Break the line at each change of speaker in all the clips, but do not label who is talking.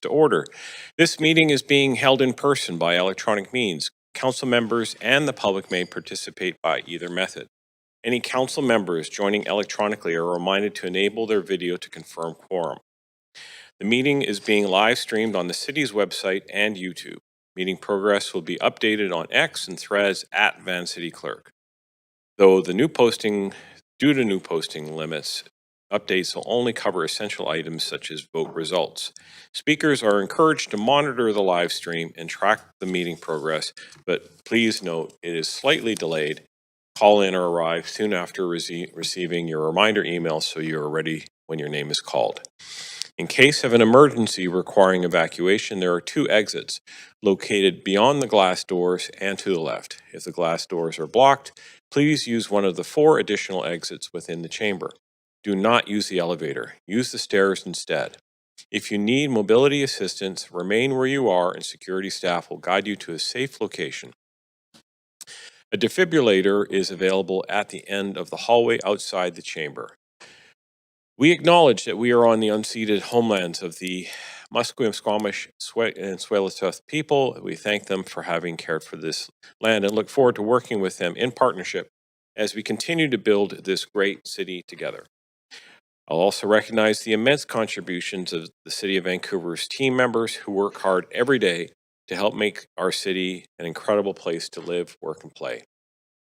to order. This meeting is being held in person by electronic means. Council members and the public may participate by either method. Any council members joining electronically are reminded to enable their video to confirm quorum. The meeting is being live streamed on the city's website and YouTube. Meeting progress will be updated on X and Threads at Van City Clerk. Due to new posting limits, updates will only cover essential items such as vote results. Speakers are encouraged to monitor the live stream and track the meeting progress, but please note it is slightly delayed. Call in or arrive soon after receiving your reminder email so you are ready when your name is called. In case of an emergency requiring evacuation, there are 2 exits located beyond the glass doors and to the left. If the glass doors are blocked, please use one of the 4 additional exits within the chamber. Do not use the elevator. Use the stairs instead. If you need mobility assistance, remain where you are and security staff will guide you to a safe location. A defibrillator is available at the end of the hallway outside the chamber. We acknowledge that we are on the unceded homelands of the Musqueam, Squamish, and Tsleil-Waututh people. We thank them for having cared for this land and look forward to working with them in partnership as we continue to build this great city together. I'll also recognize the immense contributions of the City of Vancouver's team members who work hard every day to help make our city an incredible place to live, work, and play.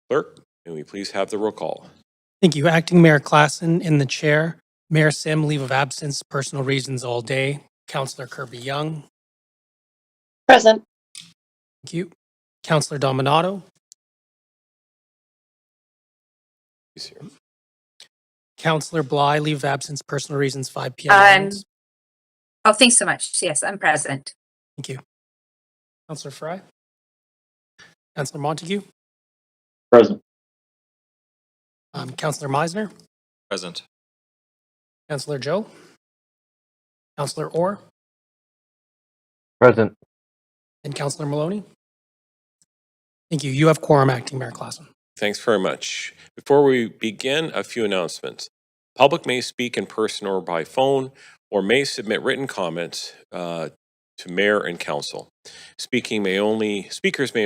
Clerk, may we please have the roll call?
Thank you. Acting Mayor Klassen in the chair. Mayor Sim, leave of absence, personal reasons all day. Councillor Kirby Young.
Present.
Thank you. Councillor Dominato.
He's here.
Councillor Bly, leave of absence, personal reasons, 5 p.m.
Oh, thanks so much. Yes, I'm present.
Thank you. Councillor Fry. Councillor Montague.
Present.
Councillor Meisner.
Present.
Councillor Joe. Councillor Orr.
Present.
And Councillor Maloney. Thank you. You have quorum, Acting Mayor Klassen.
Thanks very much. Before we begin, a few announcements. Public may speak in person or by phone, or may submit written comments to Mayor and Council. Speakers may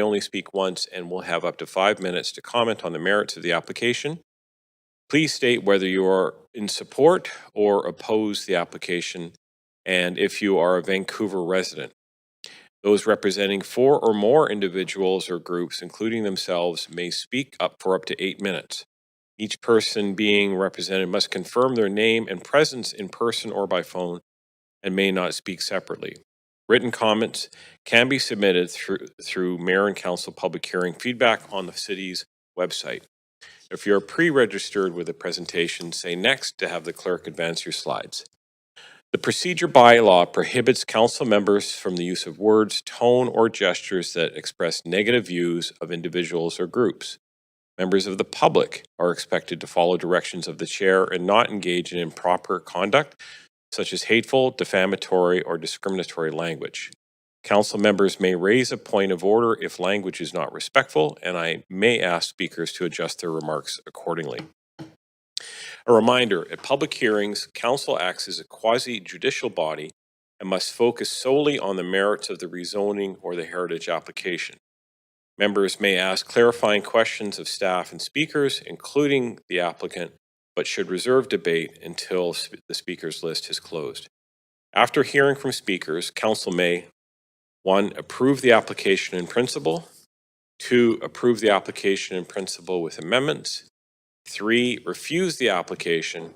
only speak once and will have up to 5 minutes to comment on the merits of the application. Please state whether you are in support or oppose the application, and if you are a Vancouver resident. Those representing 4 or more individuals or groups, including themselves, may speak up for up to 8 minutes. Each person being represented must confirm their name and presence in person or by phone and may not speak separately. Written comments can be submitted through Mayor and Council public hearing feedback on the city's website. If you're pre-registered with a presentation, say next to have the clerk advance your slides. The procedure bylaw prohibits council members from the use of words, tone, or gestures that express negative views of individuals or groups. Members of the public are expected to follow directions of the chair and not engage in improper conduct, such as hateful, defamatory, or discriminatory language. Council members may raise a point of order if language is not respectful, and I may ask speakers to adjust their remarks accordingly. A reminder, at public hearings, Council acts as a quasi-judicial body and must focus solely on the merits of the rezoning or the heritage application. Members may ask clarifying questions of staff and speakers, including the applicant, but should reserve debate until the speakers list is closed. After hearing from speakers, Council may 1, approve the application in principle. 2, approve the application in principle with amendments. 3, refuse the application.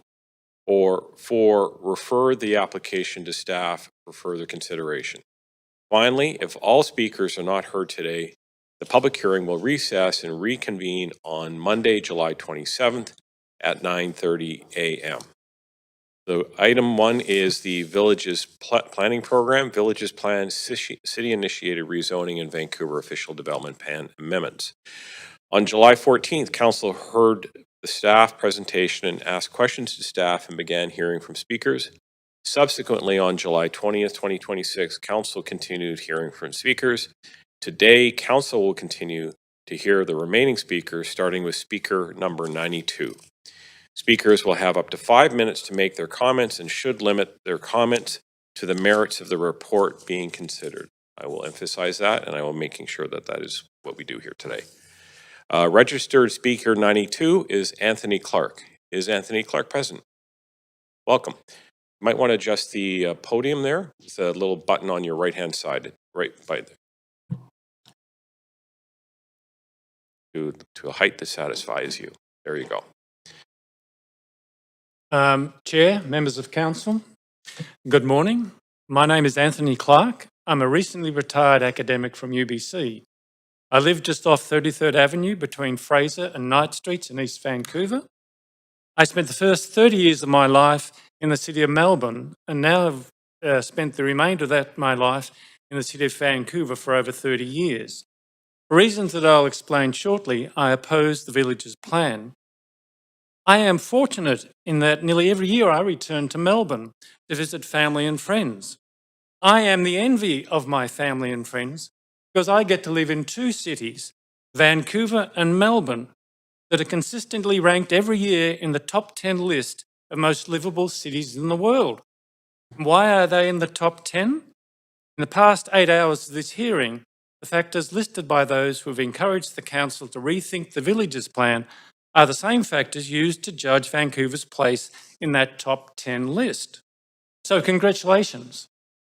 Or 4, refer the application to staff for further consideration. Finally, if all speakers are not heard today, the public hearing will recess and reconvene on Monday, July 27th at 9:30 a.m. So item 1 is the Villages Planning Program, Villages Plan, City-Initiated Rezoning and Vancouver Official Development Plan Amendments. On July 14th, Council heard the staff presentation and asked questions to staff and began hearing from speakers. Subsequently, on July 20th, 2026, Council continued hearing from speakers. Today, Council will continue to hear the remaining speakers, starting with speaker number 92. Speakers will have up to 5 minutes to make their comments and should limit their comments to the merits of the report being considered. I will emphasize that, and I will making sure that that is what we do here today. Registered speaker 92 is Anthony Clerk. Is Anthony Clerk present? Welcome. You might want to adjust the podium there. It's a little button on your right-hand side, right by to a height that satisfies you. There you go.
Chair, members of council, good morning. My name is Anthony Clark. I'm a recently retired academic from UBC. I live just off 33rd Avenue between Fraser and Knight Streets in East Vancouver. I spent the first 30 years of my life in the city of Melbourne and now have spent the remainder of my life in the city of Vancouver for over 30 years. For reasons that I'll explain shortly, I oppose the village's plan. I am fortunate in that nearly every year I return to Melbourne to visit family and friends. I am the envy of my family and friends because I get to live in two cities, Vancouver and Melbourne, that are consistently ranked every year in the top 10 list of most livable cities in the world. Why are they in the top 10? In the past 8 hours of this hearing, the factors listed by those who have encouraged the council to rethink the village's plan are the same factors used to judge Vancouver's place in that top 10 list. So congratulations.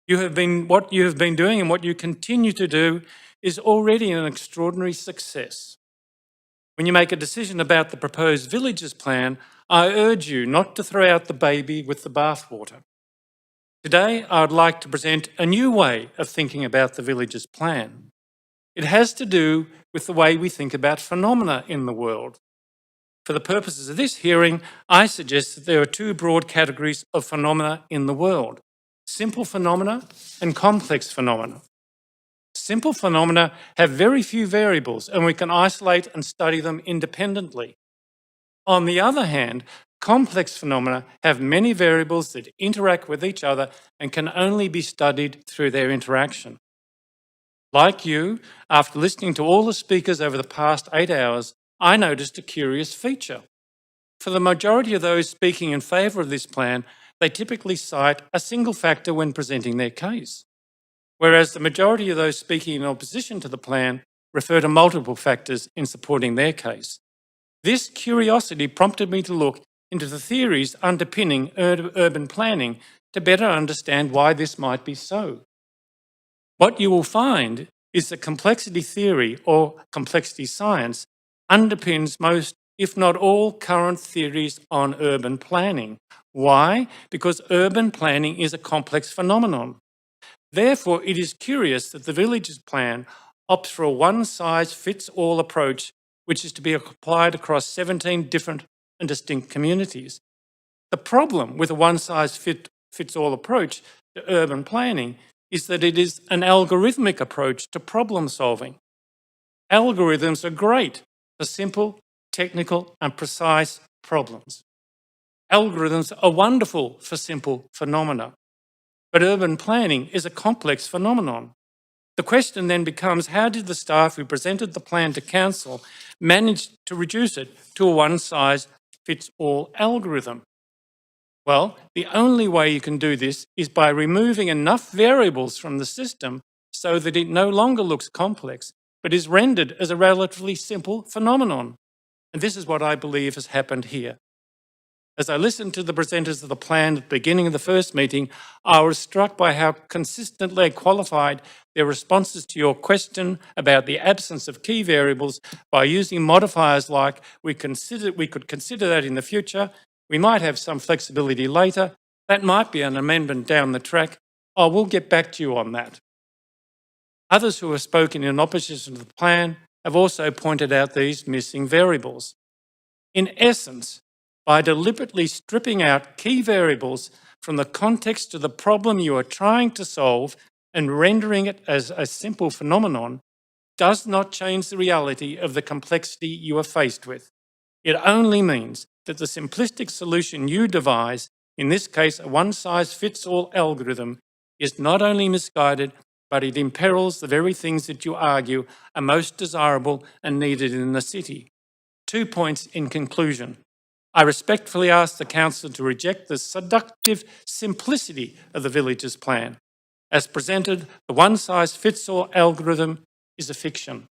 What you have been doing and what you continue to do is already an extraordinary success. When you make a decision about the proposed village's plan, I urge you not to throw out the baby with the bathwater. Today, I would like to present a new way of thinking about the village's plan. It has to do with the way we think about phenomena in the world. For the purposes of this hearing, I suggest that there are two broad categories of phenomena in the world: simple phenomena and complex phenomena. Simple phenomena have very few variables and we can isolate and study them independently. On the other hand, complex phenomena have many variables that interact with each other and can only be studied through their interaction. Like you, after listening to all the speakers over the past 8 hours, I noticed a curious feature. For the majority of those speaking in favour of this plan, they typically cite a single factor when presenting their case, whereas the majority of those speaking in opposition to the plan refer to multiple factors in supporting their case. This curiosity prompted me to look into the theories underpinning urban planning to better understand why this might be so. What you will find is that complexity theory or complexity science underpins most, if not all, current theories on urban planning. Why? Because urban planning is a complex phenomenon. Therefore, it is curious that the village's plan opts for a one-size-fits-all approach, which is to be applied across 17 different and distinct communities. The problem with a one-size-fits-all approach to urban planning is that it is an algorithmic approach to problem solving. Algorithms are great for simple, technical, and precise problems. Algorithms are wonderful for simple phenomena. But urban planning is a complex phenomenon. The question then becomes, how did the staff who presented the plan to council manage to reduce it to a one-size-fits-all algorithm? Well, the only way you can do this is by removing enough variables from the system so that it no longer looks complex, but is rendered as a relatively simple phenomenon. And this is what I believe has happened here. As I listened to the presenters of the plan at the beginning of the first meeting, I was struck by how consistently qualified their responses to your question about the absence of key variables by using modifiers like we could consider that in the future, we might have some flexibility later, that might be an amendment down the track, I will get back to you on that. Others who have spoken in opposition to the plan have also pointed out these missing variables. In essence, by deliberately stripping out key variables from the context of the problem you are trying to solve and rendering it as a simple phenomenon does not change the reality of the complexity you are faced with. It only means that the simplistic solution you devise, in this case a one-size-fits-all algorithm, is not only misguided, but it imperils the very things that you argue are most desirable and needed in the city. 2 points in conclusion. I respectfully ask the Council to reject the seductive simplicity of the Villages Plan. As presented, the one-size-fits-all algorithm is a fiction.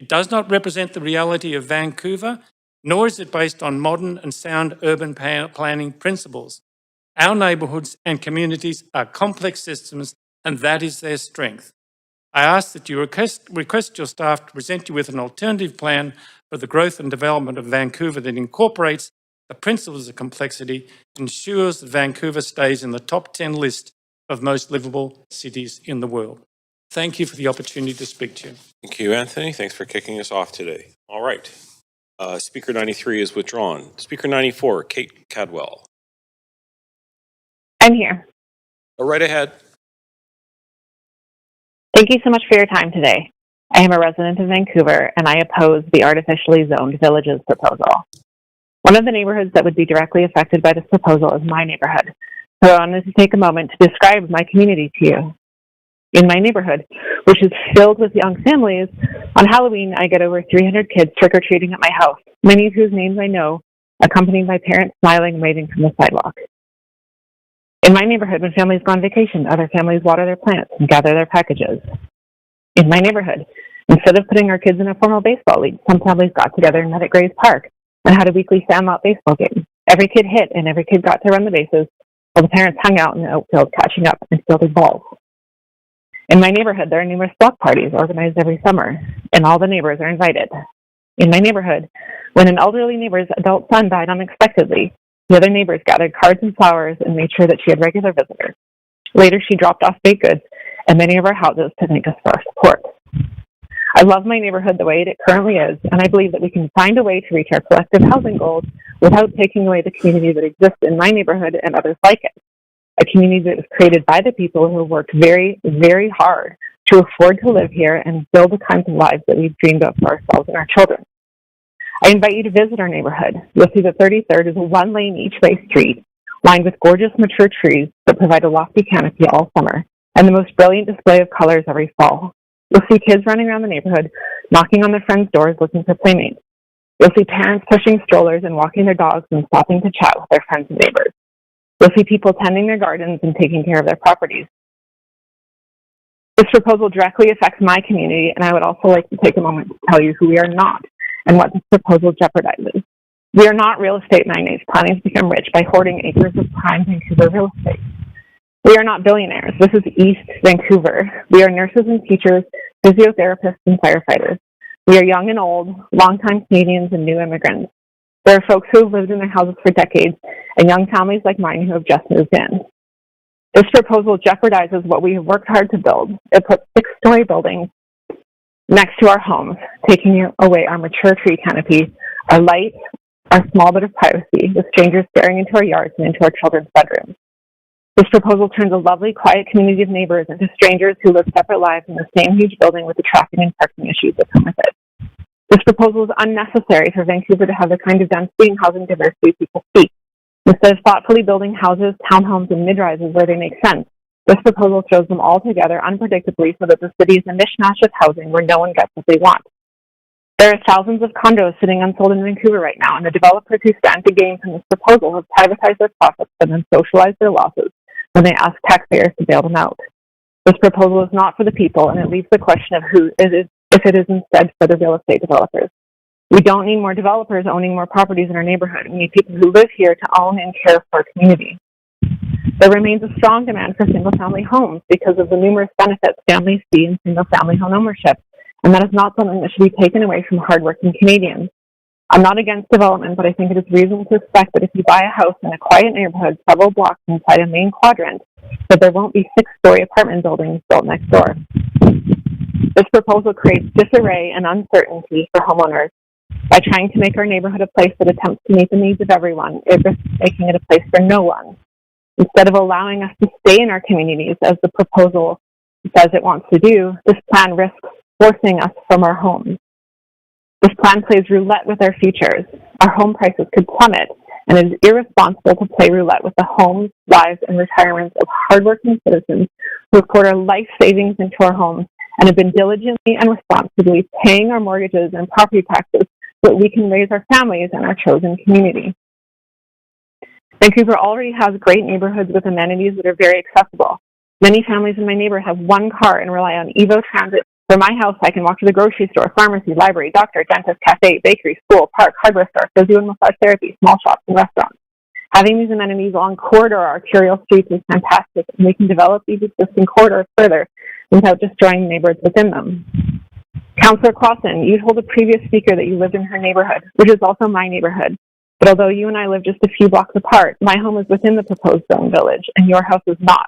It does not represent the reality of Vancouver, nor is it based on modern and sound urban planning principles. Our neighbourhoods and communities are complex systems, and that is their strength. I ask that you request your staff to present you with an alternative plan for the growth and development of Vancouver that incorporates the principles of complexity, ensures that Vancouver stays in the top 10 list of most livable cities in the world. Thank you for the opportunity to speak to you.
Thank you, Anthony. Thanks for kicking us off today. All right. Speaker 93 is withdrawn. Speaker 94, Kate Cadwell.
I'm here.
Go right ahead.
Thank you so much for your time today. I am a resident of Vancouver, and I oppose the artificially zoned villages proposal. One of the neighborhoods that would be directly affected by this proposal is my neighborhood, so I wanted to take a moment to describe my community to you. In my neighborhood, which is filled with young families, on Halloween I get over 300 kids trick-or-treating at my house, many of whose names I know, accompanied by parents smiling and waving from the sidewalk. In my neighborhood, when families go on vacation, other families water their plants and gather their packages. In my neighborhood, instead of putting our kids in a formal baseball league, some families got together and met at Gray's Park and had a weekly sandlot baseball game. Every kid hit and every kid got to run the bases, while the parents hung out in the outfield catching up and fielding balls. In my neighborhood, there are numerous block parties organized every summer, and all the neighbors are invited. In my neighborhood, when an elderly neighbor's adult son died unexpectedly, the other neighbors gathered cards and flowers and made sure that she had regular visitors. Later, she dropped off baked goods and many of our houses to thank us for our support. I love my neighborhood the way it currently is, and I believe that we can find a way to reach our collective housing goals without taking away the community that exists in my neighborhood and others like it. A community that was created by the people who worked very, very hard to afford to live here and build the kinds of lives that we've dreamed of for ourselves and our children. I invite you to visit our neighborhood. You'll see that 33rd is a one-lane each-way street lined with gorgeous mature trees that provide a lofty canopy all summer and the most brilliant display of colors every fall. You'll see kids running around the neighborhood, knocking on their friends' doors looking for playmates. You'll see parents pushing strollers and walking their dogs and stopping to chat with their friends and neighbors. You'll see people tending their gardens and taking care of their properties. This proposal directly affects my community, and I would also like to take a moment to tell you who we are not and what this proposal jeopardizes. We are not real estate magnates planning to become rich by hoarding acres of prime Vancouver real estate. We are not billionaires. This is East Vancouver. We are nurses and teachers, physiotherapists and firefighters. We are young and old, longtime Canadians and new immigrants. There are folks who have lived in their houses for decades and young families like mine who have just moved in. This proposal jeopardizes what we have worked hard to build. It puts 6-story buildings next to our homes, taking away our mature tree canopy, our light, our small bit of privacy, with strangers staring into our yards and into our children's bedrooms. This proposal turns a lovely, quiet community of neighbors into strangers who live separate lives in the same huge building with the traffic and parking issues that come with it. This proposal is unnecessary for Vancouver to have the kind of density and housing diversity people seek. Instead of thoughtfully building houses, townhomes, and mid-rises where they make sense, this proposal throws them all together unpredictably so that the city is a mishmash of housing where no one gets what they want. There are thousands of condos sitting unsold in Vancouver right now, and the developers who stand to gain from this proposal have privatized their profits and then socialized their losses when they ask taxpayers to bail them out. This proposal is not for the people, and it leaves the question of who it is, if it is instead for the real estate developers. We don't need more developers owning more properties in our neighborhood. We need people who live here to own and care for our community. There remains a strong demand for single-family homes because of the numerous benefits families see in single-family home ownership, and that is not something that should be taken away from hardworking Canadians. I'm not against development, but I think it is reasonable to expect that if you buy a house in a quiet neighborhood several blocks inside a main quadrant, that there won't be 6-story apartment buildings built next door. This proposal creates disarray and uncertainty for homeowners. By trying to make our neighborhood a place that attempts to meet the needs of everyone, it risks making it a place for no one. Instead of allowing us to stay in our communities, as the proposal says it wants to do, this plan risks forcing us from our homes. This plan plays roulette with our futures. Our home prices could plummet, and it is irresponsible to play roulette with the homes, lives, and retirements of hardworking citizens who have poured our life savings into our homes and have been diligently and responsibly paying our mortgages and property taxes so that we can raise our families in our chosen community. Vancouver already has great neighborhoods with amenities that are very accessible. Many families in my neighborhood have one car and rely on Evo Transit. From my house, I can walk to the grocery store, pharmacy, library, doctor, dentist, cafe, bakery, school, park, hardware store, physio and massage therapy, small shops, and restaurants. Having these amenities along corridor arterial streets is fantastic, and we can develop these existing corridors further without destroying neighborhoods within them. Councillor Clausen, you told a previous speaker that you lived in her neighborhood, which is also my neighborhood. But although you and I live just a few blocks apart, my home is within the proposed zone village, and your house is not.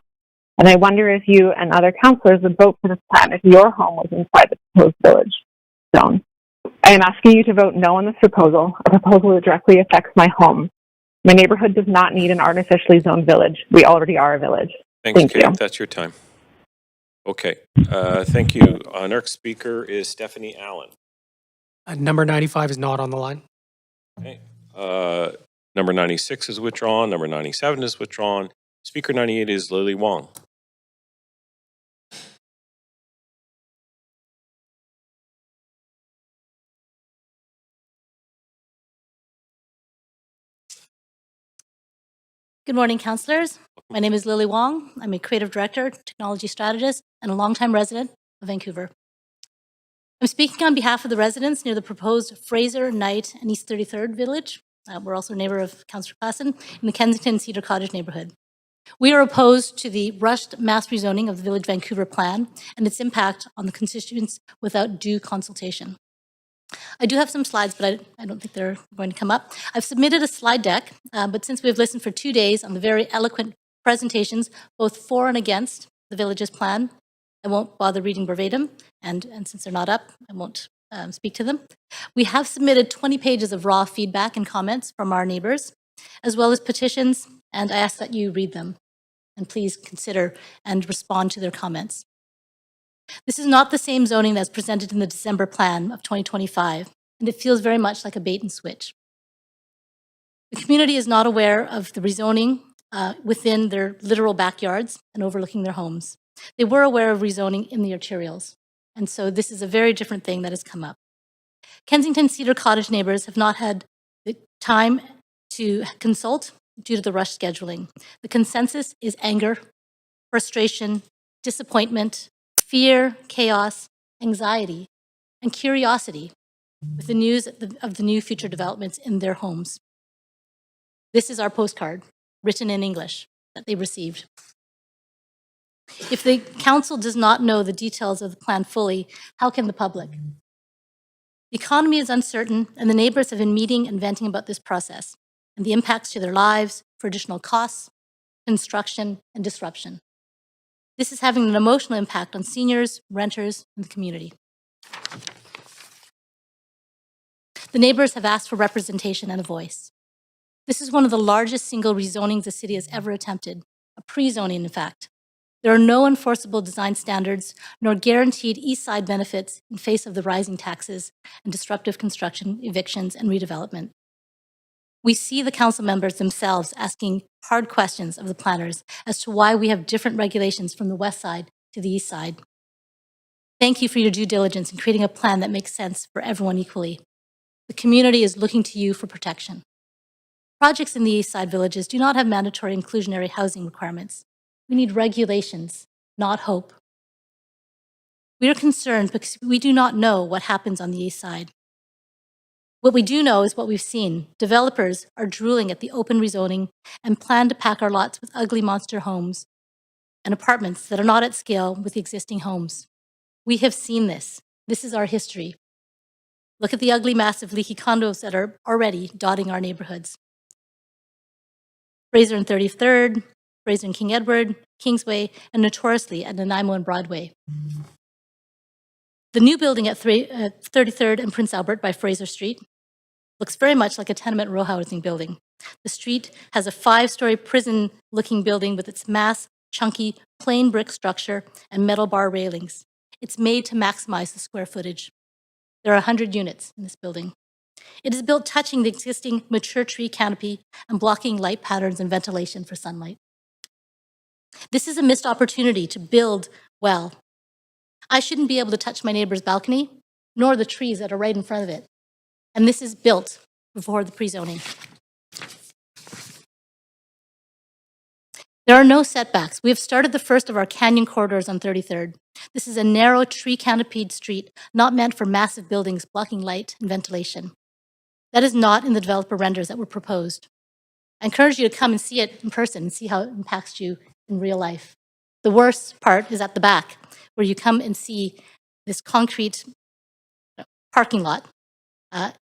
And I wonder if you and other councillors would vote for this plan if your home was inside the proposed village zone. I am asking you to vote no on this proposal, a proposal that directly affects my home. My neighborhood does not need an artificially zoned village. We already are a village.
Thanks,
Thank
Kate.
you.
That's your time. Okay, thank you. Our next speaker is Stephanie Allen.
Number 95 is not on the line.
Okay. Number 96 is withdrawn. Number 97 is withdrawn. Speaker 98 is Lily Wong.
Good morning, councillors. My name is Lily Wong. I'm a creative director, technology strategist, and a longtime resident of Vancouver. I'm speaking on behalf of the residents near the proposed Fraser, Knight, and East 33rd Village. We're also a neighbor of Councillor Klassen in the Kensington Cedar Cottage neighborhood. We are opposed to the rushed mass rezoning of the Village Vancouver plan and its impact on the constituents without due consultation. I do have some slides, but I don't think they're going to come up. I've submitted a slide deck, but since we've listened for 2 days on the very eloquent presentations, both for and against the village's plan, I won't bother reading verbatim, and since they're not up, I won't speak to them. We have submitted 20 pages of raw feedback and comments from our neighbors, as well as petitions, and I ask that you read them, and please consider and respond to their comments. This is not the same zoning that's presented in the December plan of 2025, and it feels very much like a bait and switch. The community is not aware of the rezoning within their literal backyards and overlooking their homes. They were aware of rezoning in the arterials, and so this is a very different thing that has come up. Kensington Cedar Cottage neighbors have not had the time to consult due to the rush scheduling. The consensus is anger, frustration, disappointment, fear, chaos, anxiety, and curiosity with the news of the new future developments in their homes. This is our postcard, written in English, that they received. If the council does not know the details of the plan fully, how can the public? The economy is uncertain, and the neighbors have been meeting and venting about this process and the impacts to their lives for additional costs, construction, and disruption. This is having an emotional impact on seniors, renters, and the community. The neighbors have asked for representation and a voice. This is one of the largest single rezonings the city has ever attempted, a pre-zoning in fact. There are no enforceable design standards nor guaranteed east side benefits in face of the rising taxes and disruptive construction, evictions, and redevelopment. We see the council members themselves asking hard questions of the planners as to why we have different regulations from the west side to the east side. Thank you for your due diligence in creating a plan that makes sense for everyone equally. The community is looking to you for protection. Projects in the east side villages do not have mandatory inclusionary housing requirements. We need regulations, not hope. We are concerned because we do not know what happens on the east side. What we do know is what we've seen. Developers are drooling at the open rezoning and plan to pack our lots with ugly monster homes and apartments that are not at scale with the existing homes. We have seen this. This is our history. Look at the ugly, massive, leaky condos that are already dotting our neighborhoods. Fraser and 33rd, Fraser and King Edward, Kingsway, and notoriously at Nanaimo and Broadway. The new building at 33rd and Prince Albert by Fraser Street looks very much like a tenement row housing building. The street has a 5-story prison-looking building with its mass, chunky, plain brick structure and metal bar railings. It's made to maximize the square footage. There are 100 units in this building. It is built touching the existing mature tree canopy and blocking light patterns and ventilation for sunlight. This is a missed opportunity to build well. I shouldn't be able to touch my neighbor's balcony, nor the trees that are right in front of it. and this is built before the pre-zoning. There are no setbacks. We have started the first of our canyon corridors on 33rd. This is a narrow, tree-canopied street, not meant for massive buildings blocking light and ventilation. That is not in the developer renders that were proposed. I encourage you to come and see it in person and see how it impacts you in real life. The worst part is at the back, where you come and see this concrete parking lot.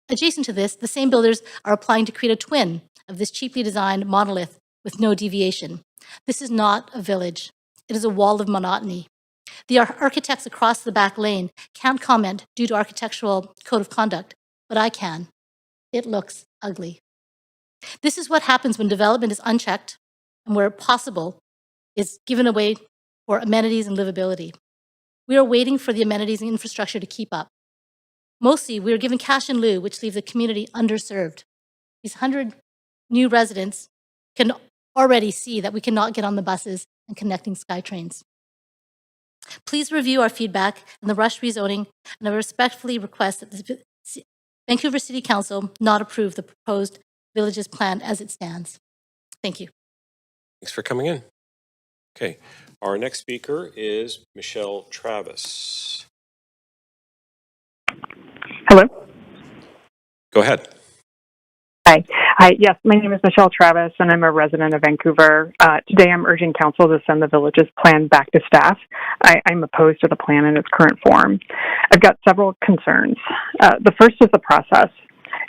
Adjacent to this, the same builders are applying to create a twin of this cheaply designed monolith with no deviation. This is not a village. It is a wall of monotony. The architects across the back lane can't comment due to architectural code of conduct, but I can. It looks ugly. This is what happens when development is unchecked and where possible is given away for amenities and livability. We are waiting for the amenities and infrastructure to keep up. Mostly, we are given cash in lieu, which leaves the community underserved. These 100 new residents can already see that we cannot get on the buses and connecting SkyTrains. Please review our feedback and the rush rezoning, and I respectfully request that the Vancouver City Council not approve the proposed villages plan as it stands. Thank you.
Thanks for coming in. Okay, our next speaker is Michelle Travis.
Hello.
Go ahead.
Hi. Yes, my name is Michelle Travis, and I'm a resident of Vancouver. Today, I'm urging council to send the village's plan back to staff. I'm opposed to the plan in its current form. I've got several concerns. The first is the process.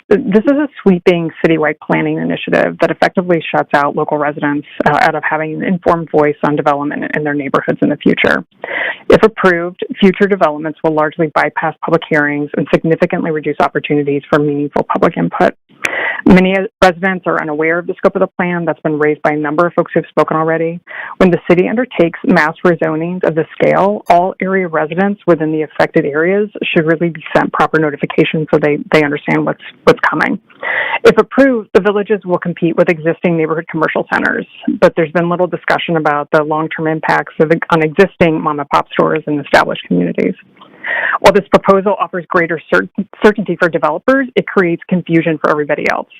This is a sweeping citywide planning initiative that effectively shuts out local residents out of having an informed voice on development in their neighborhoods in the future. If approved, future developments will largely bypass public hearings and significantly reduce opportunities for meaningful public input. Many residents are unaware of the scope of the plan that's been raised by a number of folks who've spoken already. When the city undertakes mass rezonings of this scale, all area residents within the affected areas should really be sent proper notification so they understand what's coming. If approved, the villages will compete with existing neighborhood commercial centers, but there's been little discussion about the long-term impacts on existing mom-and-pop stores in established communities. While this proposal offers greater certainty for developers, it creates confusion for everybody else.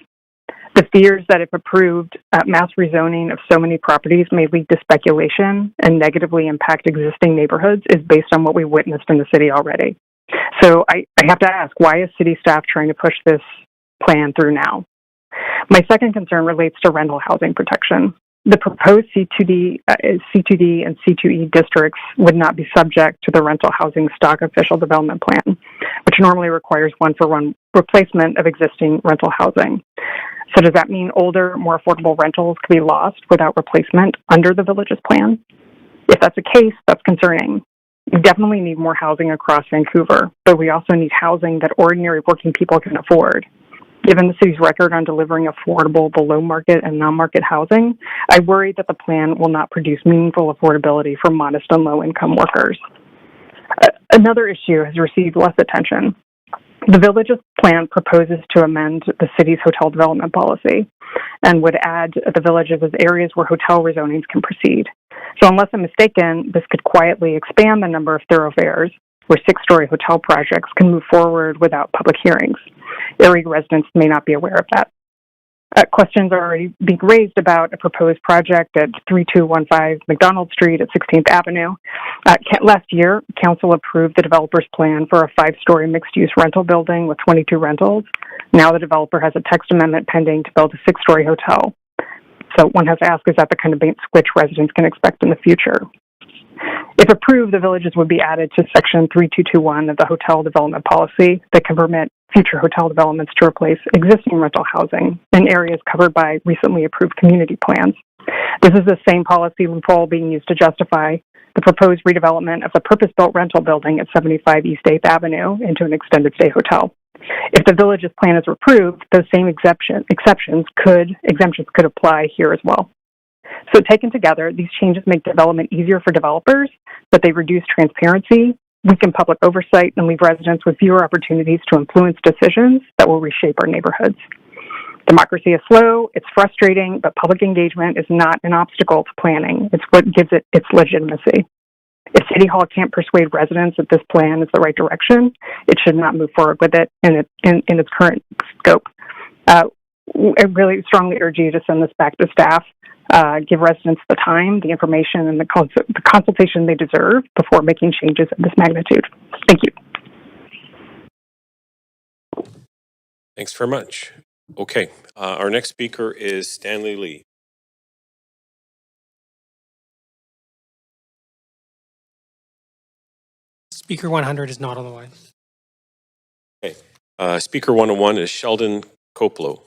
The fears that if approved, mass rezoning of so many properties may lead to speculation and negatively impact existing neighborhoods is based on what we witnessed in the city already. So I have to ask, why is city staff trying to push this plan through now? My second concern relates to rental housing protection. The proposed C2D and C2E districts would not be subject to the rental housing stock official development plan, which normally requires one-for-one replacement of existing rental housing. So does that mean older, more affordable rentals could be lost without replacement under the village's plan? If that's the case, that's concerning. We definitely need more housing across Vancouver, but we also need housing that ordinary working people can afford. Given the city's record on delivering affordable below-market and non-market housing, I worry that the plan will not produce meaningful affordability for modest and low-income workers. Another issue has received less attention. The village's plan proposes to amend the city's hotel development policy and would add the villages as areas where hotel rezonings can proceed. So unless I'm mistaken, this could quietly expand the number of thoroughfares where six-story hotel projects can move forward without public hearings. Area residents may not be aware of that. Questions are already being raised about a proposed project at 3215 McDonald Street at 16th Avenue. Last year, council approved the developer's plan for a 5-story mixed-use rental building with 22 rentals. Now the developer has a text amendment pending to build a 6-story hotel. So one has to ask, is that the kind of bait switch residents can expect in the future? If approved, the villages would be added to Section 3221 of the Hotel Development Policy that can permit future hotel developments to replace existing rental housing in areas covered by recently approved community plans. This is the same policy loophole being used to justify the proposed redevelopment of the purpose-built rental building at 75 East 8th Avenue into an extended stay hotel. If the village's plan is approved, those same exemptions could apply here as well. So taken together, these changes make development easier for developers, but they reduce transparency, weaken public oversight, and leave residents with fewer opportunities to influence decisions that will reshape our neighborhoods. Democracy is slow, it's frustrating, but public engagement is not an obstacle to planning. It's what gives it its legitimacy.
If City Hall can't persuade residents that this plan is the right direction, it should not move forward with it in its current scope. I really strongly urge you to send this back to staff. Give residents the time, the information, and the consultation they deserve before making changes of this magnitude. Thank you.
Thanks very much. Okay, our next speaker is Stanley Lee.
Speaker 100 is not on the line.
Okay, Speaker 101 is Sheldon Koplo.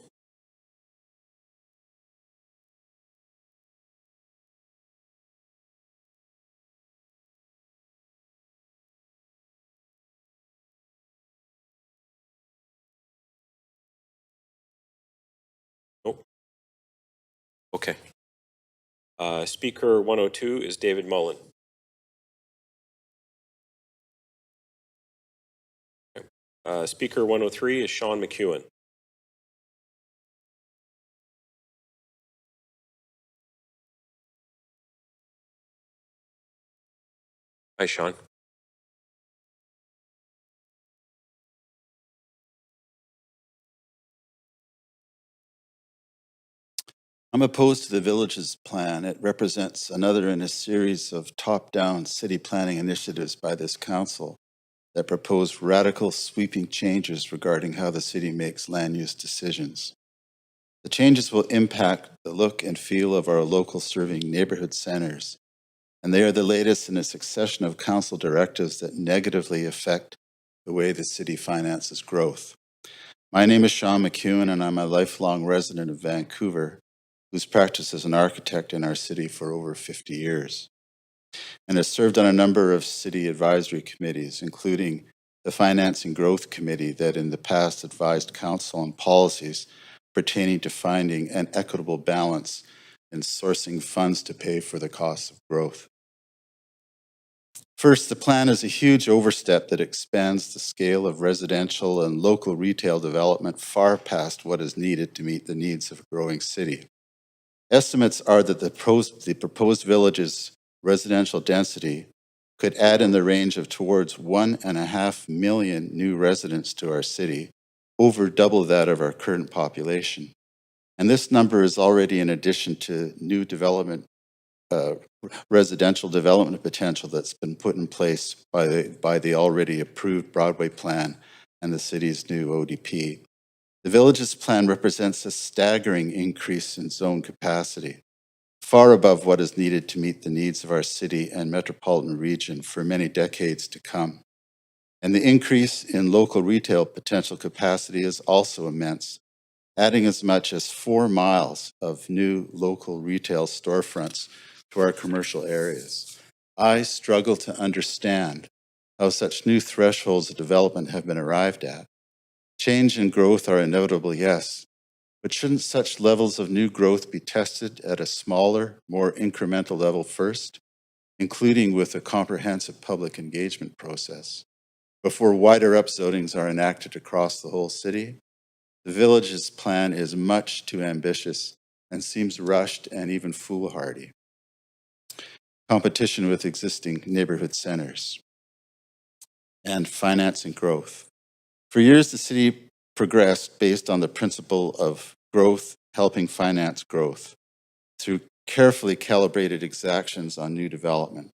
Nope. Okay. Speaker 102 is David Mullen. Okay. Speaker 103 is Sean McEwen. Hi, Sean.
I'm opposed to the village's plan. It represents another in a series of top-down city planning initiatives by this council that propose radical sweeping changes regarding how the city makes land use decisions. The changes will impact the look and feel of our local serving neighborhood centers, and they are the latest in a succession of council directives that negatively affect the way the city finances growth. My name is Sean McEwen, and I'm a lifelong resident of Vancouver, who's practiced as an architect in our city for over 50 years, and has served on a number of city advisory committees, including the Finance and Growth Committee that in the past advised council on policies pertaining to finding an equitable balance in sourcing funds to pay for the costs of growth. First, the plan is a huge overstep that expands the scale of residential and local retail development far past what is needed to meet the needs of a growing city. Estimates are that the proposed village's residential density could add in the range of towards 1.5 million new residents to our city, over double that of our current population. And this number is already in addition to new development, residential development potential that's been put in place by the already approved Broadway plan and the city's new ODP. The village's plan represents a staggering increase in zone capacity, far above what is needed to meet the needs of our city and metropolitan region for many decades to come. And the increase in local retail potential capacity is also immense, adding as much as 4 miles of new local retail storefronts to our commercial areas. I struggle to understand how such new thresholds of development have been arrived at. Change and growth are inevitable, yes, but shouldn't such levels of new growth be tested at a smaller, more incremental level first, including with a comprehensive public engagement process, before wider upzonings are enacted across the whole city? The village's plan is much too ambitious and seems rushed and even foolhardy. Competition with existing neighborhood centers and financing growth. For years, the city progressed based on the principle of growth helping finance growth through carefully calibrated exactions on new development,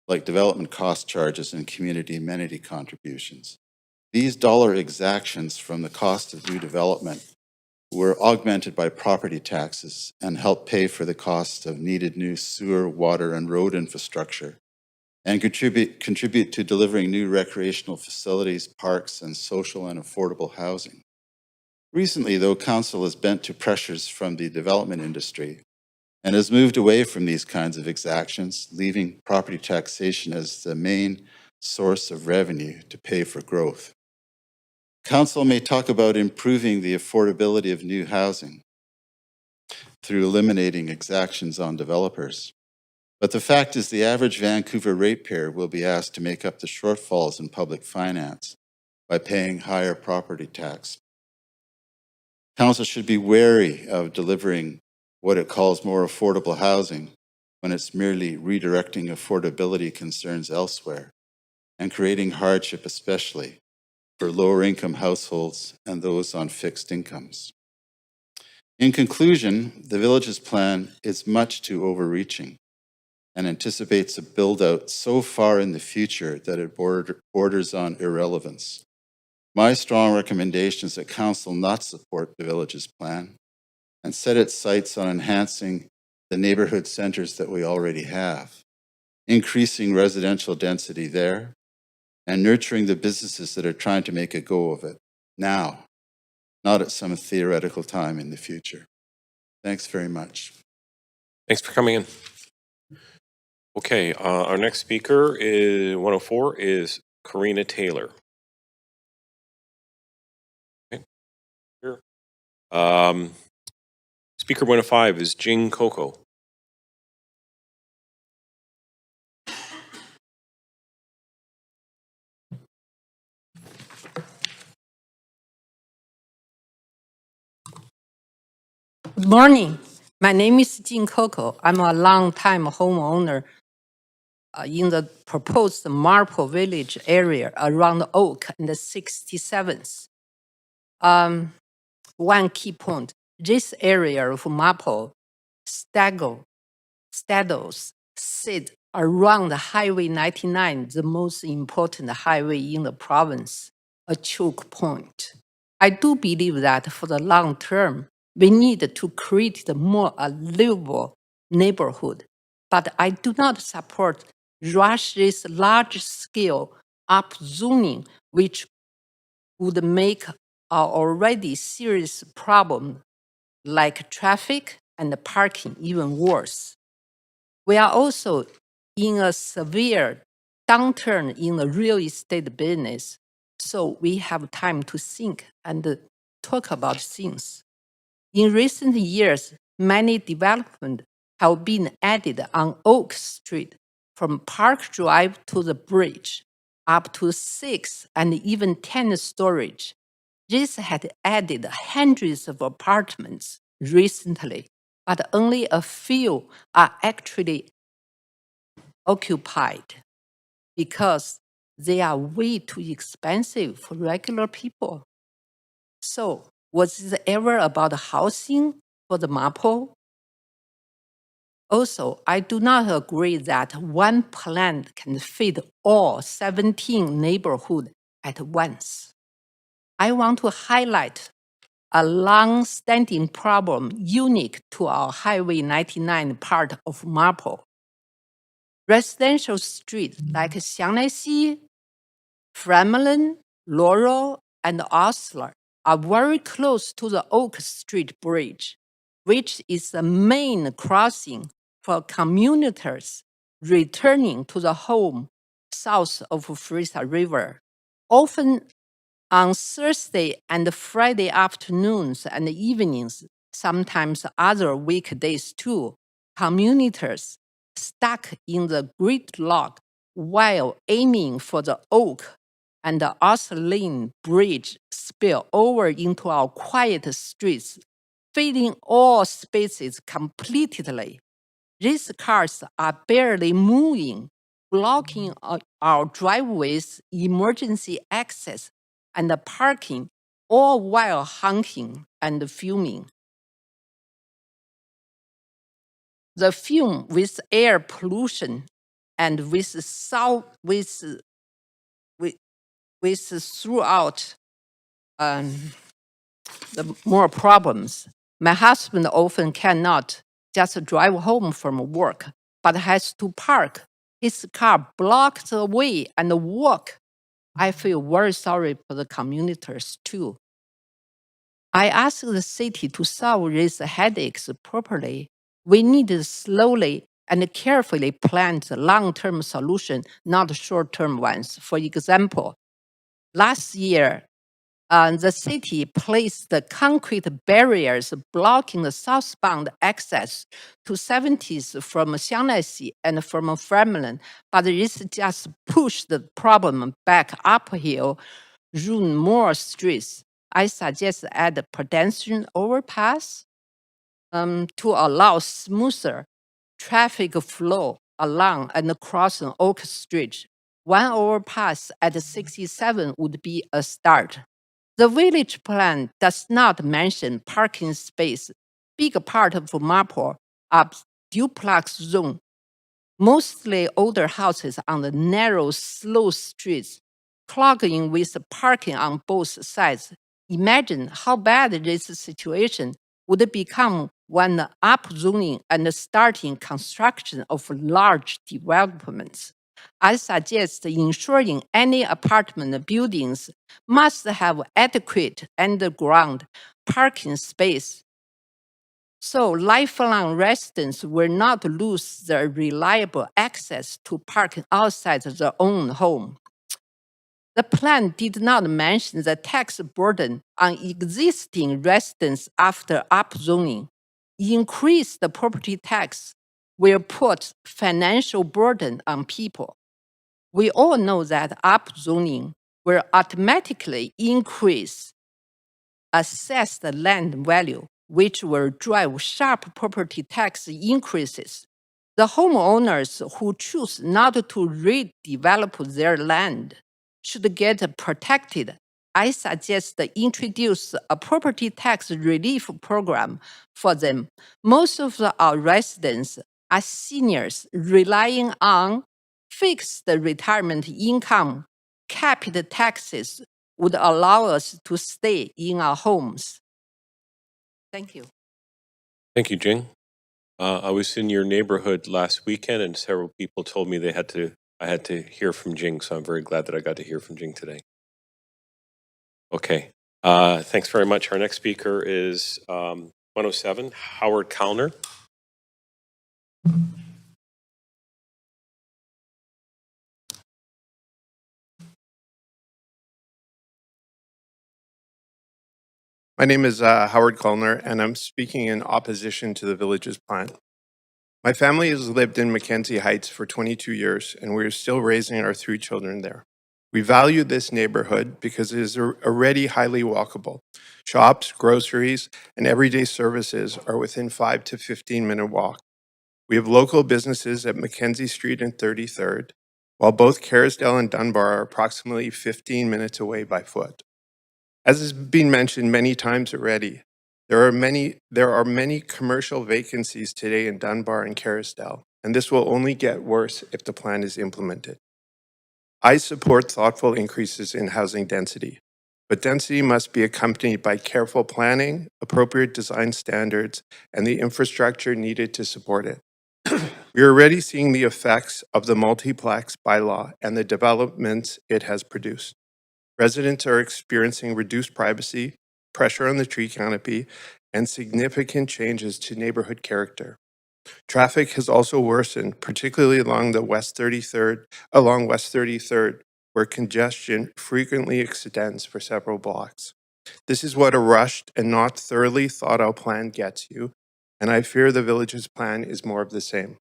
like development cost charges and community amenity contributions. These dollar exactions from the cost of new development were augmented by property taxes and helped pay for the cost of needed new sewer, water, and road infrastructure, and contribute to delivering new recreational facilities, parks, and social and affordable housing. Recently, though, council has bent to pressures from the development industry and has moved away from these kinds of exactions, leaving property taxation as the main source of revenue to pay for growth. Council may talk about improving the affordability of new housing through eliminating exactions on developers. But the fact is the average Vancouver ratepayer will be asked to make up the shortfalls in public finance by paying higher property tax. Council should be wary of delivering what it calls more affordable housing when it's merely redirecting affordability concerns elsewhere and creating hardship, especially for lower income households and those on fixed incomes. In conclusion, the village's plan is much too overreaching and anticipates a build-out so far in the future that it borders on irrelevance. My strong recommendation is that Council not support the village's plan and set its sights on enhancing the neighborhood centers that we already have, increasing residential density there, and nurturing the businesses that are trying to make a go of it now, not at some theoretical time in the future. Thanks very much.
Thanks for coming in. Okay, our next speaker is 104 is Karina Taylor. Okay, here. Speaker 105 is Jing Coco.
Good morning. My name is Jing Coco. I'm a long-time homeowner in the proposed Marple Village area around Oak and the 67th. One key point, this area of Marple straddles sit around Highway 99, the most important highway in the province, a choke point. I do believe that for the long term, we need to create a more livable neighborhood, but I do not support this large-scale upzoning, which would make our already serious problem like traffic and parking even worse. We are also in a severe downturn in the real estate business, so we have time to think and talk about things. In recent years, many developments have been added on Oak Street, from Park Drive to the bridge, up to 6 and even 10 storage. This had added hundreds of apartments recently, but only a few are actually occupied because they are way too expensive for regular people. So, was this ever about housing for the Marple? Also, I do not agree that one plan can fit all 17 neighborhoods at once. I want to highlight a long-standing problem unique to our Highway 99 part of Marple. Residential streets like Xiangnai, Fremlin, Laurel, and Osler are very close to the Oak Street Bridge, which is the main crossing for commuters returning to the home south of Fraser River. Often on Thursday and Friday afternoons and evenings, sometimes other weekdays too, commuters stuck in the gridlock while aiming for the Oak and the Osler Bridge spill over into our quiet streets, filling all spaces completely. These cars are barely moving, blocking our driveways, emergency access, and the parking, all while honking and fuming. The fume with air pollution and with throughout the more problems. My husband often cannot just drive home from work, but has to park his car blocked the way and walk. I feel very sorry for the commuters too. I asked the city to solve these headaches properly. We need to slowly and carefully plan the long-term solution, not short-term ones. For example, last year, the city placed the concrete barriers blocking the southbound access to 70s from Xiangnai and from Fremlin, but this just pushed the problem back uphill, ruined more streets. I suggest add a pedestrian overpass to allow smoother traffic flow along and crossing Oak Street. 1 overpass at 67 would be a start. The village plan does not mention parking space. Big part of Marpole are duplex zone, mostly older houses on the narrow, slow streets, clogging with parking on both sides. Imagine how bad this situation would become when upzoning and starting construction of large developments. I suggest ensuring any apartment buildings must have adequate underground parking space so lifelong residents will not lose their reliable access to parking outside their own home. The plan did not mention the tax burden on existing residents after upzoning. Increased property tax will put financial burden on people. We all know that upzoning will automatically increase assessed land value, which will drive sharp property tax increases. The homeowners who choose not to redevelop their land should get protected. I suggest introduce a property tax relief program for them. Most of our residents are seniors relying on fixed retirement income. Capital taxes would allow us to stay in our homes. Thank you.
Thank you, Jing. I was in your neighborhood last weekend, and several people told me I had to hear from Jing, so I'm very glad that I got to hear from Jing today. Okay. Thanks very much. Our next speaker is 107, Howard Kalner.
My name is Howard Kalner, and I'm speaking in opposition to the village's plan. My family has lived in Mackenzie Heights for 22 years, and we are still raising our 3 children there. We value this neighborhood because it is already highly walkable. Shops, groceries, and everyday services are within 5 to 15-minute walk. We have local businesses at Mackenzie Street and 33rd, while both Kerrisdale and Dunbar are approximately 15 minutes away by foot. As has been mentioned many times already, there are many commercial vacancies today in Dunbar and Kerrisdale, and this will only get worse if the plan is implemented. I support thoughtful increases in housing density, but density must be accompanied by careful planning, appropriate design standards, and the infrastructure needed to support it. We are already seeing the effects of the multiplex bylaw and the developments it has produced. Residents are experiencing reduced privacy, pressure on the tree canopy, and significant changes to neighborhood character. Traffic has also worsened, particularly along West 33rd, where congestion frequently extends for several blocks. This is what a rushed and not thoroughly thought out plan gets you, and I fear the village's plan is more of the same.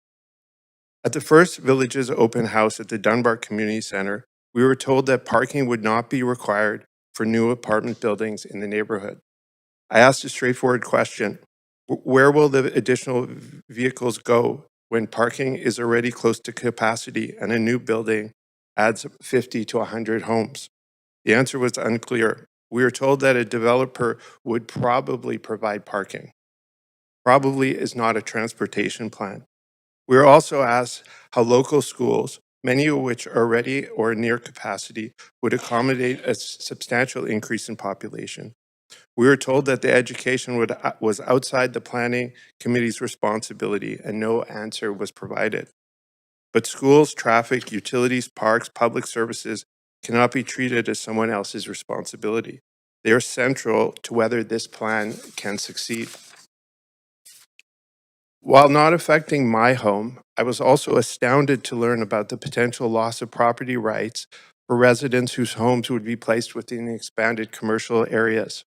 At the first village's open house at the Dunbar Community Center, we were told that parking would not be required for new apartment buildings in the neighborhood. I asked a straightforward question: where will the additional vehicles go when parking is already close to capacity and a new building adds 50 to 100 homes? The answer was unclear. We were told that a developer would probably provide parking. Probably is not a transportation plan. We were also asked how local schools, many of which are already or near capacity, would accommodate a substantial increase in population. We were told that the education was outside the planning committee's responsibility, and no answer was provided. But schools, traffic, utilities, parks, public services cannot be treated as someone else's responsibility. They are central to whether this plan can succeed. While not affecting my home, I was also astounded to learn about the potential loss of property rights for residents whose homes would be placed within expanded commercial areas.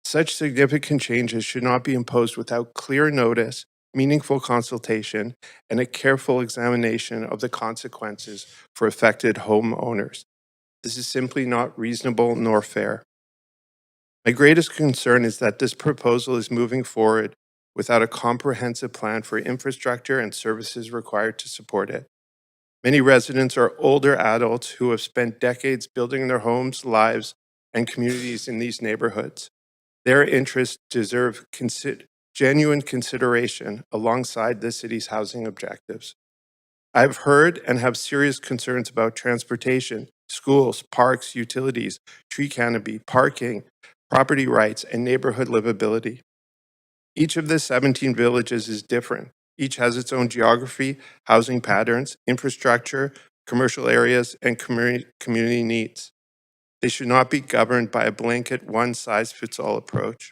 Such significant changes should not be imposed without clear notice, meaningful consultation, and a careful examination of the consequences for affected homeowners. This is simply not reasonable nor fair. My greatest concern is that this proposal is moving forward without a comprehensive plan for infrastructure and services required to support it. Many residents are older adults who have spent decades building their homes, lives, and communities in these neighborhoods. Their interests deserve genuine consideration alongside the city's housing objectives. I've heard and have serious concerns about transportation, schools, parks, utilities, tree canopy, parking, property rights, and neighborhood livability. Each of the 17 villages is different. Each has its own geography, housing patterns, infrastructure, commercial areas, and community needs. They should not be governed by a blanket one-size-fits-all approach.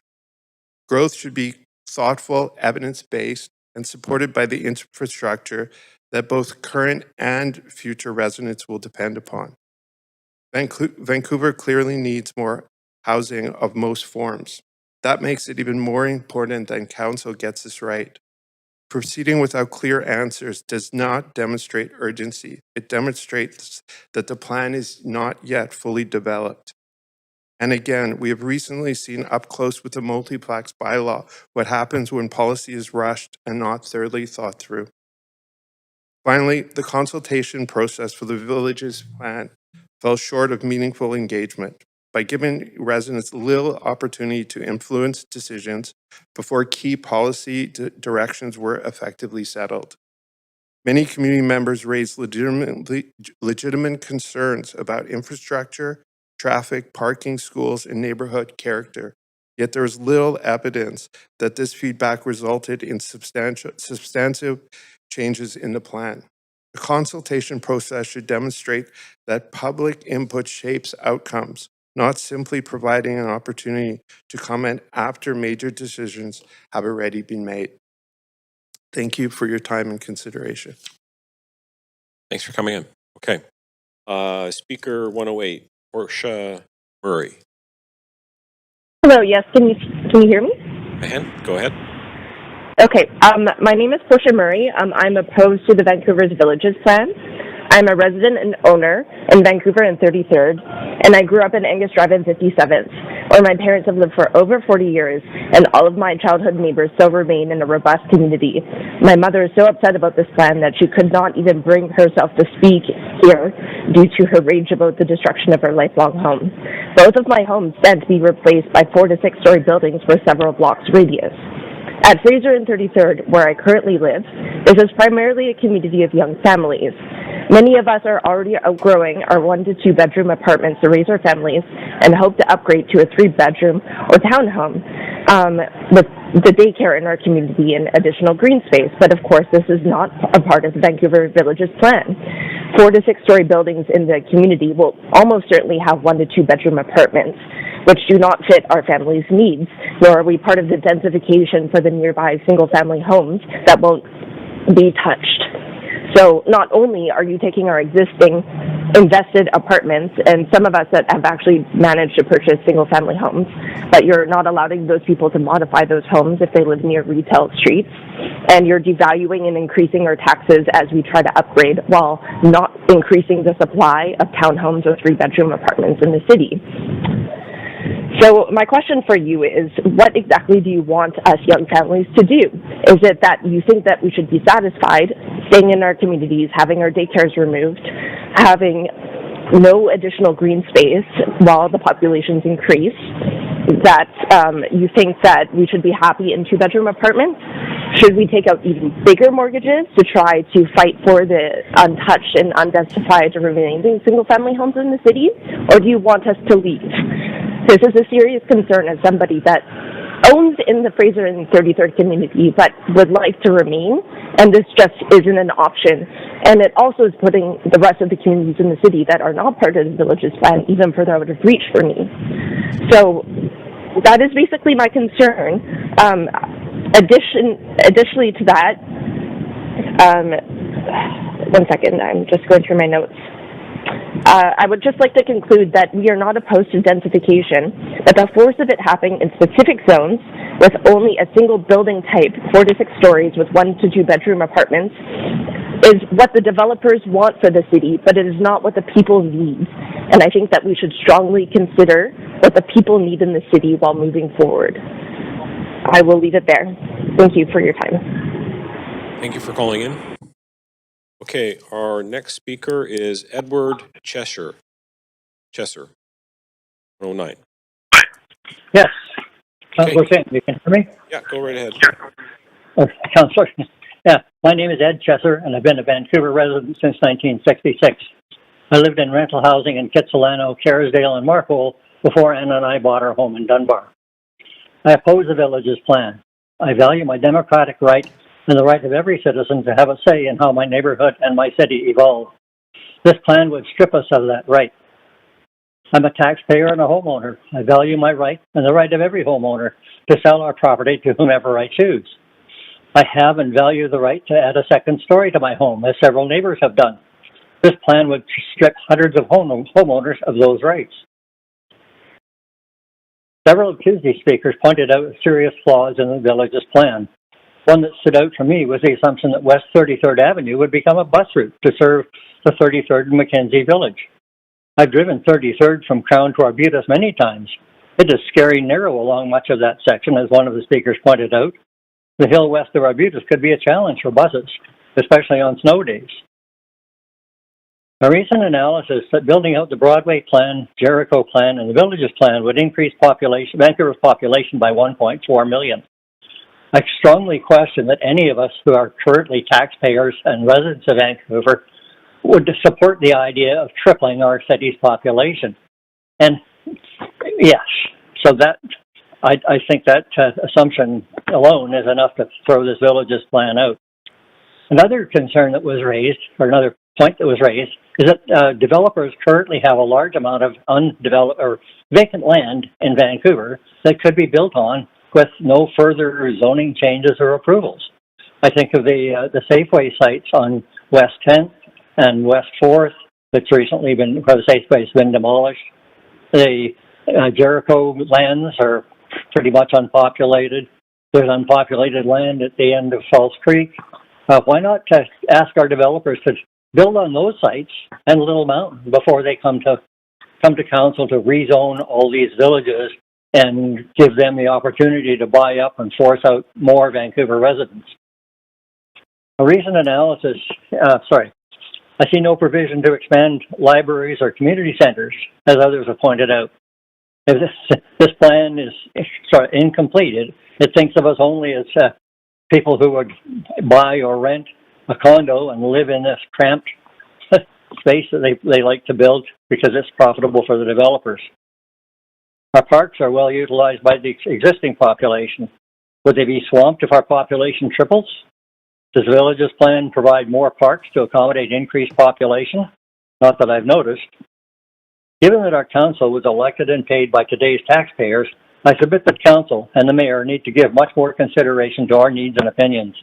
Growth should be thoughtful, evidence-based, and supported by the infrastructure that both current and future residents will depend upon. Vancouver clearly needs more housing of most forms. That makes it even more important that Council gets this right. Proceeding without clear answers does not demonstrate urgency. It demonstrates that the plan is not yet fully developed. And again, we have recently seen up close with the multiplex bylaw what happens when policy is rushed and not thoroughly thought through. Finally, the consultation process for the village's plan fell short of meaningful engagement by giving residents little opportunity to influence decisions before key policy directions were effectively settled. Many community members raised legitimate concerns about infrastructure, traffic, parking, schools, and neighborhood character. Yet there is little evidence that this feedback resulted in substantive changes in the plan. The consultation process should demonstrate that public input shapes outcomes, not simply providing an opportunity to comment after major decisions have already been made. Thank you for your time and consideration.
Thanks for coming in. Okay. Speaker 108, Portia Murray.
Hello, yes, can you hear me?
Go ahead.
Okay, my name is Portia Murray. I'm opposed to the Vancouver's Villages plan. I'm a resident and owner in Vancouver and 33rd, and I grew up in Angus Drive and 57th, where my parents have lived for over 40 years, and all of my childhood neighbors still remain in a robust community. My mother is so upset about this plan that she could not even bring herself to speak here due to her rage about the destruction of her lifelong home. Both of my homes stand to be replaced by 4 to 6 story buildings for several blocks radius. At Fraser and 33rd, where I currently live, this is primarily a community of young families. Many of us are already outgrowing our 1 to 2 bedroom apartments to raise our families and hope to upgrade to a 3-bedroom or townhome with the daycare in our community and additional green space. But of course, this is not a part of the Vancouver Villages plan. 4 to 6 story buildings in the community will almost certainly have 1 to 2 bedroom apartments, which do not fit our family's needs, nor are we part of the densification for the nearby single-family homes that won't be touched. So not only are you taking our existing invested apartments, and some of us that have actually managed to purchase single-family homes, but you're not allowing those people to modify those homes if they live near retail streets, and you're devaluing and increasing our taxes as we try to upgrade while not increasing the supply of townhomes or 3-bedroom apartments in the city. So my question for you is, what exactly do you want us young families to do? Is it that you think that we should be satisfied staying in our communities, having our daycares removed, having no additional green space while the populations increase, that you think that we should be happy in 2-bedroom apartments? Should we take out even bigger mortgages to try to fight for the untouched and undensified remaining single-family homes in the city? Or do you want us to leave? This is a serious concern as somebody that owns in the Fraser and 33rd community but would like to remain, and this just isn't an option. And it also is putting the rest of the communities in the city that are not part of the Villages plan even further out of reach for me. So that is basically my concern. Additionally to that, one second, I'm just going through my notes. I would just like to conclude that we are not opposed to densification, but the force of it happening in specific zones with only a single building type, 4 to 6 stories with 1 to 2 bedroom apartments, is what the developers want for the city, but it is not what the people need. And I think that we should strongly consider what the people need in the city while moving forward. I will leave it there. Thank you for your time.
Thank you for calling in. Okay, our next speaker is Edward Cheshire. 109.
Yes,
Okay.
Councilor Finn, you can hear me?
Yeah, go right ahead.
Councilor, yeah, my name is Ed Chesser, and I've been a Vancouver resident since 1966. I lived in rental housing in Kitsilano, Kerrisdale, and Markle before Anna and I bought our home in Dunbar. I oppose the village's plan. I value my democratic right and the right of every citizen to have a say in how my neighborhood and my city evolve. This plan would strip us of that right. I'm a taxpayer and a homeowner. I value my right and the right of every homeowner to sell our property to whomever I choose. I have and value the right to add a second story to my home, as several neighbors have done. This plan would strip hundreds of homeowners of those rights. Several Tuesday speakers pointed out serious flaws in the village's plan. One that stood out for me was the assumption that West 33rd Avenue would become a bus route to serve the 33rd and Mackenzie Village. I've driven 33rd from Crown to Arbutus many times. It is scary narrow along much of that section, as one of the speakers pointed out. The hill west of Arbutus could be a challenge for buses, especially on snow days. A recent analysis that building out the Broadway plan, Jericho plan, and the Villages plan would increase Vancouver's population by 1.4 million. I strongly question that any of us who are currently taxpayers and residents of Vancouver would support the idea of tripling our city's population. And yes, so that I think that assumption alone is enough to throw this village's plan out. Another concern that was raised, or another point that was raised, is that developers currently have a large amount of undeveloped or vacant land in Vancouver that could be built on with no further zoning changes or approvals. I think of the Safeway sites on West 10th and West 4th that's recently been, where the Safeway's been demolished. The Jericho lands are pretty much unpopulated. There's unpopulated land at the end of Falls Creek. Why not ask our developers to build on those sites and Little Mountain before they come to council to rezone all these villages and give them the opportunity to buy up and force out more Vancouver residents? A recent analysis, I see no provision to expand libraries or community centers, as others have pointed out. If this plan is incomplete, it thinks of us only as people who would buy or rent a condo and live in this cramped space that they like to build because it's profitable for the developers. Our parks are well utilized by the existing population. Would they be swamped if our population triples? Does the village's plan provide more parks to accommodate increased population? Not that I've noticed. Given that our council was elected and paid by today's taxpayers, I submit that council and the mayor need to give much more consideration to our needs and opinions.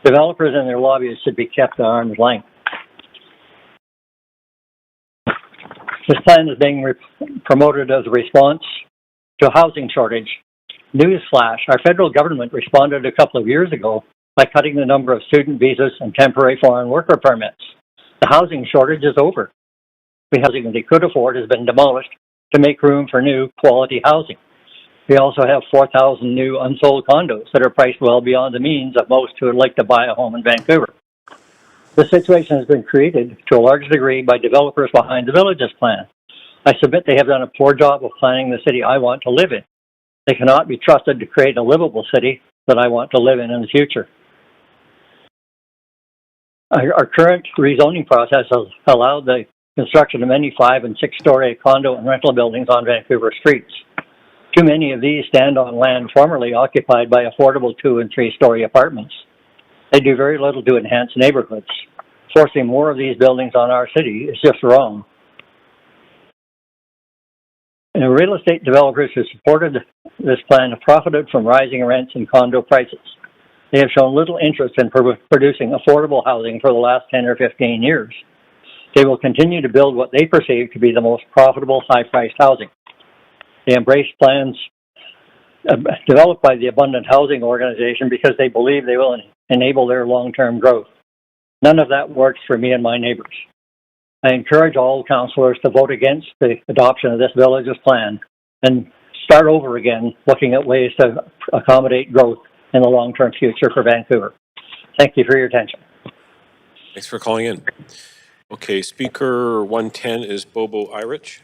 Developers and their lobbyists should be kept at arm's length. This plan is being promoted as a response to a housing shortage. Newsflash, our federal government responded a couple of years ago by cutting the number of student visas and temporary foreign worker permits. The housing shortage is over. The housing that they could afford has been demolished to make room for new quality housing. We also have 4,000 new unsold condos that are priced well beyond the means of most who would like to buy a home in Vancouver. This situation has been created to a large degree by developers behind the village's plan. I submit they have done a poor job of planning the city I want to live in. They cannot be trusted to create a livable city that I want to live in the future. Our current rezoning process has allowed the construction of many 5- and 6-story condo and rental buildings on Vancouver streets. Too many of these stand on land formerly occupied by affordable 2- and 3-story apartments. They do very little to enhance neighborhoods. Forcing more of these buildings on our city is just wrong. And the real estate developers who supported this plan have profited from rising rents and condo prices. They have shown little interest in producing affordable housing for the last 10 or 15 years. They will continue to build what they perceive to be the most profitable, high-priced housing. They embrace plans developed by the Abundant Housing Organization because they believe they will enable their long-term growth. None of that works for me and my neighbors. I encourage all councillors to vote against the adoption of this village's plan and start over again, looking at ways to accommodate growth in the long-term future for Vancouver. Thank you for your attention.
Thanks for calling in. Okay, speaker 110 is Bobo Irich.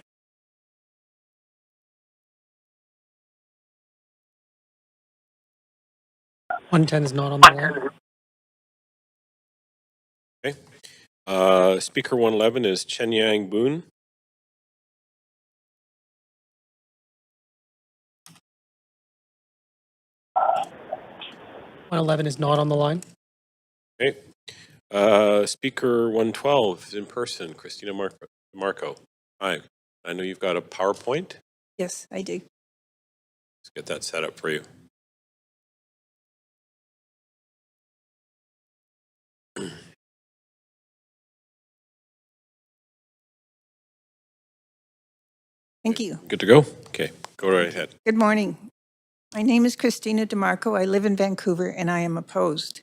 One-ten is not on the line.
Okay. Speaker 111 is Chen Yang Boon.
One-11 is not on the line.
Okay. Speaker 112 is in person, Christina Marco. Hi. I know you've got a PowerPoint.
Yes, I do.
Let's get that set up for you.
Thank you.
Good to go? Okay, go right ahead.
Good morning. My name is Christina DeMarco. I live in Vancouver and I am opposed.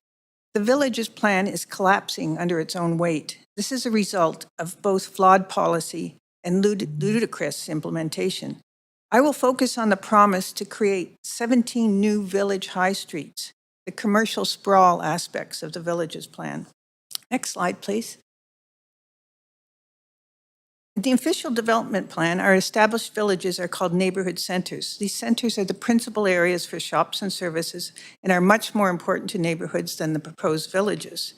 The village's plan is collapsing under its own weight. This is a result of both flawed policy and ludicrous implementation. I will focus on the promise to create 17 new village high streets, the commercial sprawl aspects of the village's plan. Next slide, please. The official development plan, our established villages are called neighborhood centers. These centers are the principal areas for shops and services and are much more important to neighborhoods than the proposed villages.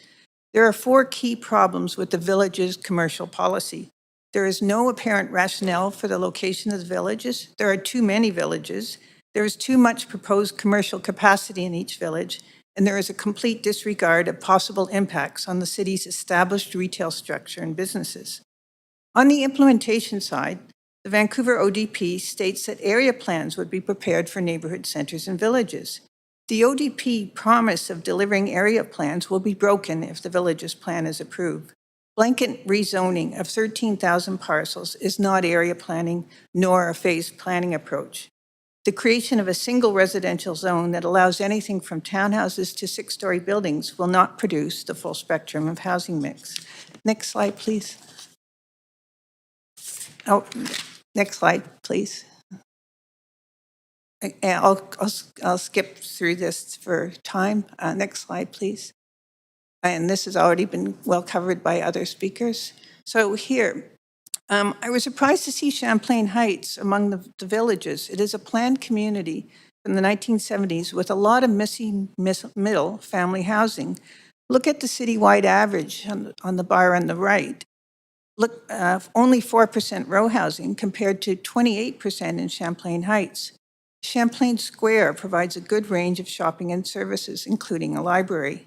There are 4 key problems with the village's commercial policy. There is no apparent rationale for the location of the villages. There are too many villages. There is too much proposed commercial capacity in each village, and there is a complete disregard of possible impacts on the city's established retail structure and businesses. On the implementation side, the Vancouver ODP states that area plans would be prepared for neighborhood centers and villages. The ODP promise of delivering area plans will be broken if the village's plan is approved. Blanket rezoning of 13,000 parcels is not area planning nor a phased planning approach. The creation of a single residential zone that allows anything from townhouses to 6-story buildings will not produce the full spectrum of housing mix. Next slide, please. Oh, next slide, please. I'll skip through this for time. Next slide, please. And this has already been well covered by other speakers. So here, I was surprised to see Champlain Heights among the villages. It is a planned community from the 1970s with a lot of missing middle family housing. Look at the citywide average on the bar on the right. Look, only 4% row housing compared to 28% in Champlain Heights. Champlain Square provides a good range of shopping and services, including a library.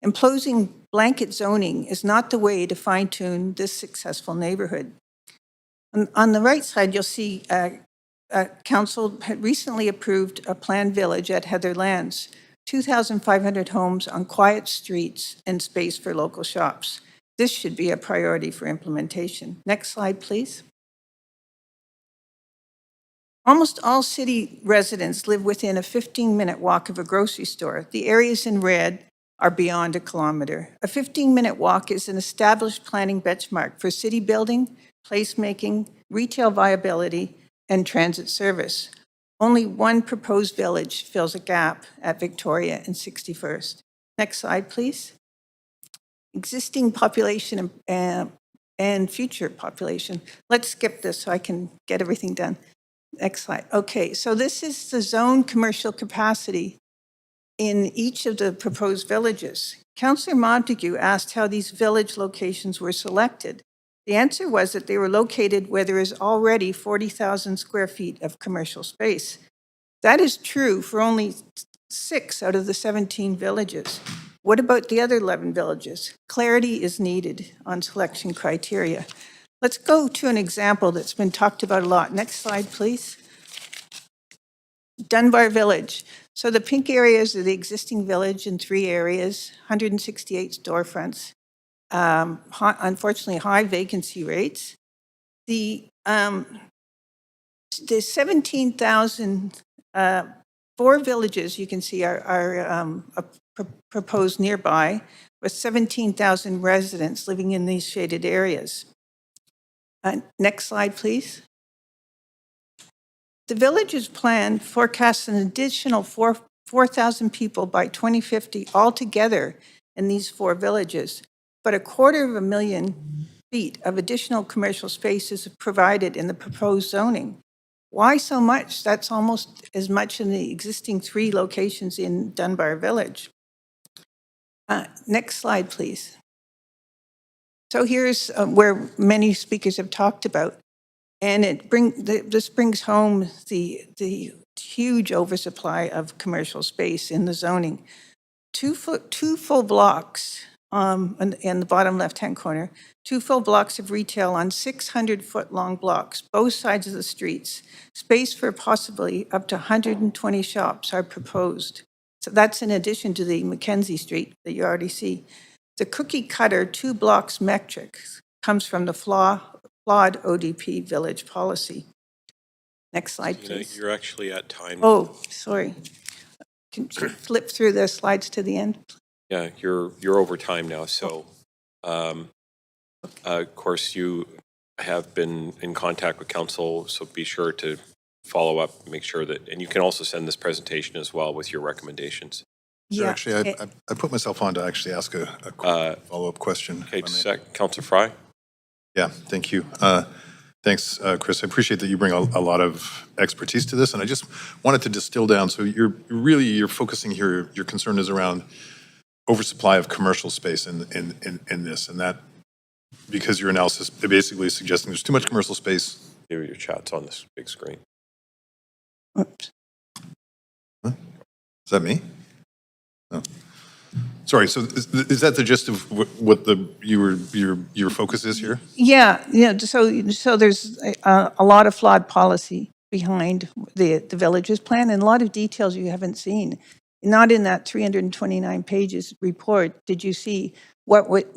Imposing blanket zoning is not the way to fine-tune this successful neighborhood. On the right side, you'll see Council had recently approved a planned village at Heatherlands, 2,500 homes on quiet streets and space for local shops. This should be a priority for implementation. Next slide, please. Almost all city residents live within a 15-minute walk of a grocery store. The areas in red are beyond a kilometer. A 15-minute walk is an established planning benchmark for city building, placemaking, retail viability, and transit service. Only one proposed village fills a gap at Victoria and 61st. Next slide, please. Existing population and future population. Let's skip this so I can get everything done. Next slide. Okay, so this is the zone commercial capacity in each of the proposed villages. Councillor Montague asked how these village locations were selected. The answer was that they were located where there is already 40,000 square feet of commercial space. That is true for only 6 out of the 17 villages. What about the other 11 villages? Clarity is needed on selection criteria. Let's go to an example that's been talked about a lot. Next slide, please. Dunbar Village. So the pink areas are the existing village in 3 areas, 168 storefronts. Unfortunately, high vacancy rates. The 17,000, 4 villages you can see are proposed nearby, with 17,000 residents living in these shaded areas. Next slide, please. The village's plan forecasts an additional 4,000 people by 2050 altogether in these 4 villages, but 250,000 feet of additional commercial space is provided in the proposed zoning. Why so much? That's almost as much in the existing 3 locations in Dunbar Village. Next slide, please. So here's where many speakers have talked about, and this brings home the huge oversupply of commercial space in the zoning. Two full blocks in the bottom left-hand corner, 2 full blocks of retail on 600-foot-long blocks, both sides of the streets. Space for possibly up to 120 shops are proposed. So that's in addition to the Mackenzie Street that you already see. The cookie cutter 2 blocks metric comes from the flawed ODP village policy. Next slide,
Tina,
please.
you're actually at time.
Oh, sorry. Can you flip through the slides to the end?
Yeah, you're over time now. So, of course, you have been in contact with council, so be sure to follow up, make sure that, and you can also send this presentation as well with your recommendations.
Sure, actually, I put myself on to actually ask a quick follow-up question.
Okay, Councillor Fry.
Yeah, thank you. Thanks, Chris. I appreciate that you bring a lot of expertise to this, and I just wanted to distill down. So you're focusing here. Your concern is around oversupply of commercial space in this, and that because your analysis basically is suggesting there's too much commercial space.
Your chat's on this big screen.
Oops.
Huh? Is that me? No. Sorry. So is that the gist of what your focus is here?
Yeah. So there's a lot of flawed policy behind the villages plan and a lot of details you haven't seen. Not in that 329 pages report did you see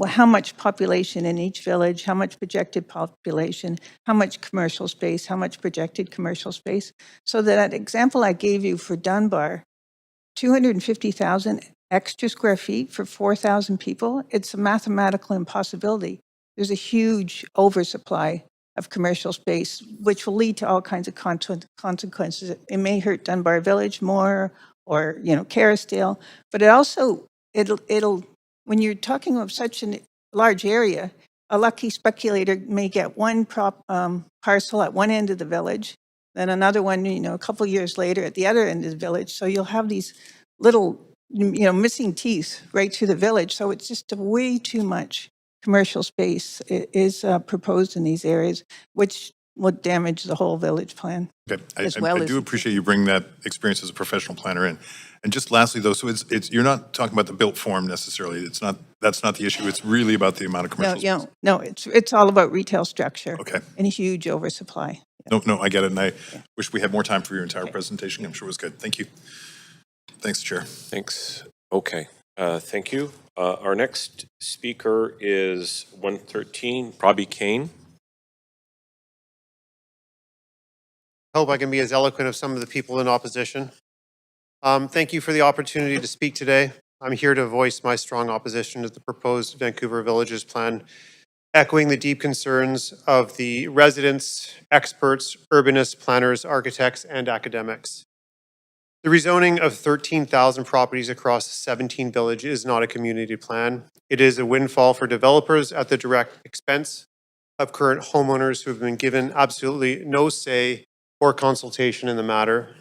how much population in each village, how much projected population, how much commercial space, how much projected commercial space. So that example I gave you for Dunbar, 250,000 extra square feet for 4,000 people, it's a mathematical impossibility. There's a huge oversupply of commercial space, which will lead to all kinds of consequences. It may hurt Dunbar Village more, or Carrisdale, but it'll when you're talking of such a large area, a lucky speculator may get one parcel at one end of the village, then another one, a couple years later at the other end of the village. So you'll have these little, missing teeth right through the village. So it's just way too much commercial space is proposed in these areas, which would damage the whole village plan.
Okay, I do appreciate you bringing that experience as a professional planner in. And just lastly, though, so it's you're not talking about the built form necessarily. That's not the issue. It's really about the amount of commercial space.
No, it's all about retail structure.
Okay.
And a huge oversupply.
No, I get it, and I wish we had more time for your entire presentation. I'm sure it was good. Thank you. Thanks, Chair.
Thanks. Okay, thank you. Our next speaker is 113, Robbie Kane.
Hope I can be as eloquent as some of the people in opposition. Thank you for the opportunity to speak today. I'm here to voice my strong opposition to the proposed Vancouver Villages plan, echoing the deep concerns of the residents, experts, urbanists, planners, architects, and academics. The rezoning of 13,000 properties across 17 villages is not a community plan. It is a windfall for developers at the direct expense of current homeowners who have been given absolutely no say or consultation in the matter.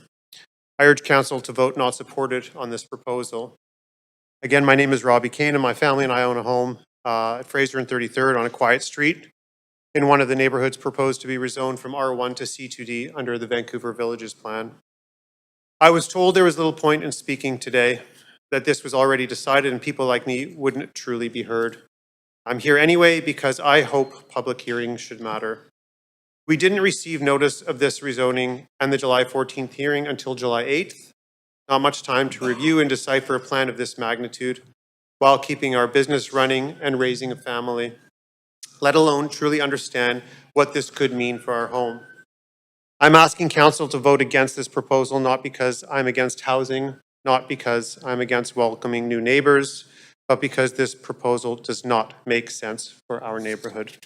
I urge council to vote not supported on this proposal. Again, my name is Robbie Kane, and my family and I own a home at Fraser and 33rd on a quiet street in one of the neighborhoods proposed to be rezoned from R1 to C2D under the Vancouver Villages plan. I was told there was little point in speaking today, that this was already decided and people like me wouldn't truly be heard. I'm here anyway because I hope public hearings should matter. We didn't receive notice of this rezoning and the July 14th hearing until July 8th. Not much time to review and decipher a plan of this magnitude while keeping our business running and raising a family, let alone truly understand what this could mean for our home. I'm asking council to vote against this proposal, not because I'm against housing, not because I'm against welcoming new neighbors, but because this proposal does not make sense for our neighborhood.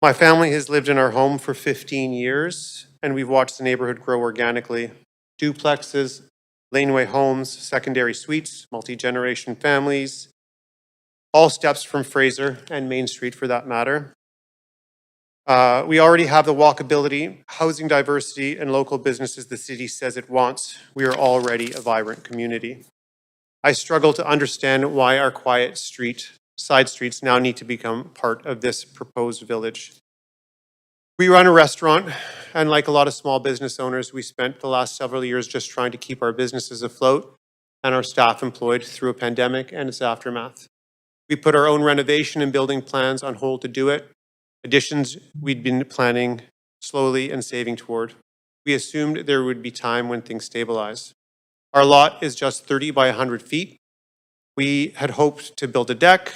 My family has lived in our home for 15 years, and we've watched the neighborhood grow organically. Duplexes, laneway homes, secondary suites, multi-generation families, all steps from Fraser and Main Street for that matter. We already have the walkability, housing diversity, and local businesses the city says it wants. We are already a vibrant community. I struggle to understand why our quiet side streets now need to become part of this proposed village. We run a restaurant, and like a lot of small business owners, we spent the last several years just trying to keep our businesses afloat and our staff employed through a pandemic and its aftermath. We put our own renovation and building plans on hold to do it. Additions we'd been planning slowly and saving toward. We assumed there would be time when things stabilize. Our lot is just 30 by 100 feet. We had hoped to build a deck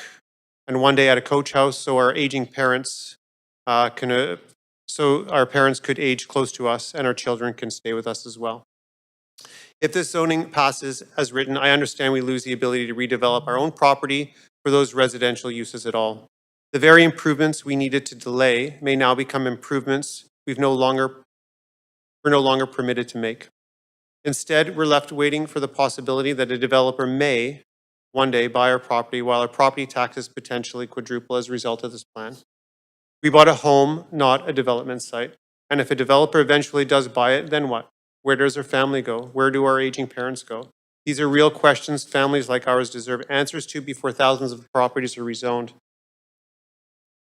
and one day add a coach house so our aging parents so our parents could age close to us and our children can stay with us as well. If this zoning passes as written, I understand we lose the ability to redevelop our own property for those residential uses at all. The very improvements we needed to delay may now become improvements we're no longer permitted to make. Instead, we're left waiting for the possibility that a developer may one day buy our property while our property taxes potentially quadruple as a result of this plan. We bought a home, not a development site. And if a developer eventually does buy it, then what? Where does our family go? Where do our aging parents go? These are real questions families like ours deserve answers to before thousands of properties are rezoned.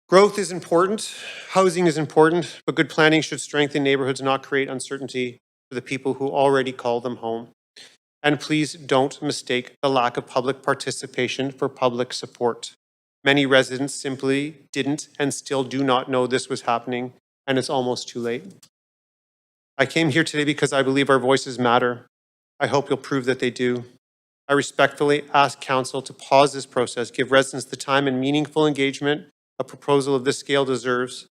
Growth is important, housing is important, but good planning should strengthen neighborhoods, not create uncertainty for the people who already call them home. And please don't mistake the lack of public participation for public support. Many residents simply didn't and still do not know this was happening, and it's almost too late. I came here today because I believe our voices matter. I hope you'll prove that they do. I respectfully ask Council to pause this process, give residents the time and meaningful engagement a proposal of this scale deserves,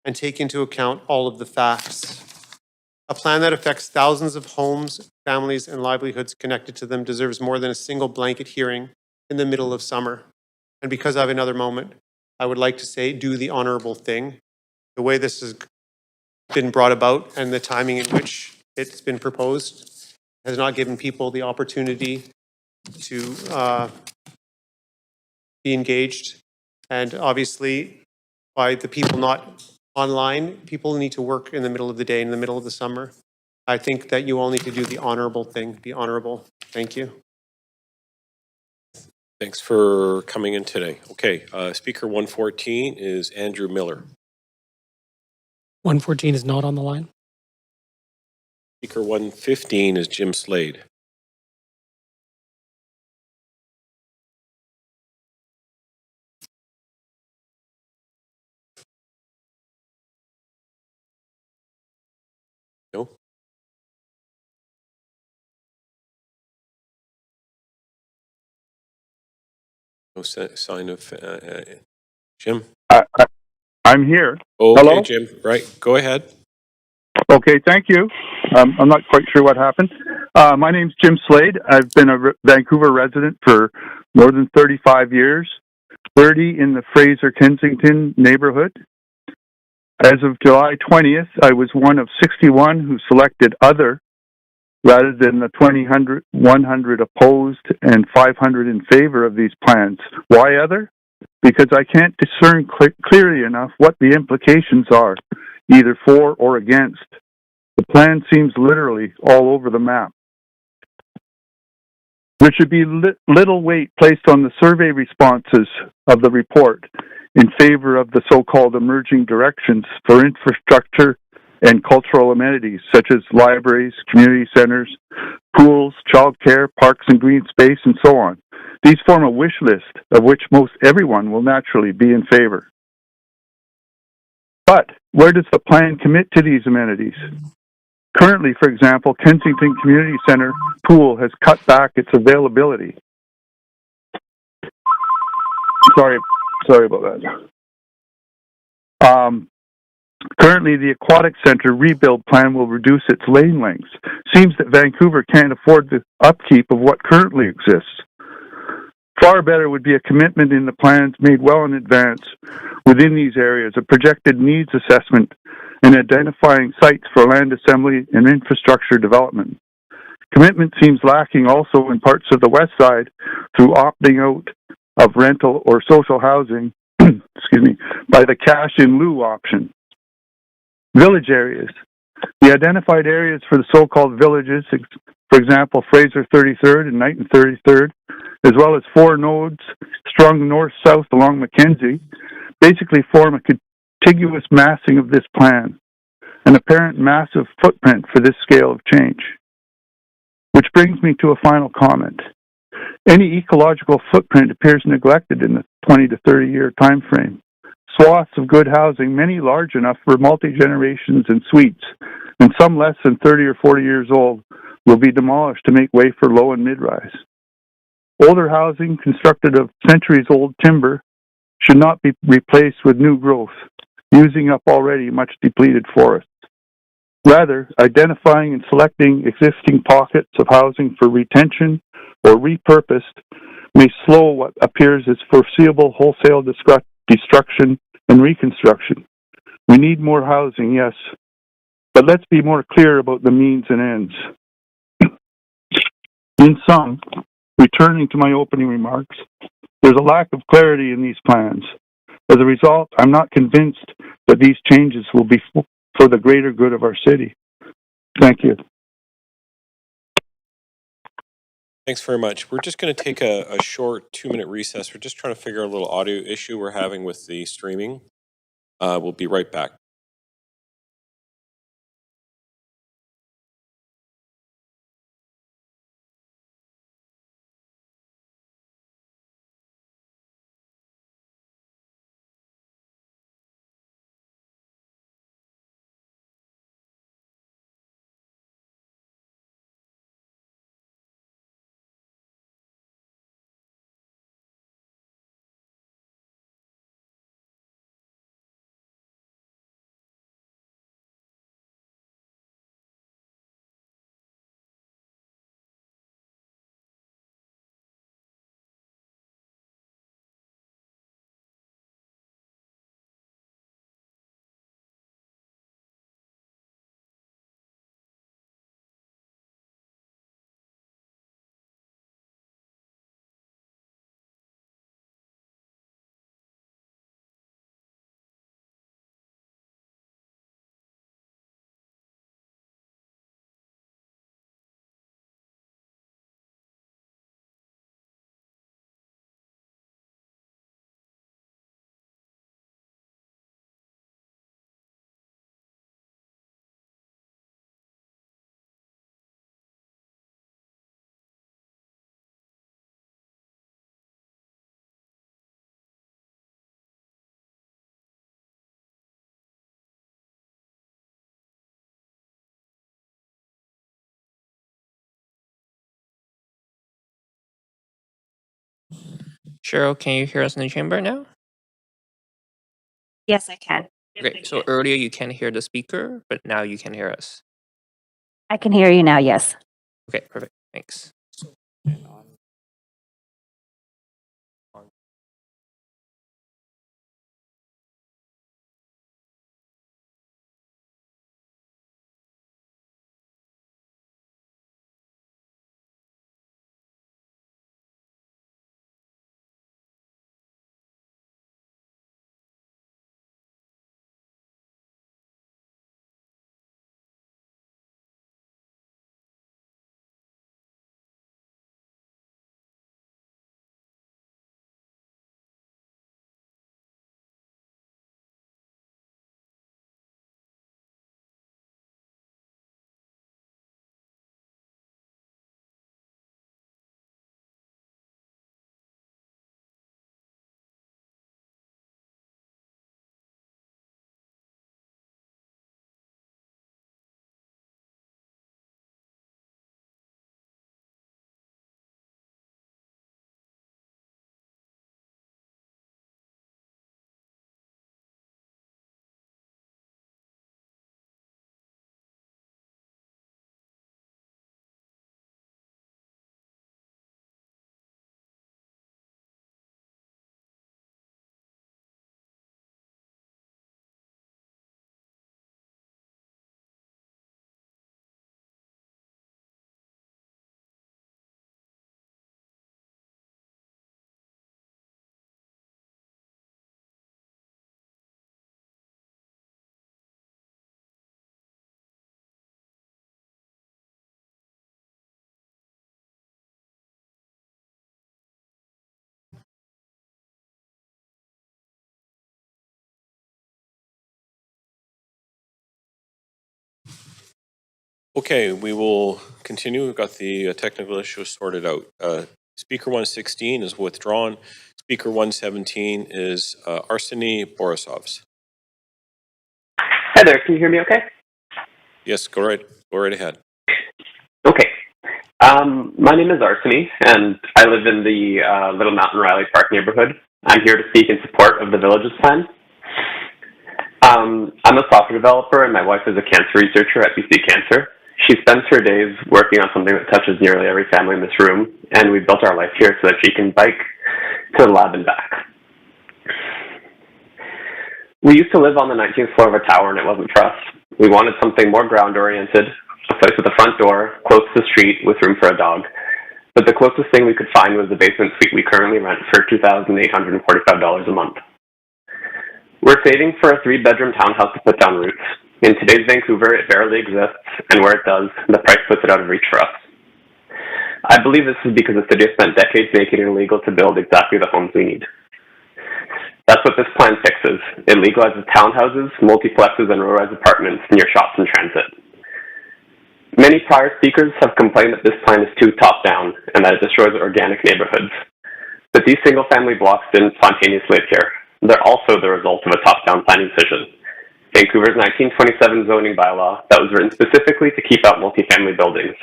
and take into account all of the facts. A plan that affects thousands of homes, families, and livelihoods connected to them deserves more than a single blanket hearing in the middle of summer. And because I have another moment, I would like to say, do the honorable thing. The way this has been brought about and the timing in which it's been proposed has not given people the opportunity to be engaged. And obviously, by the people not online, people need to work in the middle of the day, in the middle of the summer. I think that you all need to do the honorable thing, be honorable. Thank you.
Thanks for coming in today. Okay, Speaker 114 is Andrew Miller.
114 is not on the line.
Speaker 115 is Jim Slade. No? No sign of Jim?
I'm here.
Okay,
Hello?
Jim. Right. Go ahead.
Okay, thank you. I'm not quite sure what happened. My name's Jim Slade. I've been a Vancouver resident for more than 35 years, 30 in the Fraser-Kensington neighborhood. As of July 20th, I was one of 61 who selected other rather than the 100 opposed and 500 in favor of these plans. Why other? Because I can't discern clearly enough what the implications are, either for or against. The plan seems literally all over the map. There should be little weight placed on the survey responses of the report in favor of the so-called emerging directions for infrastructure and cultural amenities, such as libraries, community centers, pools, childcare, parks and green space, and so on. These form a wish list of which most everyone will naturally be in favor. But where does the plan commit to these amenities? Currently, for example, Kensington Community Center pool has cut back its availability. Sorry about that. Currently, the Aquatic Center rebuild plan will reduce its lane lengths. Seems that Vancouver can't afford the upkeep of what currently exists. Far better would be a commitment in the plans made well in advance within these areas, a projected needs assessment, and identifying sites for land assembly and infrastructure development. Commitment seems lacking also in parts of the west side through opting out of rental or social housing, excuse me, by the cash in lieu option. Village areas. The identified areas for the so-called villages, for example, Fraser 33rd and Knighton 33rd, as well as 4 nodes strung north-south along Mackenzie, basically form a contiguous massing of this plan, an apparent massive footprint for this scale of change. Which brings me to a final comment. Any ecological footprint appears neglected in the 20 to 30 year time frame. Swaths of good housing, many large enough for multi-generations and suites, and some less than 30 or 40 years old, will be demolished to make way for low and mid-rise. Older housing, constructed of centuries-old timber, should not be replaced with new growth, using up already much depleted forests. Rather, identifying and selecting existing pockets of housing for retention or repurposed may slow what appears as foreseeable wholesale destruction and reconstruction. We need more housing, yes, but let's be more clear about the means and ends. In sum, returning to my opening remarks, there's a lack of clarity in these plans. As a result, I'm not convinced that these changes will be for the greater good of our city. Thank you.
Thanks very much. We're just going to take a short 2-minute recess. We're just trying to figure out a little audio issue we're having with the streaming. We'll be right back.
Cheryl, can you hear us in the chamber now?
Yes, I can.
Okay, so earlier you can't hear the speaker, but now you can hear us.
I can hear you now, yes.
Okay, perfect. Thanks.
Okay, we will continue. We've got the technical issues sorted out. Speaker 116 is withdrawn. Speaker 117 is Arseny Borisov's.
Hi there, can you hear me okay?
Yes, go right ahead.
Okay. My name is Arseny, and I live in the Little Mountain Riley Park neighborhood. I'm here to speak in support of the Villages Plan. I'm a software developer, and my wife is a cancer researcher at BC Cancer. She spends her days working on something that touches nearly every family in this room, and we built our life here so that she can bike to the lab and back. We used to live on the 19th floor of a tower, and it wasn't for us. We wanted something more ground-oriented, a place with a front door, close to the street, with room for a dog. But the closest thing we could find was the basement suite we currently rent for $2,845 a month. We're saving for a 3-bedroom townhouse to put down roots. In today's Vancouver, it barely exists, and where it does, the price puts it out of reach for us. I believe this is because the city has spent decades making it illegal to build exactly the homes we need. That's what this plan fixes. It legalizes townhouses, multiplexes, and low-rise apartments near shops and transit. Many prior speakers have complained that this plan is too top-down and that it destroys organic neighborhoods. But these single-family blocks didn't spontaneously appear. They're also the result of a top-down planning decision. Vancouver's 1927 zoning bylaw that was written specifically to keep out multifamily buildings.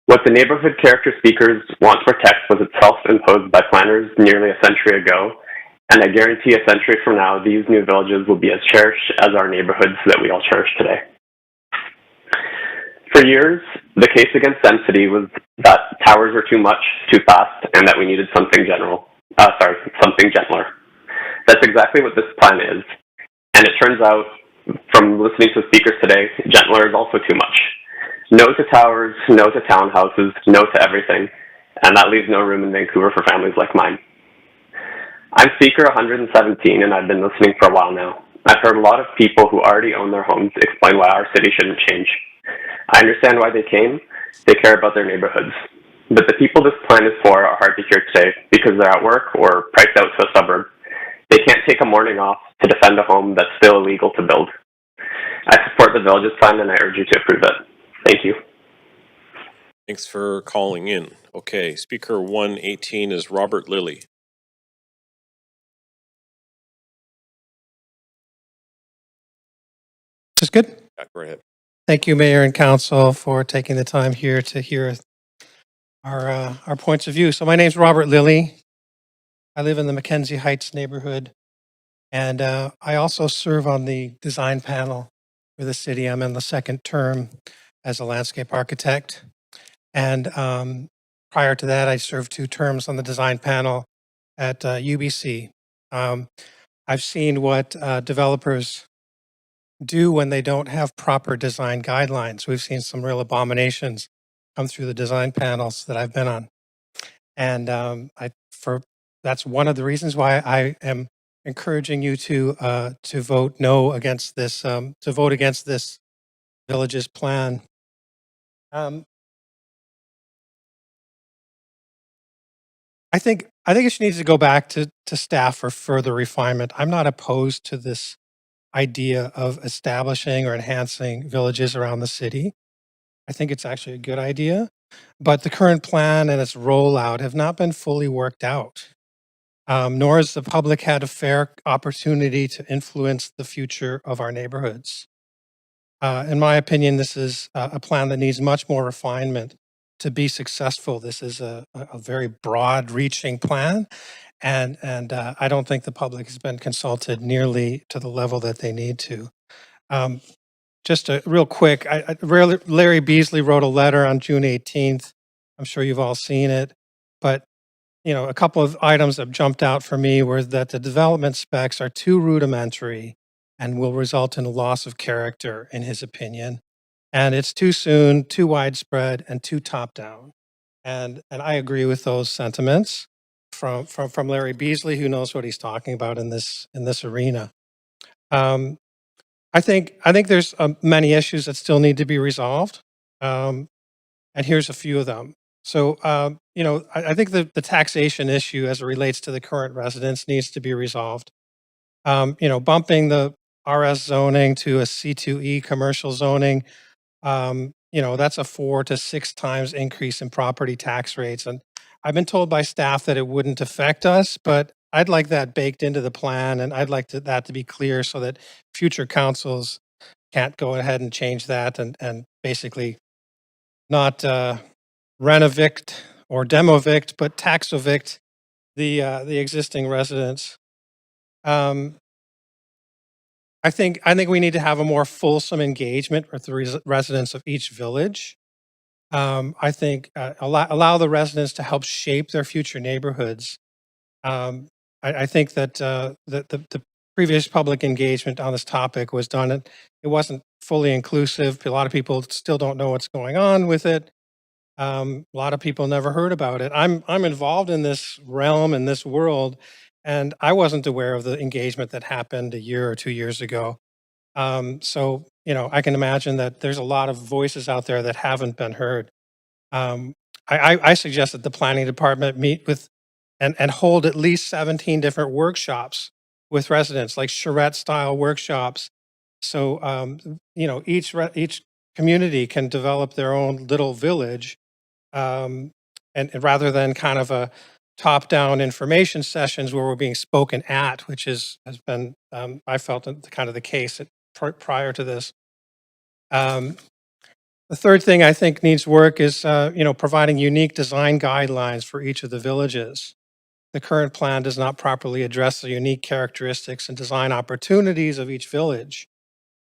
What the neighborhood character speakers want to protect was itself imposed by planners nearly a century ago, and I guarantee a century from now, these new villages will be as cherished as our neighborhoods that we all cherish today. For years, the case against density was that towers were too much, too fast, and that we needed something something gentler. That's exactly what this plan is. And it turns out, from listening to the speakers today, gentler is also too much. No to towers, no to townhouses, no to everything. And that leaves no room in Vancouver for families like mine. I'm speaker 117, and I've been listening for a while now. I've heard a lot of people who already own their homes explain why our city shouldn't change. I understand why they came. They care about their neighborhoods. But the people this plan is for are hard to hear today because they're at work or priced out to a suburb. They can't take a morning off to defend a home that's still illegal to build. I support the Villages Plan, and I urge you to approve it. Thank you.
Thanks for calling in. Okay, Speaker 118 is Robert Lilly.
Is this good?
Yeah, go ahead.
Thank you, Mayor and Council, for taking the time here to hear our points of view. So my name's Robert Lilly. I live in the Mackenzie Heights neighborhood, and I also serve on the design panel for the city. I'm in the second term as a landscape architect. And prior to that, I served 2 terms on the design panel at UBC. I've seen what developers do when they don't have proper design guidelines. We've seen some real abominations come through the design panels that I've been on. And that's one of the reasons why I am encouraging you to vote no against this, to vote against this Villages Plan. I think it needs to go back to staff for further refinement. I'm not opposed to this idea of establishing or enhancing villages around the city. I think it's actually a good idea, but the current plan and its rollout have not been fully worked out. Nor has the public had a fair opportunity to influence the future of our neighborhoods. In my opinion, this is a plan that needs much more refinement to be successful. This is a very broad-reaching plan, and I don't think the public has been consulted nearly to the level that they need to. Just real quick, Larry Beasley wrote a letter on June 18th. I'm sure you've all seen it, but a couple of items that jumped out for me were that the development specs are too rudimentary and will result in a loss of character, in his opinion. And it's too soon, too widespread, and too top-down. And I agree with those sentiments from Larry Beasley, who knows what he's talking about in this arena. I think there's many issues that still need to be resolved, and here's a few of them. So, I think the taxation issue as it relates to the current residents needs to be resolved. Bumping the RS zoning to a C2E commercial zoning that's a 4 to 6 times increase in property tax rates. And I've been told by staff that it wouldn't affect us, but I'd like that baked into the plan, and I'd like that to be clear so that future councils can't go ahead and change that and basically not renovict or demovict, but tax evict the existing residents. I think we need to have a more fulsome engagement with the residents of each village. I think allow the residents to help shape their future neighborhoods. I think that the previous public engagement on this topic was done. It wasn't fully inclusive. A lot of people still don't know what's going on with it. A lot of people never heard about it. I'm involved in this realm, in this world, and I wasn't aware of the engagement that happened a year or 2 years ago. So, I can imagine that there's a lot of voices out there that haven't been heard. I suggest that the planning department meet with and hold at least 17 different workshops with residents, like charrette-style workshops. So, each community can develop their own little village, and rather than kind of a top-down information sessions where we're being spoken at, which has been, I felt, kind of the case prior to this. The third thing I think needs work is, providing unique design guidelines for each of the villages. The current plan does not properly address the unique characteristics and design opportunities of each village.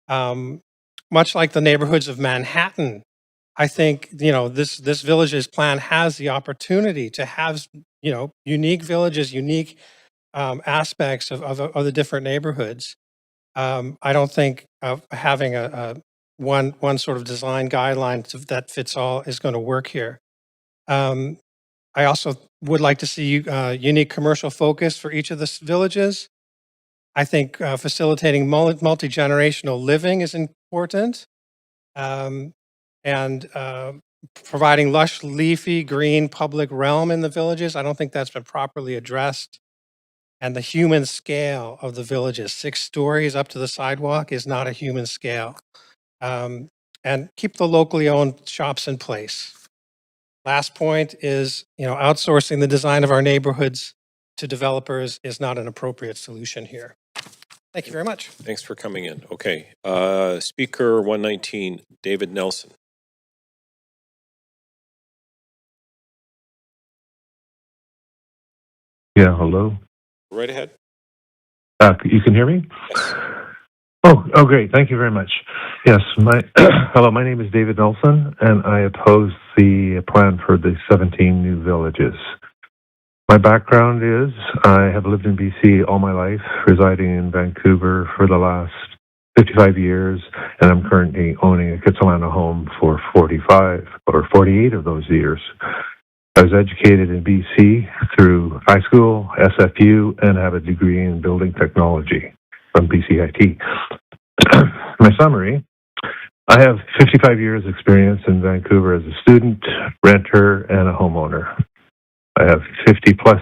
Much like the neighborhoods of Manhattan, I think, this village's plan has the opportunity to have, unique villages, unique aspects of the different neighborhoods. I don't think of having one sort of design guideline that fits all is going to work here. I also would like to see unique commercial focus for each of the villages. I think facilitating multi-generational living is important. And providing lush, leafy, green public realm in the villages. I don't think that's been properly addressed. And the human scale of the villages, 6 stories up to the sidewalk, is not a human scale. And keep the locally owned shops in place. Last point is, outsourcing the design of our neighborhoods to developers is not an appropriate solution here. Thank you very much.
Thanks for coming in. Okay. Speaker 119, David Nelson.
Yeah, hello.
Right ahead.
You can hear me?
Yes.
Oh, great. Thank you very much. Yes, hello, my name is David Nelson, and I oppose the plan for the 17 new villages. My background is I have lived in BC all my life, residing in Vancouver for the last 55 years, and I'm currently owning a Kitsilano home for 45 or 48 of those years. I was educated in BC through high school, SFU, and have a degree in building technology from BCIT. My summary, I have 55 years experience in Vancouver as a student, renter, and a homeowner. I have 50 plus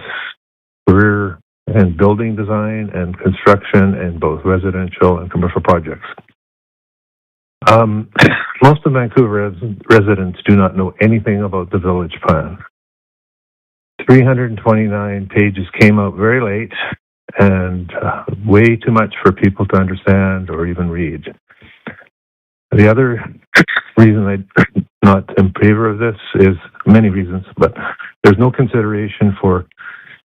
career in building design and construction in both residential and commercial projects. Most of Vancouver residents do not know anything about the village plan. 329 pages came out very late and way too much for people to understand or even read. The other reason I'm not in favor of this is many reasons, but there's no consideration for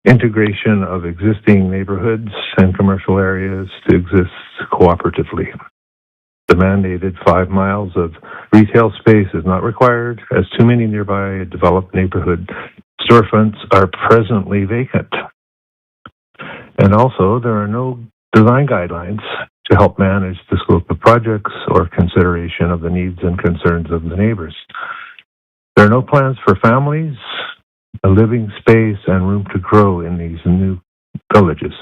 integration of existing neighborhoods and commercial areas to exist cooperatively. The mandated 5 miles of retail space is not required, as too many nearby developed neighborhood storefronts are presently vacant. And also, there are no design guidelines to help manage the scope of projects or consideration of the needs and concerns of the neighbors. There are no plans for families, a living space, and room to grow in these new villages.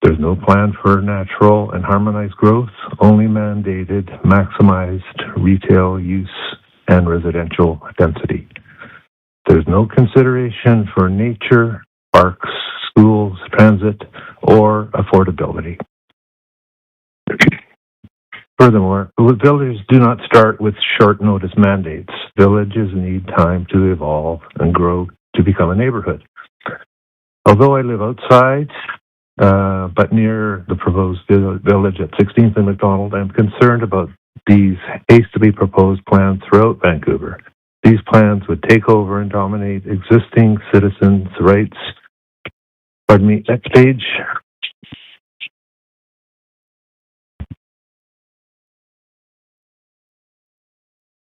There's no plan for natural and harmonized growth, only mandated maximized retail use and residential density. There's no consideration for nature, parks, schools, transit, or affordability. Furthermore, villages do not start with short notice mandates. Villages need time to evolve and grow to become a neighborhood. Although I live outside, but near the proposed village at 16th and McDonald, I'm concerned about these hastily proposed plans throughout Vancouver. These plans would take over and dominate existing citizens' rights. Pardon me, next page.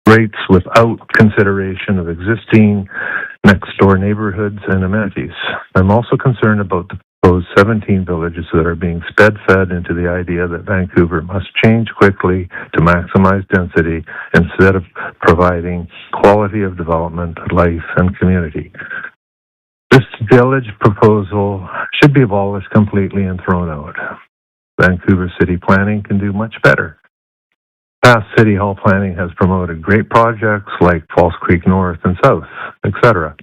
Rates without consideration of existing next-door neighborhoods and amenities. I'm also concerned about the proposed 17 villages that are being sped-fed into the idea that Vancouver must change quickly to maximize density instead of providing quality of development, life, and community. This village proposal should be abolished completely and thrown out. Vancouver city planning can do much better. Past City Hall planning has promoted great projects like False Creek North and South, etc.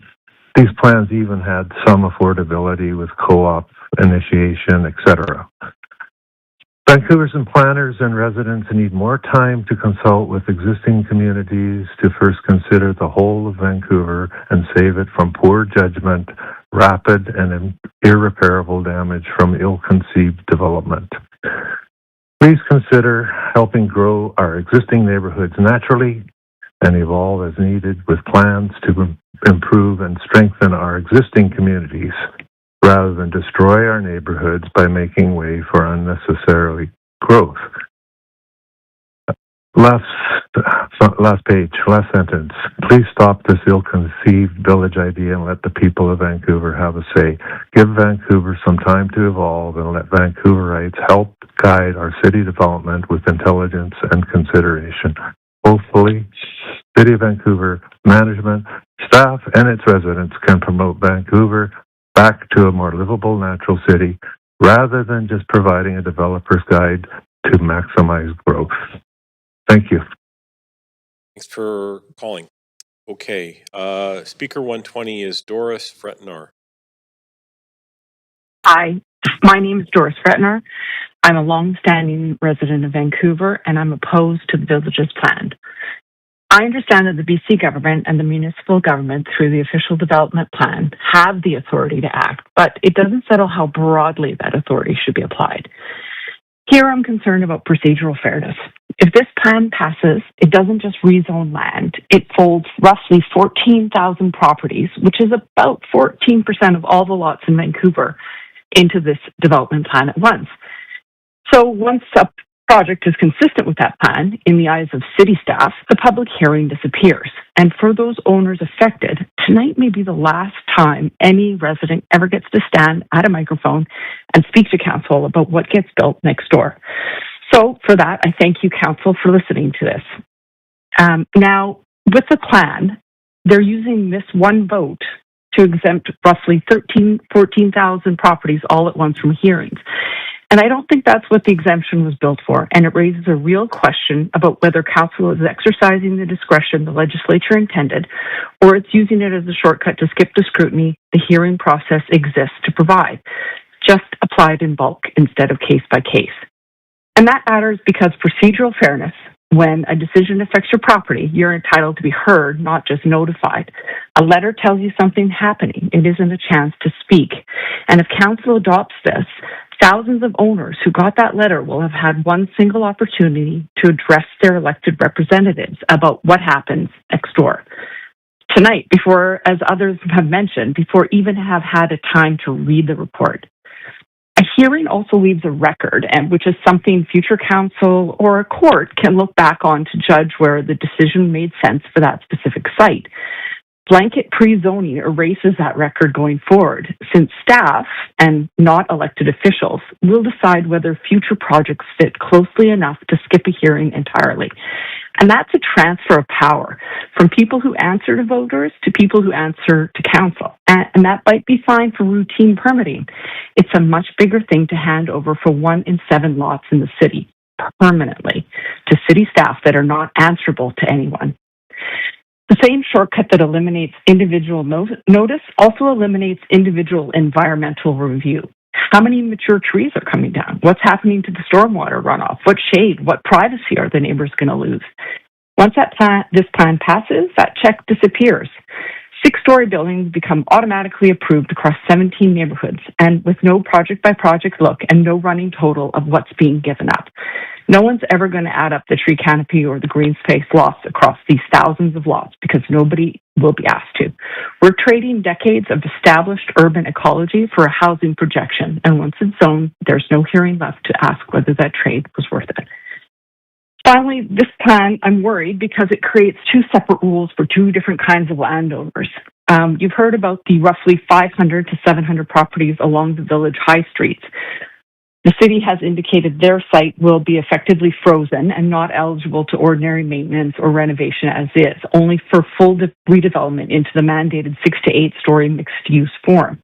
These plans even had some affordability with co-op initiation, etc. Vancouver's and planners and residents need more time to consult with existing communities to first consider the whole of Vancouver and save it from poor judgment, rapid and irreparable damage from ill-conceived development. Please consider helping grow our existing neighborhoods naturally and evolve as needed with plans to improve and strengthen our existing communities rather than destroy our neighborhoods by making way for unnecessary growth. Last page, last sentence. Please stop this ill-conceived village idea and let the people of Vancouver have a say. Give Vancouver some time to evolve and let Vancouverites help guide our city development with intelligence and consideration. Hopefully, City of Vancouver management, staff, and its residents can promote Vancouver back to a more livable natural city rather than just providing a developer's guide to maximize growth. Thank you.
Thanks for calling. Okay, speaker 120 is Doris Fretnar.
Hi, my name is Doris Fretnar. I'm a long-standing resident of Vancouver, and I'm opposed to the village's plan. I understand that the BC government and the municipal government, through the official development plan, have the authority to act, but it doesn't settle how broadly that authority should be applied. Here I'm concerned about procedural fairness. If this plan passes, it doesn't just rezone land. It folds roughly 14,000 properties, which is about 14% of all the lots in Vancouver, into this development plan at once. So once a project is consistent with that plan, in the eyes of city staff, the public hearing disappears. And for those owners affected, tonight may be the last time any resident ever gets to stand at a microphone and speak to council about what gets built next door. So for that, I thank you, council, for listening to this. Now, with the plan, they're using this one vote to exempt roughly 14,000 properties all at once from hearings. And I don't think that's what the exemption was built for, and it raises a real question about whether council is exercising the discretion the legislature intended, or it's using it as a shortcut to skip the scrutiny the hearing process exists to provide, just applied in bulk instead of case by case. And that matters because procedural fairness, when a decision affects your property, you're entitled to be heard, not just notified. A letter tells you something's happening. It isn't a chance to speak. And if council adopts this, thousands of owners who got that letter will have had one single opportunity to address their elected representatives about what happens next door. Tonight, before, as others have mentioned, before even have had a time to read the report. A hearing also leaves a record, and which is something future council or a court can look back on to judge where the decision made sense for that specific site. Blanket pre-zoning erases that record going forward, since staff, and not elected officials, will decide whether future projects fit closely enough to skip a hearing entirely. And that's a transfer of power from people who answer to voters to people who answer to council. And that might be fine for routine permitting. It's a much bigger thing to hand over for 1 in 7 lots in the city permanently to city staff that are not answerable to anyone. The same shortcut that eliminates individual notice also eliminates individual environmental review. How many mature trees are coming down? What's happening to the stormwater runoff? What shade, what privacy are the neighbors going to lose? Once this plan passes, that check disappears. 6-story buildings become automatically approved across 17 neighborhoods, and with no project-by-project look and no running total of what's being given up. No one's ever going to add up the tree canopy or the green space lost across these thousands of lots because nobody will be asked to. We're trading decades of established urban ecology for a housing projection, and once it's zoned, there's no hearing left to ask whether that trade was worth it. Finally, this plan, I'm worried because it creates 2 separate rules for 2 different kinds of landowners. You've heard about the roughly 500 to 700 properties along the village high streets. The city has indicated their site will be effectively frozen and not eligible to ordinary maintenance or renovation as is, only for full redevelopment into the mandated 6 to 8-story mixed-use form.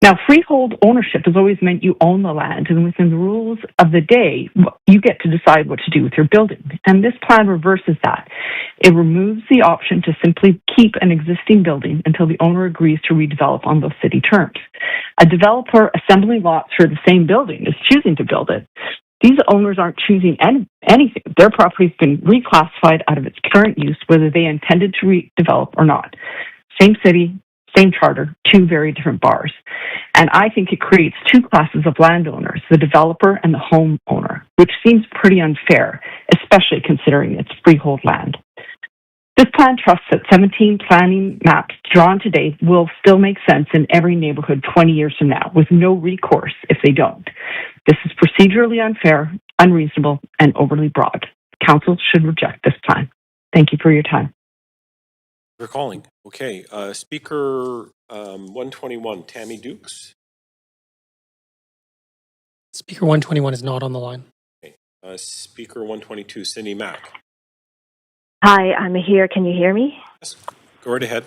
Now, freehold ownership has always meant you own the land, and within the rules of the day, you get to decide what to do with your building. And this plan reverses that. It removes the option to simply keep an existing building until the owner agrees to redevelop on those city terms. A developer assembling lots for the same building is choosing to build it. These owners aren't choosing anything. Their property's been reclassified out of its current use, whether they intended to redevelop or not. Same city, same charter, 2 very different bars. And I think it creates 2 classes of landowners, the developer and the homeowner, which seems pretty unfair, especially considering it's freehold land. This plan trusts that 17 planning maps drawn today will still make sense in every neighborhood 20 years from now, with no recourse if they don't. This is procedurally unfair, unreasonable, and overly broad. Council should reject this plan. Thank you for your time.
For calling. Okay, speaker 121, Tammy Dukes.
Speaker 121 is not on the line.
Okay. Speaker 122, Cindy Mack.
Hi, I'm here. Can you hear me?
Yes. Go right ahead.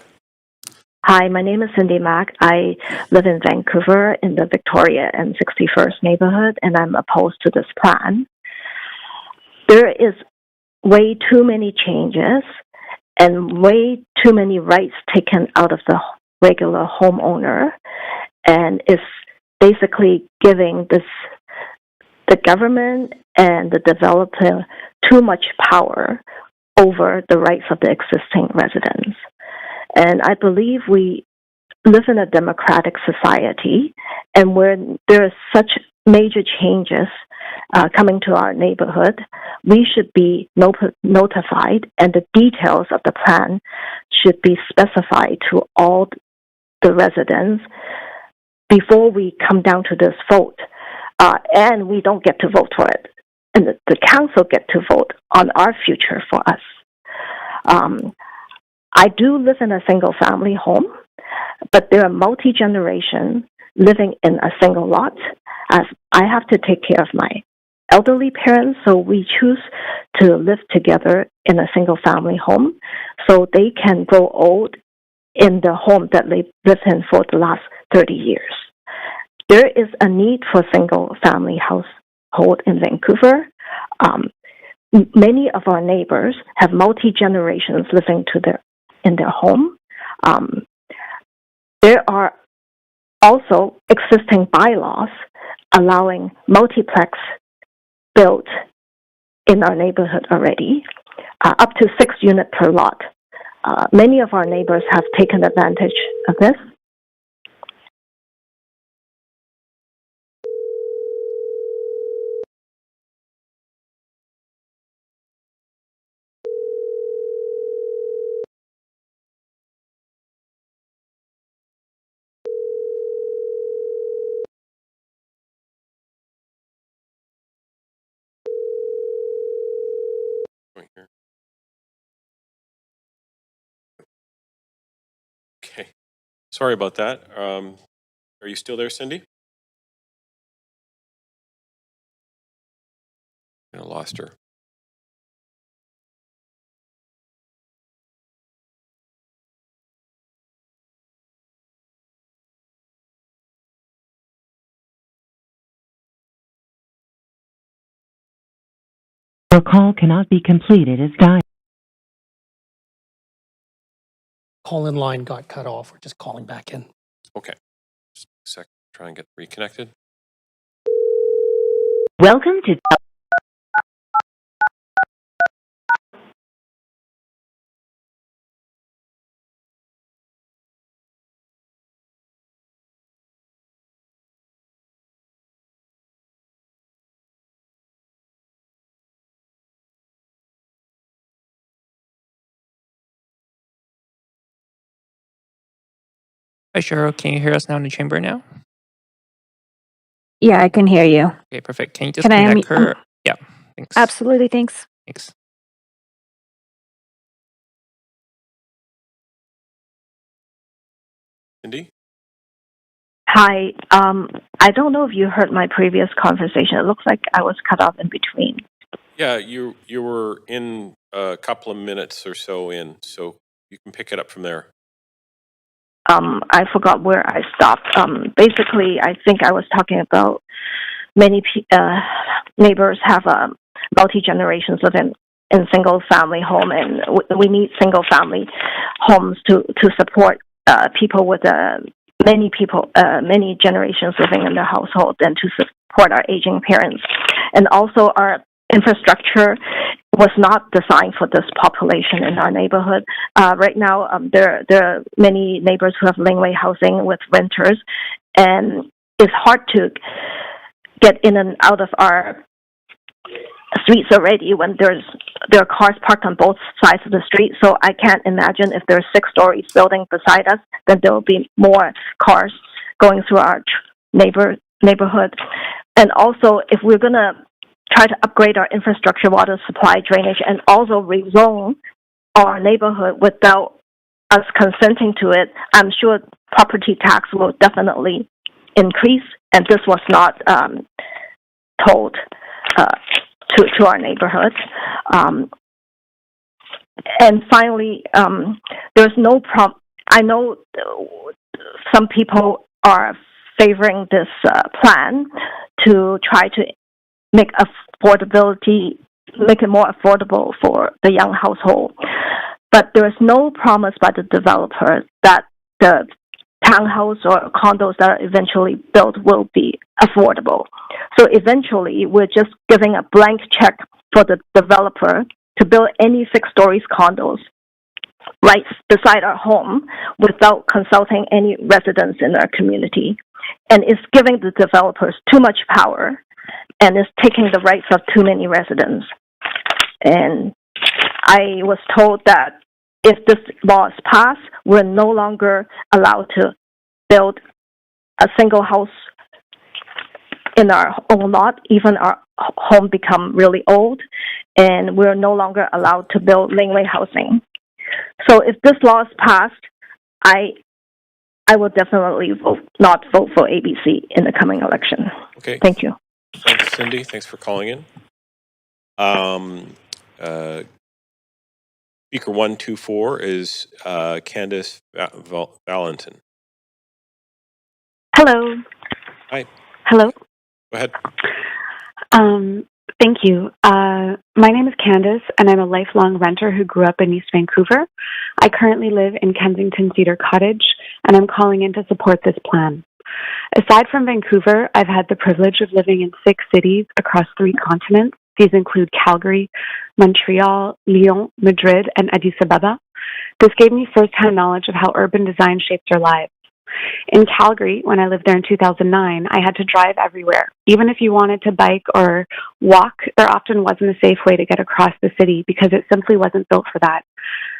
Hi, my name is Cindy Mack. I live in Vancouver in the Victoria and 61st neighborhood, and I'm opposed to this plan. There is way too many changes and way too many rights taken out of the regular homeowner, and it's basically giving the government and the developer too much power over the rights of the existing residents. And I believe we live in a democratic society, and where there are such major changes coming to our neighborhood, we should be notified, and the details of the plan should be specified to all the residents before we come down to this vote. And we don't get to vote for it. And the council get to vote on our future for us. I do live in a single-family home, but there are multi-generation living in a single lot, as I have to take care of my elderly parents, so we choose to live together in a single-family home so they can grow old in the home that they lived in for the last 30 years. There is a need for single-family household in Vancouver. Many of our neighbors have multi-generations living in their home. There are also existing bylaws allowing multiplex built in our neighborhood already, up to 6 units per lot. Many of our neighbors have taken advantage of this.
Right here. Okay. Sorry about that. Are you still there, Cindy? I lost her.
Your call cannot be completed as dialed.
Call-in line got cut off. We're just calling back in.
Okay. Just a sec. Try and get reconnected.
Welcome to
Hi, Cheryl. Can you hear us now in the chamber now?
Yeah, I can hear you.
Okay, perfect. Can you
Can I
disconnect her? Yeah, thanks.
Absolutely, thanks.
Thanks.
Cindy?
Hi. I don't know if you heard my previous conversation. It looks like I was cut off in between.
Yeah, you were in a couple of minutes or so in, so you can pick it up from there.
I forgot where I stopped. Basically, I think I was talking about many neighbors have multi-generations living in single-family home, and we need single-family homes to support people with many generations living in the household, and to support our aging parents. And also, our infrastructure was not designed for this population in our neighborhood. Right now, there are many neighbors who have laneway housing with renters, and it's hard to get in and out of our streets already when there are cars parked on both sides of the street. So I can't imagine if there's 6 stories building beside us, then there will be more cars going through our neighborhood. And also, if we're going to try to upgrade our infrastructure, water supply, drainage, and also rezone our neighborhood without us consenting to it, I'm sure property tax will definitely increase, and this was not told to our neighborhood. And finally, there's no problem. I know some people are favoring this plan to try to make it more affordable for the young household. But there is no promise by the developer that the townhouse or condos that are eventually built will be affordable. So eventually, we're just giving a blank check for the developer to build any 6 stories condos right beside our home without consulting any residents in our community. And it's giving the developers too much power, and it's taking the rights of too many residents. And I was told that if this law is passed, we're no longer allowed to build a single house in our own lot, even our home become really old, and we're no longer allowed to build laneway housing. So if this law is passed, I will definitely not vote for ABC in the coming election.
Okay.
Thank you.
Thanks, Cindy. Thanks for calling in. Speaker 124 is Candace Valentin.
Hello.
Hi.
Hello.
Go ahead.
Thank you. My name is Candace, and I'm a lifelong renter who grew up in East Vancouver. I currently live in Kensington Cedar Cottage, and I'm calling in to support this plan. Aside from Vancouver, I've had the privilege of living in 6 cities across 3 continents. These include Calgary, Montreal, Lyon, Madrid, and Addis Ababa. This gave me first-hand knowledge of how urban design shapes our lives. In Calgary, when I lived there in 2009, I had to drive everywhere. Even if you wanted to bike or walk, there often wasn't a safe way to get across the city because it simply wasn't built for that.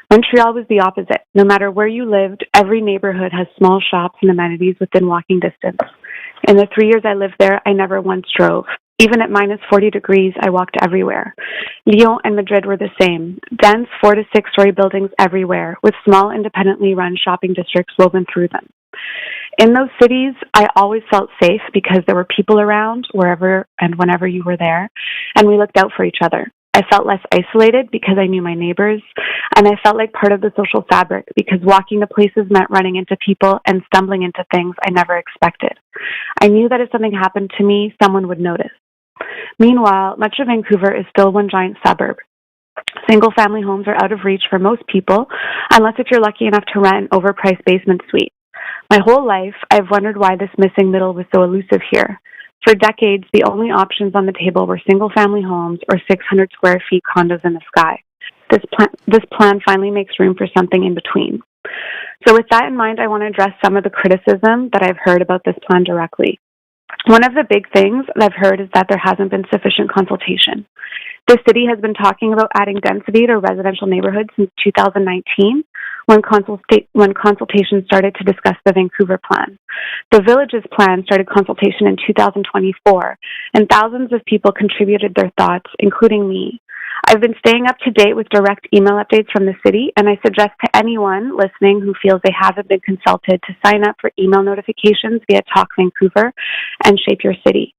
Montreal was the opposite. No matter where you lived, every neighborhood has small shops and amenities within walking distance. In the 3 years I lived there, I never once drove. Even at minus 40 degrees, I walked everywhere. Lyon and Madrid were the same. Dense 4 to 6 story buildings everywhere, with small independently run shopping districts woven through them. In those cities, I always felt safe because there were people around wherever and whenever you were there, and we looked out for each other. I felt less isolated because I knew my neighbors, and I felt like part of the social fabric because walking to places meant running into people and stumbling into things I never expected. I knew that if something happened to me, someone would notice. Meanwhile, much of Vancouver is still one giant suburb. Single-family homes are out of reach for most people, unless if you're lucky enough to rent an overpriced basement suite. My whole life, I've wondered why this missing middle was so elusive here. For decades, the only options on the table were single-family homes or 600 square feet condos in the sky. This plan finally makes room for something in between. So with that in mind, I want to address some of the criticism that I've heard about this plan directly. One of the big things that I've heard is that there hasn't been sufficient consultation. The city has been talking about adding density to residential neighborhoods since 2019, when consultation started to discuss the Vancouver plan. The Villages plan started consultation in 2024, and thousands of people contributed their thoughts, including me. I've been staying up to date with direct email updates from the city, and I suggest to anyone listening who feels they haven't been consulted to sign up for email notifications via Talk Vancouver and Shape Your City.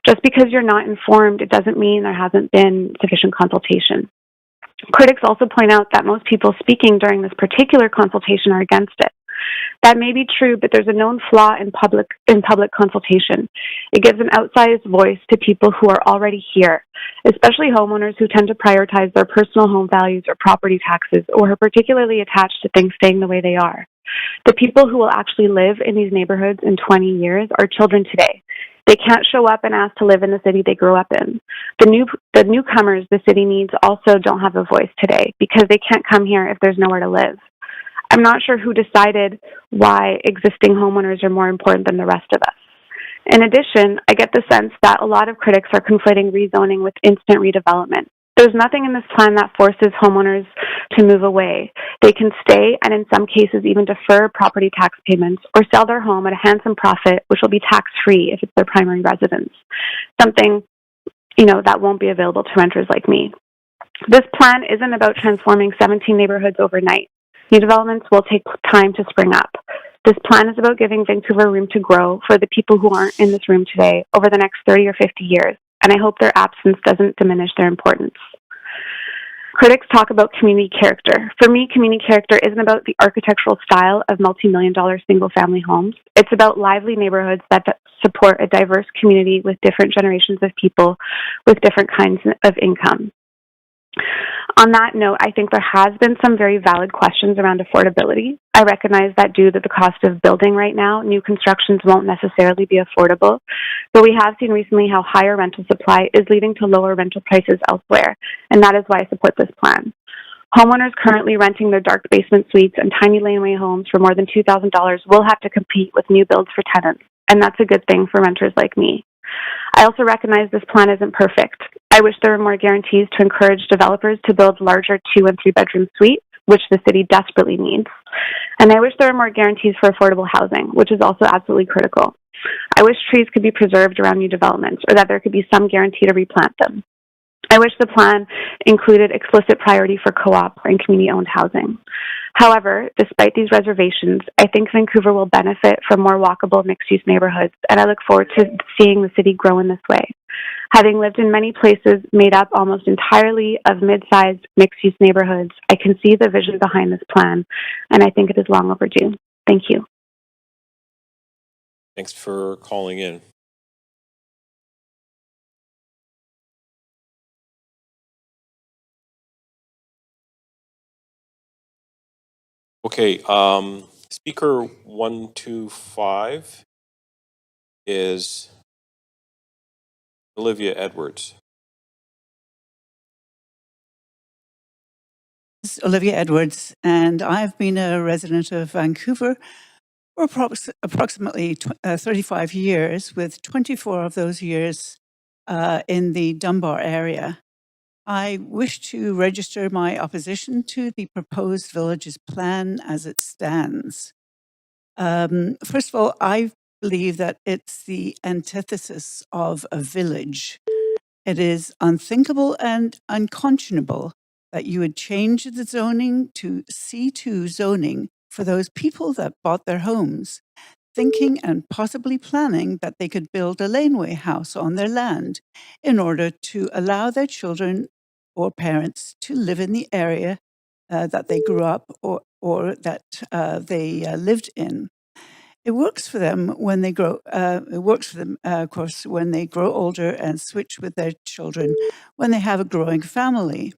Just because you're not informed, it doesn't mean there hasn't been sufficient consultation. Critics also point out that most people speaking during this particular consultation are against it. That may be true, but there's a known flaw in public consultation. It gives an outsized voice to people who are already here, especially homeowners who tend to prioritize their personal home values or property taxes, or are particularly attached to things staying the way they are. The people who will actually live in these neighborhoods in 20 years are children today. They can't show up and ask to live in the city they grew up in. The newcomers the city needs also don't have a voice today because they can't come here if there's nowhere to live. I'm not sure who decided why existing homeowners are more important than the rest of us. In addition, I get the sense that a lot of critics are conflating rezoning with instant redevelopment. There's nothing in this plan that forces homeowners to move away. They can stay and in some cases even defer property tax payments or sell their home at a handsome profit, which will be tax-free if it's their primary residence. Something, that won't be available to renters like me. This plan isn't about transforming 17 neighborhoods overnight. New developments will take time to spring up. This plan is about giving Vancouver room to grow for the people who aren't in this room today over the next 30 or 50 years, and I hope their absence doesn't diminish their importance. Critics talk about community character. For me, community character isn't about the architectural style of multi-million-dollar single-family homes. It's about lively neighborhoods that support a diverse community with different generations of people with different kinds of income. On that note, I think there has been some very valid questions around affordability. I recognize that due to the cost of building right now, new constructions won't necessarily be affordable, but we have seen recently how higher rental supply is leading to lower rental prices elsewhere, and that is why I support this plan. Homeowners currently renting their dark basement suites and tiny laneway homes for more than $2,000 will have to compete with new builds for tenants, and that's a good thing for renters like me. I also recognize this plan isn't perfect. I wish there were more guarantees to encourage developers to build larger 2- and 3-bedroom suites, which the city desperately needs. And I wish there were more guarantees for affordable housing, which is also absolutely critical. I wish trees could be preserved around new developments, or that there could be some guarantee to replant them. I wish the plan included explicit priority for co-op and community-owned housing. However, despite these reservations, I think Vancouver will benefit from more walkable mixed-use neighborhoods, and I look forward to seeing the city grow in this way. Having lived in many places made up almost entirely of mid-sized mixed-use neighborhoods, I can see the vision behind this plan, and I think it is long overdue. Thank you.
Thanks for calling in. Okay, speaker 125 is Olivia Edwards.
This is Olivia Edwards, and I've been a resident of Vancouver for approximately 35 years, with 24 of those years in the Dunbar area. I wish to register my opposition to the proposed villages plan as it stands. First of all, I believe that it's the antithesis of a village. It is unthinkable and unconscionable that you would change the zoning to C2 zoning for those people that bought their homes, thinking and possibly planning that they could build a laneway house on their land in order to allow their children or parents to live in the area that they grew up or that they lived in. It works for them when they grow. It works for them, of course, when they grow older and switch with their children when they have a growing family.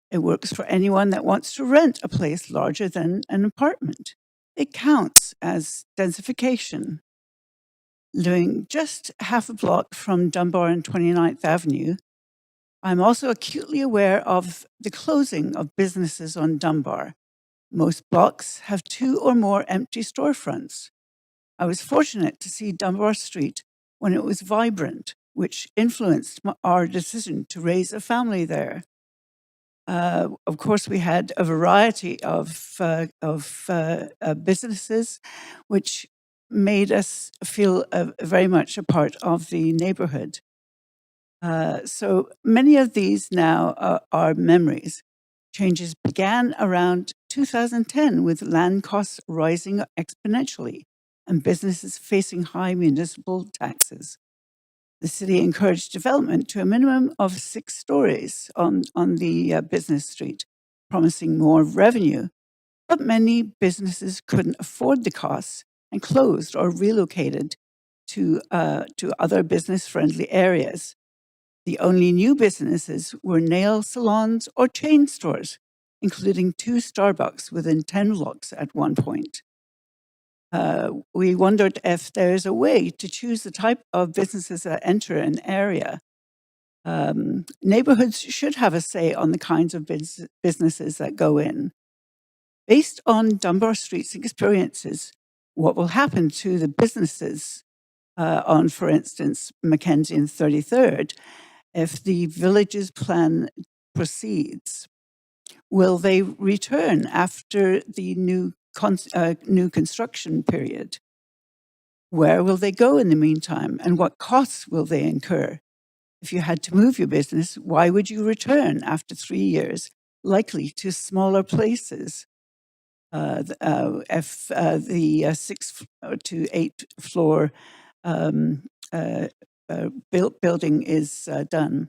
It works for anyone that wants to rent a place larger than an apartment. It counts as densification. living just half a block from Dunbar and 29th Avenue, I'm also acutely aware of the closing of businesses on Dunbar. Most blocks have 2 or more empty storefronts. I was fortunate to see Dunbar Street when it was vibrant, which influenced our decision to raise a family there. Of course, we had a variety of businesses, which made us feel very much a part of the neighborhood. So many of these now are memories. Changes began around 2010 with land costs rising exponentially and businesses facing high municipal taxes. The city encouraged development to a minimum of 6 stories on the business street, promising more revenue. But many businesses couldn't afford the costs and closed or relocated to other business-friendly areas. The only new businesses were nail salons or chain stores, including 2 Starbucks within 10 blocks at one point. We wondered if there's a way to choose the type of businesses that enter an area. Neighborhoods should have a say on the kinds of businesses that go in. Based on Dunbar Street's experiences, what will happen to the businesses on, for instance, Mackenzie and 33rd, if the village's plan proceeds? Will they return after the new construction period? Where will they go in the meantime, and what costs will they incur? If you had to move your business, why would you return after 3 years, likely to smaller places? If the 6 to 8 floor building is done.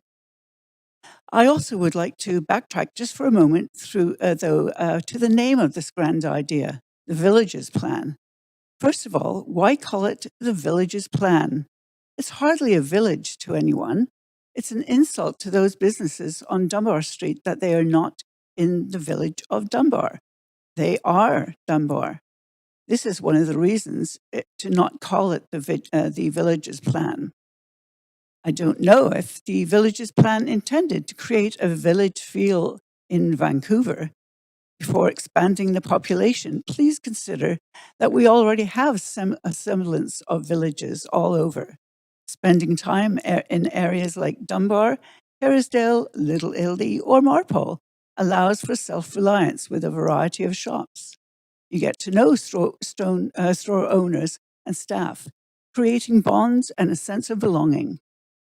I also would like to backtrack just for a moment to the name of this grand idea, the Villages Plan. First of all, why call it the Villages Plan? It's hardly a village to anyone. It's an insult to those businesses on Dunbar Street that they are not in the village of Dunbar. They are Dunbar. This is one of the reasons to not call it the Villages Plan. I don't know if the Villages Plan intended to create a village feel in Vancouver. Before expanding the population, please consider that we already have a semblance of villages all over. Spending time in areas like Dunbar, Kerrisdale, Little Ildy, or Marpole allows for self-reliance with a variety of shops. You get to know store owners and staff, creating bonds and a sense of belonging.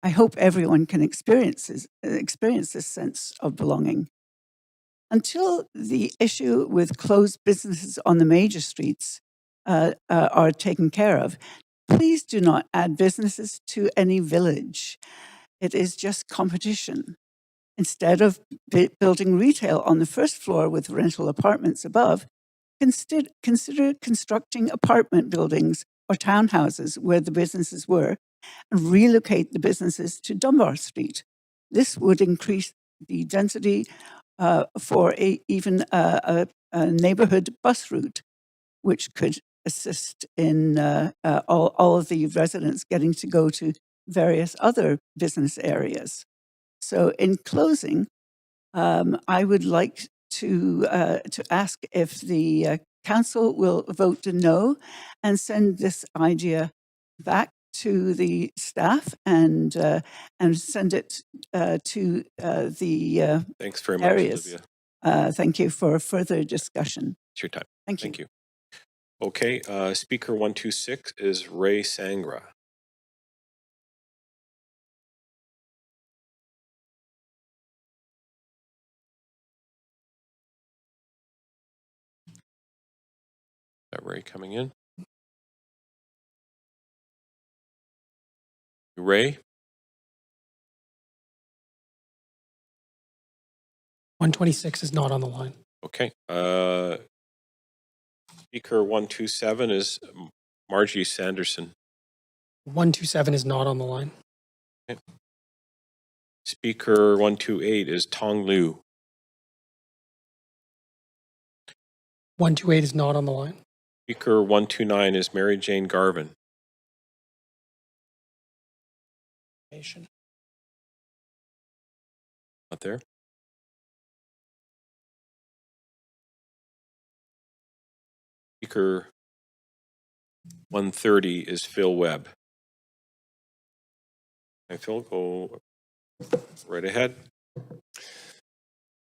I hope everyone can experience this sense of belonging. Until the issue with closed businesses on the major streets are taken care of, please do not add businesses to any village. It is just competition. Instead of building retail on the first floor with rental apartments above, consider constructing apartment buildings or townhouses where the businesses were and relocate the businesses to Dunbar Street. This would increase the density for even a neighborhood bus route, which could assist in all of the residents getting to go to various other business areas. So in closing, I would like to ask if the council will vote to no and send this idea back to the staff and send it to the
Thanks very much,
areas.
Olivia.
Thank you for further discussion.
It's your time.
Thank you.
Okay, speaker 126 is Ray Sangra. Is that Ray coming in? Ray?
126 is not on the line.
Okay. Speaker 127 is Margie Sanderson.
127 is not on the line.
Okay. Speaker 128 is Tong Liu.
128 is not on the line.
Speaker 129 is Mary Jane Garvin. Not there. Speaker 130 is Phil Webb. Hey, Phil, go right ahead.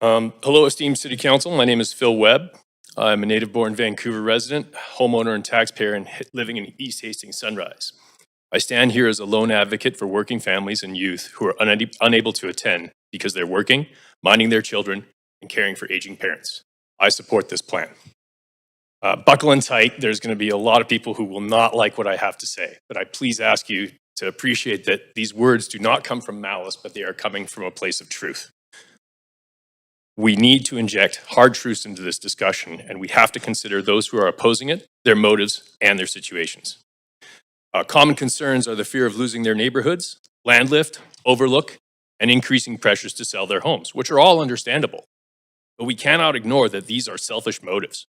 Hello, esteemed City Council. My name is Phil Webb. I'm a native-born Vancouver resident, homeowner and taxpayer, and living in East Hastings Sunrise. I stand here as a lone advocate for working families and youth who are unable to attend because they're working, minding their children, and caring for aging parents. I support this plan. Buckle in tight. There's going to be a lot of people who will not like what I have to say, but I please ask you to appreciate that these words do not come from malice, but they are coming from a place of truth. We need to inject hard truths into this discussion, and we have to consider those who are opposing it, their motives, and their situations. Common concerns are the fear of losing their neighborhoods, land lift, overlook, and increasing pressures to sell their homes, which are all understandable. But we cannot ignore that these are selfish motives.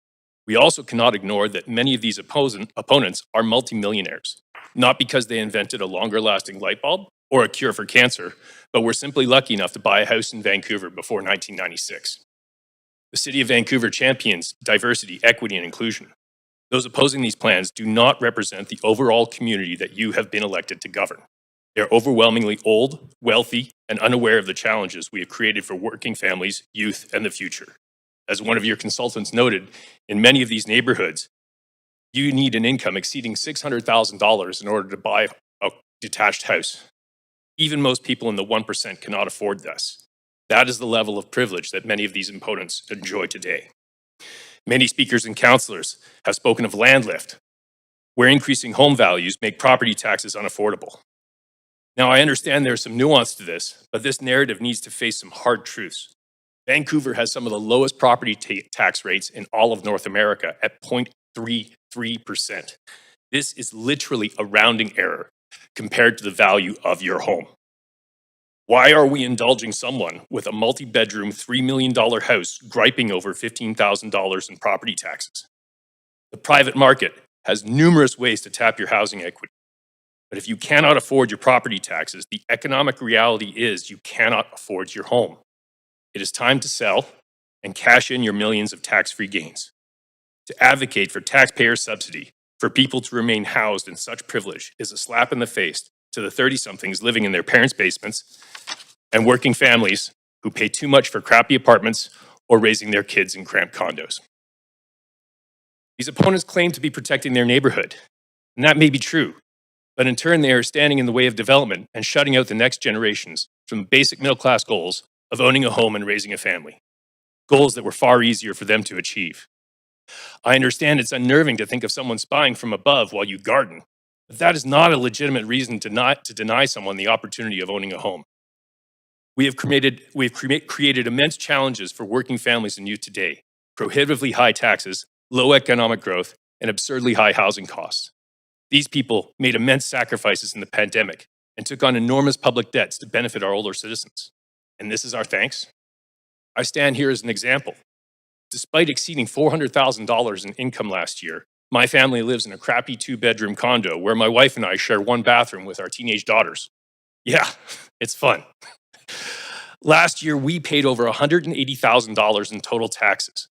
We also cannot ignore that many of these opponents are multimillionaires, not because they invented a longer-lasting light bulb or a cure for cancer, but were simply lucky enough to buy a house in Vancouver before 1996. The City of Vancouver champions diversity, equity, and inclusion. Those opposing these plans do not represent the overall community that you have been elected to govern. They are overwhelmingly old, wealthy, and unaware of the challenges we have created for working families, youth, and the future. As one of your consultants noted, in many of these neighborhoods, you need an income exceeding $600,000 in order to buy a detached house. Even most people in the 1% cannot afford this. That is the level of privilege that many of these opponents enjoy today. Many speakers and councillors have spoken of land lift, where increasing home values make property taxes unaffordable. Now, I understand there's some nuance to this, but this narrative needs to face some hard truths. Vancouver has some of the lowest property tax rates in all of North America at 0.33%. This is literally a rounding error compared to the value of your home. Why are we indulging someone with a multi-bedroom $3 million house griping over $15,000 in property taxes? The private market has numerous ways to tap your housing equity. But if you cannot afford your property taxes, the economic reality is you cannot afford your home. It is time to sell and cash in your millions of tax-free gains. To advocate for taxpayer subsidy for people to remain housed in such privilege is a slap in the face to the 30-somethings living in their parents' basements and working families who pay too much for crappy apartments or raising their kids in cramped condos. These opponents claim to be protecting their neighborhood, and that may be true, but in turn they are standing in the way of development and shutting out the next generations from the basic middle-class goals of owning a home and raising a family, goals that were far easier for them to achieve. I understand it's unnerving to think of someone spying from above while you garden, but that is not a legitimate reason to deny someone the opportunity of owning a home. We have created immense challenges for working families and youth today: prohibitively high taxes, low economic growth, and absurdly high housing costs. These people made immense sacrifices in the pandemic and took on enormous public debts to benefit our older citizens. And this is our thanks? I stand here as an example. Despite exceeding $400,000 in income last year, my family lives in a crappy 2-bedroom condo where my wife and I share one bathroom with our teenage daughters. Yeah, it's fun. Last year, we paid over $180,000 in total taxes.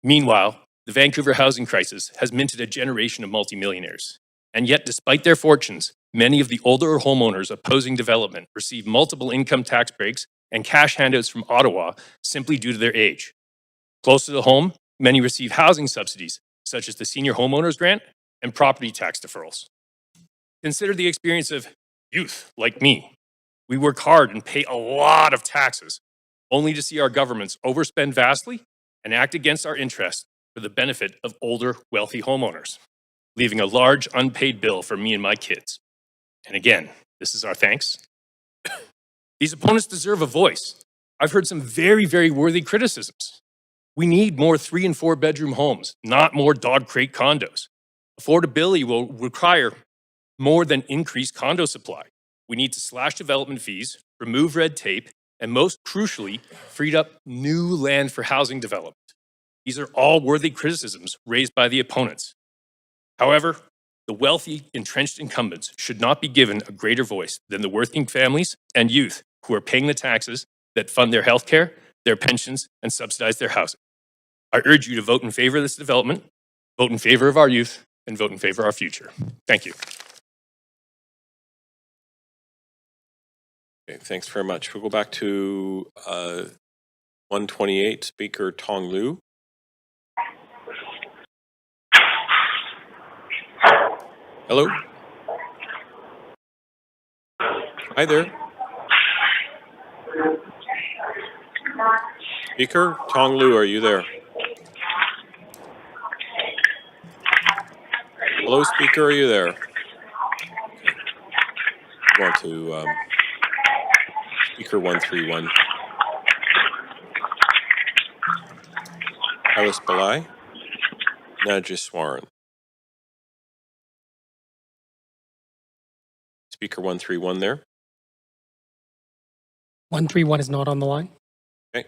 Meanwhile, the Vancouver housing crisis has minted a generation of multimillionaires. And yet, despite their fortunes, many of the older homeowners opposing development receive multiple income tax breaks and cash handouts from Ottawa simply due to their age. Closer to home, many receive housing subsidies, such as the Senior Homeowners Grant and property tax deferrals. Consider the experience of youth like me. We work hard and pay a lot of taxes, only to see our governments overspend vastly and act against our interests for the benefit of older, wealthy homeowners, leaving a large unpaid bill for me and my kids. And again, this is our thanks. These opponents deserve a voice. I've heard some very, very worthy criticisms. We need more 3- and 4-bedroom homes, not more dog crate condos. Affordability will require more than increased condo supply. We need to slash development fees, remove red tape, and most crucially, freed up new land for housing development. These are all worthy criticisms raised by the opponents. However, The wealthy, entrenched incumbents should not be given a greater voice than the working families and youth who are paying the taxes that fund their health care, their pensions, and subsidize their housing. I urge you to vote in favor of this development, vote in favor of our youth, and vote in favor of our future. Thank you.
Okay, thanks very much. We'll go back to 128, Speaker Tong Lu. Hello? Hi there. Speaker Tong Lu, are you there? Hello, Speaker, are you there? Okay. Go on to Speaker 131. Alice Balai, Najiswaran. Speaker 131 there.
131 is not on the line.
Okay.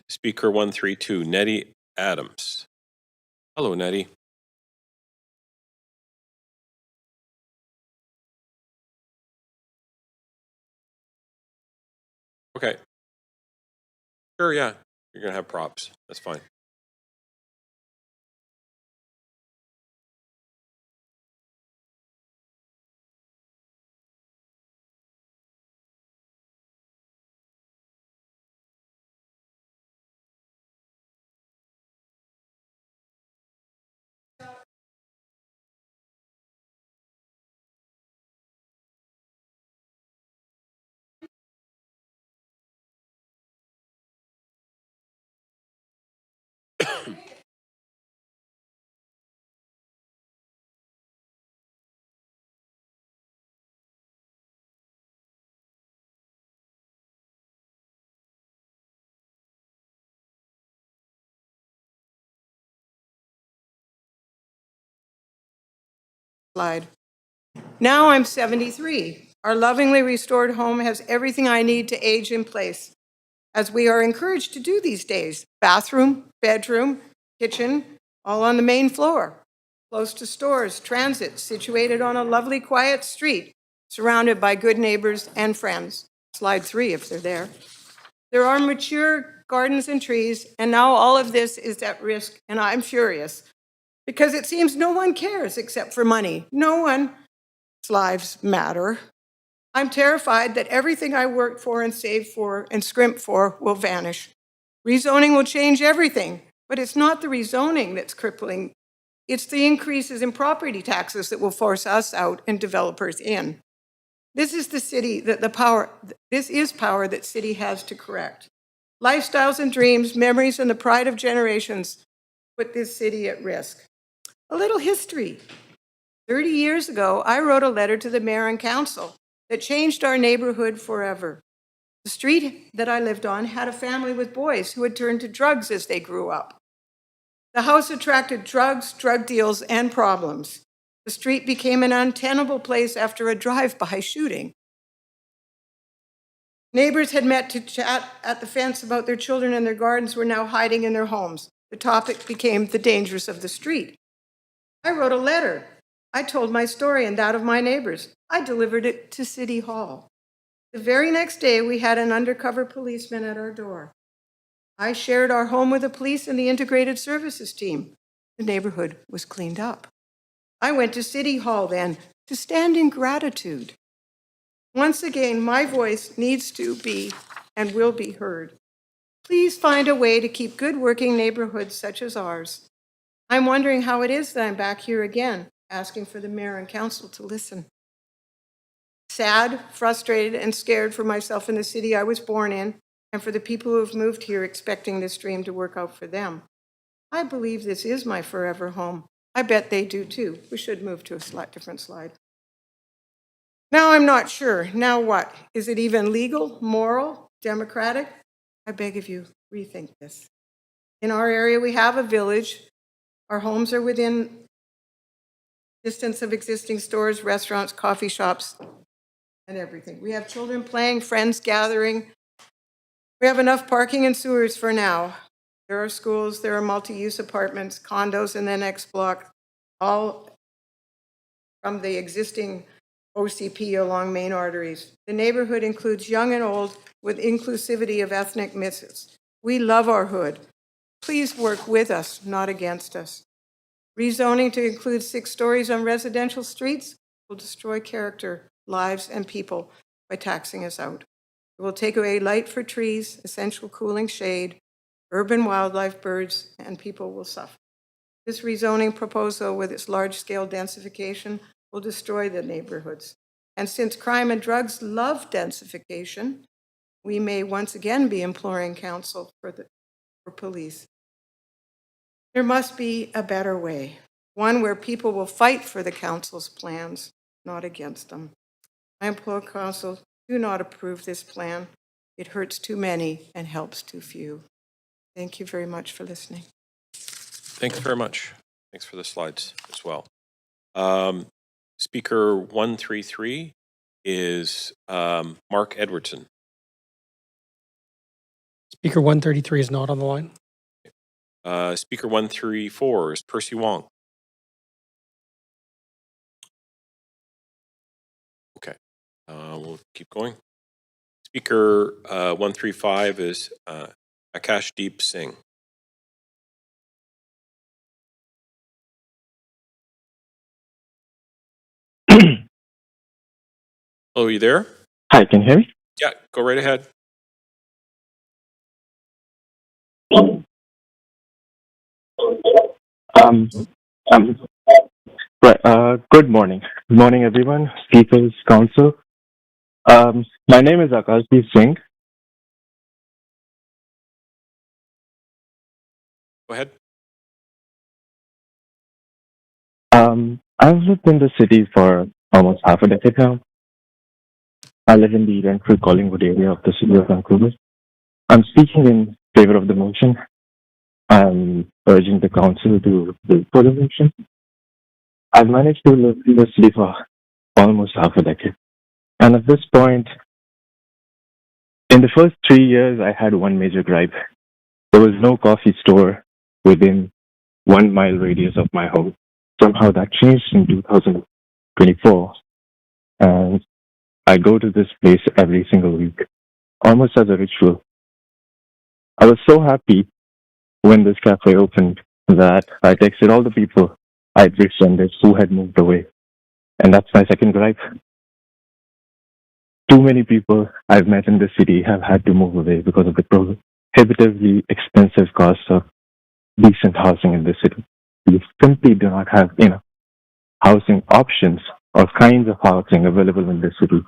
Speaker 132, Nettie Adams. Hello, Nettie. Okay. Sure, yeah. You're going to have props. That's fine.
Slide. Now I'm 73. Our lovingly restored home has everything I need to age in place, as we are encouraged to do these days. Bathroom, bedroom, kitchen, all on the main floor, close to stores, transit, situated on a lovely quiet street, surrounded by good neighbors and friends. Slide 3 if they're there. There are mature gardens and trees, and now all of this is at risk, and I'm furious because it seems no one cares except for money. No one's lives matter. I'm terrified that everything I worked for and saved for and scrimped for will vanish. Rezoning will change everything, but it's not the rezoning that's crippling. It's the increases in property taxes that will force us out and developers in. This is power that city has to correct. Lifestyles and dreams, memories, and the pride of generations put this city at risk. A little history. 30 years ago, I wrote a letter to the mayor and council that changed our neighborhood forever. The street that I lived on had a family with boys who had turned to drugs as they grew up. The house attracted drugs, drug deals, and problems. The street became an untenable place after a drive-by shooting. Neighbors had met to chat at the fence about their children and their gardens were now hiding in their homes. The topic became the dangers of the street. I wrote a letter. I told my story and that of my neighbors. I delivered it to City Hall. The very next day, we had an undercover policeman at our door. I shared our home with the police and the integrated services team. The neighborhood was cleaned up. I went to City Hall then to stand in gratitude. Once again, my voice needs to be and will be heard. Please find a way to keep good working neighborhoods such as ours. I'm wondering how it is that I'm back here again, asking for the mayor and council to listen. Sad, frustrated, and scared for myself in the city I was born in, and for the people who have moved here expecting this dream to work out for them. I believe this is my forever home. I bet they do too. We should move to a different slide. Now I'm not sure. Now what? Is it even legal, moral, democratic? I beg of you, rethink this. In our area, we have a village. Our homes are within distance of existing stores, restaurants, coffee shops, and everything. We have children playing, friends gathering. We have enough parking and sewers for now. There are schools, there are multi-use apartments, condos in the next block, all from the existing OCP along main arteries. The neighborhood includes young and old with inclusivity of ethnic mixes. We love our hood. Please work with us, not against us. Rezoning to include 6 stories on residential streets will destroy character, lives, and people by taxing us out. It will take away light for trees, essential cooling shade, urban wildlife, birds, and people will suffer. This rezoning proposal with its large-scale densification will destroy the neighborhoods. And since crime and drugs love densification, we may once again be imploring counsel for police. There must be a better way, one where people will fight for the council's plans, not against them. I implore council, do not approve this plan. It hurts too many and helps too few. Thank you very much for listening.
Thanks very much. Thanks for the slides as well. Speaker 133 is Mark Edwardson.
Speaker 133 is not on the line.
Speaker 134 is Percy Wong. Okay, we'll keep going. Speaker 135 is Akashdeep Singh. Hello, are you there?
Hi, can you hear me?
Yeah, go right ahead.
Good morning. Good morning, everyone. Speakers, council. My name is Akashdeep Singh.
Go ahead.
I've lived in the city for almost half a decade now. I live in the Renfrew Collingwood area of the city of Vancouver. I'm speaking in favor of the motion. I'm urging the council to vote for the motion. I've managed to live in the city for almost half a decade. And at this point, in the first 3 years, I had one major gripe. There was no coffee store within 1 mile radius of my home. Somehow that changed in 2024. And I go to this place every single week, almost as a ritual. I was so happy when this cafe opened that I texted all the people I'd befriended who had moved away. And that's my second gripe. Too many people I've met in the city have had to move away because of the prohibitively expensive cost of decent housing in the city. We simply do not have enough housing options or kinds of housing available in the city.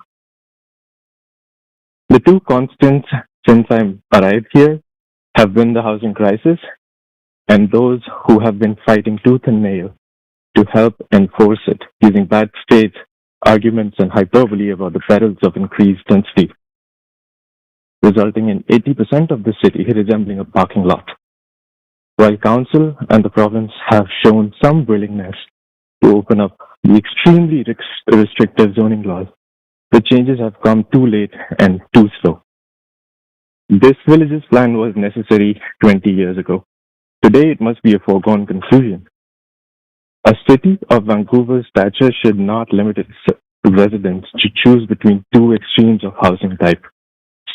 The two constants since I arrived here have been the housing crisis and those who have been fighting tooth and nail to help enforce it using bad faith arguments and hyperbole about the perils of increased density, resulting in 80% of the city resembling a parking lot. While council and the province have shown some willingness to open up the extremely restrictive zoning laws, the changes have come too late and too slow. This village's plan was necessary 20 years ago. Today, it must be a foregone conclusion. A city of Vancouver's stature should not limit its residents to choose between two extremes of housing type,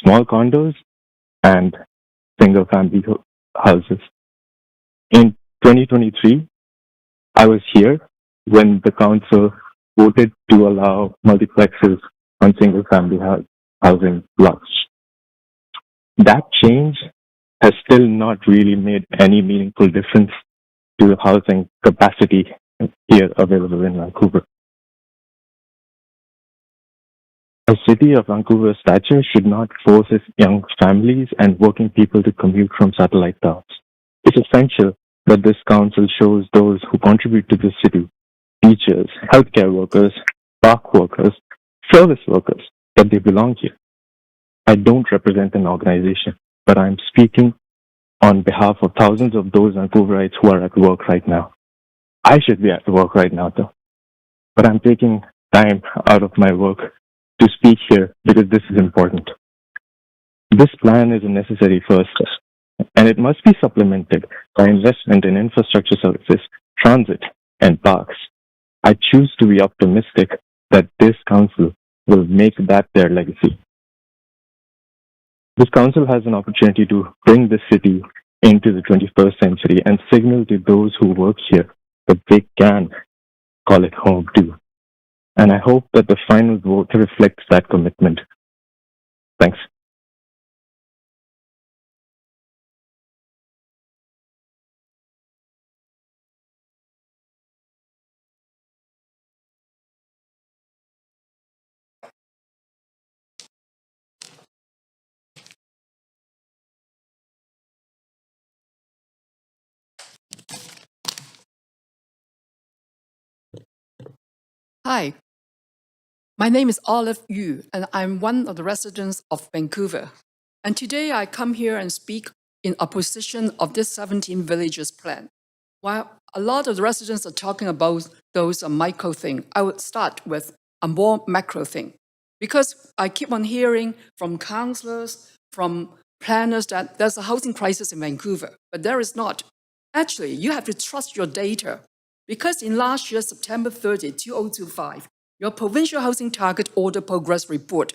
small condos and single-family houses. In 2023, I was here when the council voted to allow multiplexes on single-family housing lots. That change has still not really made any meaningful difference to the housing capacity here available in Vancouver. A city of Vancouver's stature should not force its young families and working people to commute from satellite towns. It's essential that this council shows those who contribute to the city, teachers, healthcare workers, park workers, service workers, that they belong here. I don't represent an organization, but I'm speaking on behalf of thousands of those Vancouverites who are at work right now. I should be at work right now, though, but I'm taking time out of my work to speak here because this is important. This plan is a necessary first step, and it must be supplemented by investment in infrastructure services, transit, and parks. I choose to be optimistic that this council will make that their legacy. This council has an opportunity to bring the city into the 21st century and signal to those who work here that they can call it home too. And I hope that the final vote reflects that commitment. Thanks.
Hi, my name is Olive Yu, and I'm one of the residents of Vancouver. And today I come here and speak in opposition of this 17 villages plan. While a lot of the residents are talking about those micro things, I would start with a more macro thing. Because I keep on hearing from councillors, from planners that there's a housing crisis in Vancouver, but there is not. Actually, you have to trust your data. Because in last year, September 30, 2025, your Provincial Housing Target Order Progress Report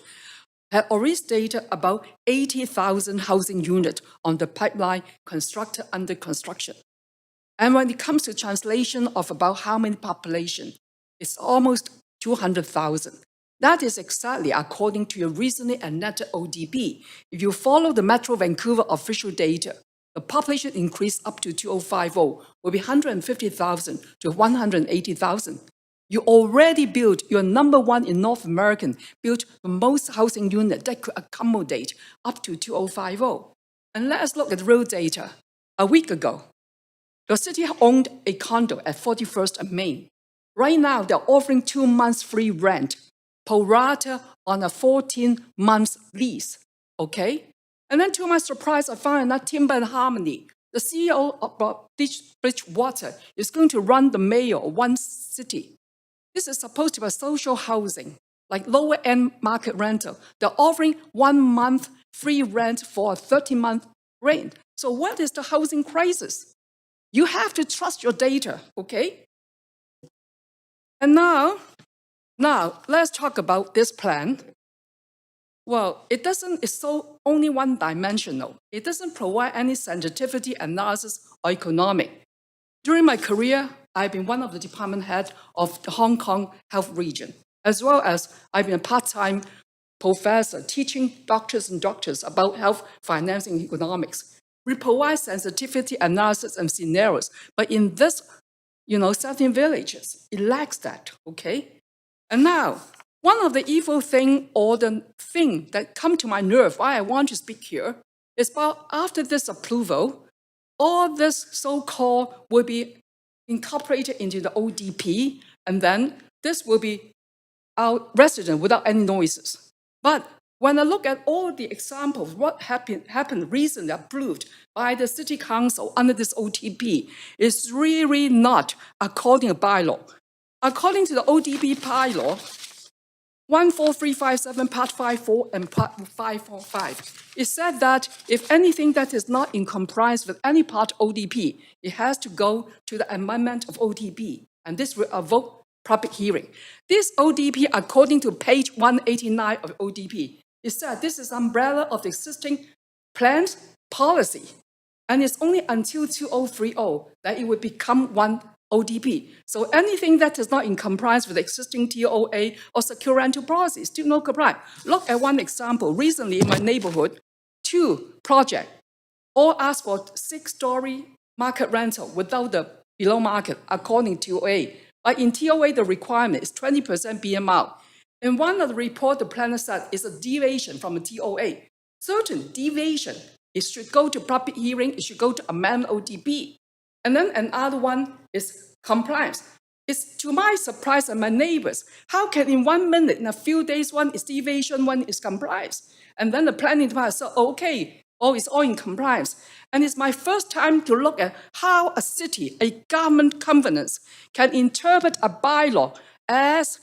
had already stated about 80,000 housing units on the pipeline constructed under construction. And when it comes to translation of about how many population, it's almost 200,000. That is exactly according to your recently enacted ODP. If you follow the Metro Vancouver official data, the population increase up to 2050 will be 150,000 to 180,000. You already built, you're number one in North American, built the most housing unit that could accommodate up to 2050. And let us look at real data. A week ago, the city owned a condo at 41st and Main. Right now, they're offering 2 months free rent, pro rata on a 14-month lease, okay? And then to my surprise, I found that Timber and Harmony, the CEO of Bridgewater, is going to run the mayor of one city. This is supposed to be social housing, like lower-end market rental. They're offering 1 month free rent for a 30-month rent. So what is the housing crisis? You have to trust your data, okay? And now let's talk about this plan. Well, it's so only one-dimensional. It doesn't provide any sensitivity analysis or economic. During my career, I've been one of the department head of the Hong Kong Health Region, as well as I've been a part-time professor teaching doctors about health financing and economics. We provide sensitivity analysis and scenarios, but in this, 17 villages, it lacks that, okay? And now, one of the evil thing or the thing that come to my nerve, why I want to speak here, is about after this approval, all this so-called will be incorporated into the ODP, and then this will be our resident without any noises. But when I look at all the examples, what happened recently approved by the City Council under this OTP is really not according to bylaw. According to the ODP bylaw, 14357 Part 54 and Part 545, it said that if anything that is not in compliance with any part ODP, it has to go to the amendment of ODP, and this will evoke public hearing. This ODP, according to page 189 of ODP, it said this is umbrella of the existing plans policy, and it's only until 2030 that it will become one ODP. So anything that is not in compliance with existing TOA or secure rental policy is still not compliant. Look at one example. Recently in my neighborhood, 2 projects all asked for 6-story market rental without the below market according to TOA. But in TOA, the requirement is 20% BMR. In one of the reports, the planner said it's a deviation from a TOA. Certain deviation, it should go to public hearing, it should go to amendment ODP. And then another one is compliance. It's to my surprise and my neighbors, how can in 1 minute, in a few days, one is deviation, one is compliance? And then the planning department said, okay, it's all in compliance. And it's my first time to look at how a city, a government governance, can interpret a bylaw as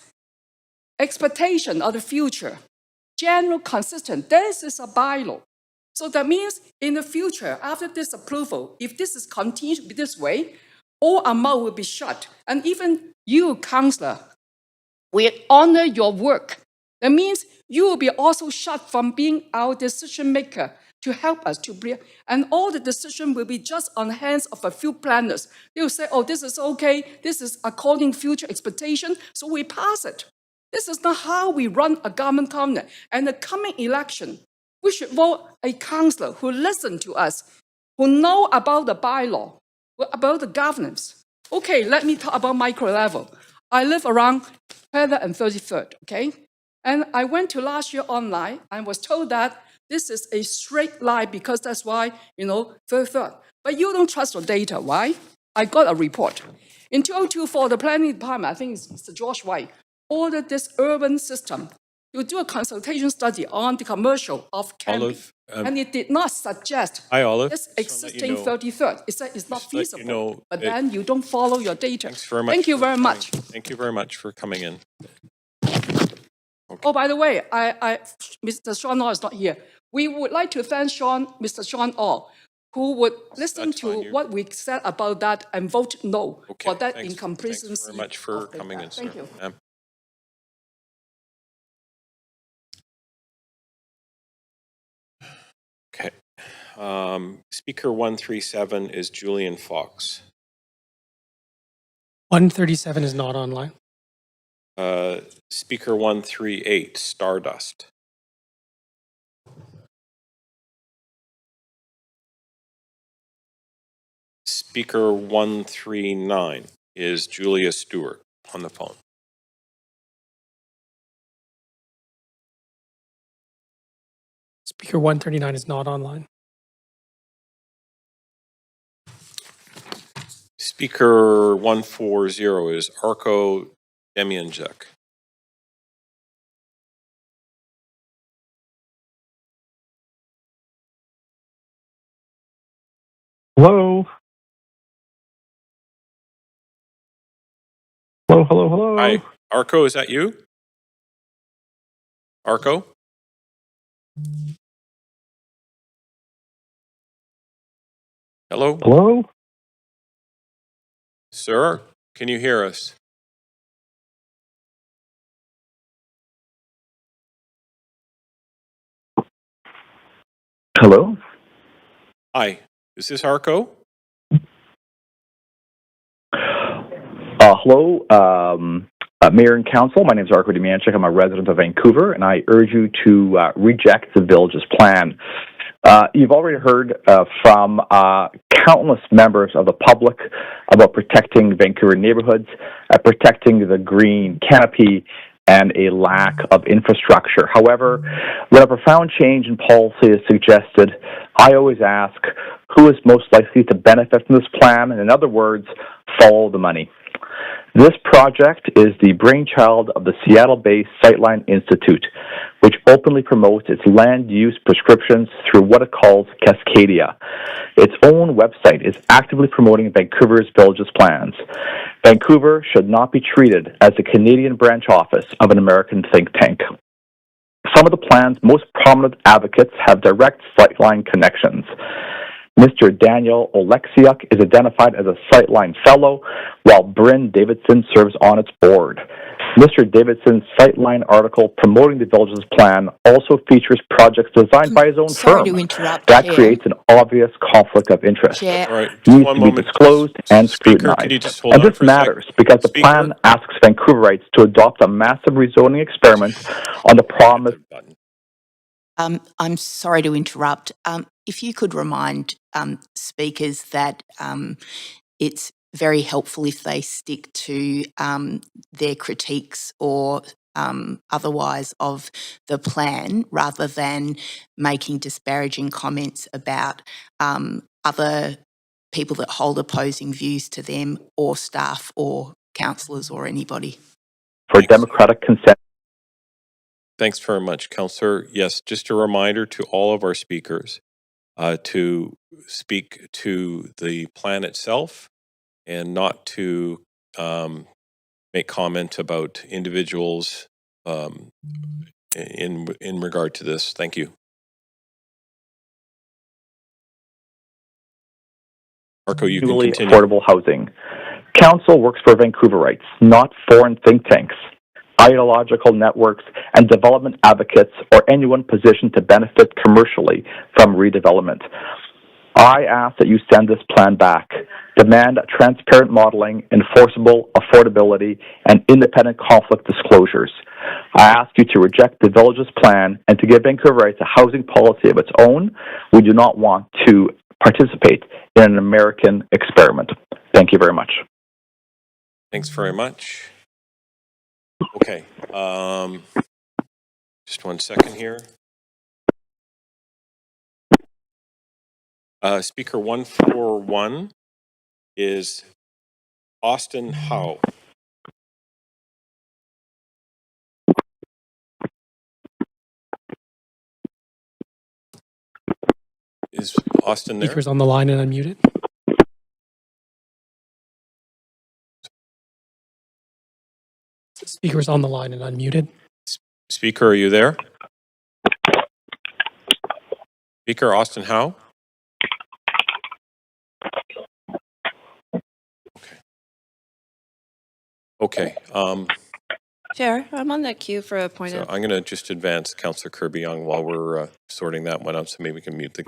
expectation of the future. General consistent, this is a bylaw. So that means in the future, after this approval, if this is continued to be this way, all our mouth will be shut. And even you, councillor, we honor your work. That means you will be also shut from being our decision maker to help us to bring, and all the decision will be just on the hands of a few planners. They will say, oh, this is okay, this is according future expectation, so we pass it. This is not how we run a government covenant. And the coming election, we should vote a councillor who listens to us, who know about the bylaw, about the governance. Okay, let me talk about micro level. I live around Feather and 33rd, okay? And I went to last year online and was told that this is a straight line because that's why, 33rd. But you don't trust your data, why? I got a report. In 2024, the planning department, I think it's Mr. George White, ordered this urban system to do a consultation study on the commercial of camping.
Olive,
And it did not suggest
Hi, Olive.
this
Just wanna let you
existing
know-
33rd. It said it's not
just let you
feasible.
know
But
that-
then you don't follow your data.
Thanks very much.
Thank you
for
very
coming.
much.
Thank you very much for coming in.
Oh, by the way, Mr. Sean Orr is not here. We would like to thank Mr. Sean Orr, who would listen
That's fine.
to what we said about that and vote no
Okay,
for that
thanks.
incomplacency.
Thanks very much for
of the
coming in,
fact.
sir.
Thank you.
Ma'am. Okay. Speaker 137 is Julian Fox.
137 is not online.
Speaker 138, Stardust. Speaker 139 is Julia Stewart on the phone.
Speaker 139 is not online.
Speaker 140 is Arko Demianjuk.
Hello? Hello, hello, hello?
Hi, Arko, is that you? Arko? Hello?
Hello?
Sir, can you hear us?
Hello?
Hi, is this Arko?
Hello, Mayor and Council. My name is Arko Demianchuk. I'm a resident of Vancouver, and I urge you to reject the village's plan. You've already heard from countless members of the public about protecting Vancouver neighborhoods, protecting the green canopy, and a lack of infrastructure. However, when a profound change in policy is suggested, I always ask, who is most likely to benefit from this plan? And in other words, follow the money. This project is the brainchild of the Seattle-based Sightline Institute, which openly promotes its land use prescriptions through what it calls Cascadia. Its own website is actively promoting Vancouver's villages plans. Vancouver should not be treated as a Canadian branch office of an American think tank. Some of the plan's most prominent advocates have direct Sightline connections. Mr. Daniel Oleksiuk is identified as a Sightline Fellow, while Bryn Davidson serves on its board. Mr. Davidson's Sightline article promoting the village's plan also features projects designed by his own
Sorry
firm.
to interrupt,
That
Chair.
creates an obvious conflict of interest.
Chair.
All right,
Needs
just one
to be
moment.
disclosed and
Speaker,
scrutinized.
could you just hold
And
on
this
for a sec?
matters because the
Speaker?
plan asks Vancouverites to adopt a massive rezoning experiment on the promise.
I'm sorry to interrupt. If you could remind speakers that it's very helpful if they stick to their critiques or otherwise of the plan rather than making disparaging comments about other people that hold opposing views to them or staff or councillors or anybody.
For democratic consent.
Thanks very much, Councillor. Yes, just a reminder to all of our speakers to speak to the plan itself and not to make comment about individuals in regard to this. Thank you. Marco, you can
Newly
continue.
affordable housing. Council works for Vancouverites, not foreign think tanks, ideological networks, and development advocates, or anyone positioned to benefit commercially from redevelopment. I ask that you send this plan back. Demand transparent modeling, enforceable affordability, and independent conflict disclosures. I ask you to reject the village's plan and to give Vancouverites a housing policy of its own. We do not want to participate in an American experiment. Thank you very much.
Thanks very much. Okay. Just 1 second here. Speaker 141 is Austin Howe. Is Austin there?
Speaker's on the line and unmuted. Speaker's on the line and unmuted.
Speaker, are you there? Speaker Austin Howe? Okay.
Chair, I'm on the queue for a point
So
of...
I'm going to just advance Councillor Kirby-Young while we're sorting that one out, so maybe we can mute the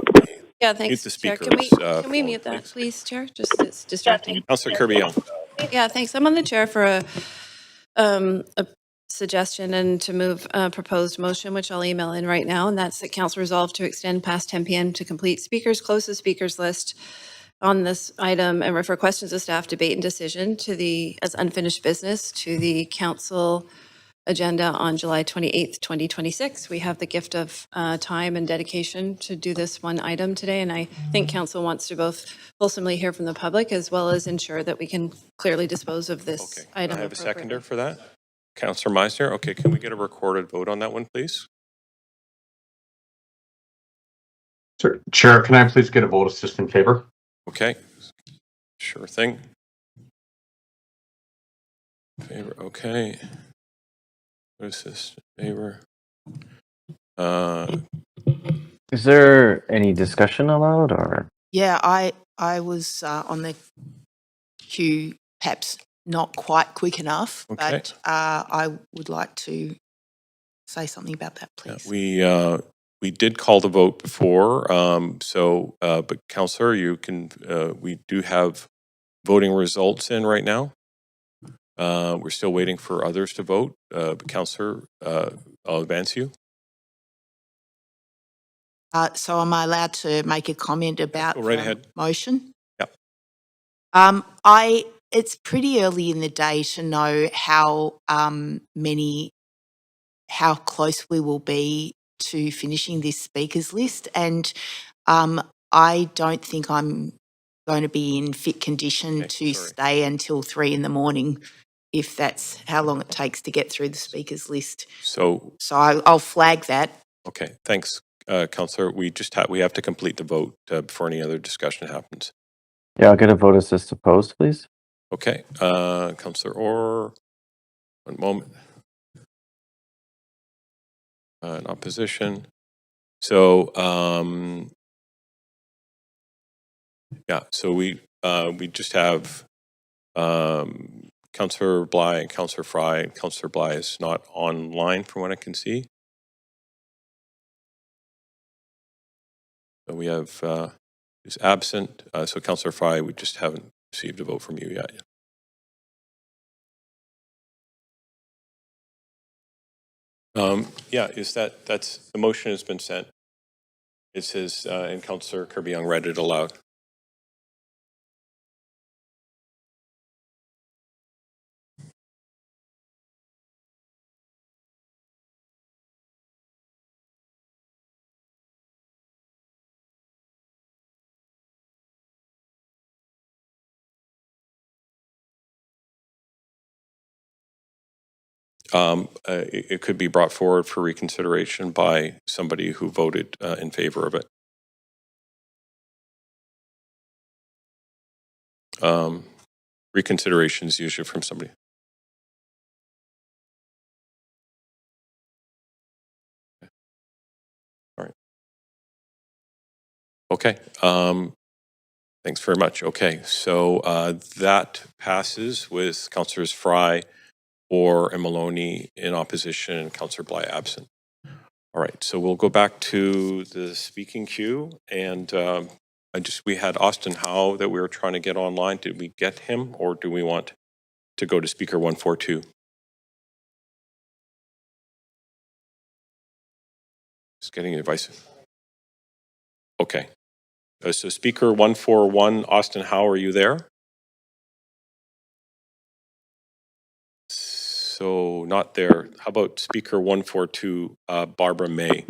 Yeah, thanks,
mute the
Chair.
speakers.
Can we mute that, please, Chair? Just, it's distracting.
Councillor Kirby-Young.
Yeah, thanks. I'm on the chair for a suggestion and to move a proposed motion, which I'll email in right now, and that's that council resolve to extend past 10 p.m. to complete speakers, close the speakers list on this item and refer questions of staff, debate, and decision to the, as unfinished business, to the council agenda on July 28th, 2026. We have the gift of time and dedication to do this one item today, and I think council wants to both fulsomely hear from the public as well as ensure that we can clearly dispose of this item.
I have a seconder for that. Councillor Meisner. Okay, can we get a recorded vote on that one, please?
Chair, can I please get a vote assist in favor?
Okay, sure thing. Favor, okay. Vote assist in favor.
Is there any discussion allowed, or?
Yeah, I was on the queue, perhaps not quite quick enough, but I would like to say something about that, please.
We did call the vote before, but Councillor, you can. We do have voting results in right now. We're still waiting for others to vote. But Councillor, I'll advance you.
So am I allowed to make a comment about the motion?
Yep.
It's pretty early in the day to know how close we will be to finishing this speakers list, and I don't think I'm going to be in fit condition to stay until 3 a.m. if that's how long it takes to get through the speakers list.
So
I'll flag that.
Okay, thanks, Councillor. We have to complete the vote before any other discussion happens.
Yeah, I'll get a vote assist opposed, please.
Okay, Councillor Orr, 1 moment. In opposition. So, so we just have Councillor Bly and Councillor Fry. Councillor Bly is not online from what I can see. So we have who's absent. So Councillor Fry, we just haven't received a vote from you yet. That's the motion has been sent. It says, and Councillor Kirby-Young read it aloud. It could be brought forward for reconsideration by somebody who voted in favor of it. Reconsideration is usually from somebody. All right. Okay. Thanks very much. Okay, so that passes with Councillors Fry, Orr, and Maloney in opposition, and Councillor Bly absent. All right, so we'll go back to the speaking queue, and we had Austin Howe that we were trying to get online. Did we get him, or do we want to go to speaker 142? Just getting advice. Okay. So speaker 141, Austin Howe, are you there? So not there. How about speaker 142, Barbara May?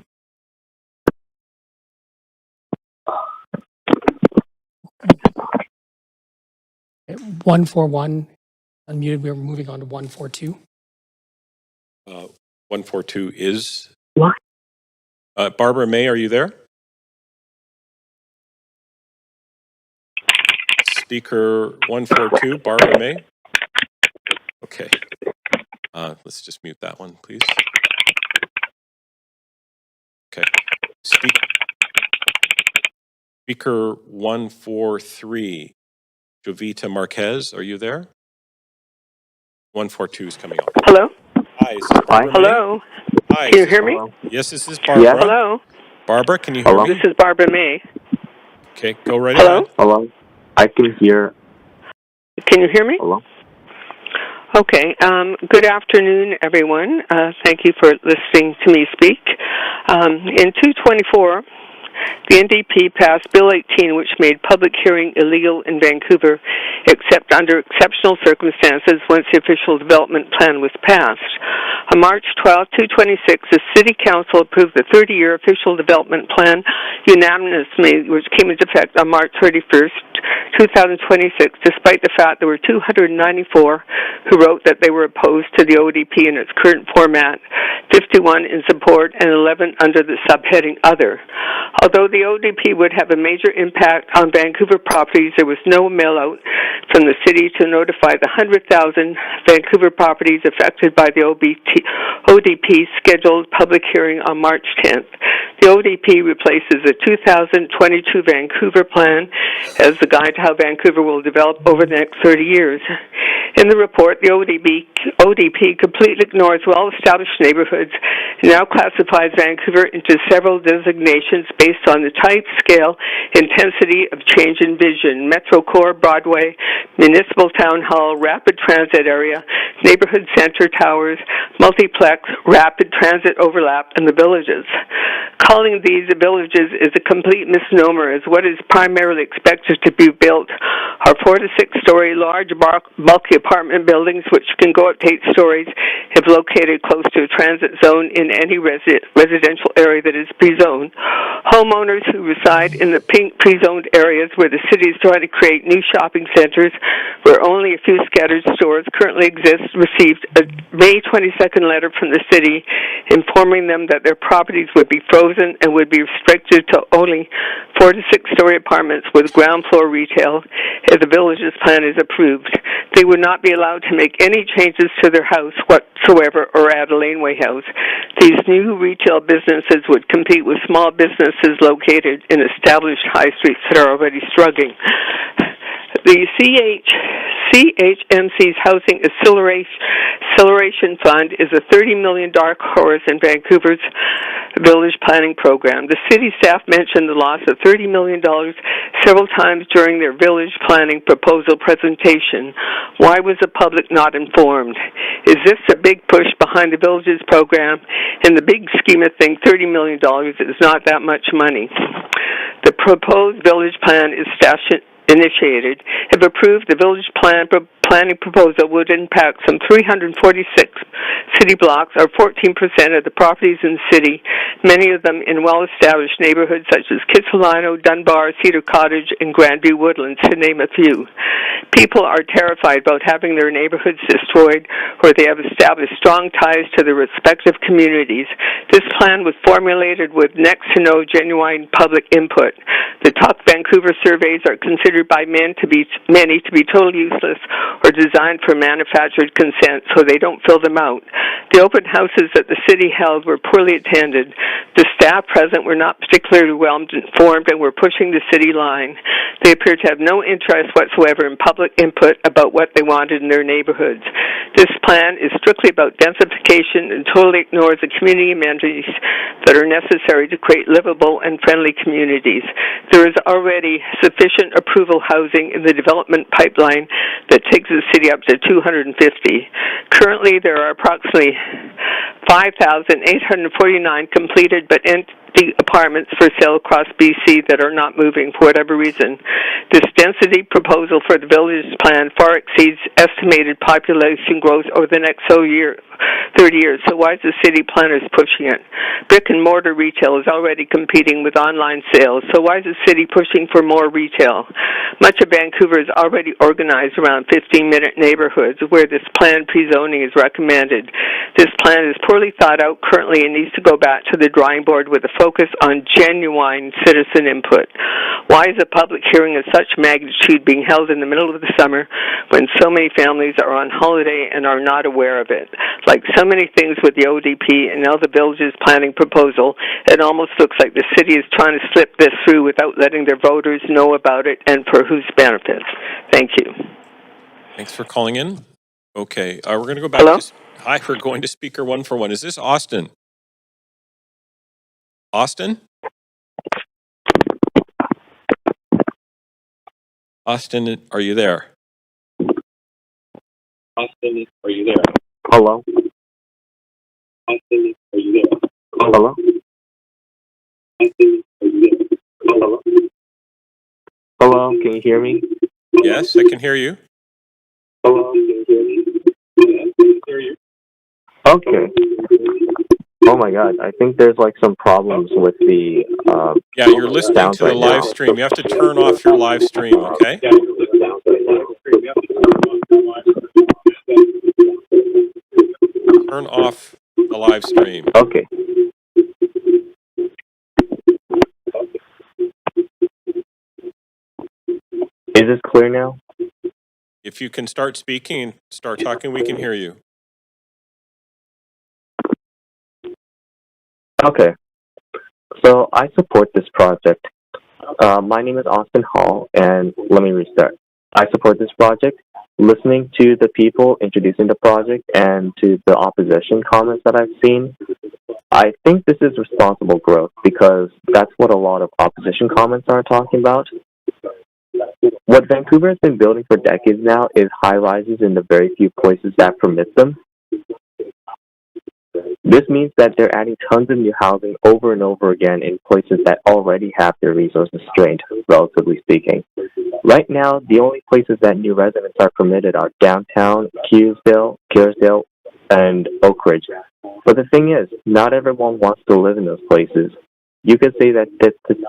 Okay, 141 unmuted. We're moving on to 142.
142 is?
What?
Barbara May, are you there? Speaker 142, Barbara May? Okay. Let's just mute that one, please. Okay. Speaker 143, Jovita Marquez, are you there? 142 is coming up.
Hello?
Hi, is this Barbara May?
Hello?
Hi.
Can you hear me?
Yes, this is Barbara.
Yes. Hello?
Barbara, can you hear me?
This is Barbara May.
Okay, go right
Hello?
ahead.
Hello?
I can hear.
Can you hear me?
Hello?
Okay. Good afternoon, everyone. Thank you for listening to me speak. In 224, the NDP passed Bill 18, which made public hearing illegal in Vancouver, except under exceptional circumstances once the official development plan was passed. On March 12, 226, the City Council approved the 30-year official development plan unanimously, which came into effect on March 31st, 2026, despite the fact there were 294 who wrote that they were opposed to the ODP in its current format, 51 in support, and 11 under the subheading Other. Although the ODP would have a major impact on Vancouver properties, there was no mail-out from the city to notify the 100,000 Vancouver properties affected by the ODP scheduled public hearing on March 10th. The ODP replaces the 2022 Vancouver plan as the guide to how Vancouver will develop over the next 30 years. In the report, the ODP completely ignores well-established neighborhoods and now classifies Vancouver into several designations based on the type, scale, intensity of change in vision: Metro Core, Broadway, Municipal Town Hall, Rapid Transit Area, Neighborhood Center Towers, Multiplex, Rapid Transit Overlap, and the Villages. Calling these the Villages is a complete misnomer, as what is primarily expected to be built are 4 to 6 story large bulky apartment buildings which can go up to 8 stories if located close to a transit zone in any residential area that is pre-zoned. Homeowners who reside in the pink pre-zoned areas where the city is trying to create new shopping centers where only a few scattered stores currently exist received a May 22nd letter from the city informing them that their properties would be frozen and would be restricted to only 4 to 6 story apartments with ground floor retail if the Villages plan is approved. They would not be allowed to make any changes to their house whatsoever or add a laneway house. These new retail businesses would compete with small businesses located in established high streets that are already struggling. The CHMC's Housing Acceleration Fund is a $30 million dark horse in Vancouver's village planning program. The city staff mentioned the loss of $30 million several times during their village planning proposal presentation. Why was the public not informed? Is this a big push behind the villages program? In the big scheme of things, $30 million is not that much money. The proposed village plan is initiated. If approved, the village planning proposal would impact some 346 city blocks, or 14% of the properties in the city, many of them in well-established neighborhoods such as Kitsilano, Dunbar, Cedar Cottage, and Grandview Woodlands, to name a few. People are terrified about having their neighborhoods destroyed where they have established strong ties to their respective communities. This plan was formulated with next to no genuine public input. The Talk Vancouver surveys are considered by many to be totally useless or designed for manufactured consent, so they don't fill them out. The open houses that the city held were poorly attended. The staff present were not particularly well informed and were pushing the city line. They appear to have no interest whatsoever in public input about what they wanted in their neighborhoods. This plan is strictly about densification and totally ignores the community amenities that are necessary to create livable and friendly communities. There is already sufficient approval housing in the development pipeline that takes the city up to 250. Currently, there are approximately 5,849 completed but empty apartments for sale across BC that are not moving for whatever reason. This density proposal for the village's plan far exceeds estimated population growth over the next 30 years, so why is the city planners pushing it? Brick and mortar retail is already competing with online sales, so why is the city pushing for more retail? Much of Vancouver is already organized around 15-minute neighborhoods where this planned pre-zoning is recommended. This plan is poorly thought out currently and needs to go back to the drawing board with a focus on genuine citizen input. Why is a public hearing of such magnitude being held in the middle of the summer when so many families are on holiday and are not aware of it? Like so many things with the ODP and now the village's planning proposal, it almost looks like the city is trying to slip this through without letting their voters know about it and for whose benefits. Thank you.
Thanks for calling in. Okay, we're going to go back
Hello?
Hi, we're going to speaker 141. Is this Austin? Austin? Austin, are you there? Austin, are you there?
Hello?
Austin, are you there?
Hello?
Austin, are you there?
Hello? Hello? Can you hear me?
Yes, I can hear you.
Hello? Can you hear me? Yes, I can hear you. Okay. Oh my God, I think there's like some problems with the
Yeah, you're listening
sound
to the
right
live
now.
stream. You have to turn off your live stream, okay? Turn off the live stream.
Okay. Is this clear now?
If you can start speaking and start talking, we can hear you.
Okay. So I support this project. My name is Austin Hall, and let me restart. I support this project. Listening to the people introducing the project and to the opposition comments that I've seen, I think this is responsible growth because that's what a lot of opposition comments are talking about. What Vancouver has been building for decades now is high-rises in the very few places that permit them. This means that they're adding tons of new housing over and over again in places that already have their resources strained, relatively speaking. Right now, the only places that new residents are permitted are downtown, Kearsdale, and Oak Ridge. But the thing is, not everyone wants to live in those places. You could say that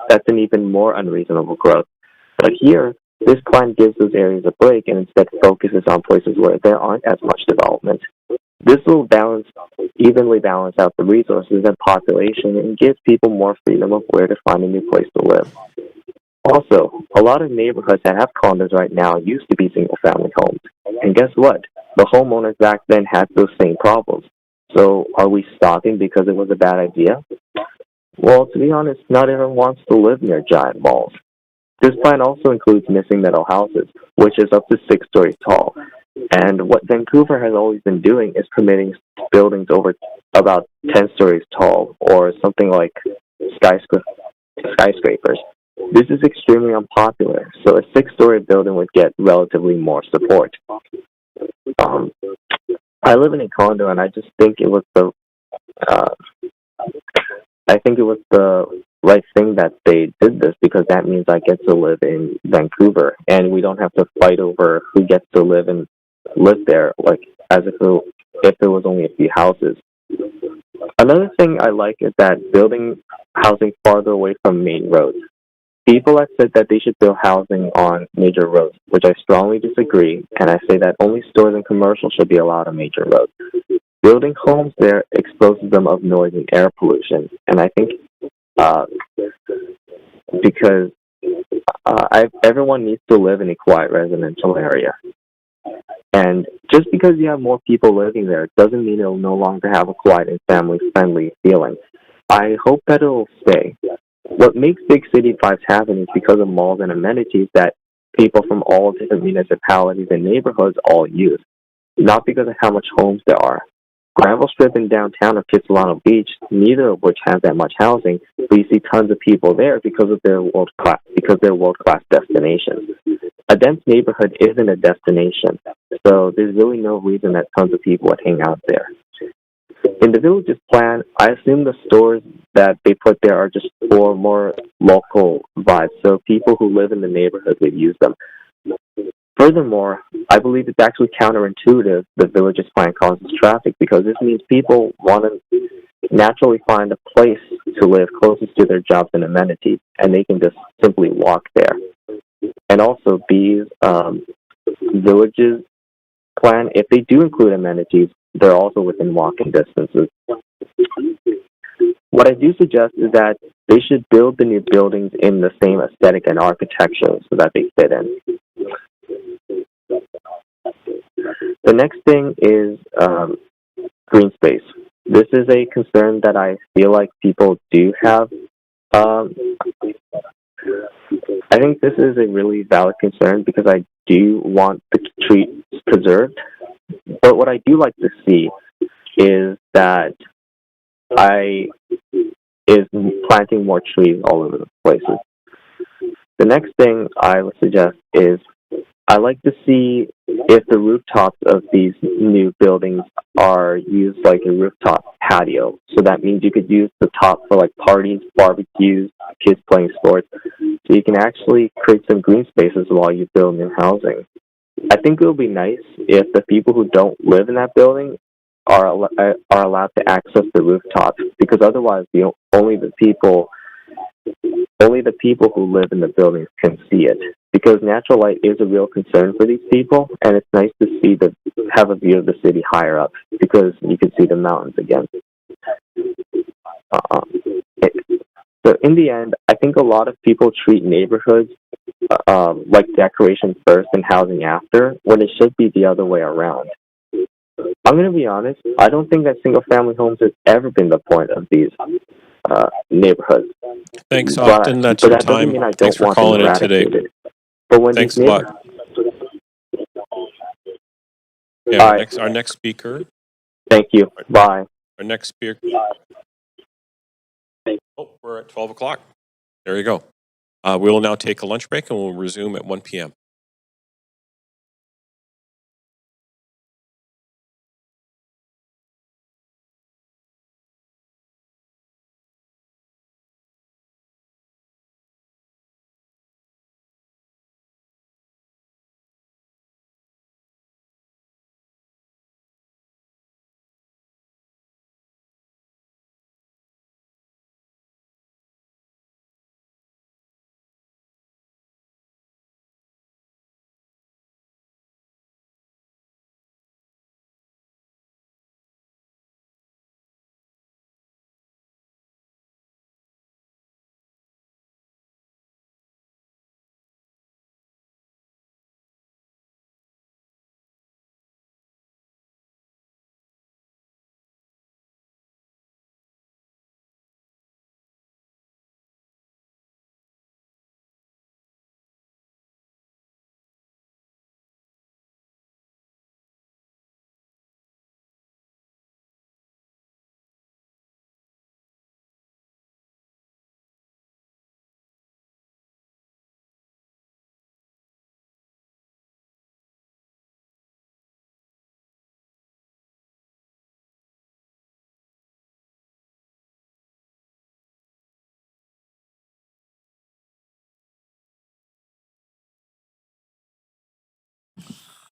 that's an even more unreasonable growth. But here, this plan gives those areas a break and instead focuses on places where there aren't as much development. This will evenly balance out the resources and population and gives people more freedom of where to find a new place to live. Also, a lot of neighborhoods that have condos right now used to be single-family homes. And guess what? The homeowners back then had those same problems. So are we stopping because it was a bad idea? Well, to be honest, not everyone wants to live near giant malls. This plan also includes missing middle houses, which is up to 6 stories tall. And what Vancouver has always been doing is permitting buildings over about 10 stories tall, or something like skyscrapers. This is extremely unpopular, so a 6-story building would get relatively more support. I live in a condo, and I just think it was the right thing that they did this, because that means I get to live in Vancouver, and we don't have to fight over who gets to live there, like as if it was only a few houses. Another thing I like is that building housing farther away from main roads.
people have said that they should build housing on major roads, which I strongly disagree, and I say that only stores and commercial should be allowed on major roads. Building homes there exposes them of noise and air pollution, and I think because everyone needs to live in a quiet residential area. And just because you have more people living there doesn't mean it'll no longer have a quiet and family-friendly feeling. I hope that it'll stay. What makes big city vibes happen is because of malls and amenities that people from all different municipalities and neighborhoods all use, not because of how much homes there are. Granville Strip in downtown or Kitsilano Beach, neither of which have that much housing, but you see tons of people there because they're world-class destinations. A dense neighborhood isn't a destination, so there's really no reason that tons of people would hang out there. In the village's plan, I assume the stores that they put there are just for more local vibes, so people who live in the neighborhood would use them. Furthermore, I believe it's actually counterintuitive the village's plan causes traffic because this means people want to naturally find a place to live closest to their jobs and amenities, and they can just simply walk there. And also, these villages plan, if they do include amenities, they're also within walking distances. What I do suggest is that they should build the new buildings in the same aesthetic and architecture so that they fit in. The next thing is green space. This is a concern that I feel like people do have. I think this is a really valid concern because I do want the trees preserved. But what I do like to see is that is planting more trees all over the places. The next thing I would suggest is I like to see if the rooftops of these new buildings are used like a rooftop patio. So that means you could use the top for like parties, barbecues, kids playing sports. So you can actually create some green spaces while you build new housing. I think it would be nice if the people who don't live in that building are allowed to access the rooftops, because otherwise only the people who live in the buildings can see it. Because natural light is a real concern for these people, and it's nice to have a view of the city higher up because you can see the mountains again. So in the end, I think a lot of people treat neighborhoods like decoration first and housing after, when it should be the other way around. I'm going to be honest, I don't think that single-family homes has ever been the point of these neighborhoods.
Thanks, Austin. That's your time. Thanks for calling in today.
But when
Thanks a lot. Yeah, our next speaker.
Thank you. Bye.
Our next speaker. Oh, we're at 12 o'clock. There you go. We will now take a lunch break and we'll resume at 1 p.m.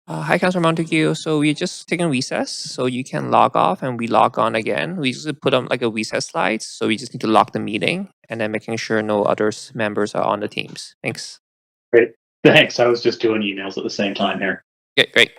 Hi, Councilor Montague. So we're just taking recess, so you can log off and we log on again. We just put on like a recess slide, so we just need to lock the meeting and then making sure no other members are on the teams. Thanks.
Great. Thanks. I was just doing emails at the same time here.
Okay, great.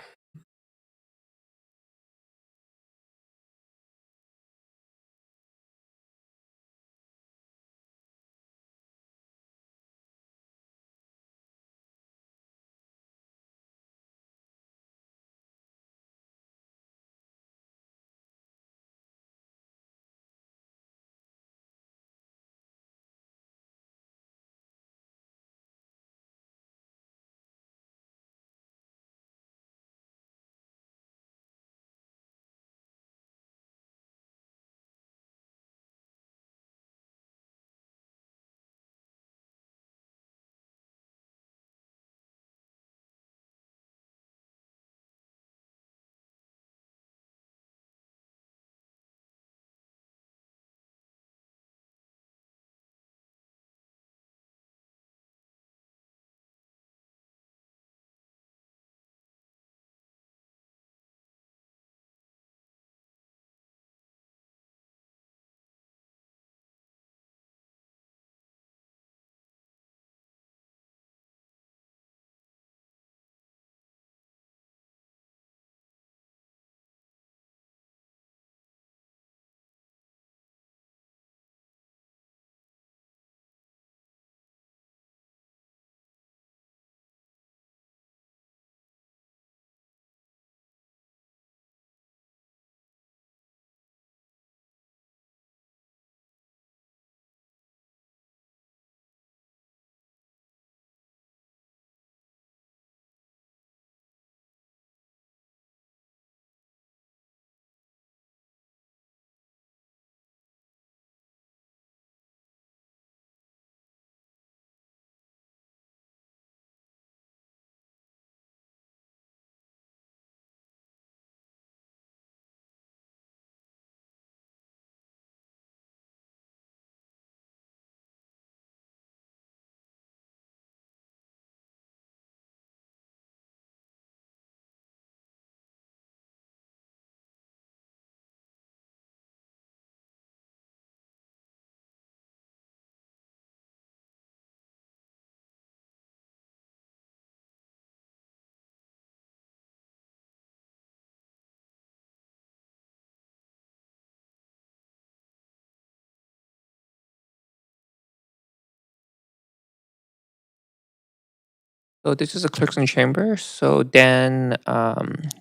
So this is the clerks in chamber. So Dan,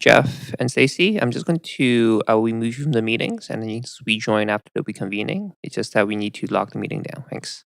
Jeff, and Stacy, I'm just going to remove you from the meetings and then you just rejoin after the reconvening. It's just that we need to lock the meeting down. Thanks.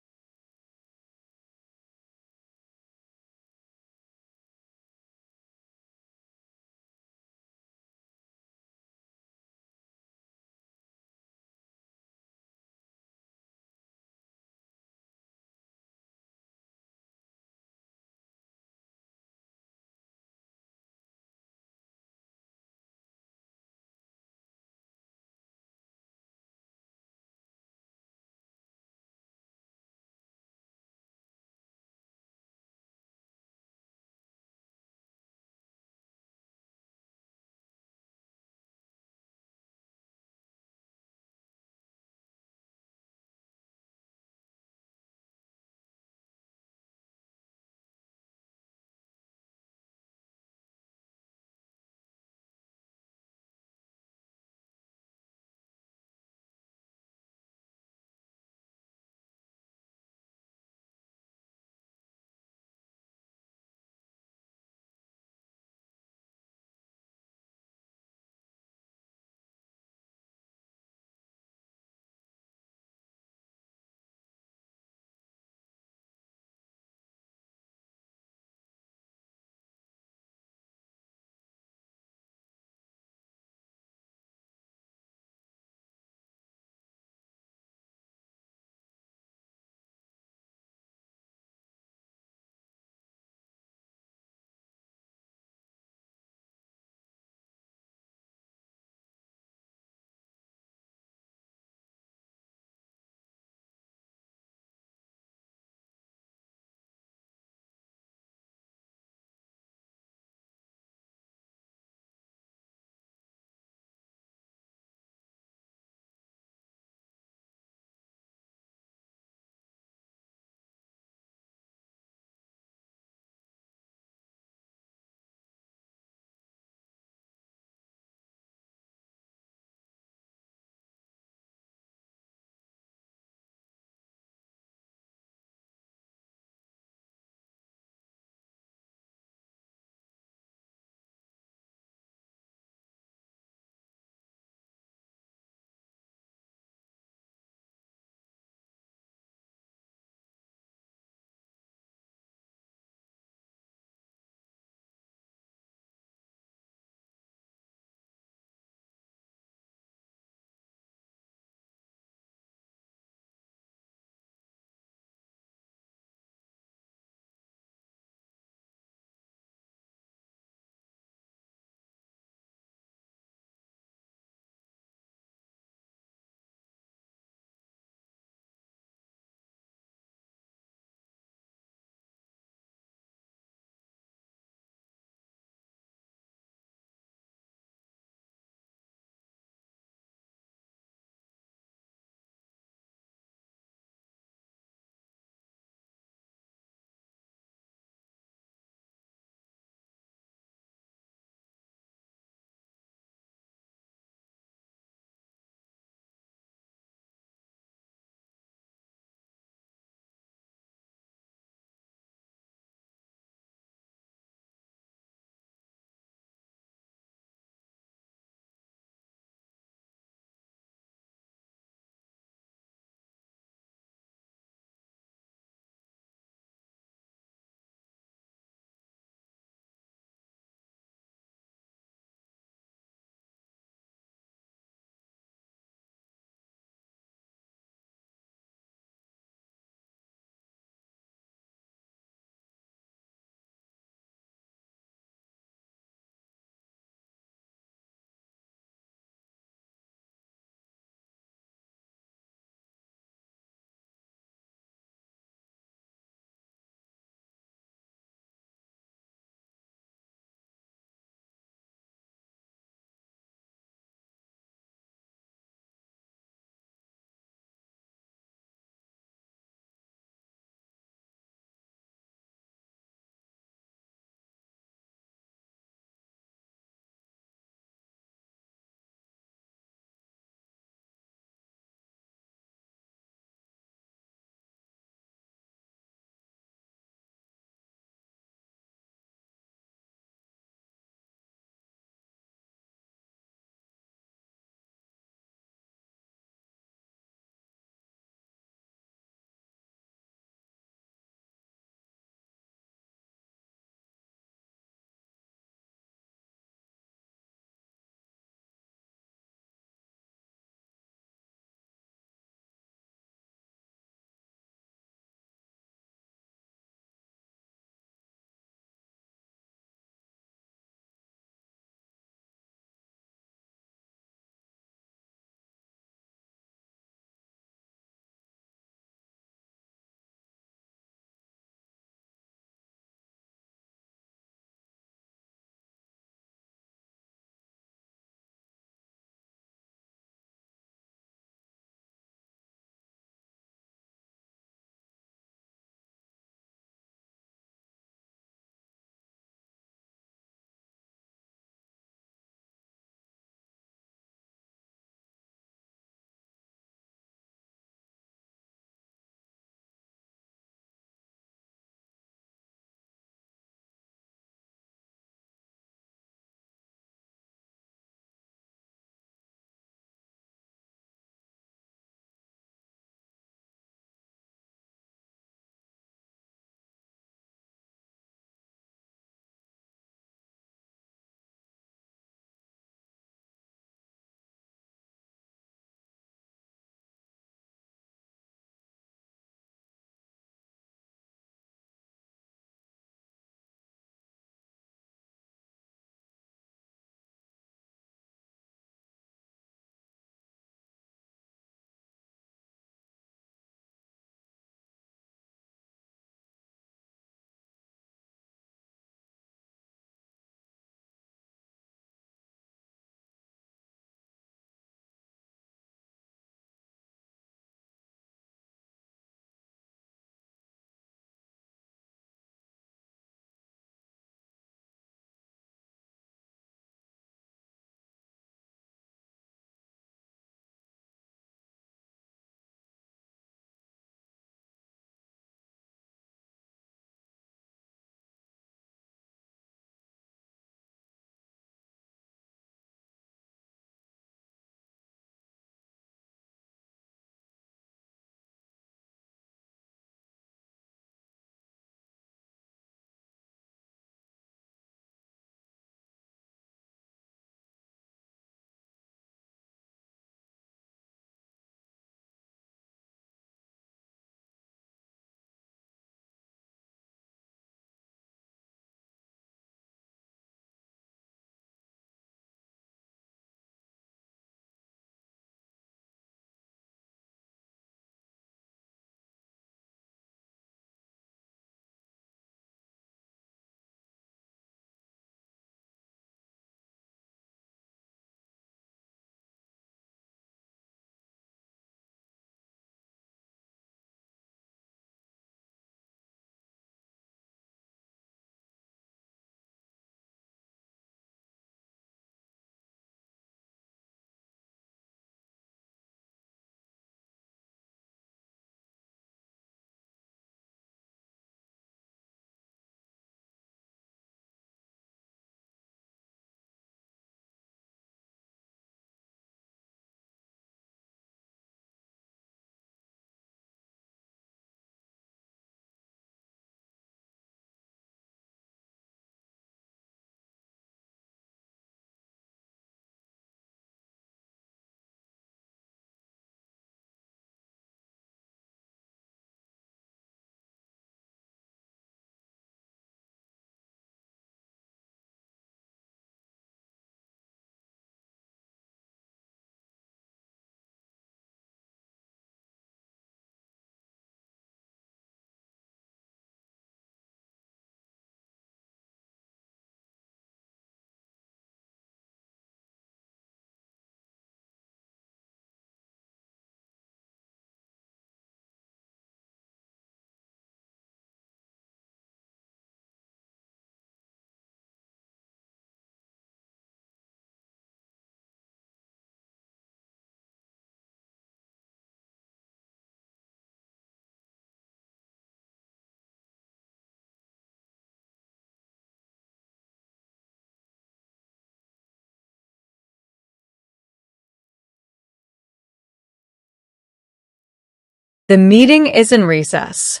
The meeting is in recess.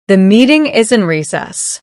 The meeting is in recess.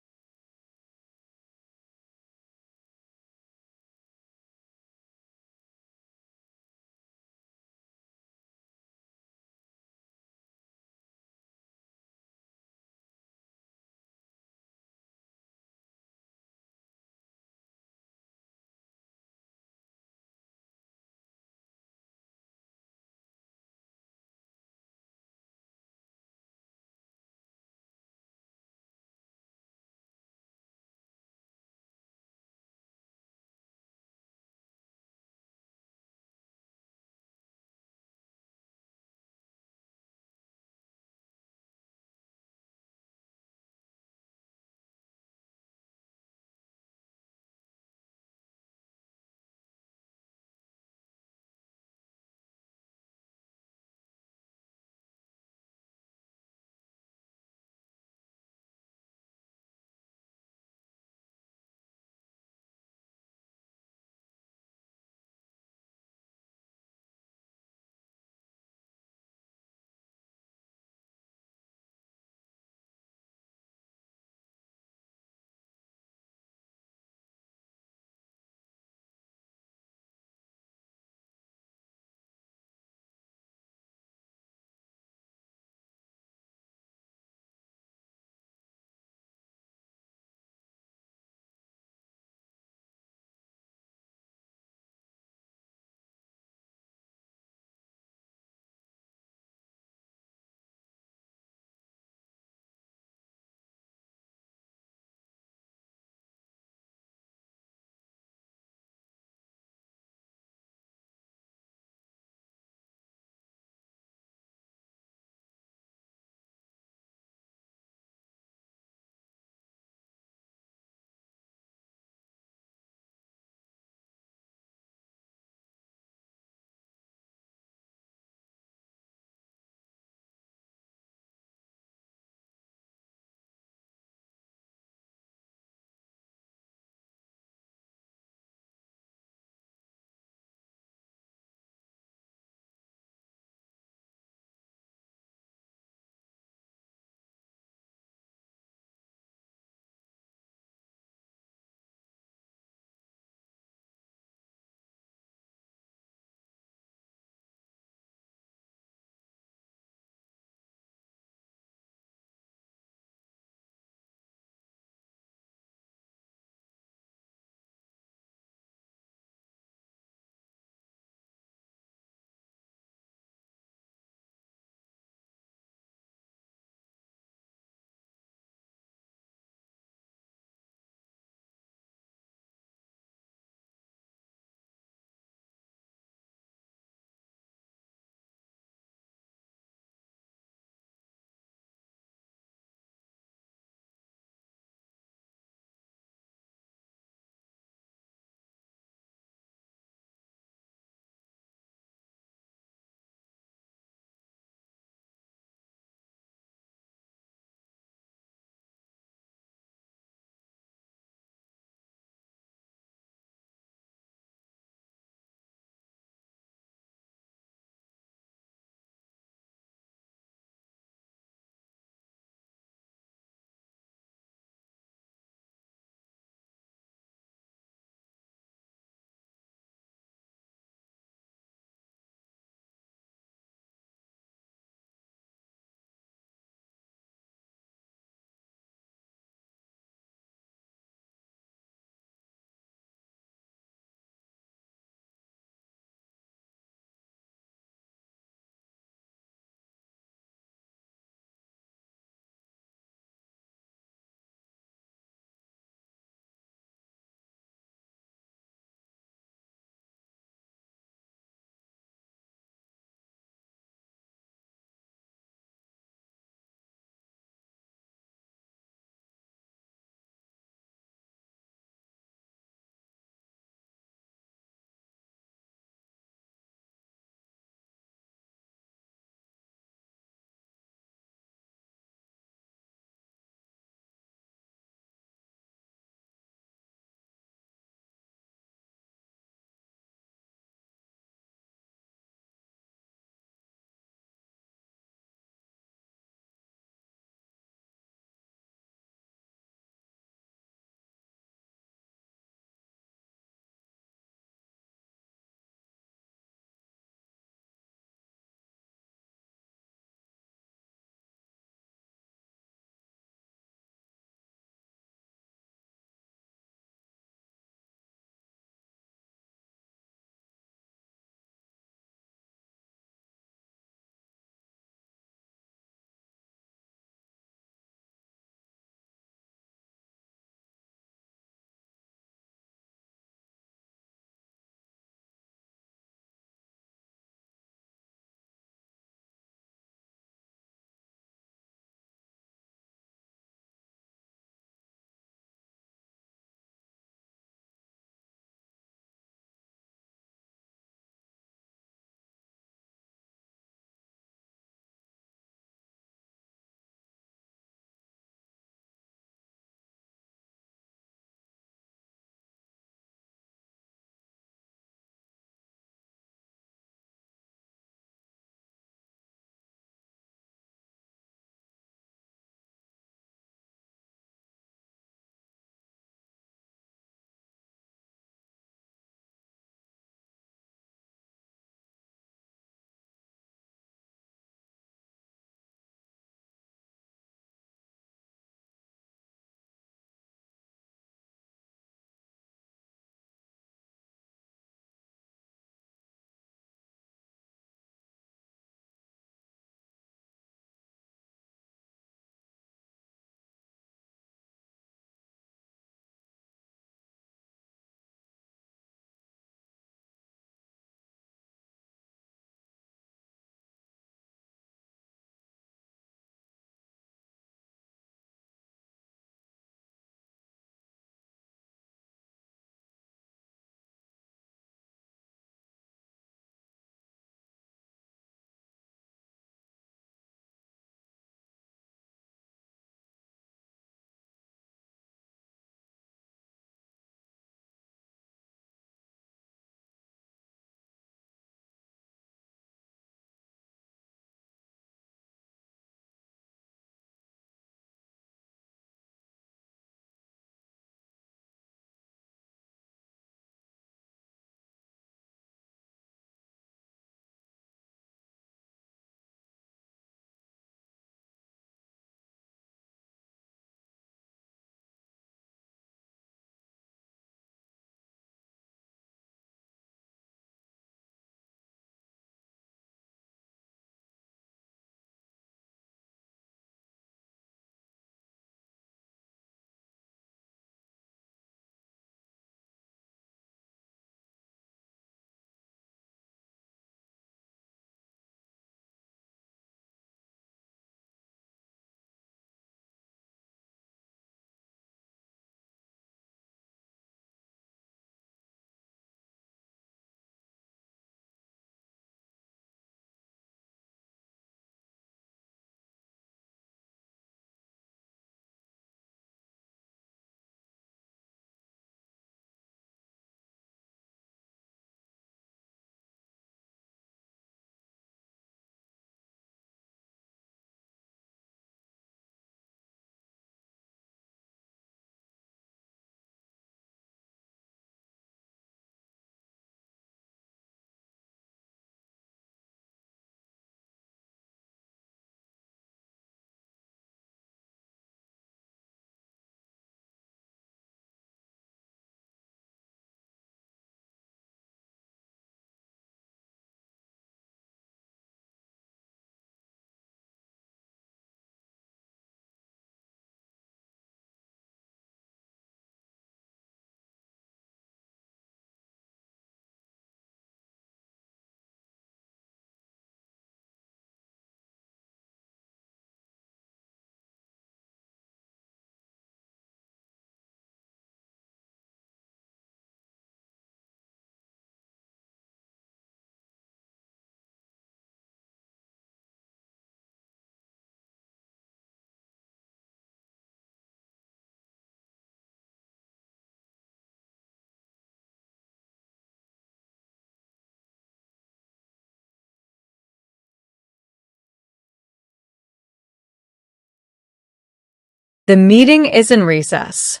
The meeting is in recess.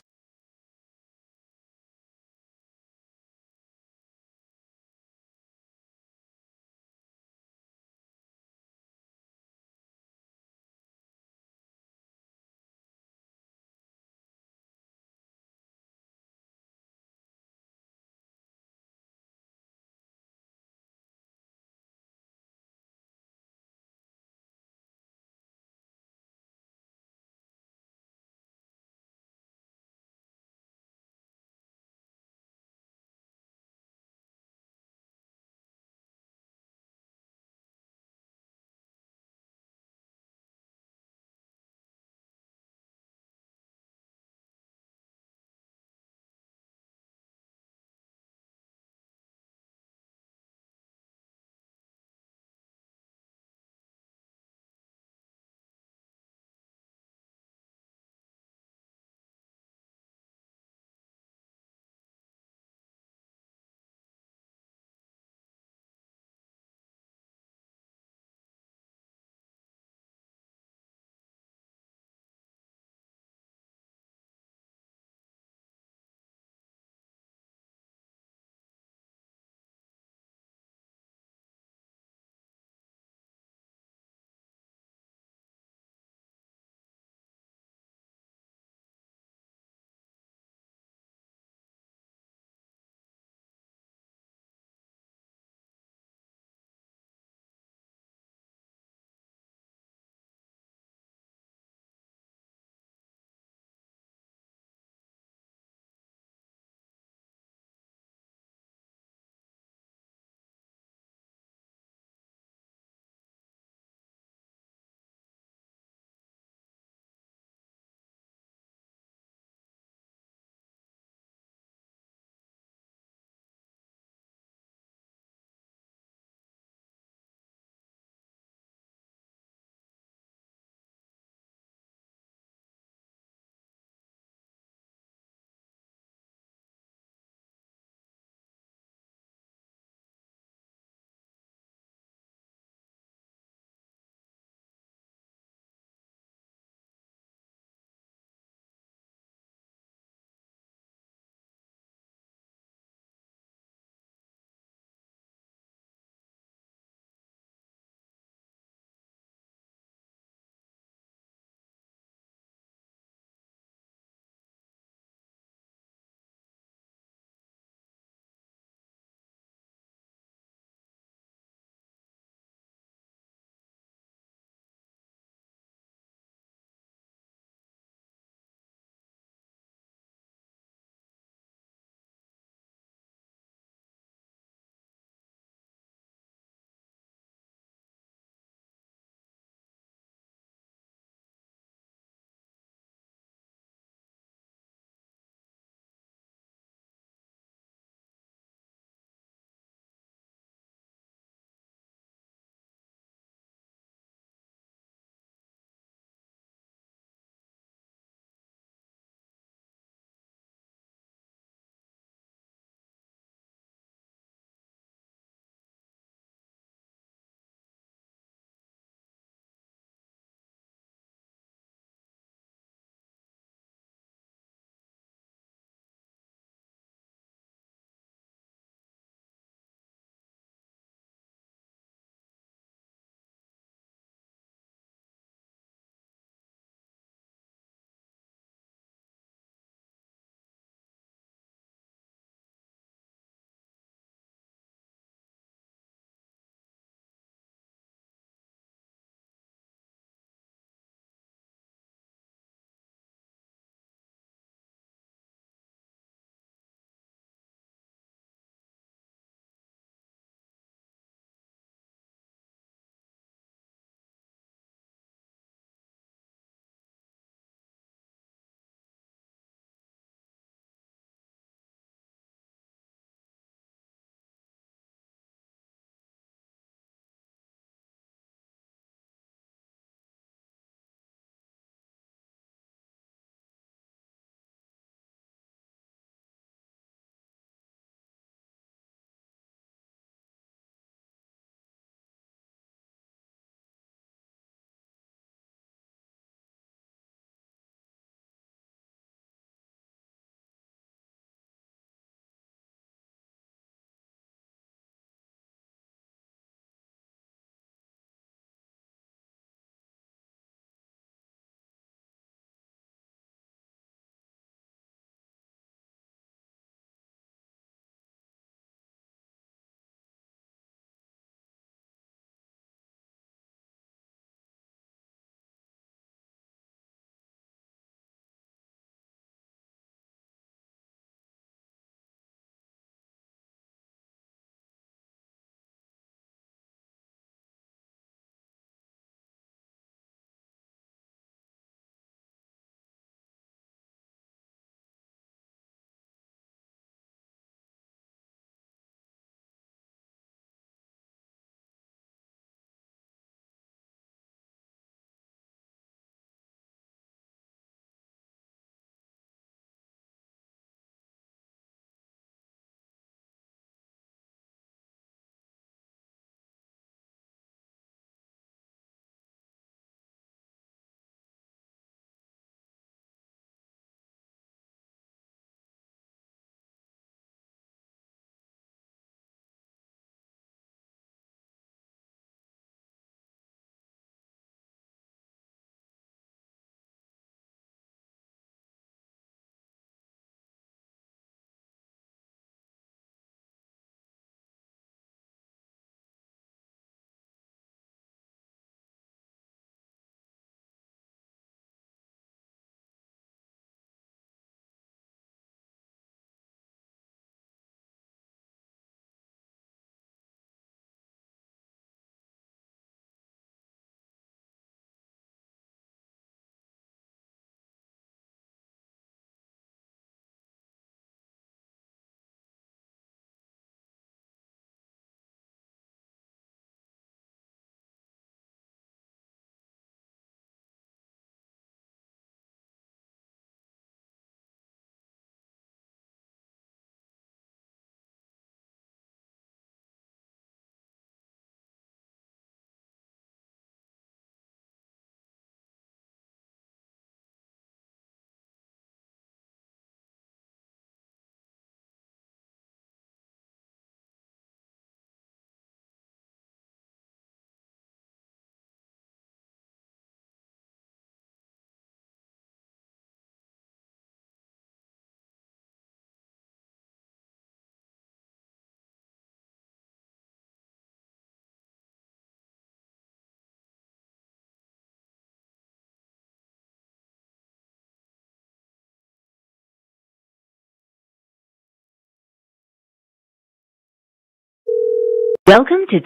Welcome to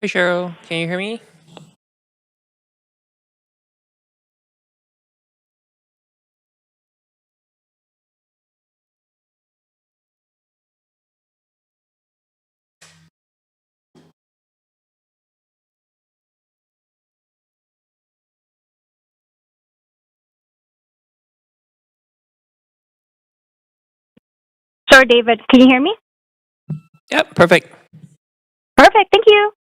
Hey Cheryl, can you hear me?
Sure, David. Can you hear me?
Yep, perfect.
Perfect. Thank you.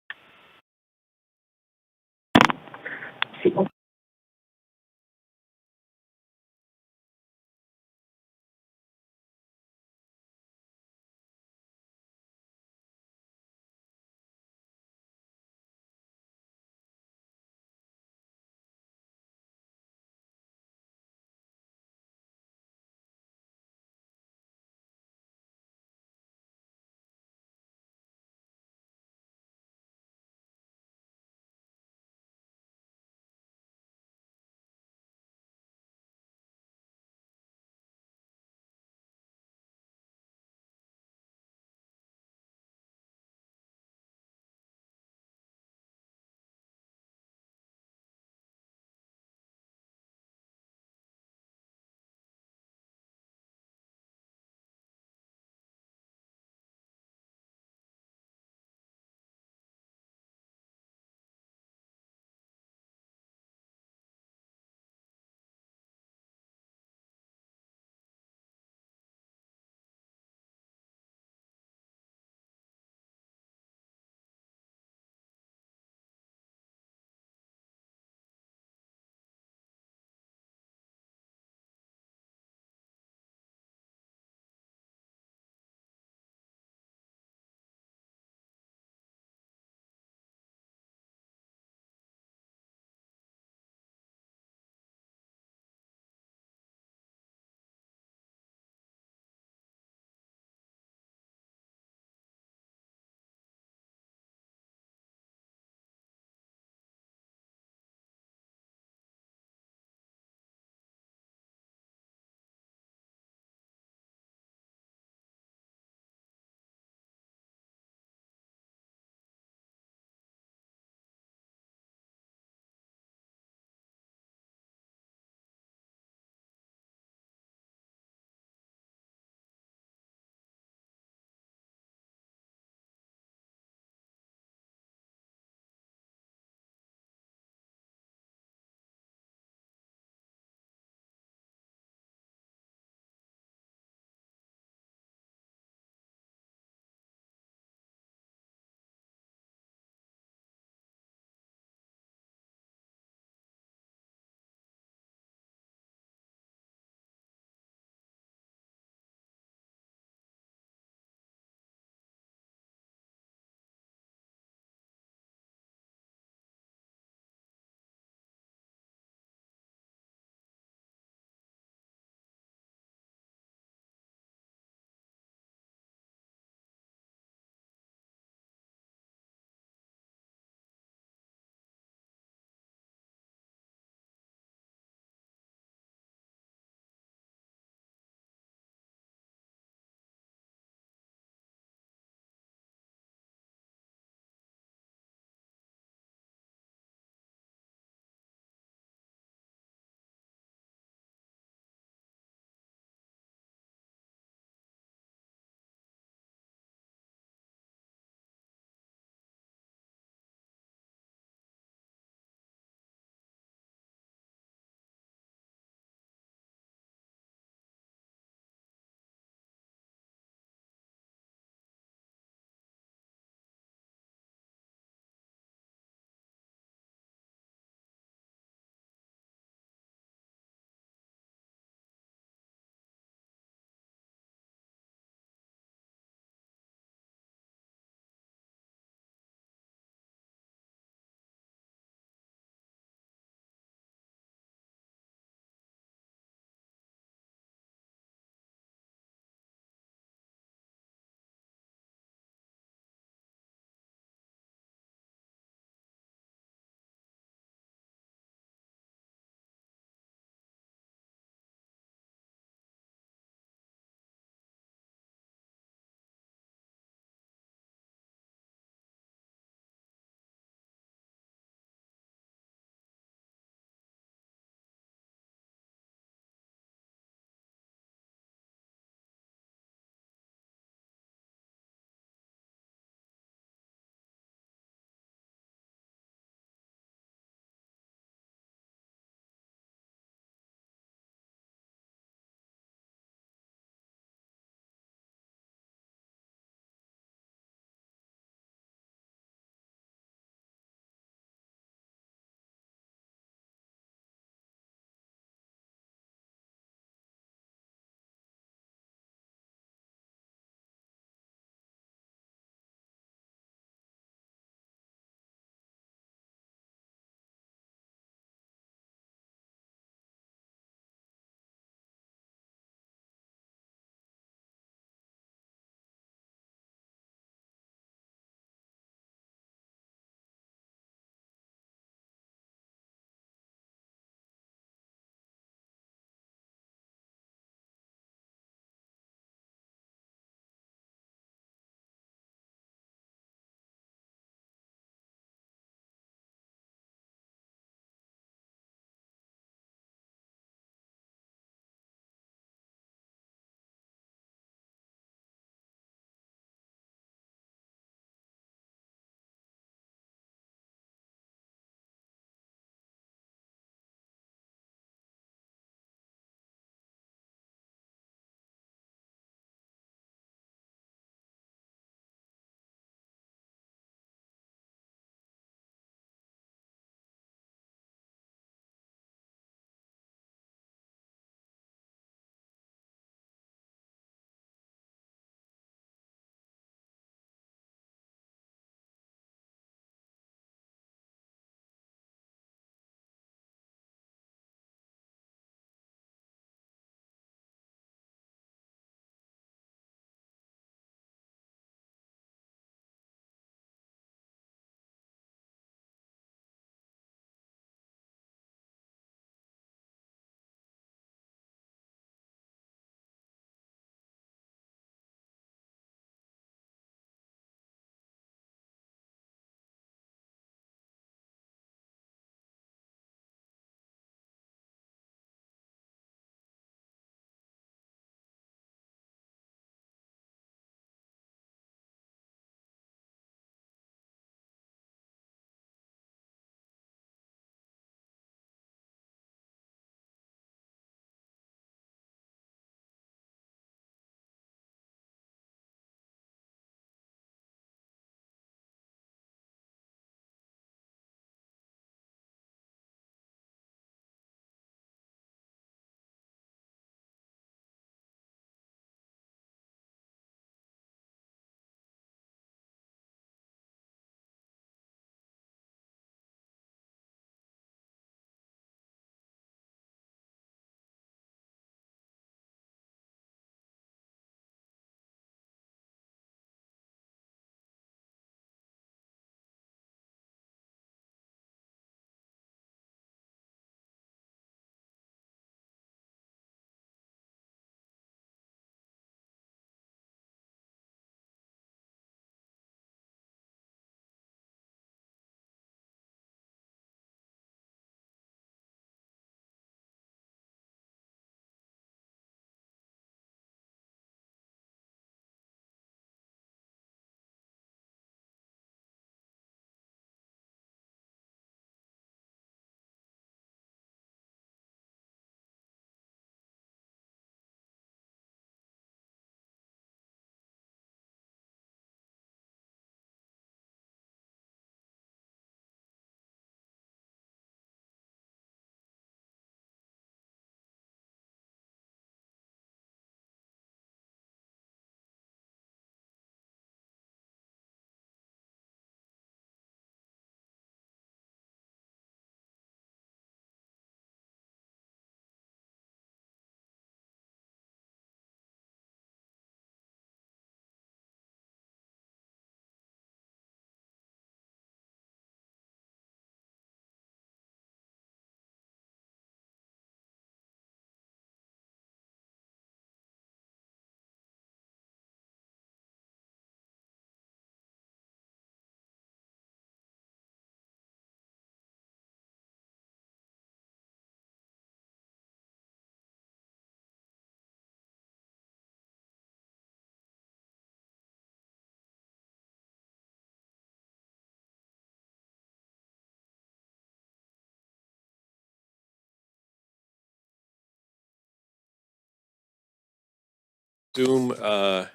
resume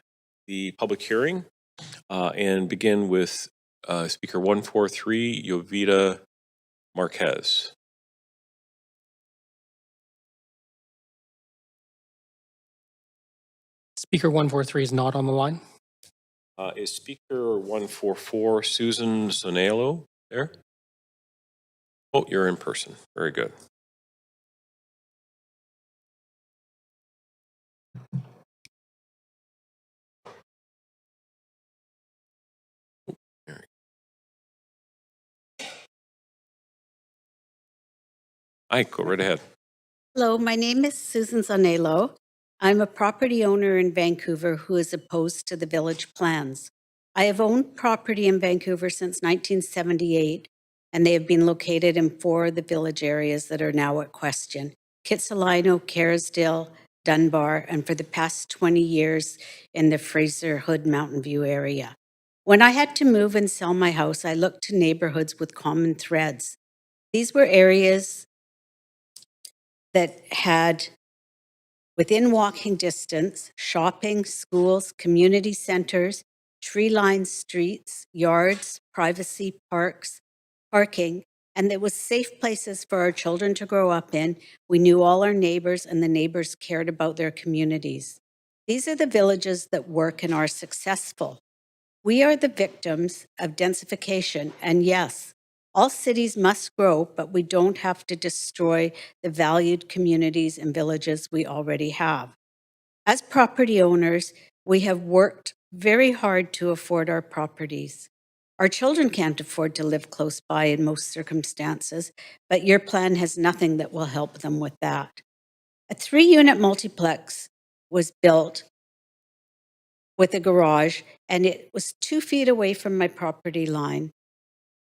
the public hearing and begin with speaker 143, Jovita Marquez.
Speaker 143 is not on the line.
Is speaker 144, Susan Zonello, there? Oh, you're in person. Very good. Hi, go right ahead.
Hello, my name is Susan Zanello. I'm a property owner in Vancouver who is opposed to the village plans. I have owned property in Vancouver since 1978, and they have been located in 4 of the village areas that are now at question: Kitsilano, Kerrisdale, Dunbar, and for the past 20 years in the Fraser Hood Mountain View area. When I had to move and sell my house, I looked to neighborhoods with common threads. These were areas that had, within walking distance, shopping, schools, community centers, tree-lined streets, yards, privacy, parks, parking, and there was safe places for our children to grow up in. We knew all our neighbors, and the neighbors cared about their communities. These are the villages that work and are successful. We are the victims of densification, and yes, all cities must grow, but we don't have to destroy the valued communities and villages we already have. As property owners, we have worked very hard to afford our properties. Our children can't afford to live close by in most circumstances, but your plan has nothing that will help them with that. A 3-unit multiplex was built with a garage, and it was 2 feet away from my property line.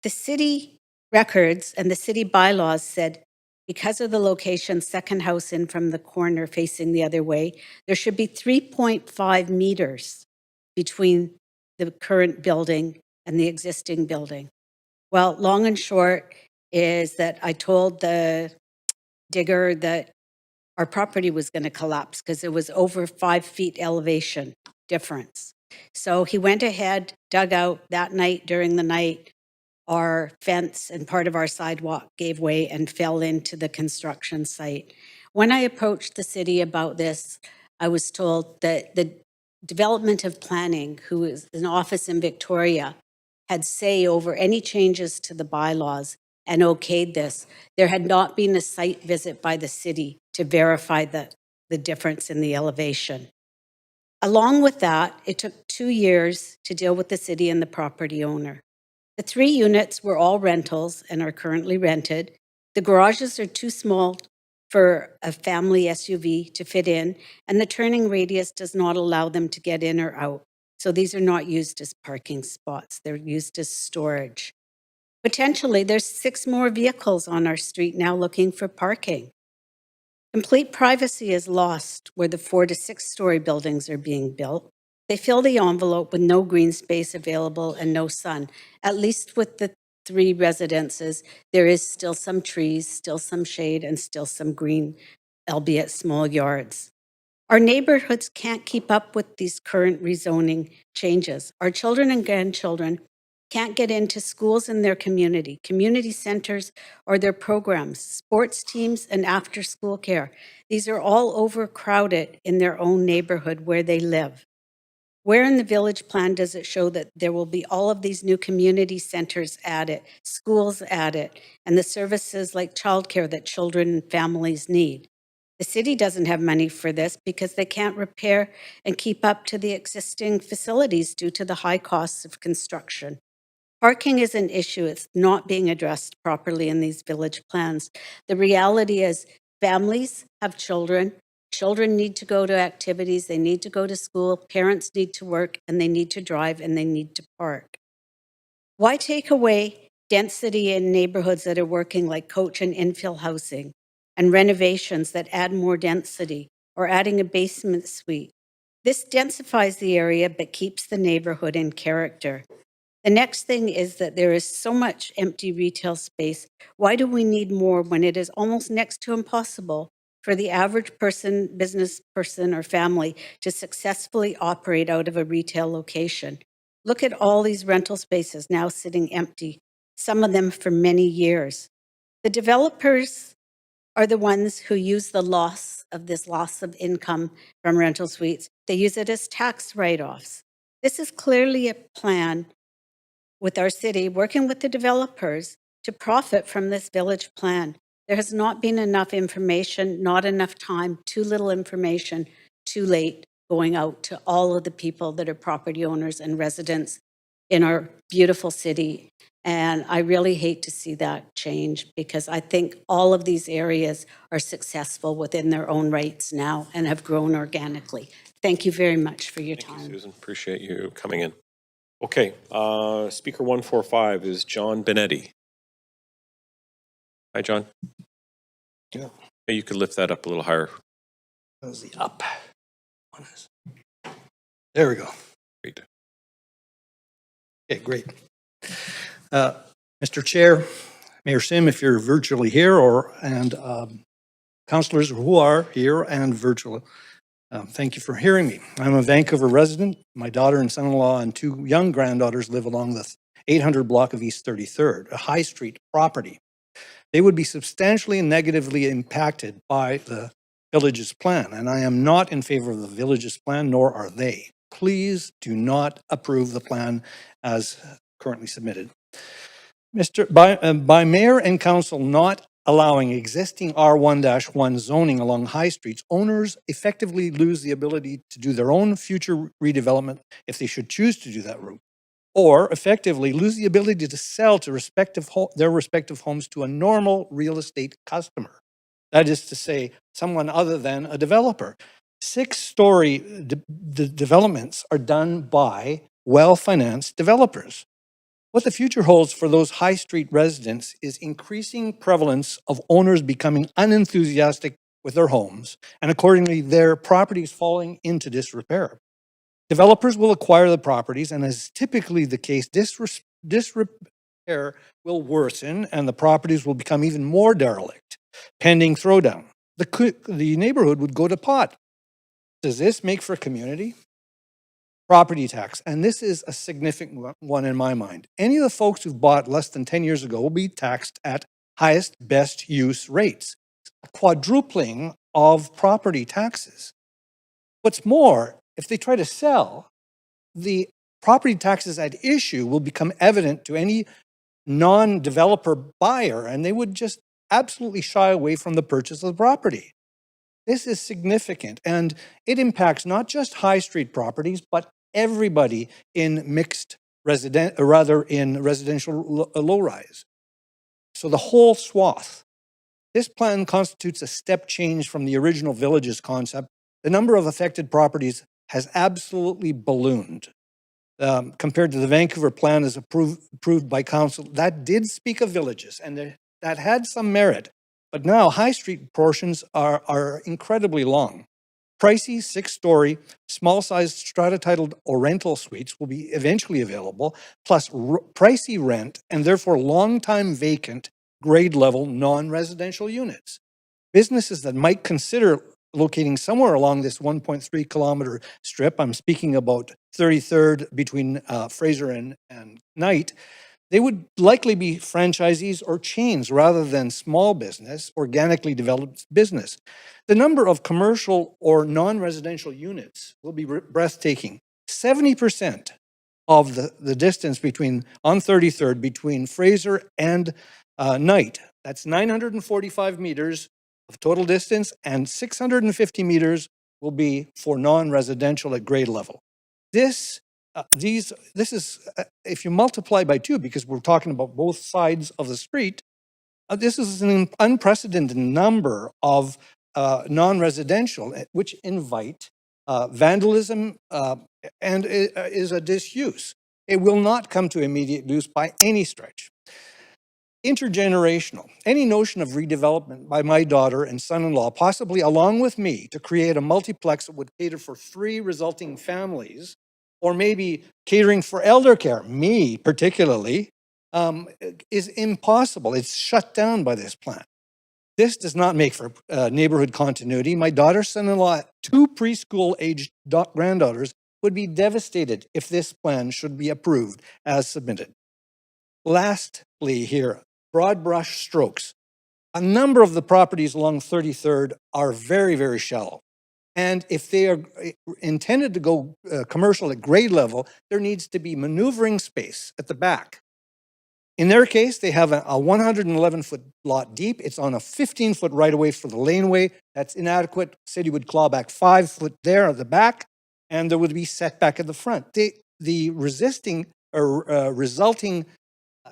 The city records and the city bylaws said, because of the location, second house in from the corner facing the other way, there should be 3.5 meters between the current building and the existing building. Well, long and short is that I told the digger that our property was going to collapse because it was over 5 feet elevation difference. So he went ahead, dug out that night. During the night, our fence and part of our sidewalk gave way and fell into the construction site. When I approached the city about this, I was told that the Development of Planning, who is an office in Victoria, had say over any changes to the bylaws and okayed this. There had not been a site visit by the city to verify the difference in the elevation. Along with that, it took 2 years to deal with the city and the property owner. The 3 units were all rentals and are currently rented. The garages are too small for a family SUV to fit in, and the turning radius does not allow them to get in or out. So these are not used as parking spots. They're used as storage. Potentially, there's 6 more vehicles on our street now looking for parking. Complete privacy is lost where the 4 to 6 story buildings are being built. They fill the envelope with no green space available and no sun. At least with the 3 residences, there is still some trees, still some shade, and still some green, albeit small yards. Our neighborhoods can't keep up with these current rezoning changes. Our children and grandchildren can't get into schools in their community centers, or their programs, sports teams, and after-school care. These are all overcrowded in their own neighborhood where they live. Where in the village plan does it show that there will be all of these new community centers added, schools added, and the services like childcare that children and families need? The city doesn't have money for this because they can't repair and keep up to the existing facilities due to the high costs of construction. Parking is an issue. It's not being addressed properly in these village plans. The reality is families have children. Children need to go to activities. They need to go to school. Parents need to work, and they need to drive, and they need to park. Why take away density in neighborhoods that are working, like coach and infill housing, and renovations that add more density, or adding a basement suite? This densifies the area but keeps the neighborhood in character. The next thing is that there is so much empty retail space. Why do we need more when it is almost next to impossible for the average person, business person, or family to successfully operate out of a retail location. Look at all these rental spaces now sitting empty, some of them for many years. The developers are the ones who use the loss of income from rental suites. They use it as tax write-offs. This is clearly a plan with our city, working with the developers to profit from this village plan. There has not been enough information, not enough time, too little information, too late going out to all of the people that are property owners and residents in our beautiful city. And I really hate to see that change because I think all of these areas are successful within their own rights now and have grown organically. Thank you very much for your time.
Thank you, Susan. Appreciate you coming in. Okay, speaker 145 is John Benetti. Hi, John.
Yeah.
Hey, you could lift that up a little higher.
That was the up. There we go.
Great.
Okay, great. Mr. Chair, Mayor Sim, if you're virtually here, and councillors who are here and virtual, thank you for hearing me. I'm a Vancouver resident. My daughter and son-in-law and two young granddaughters live along the 800 block of East 33rd, a high street property. They would be substantially and negatively impacted by the village's plan, and I am not in favor of the village's plan, nor are they. Please do not approve the plan as currently submitted. By mayor and council not allowing existing R1-1 zoning along high streets, owners effectively lose the ability to do their own future redevelopment if they should choose to do that route, or effectively lose the ability to sell to their respective homes to a normal real estate customer. That is to say, someone other than a developer. 6-story developments are done by well-financed developers. What the future holds for those high street residents is increasing prevalence of owners becoming unenthusiastic with their homes, and accordingly, their properties falling into disrepair. Developers will acquire the properties, and as typically the case, disrepair will worsen and the properties will become even more derelict, pending throwdown. The neighborhood would go to pot. Does this make for community? Property tax, and this is a significant one in my mind. Any of the folks who've bought less than 10 years ago will be taxed at highest best use rates, a quadrupling of property taxes. What's more, if they try to sell, the property taxes at issue will become evident to any non-developer buyer, and they would just absolutely shy away from the purchase of the property. This is significant, and it impacts not just high street properties, but everybody in residential low-rise. So the whole swath. This plan constitutes a step change from the original villages concept. The number of affected properties has absolutely ballooned compared to the Vancouver plan as approved by council. That did speak of villages, and that had some merit. But now high street portions are incredibly long. Pricey 6-story, small-sized strata-titled or rental suites will be eventually available, plus pricey rent and therefore long-time vacant grade-level non-residential units. Businesses that might consider locating somewhere along this 1.3 kilometer strip, I'm speaking about 33rd between Fraser and Knight, they would likely be franchisees or chains rather than small business, organically developed business. The number of commercial or non-residential units will be breathtaking. 70% of the distance on 33rd between Fraser and Knight, that's 945 meters of total distance, and 650 meters will be for non-residential at grade level. This is, if you multiply by 2, because we're talking about both sides of the street, this is an unprecedented number of non-residential, which invite vandalism and is a disuse. It will not come to immediate use by any stretch. Intergenerational. Any notion of redevelopment by my daughter and son-in-law, possibly along with me, to create a multiplex that would cater for 3 resulting families, or maybe catering for elder care, me particularly, is impossible. It's shut down by this plan. This does not make for neighborhood continuity. My daughter's son-in-law, 2 preschool-aged granddaughters, would be devastated if this plan should be approved as submitted. Lastly here, broad brush strokes. A number of the properties along 33rd are very, very shallow. And if they are intended to go commercial at grade level, there needs to be maneuvering space at the back. In their case, they have a 111-foot lot deep. It's on a 15-foot right-of-way for the laneway. That's inadequate. City would claw back 5 foot there at the back, and there would be setback at the front. The resulting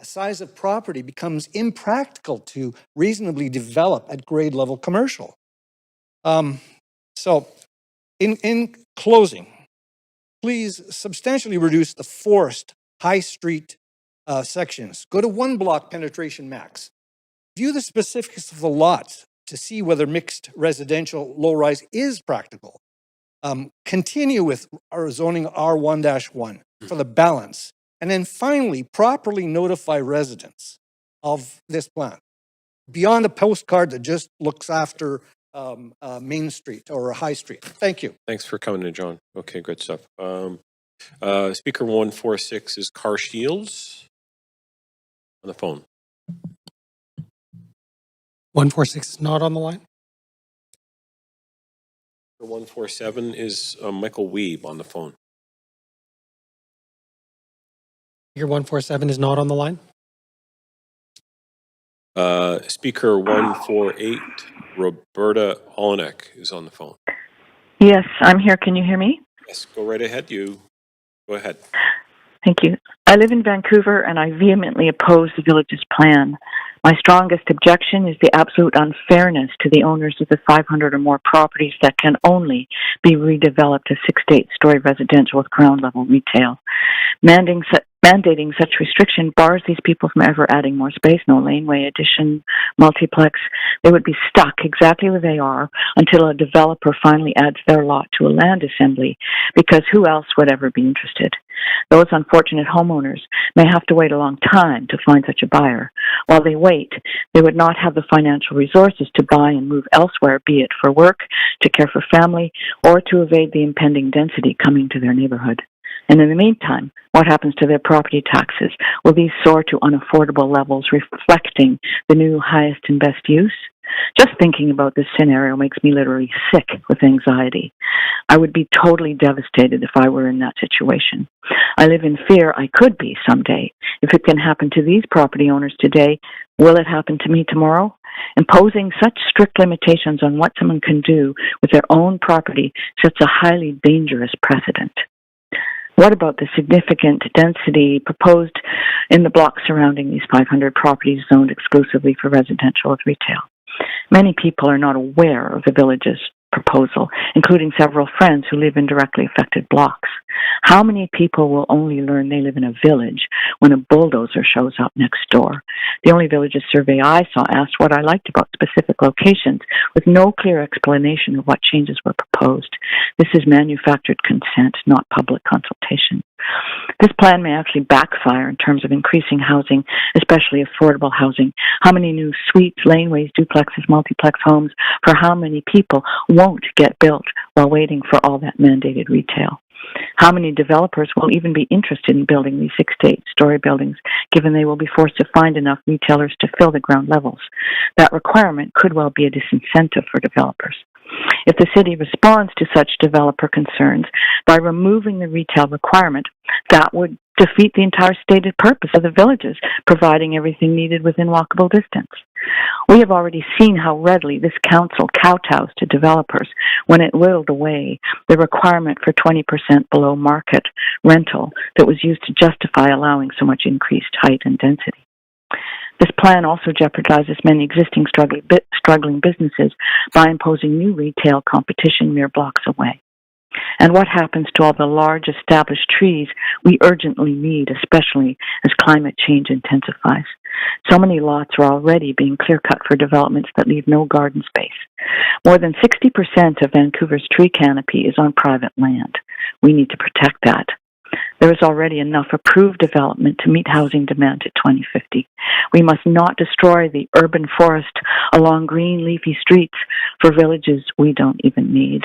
size of property becomes impractical to reasonably develop at grade level commercial. So, in closing, please substantially reduce the forced high street sections. Go to 1 block penetration max. View the specifics of the lots to see whether mixed residential low-rise is practical. Continue with our zoning R1-1 for the balance. And then finally, properly notify residents of this plan. Beyond a postcard that just looks after Main Street or High Street. Thank you.
Thanks for coming in, John. Okay, good stuff. Speaker 146 is Car Shields on the phone.
146 is not on the line.
147 is Michael Weeb on the phone.
Speaker 147 is not on the line.
Speaker 148, Roberta Olenek is on the phone.
Yes, I'm here. Can you hear me?
Yes, go right ahead. Go ahead.
Thank you. I live in Vancouver and I vehemently oppose the village's plan. My strongest objection is the absolute unfairness to the owners of the 500 or more properties that can only be redeveloped as 6 to 8 story residential with ground level retail. Mandating such restriction bars these people from ever adding more space, no laneway addition, multiplex. They would be stuck exactly where they are until a developer finally adds their lot to a land assembly, because who else would ever be interested? Those unfortunate homeowners may have to wait a long time to find such a buyer. While they wait, they would not have the financial resources to buy and move elsewhere, be it for work, to care for family, or to evade the impending density coming to their neighborhood. And in the meantime, what happens to their property taxes? Will these soar to unaffordable levels, reflecting the new highest and best use? Just thinking about this scenario makes me literally sick with anxiety. I would be totally devastated if I were in that situation. I live in fear I could be someday. If it can happen to these property owners today, will it happen to me tomorrow? Imposing such strict limitations on what someone can do with their own property sets a highly dangerous precedent. What about the significant density proposed in the blocks surrounding these 500 properties zoned exclusively for residential with retail? Many people are not aware of the village's proposal, including several friends who live in directly affected blocks. How many people will only learn they live in a village when a bulldozer shows up next door? The only villages survey I saw asked what I liked about specific locations, with no clear explanation of what changes were proposed. This is manufactured consent, not public consultation. This plan may actually backfire in terms of increasing housing, especially affordable housing. How many new suites, laneways, duplexes, multiplex homes for how many people won't get built while waiting for all that mandated retail? How many developers will even be interested in building these 6 to 8 story buildings, given they will be forced to find enough retailers to fill the ground levels? That requirement could well be a disincentive for developers. If the city responds to such developer concerns by removing the retail requirement, that would defeat the entire stated purpose of the villages, providing everything needed within walkable distance. We have already seen how readily this council kowtows to developers when it whittled away the requirement for 20% below market rental that was used to justify allowing so much increased height and density. This plan also jeopardizes many existing struggling businesses by imposing new retail competition mere blocks away. And what happens to all the large established trees we urgently need, especially as climate change intensifies? So many lots are already being clear-cut for developments that leave no garden space. More than 60% of Vancouver's tree canopy is on private land. We need to protect that. There is already enough approved development to meet housing demand to 2050. We must not destroy the urban forest along green, leafy streets for villages we don't even need.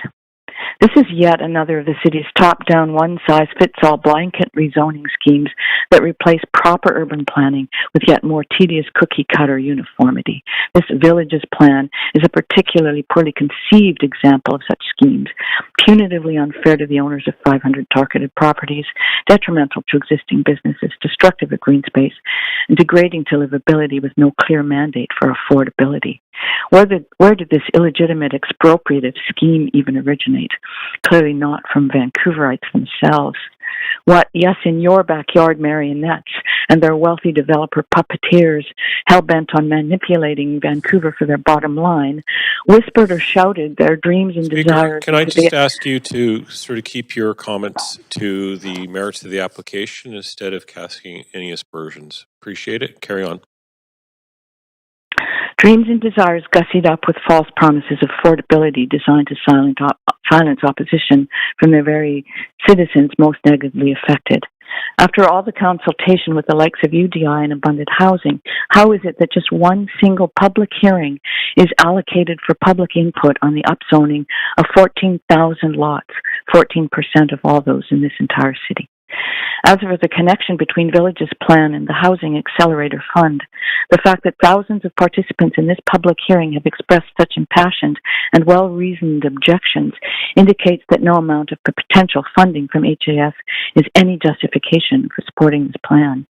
This is yet another of the city's top-down, one-size-fits-all blanket rezoning schemes that replace proper urban planning with yet more tedious cookie-cutter uniformity. This villages plan is a particularly poorly conceived example of such schemes, punitively unfair to the owners of 500 targeted properties, detrimental to existing businesses, destructive of green space, and degrading to livability with no clear mandate for affordability. Where did this illegitimate expropriative scheme even originate? Clearly not from Vancouverites themselves. What, yes, in your backyard marionettes and their wealthy developer puppeteers, hell-bent on manipulating Vancouver for their bottom line, whispered or shouted their dreams and
Speaker,
desires.
can I just ask you to sort of keep your comments to the merits of the application instead of casting any aspersions? Appreciate it. Carry on.
Dreams and desires gussied up with false promises of affordability designed to silence opposition from the very citizens most negatively affected. After all the consultation with the likes of UDI and Abundant Housing, how is it that just one single public hearing is allocated for public input on the upzoning of 14,000 lots, 14% of all those in this entire city? As for the connection between Villages Plan and the Housing Accelerator Fund, the fact that thousands of participants in this public hearing have expressed such impassioned and well-reasoned objections indicates that no amount of potential funding from HAF is any justification for supporting this plan.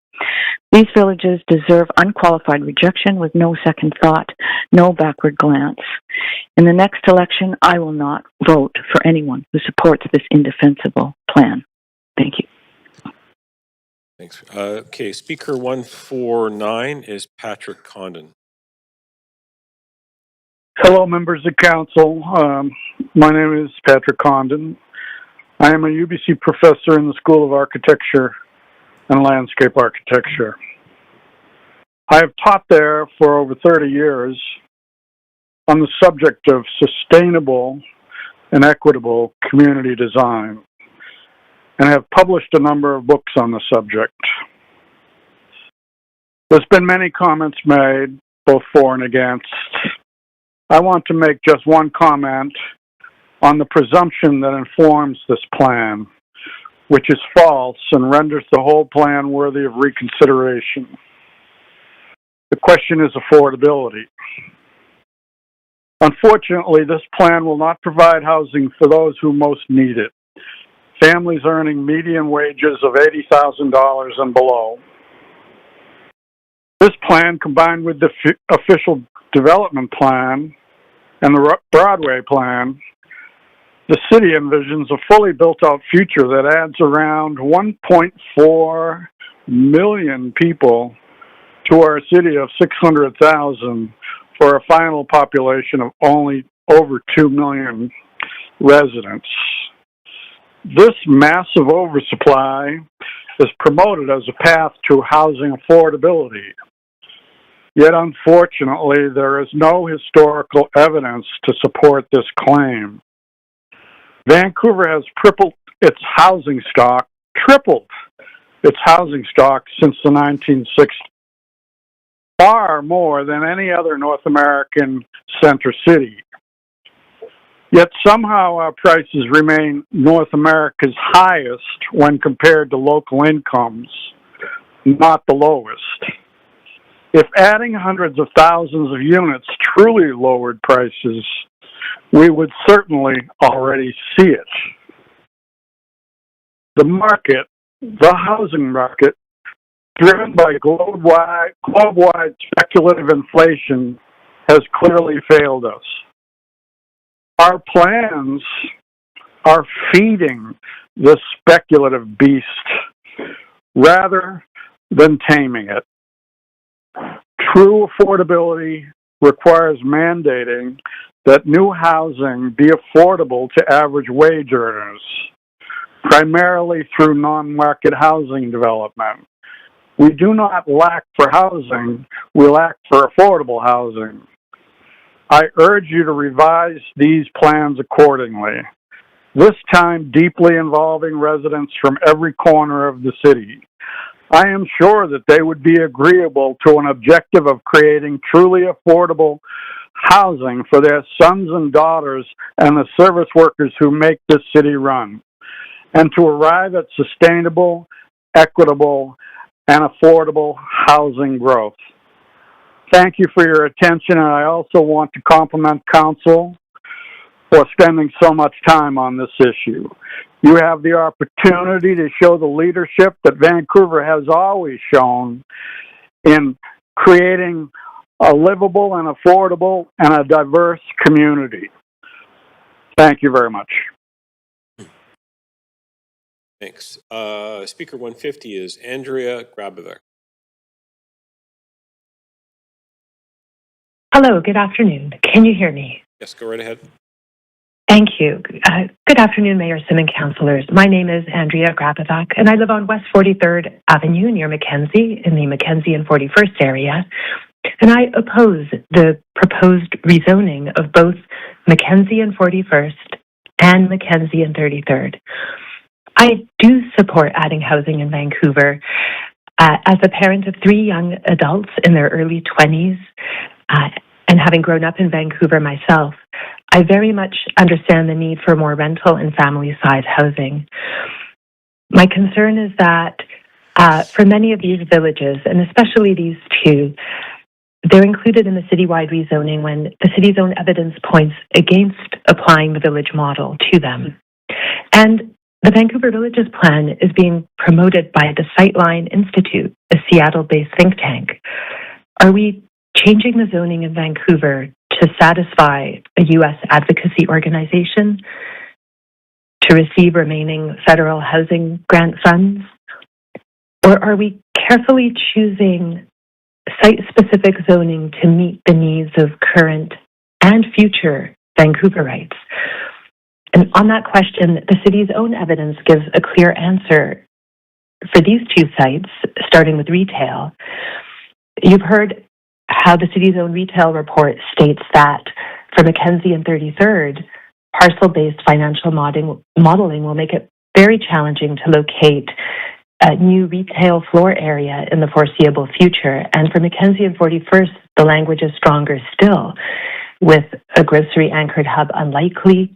These villages deserve unqualified rejection with no second thought, no backward glance. In the next election, I will not vote for anyone who supports this indefensible plan. Thank you.
Thanks. Okay, Speaker 149 is Patrick Condon.
Hello, members of council. My name is Patrick Condon. I am a UBC professor in the School of Architecture and Landscape Architecture. I have taught there for over 30 years on the subject of sustainable and equitable community design, and have published a number of books on the subject. There's been many comments made, both for and against. I want to make just one comment on the presumption that informs this plan, which is false and renders the whole plan worthy of reconsideration. The question is affordability. Unfortunately, this plan will not provide housing for those who most need it. Families earning median wages of $80,000 and below. This plan, combined with the official development plan and the Broadway plan, the city envisions a fully built-out future that adds around 1.4 million people to our city of 600,000 for a final population of only over 2 million residents. This massive oversupply is promoted as a path to housing affordability. Yet, unfortunately, there is no historical evidence to support this claim. Vancouver has tripled its housing stock since the 1960s, far more than any other North American center city. Yet somehow our prices remain North America's highest when compared to local incomes, not the lowest. If adding hundreds of thousands of units truly lowered prices, we would certainly already see it. The market, the housing market, driven by globe-wide speculative inflation, has clearly failed us. Our plans are feeding this speculative beast rather than taming it. True affordability requires mandating that new housing be affordable to average wage earners, primarily through non-market housing development. We do not lack for housing, we lack for affordable housing. I urge you to revise these plans accordingly. this time deeply involving residents from every corner of the city. I am sure that they would be agreeable to an objective of creating truly affordable housing for their sons and daughters and the service workers who make this city run, and to arrive at sustainable, equitable, and affordable housing growth. Thank you for your attention, and I also want to compliment Council for spending so much time on this issue. You have the opportunity to show the leadership that Vancouver has always shown in creating a livable and affordable and a diverse community. Thank you very much.
Thanks. Speaker 150 is Andrea Grabovic.
Hello, good afternoon. Can you hear me?
Yes, go right ahead.
Thank you. Good afternoon, Mayor Sim and councillors. My name is Andrea Grabovic, and I live on West 43rd Avenue near Mackenzie in the Mackenzie and 41st area. And I oppose the proposed rezoning of both Mackenzie and 41st and Mackenzie and 33rd. I do support adding housing in Vancouver. As a parent of 3 young adults in their early 20s, and having grown up in Vancouver myself, I very much understand the need for more rental and family-size housing. My concern is that for many of these villages, and especially these 2, they're included in the citywide rezoning when the city's own evidence points against applying the village model to them. And the Vancouver Villages Plan is being promoted by the Sightline Institute, a Seattle-based think tank. Are we changing the zoning in Vancouver to satisfy a U.S. advocacy organization to receive remaining federal housing grant funds? Or are we carefully choosing site-specific zoning to meet the needs of current and future Vancouverites? And on that question, the city's own evidence gives a clear answer for these 2 sites, starting with retail. You've heard how the city's own retail report states that for Mackenzie and 33rd, parcel-based financial modeling will make it very challenging to locate a new retail floor area in the foreseeable future. And for Mackenzie and 41st, the language is stronger still, with a grocery-anchored hub unlikely,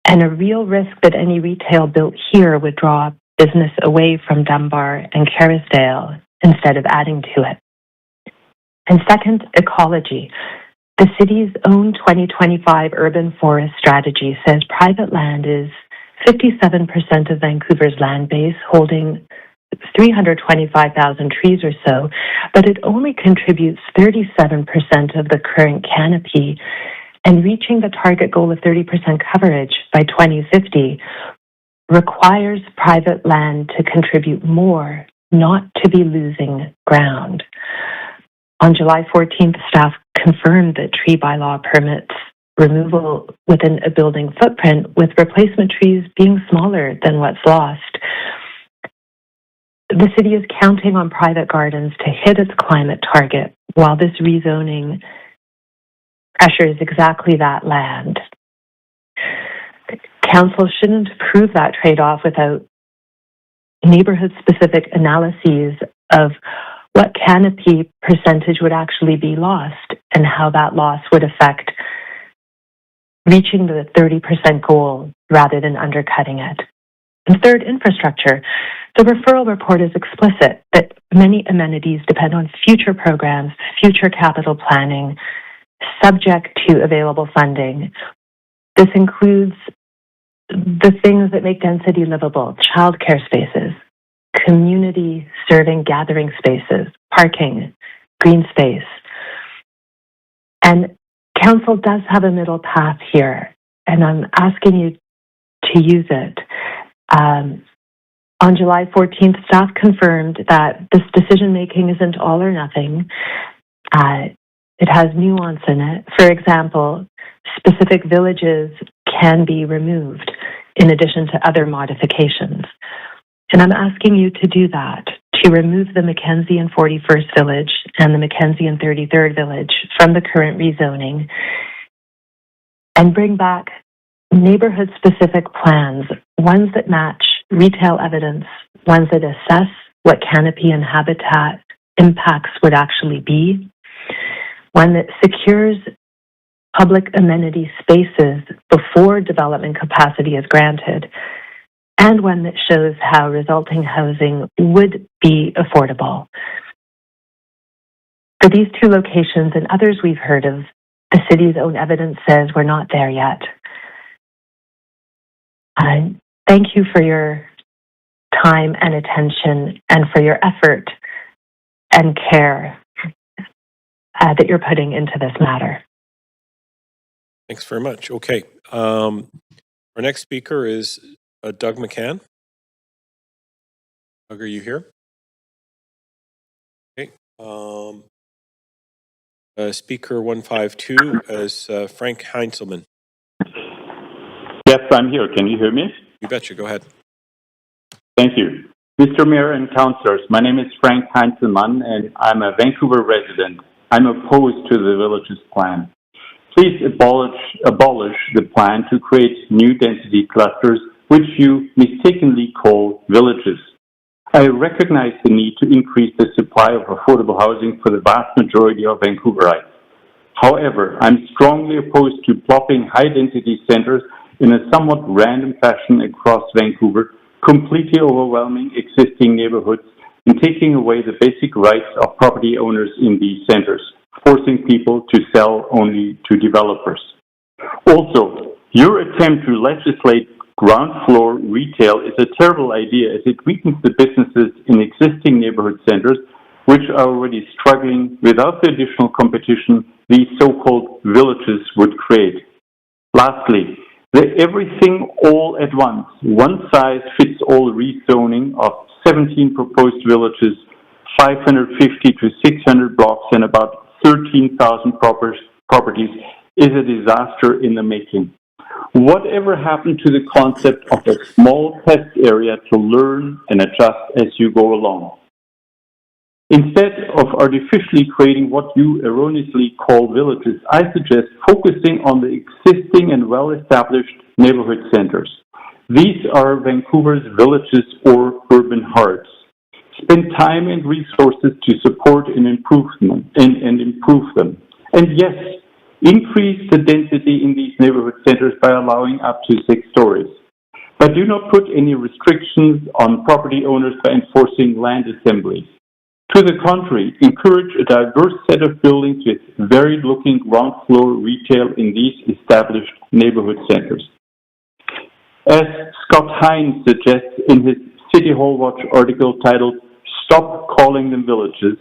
and a real risk that any retail built here would draw business away from Dunbar and Kerrisdale instead of adding to it. And second, ecology. The city's own 2025 urban forest strategy says private land is 57% of Vancouver's land base, holding 325,000 trees or so, but it only contributes 37% of the current canopy, and reaching the target goal of 30% coverage by 2050 requires private land to contribute more, not to be losing ground. On July 14th, staff confirmed that tree bylaw permits removal within a building footprint, with replacement trees being smaller than what's lost. The city is counting on private gardens to hit its climate target, while this rezoning pressures exactly that land. Council shouldn't prove that trade-off without neighborhood-specific analyses of what canopy percentage would actually be lost and how that loss would affect reaching the 30% goal rather than undercutting it. And third, infrastructure. The referral report is explicit that many amenities depend on future programs, future capital planning, subject to available funding. This includes the things that make density livable: childcare spaces, community serving gathering spaces, parking, green space. And council does have a middle path here, and I'm asking you to use it. On July 14th, staff confirmed that this decision-making isn't all or nothing. It has nuance in it. For example, specific villages can be removed in addition to other modifications. And I'm asking you to do that, to remove the Mackenzie and 41st Village and the Mackenzie and 33rd Village from the current rezoning and bring back neighborhood-specific plans, ones that match retail evidence, ones that assess what canopy and habitat impacts would actually be, one that secures public amenity spaces before development capacity is granted, and one that shows how resulting housing would be affordable. For these two locations and others we've heard of, the city's own evidence says we're not there yet. Thank you for your time and attention and for your effort and care that you're putting into this matter.
Thanks very much. Okay. Our next speaker is Doug McCann. Doug, are you here? Okay. Speaker 152 is Frank Heinzelman.
Yes, I'm here. Can you hear me?
You betcha. Go ahead.
Thank you. Mr. Mayor and Councillors, my name is Frank Heinzelman, and I'm a Vancouver resident. I'm opposed to the village's plan. Please abolish the plan to create new density clusters, which you mistakenly call villages. I recognize the need to increase the supply of affordable housing for the vast majority of Vancouverites. However, I'm strongly opposed to plopping high-density centers in a somewhat random fashion across Vancouver, completely overwhelming existing neighborhoods and taking away the basic rights of property owners in these centers, forcing people to sell only to developers. Also, your attempt to legislate ground floor retail is a terrible idea as it weakens the businesses in existing neighborhood centers, which are already struggling without the additional competition these so-called villages would create. Lastly, the everything all at once, one-size-fits-all rezoning of 17 proposed villages, 550 to 600 blocks, and about 13,000 properties is a disaster in the making. Whatever happened to the concept of a small test area to learn and adjust as you go along? Instead of artificially creating what you erroneously call villages, I suggest focusing on the existing and well-established neighborhood centers. These are Vancouver's villages or urban hearts. Spend time and resources to support and improve them. And yes, increase the density in these neighborhood centers by allowing up to 6 stories. But do not put any restrictions on property owners by enforcing land assemblies. To the contrary, encourage a diverse set of buildings with varied-looking ground floor retail in these established neighborhood centers. As Scott Hines suggests in his City Hall Watch article titled, "Stop Calling Them Villages,"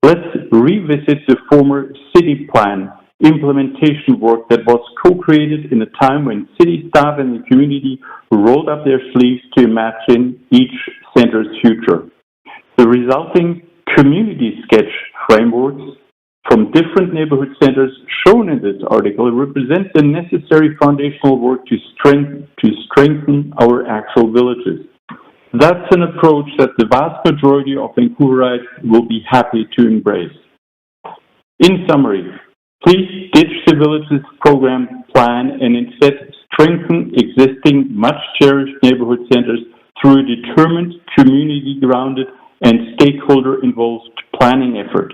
let's revisit the former city plan implementation work that was co-created in a time when city staff and the community rolled up their sleeves to imagine each center's future. The resulting community sketch frameworks from different neighborhood centers shown in this article represent the necessary foundational work to strengthen our actual villages. That's an approach that the vast majority of Vancouverites will be happy to embrace. In summary, please ditch the villages program plan and instead strengthen existing, much-cherished neighborhood centers through a determined, community-grounded, and stakeholder-involved planning effort.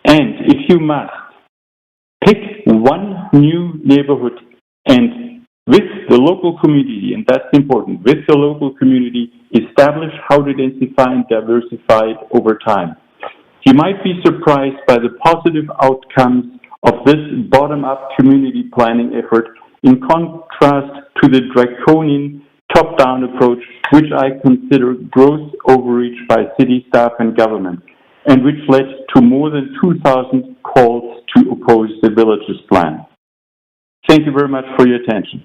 And if you must, pick one new neighborhood and with the local community, and that's important, with the local community, establish how to densify and diversify it over time. You might be surprised by the positive outcomes of this bottom-up community planning effort in contrast to the draconian top-down approach, which I consider gross overreach by city staff and government, and which led to more than 2,000 calls to oppose the village's plan. Thank you very much for your attention.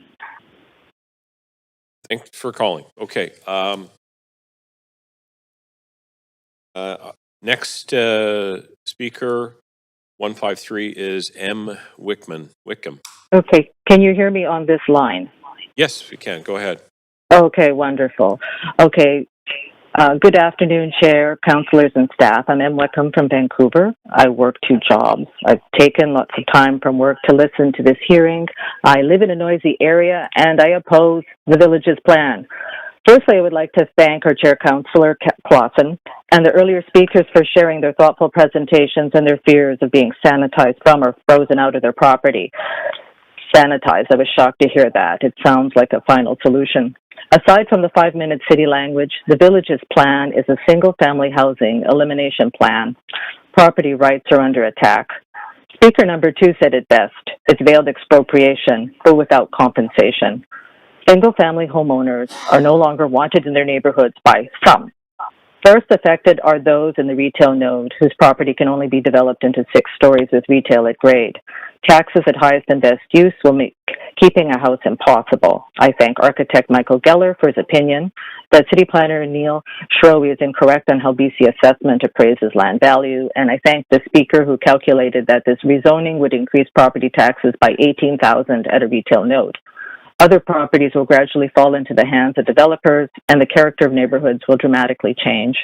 Thanks for calling. Okay. Next speaker, 153, is M. Wickham.
Okay, can you hear me on this line?
Yes, we can. Go ahead.
Okay, wonderful. Okay, Good afternoon, Chair, councillors, and staff. I'm Em Wickham from Vancouver. I work 2 jobs. I've taken lots of time from work to listen to this hearing. I live in a noisy area, and I oppose the village's plan. Firstly, I would like to thank our Chair, Councillor Clausen, and the earlier speakers for sharing their thoughtful presentations and their fears of being sanitized from or frozen out of their property. Sanitized, I was shocked to hear that. It sounds like a final solution. Aside from the 5-minute city language, the village's plan is a single-family housing elimination plan. Property rights are under attack. Speaker number 2 said it best. It's veiled expropriation, but without compensation. Single-family homeowners are no longer wanted in their neighborhoods by some. First affected are those in the retail node whose property can only be developed into 6 stories with retail at grade. Taxes at highest and best use will make keeping a house impossible. I thank architect Michael Geller for his opinion that city planner Neil Shrowe is incorrect on how BC assessment appraises land value, and I thank the speaker who calculated that this rezoning would increase property taxes by $18,000 at a retail node. Other properties will gradually fall into the hands of developers, and the character of neighborhoods will dramatically change.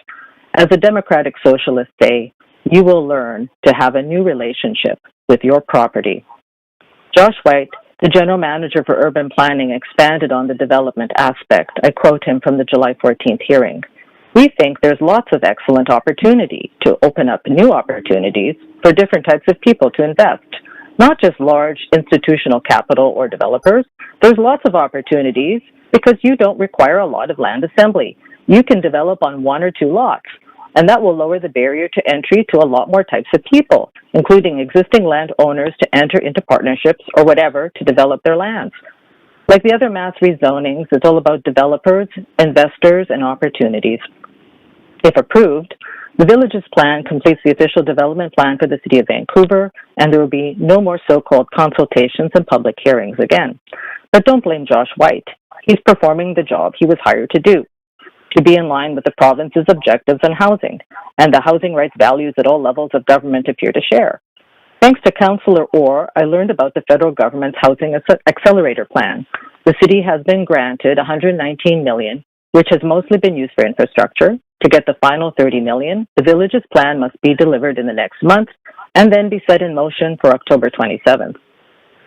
As a democratic socialist say, you will learn to have a new relationship with your property. Josh White, the general manager for urban planning, expanded on the development aspect. I quote him from the July 14th hearing. We think there's lots of excellent opportunity to open up new opportunities for different types of people to invest. Not just large institutional capital or developers. There's lots of opportunities because you don't require a lot of land assembly. You can develop on 1 or 2 lots, and that will lower the barrier to entry to a lot more types of people, including existing landowners to enter into partnerships or whatever to develop their lands. Like the other mass rezonings, it's all about developers, investors, and opportunities. If approved, the village's plan completes the official development plan for the City of Vancouver, and there will be no more so-called consultations and public hearings again. But don't blame Josh White. He's performing the job he was hired to do, to be in line with the province's objectives on housing, and the housing rights values that all levels of government appear to share. Thanks to Councillor Orr, I learned about the federal government's Housing Accelerator Plan. The city has been granted $119 million, which has mostly been used for infrastructure. To get the final $30 million, the village's plan must be delivered in the next month and then be set in motion for October 27th.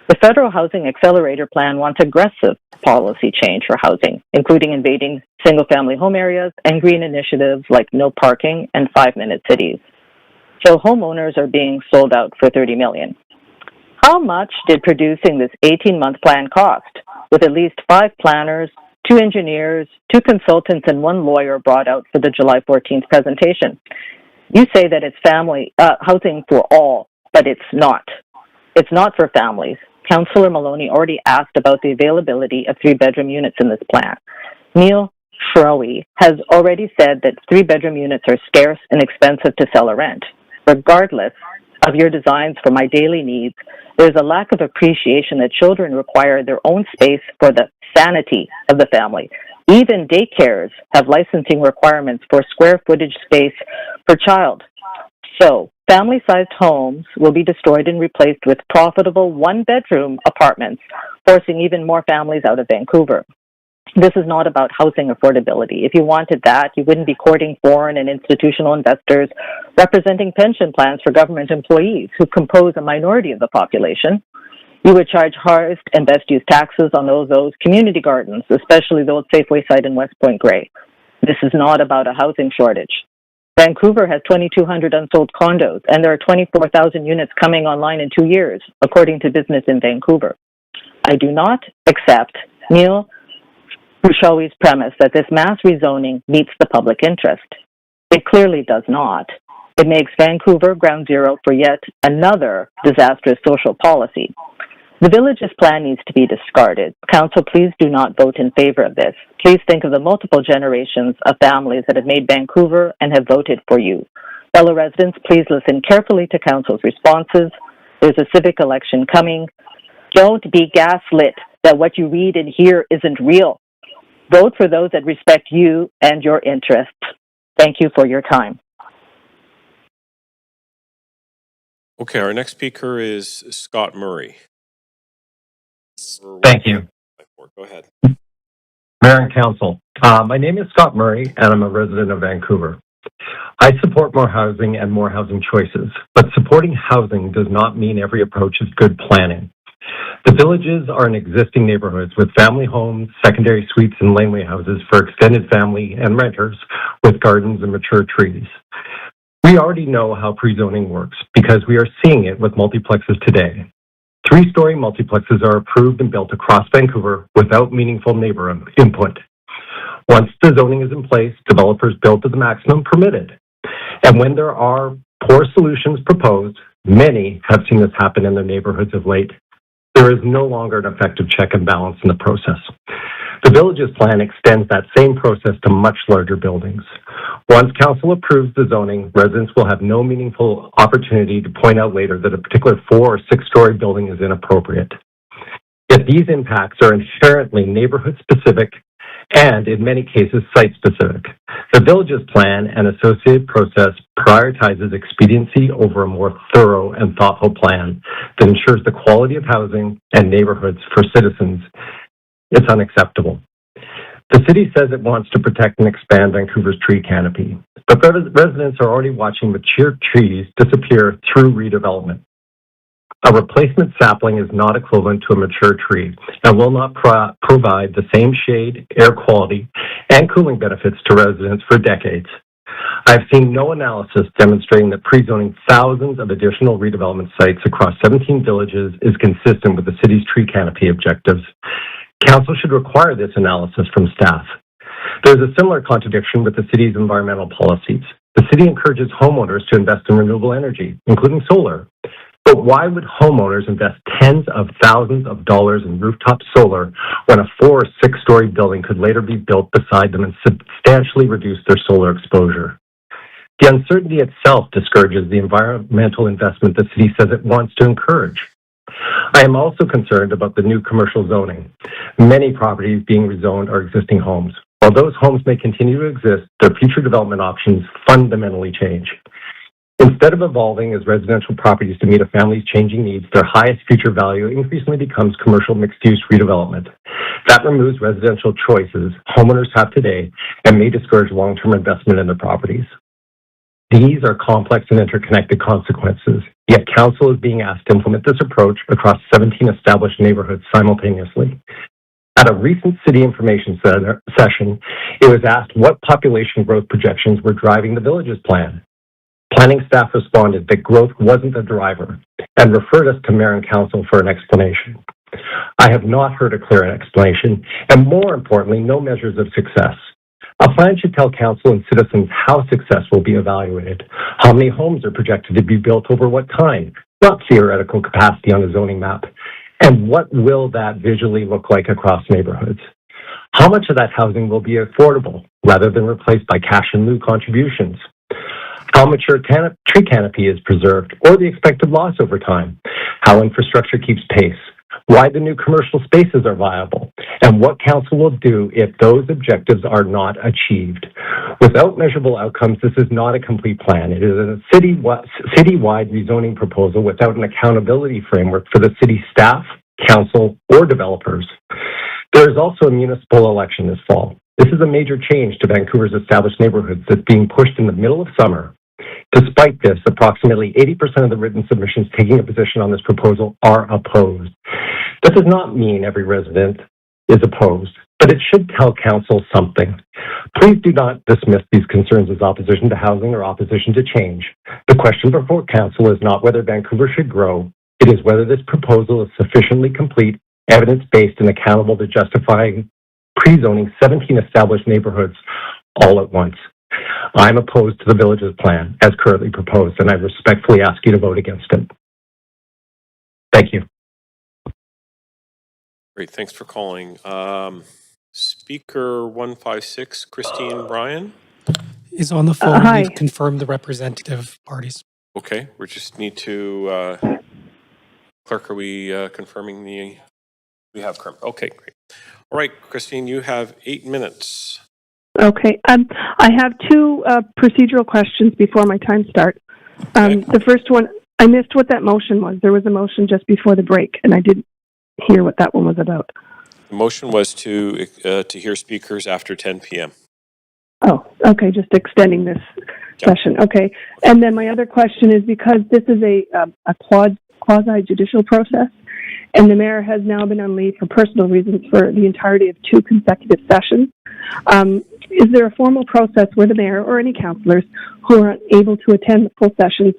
The Federal Housing Accelerator Plan wants aggressive policy change for housing, including invading single-family home areas and green initiatives like no parking and 5-minute cities. So homeowners are being sold out for $30 million. How much did producing this 18-month plan cost, with at least 5 planners, 2 engineers, 2 consultants, and 1 lawyer brought out for the July 14th presentation? You say that it's family housing for all, but it's not. It's not for families. Councillor Maloney already asked about the availability of 3-bedroom units in this plan. Neil Shrowe has already said that 3-bedroom units are scarce and expensive to sell or rent. Regardless of your designs for my daily needs, there's a lack of appreciation that children require their own space for the sanity of the family. Even daycares have licensing requirements for square footage space per child. So, family-sized homes will be destroyed and replaced with profitable 1-bedroom apartments, forcing even more families out of Vancouver. This is not about housing affordability. If you wanted that, you wouldn't be courting foreign and institutional investors representing pension plans for government employees who compose a minority of the population. You would charge highest and best use taxes on those community gardens, especially the old Safeway site in West Point Grey. This is not about a housing shortage. Vancouver has 2,200 unsold condos, and there are 24,000 units coming online in 2 years, according to Business in Vancouver. I do not accept Neil Shrowe's premise that this mass rezoning meets the public interest. It clearly does not. It makes Vancouver ground zero for yet another disastrous social policy. The village's plan needs to be discarded. Council, please do not vote in favor of this. Please think of the multiple generations of families that have made Vancouver and have voted for you. Fellow residents, please listen carefully to Council's responses. There's a civic election coming. Don't be gaslit that what you read and hear isn't real. Vote for those that respect you and your interests. Thank you for your time.
Okay, our next speaker is Scott Murray.
Thank you.
Go ahead.
Mayor and Council, My name is Scott Murray, and I'm a resident of Vancouver. I support more housing and more housing choices, but supporting housing does not mean every approach is good planning. The villages are in existing neighborhoods with family homes, secondary suites, and laneway houses for extended family and renters with gardens and mature trees. We already know how pre-zoning works because we are seeing it with multiplexes today. 3-story multiplexes are approved and built across Vancouver without meaningful neighbor input. Once the zoning is in place, developers build to the maximum permitted. And when there are poor solutions proposed, many have seen this happen in their neighborhoods of late. There is no longer an effective check and balance in the process. The Villages Plan extends that same process to much larger buildings. Once council approves the zoning, residents will have no meaningful opportunity to point out later that a particular 4- or 6-story building is inappropriate. Yet these impacts are inherently neighborhood-specific and, in many cases, site-specific. The Villages Plan and associated process prioritizes expediency over a more thorough and thoughtful plan that ensures the quality of housing and neighborhoods for citizens. It's unacceptable. The city says it wants to protect and expand Vancouver's tree canopy, but residents are already watching mature trees disappear through redevelopment. A replacement sapling is not equivalent to a mature tree and will not provide the same shade, air quality, and cooling benefits to residents for decades. I've seen no analysis demonstrating that pre-zoning thousands of additional redevelopment sites across 17 villages is consistent with the city's tree canopy objectives. Council should require this analysis from staff. There's a similar contradiction with the city's environmental policies. The city encourages homeowners to invest in renewable energy, including solar. But why would homeowners invest tens of thousands of dollars in rooftop solar when a 4- or 6-story building could later be built beside them and substantially reduce their solar exposure? The uncertainty itself discourages the environmental investment the city says it wants to encourage. I am also concerned about the new commercial zoning. Many properties being rezoned are existing homes. While those homes may continue to exist, their future development options fundamentally change. Instead of evolving as residential properties to meet a family's changing needs, their highest future value increasingly becomes commercial mixed-use redevelopment. That removes residential choices homeowners have today and may discourage long-term investment in their properties. These are complex and interconnected consequences, yet council is being asked to implement this approach across 17 established neighborhoods simultaneously. At a recent city information session, it was asked what population growth projections were driving the Villages Plan. Planning staff responded that growth wasn't the driver and referred us to mayor and council for an explanation. I have not heard a clear explanation, and more importantly, no measures of success. A plan should tell council and citizens how success will be evaluated, how many homes are projected to be built over what time, not theoretical capacity on a zoning map, and what will that visually look like across neighborhoods. How much of that housing will be affordable rather than replaced by cash in lieu contributions? How mature tree canopy is preserved or the expected loss over time? How infrastructure keeps pace? Why the new commercial spaces are viable? And what council will do if those objectives are not achieved? Without measurable outcomes, this is not a complete plan. It is a citywide rezoning proposal without an accountability framework for the city staff, council, or developers. There is also a municipal election this fall. This is a major change to Vancouver's established neighborhoods that's being pushed in the middle of summer. Despite this, approximately 80% of the written submissions taking a position on this proposal are opposed. That does not mean every resident is opposed, but it should tell council something. Please do not dismiss these concerns as opposition to housing or opposition to change. The question before council is not whether Vancouver should grow, it is whether this proposal is sufficiently complete, evidence-based, and accountable to justifying pre-zoning 17 established neighborhoods all at once. I'm opposed to the Villages Plan as currently proposed, and I respectfully ask you to vote against it. Thank you.
Great, thanks for calling. Speaker 156, Christine Bryan.
Is on the phone.
Hi.
We've confirmed the representative parties.
Okay, we just need to, Clerk, are we confirming we have current? Okay, great. All right, Christine, you have 8 minutes.
Okay. I have two procedural questions before my time starts. The first one, I missed what that motion was. There was a motion just before the break, and I didn't hear what that one was about.
The motion was to hear speakers after 10 p.m.
Oh, okay, just extending this session. Okay. And then my other question is, because this is a quasi-judicial process, and the mayor has now been on leave for personal reasons for the entirety of 2 consecutive sessions, is there a formal process where the mayor or any councillors who are unable to attend the full sessions,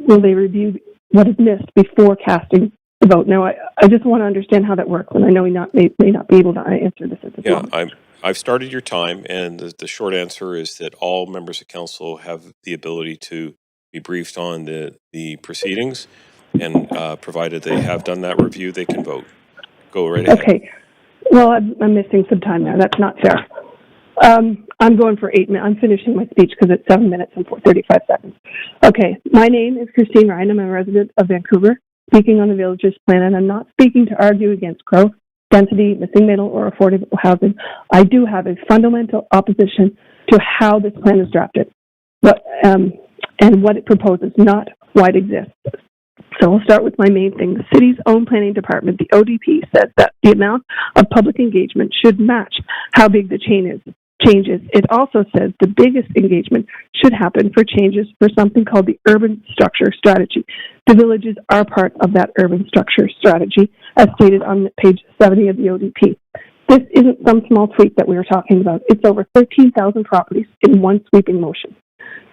will they review what is missed before casting the vote? Now, I just want to understand how that works, and I know we may not be able to answer this at this moment.
I've started your time, and the short answer is that all members of council have the ability to be briefed on the proceedings, and provided they have done that review, they can vote. Go right ahead.
Okay. Well, I'm missing some time there. That's not fair. I'm going for 8 minutes. I'm finishing my speech because it's 7 minutes and 35 seconds. Okay. My name is Christine Ryan. I'm a resident of Vancouver, speaking on the village's plan, and I'm not speaking to argue against growth, density, missing middle, or affordable housing. I do have a fundamental opposition to how this plan is drafted, and what it proposes, not why it exists. So I'll start with my main thing. The city's own planning department, the ODP, says that the amount of public engagement should match how big the changes. It also says the biggest engagement should happen for changes for something called the urban structure strategy. The villages are part of that urban structure strategy, as stated on page 70 of the ODP. This isn't some small tweak that we were talking about. It's over 13,000 properties in one sweeping motion.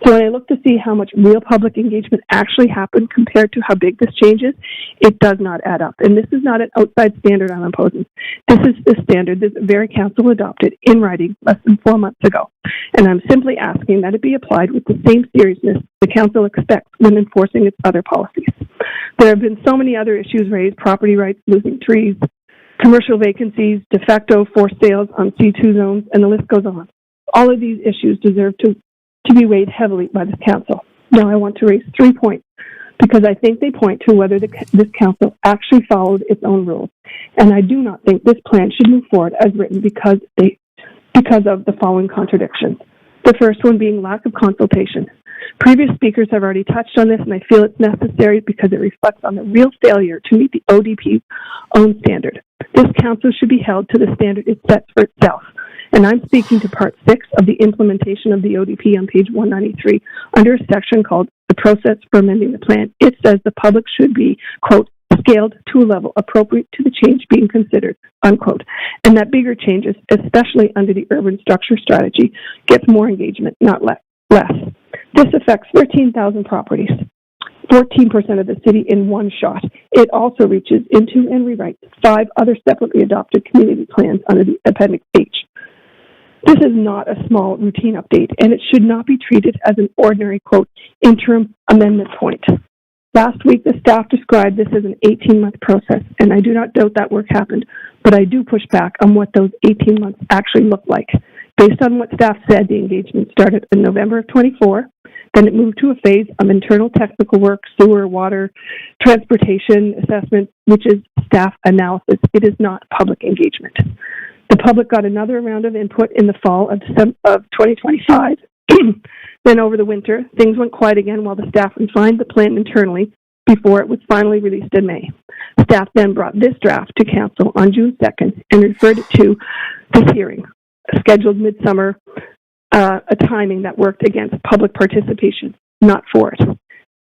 So when I look to see how much real public engagement actually happened compared to how big this change is, it does not add up. And this is not an outside standard I'm imposing. This is the standard that the very council adopted in writing less than 4 months ago. And I'm simply asking that it be applied with the same seriousness the council expects when enforcing its other policies. There have been so many other issues raised: property rights, losing trees, commercial vacancies, de facto forced sales on C2 zones, and the list goes on. All of these issues deserve to be weighed heavily by this council. Now, I want to raise 3 points because I think they point to whether this council actually followed its own rules. And I do not think this plan should move forward as written because of the following contradictions. The first one being lack of consultation. Previous speakers have already touched on this, and I feel it's necessary because it reflects on the real failure to meet the ODP's own standard. This council should be held to the standard it sets for itself. And I'm speaking to Part 6 of the implementation of the ODP on page 193 under a section called the process for amending the plan. It says the public should be, quote, scaled to a level appropriate to the change being considered, unquote. And that bigger changes, especially under the urban structure strategy, gets more engagement, not less. This affects 13,000 properties, 14% of the city in one shot. It also reaches into and rewrites 5 other separately adopted community plans under the Appendix H. This is not a small routine update, and it should not be treated as an ordinary, quote, interim amendment point. Last week, the staff described this as an 18-month process, and I do not doubt that work happened, but I do push back on what those 18 months actually look like. Based on what staff said, the engagement started in November of 24, then it moved to a phase of internal technical work, sewer, water, transportation, assessment, which is staff analysis. It is not public engagement. The public got another round of input in the fall of 2025. Then over the winter, things went quiet again while the staff refined the plan internally before it was finally released in May. Staff then brought this draft to council on June 2nd and referred it to this hearing, scheduled midsummer, a timing that worked against public participation, not for it.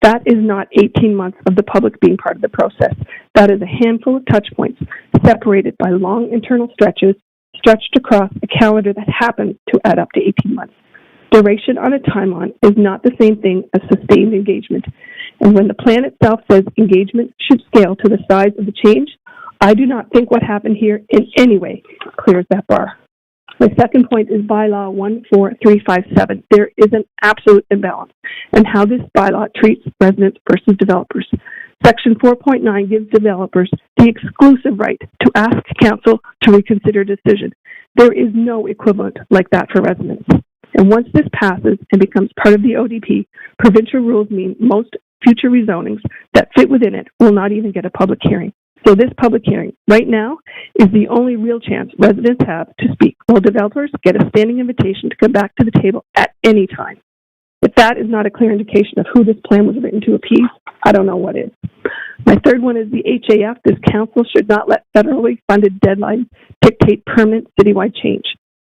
That is not 18 months of the public being part of the process. That is a handful of touch points separated by long internal stretches stretched across a calendar that happens to add up to 18 months. Duration on a timeline is not the same thing as sustained engagement. And when the plan itself says engagement should scale to the size of the change, I do not think what happened here in any way clears that bar. My second point is bylaw 14357. There is an absolute imbalance in how this bylaw treats residents versus developers. Section 4.9 gives developers the exclusive right to ask council to reconsider a decision. There is no equivalent like that for residents. And once this passes and becomes part of the ODP, provincial rules mean most future rezonings that fit within it will not even get a public hearing. So this public hearing right now is the only real chance residents have to speak, while developers get a standing invitation to come back to the table at any time. If that is not a clear indication of who this plan was written to appease, I don't know what is. My third one is the HAF. This council should not let federally funded deadlines dictate permanent citywide change.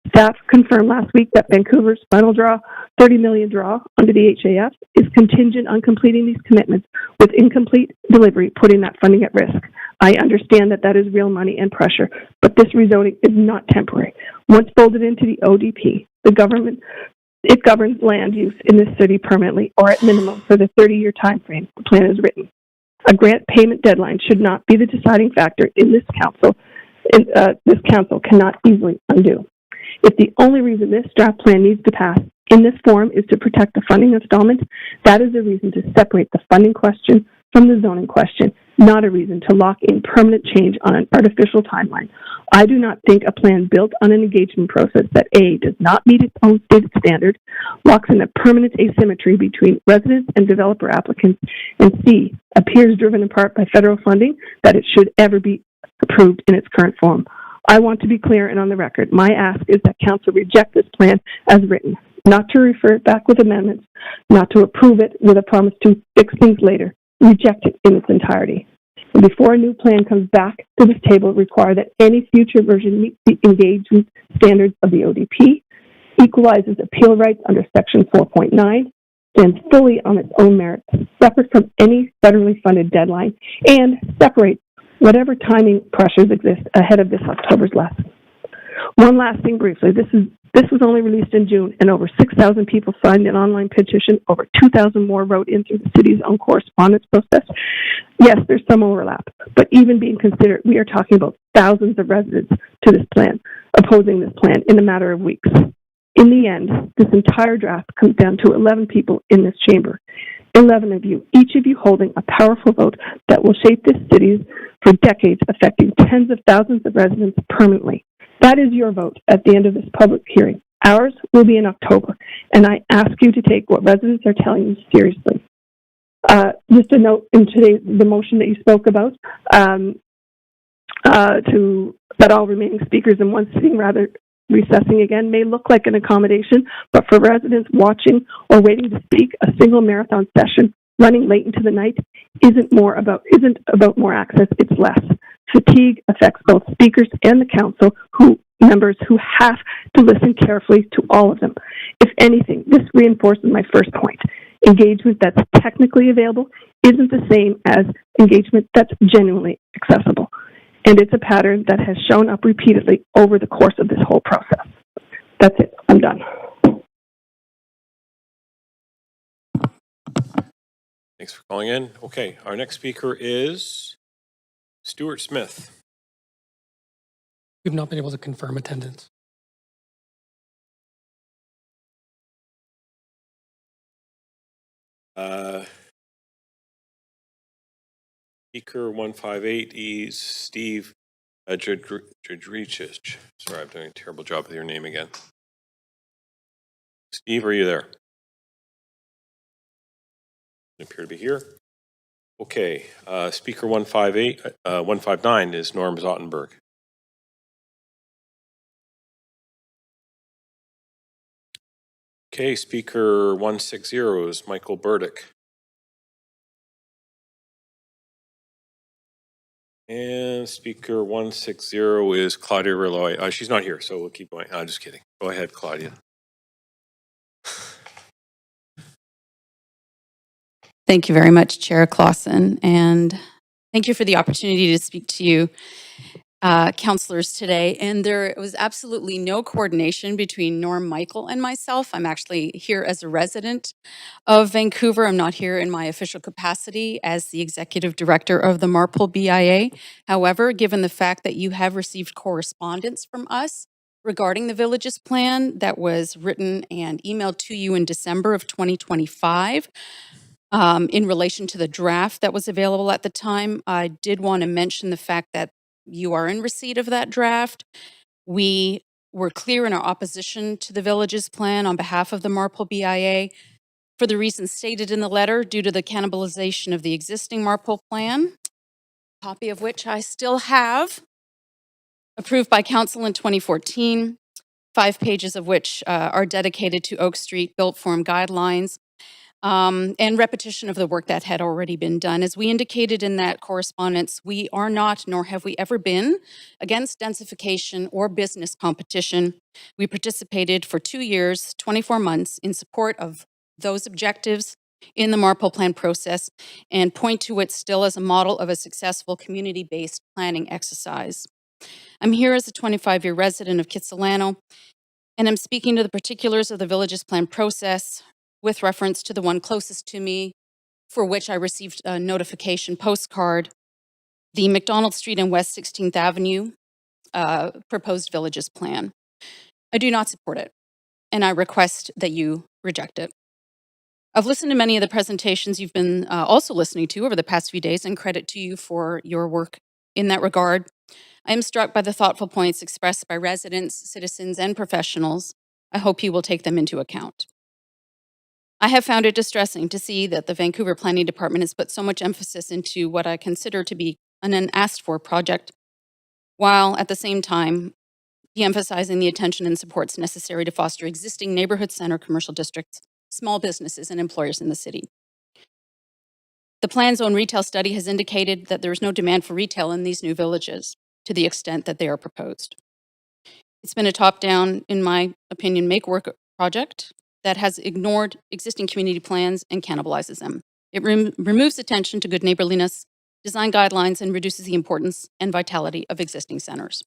Staff confirmed last week that Vancouver's final draw, $30 million draw under the HAF, is contingent on completing these commitments, with incomplete delivery putting that funding at risk. I understand that that is real money and pressure, but this rezoning is not temporary. Once folded into the ODP, it governs land use in this city permanently, or at minimum for the 30-year time frame the plan is written. A grant payment deadline should not be the deciding factor in this council. This council cannot easily undo. If the only reason this draft plan needs to pass in this form is to protect the funding installment, that is a reason to separate the funding question from the zoning question, not a reason to lock in permanent change on an artificial timeline. I do not think a plan built on an engagement process that A, does not meet its own stated standard, locks in a permanent asymmetry between residents and developer applicants, and C, appears driven in part by federal funding, that it should ever be approved in its current form. I want to be clear and on the record. My ask is that Council reject this plan as written, not to refer it back with amendments, not to approve it with a promise to fix things later. Reject it in its entirety. And before a new plan comes back to this table, require that any future version meet the engagement standards of the ODP, equalizes appeal rights under Section 4.9, stands fully on its own merits, separate from any federally funded deadline, and separates whatever timing pressures exist ahead of this October's lesson. One last thing briefly. This was only released in June, and over 6,000 people signed an online petition. Over 2,000 more wrote in through the city's own correspondence process. Yes, there's some overlap, but even being considered, we are talking about thousands of residents to this plan, opposing this plan in a matter of weeks. In the end, this entire draft comes down to 11 people in this chamber. 11 of you, each of you holding a powerful vote that will shape this city for decades, affecting tens of thousands of residents permanently. That is your vote at the end of this public hearing. Ours will be in October, and I ask you to take what residents are telling you seriously. Just a note in today's the motion that you spoke about, that all remaining speakers in one sitting rather recessing again may look like an accommodation, but for residents watching or waiting to speak, a single marathon session running late into the night isn't about more access, it's less. Fatigue affects both speakers and the council members who have to listen carefully to all of them. If anything, this reinforces my first point. Engagement that's technically available isn't the same as engagement that's genuinely accessible. And it's a pattern that has shown up repeatedly over the course of this whole process. That's it. I'm done.
Thanks for calling in. Okay, our next speaker is Stuart Smith.
We've not been able to confirm attendance.
Speaker 158 is Steve Jadricic. Sorry, I'm doing a terrible job with your name again. Steve, are you there? You appear to be here. Okay, Speaker 159 is Norm Zottenberg. Okay, Speaker 160 is Michael Burdick. And Speaker 160 is Claudia Reloy. She's not here, so we'll keep going. I'm just kidding. Go ahead, Claudia.
Thank you very much, Chair Clausen, and thank you for the opportunity to speak to you, councilors, today. And there was absolutely no coordination between Norm, Michael, and myself. I'm actually here as a resident of Vancouver. I'm not here in my official capacity as the executive director of the Marpole BIA. However, given the fact that you have received correspondence from us regarding the village's plan that was written and emailed to you in December of 2025, in relation to the draft that was available at the time, I did want to mention the fact that you are in receipt of that draft. We were clear in our opposition to the village's plan on behalf of the Marpole BIA for the reasons stated in the letter due to the cannibalization of the existing Marpole plan, a copy of which I still have, approved by council in 2014, 5 pages of which are dedicated to Oak Street built form guidelines. and repetition of the work that had already been done. As we indicated in that correspondence, we are not, nor have we ever been, against densification or business competition. We participated for 2 years, 24 months in support of those objectives in the MARPO plan process and point to it still as a model of a successful community-based planning exercise. I'm here as a 25-year resident of Kitsilano, and I'm speaking to the particulars of the village's plan process with reference to the one closest to me, for which I received a notification postcard, the McDonald Street and West 16th Avenue proposed village's plan. I do not support it, and I request that you reject it. I've listened to many of the presentations you've been also listening to over the past few days, and credit to you for your work in that regard. I am struck by the thoughtful points expressed by residents, citizens, and professionals. I hope you will take them into account. I have found it distressing to see that the Vancouver Planning Department has put so much emphasis into what I consider to be an unasked-for project, while at the same time de-emphasizing the attention and supports necessary to foster existing neighborhood center commercial districts, small businesses, and employers in the city. The Plan Zone retail study has indicated that there is no demand for retail in these new villages to the extent that they are proposed. It's been a top-down, in my opinion, make-work project that has ignored existing community plans and cannibalizes them. It removes attention to good neighborliness, design guidelines, and reduces the importance and vitality of existing centers.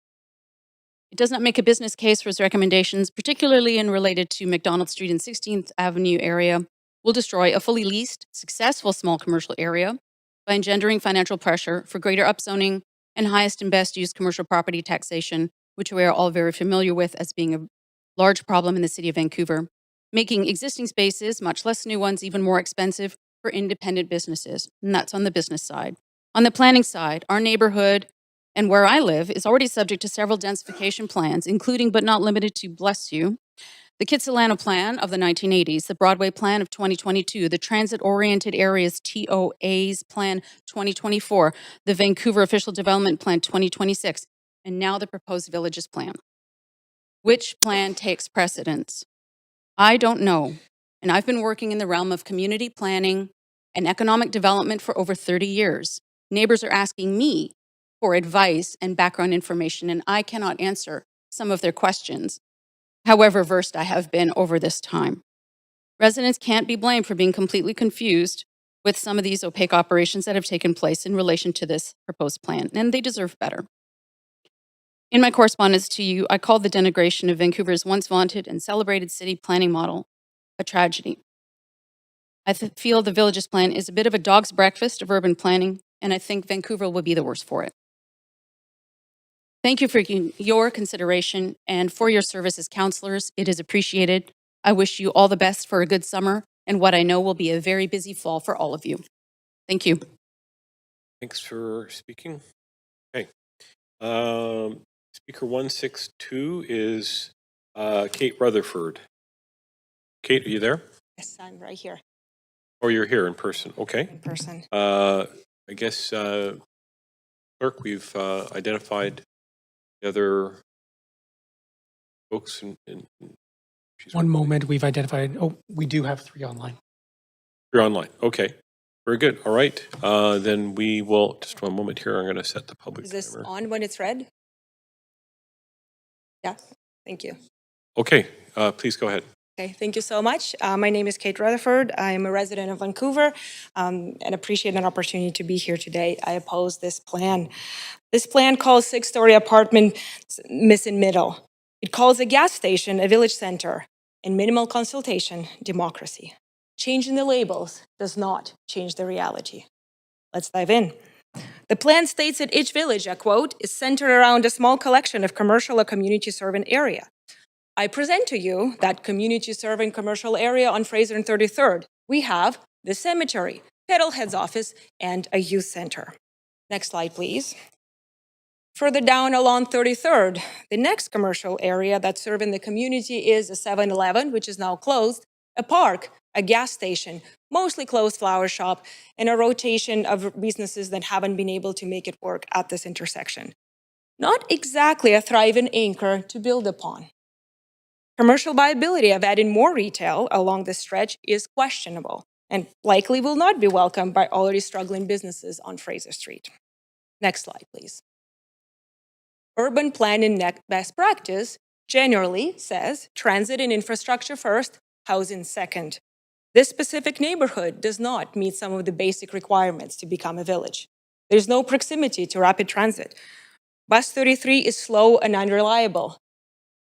It does not make a business case for its recommendations, particularly in related to McDonald Street and 16th Avenue area, will destroy a fully leased, successful small commercial area by engendering financial pressure for greater upzoning and highest and best use commercial property taxation, which we are all very familiar with as being a large problem in the city of Vancouver, making existing spaces, much less new ones, even more expensive for independent businesses. And that's on the business side. On the planning side, our neighborhood and where I live is already subject to several densification plans, including but not limited to, bless you, the Kitsilano Plan of the 1980s, the Broadway Plan of 2022, the Transit-Oriented Areas TOA's Plan 2024, the Vancouver Official Development Plan 2026, and now the proposed Villages Plan. Which plan takes precedence? I don't know, and I've been working in the realm of community planning and economic development for over 30 years. Neighbors are asking me for advice and background information, and I cannot answer some of their questions, however versed I have been over this time. Residents can't be blamed for being completely confused with some of these opaque operations that have taken place in relation to this proposed plan, and they deserve better. In my correspondence to you, I called the denigration of Vancouver's once vaunted and celebrated city planning model a tragedy. I feel the Villages Plan is a bit of a dog's breakfast of urban planning, and I think Vancouver will be the worse for it. Thank you for your consideration and for your service as councillors. It is appreciated. I wish you all the best for a good summer and what I know will be a very busy fall for all of you. Thank you.
Thanks for speaking. Okay. Speaker 162 is Kate Rutherford. Kate, are you there?
Yes, I'm right here.
Oh, you're here in person. Okay.
In person.
I guess, Clerk, we've identified the other folks.
One moment, we've identified, we do have 3 online.
You're online. Okay. Very good. All right. Then we will, just one moment here, I'm going to set the public
Is this
timer.
on when it's red? Yeah, thank you.
Okay. Please go ahead.
Okay, thank you so much. My name is Kate Rutherford. I am a resident of Vancouver and appreciate an opportunity to be here today. I oppose this plan. This plan calls 6-story apartment missing middle. It calls a gas station a village center and minimal consultation democracy. Changing the labels does not change the reality. Let's dive in. The plan states that each village, I quote, is centered around a small collection of commercial or community serving area. I present to you that community serving commercial area on Fraser and 33rd. We have the cemetery, Petalhead's office, and a youth center. Next slide, please. Further down along 33rd, the next commercial area that's serving the community is a 7-Eleven, which is now closed, a park, a gas station, mostly closed flower shop, and a rotation of businesses that haven't been able to make it work at this intersection. Not exactly a thriving anchor to build upon. Commercial viability of adding more retail along this stretch is questionable. and likely will not be welcomed by already struggling businesses on Fraser Street. Next slide, please. Urban planning best practice generally says transit and infrastructure first, housing second. This specific neighborhood does not meet some of the basic requirements to become a village. There's no proximity to rapid transit. Bus 33 is slow and unreliable.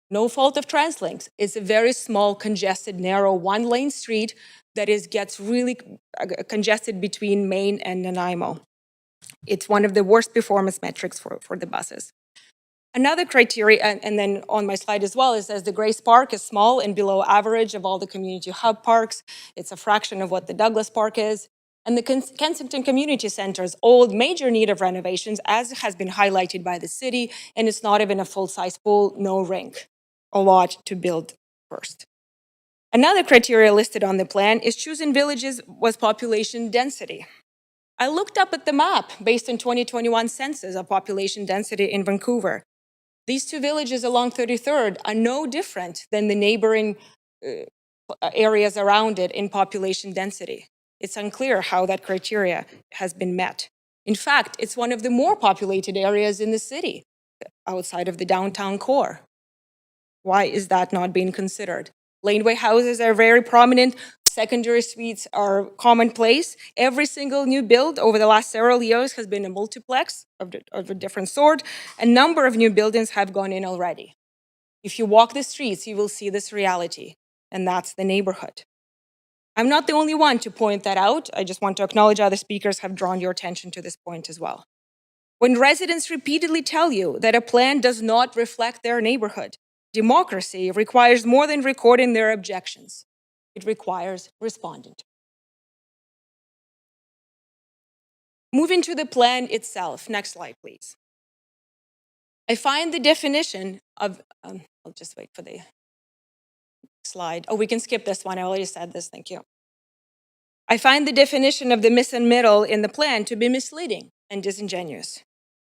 No fault of TransLinks. It's a very small, congested, narrow one-lane street that gets really congested between Main and Nanaimo. It's one of the worst performance metrics for the buses. Another criteria, and then on my slide as well, is as the Grace Park is small and below average of all the community hub parks. It's a fraction of what the Douglas Park is. And the Kensington Community Center's old major need of renovations, as has been highlighted by the city, and it's not even a full-size pool, no rink. A lot to build first. Another criteria listed on the plan is choosing villages was population density. I looked up at the map based on 2021 census of population density in Vancouver. These two villages along 33rd are no different than the neighboring areas around it in population density. It's unclear how that criteria has been met. In fact, it's one of the more populated areas in the city, outside of the downtown core. Why is that not being considered? Laneway houses are very prominent. Secondary suites are commonplace. Every single new build over the last several years has been a multiplex of a different sort. A number of new buildings have gone in already. If you walk the streets, you will see this reality, and that's the neighborhood. I'm not the only one to point that out. I just want to acknowledge other speakers have drawn your attention to this point as well. When residents repeatedly tell you that a plan does not reflect their neighborhood, democracy requires more than recording their objections. It requires responding. Moving to the plan itself. Next slide, please. I find the definition of, I'll just wait for the slide. Oh, we can skip this one. I already said this, thank you. I find the definition of the missing middle in the plan to be misleading and disingenuous.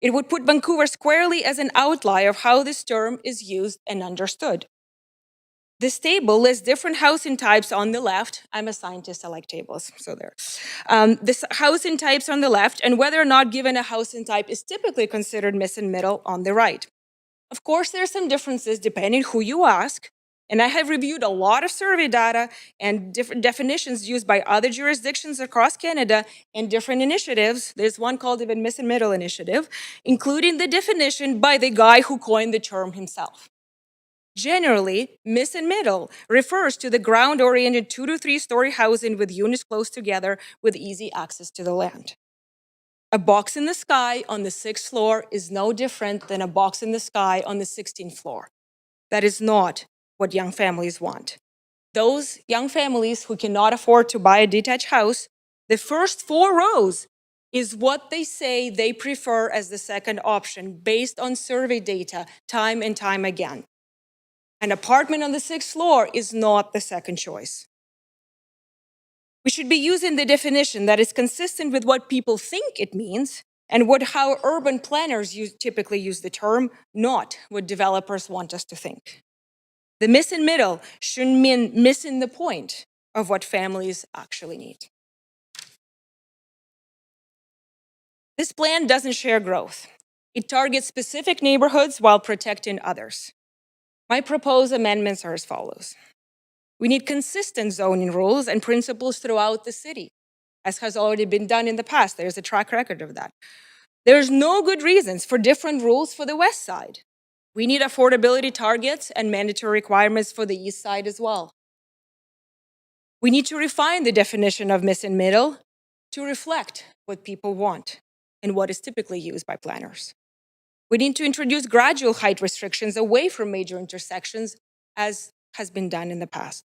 It would put Vancouver squarely as an outlier of how this term is used and understood. This table lists different housing types on the left. I'm a scientist, I like tables, so there. This housing types on the left, and whether or not given a housing type is typically considered missing middle on the right. Of course, there are some differences depending who you ask, and I have reviewed a lot of survey data and different definitions used by other jurisdictions across Canada and different initiatives. There's one called even Missing Middle Initiative, including the definition by the guy who coined the term himself. Generally, missing middle refers to the ground-oriented 2 to 3 story housing with units close together with easy access to the land. A box in the sky on the 6th floor is no different than a box in the sky on the 16th floor. That is not what young families want. Those young families who cannot afford to buy a detached house, the first 4 rows is what they say they prefer as the second option based on survey data time and time again. An apartment on the 6th floor is not the second choice. We should be using the definition that is consistent with what people think it means and how urban planners typically use the term, not what developers want us to think. The missing middle shouldn't mean missing the point of what families actually need. This plan doesn't share growth. It targets specific neighborhoods while protecting others. My proposed amendments are as follows. We need consistent zoning rules and principles throughout the city, as has already been done in the past. There's a track record of that. There's no good reasons for different rules for the west side. We need affordability targets and mandatory requirements for the east side as well. We need to refine the definition of missing middle to reflect what people want and what is typically used by planners. We need to introduce gradual height restrictions away from major intersections, as has been done in the past.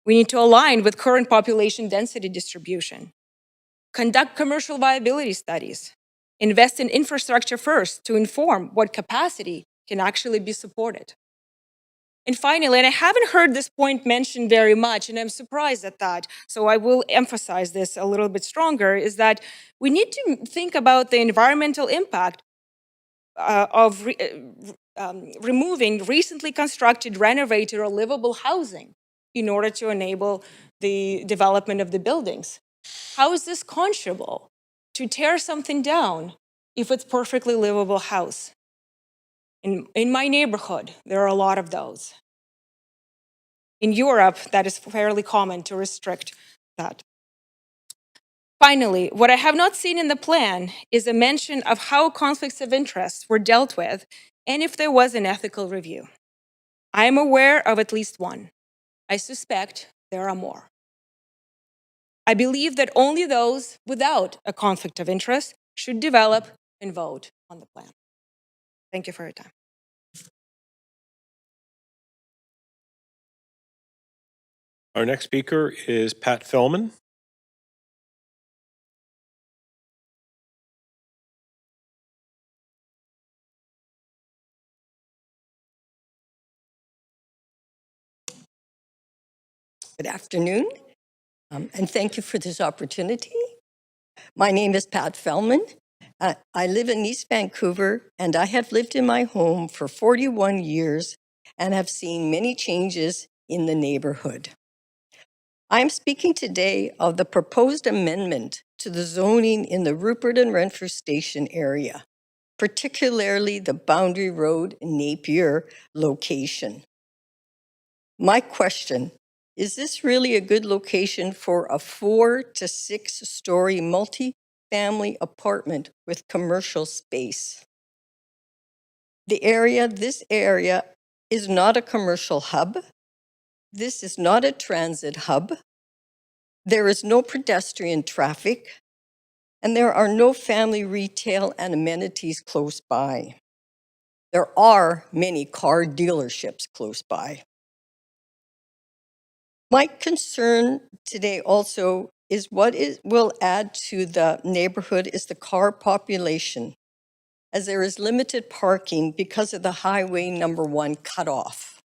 We need to align with current population density distribution, conduct commercial viability studies, invest in infrastructure first to inform what capacity can actually be supported. And finally, and I haven't heard this point mentioned very much, and I'm surprised at that, so I will emphasize this a little bit stronger, is that we need to think about the environmental impact of removing recently constructed, renovated, or livable housing in order to enable the development of the buildings. How is this conscionable to tear something down if it's perfectly livable house? In my neighborhood, there are a lot of those. In Europe, that is fairly common to restrict that. Finally, what I have not seen in the plan is a mention of how conflicts of interest were dealt with and if there was an ethical review. I am aware of at least one. I suspect there are more. I believe that only those without a conflict of interest should develop and vote on the plan. Thank you for your time.
Our next speaker is Pat Fellman.
Good afternoon, and thank you for this opportunity. My name is Pat Fellman. I live in East Vancouver, and I have lived in my home for 41 years and have seen many changes in the neighborhood. I'm speaking today of the proposed amendment to the zoning in the Rupert and Renfrew Station area, particularly the Boundary Road Napier location. My question: is this really a good location for a 4 to 6 story multi-family apartment with commercial space? This area is not a commercial hub. This is not a transit hub. There is no pedestrian traffic, and there are no family retail and amenities close by. There are many car dealerships close by. My concern today also is what will add to the neighborhood is the car population, as there is limited parking because of the Highway number 1 cutoff.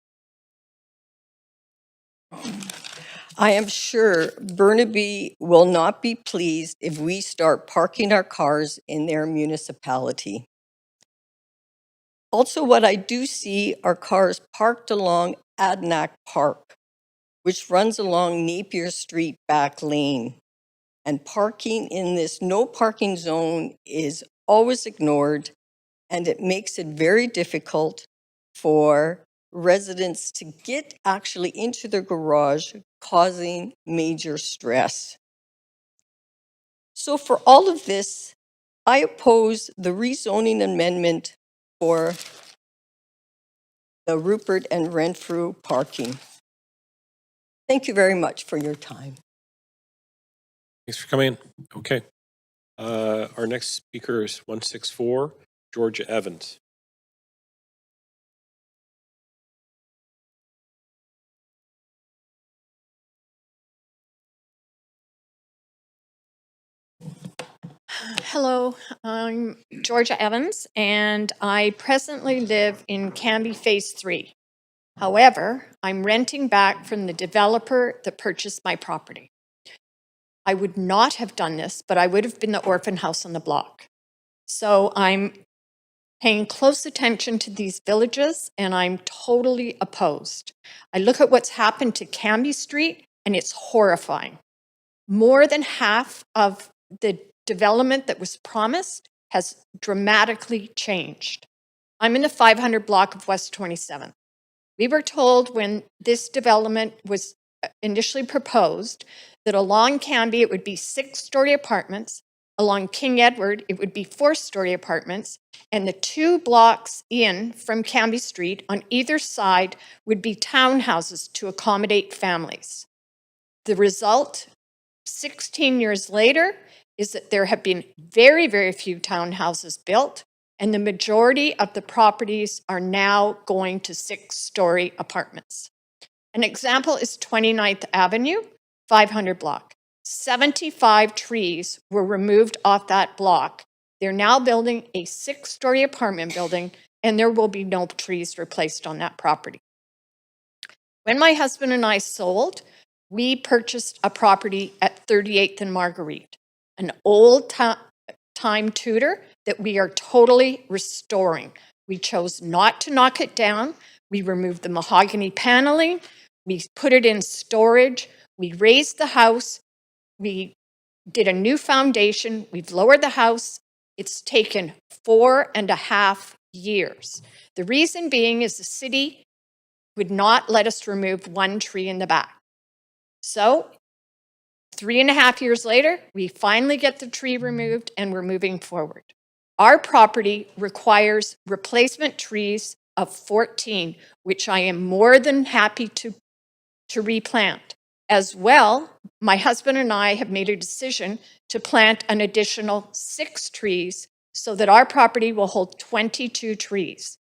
I am sure Burnaby will not be pleased if we start parking our cars in their municipality. Also, what I do see are cars parked along Adnac Park, which runs along Napier Street back lane. And parking in this no parking zone is always ignored, and it makes it very difficult for residents to get actually into their garage, causing major stress. So for all of this, I oppose the rezoning amendment for the Rupert and Renfrew parking. Thank you very much for your time.
Thanks for coming in. Okay. Our next speaker is 164, Georgia Evans.
Hello, I'm Georgia Evans, and I presently live in Canby Phase 3. However, I'm renting back from the developer that purchased my property. I would not have done this, but I would have been the orphan house on the block. So I'm paying close attention to these villages, and I'm totally opposed. I look at what's happened to Canby Street, and it's horrifying. More than half of the development that was promised has dramatically changed. I'm in the 500 block of West 27th. We were told when this development was initially proposed that along Canby it would be 6-story apartments, along King Edward it would be 4-story apartments, and the 2 blocks in from Canby Street on either side would be townhouses to accommodate families. The result, 16 years later, is that there have been very, very few townhouses built, and the majority of the properties are now going to 6-story apartments. An example is 29th Avenue, 500 block. 75 trees were removed off that block. They're now building a 6-story apartment building, and there will be no trees replaced on that property. When my husband and I sold, we purchased a property at 38th and Marguerite, an old-time Tudor that we are totally restoring. We chose not to knock it down. We removed the mahogany paneling. We put it in storage. We raised the house. We did a new foundation. We've lowered the house. It's taken 4.5 years. The reason being is the city would not let us remove one tree in the back. So 3.5 years later, we finally get the tree removed and we're moving forward. Our property requires replacement trees of 14, which I am more than happy to replant. As well, my husband and I have made a decision to plant an additional 6 trees so that our property will hold 22 trees.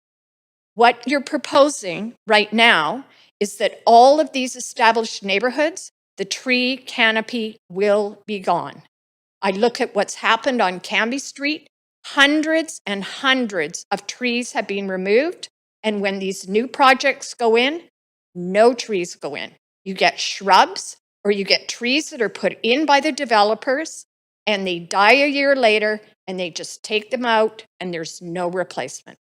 What you're proposing right now is that all of these established neighborhoods, the tree canopy will be gone. I look at what's happened on Cambie Street. Hundreds and hundreds of trees have been removed. And when these new projects go in, no trees go in. You get shrubs or you get trees that are put in by the developers and they die a year later and they just take them out and there's no replacement.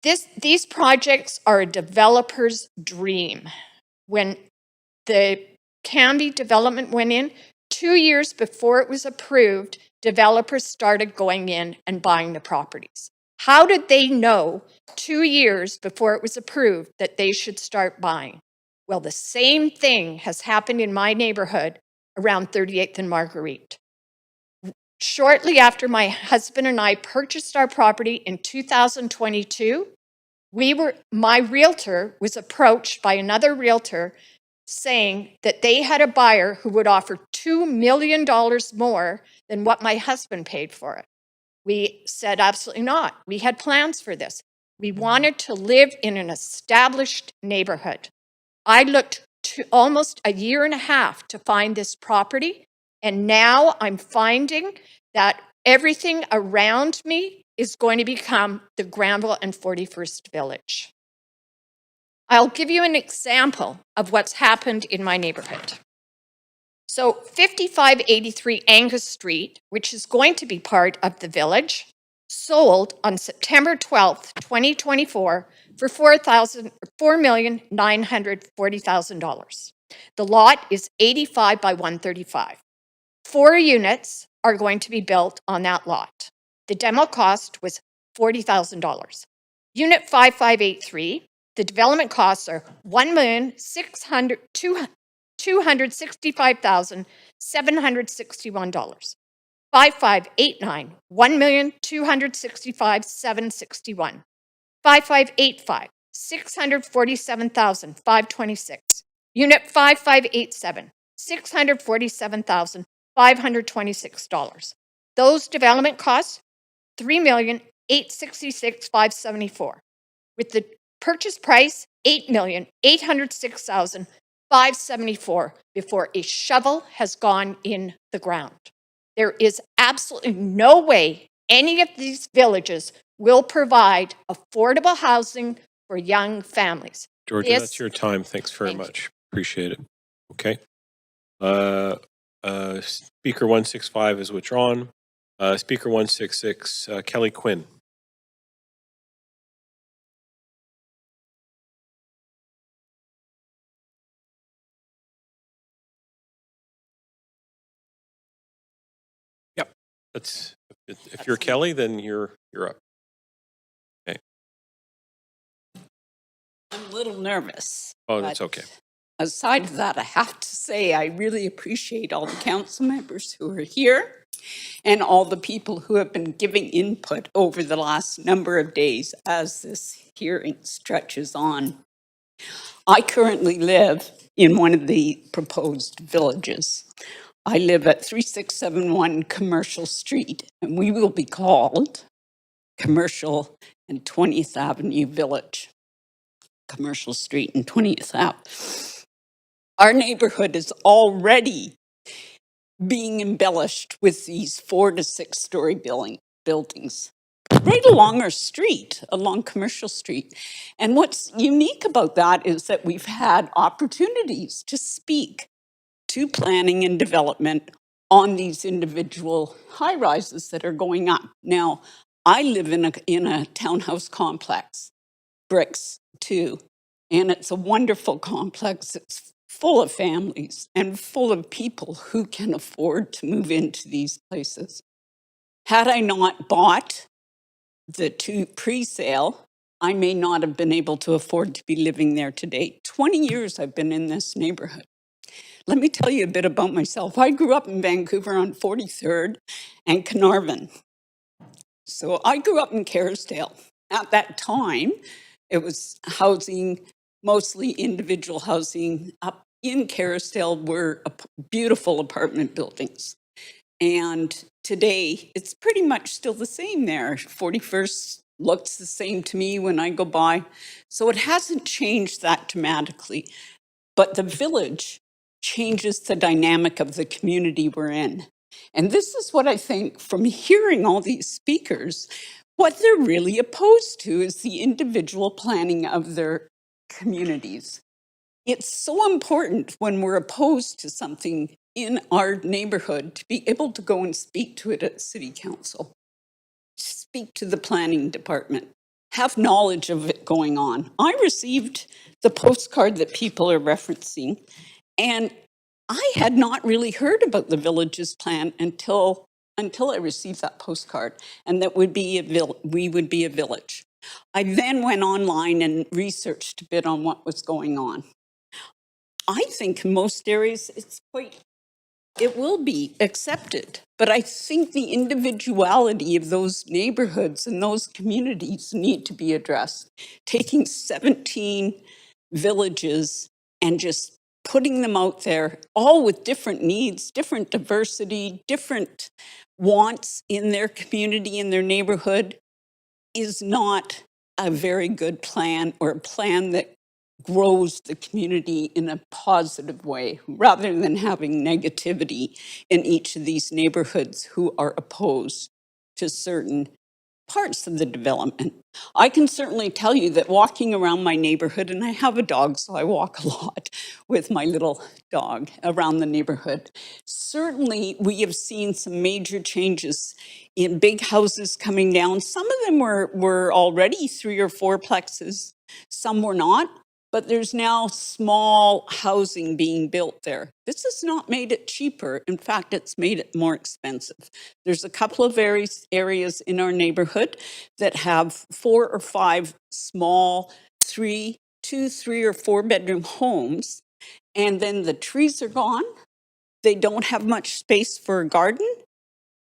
These projects are a developer's dream. When the Cambie development went in, 2 years before it was approved, developers started going in and buying the properties. How did they know 2 years before it was approved that they should start buying? Well, the same thing has happened in my neighborhood around 38th and Marguerite. Shortly after my husband and I purchased our property in 2022, my realtor was approached by another realtor saying that they had a buyer who would offer $2 million more than what my husband paid for it. We said absolutely not. We had plans for this. We wanted to live in an established neighborhood. I looked to almost 1.5 years to find this property, and now I'm finding that everything around me is going to become the Granville and 41st Village. I'll give you an example of what's happened in my neighborhood. So 5583 Angus Street, which is going to be part of the village, sold on September 12th, 2024 for $4,940,000. The lot is 85 by 135. 4 units are going to be built on that lot. The demo cost was $40,000. Unit 5583, the development costs are $1,265,761. 5589, $1,265,761. 5585, $647,526. Unit 5587, $647,526. Those development costs, $3,866,574. With the purchase price, $8,806,574 before a shovel has gone in the ground. There is absolutely no way any of these villages will provide affordable housing for young families.
Georgia, that's your time. Thanks very much. Appreciate it. Okay. Speaker 165 is withdrawn. Speaker 166, Kelly Quinn. Yep. If you're Kelly, then you're up. Okay.
I'm a little nervous.
Oh, that's okay.
Aside of that, I have to say I really appreciate all the council members who are here and all the people who have been giving input over the last number of days as this hearing stretches on. I currently live in one of the proposed villages. I live at 3671 Commercial Street, and we will be called Commercial and 20th Avenue Village. Commercial Street and 20th Ave. Our neighborhood is already being embellished with these 4 to 6 story buildings right along our street, along Commercial Street. And what's unique about that is that we've had opportunities to speak to planning and development on these individual high rises that are going up. Now, I live in a townhouse complex, bricks too, and it's a wonderful complex. It's full of families and full of people who can afford to move into these places. Had I not bought the two pre-sale, I may not have been able to afford to be living there today. 20 years I've been in this neighborhood. Let me tell you a bit about myself. I grew up in Vancouver on 43rd and Carnarvon. So I grew up in Kerrisdale. At that time, it was housing, mostly individual housing. Up in Kerrisdale were beautiful apartment buildings. And today, it's pretty much still the same there. 41st looks the same to me when I go by. So it hasn't changed that dramatically. But the village changes the dynamic of the community we're in. And this is what I think from hearing all these speakers, what they're really opposed to is the individual planning of their communities. It's so important when we're opposed to something in our neighborhood to be able to go and speak to it at City Council, speak to the planning department, have knowledge of it going on. I received the postcard that people are referencing, and I had not really heard about the village's plan until I received that postcard, and that we would be a village. I then went online and researched a bit on what was going on. I think in most areas it will be accepted, but I think the individuality of those neighborhoods and those communities need to be addressed. Taking 17 villages and just putting them out there, all with different needs, different diversity, different wants in their community, in their neighborhood, is not a very good plan, or a plan that grows the community in a positive way, rather than having negativity in each of these neighborhoods who are opposed to certain parts of the development. I can certainly tell you that walking around my neighborhood, and I have a dog, so I walk a lot with my little dog around the neighborhood. Certainly, we have seen some major changes in big houses coming down. Some of them were already 3 or 4 plexes, some were not. But there's now small housing being built there. This has not made it cheaper. In fact, it's made it more expensive. There's a couple of areas in our neighborhood that have 4 or 5 small 2, 3 or 4 bedroom homes. And then the trees are gone. They don't have much space for a garden.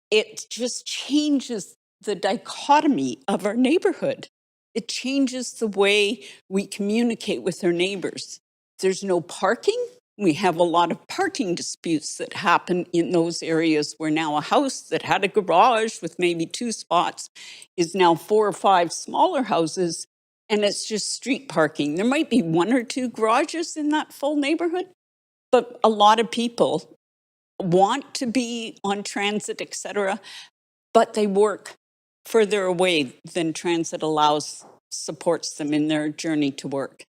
It just changes the dichotomy of our neighborhood. It changes the way we communicate with our neighbors. There's no parking. We have a lot of parking disputes that happen in those areas where now a house that had a garage with maybe 2 spots is now 4 or 5 smaller houses, and it's just street parking. There might be 1 or 2 garages in that full neighborhood, but a lot of people want to be on transit, etc., but they work further away than transit supports them in their journey to work.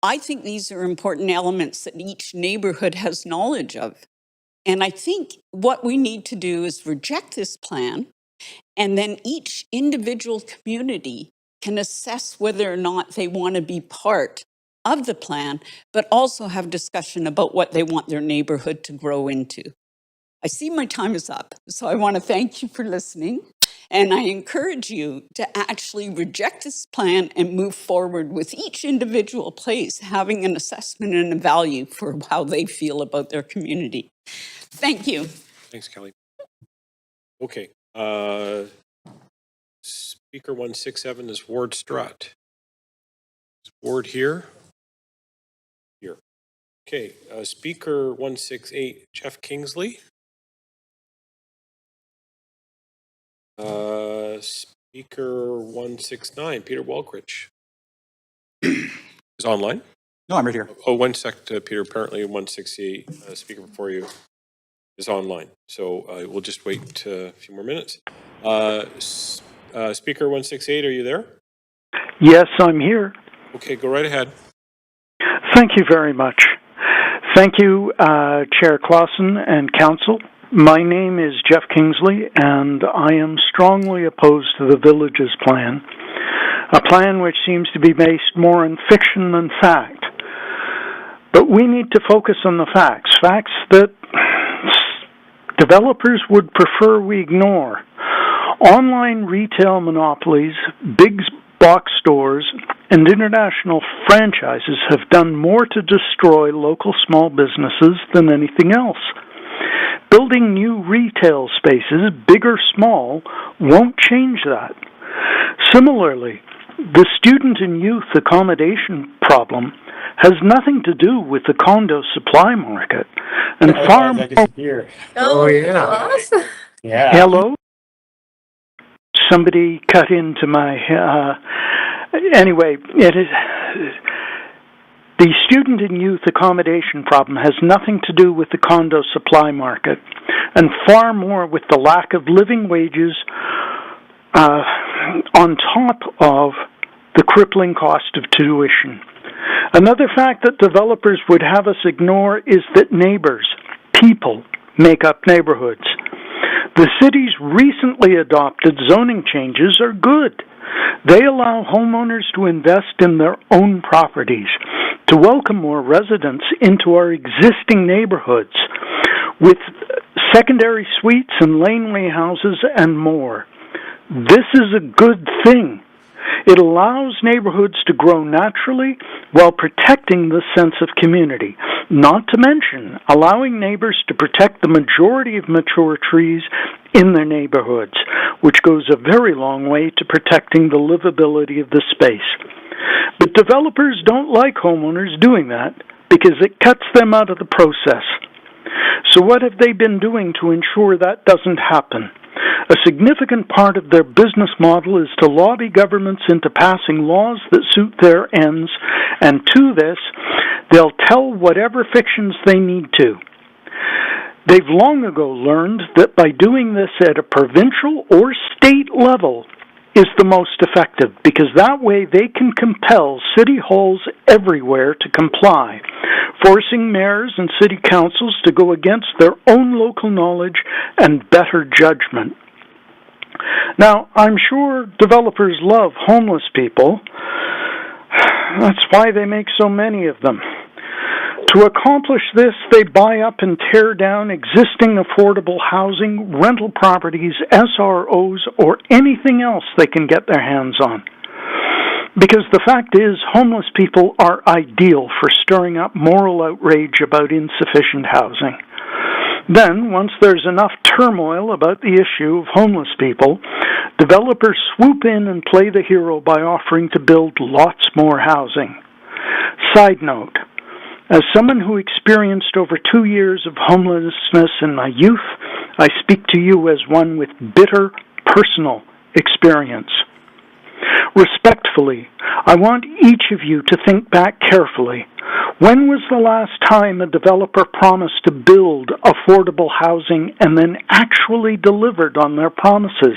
I think these are important elements that each neighborhood has knowledge of. And I think what we need to do is reject this plan, and then each individual community can assess whether or not they want to be part of the plan, but also have discussion about what they want their neighborhood to grow into. I see my time is up, so I want to thank you for listening. And I encourage you to actually reject this plan and move forward with each individual place having an assessment and a value for how they feel about their community. Thank you.
Thanks, Kelly. Okay. Speaker 167 is Ward Strutt. Is Ward here? Here. Okay. Speaker 168, Jeff Kingsley. Speaker 169, Peter Walkrich. Is online?
No, I'm right here.
Oh, 1 sec, Peter. Apparently 168, speaker before you, is online. So we'll just wait a few more minutes. Speaker 168, are you there?
Yes, I'm here.
Okay, go right ahead.
Thank you very much. Thank you, Chair Clausen and Council. My name is Jeff Kingsley, and I am strongly opposed to the Villages plan, a plan which seems to be based more on fiction than fact. But we need to focus on the facts, facts that developers would prefer we ignore. Online retail monopolies, big box stores, and international franchises have done more to destroy local small businesses than anything else. Building new retail spaces, big or small, won't change that. Similarly, the student and youth accommodation problem has nothing to do with the condo supply market, and far more.
Oh, yeah. Yeah.
Hello? Somebody cut into my... anyway, it is... The student and youth accommodation problem has nothing to do with the condo supply market, and far more with the lack of living wages on top of the crippling cost of tuition. Another fact that developers would have us ignore is that neighbors, people, make up neighborhoods. The city's recently adopted zoning changes are good. They allow homeowners to invest in their own properties, to welcome more residents into our existing neighborhoods with secondary suites and laneway houses and more. This is a good thing. It allows neighborhoods to grow naturally while protecting the sense of community, not to mention allowing neighbors to protect the majority of mature trees in their neighborhoods, which goes a very long way to protecting the livability of the space. But developers don't like homeowners doing that because it cuts them out of the process. So what have they been doing to ensure that doesn't happen? A significant part of their business model is to lobby governments into passing laws that suit their ends, and to this, they'll tell whatever fictions they need to. They've long ago learned that by doing this at a provincial or state level is the most effective, because that way they can compel city halls everywhere to comply, forcing mayors and city councils to go against their own local knowledge and better judgment. Now, I'm sure developers love homeless people. That's why they make so many of them. To accomplish this, they buy up and tear down existing affordable housing, rental properties, SROs, or anything else they can get their hands on. Because the fact is, homeless people are ideal for stirring up moral outrage about insufficient housing. Then, once there's enough turmoil about the issue of homeless people, developers swoop in and play the hero by offering to build lots more housing. Side note, as someone who experienced over 2 years of homelessness in my youth, I speak to you as one with bitter personal experience. Respectfully, I want each of you to think back carefully. When was the last time a developer promised to build affordable housing and then actually delivered on their promises?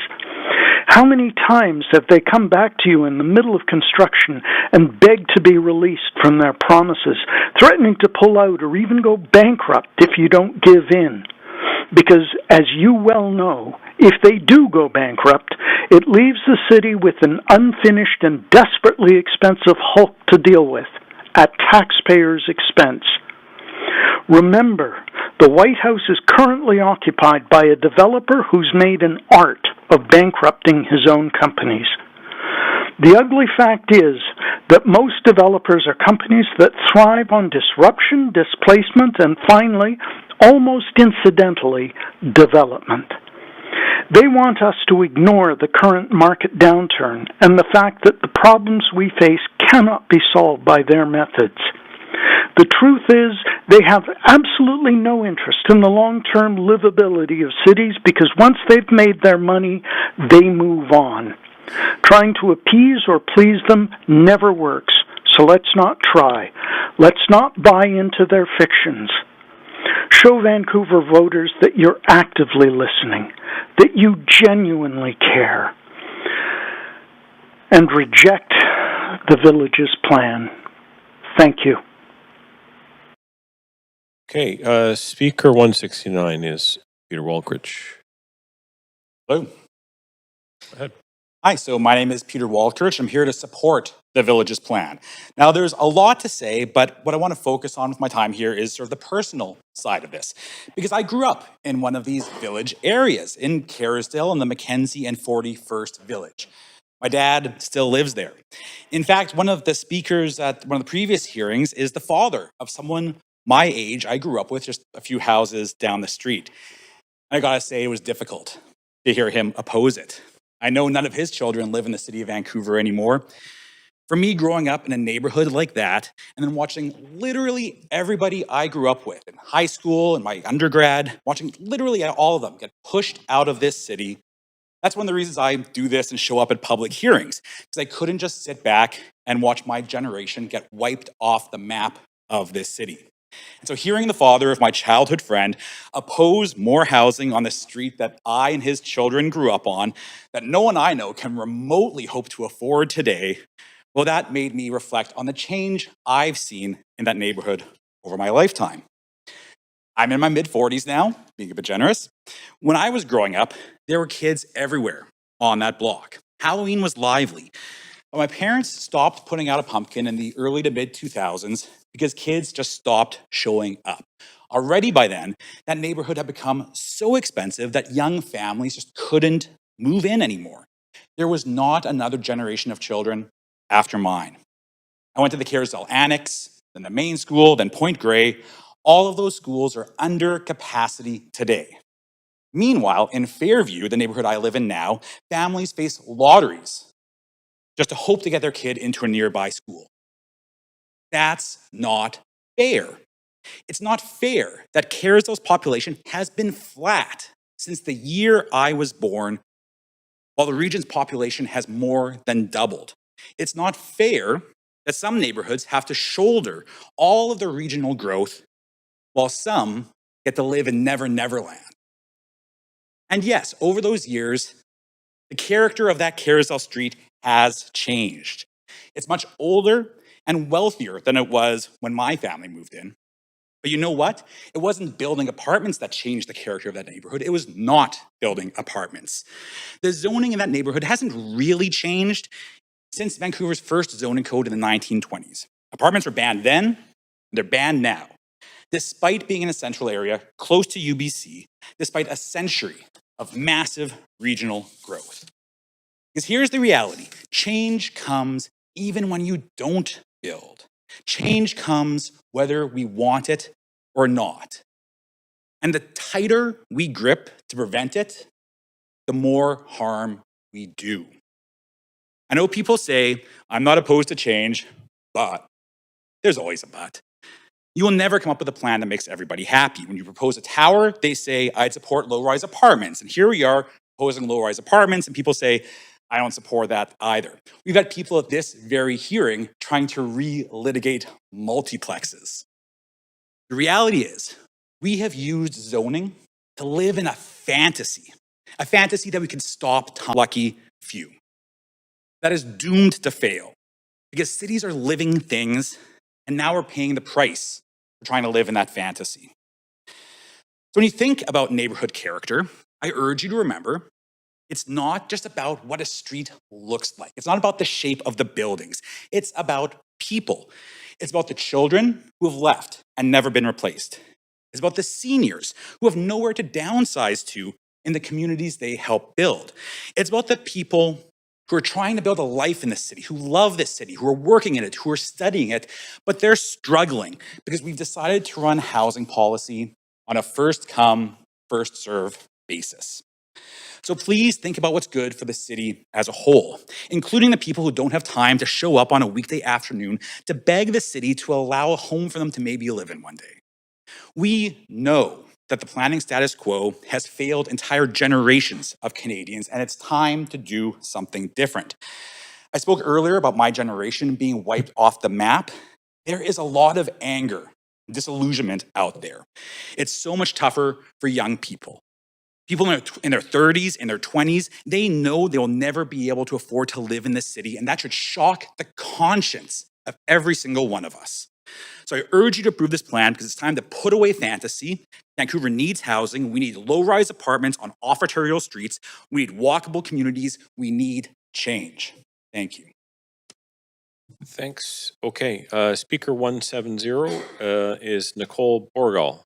How many times have they come back to you in the middle of construction and begged to be released from their promises, threatening to pull out or even go bankrupt if you don't give in? Because, as you well know, if they do go bankrupt, it leaves the city with an unfinished and desperately expensive hulk to deal with, at taxpayers' expense. Remember, the White House is currently occupied by a developer who's made an art of bankrupting his own companies. The ugly fact is that most developers are companies that thrive on disruption, displacement, and finally, almost incidentally, development. They want us to ignore the current market downturn and the fact that the problems we face cannot be solved by their methods. The truth is, they have absolutely no interest in the long-term livability of cities because once they've made their money, they move on. Trying to appease or please them never works, so let's not try. Let's not buy into their fictions. Show Vancouver voters that you're actively listening, that you genuinely care, and reject the village's plan. Thank you.
Okay, Speaker 169 is Peter Walkridge.
Hello.
Go ahead.
Hi, so my name is Peter Waltridge. I'm here to support
the village's plan. Now, there's a lot to say, but what I want to focus on with my time here is sort of the personal side of this. Because I grew up in one of these village areas in Kerrisdale in the Mackenzie and 41st Village. My dad still lives there. In fact, one of the speakers at one of the previous hearings is the father of someone my age I grew up with just a few houses down the street. I gotta say, it was difficult to hear him oppose it. I know none of his children live in the city of Vancouver anymore. For me, growing up in a neighborhood like that, and then watching literally everybody I grew up with in high school and my undergrad, watching literally all of them get pushed out of this city, that's one of the reasons I do this and show up at public hearings, because I couldn't just sit back and watch my generation get wiped off the map of this city. And so hearing the father of my childhood friend oppose more housing on the street that I and his children grew up on, that no one I know can remotely hope to afford today, well, that made me reflect on the change I've seen in that neighborhood over my lifetime. I'm in my mid-40s now, being a bit generous. When I was growing up, there were kids everywhere on that block. Halloween was lively. But my parents stopped putting out a pumpkin in the early to mid-2000s because kids just stopped showing up. Already by then, that neighborhood had become so expensive that young families just couldn't move in anymore. There was not another generation of children after mine. I went to the Kerrisdale Annex, then the main school, then Point Grey. All of those schools are under capacity today. Meanwhile, in Fairview, the neighborhood I live in now, families face lotteries just to hope to get their kid into a nearby school. That's not fair. It's not fair that Kerrisdale's population has been flat since the year I was born, while the region's population has more than doubled. It's not fair that some neighborhoods have to shoulder all of the regional growth while some get to live in Never Never Land. And yes, over those years, the character of that Kerrisdale street has changed. It's much older and wealthier than it was when my family moved in. But you know what? It wasn't building apartments that changed the character of that neighborhood. It was not building apartments. The zoning in that neighborhood hasn't really changed since Vancouver's first zoning code in the 1920s. Apartments were banned then, and they're banned now. Despite being in a central area close to UBC, despite a century of massive regional growth. Because here's the reality. Change comes even when you don't build. Change comes whether we want it or not. And the tighter we grip to prevent it, the more harm we do. I know people say, I'm not opposed to change, but there's always a but. You will never come up with a plan that makes everybody happy. When you propose a tower, they say, I'd support low-rise apartments. And here we are proposing low-rise apartments, and people say, I don't support that either. We've had people at this very hearing trying to re-litigate multiplexes. The reality is, we have used zoning to live in a fantasy that we can stop lucky few. That is doomed to fail because cities are living things, and now we're paying the price for trying to live in that fantasy. So when you think about neighborhood character, I urge you to remember it's not just about what a street looks like. It's not about the shape of the buildings. It's about people. It's about the children who have left and never been replaced. It's about the seniors who have nowhere to downsize to in the communities they help build. It's about the people who are trying to build a life in the city, who love this city, who are working in it, who are studying it, but they're struggling because we've decided to run housing policy on a first come, first serve basis. So please think about what's good for the city as a whole, including the people who don't have time to show up on a weekday afternoon to beg the city to allow a home for them to maybe live in one day. We know that the planning status quo has failed entire generations of Canadians, and it's time to do something different. I spoke earlier about my generation being wiped off the map. There is a lot of anger and disillusionment out there. It's so much tougher for young people. People in their 30s, in their 20s, they know they will never be able to afford to live in this city, and that should shock the conscience of every single one of us. So I urge you to approve this plan because it's time to put away fantasy. Vancouver needs housing. We need low-rise apartments on off-arterial streets. We need walkable communities. We need change. Thank you.
Thanks. Okay, speaker 170 is Nicole Borgal.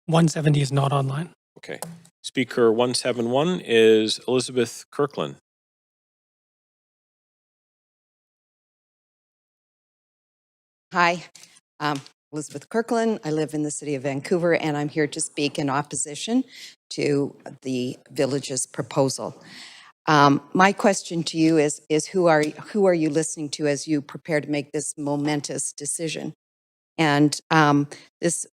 170 is not online.
Okay. Speaker 171 is Elizabeth Kirkland.
Hi, Elizabeth Kirkland. I live in the city of Vancouver, and I'm here to speak in opposition to the village's proposal. My question to you is who are you listening to as you prepare to make this momentous decision? And this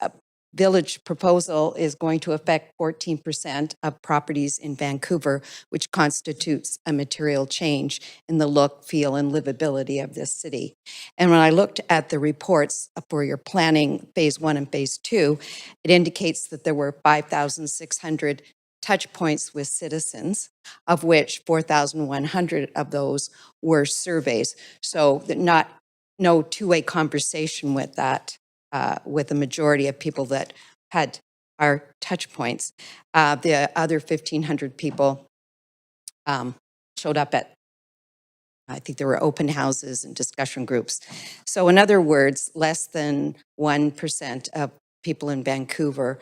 village proposal is going to affect 14% of properties in Vancouver, which constitutes a material change in the look, feel, and livability of this city. And when I looked at the reports for your planning phase 1 and phase 2, it indicates that there were 5,600 touch points with citizens, of which 4,100 of those were surveys. So no two-way conversation with that, with the majority of people that had our touch points. The other 1,500 people showed up at, I think there were open houses and discussion groups. So in other words, less than 1% of people in Vancouver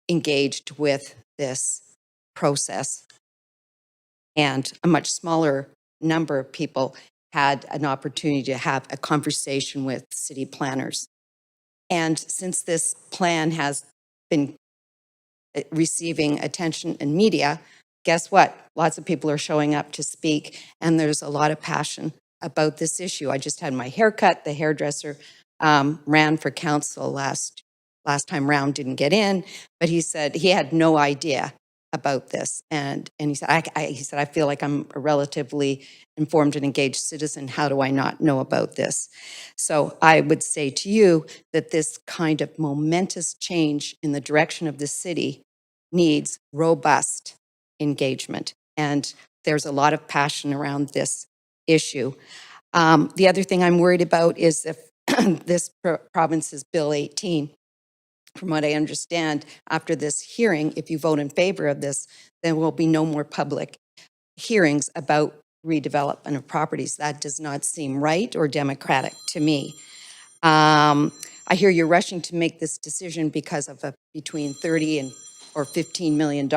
engaged with this process. And a much smaller number of people had an opportunity to have a conversation with city planners. And since this plan has been receiving attention in media, guess what? Lots of people are showing up to speak, and there's a lot of passion about this issue. I just had my hair cut. The hairdresser ran for council last time round, didn't get in, but he said he had no idea about this. And he said, I feel like I'm a relatively informed and engaged citizen. How do I not know about this? So I would say to you that this kind of momentous change in the direction of the city needs robust engagement. And there's a lot of passion around this issue. The other thing I'm worried about is if this province's Bill 18, from what I understand, after this hearing, if you vote in favor of this, there will be no more public hearings about redevelopment of properties. That does not seem right or democratic to me. I hear you're rushing to make this decision because of between $30 or $15 million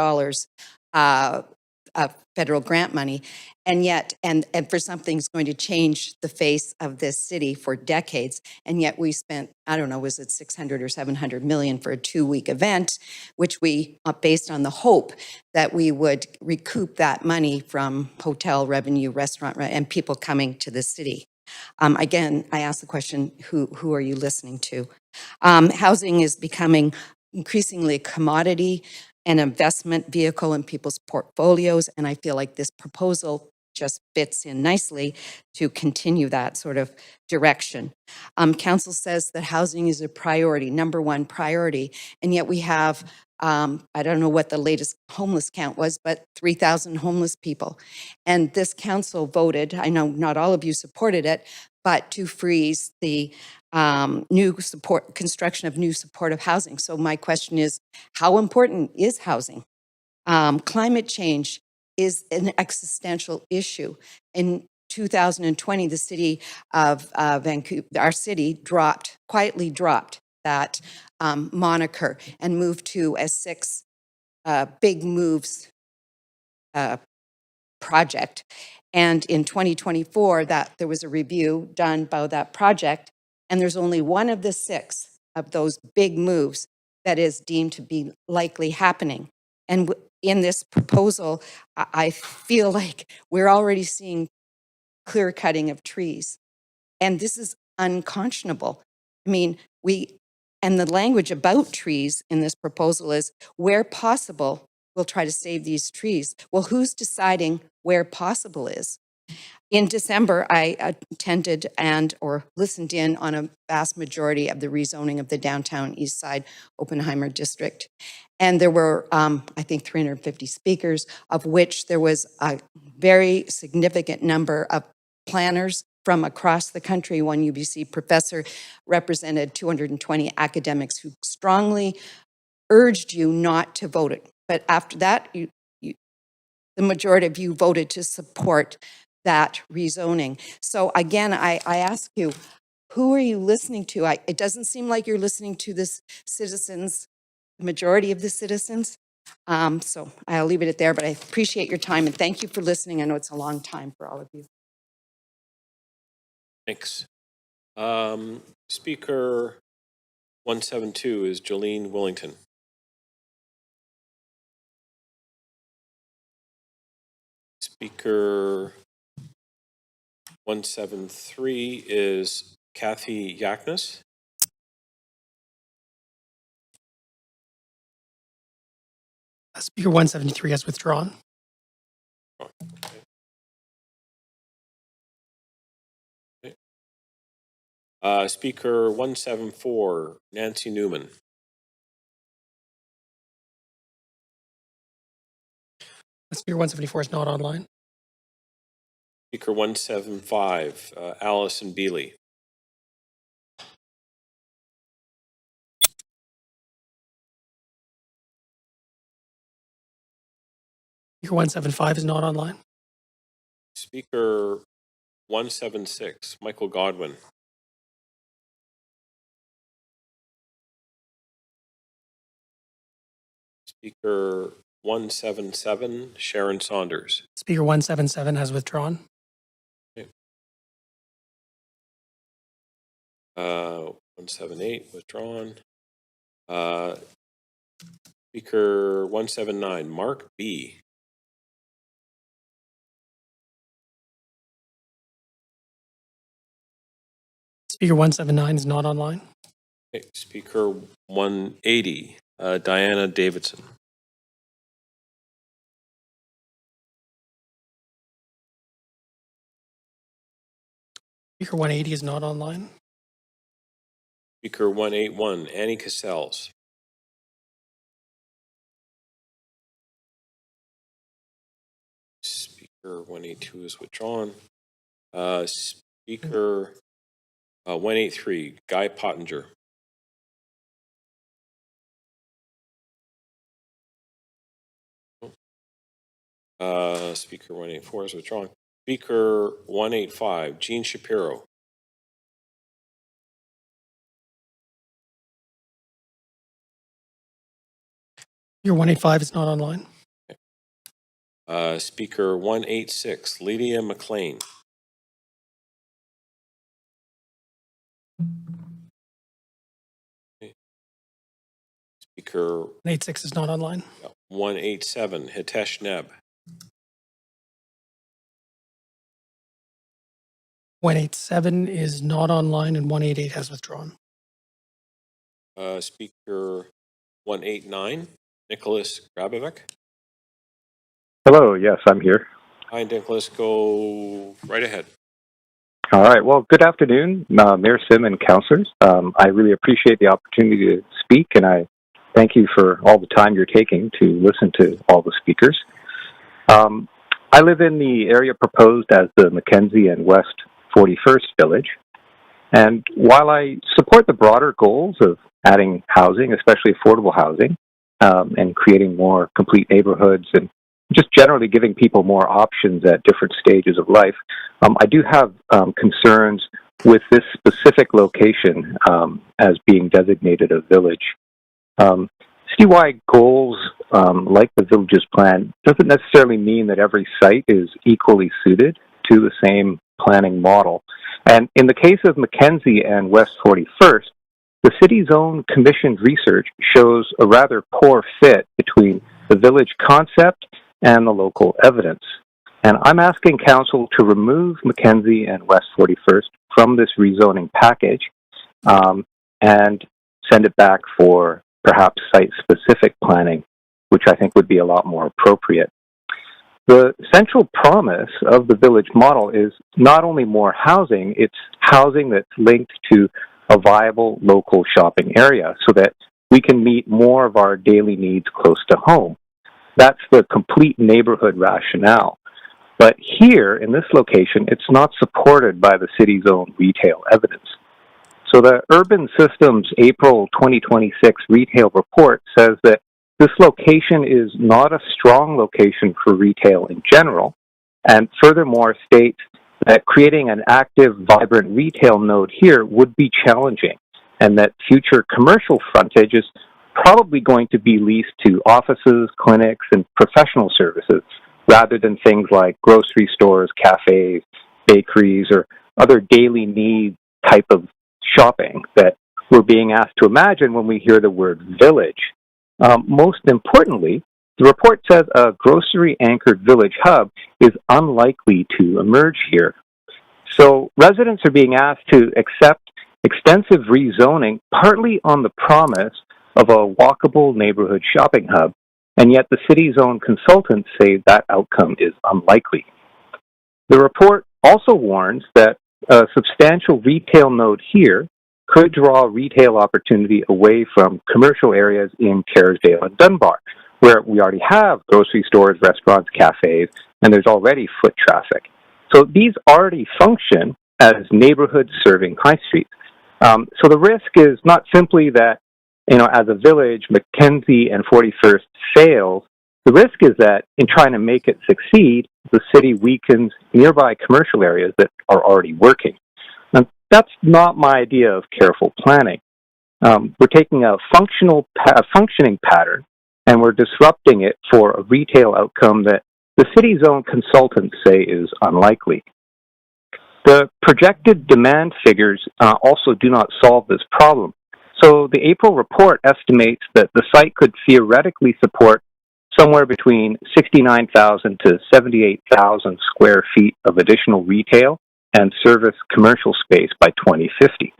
of federal grant money, and yet, and for something that's going to change the face of this city for decades, and yet we spent, I don't know, was it 600 or 700 million for a 2-week event, which we, based on the hope that we would recoup that money from hotel revenue, restaurant and people coming to the city. Again, I ask the question, who are you listening to? Housing is becoming increasingly a commodity, an investment vehicle in people's portfolios, and I feel like this proposal just fits in nicely to continue that sort of direction. Council says that housing is a priority, #1 priority, and yet we have, I don't know what the latest homeless count was, but 3,000 homeless people. And this council voted, I know not all of you supported it, but to freeze the construction of new supportive housing. So my question is, how important is housing? Climate change is an existential issue. In 2020, the city of Vancouver, our city, quietly dropped that moniker and moved to a 6 big moves project. And in 2024, that there was a review done by that project, and there's only one of the 6 of those big moves that is deemed to be likely happening. And in this proposal, I feel like we're already seeing clear cutting of trees. And this is unconscionable. I mean, and the language about trees in this proposal is, where possible, we'll try to save these trees. Well, who's deciding where possible is? In December, I attended or listened in on a vast majority of the rezoning of the downtown East Side Oppenheimer district. And there were, I think, 350 speakers, of which there was a very significant number of planners from across the country. One UBC professor represented 220 academics who strongly urged you not to vote it. But after that, the majority of you voted to support that rezoning. So again, I ask you, who are you listening to? It doesn't seem like you're listening to the citizens, the majority of the citizens. So I'll leave it at there, but I appreciate your time and thank you for listening. I know it's a long time for all of you.
Thanks. Speaker 172 is Jolene Willington. Speaker 173 is Kathy Yaknis.
Speaker 173 has withdrawn.
Speaker 174, Nancy Newman.
Speaker 174 is not online.
Speaker 175, Allison Bealey.
Speaker 175 is not online.
Speaker 176, Michael Godwin. Speaker 177, Sharon Saunders.
Speaker 177 has withdrawn.
Okay. 178, withdrawn. Speaker 179, Mark B.
Speaker 179 is not online.
Okay. Speaker 180, Diana Davidson.
Speaker 180 is not online.
Speaker 181, Annie Cassells. Speaker 182 is withdrawn. Speaker 183, Guy Pottinger. Speaker 184 is withdrawn. Speaker 185, Jean Shapiro.
Speaker 185 is not online.
Speaker 186, Lydia McLean. Okay. Speaker
186 is not online.
187, Hitesh Neb.
187 is not online and 188 has withdrawn.
Speaker 189, Nicholas Grabovec.
Hello, yes, I'm here.
Hi, Nicholas, go right ahead.
All right, well, good afternoon, Mayor Sim and councillors. I really appreciate the opportunity to speak, and I thank you for all the time you're taking to listen to all the speakers. I live in the area proposed as the Mackenzie and West 41st Village, and while I support the broader goals of adding housing, especially affordable housing, and creating more complete neighborhoods and just generally giving people more options at different stages of life, I do have concerns with this specific location as being designated a village. Citywide goals, like the Villages Plan, doesn't necessarily mean that every site is equally suited to the same planning model. And in the case of Mackenzie and West 41st, the city's own commissioned research shows a rather poor fit between the village concept and the local evidence. And I'm asking council to remove Mackenzie and West 41st from this rezoning package and send it back for perhaps site-specific planning, which I think would be a lot more appropriate. The central promise of the village model is not only more housing, it's housing that's linked to a viable local shopping area so that we can meet more of our daily needs close to home. That's the complete neighborhood rationale. But here, in this location, it's not supported by the city's own retail evidence. So the Urban Systems April 2026 retail report says that this location is not a strong location for retail in general, and furthermore states that creating an active, vibrant retail node here would be challenging, and that future commercial frontage is probably going to be leased to offices, clinics, and professional services, rather than things like grocery stores, cafes, bakeries, or other daily need type of shopping that we're being asked to imagine when we hear the word village. Most importantly, the report says a grocery-anchored village hub is unlikely to emerge here. So residents are being asked to accept extensive rezoning partly on the promise of a walkable neighborhood shopping hub, and yet the city's own consultants say that outcome is unlikely. The report also warns that a substantial retail node here could draw retail opportunity away from commercial areas in Kerrisdale and Dunbar, where we already have grocery stores, restaurants, cafes, and there's already foot traffic. So these already function as neighborhoods serving high streets. So the risk is not simply that, as a village, Mackenzie and 41st fails. The risk is that in trying to make it succeed, the city weakens nearby commercial areas that are already working. Now, that's not my idea of careful planning. We're taking a functioning pattern, and we're disrupting it for a retail outcome that the city's own consultants say is unlikely. The projected demand figures also do not solve this problem. So the April report estimates that the site could theoretically support somewhere between 69,000 to 78,000 square feet of additional retail and service commercial space by 2050.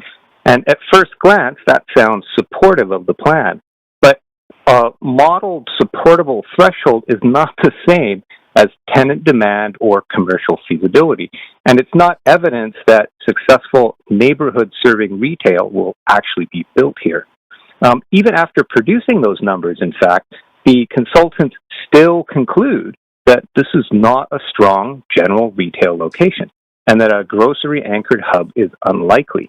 And at first glance, that sounds supportive of the plan. But a modeled supportable threshold is not the same as tenant demand or commercial feasibility. And it's not evidence that successful neighborhood-serving retail will actually be built here. Even after producing those numbers, in fact, the consultants still conclude that this is not a strong general retail location and that a grocery-anchored hub is unlikely.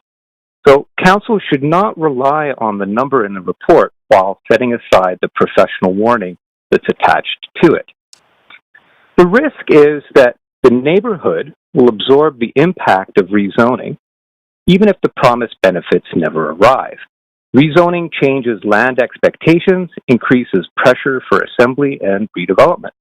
So council should not rely on the number in the report while setting aside the professional warning that's attached to it. The risk is that the neighborhood will absorb the impact of rezoning, even if the promised benefits never arrive. Rezoning changes land expectations, increases pressure for assembly and redevelopment.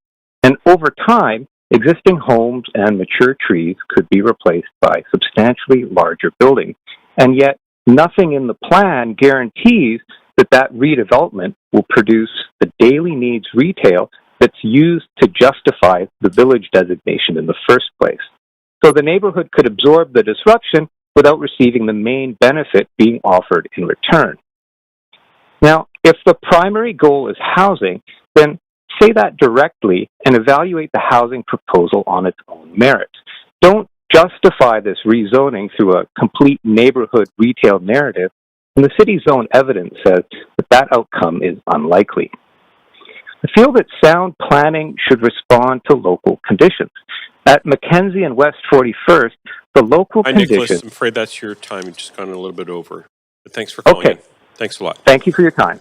And over time, existing homes and mature trees could be replaced by substantially larger buildings. And yet, nothing in the plan guarantees that that redevelopment will produce the daily needs retail that's used to justify the village designation in the first place. So the neighborhood could absorb the disruption without receiving the main benefit being offered in return. Now, if the primary goal is housing, then say that directly and evaluate the housing proposal on its own merits. Don't justify this rezoning through a complete neighborhood retail narrative, and the city's own evidence says that that outcome is unlikely. I feel that sound planning should respond to local conditions. At Mackenzie and West 41st, the local
Hi,
conditions...
Nicholas. I'm afraid that's your time. You've just gone a little bit over. But thanks for calling in. Thanks a lot.
Thank you for your time.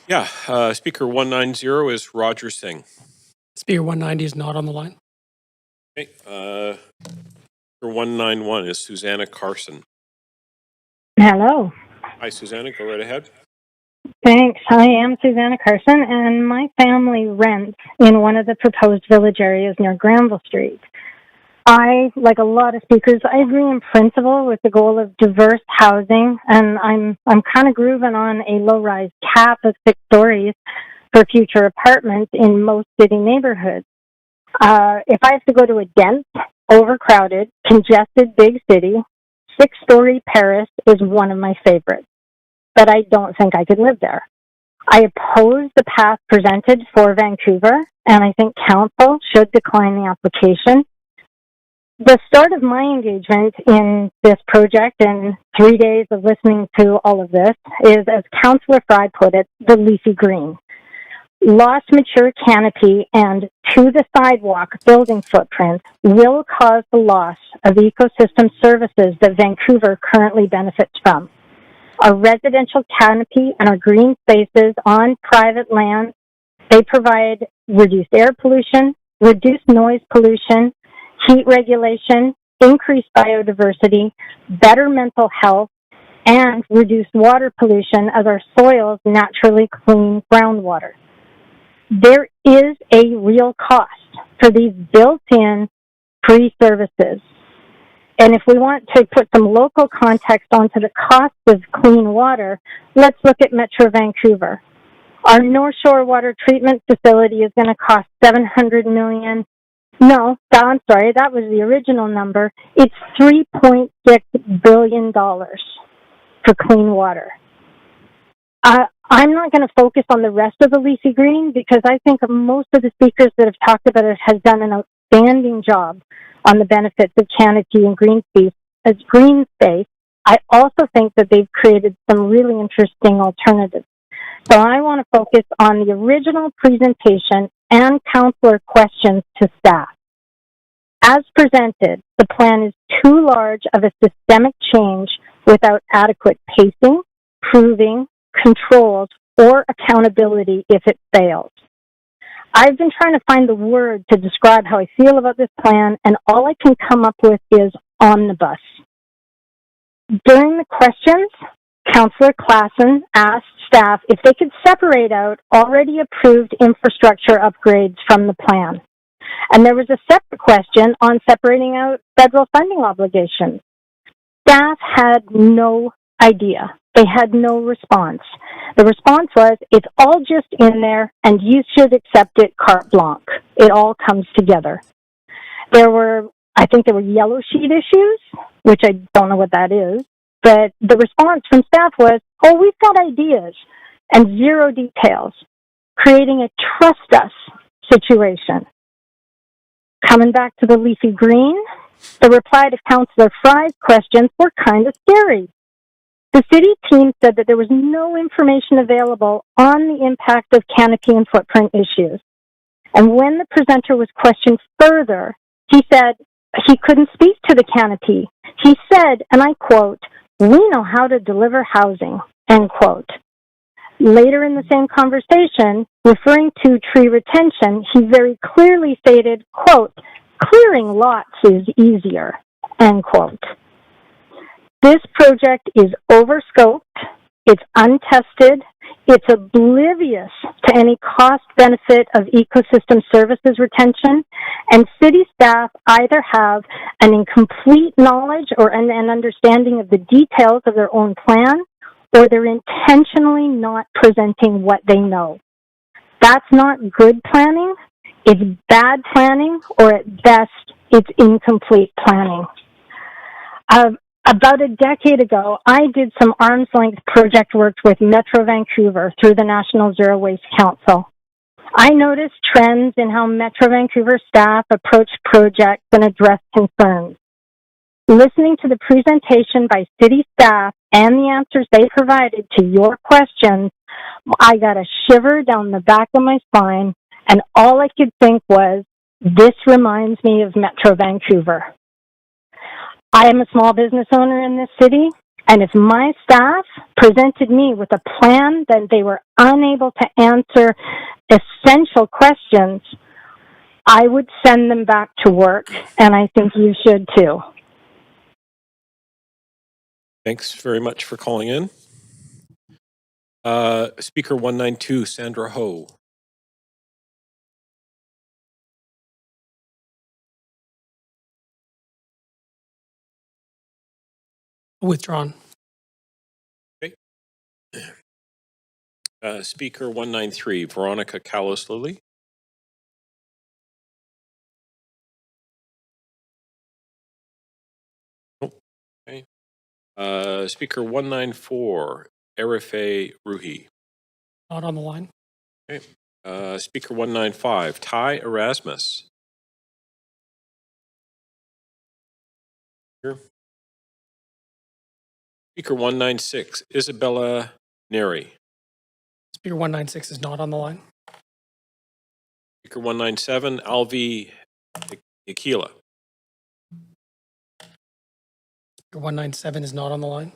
Yeah, speaker 190 is Roger Singh.
Speaker 190 is not on the line.
Okay, speaker 191 is Susanna Carson.
Hello.
Hi, Susanna. Go right ahead.
Thanks. I am Susanna Carson, and my family rents in one of the proposed village areas near Granville Street. I, like a lot of speakers, I agree in principle with the goal of diverse housing, and I'm kind of grooving on a low-rise cap of 6 stories for future apartments in most city neighborhoods. If I have to go to a dense, overcrowded, congested big city, 6-story Paris is one of my favorites, but I don't think I could live there. I oppose the path presented for Vancouver, and I think council should decline the application. The start of my engagement in this project and 3 days of listening to all of this is, as Councillor Fry put it, the leafy green. Lost mature canopy and to-the-sidewalk building footprint will cause the loss of ecosystem services that Vancouver currently benefits from. Our residential canopy and our green spaces on private land, they provide reduced air pollution, reduce noise pollution, heat regulation, increase biodiversity, better mental health, and reduce water pollution as our soils naturally clean groundwater. There is a real cost for these built-in free services. And if we want to put some local context onto the cost of clean water, let's look at Metro Vancouver. Our North Shore Water Treatment Facility is going to cost $700 million. No, I'm sorry, that was the original number. It's $3.6 billion for clean water. I'm not going to focus on the rest of the leafy green because I think most of the speakers that have talked about it has done an outstanding job on the benefits of canopy and green space. I also think that they've created some really interesting alternatives. So I want to focus on the original presentation and councillor questions to staff. As presented, the plan is too large of a systemic change without adequate pacing, proving, controls, or accountability if it fails. I've been trying to find the word to describe how I feel about this plan, and all I can come up with is omnibus. During the questions, Councillor Klassen asked staff if they could separate out already approved infrastructure upgrades from the plan. And there was a separate question on separating out federal funding obligations. Staff had no idea. They had no response. The response was, it's all just in there and you should accept it carte blanche. It all comes together. I think there were yellow sheet issues, which I don't know what that is, but the response from staff was, oh, we've got ideas and zero details, creating a trust us situation. Coming back to the leafy green, the reply to Councillor Fry's questions were kind of scary. The city team said that there was no information available on the impact of canopy and footprint issues. And when the presenter was questioned further, he said he couldn't speak to the canopy. He said, and I quote, "We know how to deliver housing," end quote. Later in the same conversation, referring to tree retention, he very clearly stated, quote, "Clearing lots is easier," end quote. This project is overscoped, it's untested, it's oblivious to any cost benefit of ecosystem services retention, and city staff either have an incomplete knowledge or an understanding of the details of their own plan, or they're intentionally not presenting what they know. That's not good planning, it's bad planning, or at best, it's incomplete planning. About a decade ago, I did some arm's length project work with Metro Vancouver through the National Zero Waste Council. I noticed trends in how Metro Vancouver staff approach projects and address concerns. Listening to the presentation by city staff and the answers they provided to your questions, I got a shiver down the back of my spine, and all I could think was, this reminds me of Metro Vancouver. I am a small business owner in this city, and if my staff presented me with a plan that they were unable to answer essential questions, I would send them back to work, and I think you should too.
Thanks very much for calling in. Speaker 192, Sandra Ho.
Withdrawn.
Okay. Speaker 193, Veronica Callis-Lilly. Okay. Speaker 194, Arife Ruhi.
Not on the line.
Okay. Speaker 195, Ty Erasmus. Here. Speaker 196, Isabella Neri.
Speaker 196 is not on the line.
Speaker 197, Alvi Yakila.
Speaker 197 is not on the line.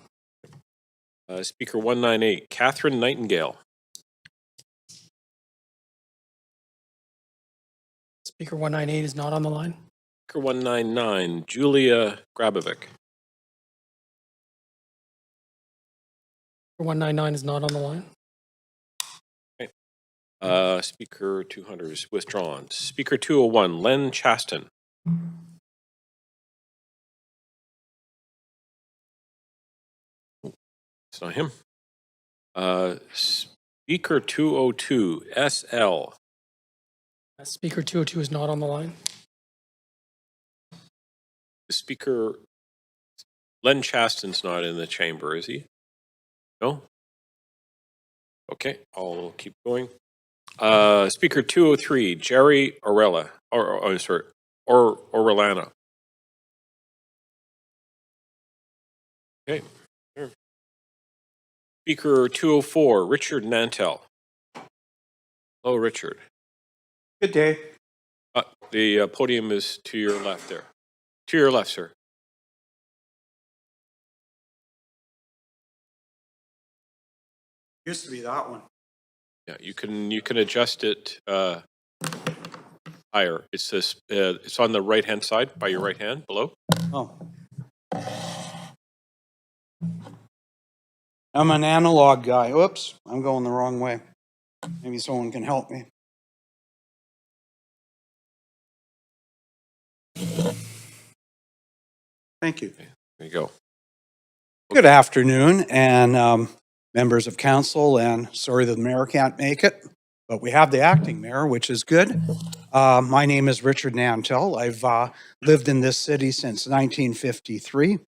Speaker 198, Catherine Nightingale.
Speaker 198 is not on the line.
Speaker 199, Julia Grabovic.
199 is not on the line.
Speaker 200 is withdrawn. Speaker 201, Len Chaston. It's not him. Speaker 202, SL.
Speaker 202 is not on the line.
Speaker Len Chaston's not in the chamber, is he? No? Okay, I'll keep going. Speaker 203, Jerry Orellana. Orellana. Okay. Sure. Speaker 204, Richard Nantel. Hello, Richard.
Good day.
The podium is to your left there. To your left, sir.
Used to be that one.
Yeah, you can adjust it higher. It's this. It's on the right hand side by your right hand below.
Oh. I'm an analog guy. Oops, I'm going the wrong way. Maybe someone can help me. Thank you.
There you go.
Good afternoon, and members of council, and sorry that the mayor can't make it, but we have the acting mayor, which is good. My name is Richard Nantel. I've lived in this city since 1953.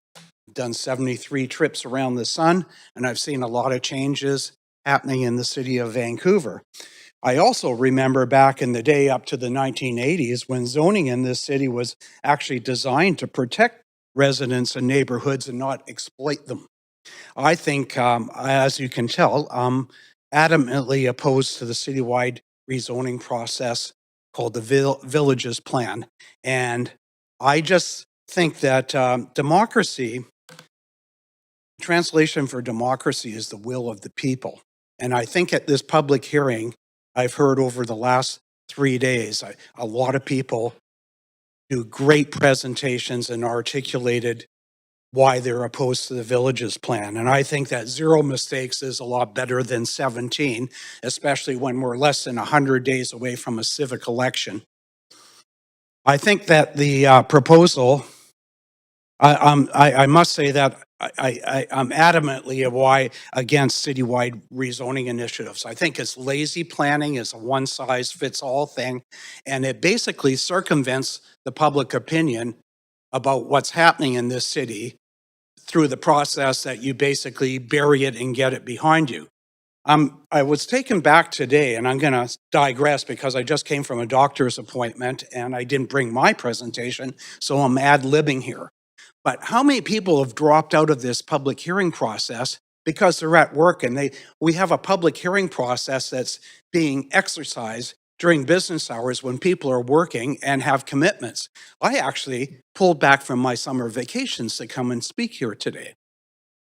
Done 73 trips around the sun, and I've seen a lot of changes happening in the city of Vancouver. I also remember back in the day up to the 1980s when zoning in this city was actually designed to protect residents and neighborhoods and not exploit them. I think, as you can tell, I'm adamantly opposed to the citywide rezoning process called the Villages Plan. And I just think that democracy, translation for democracy is the will of the people. And I think at this public hearing, I've heard over the last 3 days, a lot of people do great presentations and articulated why they're opposed to the Villages Plan. And I think that 0 mistakes is a lot better than 17, especially when we're less than 100 days away from a civic election. I think that the proposal, I must say that I'm adamantly against citywide rezoning initiatives. I think it's lazy planning, it's a one-size-fits-all thing, and it basically circumvents the public opinion about what's happening in this city through the process that you basically bury it and get it behind you. I was taken back today, and I'm going to digress because I just came from a doctor's appointment and I didn't bring my presentation, so I'm ad-libbing here. But how many people have dropped out of this public hearing process because they're at work, and we have a public hearing process that's being exercised during business hours when people are working and have commitments. I actually pulled back from my summer vacations to come and speak here today.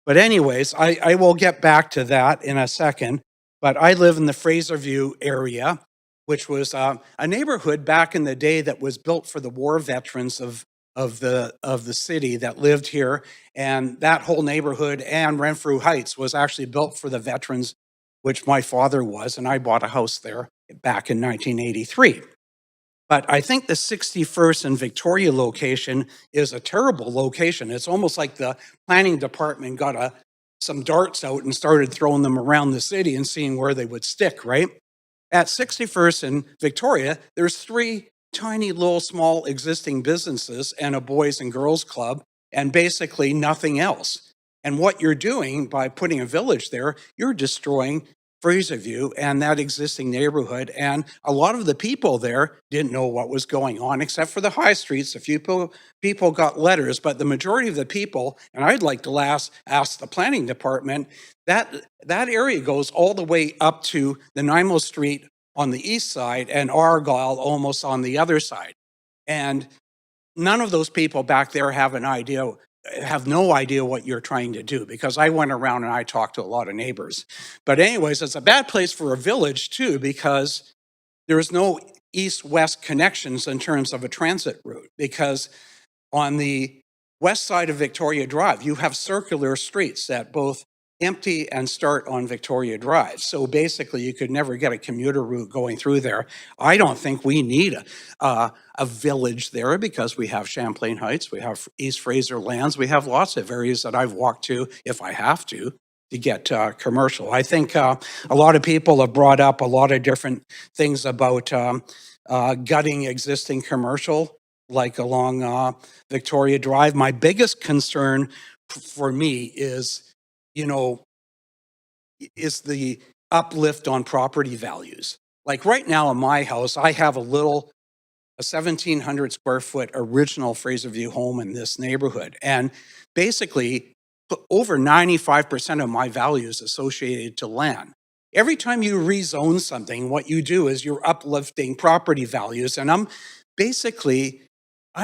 But anyways, I will get back to that in a second. But I live in the Fraserview area, which was a neighborhood back in the day that was built for the war veterans of the city that lived here. And that whole neighborhood and Renfrew Heights was actually built for the veterans, which my father was, and I bought a house there back in 1983. But I think the 61st and Victoria location is a terrible location. It's almost like the planning department got some darts out and started throwing them around the city and seeing where they would stick, right? At 61st and Victoria, there's 3 tiny little small existing businesses and a boys and girls club and basically nothing else. And what you're doing by putting a village there, you're destroying Fraserview and that existing neighborhood. And a lot of the people there didn't know what was going on, except for the high streets. A few people got letters, but the majority of the people, and I'd like to ask the planning department, that area goes all the way up to the Nanaimo Street on the east side and Argyle almost on the other side. And none of those people back there have no idea what you're trying to do, because I went around and I talked to a lot of neighbors. But anyways, it's a bad place for a village too, because there is no east-west connections in terms of a transit route, because on the west side of Victoria Drive, you have circular streets that both empty and start on Victoria Drive. So basically, you could never get a commuter route going through there. I don't think we need a village there, because we have Champlain Heights, we have East Fraser Lands, we have lots of areas that I've walked to if I have to get commercial. I think a lot of people have brought up a lot of different things about gutting existing commercial, like along Victoria Drive. My biggest concern for me is, is the uplift on property values. Like right now in my house, I have a 1,700 square foot original Fraserview home in this neighborhood. And basically, over 95% of my value is associated to land. Every time you rezone something, what you do is you're uplifting property values. And I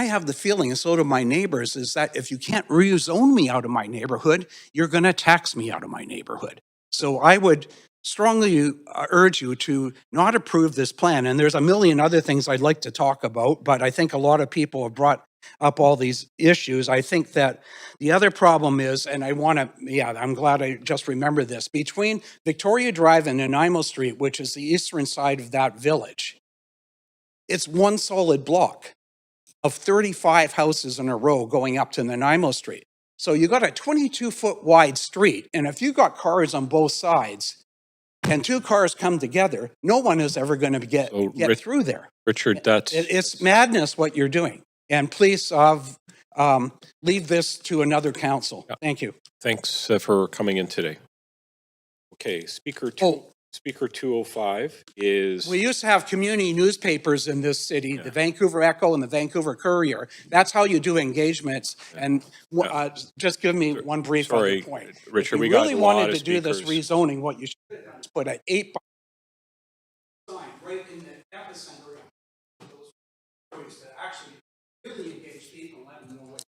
have the feeling, and so do my neighbors, is that if you can't rezone me out of my neighborhood, you're going to tax me out of my neighborhood. So I would strongly urge you to not approve this plan. And there's a million other things I'd like to talk about, but I think a lot of people have brought up all these issues. I think that the other problem is, and I'm glad I just remembered this, between Victoria Drive and Nanaimo Street, which is the eastern side of that village, it's one solid block of 35 houses in a row going up to Nanaimo Street. So you got a 22-foot wide street, and if you got cars on both sides and two cars come together, no one is ever going to get through there.
Richard,
it's madness what you're doing. And please leave this to another council. Thank you.
Thanks for coming in today. Okay, Speaker 205 is...
We used to have community newspapers in this city, the Vancouver Echo and the Vancouver Courier. That's how you do engagements. And just give me one brief other point.
Richard,
if you really wanted to do this rezoning, what you should have done is put an 8-by sign right in the epicenter of those stories that actually really engage people and let them know what.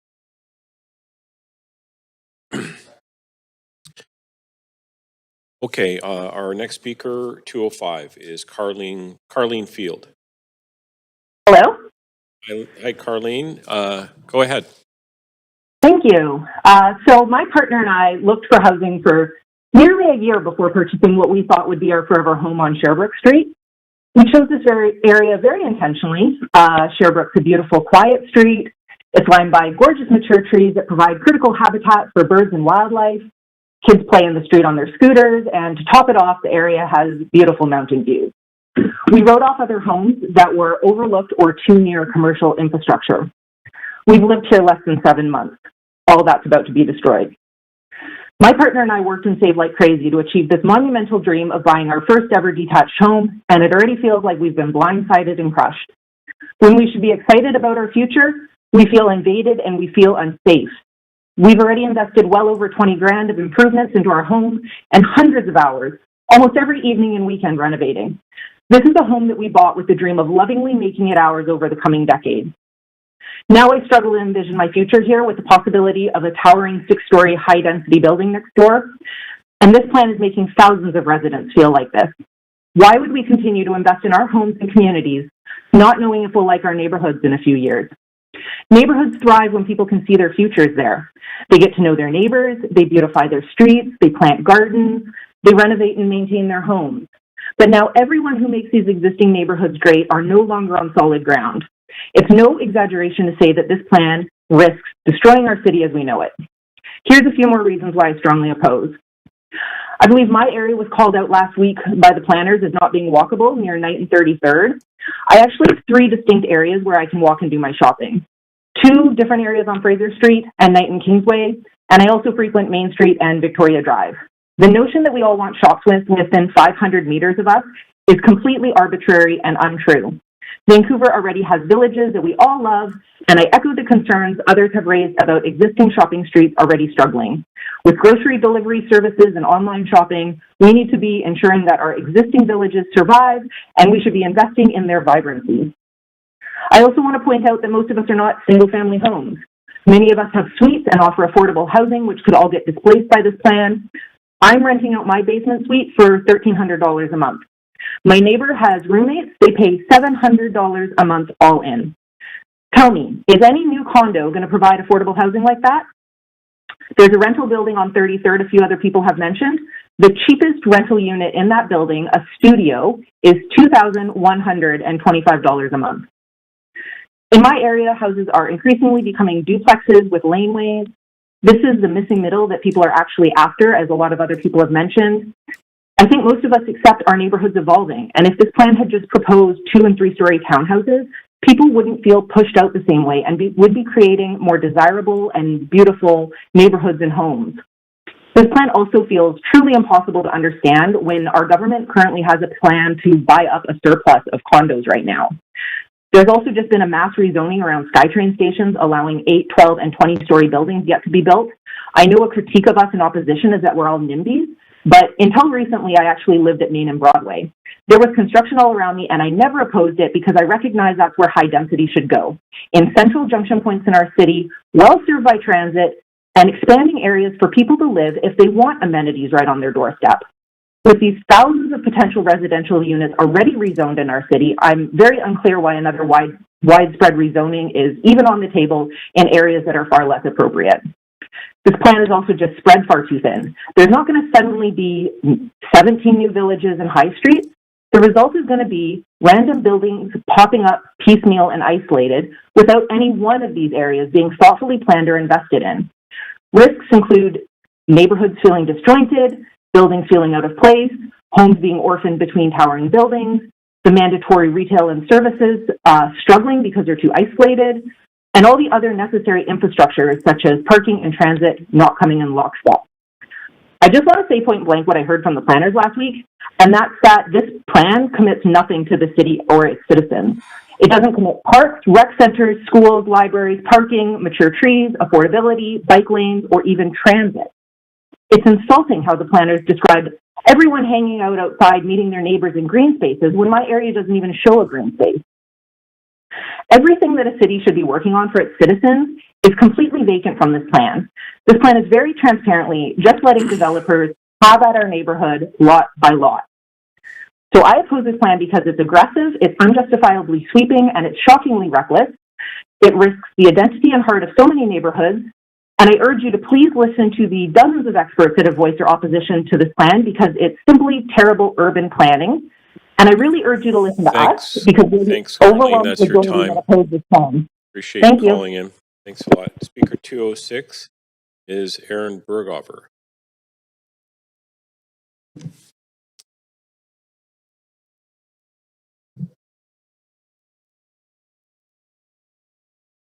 Okay, our next speaker, 205, is Carleen Field.
Hello?
Hi, Carleen. Go ahead.
Thank you. So my partner and I looked for housing for nearly a year before purchasing what we thought would be our forever home on Sherbrooke Street. We chose this area very intentionally. Sherbrooke's a beautiful, quiet street. It's lined by gorgeous mature trees that provide critical habitat for birds and wildlife. Kids play in the street on their scooters, and to top it off, the area has beautiful mountain views. We wrote off other homes that were overlooked or too near commercial infrastructure. We've lived here less than 7 months. All that's about to be destroyed. My partner and I worked and saved like crazy to achieve this monumental dream of buying our first ever detached home, and it already feels like we've been blindsided and crushed. When we should be excited about our future, we feel invaded and we feel unsafe. We've already invested well over 20 grand of improvements into our home and hundreds of hours, almost every evening and weekend renovating. This is a home that we bought with the dream of lovingly making it ours over the coming decade. Now I struggle to envision my future here with the possibility of a towering 6-story high-density building next door, and this plan is making thousands of residents feel like this. Why would we continue to invest in our homes and communities, not knowing if we'll like our neighborhoods in a few years? Neighborhoods thrive when people can see their futures there. They get to know their neighbors, they beautify their streets, they plant gardens, they renovate and maintain their homes. But now everyone who makes these existing neighborhoods great are no longer on solid ground. It's no exaggeration to say that this plan risks destroying our city as we know it. Here's a few more reasons why I strongly oppose. I believe my area was called out last week by the planners as not being walkable near Knight and 33rd. I actually have 3 distinct areas where I can walk and do my shopping. 2 different areas on Fraser Street and Knight and Kingsway, and I also frequent Main Street and Victoria Drive. The notion that we all want shops within 500 meters of us is completely arbitrary and untrue. Vancouver already has villages that we all love, and I echo the concerns others have raised about existing shopping streets already struggling. With grocery delivery services and online shopping, we need to be ensuring that our existing villages survive, and we should be investing in their vibrancy. I also want to point out that most of us are not single-family homes. Many of us have suites and offer affordable housing, which could all get displaced by this plan. I'm renting out my basement suite for $1,300 a month. My neighbor has roommates. They pay $700 a month all in. Tell me, is any new condo going to provide affordable housing like that? There's a rental building on 33rd, a few other people have mentioned. The cheapest rental unit in that building, a studio, is $2,125 a month. In my area, houses are increasingly becoming duplexes with laneways. This is the missing middle that people are actually after, as a lot of other people have mentioned. I think most of us accept our neighborhoods evolving, and if this plan had just proposed 2- and 3-story townhouses, people wouldn't feel pushed out the same way and would be creating more desirable and beautiful neighborhoods and homes. This plan also feels truly impossible to understand when our government currently has a plan to buy up a surplus of condos right now. There's also just been a mass rezoning around SkyTrain stations, allowing 8, 12, and 20-story buildings yet to be built. I know a critique of us in opposition is that we're all NIMBYs, but until recently, I actually lived at Main and Broadway. There was construction all around me, and I never opposed it because I recognize that's where high density should go. In central junction points in our city, well served by transit, and expanding areas for people to live if they want amenities right on their doorstep. With these thousands of potential residential units already rezoned in our city, I'm very unclear why another widespread rezoning is even on the table in areas that are far less appropriate. This plan is also just spread far too thin. There's not going to suddenly be 17 new villages and high streets. The result is going to be random buildings popping up piecemeal and isolated without any one of these areas being thoughtfully planned or invested in. Risks include neighborhoods feeling disjointed, buildings feeling out of place, homes being orphaned between towering buildings, the mandatory retail and services struggling because they're too isolated, and all the other necessary infrastructure such as parking and transit not coming in lockstep. I just want to say point blank what I heard from the planners last week, and that's that this plan commits nothing to the city or its citizens. It doesn't commit parks, rec centers, schools, libraries, parking, mature trees, affordability, bike lanes, or even transit. It's insulting how the planners described everyone hanging out outside, meeting their neighbors in green spaces when my area doesn't even show a green space. Everything that a city should be working on for its citizens is completely vacant from this plan. This plan is very transparently just letting developers have at our neighborhood lot by lot. So I oppose this plan because it's aggressive, it's unjustifiably sweeping, and it's shockingly reckless. It risks the identity and heart of so many neighborhoods, and I urge you to please listen to the dozens of experts that have voiced their opposition to this plan because it's simply terrible urban planning. And I really urge you to listen to us because we're the overwhelming majority that oppose this plan.
Appreciate
Thank
you
you.
calling in. Thanks a lot. Speaker 206 is Aaron Berghofer.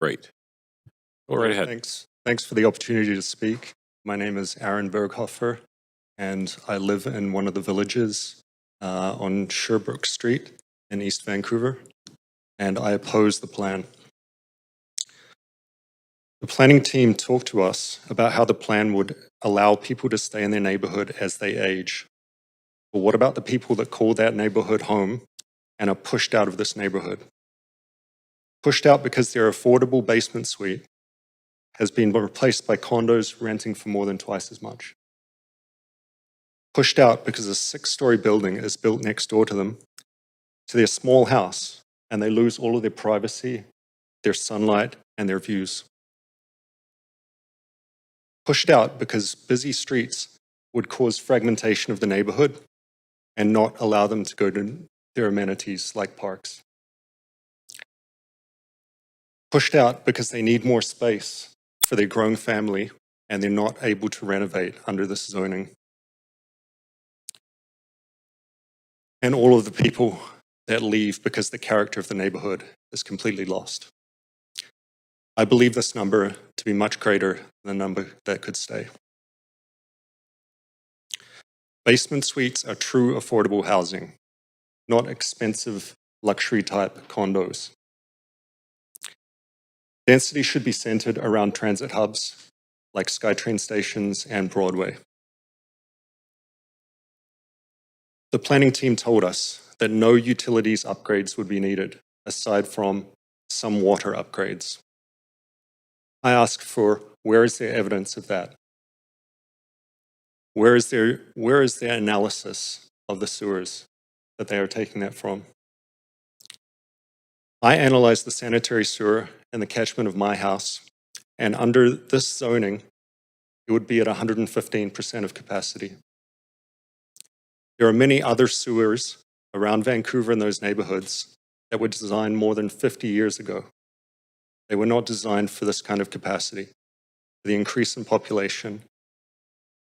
Great. Go right ahead.
Thanks for the opportunity to speak. My name is Aaron Berghofer, and I live in one of the villages on Sherbrooke Street in East Vancouver, and I oppose the plan. The planning team talked to us about how the plan would allow people to stay in their neighborhood as they age. But what about the people that call that neighborhood home and are pushed out of this neighborhood? Pushed out because their affordable basement suite has been replaced by condos renting for more than twice as much. Pushed out because a 6-story building is built next door to them, to their small house, and they lose all of their privacy, their sunlight, and their views. Pushed out because busy streets would cause fragmentation of the neighborhood and not allow them to go to their amenities like parks. Pushed out because they need more space for their growing family and they're not able to renovate under this zoning. And all of the people that leave because the character of the neighborhood is completely lost. I believe this number to be much greater than the number that could stay. Basement suites are true affordable housing, not expensive luxury type condos. Density should be centered around transit hubs like SkyTrain stations and Broadway. The planning team told us that no utilities upgrades would be needed, aside from some water upgrades. I asked for, where is there evidence of that? Where is their analysis of the sewers? that they are taking that from. I analyzed the sanitary sewer and the catchment of my house, and under this zoning, it would be at 115% of capacity. There are many other sewers around Vancouver and those neighborhoods that were designed more than 50 years ago. They were not designed for this kind of capacity, the increase in population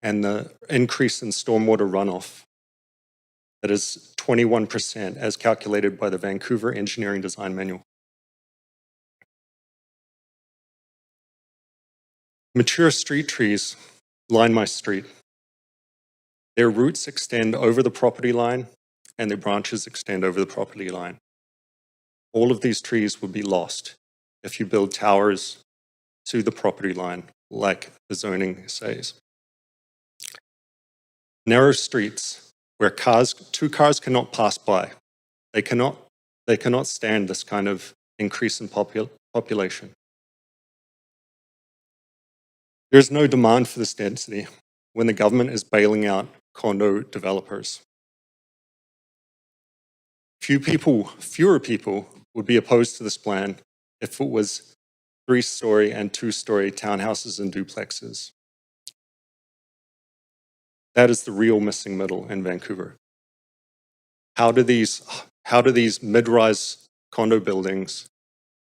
and the increase in stormwater runoff. That is 21% as calculated by the Vancouver Engineering Design Manual. Mature street trees line my street. Their roots extend over the property line and their branches extend over the property line. All of these trees would be lost if you build towers to the property line, like the zoning says. Narrow streets where two cars cannot pass by. They cannot stand this kind of increase in population. There's no demand for this density when the government is bailing out condo developers. Fewer people would be opposed to this plan if it was 3-story and 2-story townhouses and duplexes. That is the real missing middle in Vancouver. How do these mid-rise condo buildings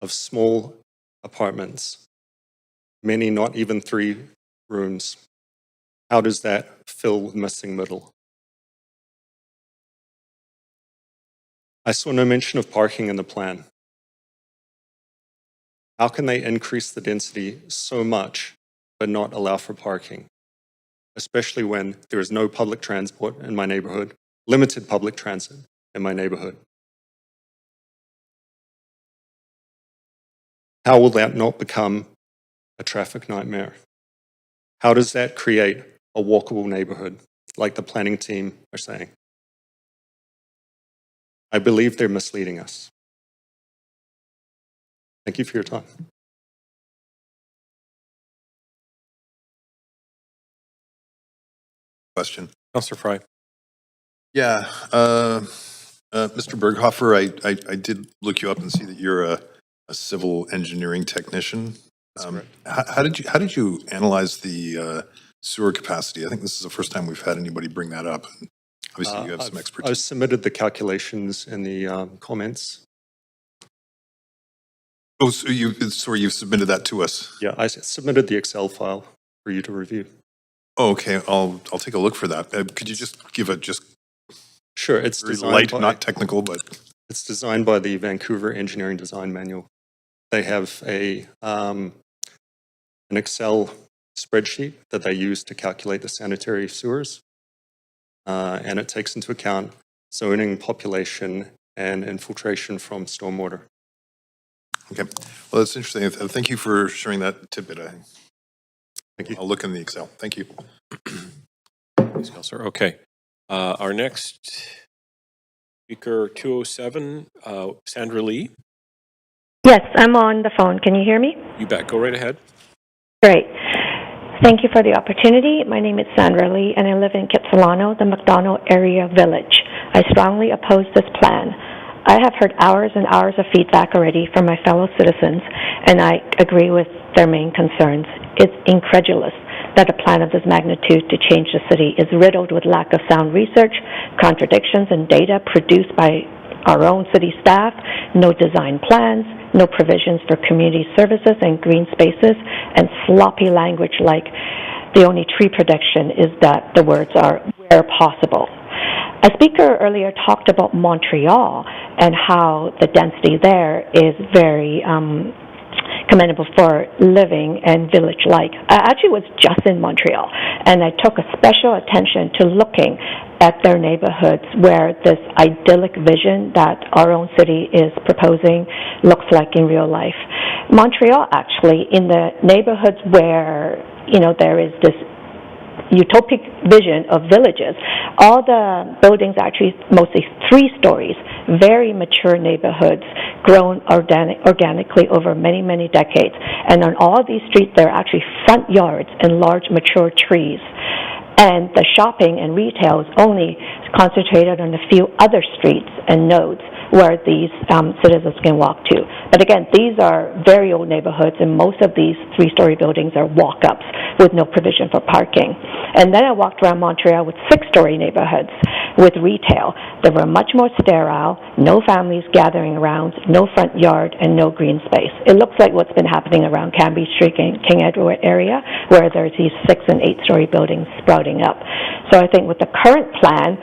of small apartments, many not even 3 rooms, how does that fill the missing middle? I saw no mention of parking in the plan. How can they increase the density so much but not allow for parking? Especially when there is no public transport in my neighborhood, limited public transit in my neighborhood. How will that not become a traffic nightmare? How does that create a walkable neighborhood, like the planning team are saying? I believe they're misleading us. Thank you for your time.
Question.
Councillor Fry.
Yeah, Mr. Berghofer, I did look you up and see that you're a civil engineering technician. How did you analyze the sewer capacity? I think this is the first time we've had anybody bring that up. Obviously, you have some expertise.
I've submitted the calculations in the comments.
Oh, so you submitted that to us?
Yeah, I submitted the Excel file for you to review.
Oh, okay, I'll take a look for that. Could you just give a
Sure, it's
very
designed
light,
by,
not technical, but
it's designed by the Vancouver Engineering Design Manual. They have an Excel spreadsheet that they use to calculate the sanitary sewers, and it takes into account zoning, population, and infiltration from stormwater.
okay. Well, that's interesting. Thank you for sharing that tidbit.
Thank you.
I'll look in the Excel. Thank you.
Thanks, Councillor. Okay. Our next speaker, 207, Sandra Lee.
Yes, I'm on the phone. Can you hear me?
You bet. Go right ahead.
Great. Thank you for the opportunity. My name is Sandra Lee, and I live in Kitsilano, the McDonald area village. I strongly oppose this plan. I have heard hours and hours of feedback already from my fellow citizens, and I agree with their main concerns. It's incredulous that a plan of this magnitude to change the city is riddled with lack of sound research, contradictions, and data produced by our own city staff, no design plans, no provisions for community services and green spaces, and sloppy language like the only tree protection is that the words are where possible. A speaker earlier talked about Montreal and how the density there is very commendable for living and village-like. I actually was just in Montreal, and I took a special attention to looking at their neighborhoods where this idyllic vision that our own city is proposing looks like in real life. Montreal, actually, in the neighborhoods where, there is this utopic vision of villages, all the buildings are actually mostly 3 stories, very mature neighborhoods, grown organically over many, many decades. And on all these streets, there are actually front yards and large mature trees. And the shopping and retail is only concentrated on a few other streets and nodes where these citizens can walk to. But again, these are very old neighborhoods, and most of these three-story buildings are walk-ups with no provision for parking. And then I walked around Montreal with six-story neighborhoods with retail that were much more sterile, no families gathering around, no front yard, and no green space. It looks like what's been happening around Cambie Street and King Edward area, where there's these 6- and 8-story buildings sprouting up. So I think with the current plan,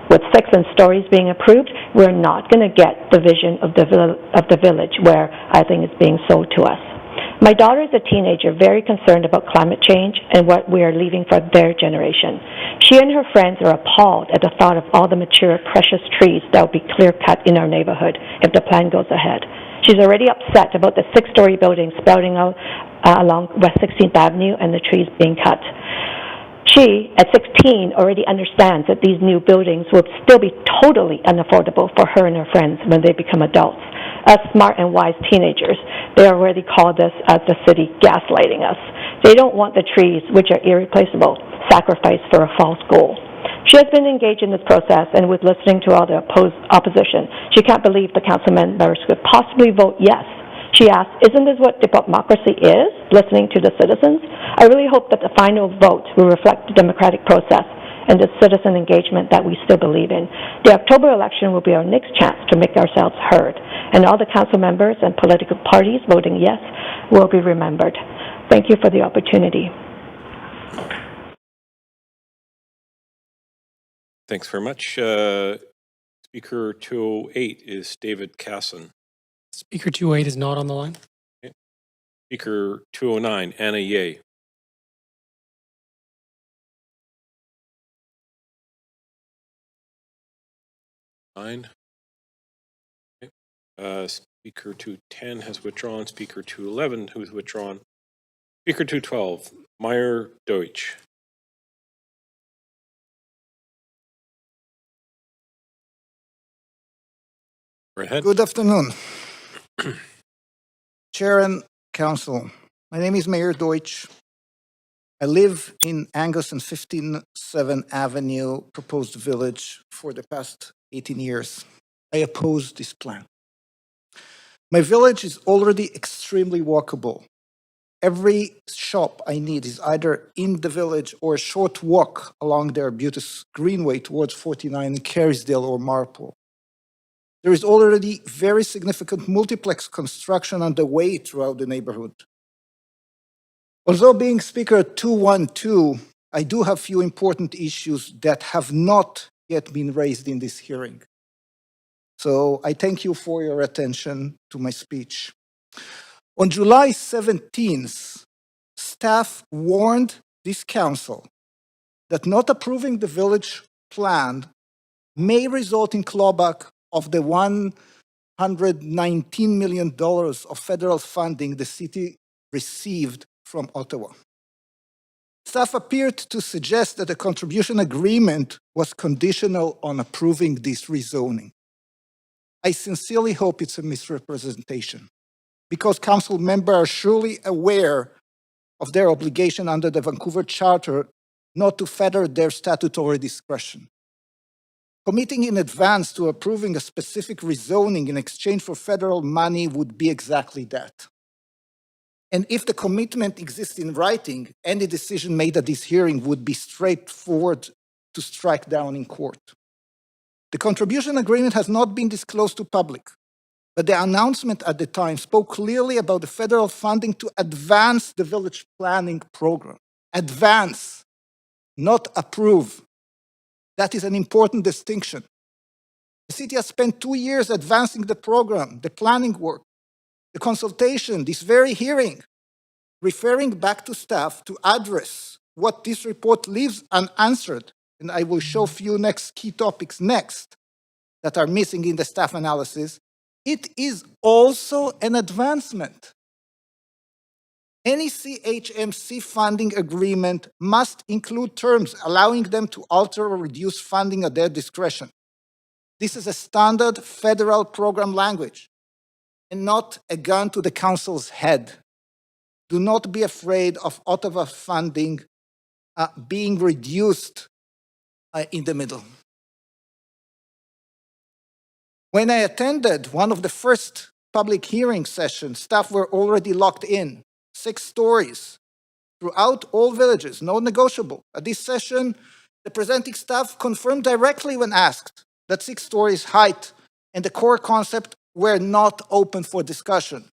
with 6 stories being approved, we're not going to get the vision of the village where I think it's being sold to us. My daughter is a teenager, very concerned about climate change and what we are leaving for their generation. She and her friends are appalled at the thought of all the mature, precious trees that will be clear-cut in our neighborhood if the plan goes ahead. She's already upset about the 6-story buildings sprouting out along West 16th Avenue and the trees being cut. She, at 16, already understands that these new buildings will still be totally unaffordable for her and her friends when they become adults. As smart and wise teenagers, they already call this as the city gaslighting us. They don't want the trees, which are irreplaceable, sacrificed for a false goal. She has been engaged in this process, and with listening to all the opposition, she can't believe the council members could possibly vote yes. She asked, isn't this what democracy is, listening to the citizens? I really hope that the final vote will reflect the democratic process and the citizen engagement that we still believe in. The October election will be our next chance to make ourselves heard, and all the council members and political parties voting yes will be remembered. Thank you for the opportunity.
Thanks very much. Speaker 208 is David Casson.
Speaker 208 is not on the line.
Okay. Speaker 209, Anna Ye. Nine. Okay. Speaker 210 has withdrawn. Speaker 211 who's withdrawn. Speaker 212, Meyer Deutsch. Go ahead.
Good afternoon, Chair and Council. My name is Mayor Deutsch. I live in Angus and 15th Avenue proposed village for the past 18 years. I oppose this plan. My village is already extremely walkable. Every shop I need is either in the village or a short walk along the Arbutus Greenway towards 49 in Carysdale or Marpole. There is already very significant multiplex construction underway throughout the neighborhood. Although being Speaker 212, I do have few important issues that have not yet been raised in this hearing. So I thank you for your attention to my speech. On July 17th, staff warned this council that not approving the village plan may result in clawback of the $119 million of federal funding the city received from Ottawa. Staff appeared to suggest that the contribution agreement was conditional on approving this rezoning. I sincerely hope it's a misrepresentation, because council members are surely aware of their obligation under the Vancouver Charter not to fetter their statutory discretion. Committing in advance to approving a specific rezoning in exchange for federal money would be exactly that. And if the commitment exists in writing, any decision made at this hearing would be straightforward to strike down in court. The contribution agreement has not been disclosed to public, but the announcement at the time spoke clearly about the federal funding to advance the village planning program. Advance, not approve. That is an important distinction. The city has spent 2 years advancing the program, the planning work, the consultation, this very hearing, referring back to staff to address what this report leaves unanswered. And I will show a few key topics next that are missing in the staff analysis. It is also an advancement. Any CHMC funding agreement must include terms allowing them to alter or reduce funding at their discretion. This is a standard federal program language and not a gun to the council's head. Do not be afraid of Ottawa funding being reduced in the middle. When I attended one of the first public hearing sessions, staff were already locked in, 6 stories throughout all villages, no negotiable. At this session, the presenting staff confirmed directly when asked that 6 stories height and the core concept were not open for discussion.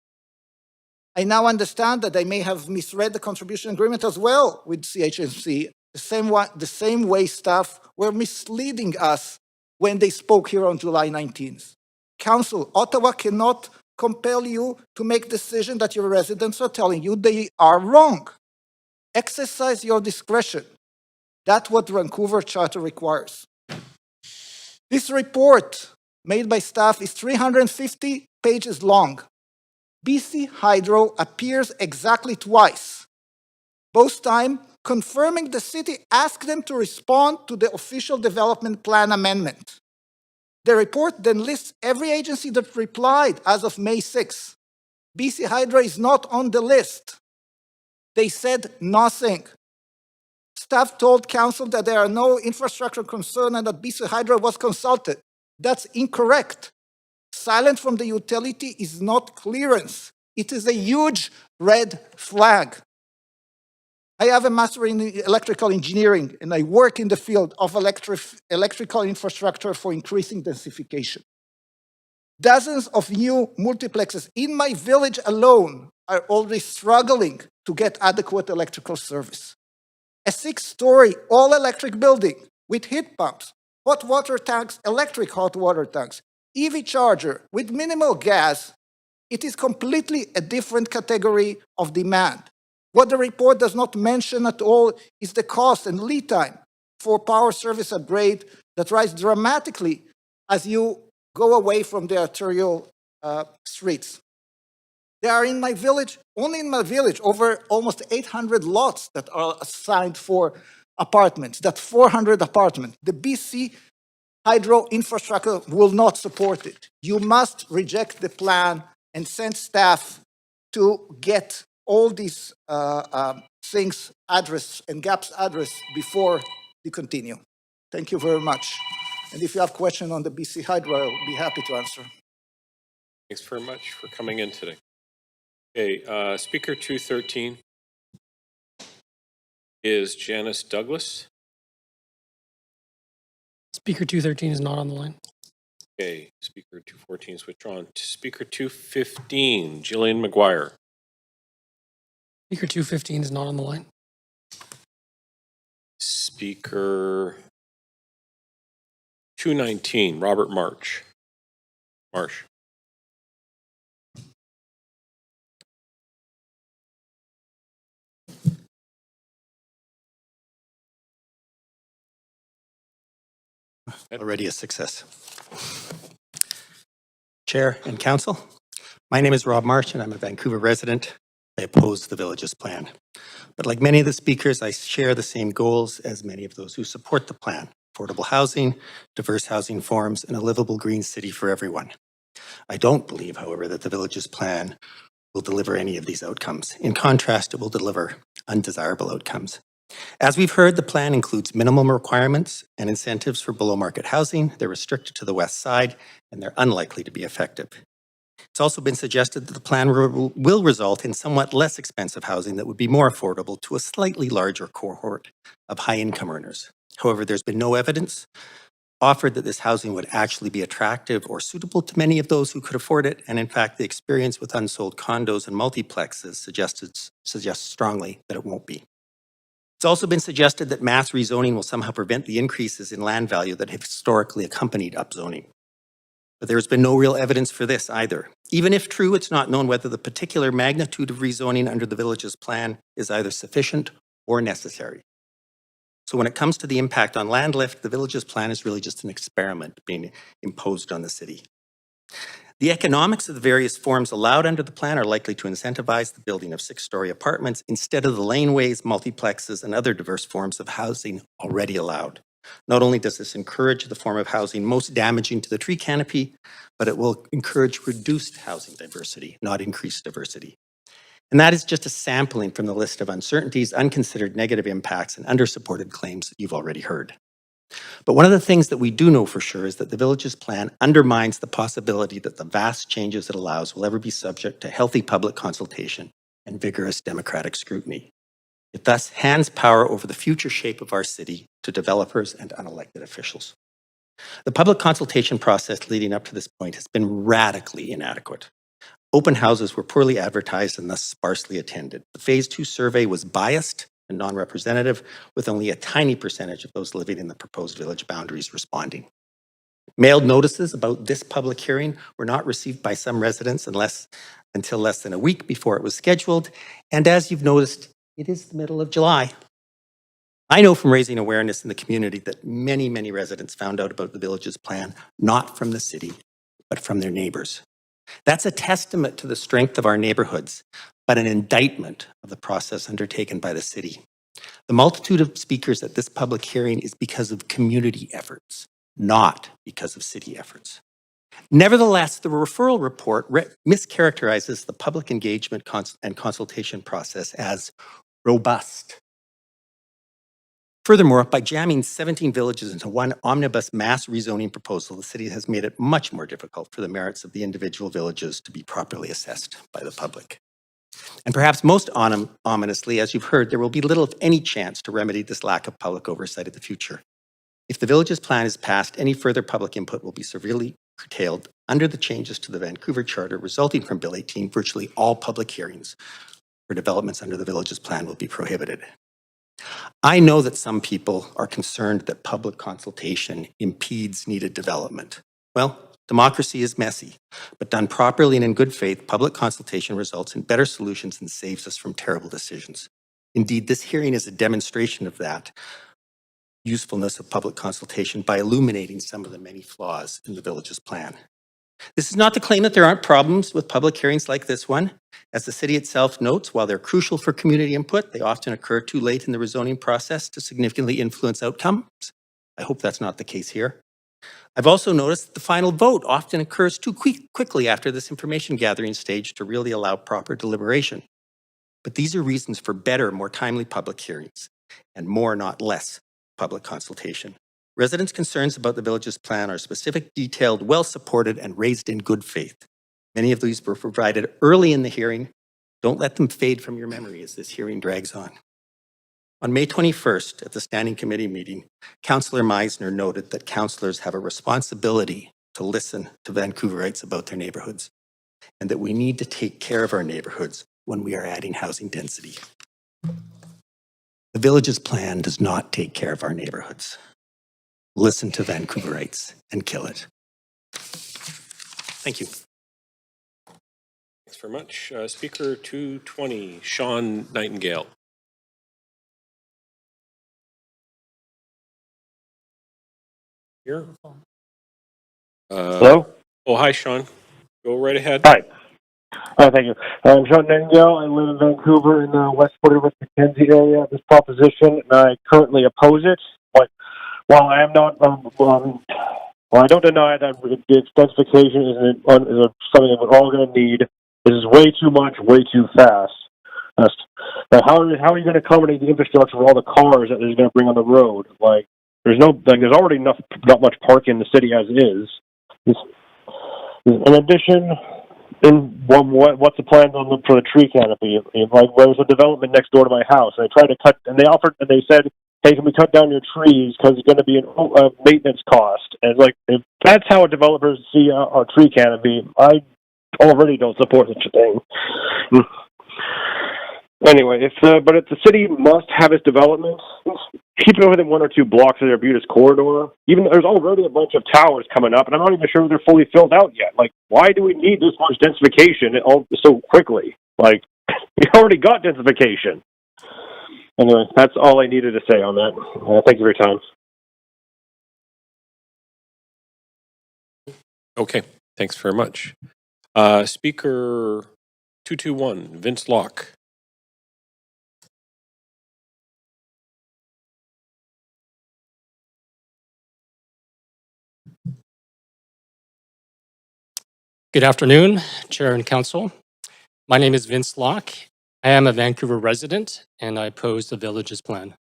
I now understand that I may have misread the contribution agreement as well with CHMC, the same way staff were misleading us when they spoke here on July 19th. Council, Ottawa cannot compel you to make decisions that your residents are telling you they are wrong. Exercise your discretion. That's what the Vancouver Charter requires. This report made by staff is 350 pages long. BC Hydro appears exactly twice, both times confirming the city asked them to respond to the official development plan amendment. The report then lists every agency that replied as of May 6. BC Hydro is not on the list. They said nothing. Staff told council that there are no infrastructure concerns and that BC Hydro was consulted. That's incorrect. Silence from the utility is not clearance. It is a huge red flag. I have a master in electrical engineering, and I work in the field of electrical infrastructure for increasing densification. Dozens of new multiplexes in my village alone are already struggling to get adequate electrical service. A 6-story all-electric building with heat pumps, hot water tanks, electric hot water tanks, EV charger with minimal gas, it is completely a different category of demand. What the report does not mention at all is the cost and lead time for power service upgrade that rise dramatically as you go away from the arterial streets. There are in my village, only in my village, over almost 800 lots that are assigned for apartments. That's 400 apartments. The BC Hydro infrastructure will not support it. You must reject the plan and send staff to get all these things addressed and gaps addressed before you continue. Thank you very much. And if you have questions on the BC Hydro, I'll be happy to answer.
Thanks very much for coming in today. Okay, Speaker 213 is Janice Douglas.
Speaker 213 is not on the line.
Okay, Speaker 214 is withdrawn. Speaker 215, Jillian McGuire.
Speaker 215 is not on the line.
Speaker 219, Robert Marsh.
Already a success. Chair and Council, my name is Rob Marsh and I'm a Vancouver resident. I oppose the village's plan. But like many of the speakers, I share the same goals as many of those who support the plan: affordable housing, diverse housing forms, and a livable green city for everyone. I don't believe, however, that the village's plan will deliver any of these outcomes. In contrast, it will deliver undesirable outcomes. As we've heard, the plan includes minimum requirements and incentives for below-market housing. They're restricted to the west side, and they're unlikely to be effective. It's also been suggested that the plan will result in somewhat less expensive housing that would be more affordable to a slightly larger cohort of high-income earners. However, there's been no evidence offered that this housing would actually be attractive or suitable to many of those who could afford it, and in fact, the experience with unsold condos and multiplexes suggests strongly that it won't be. It's also been suggested that mass rezoning will somehow prevent the increases in land value that have historically accompanied upzoning. But there's been no real evidence for this either. Even if true, it's not known whether the particular magnitude of rezoning under the village's plan is either sufficient or necessary. So when it comes to the impact on land lift, the village's plan is really just an experiment being imposed on the city. The economics of the various forms allowed under the plan are likely to incentivize the building of 6-story apartments instead of the laneways, multiplexes, and other diverse forms of housing already allowed. Not only does this encourage the form of housing most damaging to the tree canopy, but it will encourage reduced housing diversity, not increased diversity. And that is just a sampling from the list of uncertainties, unconsidered negative impacts, and undersupported claims that you've already heard. But one of the things that we do know for sure is that the village's plan undermines the possibility that the vast changes it allows will ever be subject to healthy public consultation and vigorous democratic scrutiny. It thus hands power over the future shape of our city to developers and unelected officials. The public consultation process leading up to this point has been radically inadequate. Open houses were poorly advertised and thus sparsely attended. The Phase 2 survey was biased and non-representative, with only a tiny percentage of those living in the proposed village boundaries responding. Mailed notices about this public hearing were not received by some residents until less than a week before it was scheduled, and as you've noticed, it is the middle of July. I know from raising awareness in the community that many, many residents found out about the village's plan, not from the city, but from their neighbors. That's a testament to the strength of our neighborhoods, but an indictment of the process undertaken by the city. The multitude of speakers at this public hearing is because of community efforts, not because of city efforts. Nevertheless, the referral report mischaracterizes the public engagement and consultation process as robust. Furthermore, by jamming 17 villages into one omnibus mass rezoning proposal, the city has made it much more difficult for the merits of the individual villages to be properly assessed by the public. And perhaps most ominously, as you've heard, there will be little, if any, chance to remedy this lack of public oversight in the future. If the village's plan is passed, any further public input will be severely curtailed. Under the changes to the Vancouver Charter resulting from Bill 18, virtually all public hearings for developments under the village's plan will be prohibited. I know that some people are concerned that public consultation impedes needed development. Well, democracy is messy, but done properly and in good faith, public consultation results in better solutions and saves us from terrible decisions. Indeed, this hearing is a demonstration of that usefulness of public consultation by illuminating some of the many flaws in the village's plan. This is not to claim that there aren't problems with public hearings like this one. As the city itself notes, while they're crucial for community input, they often occur too late in the rezoning process to significantly influence outcomes. I hope that's not the case here. I've also noticed that the final vote often occurs too quickly after this information gathering stage to really allow proper deliberation. But these are reasons for better, more timely public hearings and more, not less, public consultation. Residents' concerns about the village's plan are specific, detailed, well-supported, and raised in good faith. Many of these were provided early in the hearing. Don't let them fade from your memory as this hearing drags on. On May 21st, at the Standing Committee meeting, Councillor Meisner noted that councillors have a responsibility to listen to Vancouverites about their neighborhoods, and that we need to take care of our neighborhoods when we are adding housing density. The village's plan does not take care of our neighborhoods. Listen to Vancouverites and kill it. Thank you.
Thanks very much. Speaker 220, Sean Nightingale. Here.
Hello?
Oh, hi, Sean. Go right ahead.
Hi. Thank you. I'm Sean Nightingale. I live in Vancouver in the West Porter, West Mackenzie area of this proposition, and I currently oppose it. But while I am not, well, I don't deny that the densification is something that we're all going to need. This is way too much, way too fast. But how are you going to accommodate the infrastructure for all the cars that they're going to bring on the road? There's already not much parking in the city as is. In addition, what's the plan for the tree canopy? There was a development next door to my house, and I tried to cut, and they said, "Hey, can we cut down your trees because it's going to be a maintenance cost?" And if that's how developers see our tree canopy, I already don't support such a thing. Anyway, but if the city must have its development, keep it within 1 or 2 blocks of their Arbutus corridor. Even though there's already a bunch of towers coming up, and I'm not even sure they're fully filled out yet. Why do we need this much densification so quickly? We already got densification. Anyway, that's all I needed to say on that. Thank you for your time.
Okay, thanks very much. Speaker 221, Vince Locke.
Good afternoon, Chair and Council. My name is Vince Locke, I am a Vancouver resident and I oppose the Villages Plan.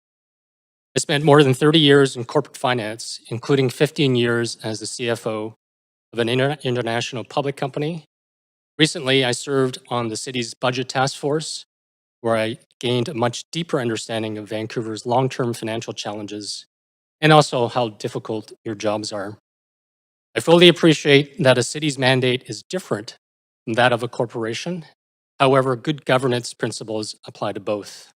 I spent more than 30 years in corporate finance, including 15 years as the CFO of an international public company. Recently, I served on the city's budget task force, where I gained a much deeper understanding of Vancouver's long-term financial challenges and also how difficult your jobs are. I fully appreciate that a city's mandate is different from that of a corporation. However, good governance principles apply to both.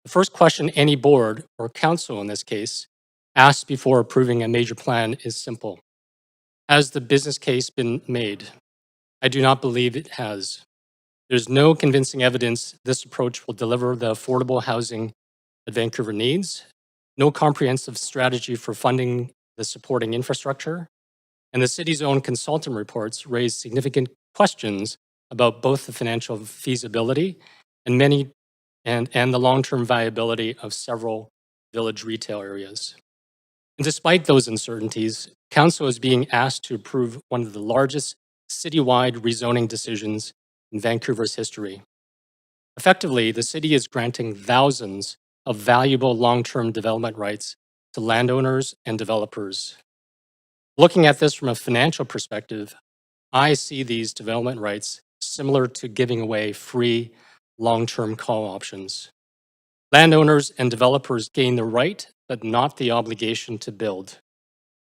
The first question any board, or council in this case, asks before approving a major plan is simple. Has the business case been made? I do not believe it has. There's no convincing evidence this approach will deliver the affordable housing that Vancouver needs, no comprehensive strategy for funding the supporting infrastructure, and the city's own consultant reports raise significant questions about both the financial feasibility and the long-term viability of several village retail areas. And despite those uncertainties, Council is being asked to approve one of the largest citywide rezoning decisions in Vancouver's history. Effectively, the city is granting thousands of valuable long-term development rights to landowners and developers. Looking at this from a financial perspective, I see these development rights similar to giving away free long-term call options. Landowners and developers gain the right, but not the obligation to build.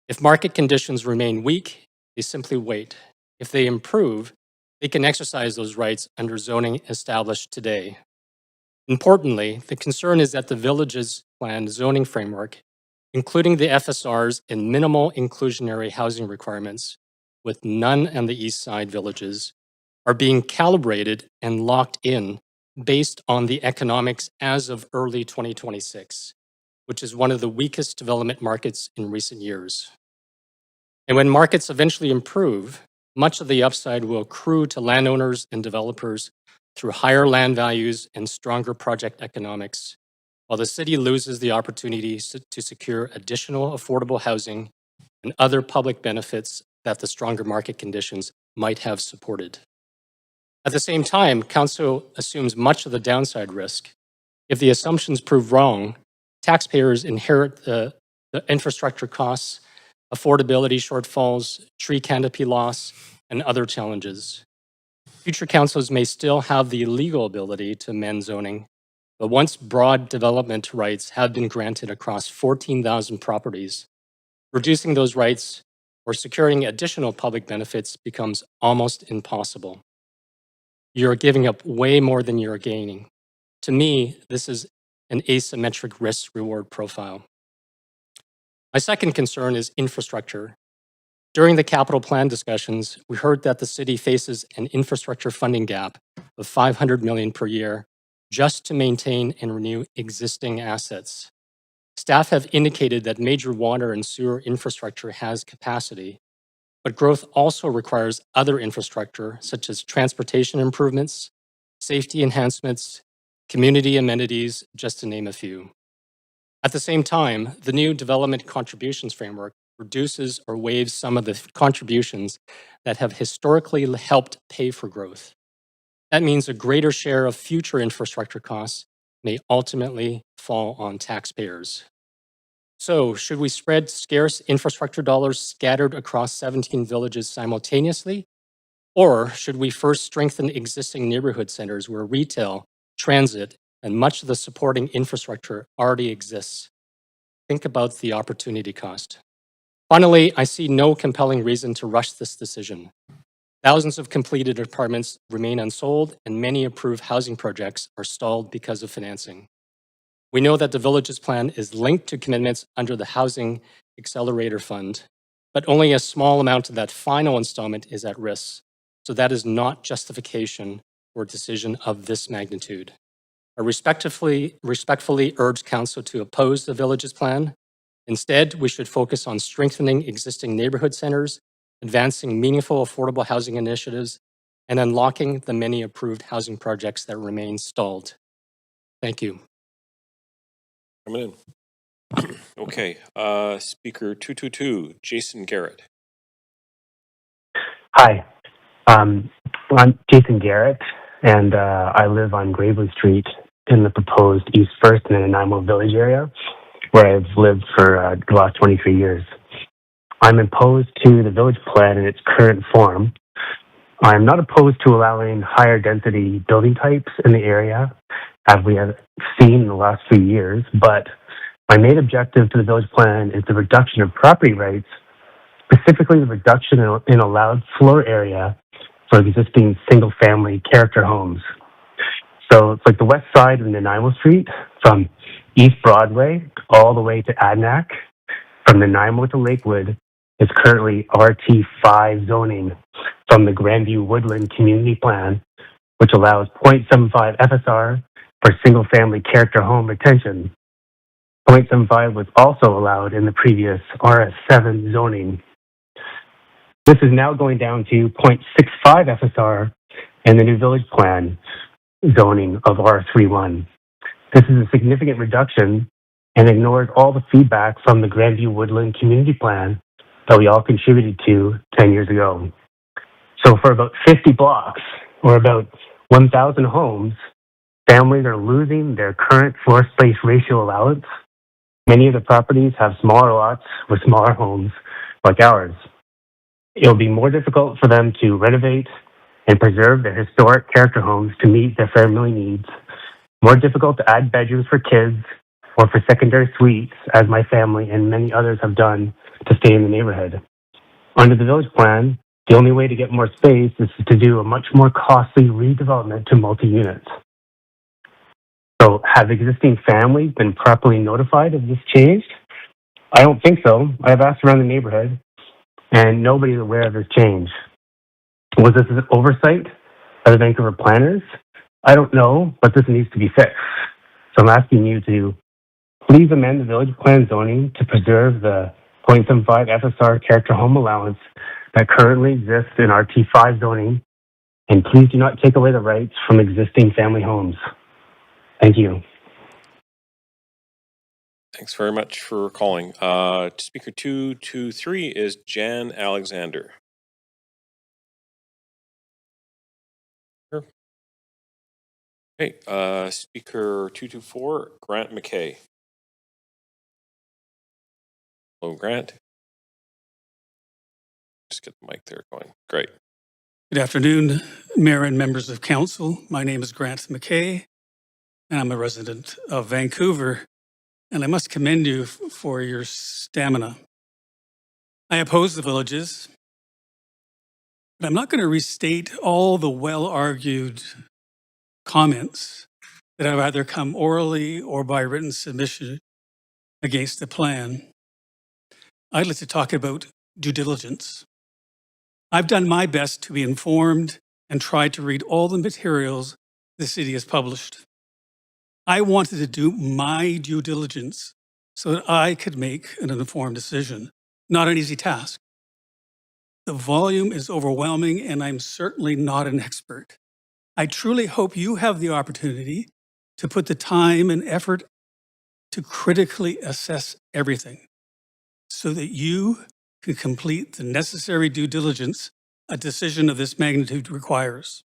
If market conditions remain weak, they simply wait. If they improve, they can exercise those rights under zoning established today. Importantly, the concern is that the Villages Plan zoning framework, including the FSRs and minimal inclusionary housing requirements, with none on the east side villages, are being calibrated and locked in based on the economics as of early 2026, which is one of the weakest development markets in recent years. And when markets eventually improve, much of the upside will accrue to landowners and developers through higher land values and stronger project economics, while the city loses the opportunity to secure additional affordable housing and other public benefits that the stronger market conditions might have supported. At the same time, Council assumes much of the downside risk. If the assumptions prove wrong, taxpayers inherit the infrastructure costs, affordability shortfalls, tree canopy loss, and other challenges. Future councils may still have the legal ability to amend zoning, but once broad development rights have been granted across 14,000 properties, reducing those rights or securing additional public benefits becomes almost impossible. You're giving up way more than you're gaining. To me, this is an asymmetric risk-reward profile. My second concern is infrastructure. During the capital plan discussions, we heard that the city faces an infrastructure funding gap of $500 million per year just to maintain and renew existing assets. Staff have indicated that major water and sewer infrastructure has capacity, but growth also requires other infrastructure such as transportation improvements, safety enhancements, community amenities, just to name a few. At the same time, the new development contributions framework reduces or waives some of the contributions that have historically helped pay for growth. That means a greater share of future infrastructure costs may ultimately fall on taxpayers. So, should we spread scarce infrastructure dollars scattered across 17 villages simultaneously? Or should we first strengthen existing neighborhood centers where retail, transit, and much of the supporting infrastructure already exists? Think about the opportunity cost. Finally, I see no compelling reason to rush this decision. Thousands of completed apartments remain unsold, and many approved housing projects are stalled because of financing. We know that the Villages Plan is linked to commitments under the Housing Accelerator Fund, but only a small amount of that final installment is at risk. So that is not justification for a decision of this magnitude. I respectfully urge Council to oppose the Villages Plan. Instead, we should focus on strengthening existing neighborhood centers, advancing meaningful affordable housing initiatives, and unlocking the many approved housing projects that remain stalled. Thank you.
Coming in. Okay, speaker 222, Jason Garrett.
Hi, I'm Jason Garrett. and I live on Gravely Street in the proposed East First and Nanaimo Village area, where I've lived for the last 23 years. I'm opposed to the village plan in its current form. I'm not opposed to allowing higher density building types in the area, as we have seen in the last few years, but my main objective to the village plan is the reduction of property rights, specifically the reduction in allowed floor area for existing single-family character homes. So it's like the west side of Nanaimo Street, from East Broadway all the way to Adnac, from Nanaimo to Lakewood, is currently RT5 zoning from the Grandview Woodland Community Plan, which allows 0.75 FSR for single-family character home retention. 0.75 was also allowed in the previous RS7 zoning. This is now going down to 0.65 FSR in the new village plan zoning of R31. This is a significant reduction and ignores all the feedback from the Grandview Woodland Community Plan that we all contributed to 10 years ago. So for about 50 blocks, or about 1,000 homes, families are losing their current floor space ratio allowance. Many of the properties have smaller lots with smaller homes like ours. It will be more difficult for them to renovate and preserve their historic character homes to meet their family needs, more difficult to add bedrooms for kids or for secondary suites, as my family and many others have done to stay in the neighborhood. Under the village plan, the only way to get more space is to do a much more costly redevelopment to multi-units. So have existing families been properly notified of this change? I don't think so. I've asked around the neighborhood, and nobody's aware of this change. Was this an oversight by the Vancouver planners? I don't know, but this needs to be fixed. So I'm asking you to please amend the village plan zoning to preserve the 0.75 FSR character home allowance that currently exists in RT5 zoning, and please do not take away the rights from existing family homes. Thank you.
Thanks very much for calling. Speaker 223 is Jan Alexander. Here. Okay, Speaker 224, Grant McKay. Hello, Grant. Just get the mic there going. Great.
Good afternoon, Mayor and members of Council. My name is Grant McKay, and I'm a resident of Vancouver, and I must commend you for your stamina. I oppose the villages, but I'm not going to restate all the well-argued comments that have either come orally or by written submission against the plan. I'd like to talk about due diligence. I've done my best to be informed and tried to read all the materials the city has published. I wanted to do my due diligence so that I could make an informed decision. Not an easy task. The volume is overwhelming, and I'm certainly not an expert. I truly hope you have the opportunity to put the time and effort to critically assess everything so that you can complete the necessary due diligence a decision of this magnitude requires.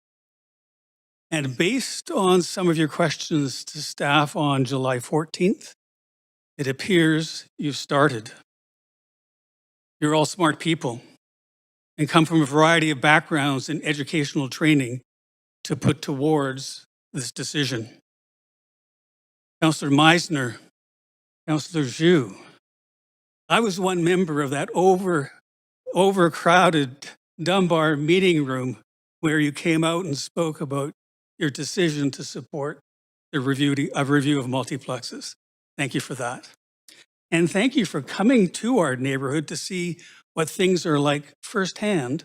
And based on some of your questions to staff on July 14th, it appears you've started. You're all smart people and come from a variety of backgrounds and educational training to put towards this decision. Councillor Meisner, Councillor Zhu, I was one member of that overcrowded Dunbar meeting room where you came out and spoke about your decision to support the review of multiplexes. Thank you for that. And thank you for coming to our neighborhood to see what things are like firsthand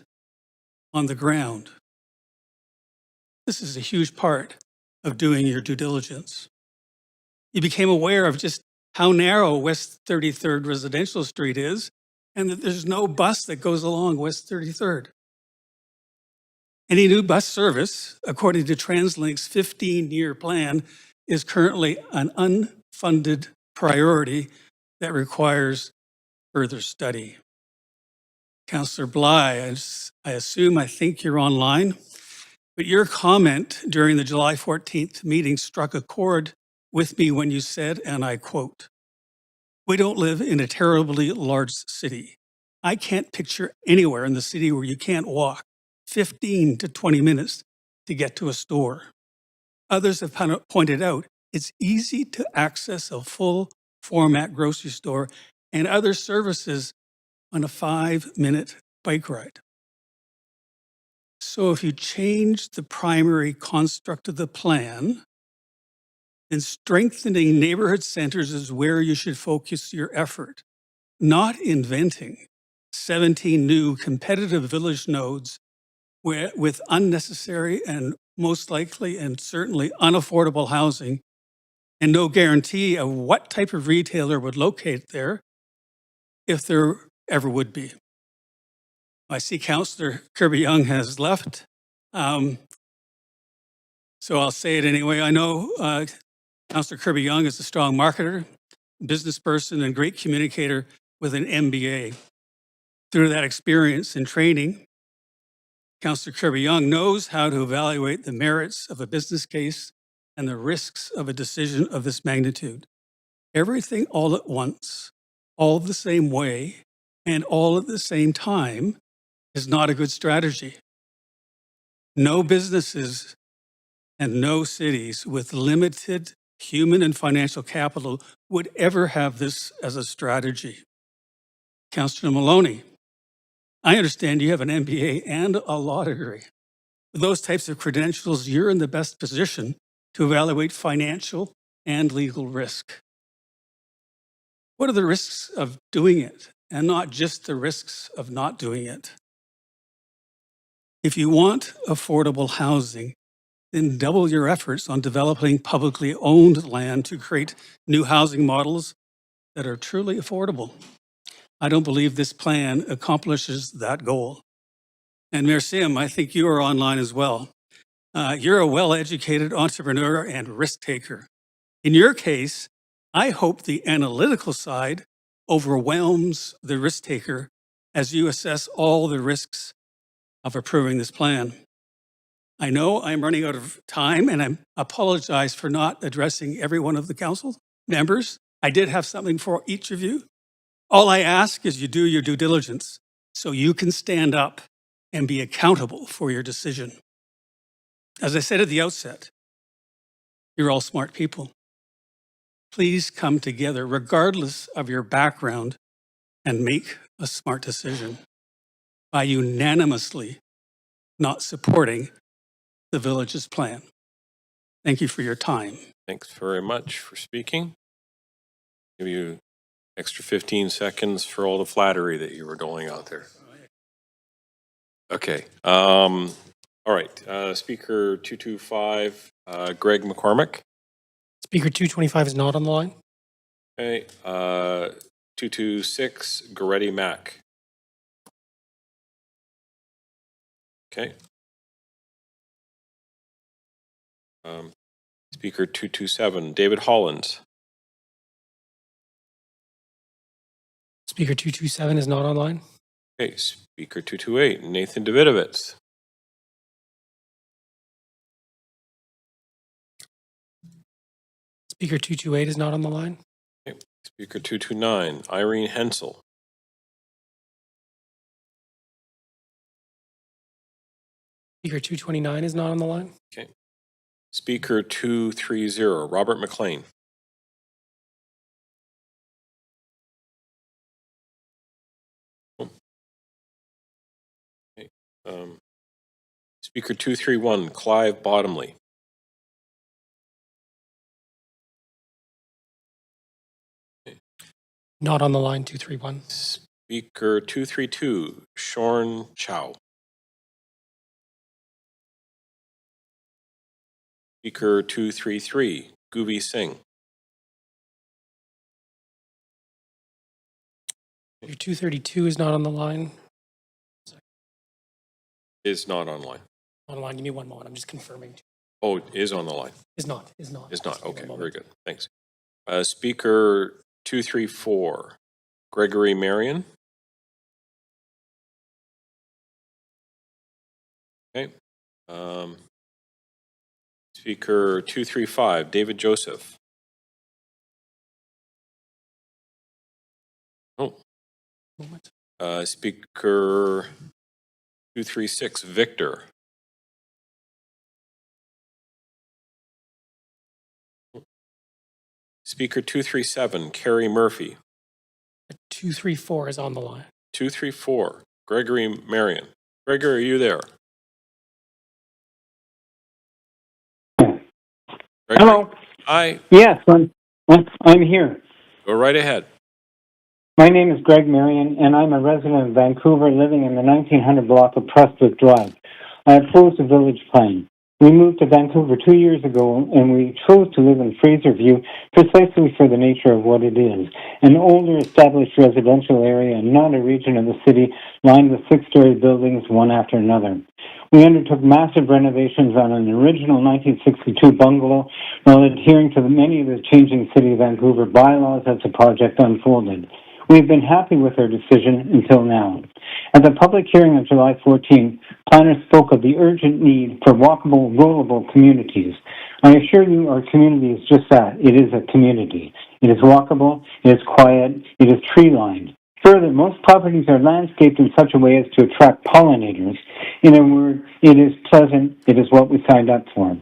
on the ground. This is a huge part of doing your due diligence. You became aware of just how narrow West 33rd Residential Street is, and that there's no bus that goes along West 33rd. Any new bus service, according to TransLink's 15-year plan, is currently an unfunded priority that requires further study. Councillor Bly, I think you're online. But your comment during the July 14th meeting struck a chord with me when you said, and I quote, "We don't live in a terribly large city. I can't picture anywhere in the city where you can't walk 15 to 20 minutes to get to a store." Others have pointed out it's easy to access a full format grocery store and other services on a 5-minute bike ride. So if you change the primary construct of the plan, then strengthening neighborhood centers is where you should focus your effort, not inventing 17 new competitive village nodes with unnecessary and most likely and certainly unaffordable housing and no guarantee of what type of retailer would locate there if there ever would be. I see Councillor Kirby-Young has left, so I'll say it anyway. I know Councillor Kirby-Young is a strong marketer, business person, and great communicator with an MBA. Through that experience and training, Councillor Kirby-Young knows how to evaluate the merits of a business case and the risks of a decision of this magnitude. Everything all at once, all the same way, and all at the same time is not a good strategy. No businesses and no cities with limited human and financial capital would ever have this as a strategy. Councillor Maloney, I understand you have an MBA and a law degree. With those types of credentials, you're in the best position to evaluate financial and legal risk. What are the risks of doing it, and not just the risks of not doing it? If you want affordable housing, then double your efforts on developing publicly owned land to create new housing models that are truly affordable. I don't believe this plan accomplishes that goal. And Mayor Sim, I think you are online as well. You're a well-educated entrepreneur and risk taker. In your case, I hope the analytical side overwhelms the risk taker as you assess all the risks of approving this plan. I know I'm running out of time, and I apologize for not addressing every one of the council members. I did have something for each of you. All I ask is you do your due diligence so you can stand up and be accountable for your decision. As I said at the outset, you're all smart people. Please come together, regardless of your background, and make a smart decision by unanimously not supporting the village's plan. Thank you for your time.
Thanks very much for speaking. Give you extra 15 seconds for all the flattery that you were doling out there. Okay. All right. Speaker 225, Greg McCormick.
Speaker 225 is not on the line.
Okay. 226, Goretti Mack. Okay. Speaker 227, David Hollins.
Speaker 227 is not online.
Okay. Speaker 228, Nathan Davidovitz.
Speaker 228 is not on the line.
Okay. Speaker 229, Irene Hensel.
Speaker 229 is not on the line.
Okay. Speaker 230, Robert McLean. Okay. Speaker 231, Clive Bottomley. Okay.
Not on the line, 231.
Speaker 232, Shorn Chow. Speaker 233, Guvi Singh.
Speaker 232 is not on the line.
Is not online.
On the line, give me one moment. I'm just confirming.
Oh, is on the line.
Is not. Is not.
Is not. Okay, very good. Thanks. Speaker 234, Gregory Marion. Okay. Speaker 235, David Joseph. Oh. Speaker 236, Victor. Speaker 237, Carrie Murphy.
234 is on the line.
234, Gregory Marion. Gregory, are you there? Gregory?
Hello.
Hi.
Yes, I'm here.
Go right ahead.
My name is Greg Marion, and I'm a resident of Vancouver living in the 1900 block of Prestwick Drive. I oppose the village plan. We moved to Vancouver 2 years ago, and we chose to live in Fraserview precisely for the nature of what it is, an older established residential area and not a region of the city lined with six-story buildings one after another. We undertook massive renovations on an original 1962 bungalow while adhering to many of the changing City of Vancouver bylaws as the project unfolded. We've been happy with our decision until now. At the public hearing on July 14, planners spoke of the urgent need for walkable, rollable communities. I assure you our community is just that. It is a community. It is walkable, it is quiet, it is tree-lined. Further, most properties are landscaped in such a way as to attract pollinators. In a word, it is pleasant, it is what we signed up for.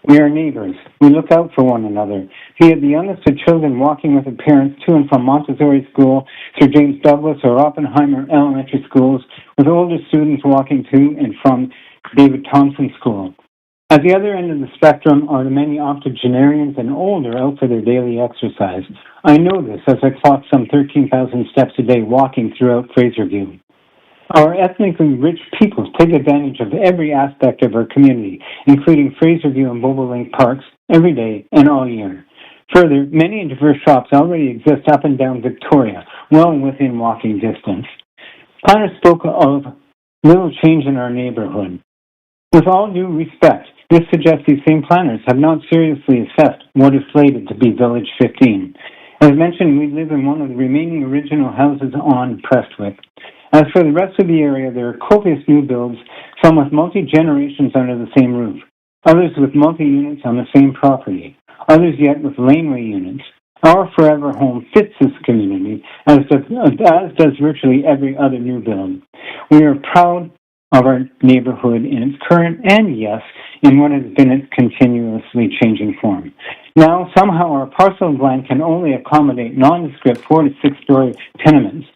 We are neighbors. We look out for one another, be it the youngest of children walking with their parents to and from Montessori School, Sir James Douglas or Oppenheimer Elementary Schools, with older students walking to and from David Thompson School. At the other end of the spectrum are the many octogenarians and older out for their daily exercise. I know this as I clock some 13,000 steps a day walking throughout Fraserview. Our ethnically rich peoples take advantage of every aspect of our community, including Fraserview and Bobolink parks, every day and all year. Further, many diverse shops already exist up and down Victoria, well within walking distance. Planners spoke of little change in our neighborhood. With all due respect, this suggests these same planners have not seriously assessed what is slated to be Village 15. As mentioned, we live in one of the remaining original houses on Prestwick. As for the rest of the area, there are copious new builds, some with multi-generations under the same roof, others with multi-units on the same property, others yet with laneway units. Our forever home fits this community, as does virtually every other new build. We are proud of our neighborhood in its current and, yes, in what has been its continuously changing form. Now, somehow our parcel of land can only accommodate nondescript 4 to 6 story tenements.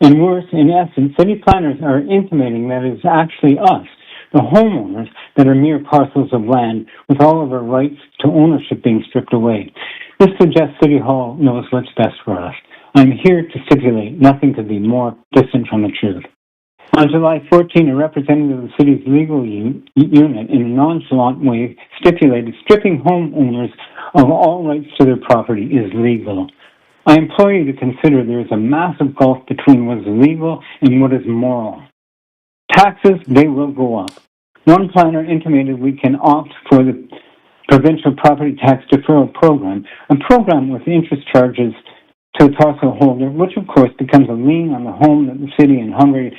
And worse, in essence, city planners are intimating that it is actually us, the homeowners, that are mere parcels of land with all of our rights to ownership being stripped away. This suggests City Hall knows what's best for us. I'm here to stipulate nothing could be more distant from the truth. On July 14, a representative of the city's legal unit, in a nonchalant way, stipulated stripping homeowners of all rights to their property is legal. I implore you to consider there is a massive gulf between what is legal and what is moral. Taxes, they will go up. One planner intimated we can opt for the provincial property tax deferral program, a program with interest charges to the parcel holder, which of course becomes a lien on the home that the city and hungry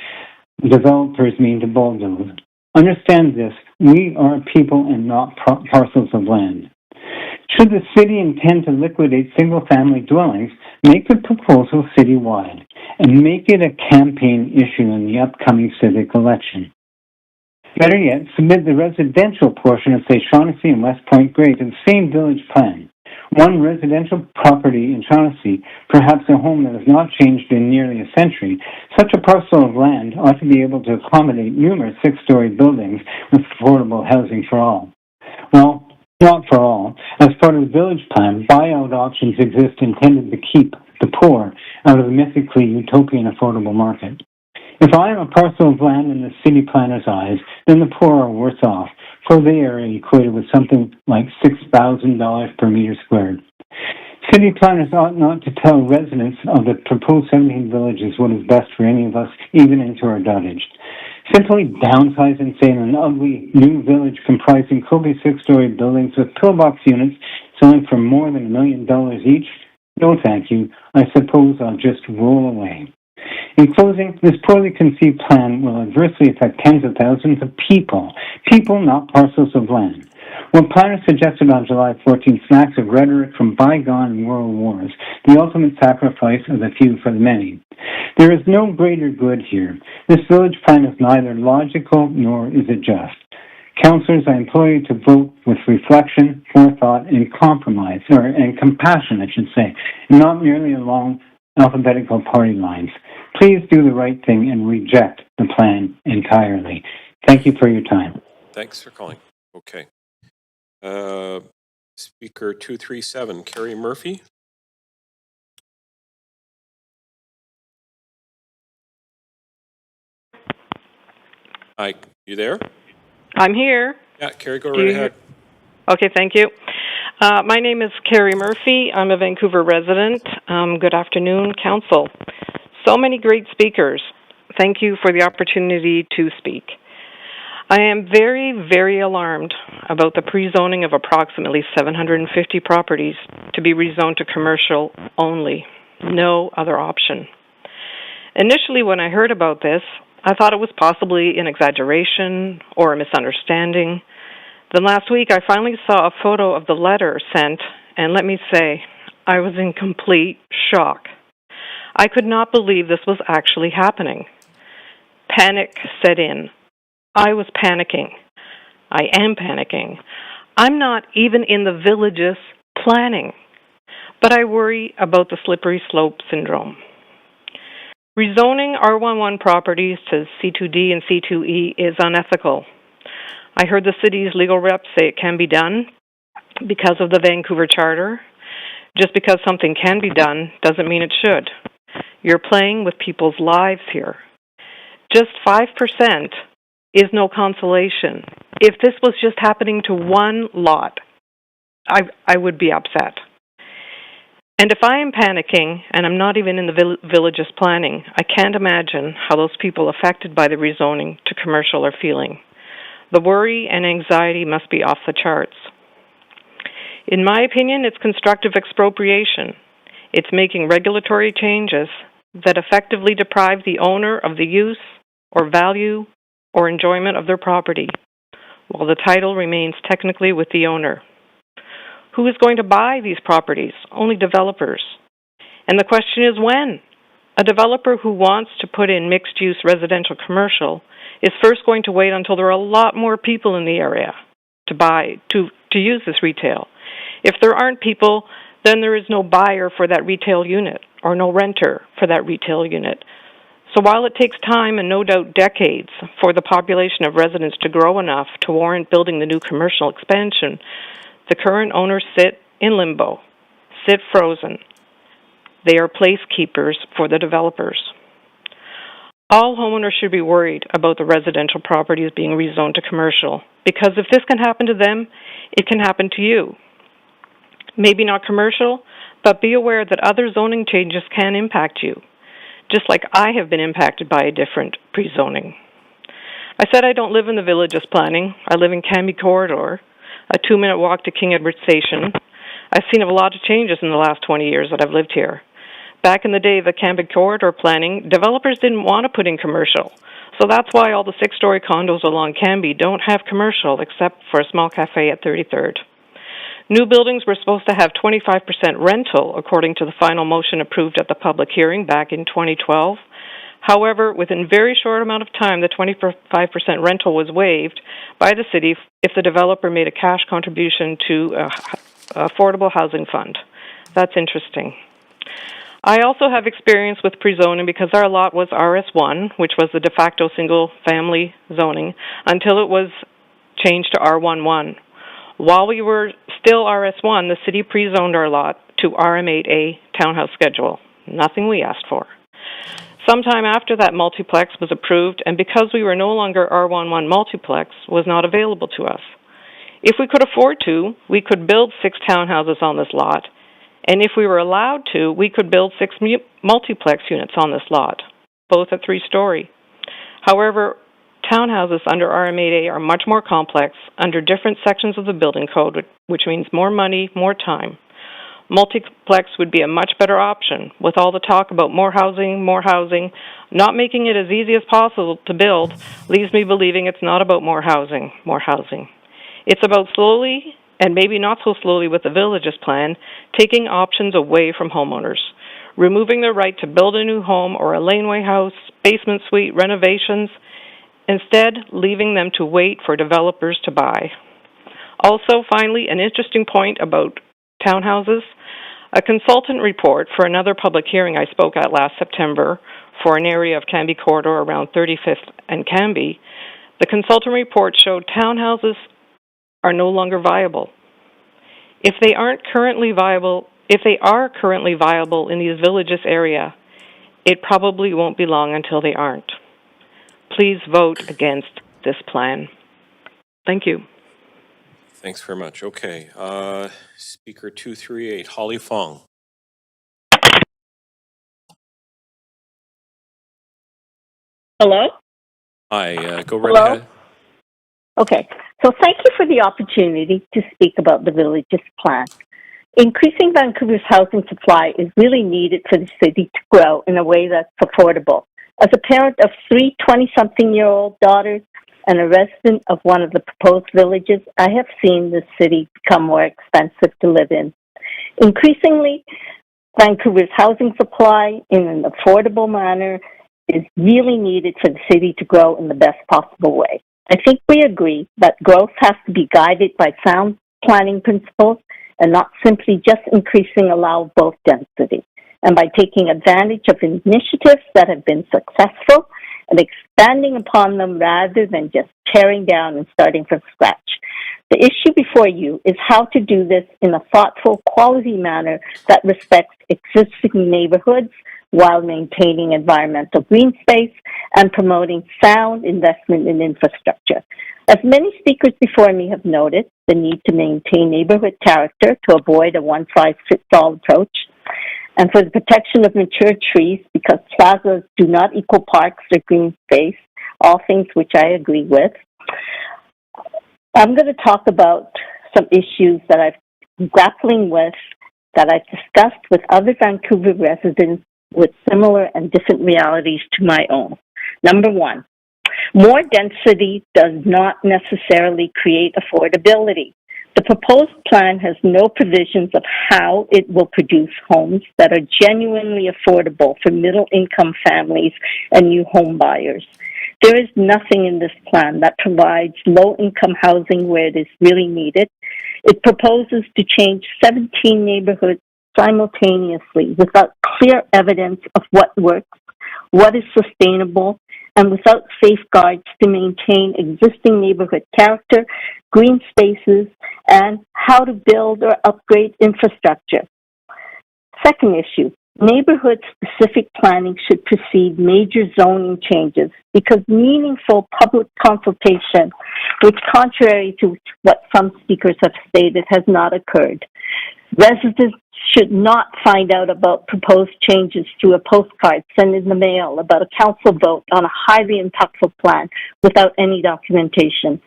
developers mean to bulldoze. Understand this, we are people and not parcels of land. Should the city intend to liquidate single-family dwellings, make the proposal citywide and make it a campaign issue in the upcoming civic election. Better yet, submit the residential portion of, say, Shaughnessy and West Point Grey to the same village plan. One residential property in Shaughnessy, perhaps a home that has not changed in nearly a century, such a parcel of land ought to be able to accommodate numerous six-story buildings with affordable housing for all. Well, not for all. As part of the village plan, buyout options exist intended to keep the poor out of the mythically utopian affordable market. If I am a parcel of land in the city planner's eyes, then the poor are worse off, for they are equated with something like $6,000 per meter squared. City planners ought not to tell residents of the proposed 17 villages what is best for any of us, even into our dotage. Simply downsize and say in an ugly new village comprising copious six-story buildings with pillbox units selling for more than $1 million each? No, thank you. I suppose I'll just roll away. In closing, this poorly conceived plan will adversely affect tens of thousands of people, not parcels of land. What planners suggested on July 14th smacks of rhetoric from bygone world wars, the ultimate sacrifice of the few for the many. There is no greater good here. This village plan is neither logical nor is it just. Councillors, I implore you to vote with reflection, forethought, and compromise, and compassion, I should say, and not merely along alphabetical party lines. Please do the right thing and reject the plan entirely. Thank you for your time.
Thanks for calling. Okay. Speaker 237, Carrie Murphy. Hi, you there?
I'm here.
Yeah, Carrie, go right ahead.
Okay, thank you. My name is Carrie Murphy. I'm a Vancouver resident. Good afternoon, Council. So many great speakers. Thank you for the opportunity to speak. I am very, very alarmed about the pre-zoning of approximately 750 properties to be rezoned to commercial only. No other option. Initially, when I heard about this, I thought it was possibly an exaggeration or a misunderstanding. Then last week, I finally saw a photo of the letter sent, and let me say, I was in complete shock. I could not believe this was actually happening. Panic set in. I was panicking. I am panicking. I'm not even in the village's planning, but I worry about the slippery slope syndrome. Rezoning R11 properties to C2D and C2E is unethical. I heard the city's legal rep say it can be done because of the Vancouver Charter. Just because something can be done doesn't mean it should. You're playing with people's lives here. Just 5% is no consolation. If this was just happening to one lot, I would be upset. And if I am panicking, and I'm not even in the village's planning, I can't imagine how those people affected by the rezoning to commercial are feeling. The worry and anxiety must be off the charts. In my opinion, it's constructive expropriation. It's making regulatory changes that effectively deprive the owner of the use or value or enjoyment of their property, while the title remains technically with the owner. Who is going to buy these properties? Only developers. And the question is when? A developer who wants to put in mixed-use residential commercial is first going to wait until there are a lot more people in the area to use this retail. If there aren't people, then there is no buyer for that retail unit or no renter for that retail unit. So while it takes time and no doubt decades for the population of residents to grow enough to warrant building the new commercial expansion, the current owners sit in limbo, sit frozen. They are placekeepers for the developers. All homeowners should be worried about the residential properties being rezoned to commercial, because if this can happen to them, it can happen to you. Maybe not commercial, but be aware that other zoning changes can impact you, just like I have been impacted by a different pre-zoning. I said I don't live in the village's planning. I live in Cambie Corridor, a 2-minute walk to King Edward Station. I've seen a lot of changes in the last 20 years that I've lived here. Back in the day of the Cambie Corridor planning, developers didn't want to put in commercial. So that's why all the 6-story condos along Cambie don't have commercial except for a small cafe at 33rd. New buildings were supposed to have 25% rental, according to the final motion approved at the public hearing back in 2012. However, within a very short amount of time, the 25% rental was waived by the city if the developer made a cash contribution to an affordable housing fund. That's interesting. I also have experience with pre-zoning because our lot was RS1, which was the de facto single-family zoning, until it was changed to R11. While we were still RS1, the city pre-zoned our lot to RM8A townhouse schedule. Nothing we asked for. Sometime after that, multiplex was approved, and because we were no longer R11, multiplex was not available to us. If we could afford to, we could build 6 townhouses on this lot, and if we were allowed to, we could build 6 multiplex units on this lot, both at 3-story. However, townhouses under RM8A are much more complex under different sections of the building code, which means more money, more time. multiplex would be a much better option. With all the talk about more housing, not making it as easy as possible to build leaves me believing it's not about more housing. It's about slowly, and maybe not so slowly with the Villages plan, taking options away from homeowners, removing their right to build a new home or a laneway house, basement suite, renovations, instead leaving them to wait for developers to buy. Also, finally, an interesting point about townhouses. A consultant report for another public hearing I spoke at last September for an area of Cambie Corridor around 35th and Cambie, the consultant report showed townhouses are no longer viable. If they are currently viable in these villages area, it probably won't be long until they aren't. Please vote against this plan. Thank you.
Thanks very much. Okay. Speaker 238, Holly Fong.
Hello?
Hi, go right
Hello?
ahead.
Okay, so thank you for the opportunity to speak about the Villages plan. Increasing Vancouver's housing supply is really needed for the city to grow in a way that's affordable. As a parent of three 20-something-year-old daughters and a resident of one of the proposed villages, I have seen the city become more expensive to live in. Increasingly, Vancouver's housing supply in an affordable manner is really needed for the city to grow in the best possible way. I think we agree that growth has to be guided by sound planning principles and not simply just increasing allowable density. And by taking advantage of initiatives that have been successful and expanding upon them rather than just tearing down and starting from scratch. The issue before you is how to do this in a thoughtful, quality manner that respects existing neighborhoods while maintaining environmental green space and promoting sound investment in infrastructure. As many speakers before me have noted, the need to maintain neighborhood character to avoid a one-size-fits-all approach, and for the protection of mature trees because plazas do not equal parks or green space, all things which I agree with. I'm going to talk about some issues that I'm grappling with that I've discussed with other Vancouver residents with similar and different realities to my own. Number one, more density does not necessarily create affordability. The proposed plan has no provisions of how it will produce homes that are genuinely affordable for middle-income families and new home buyers. There is nothing in this plan that provides low-income housing where it is really needed. It proposes to change 17 neighborhoods simultaneously without clear evidence of what works, what is sustainable, and without safeguards to maintain existing neighborhood character, green spaces, and how to build or upgrade infrastructure. Second issue, neighborhood-specific planning should precede major zoning changes because meaningful public consultation, which contrary to what some speakers have stated, has not occurred. Residents should not find out about proposed changes through a postcard sent in the mail about a council vote on a highly impactful plan without any documentation.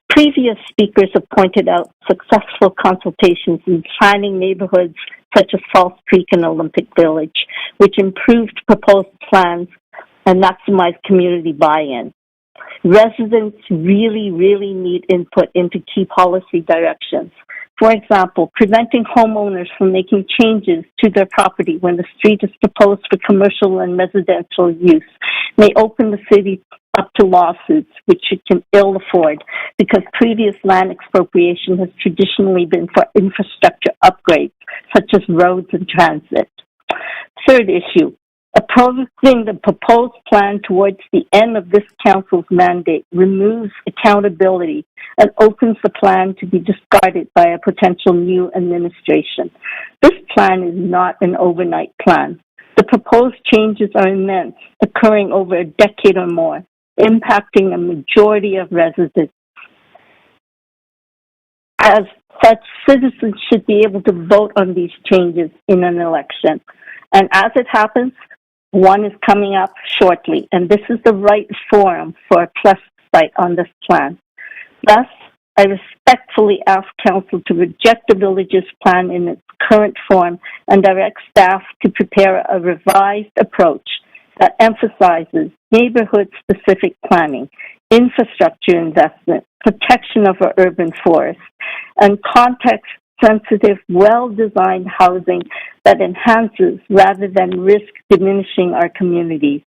Previous speakers have pointed out successful consultations in planning neighborhoods such as False Creek and Olympic Village, which improved proposed plans and maximized community buy-in. Residents really need input into key policy directions. For example, preventing homeowners from making changes to their property when the street is proposed for commercial and residential use may open the city up to lawsuits, which it can ill afford because previous land expropriation has traditionally been for infrastructure upgrades, such as roads and transit. Third issue, approving the proposed plan towards the end of this council's mandate removes accountability and opens the plan to be discarded by a potential new administration. This plan is not an overnight plan. The proposed changes are immense, occurring over a decade or more, impacting a majority of residents. As such, citizens should be able to vote on these changes in an election. And as it happens, one is coming up shortly, and this is the right forum for a plebiscite on this plan. Thus, I respectfully ask Council to reject the Villages plan in its current form and direct staff to prepare a revised approach that emphasizes neighborhood-specific planning, infrastructure investment, protection of our urban forests, and context-sensitive, well-designed housing that enhances rather than risk diminishing our communities.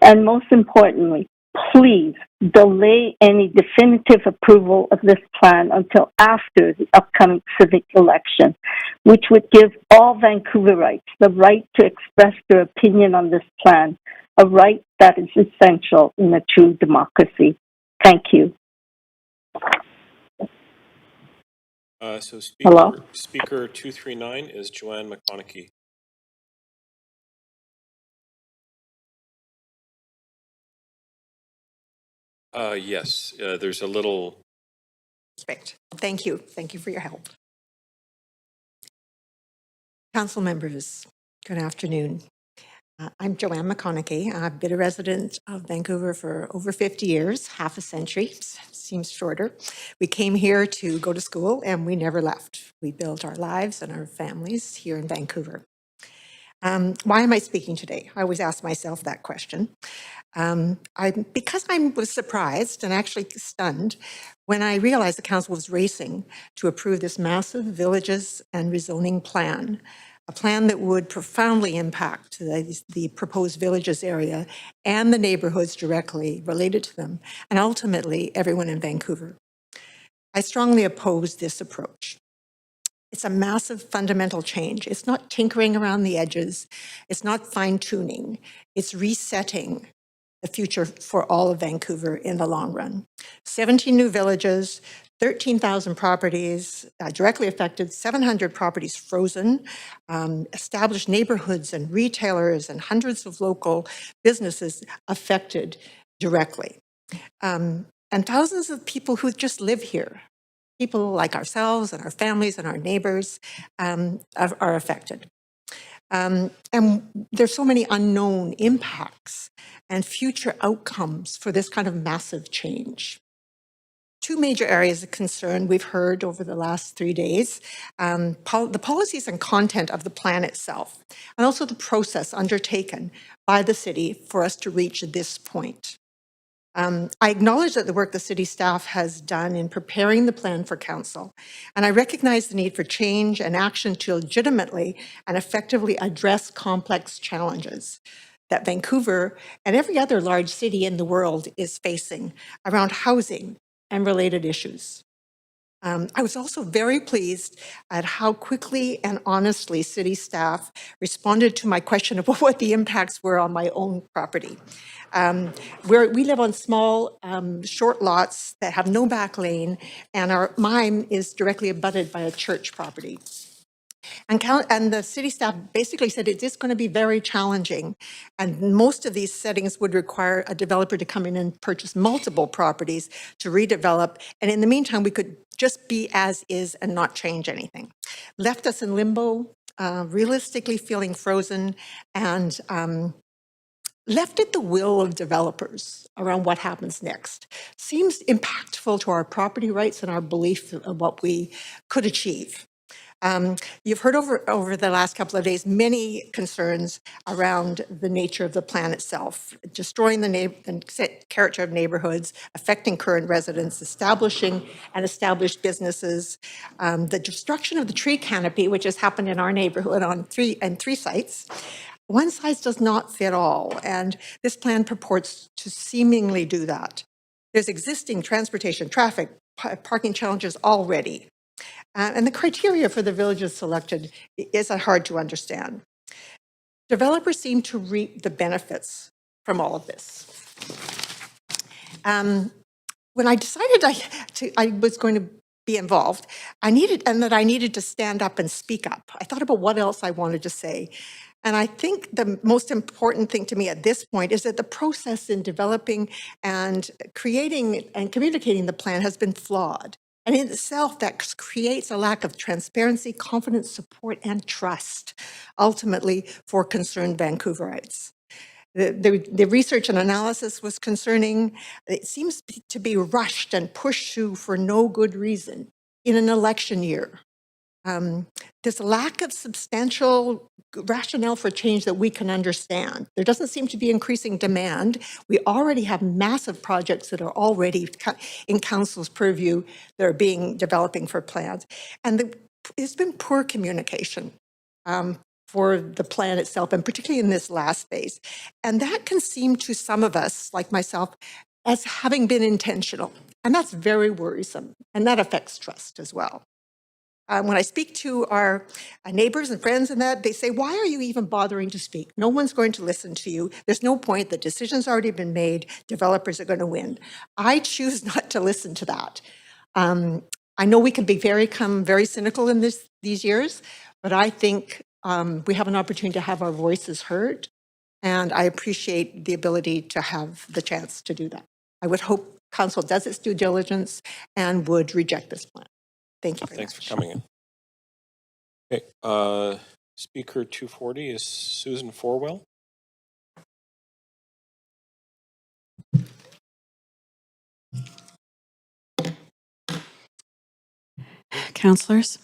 And most importantly, please delay any definitive approval of this plan until after the upcoming civic election, which would give all Vancouverites the right to express their opinion on this plan, a right that is essential in a true democracy. Thank you.
So
Hello?
Speaker 239 is Joanne McConaughey. Yes, there's a little.
Respect. Thank you. Thank you for your help. Council members, good afternoon. I'm Joanne McConaughey. I've been a resident of Vancouver for over 50 years, half a century, seems shorter. We came here to go to school and we never left. We built our lives and our families here in Vancouver. Why am I speaking today? I always ask myself that question. Because I was surprised and actually stunned when I realized the council was racing to approve this massive villages and rezoning plan, a plan that would profoundly impact the proposed villages area and the neighborhoods directly related to them, and ultimately everyone in Vancouver. I strongly oppose this approach. It's a massive fundamental change. It's not tinkering around the edges. It's not fine-tuning. It's resetting the future for all of Vancouver in the long run. 17 new villages, 13,000 properties directly affected, 700 properties frozen, established neighborhoods and retailers and hundreds of local businesses affected directly. And thousands of people who just live here, people like ourselves and our families and our neighbors are affected. And there's so many unknown impacts and future outcomes for this kind of massive change. Two major areas of concern we've heard over the last 3 days, the policies and content of the plan itself, and also the process undertaken by the city for us to reach this point. I acknowledge that the work the city staff has done in preparing the plan for council, and I recognize the need for change and action to legitimately and effectively address complex challenges that Vancouver and every other large city in the world is facing around housing and related issues. I was also very pleased at how quickly and honestly city staff responded to my question of what the impacts were on my own property. We live on small, short lots that have no back lane, and mine is directly abutted by a church property. And the city staff basically said it is going to be very challenging, and most of these settings would require a developer to come in and purchase multiple properties to redevelop, and in the meantime, we could just be as is and not change anything. Left us in limbo, realistically feeling frozen, and left at the will of developers around what happens next. Seems impactful to our property rights and our belief of what we could achieve. You've heard over the last couple of days many concerns around the nature of the plan itself, destroying the character of neighborhoods, affecting current residents, establishing and established businesses, the destruction of the tree canopy, which has happened in our neighborhood on three sites. One size does not fit all, and this plan purports to seemingly do that. There's existing transportation, traffic, parking challenges already. And the criteria for the villages selected is hard to understand. Developers seem to reap the benefits from all of this. When I decided I was going to be involved, and that I needed to stand up and speak up, I thought about what else I wanted to say. And I think the most important thing to me at this point is that the process in developing and creating and communicating the plan has been flawed. And in itself, that creates a lack of transparency, confidence, support, and trust, ultimately, for concerned Vancouverites. The research and analysis was concerning. It seems to be rushed and pushed through for no good reason in an election year. there's a lack of substantial rationale for change that we can understand. There doesn't seem to be increasing demand. We already have massive projects that are already in council's purview that are being developing for plans. And there's been poor communication for the plan itself, and particularly in this last phase. And that can seem to some of us, like myself, as having been intentional. And that's very worrisome. And that affects trust as well. When I speak to our neighbors and friends and that, they say, why are you even bothering to speak? No one's going to listen to you. There's no point. The decision's already been made. Developers are going to win. I choose not to listen to that. I know we can become very cynical in these years, but I think we have an opportunity to have our voices heard, and I appreciate the ability to have the chance to do that. I would hope Council does its due diligence and would reject this plan. Thank you very
Thanks
much.
for coming in. Okay, speaker 240 is Susan Forwell.
Councillors,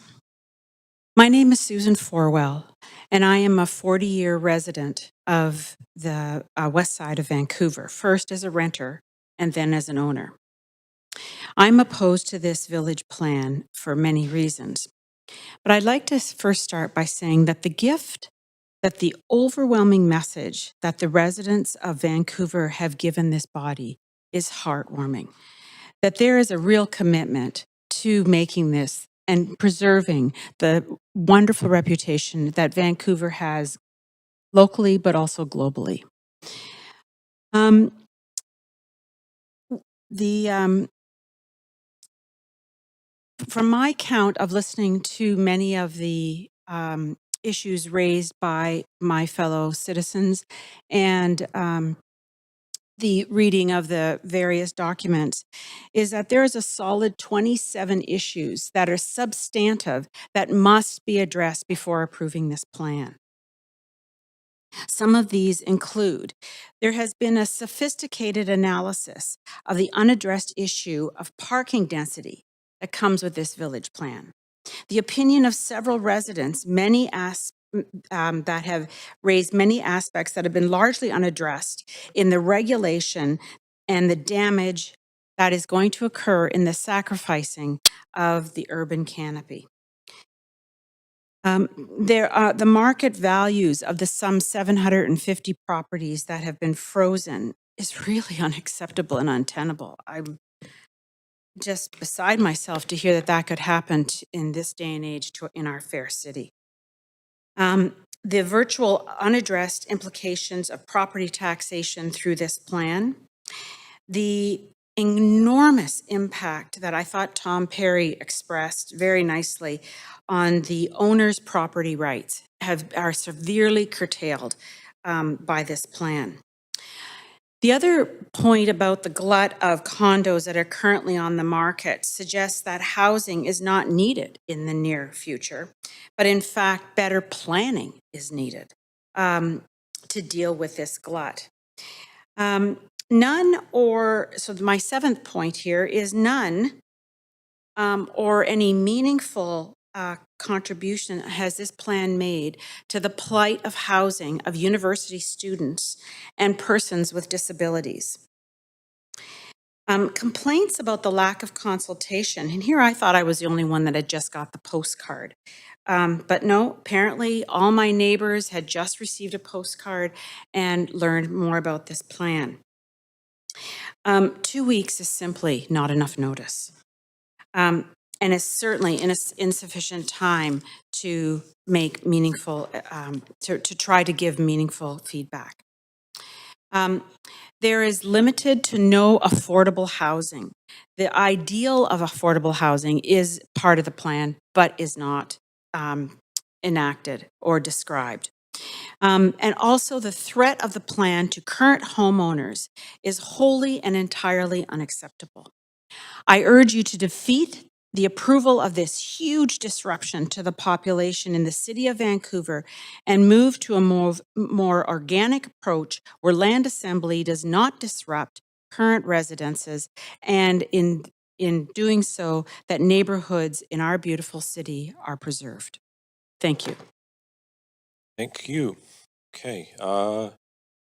my name is Susan Forwell, and I am a 40-year resident of the west side of Vancouver, first as a renter and then as an owner. I'm opposed to this village plan for many reasons, but I'd like to first start by saying that the overwhelming message that the residents of Vancouver have given this body is heartwarming, that there is a real commitment to making this and preserving the wonderful reputation that Vancouver has locally, but also globally. From my count of listening to many of the issues raised by my fellow citizens and the reading of the various documents, is that there is a solid 27 issues that are substantive that must be addressed before approving this plan. Some of these include, there has been a sophisticated analysis of the unaddressed issue of parking density that comes with this village plan. The opinion of several residents, that have raised many aspects that have been largely unaddressed in the regulation and the damage that is going to occur in the sacrificing of the urban canopy. The market values of the some 750 properties that have been frozen is really unacceptable and untenable. I'm just beside myself to hear that that could happen in this day and age in our fair city. The virtual unaddressed implications of property taxation through this plan, the enormous impact that I thought Tom Perry expressed very nicely on the owner's property rights are severely curtailed by this plan. The other point about the glut of condos that are currently on the market suggests that housing is not needed in the near future, but in fact, better planning is needed to deal with this glut. So my seventh point here is none or any meaningful contribution has this plan made to the plight of housing of university students and persons with disabilities. Complaints about the lack of consultation, and here I thought I was the only one that had just got the postcard. But no, apparently all my neighbors had just received a postcard and learned more about this plan. 2 weeks is simply not enough notice. And is certainly insufficient time to make meaningful, to try to give meaningful feedback. There is limited to no affordable housing. The ideal of affordable housing is part of the plan, but is not enacted or described. And also the threat of the plan to current homeowners is wholly and entirely unacceptable. I urge you to defeat the approval of this huge disruption to the population in the city of Vancouver and move to a more organic approach where land assembly does not disrupt current residences and in doing so, that neighborhoods in our beautiful city are preserved. Thank you.
Thank you. Okay,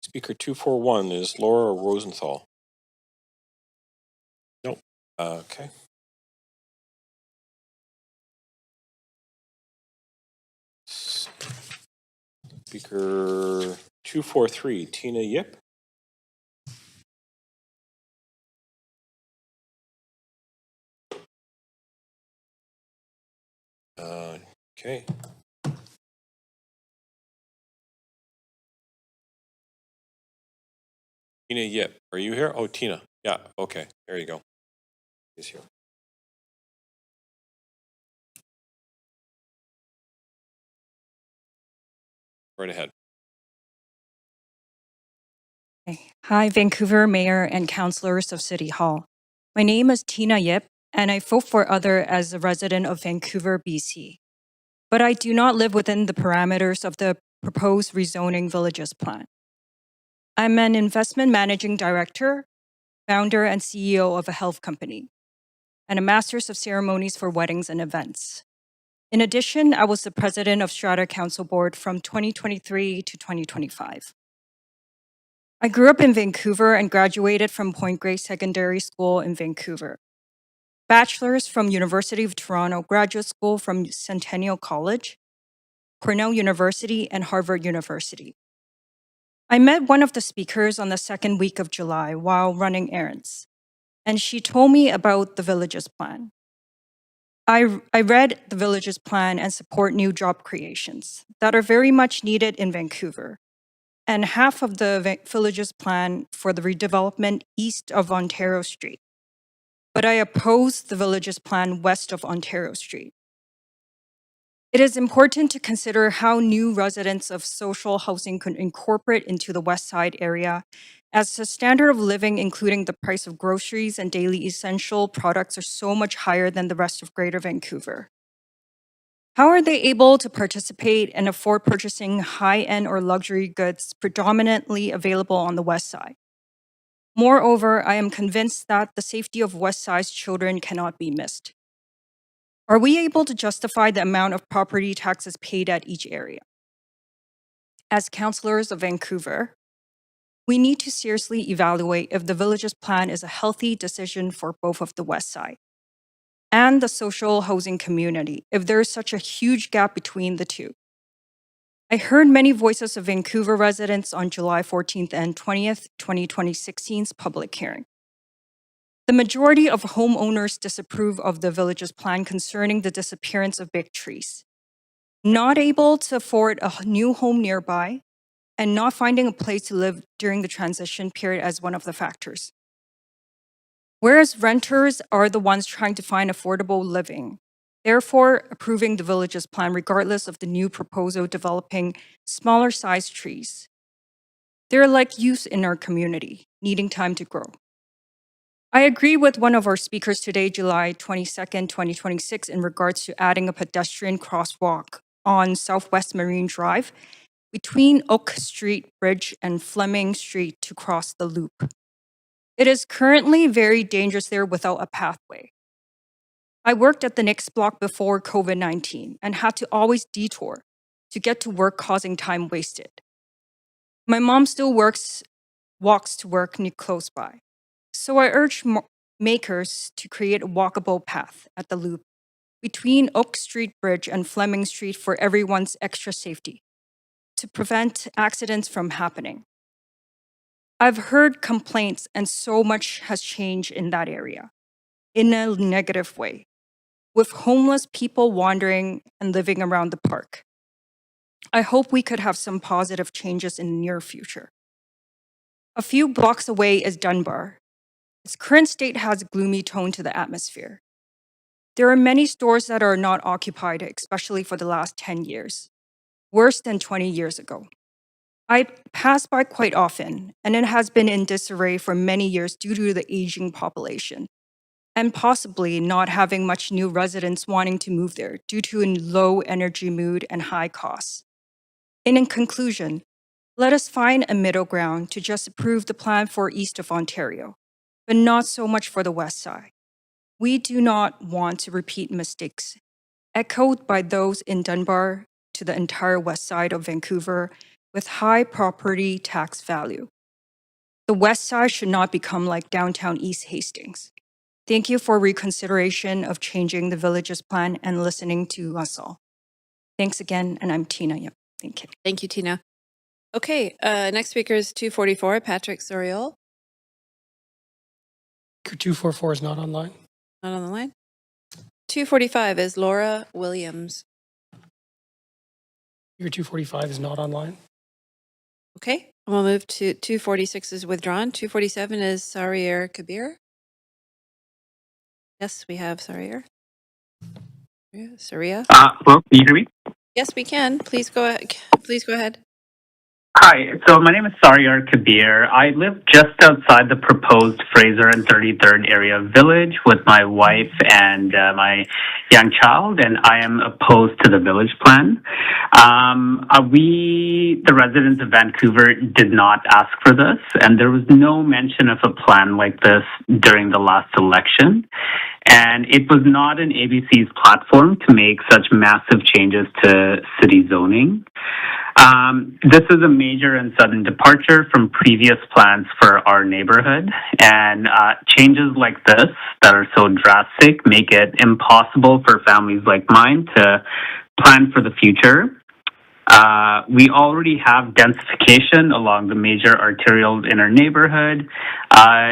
speaker 241 is Laura Rosenthal. Nope. Okay. Speaker 243, Tina Yip. Okay. Tina Yip, are you here? Oh, Tina. Yeah, okay, there you go. She's here. Right ahead.
Hi, Vancouver Mayor and Councillors of City Hall. My name is Tina Yip, and I vote for other as a resident of Vancouver, BC. But I do not live within the parameters of the proposed rezoning villages plan. I'm an investment managing director, founder, and CEO of a health company, and a master's of ceremonies for weddings and events. In addition, I was the president of Strata Council Board from 2023 to 2025. I grew up in Vancouver and graduated from Point Grey Secondary School in Vancouver. Bachelor's from University of Toronto, graduate school from Centennial College, Cornell University, and Harvard University. I met one of the speakers on the second week of July while running errands, and she told me about the Villages Plan. I read the Villages Plan and support new job creations that are very much needed in Vancouver, and half of the Villages Plan for the redevelopment east of Ontario Street. But I oppose the Villages Plan west of Ontario Street. It is important to consider how new residents of social housing could incorporate into the West Side area, as the standard of living, including the price of groceries and daily essential products, are so much higher than the rest of Greater Vancouver. How are they able to participate and afford purchasing high-end or luxury goods predominantly available on the West Side? Moreover, I am convinced that the safety of West Side's children cannot be missed. Are we able to justify the amount of property taxes paid at each area? As councillors of Vancouver, we need to seriously evaluate if the Villages Plan is a healthy decision for both of the West Side and the social housing community, if there is such a huge gap between the two. I heard many voices of Vancouver residents on July 14th and 20th, 2016's public hearing. The majority of homeowners disapprove of the Villages Plan concerning the disappearance of big trees, not able to afford a new home nearby, and not finding a place to live during the transition period as one of the factors. Whereas renters are the ones trying to find affordable living, therefore approving the Villages Plan regardless of the new proposal developing smaller sized trees. They're like youth in our community, needing time to grow. I agree with one of our speakers today, July 22nd, 2026, in regards to adding a pedestrian crosswalk on Southwest Marine Drive between Oak Street Bridge and Fleming Street to cross the loop. It is currently very dangerous there without a pathway. I worked at the next block before COVID-19 and had to always detour to get to work, causing time wasted. My mom still walks to work close by. So I urge makers to create a walkable path at the loop between Oak Street Bridge and Fleming Street for everyone's extra safety to prevent accidents from happening. I've heard complaints and so much has changed in that area in a negative way, with homeless people wandering and living around the park. I hope we could have some positive changes in the near future. A few blocks away is Dunbar. Its current state has a gloomy tone to the atmosphere. There are many stores that are not occupied, especially for the last 10 years, worse than 20 years ago. I pass by quite often, and it has been in disarray for many years due to the aging population, and possibly not having much new residents wanting to move there due to a low energy mood and high costs. And in conclusion, let us find a middle ground to just approve the plan for east of Ontario, but not so much for the west side. We do not want to repeat mistakes echoed by those in Dunbar to the entire west side of Vancouver with high property tax value. The west side should not become like downtown East Hastings. Thank you for reconsideration of changing the village's plan and listening to us all. Thanks again, and I'm Tina. Yep, thank you.
Thank you, Tina. Okay, next speaker is 244, Patrick Soriol.
244 is not online.
Not on the line. 245 is Laura Williams.
Your 245 is not online.
Okay, we'll move to 246 is withdrawn. 247 is Sarier Kabir. Yes, we have Sarier. Saria.
Hello, can you hear me?
Yes, we can. Please go ahead. Please go ahead.
Hi, so my name is Sariar Kabir. I live just outside the proposed Fraser and 33rd area village with my wife and my young child, and I am opposed to the village plan. We, the residents of Vancouver, did not ask for this, and there was no mention of a plan like this during the last election. And it was not in ABC's platform to make such massive changes to city zoning. This is a major and sudden departure from previous plans for our neighborhood, and changes like this that are so drastic make it impossible for families like mine to plan for the future. We already have densification along the major arterials in our neighborhood,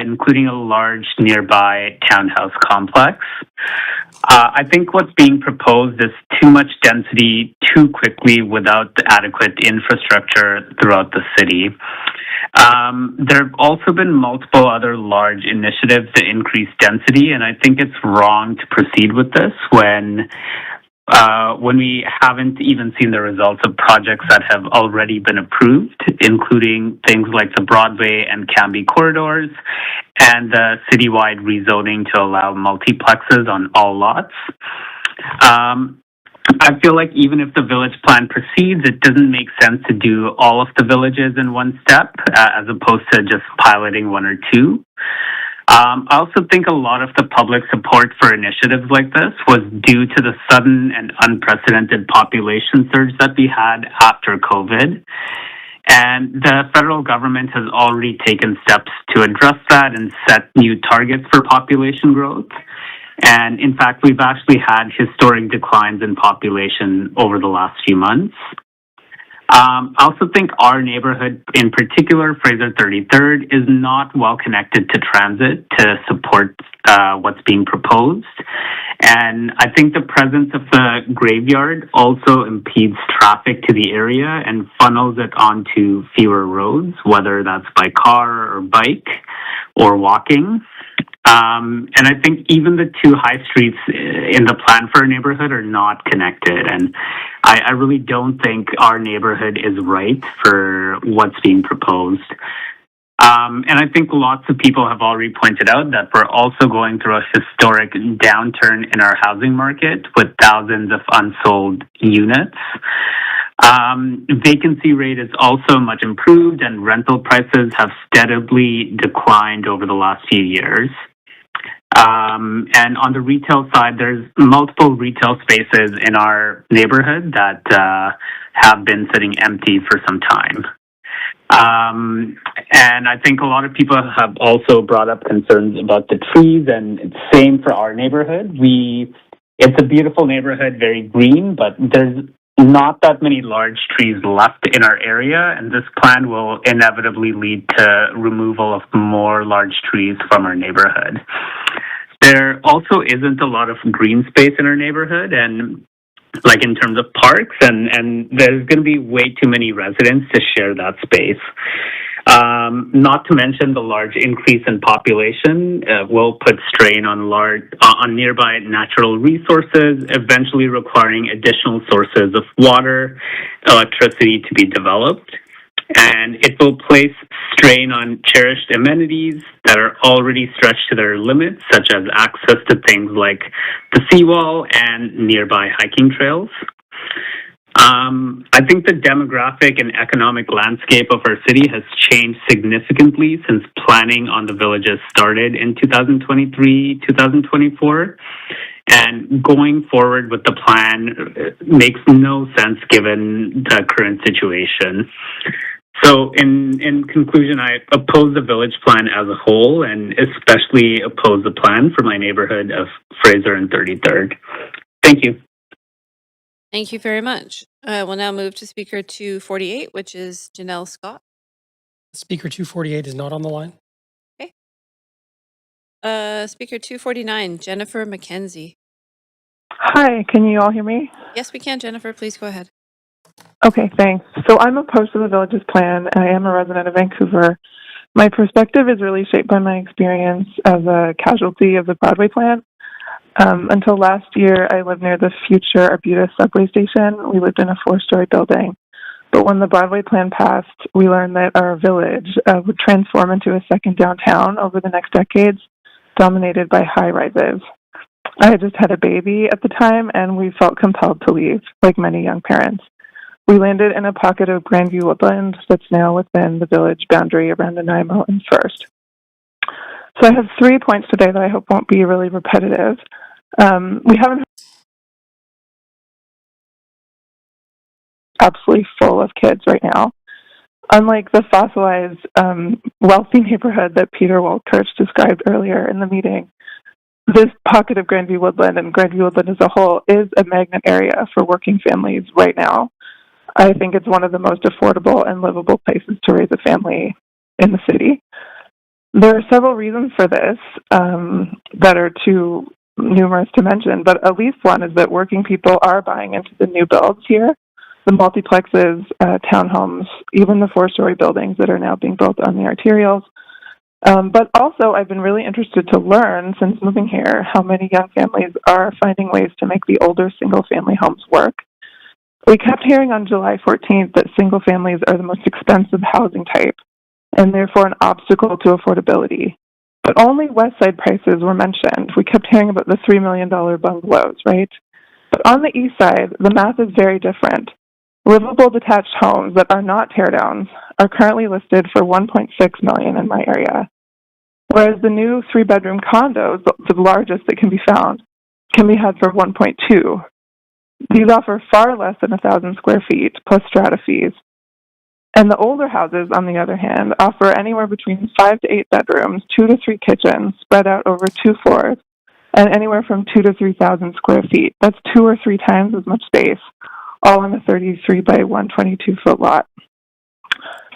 including a large nearby townhouse complex. I think what's being proposed is too much density too quickly without the adequate infrastructure throughout the city. There have also been multiple other large initiatives to increase density, and I think it's wrong to proceed with this when we haven't even seen the results of projects that have already been approved, including things like the Broadway and Cambie corridors and the citywide rezoning to allow multiplexes on all lots. I feel like even if the village plan proceeds, it doesn't make sense to do all of the villages in one step as opposed to just piloting one or two. I also think a lot of the public support for initiatives like this was due to the sudden and unprecedented population surge that we had after COVID. And the federal government has already taken steps to address that and set new targets for population growth. And in fact, we've actually had historic declines in population over the last few months. I also think our neighborhood, in particular, Fraser 33rd, is not well connected to transit to support what's being proposed. And I think the presence of the graveyard also impedes traffic to the area and funnels it onto fewer roads, whether that's by car or bike or walking. And I think even the two high streets in the plan for our neighborhood are not connected. And I really don't think our neighborhood is right for what's being proposed. And I think lots of people have already pointed out that we're also going through a historic downturn in our housing market with thousands of unsold units. Vacancy rate is also much improved and rental prices have steadily declined over the last few years. And on the retail side, there's multiple retail spaces in our neighborhood that have been sitting empty for some time. And I think a lot of people have also brought up concerns about the trees, and it's same for our neighborhood. It's a beautiful neighborhood, very green, but there's not that many large trees left in our area, and this plan will inevitably lead to removal of more large trees from our neighborhood. There also isn't a lot of green space in our neighborhood, and like in terms of parks, and there's going to be way too many residents to share that space. Not to mention the large increase in population will put strain on nearby natural resources, eventually requiring additional sources of water, electricity to be developed. And it will place strain on cherished amenities that are already stretched to their limits, such as access to things like the seawall and nearby hiking trails. I think the demographic and economic landscape of our city has changed significantly since planning on the villages started in 2023, 2024. And going forward with the plan makes no sense given the current situation. So in conclusion, I oppose the village plan as a whole and especially oppose the plan for my neighborhood of Fraser and 33rd. Thank you.
Thank you very much. We'll now move to Speaker 248, which is Janelle Scott.
Speaker 248 is not on the line.
Okay. Speaker 249, Jennifer McKenzie.
Hi, can you all hear me?
Yes, we can, Jennifer. Please go ahead.
Okay, thanks. So I'm opposed to the village's plan. I am a resident of Vancouver. My perspective is really shaped by my experience as a casualty of the Broadway plan. Until last year, I lived near the future Arbutus subway station. We lived in a 4-story building. But when the Broadway plan passed, we learned that our village would transform into a second downtown over the next decades, dominated by high-rises. I had just had a baby at the time, and we felt compelled to leave, like many young parents. We landed in a pocket of Grandview Woodland that's now within the village boundary around Nanaimo and First. So I have 3 points today that I hope won't be really repetitive. We haven't absolutely full of kids right now. Unlike the fossilized, wealthy neighborhood that Peter Walkirch described earlier in the meeting, this pocket of Grandview Woodland and Grandview Woodland as a whole is a magnet area for working families right now. I think it's one of the most affordable and livable places to raise a family in the city. There are several reasons for this that are too numerous to mention, but at least one is that working people are buying into the new builds here, the multiplexes, townhomes, even the 4-story buildings that are now being built on the arterials. But also, I've been really interested to learn since moving here how many young families are finding ways to make the older single-family homes work. We kept hearing on July 14th that single families are the most expensive housing type and therefore an obstacle to affordability. But only West Side prices were mentioned. We kept hearing about the $3 million bungalows, right? But on the East Side, the math is very different. Livable detached homes that are not teardowns are currently listed for $1.6 million in my area, whereas the new 3-bedroom condos, the largest that can be found, can be had for $1.2. These offer far less than 1,000 square feet plus strata fees. And the older houses, on the other hand, offer anywhere between 5 to 8 bedrooms, 2 to 3 kitchens spread out over 2 floors, and anywhere from 2 to 3,000 square feet. That's 2 or 3 times as much space, all in a 33 by 122-foot lot.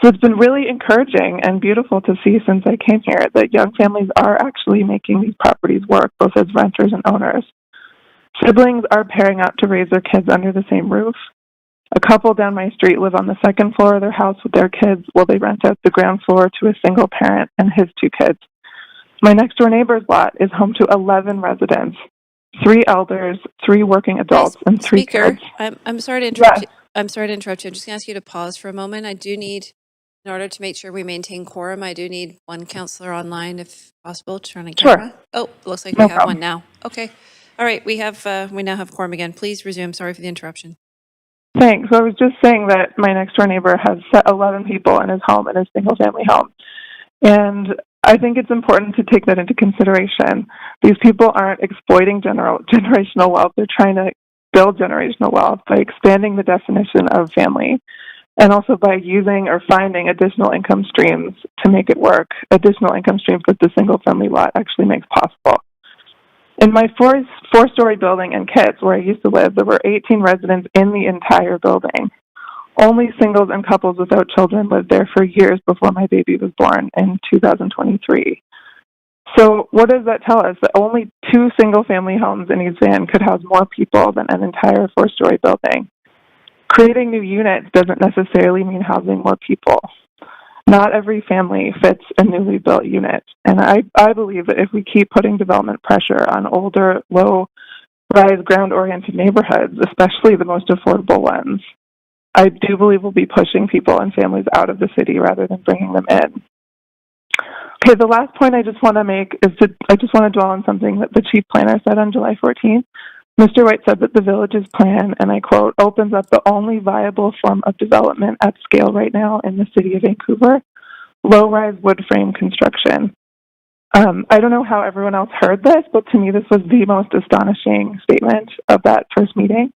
So it's been really encouraging and beautiful to see since I came here that young families are actually making these properties work, both as renters and owners. Siblings are pairing up to raise their kids under the same roof. A couple down my street live on the 2nd floor of their house with their kids while they rent out the ground floor to a single parent and his 2 kids. My next door neighbor's lot is home to 11 residents, 3 elders, 3 working adults, and 3
Speaker,
kids.
I'm sorry to interrupt
Yes.
you. I'm sorry to interrupt you. I'm just going to ask you to pause for a moment. I do need, in order to make sure we maintain quorum, I do need one counselor online, if possible, to run a
Sure.
camera. Oh, looks like
No
we have
problem.
one now. Okay. All right. We now have quorum again. Please resume. Sorry for the interruption.
Thanks. So I was just saying that my next door neighbor has 11 people in his home, in his single-family home. And I think it's important to take that into consideration. These people aren't exploiting generational wealth. They're trying to build generational wealth by expanding the definition of family and also by using or finding additional income streams to make it work, additional income streams that the single-family lot actually makes possible. In my 4-story building in Kitts, where I used to live, there were 18 residents in the entire building. Only singles and couples without children lived there for years before my baby was born in 2023. So what does that tell us? That only 2 single-family homes in East Van could house more people than an entire 4-story building. Creating new units doesn't necessarily mean housing more people. Not every family fits a newly built unit. And I believe that if we keep putting development pressure on older, low-rise, ground-oriented neighborhoods, especially the most affordable ones, I do believe we'll be pushing people and families out of the city rather than bringing them in. Okay, the last point I just want to make is I just want to dwell on something that the chief planner said on July 14th. Mr. White said that the village's plan, and I quote, opens up the only viable form of development at scale right now in the city of Vancouver, low-rise wood frame construction. I don't know how everyone else heard this, but to me this was the most astonishing statement of that first meeting,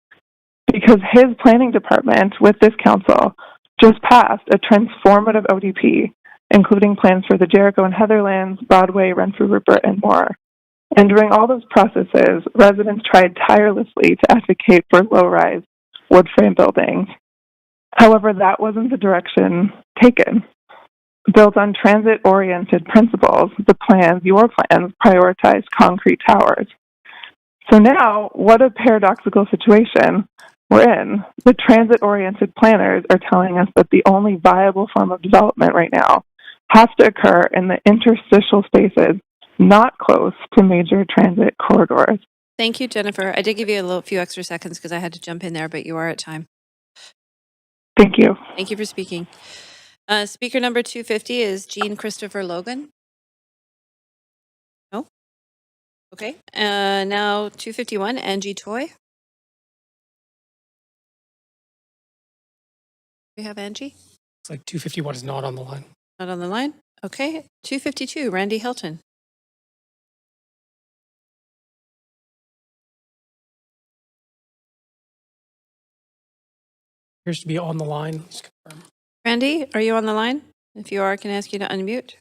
because his planning department with this council just passed a transformative ODP, including plans for the Jericho and Heatherlands, Broadway, Renfrew, Rupert, and more. And during all those processes, residents tried tirelessly to advocate for low-rise wood frame buildings. However, that wasn't the direction taken. Built on transit-oriented principles, your plans, prioritize concrete towers. So now, what a paradoxical situation we're in. The transit-oriented planners are telling us that the only viable form of development right now has to occur in the interstitial spaces not close to major transit corridors.
Thank you, Jennifer. I did give you a few extra seconds because I had to jump in there, but you are at time.
Thank you.
Thank you for speaking. Speaker number 250 is Jean Christopher Logan. No? Okay. Now 251, Angie Toy. We have Angie?
It's like 251 is not on the line.
Not on the line? Okay. 252, Randy Hilton.
Appears to be on the line. Let's confirm.
Randy, are you on the line? If you are, I can ask you to unmute.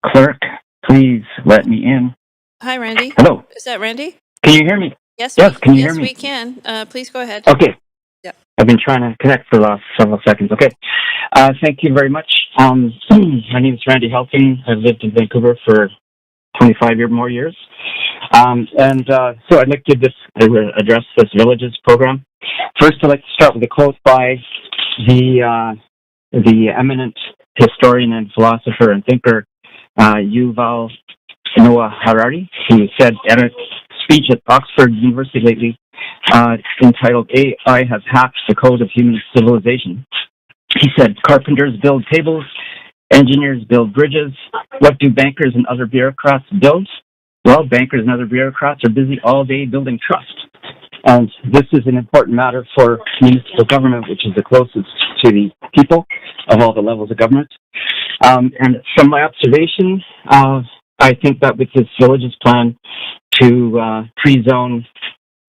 Clerk, please let me in.
Hi, Randy.
Hello.
Is that Randy?
Can you hear me?
Yes,
can you hear me?
we can. Please go ahead.
Okay.
Yeah.
I've been trying to connect for the last several seconds. Okay. Thank you very much. My name is Randy Helping. I've lived in Vancouver for 25 more years. So I'd like to address this Villages program. First, I'd like to start with a quote by the eminent historian and philosopher and thinker, Yuval Noah Harari, who said at a speech at Oxford University lately, entitled AI Has Hacked the Code of Human Civilization. He said, carpenters build tables, engineers build bridges. What do bankers and other bureaucrats build? Well, bankers and other bureaucrats are busy all day building trust. And this is an important matter for municipal government, which is the closest to the people of all the levels of government. And from my observation, I think that with this Villages plan to pre-zone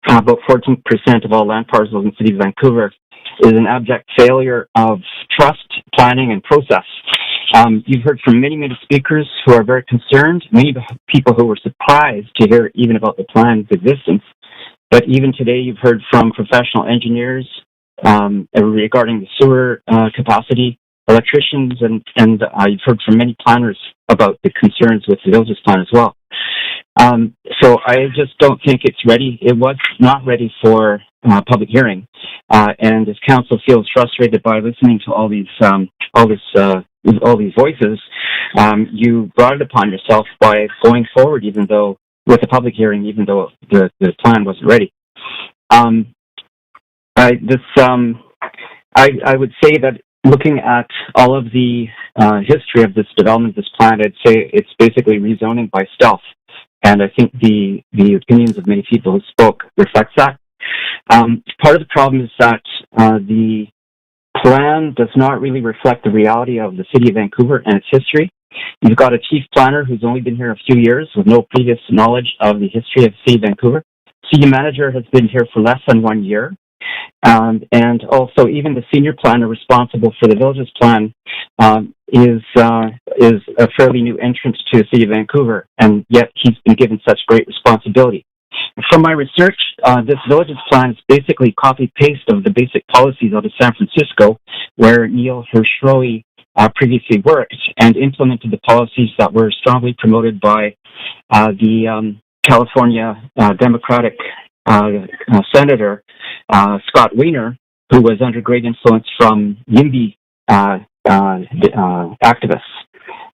about 14% of all land parcels in the city of Vancouver is an abject failure of trust, planning, and process. You've heard from many, many speakers who are very concerned, many people who were surprised to hear even about the plan's existence. But even today, you've heard from professional engineers regarding the sewer capacity, electricians, and you've heard from many planners about the concerns with the Villages plan as well. So I just don't think it's ready. It was not ready for public hearing, and if council feels frustrated by listening to all these voices, you brought it upon yourself by going forward, even though with the public hearing, even though the plan wasn't ready. I would say that looking at all of the history of this development, this plan, I'd say it's basically rezoning by stealth. And I think the opinions of many people who spoke reflects that. Part of the problem is that the plan does not really reflect the reality of the city of Vancouver and its history. You've got a chief planner who's only been here a few years with no previous knowledge of the history of the city of Vancouver. City manager has been here for less than 1 year. And also even the senior planner responsible for the Villages plan is a fairly new entrant to the city of Vancouver, and yet he's been given such great responsibility. From my research, this Villages plan is basically copy-paste of the basic policies out of San Francisco, where Neil Hirschroe previously worked, and implemented the policies that were strongly promoted by the California Democratic Senator Scott Wiener, who was under great influence from YIMBY activists.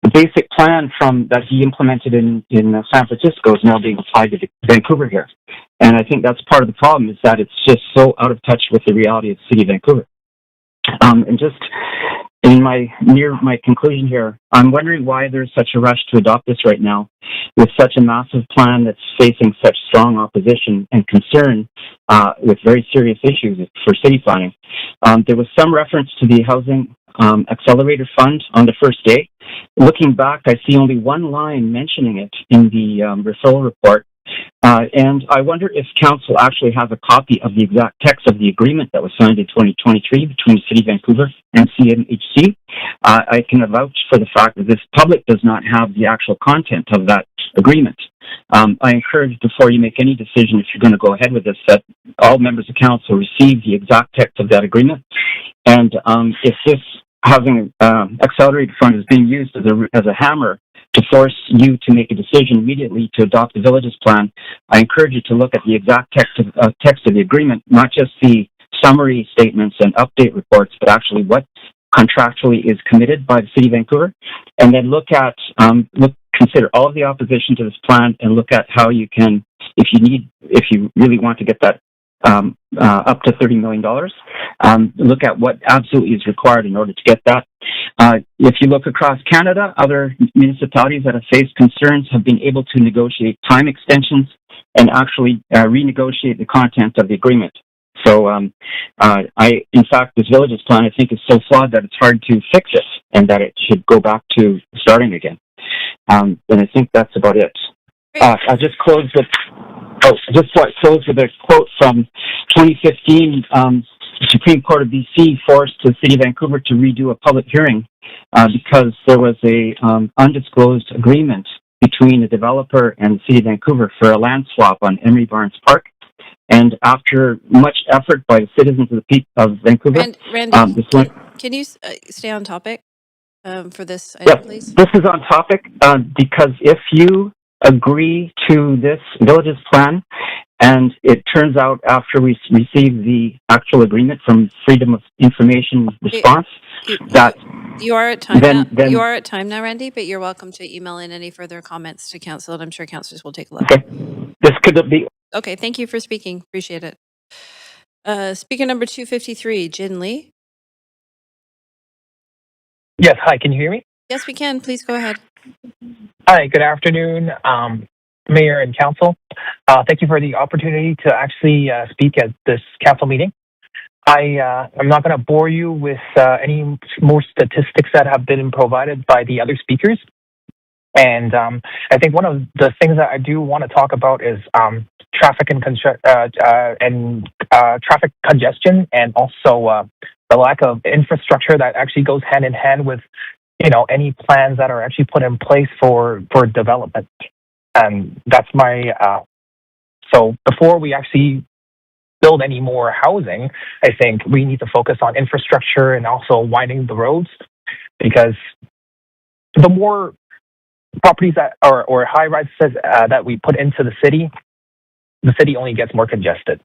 the basic plan from that he implemented in San Francisco is now being applied to Vancouver here. And I think that's part of the problem, is that it's just so out of touch with the reality of the city of Vancouver. And just in my conclusion here, I'm wondering why there's such a rush to adopt this right now with such a massive plan that's facing such strong opposition and concern with very serious issues for city planning. There was some reference to the Housing Accelerator Fund on the first day. Looking back, I see only one line mentioning it in the referral report. And I wonder if Council actually has a copy of the exact text of the agreement that was signed in 2023 between the City of Vancouver and CMHC. I can vouch for the fact that this public does not have the actual content of that agreement. I encourage, before you make any decision, if you're going to go ahead with this, that all members of Council receive the exact text of that agreement. And if this Housing Accelerated Fund is being used as a hammer to force you to make a decision immediately to adopt the village's plan, I encourage you to look at the exact text of the agreement, not just the summary statements and update reports, but actually what contractually is committed by the City of Vancouver, and then consider all of the opposition to this plan and look at how you can, if you really want to get that up to $30 million, look at what absolutely is required in order to get that. If you look across Canada, other municipalities that have faced concerns have been able to negotiate time extensions and actually renegotiate the content of the agreement. So in fact, this village's plan, I think, is so flawed that it's hard to fix it and that it should go back to starting again. And I think that's about it. I'll just close with a quote from 2015. The Supreme Court of BC forced the City of Vancouver to redo a public hearing because there was a undisclosed agreement between the developer and the City of Vancouver for a land swap on Emery Barnes Park. And after much effort by the citizens of Vancouver,
Randy, can you stay on topic for this item, please?
This is on topic because if you agree to this village's plan, and it turns out after we receive the actual agreement from Freedom of Information Response that
you are at time
then,
now. You are at time now, Randy, but you're welcome to email in any further comments to Council, and I'm sure councillors will take a look.
Okay. This could be.
Okay, thank you for speaking. Appreciate it. Speaker number 253, Jin Lee.
Yes, hi, can you hear me?
Yes, we can. Please go ahead.
Hi, good afternoon, Mayor and Council. Thank you for the opportunity to actually speak at this Council meeting. I'm not going to bore you with any more statistics that have been provided by the other speakers. And I think one of the things that I do want to talk about is traffic and traffic congestion, and also the lack of infrastructure that actually goes hand in hand with, any plans that are actually put in place for development. And that's my so before we actually build any more housing, I think we need to focus on infrastructure and also widening the roads, because the more properties that or high rises that we put into the city only gets more congested.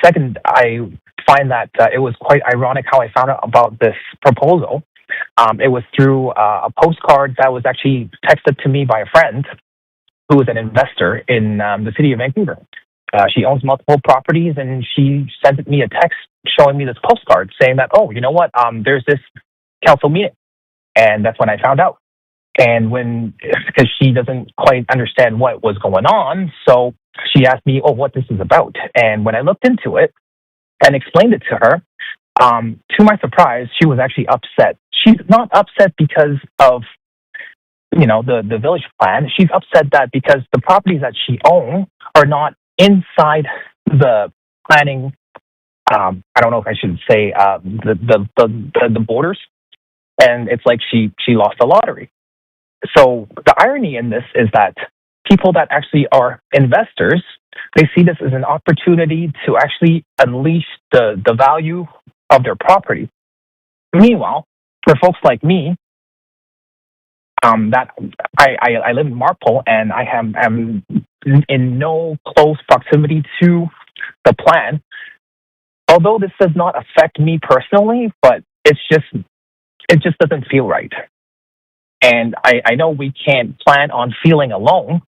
Second, I find that it was quite ironic how I found out about this proposal. It was through a postcard that was actually texted to me by a friend who is an investor in the city of Vancouver. She owns multiple properties, and she sent me a text showing me this postcard saying that, oh, you know what, there's this council meeting. And that's when I found out. And because she doesn't quite understand what was going on, so she asked me, what this is about. And when I looked into it and explained it to her, to my surprise, she was actually upset. She's not upset because of, the village plan. She's upset that because the properties that she owns are not inside the planning. I don't know if I should say the borders. And it's like she lost the lottery. So the irony in this is that people that actually are investors, they see this as an opportunity to actually unleash the value of their property. Meanwhile, for folks like me, that I live in Marpole, and I am in no close proximity to the plan. Although this does not affect me personally, but it's just it just doesn't feel right. And I know we can't plan on feeling alone,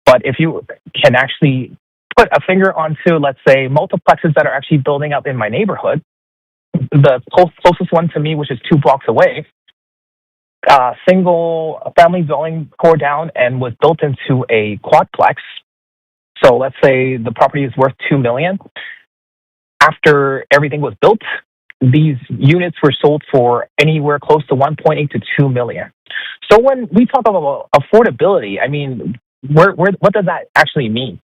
but if you can actually put a finger onto, let's say, multiplexes that are actually building up in my neighborhood, the closest one to me, which is 2 blocks away, single family dwelling tore down and was built into a quadplex. So let's say the property is worth $2 million. After everything was built, these units were sold for anywhere close to 1.8 to 2 million. So when we talk about affordability, I mean, what does that actually mean?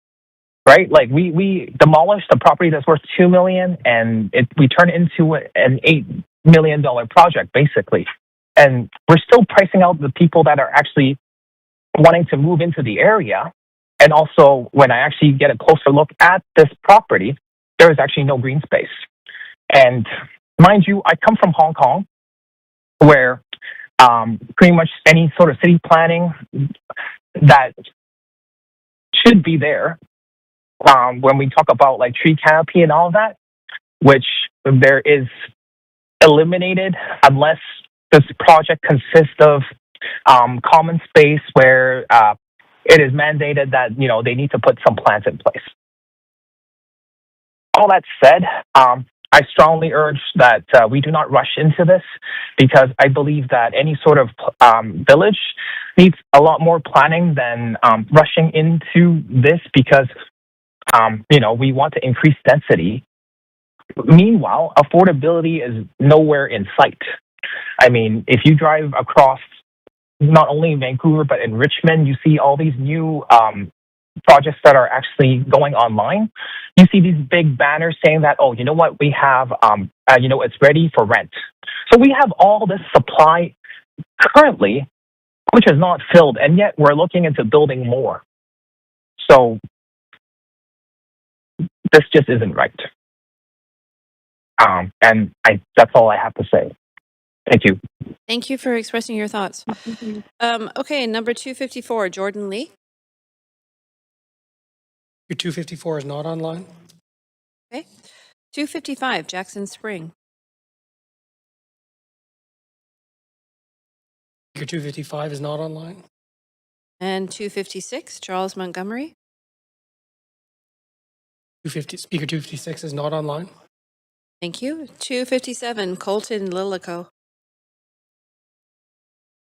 Right? Like we demolished a property that's worth $2 million and we turn it into an $8 million project, basically. And we're still pricing out the people that are actually wanting to move into the area. And also, when I actually get a closer look at this property, there is actually no green space. And mind you, I come from Hong Kong, where pretty much any sort of city planning that should be there, when we talk about like tree canopy and all of that, which there is eliminated unless this project consists of common space where it is mandated that, they need to put some plants in place. All that said, I strongly urge that we do not rush into this, because I believe that any sort of village needs a lot more planning than rushing into this, because, we want to increase density. Meanwhile, affordability is nowhere in sight. I mean, if you drive across not only in Vancouver, but in Richmond, you see all these new projects that are actually going online. You see these big banners saying that, oh, you know what, we have, it's ready for rent. So we have all this supply currently, which is not filled, and yet we're looking into building more. So this just isn't right. And that's all I have to say. Thank you.
Thank you for expressing your thoughts. Okay, number 254, Jordan Lee.
Your 254 is not online?
Okay. 255, Jackson Spring.
Your 255 is not online?
And 256, Charles Montgomery.
Speaker 256 is not online?
Thank you. 257, Colton Lilico.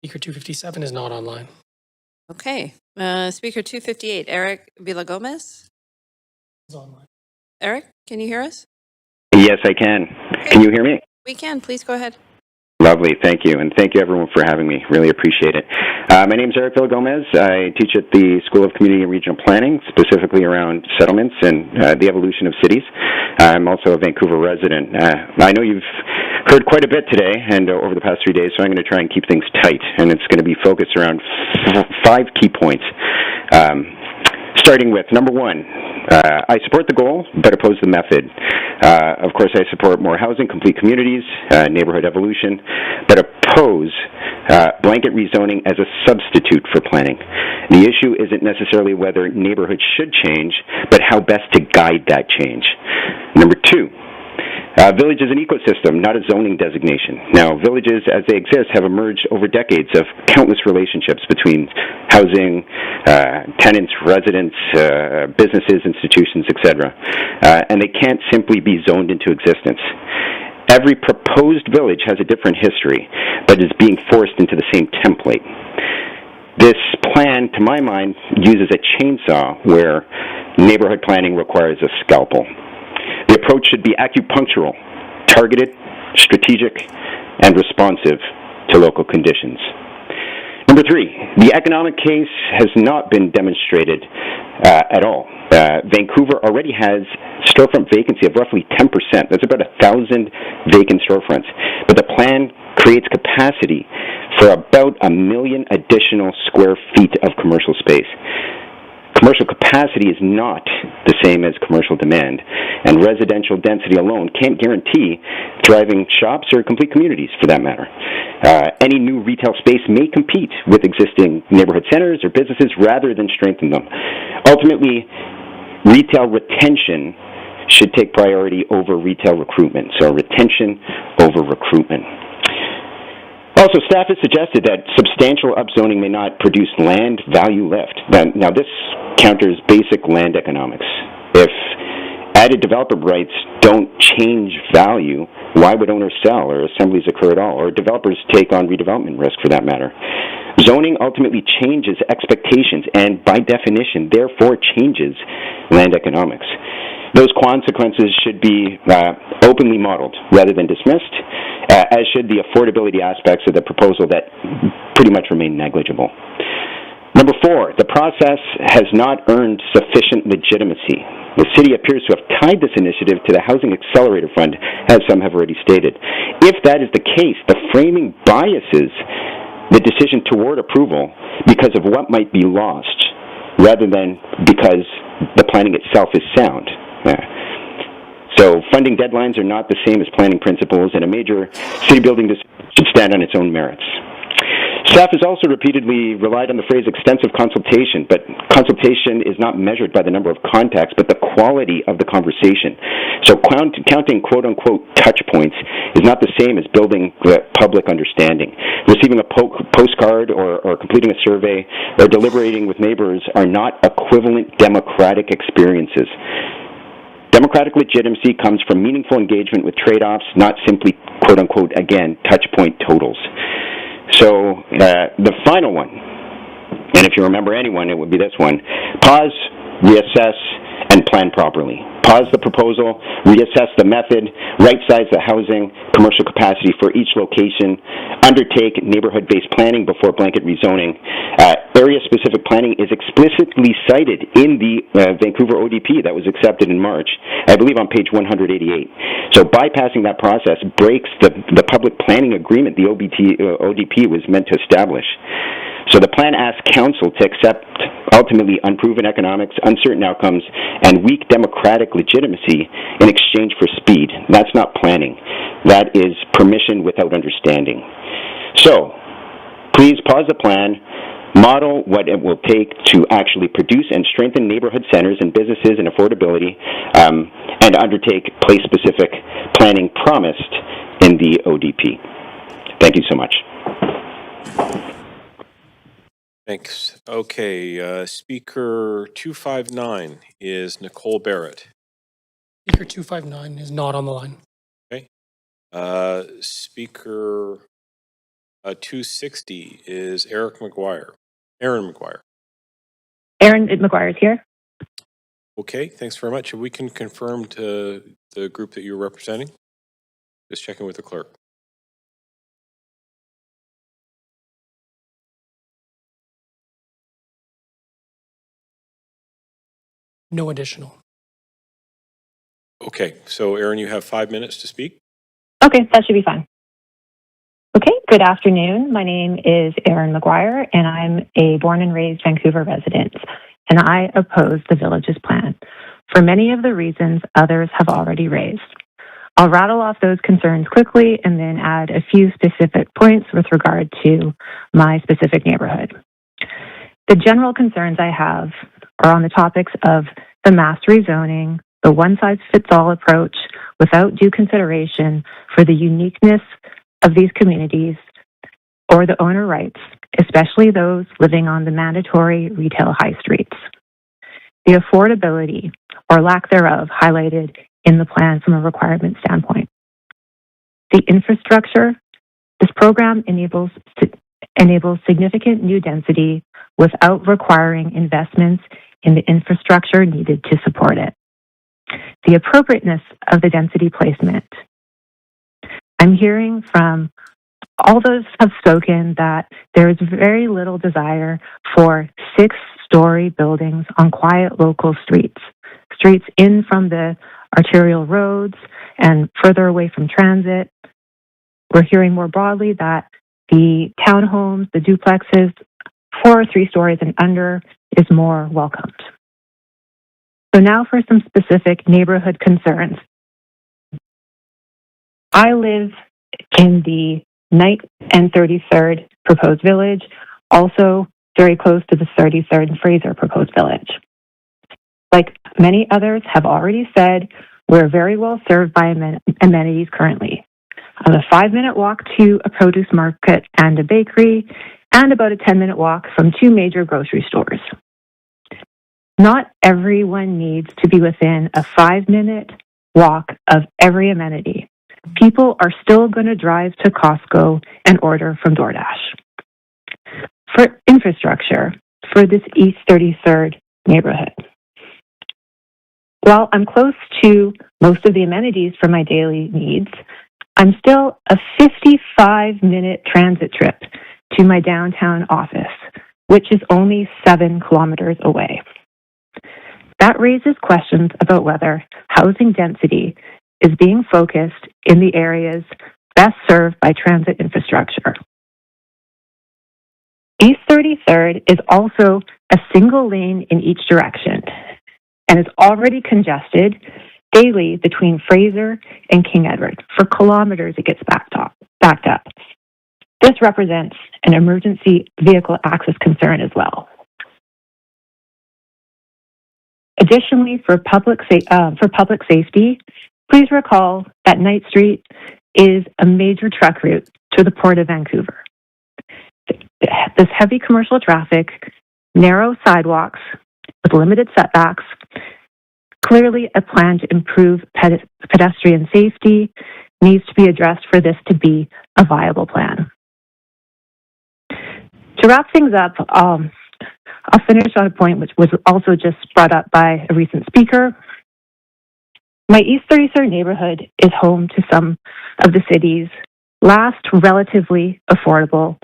Speaker 257 is not online.
Okay. Speaker 258, Eric Villagomez.
Is online.
Eric, can you hear us?
Yes, I can. Can you hear me?
We can. Please go ahead.
Lovely. Thank you. And thank you, everyone, for having me. Really appreciate it. My name is Eric Villagomez. I teach at the School of Community and Regional Planning, specifically around settlements and the evolution of cities. I'm also a Vancouver resident. I know you've heard quite a bit today and over the past 3 days, so I'm going to try and keep things tight. And it's going to be focused around 5 key points. Starting with number 1, I support the goal, but oppose the method. Of course, I support more housing, complete communities, neighborhood evolution, but oppose blanket rezoning as a substitute for planning. The issue isn't necessarily whether neighborhoods should change, but how best to guide that change. Number 2, village is an ecosystem, not a zoning designation. Now, villages as they exist have emerged over decades of countless relationships between housing, tenants, residents, businesses, institutions, etc. And they can't simply be zoned into existence. Every proposed village has a different history, but is being forced into the same template. This plan, to my mind, uses a chainsaw where neighborhood planning requires a scalpel. The approach should be acupunctural, targeted, strategic, and responsive to local conditions. Number 3, the economic case has not been demonstrated at all. Vancouver already has storefront vacancy of roughly 10%. That's about 1,000 vacant storefronts. But the plan creates capacity for about 1 million additional square feet of commercial space. Commercial capacity is not the same as commercial demand, and residential density alone can't guarantee thriving shops or complete communities, for that matter. Any new retail space may compete with existing neighborhood centers or businesses rather than strengthen them. Ultimately, retail retention should take priority over retail recruitment, so retention over recruitment. Also, staff has suggested that substantial upzoning may not produce land value lift. Now, this counters basic land economics. If added developer rights don't change value, why would owners sell or assemblies occur at all, or developers take on redevelopment risk for that matter? Zoning ultimately changes expectations and, by definition, therefore changes land economics. Those consequences should be openly modeled rather than dismissed, as should the affordability aspects of the proposal that pretty much remain negligible. Number 4, the process has not earned sufficient legitimacy. The city appears to have tied this initiative to the Housing Accelerator Fund, as some have already stated. If that is the case, the framing biases the decision toward approval because of what might be lost, rather than because the planning itself is sound. So funding deadlines are not the same as planning principles, and a major city building decision should stand on its own merits. Staff has also repeatedly relied on the phrase extensive consultation, but consultation is not measured by the number of contacts, but the quality of the conversation. So counting quote-unquote touch points is not the same as building public understanding. Receiving a postcard or completing a survey or deliberating with neighbors are not equivalent democratic experiences. Democratic legitimacy comes from meaningful engagement with trade-offs, not simply quote-unquote, again, touch point totals. So the final one, and if you remember anyone, it would be this one: pause, reassess, and plan properly. Pause the proposal, reassess the method, right-size the housing, commercial capacity for each location, undertake neighborhood-based planning before blanket rezoning. Area-specific planning is explicitly cited in the Vancouver ODP that was accepted in March, I believe on page 188. So bypassing that process breaks the public planning agreement the ODP was meant to establish. So the plan asks council to accept ultimately unproven economics, uncertain outcomes, and weak democratic legitimacy in exchange for speed. That's not planning. That is permission without understanding. So please pause the plan, model what it will take to actually produce and strengthen neighborhood centers and businesses and affordability, and undertake place-specific planning promised in the ODP. Thank you so much.
Thanks. Okay, Speaker 259 is Nicole Barrett.
Speaker 259 is not on the line.
Okay. Speaker 260 is Aaron McGuire.
Aaron McGuire is here.
Okay, thanks very much. If we can confirm to the group that you're representing, just checking with the clerk.
No additional.
Okay, so Aaron, you have 5 minutes to speak.
Okay, that should be fine. Okay, good afternoon. My name is Aaron McGuire, and I'm a born and raised Vancouver resident, and I oppose the Villages Plan for many of the reasons others have already raised. I'll rattle off those concerns quickly and then add a few specific points with regard to my specific neighborhood. The general concerns I have are on the topics of the mass rezoning, the one-size-fits-all approach without due consideration for the uniqueness of these communities or the owner rights, especially those living on the mandatory retail high streets. The affordability or lack thereof highlighted in the plan from a requirement standpoint. The infrastructure, this program enables significant new density without requiring investments in the infrastructure needed to support it. The appropriateness of the density placement. I'm hearing from all those who have spoken that there is very little desire for 6-story buildings on quiet local streets in from the arterial roads and further away from transit. We're hearing more broadly that the townhomes, the duplexes, 4 or 3 stories and under is more welcomed. So now for some specific neighborhood concerns. I live in the Knight and 33rd proposed village, also very close to the 33rd and Fraser proposed village. Like many others have already said, we're very well served by amenities currently. a 5-minute walk to a produce market and a bakery, and about a 10-minute walk from 2 major grocery stores. Not everyone needs to be within a 5-minute walk of every amenity. People are still going to drive to Costco and order from DoorDash. For infrastructure, for this East 33rd neighborhood, while I'm close to most of the amenities for my daily needs, I'm still a 55-minute transit trip to my downtown office, which is only 7 kilometers away. That raises questions about whether housing density is being focused in the areas best served by transit infrastructure. East 33rd is also a single lane in each direction and is already congested daily between Fraser and King Edward. For kilometers, it gets backed up. This represents an emergency vehicle access concern as well. Additionally, for public safety, please recall that Knight Street is a major truck route to the Port of Vancouver. This heavy commercial traffic, narrow sidewalks with limited setbacks, clearly a plan to improve pedestrian safety needs to be addressed for this to be a viable plan. To wrap things up, I'll finish on a point which was also just brought up by a recent speaker. My East 33rd neighborhood is home to some of the city's last relatively affordable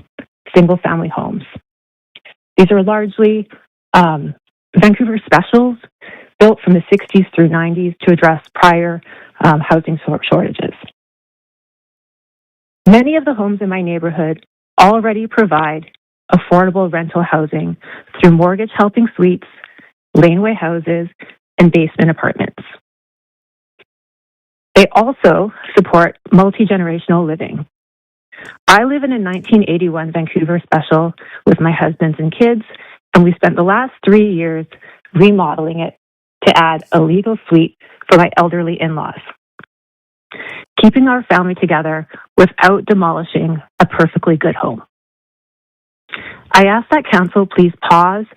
single-family homes. These are largely Vancouver specials built from the 60s through 90s to address prior housing shortages. Many of the homes in my neighborhood already provide affordable rental housing through mortgage helping suites, laneway houses, and basement apartments. They also support multi-generational living. I live in a 1981 Vancouver special with my husband and kids, and we spent the last 3 years remodeling it to add a legal suite for my elderly in-laws, keeping our family together without demolishing a perfectly good home. I ask that Council please pause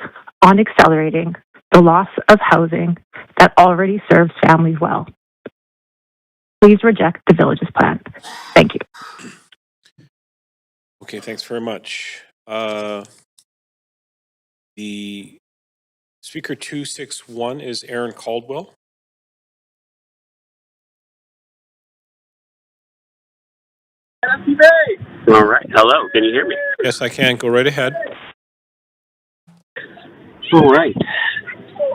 on accelerating the loss of housing that already serves families well. Please reject the Village's plan. Thank you.
Okay, thanks very much. The speaker 261 is Aaron Caldwell.
All right. Hello. Can you hear me?
Yes, I can. Go right ahead.
All right.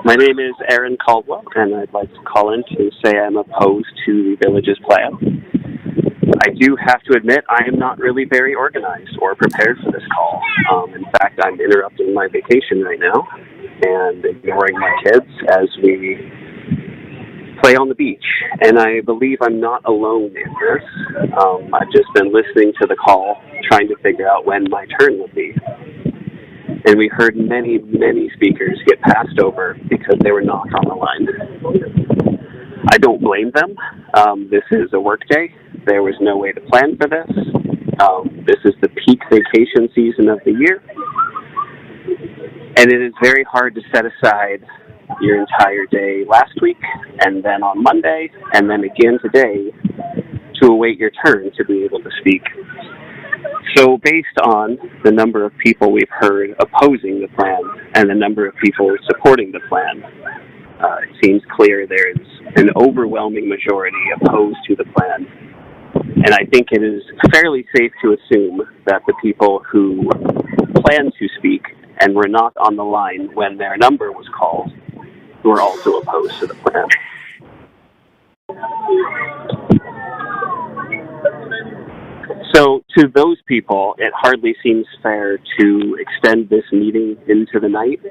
My name is Aaron Caldwell, and I'd like to call in to say I'm opposed to the Village's plan. I do have to admit I am not really very organized or prepared for this call. In fact, I'm interrupting my vacation right now and ignoring my kids as we play on the beach. And I believe I'm not alone in this. I've just been listening to the call, trying to figure out when my turn would be. And we heard many, many speakers get passed over because they were not on the line. I don't blame them. This is a work day. There was no way to plan for this. This is the peak vacation season of the year. And it is very hard to set aside your entire day last week, and then on Monday, and then again today, to await your turn to be able to speak. So based on the number of people we've heard opposing the plan and the number of people supporting the plan, it seems clear there is an overwhelming majority opposed to the plan. And I think it is fairly safe to assume that the people who plan to speak and were not on the line when their number was called were also opposed to the plan. So to those people, it hardly seems fair to extend this meeting into the night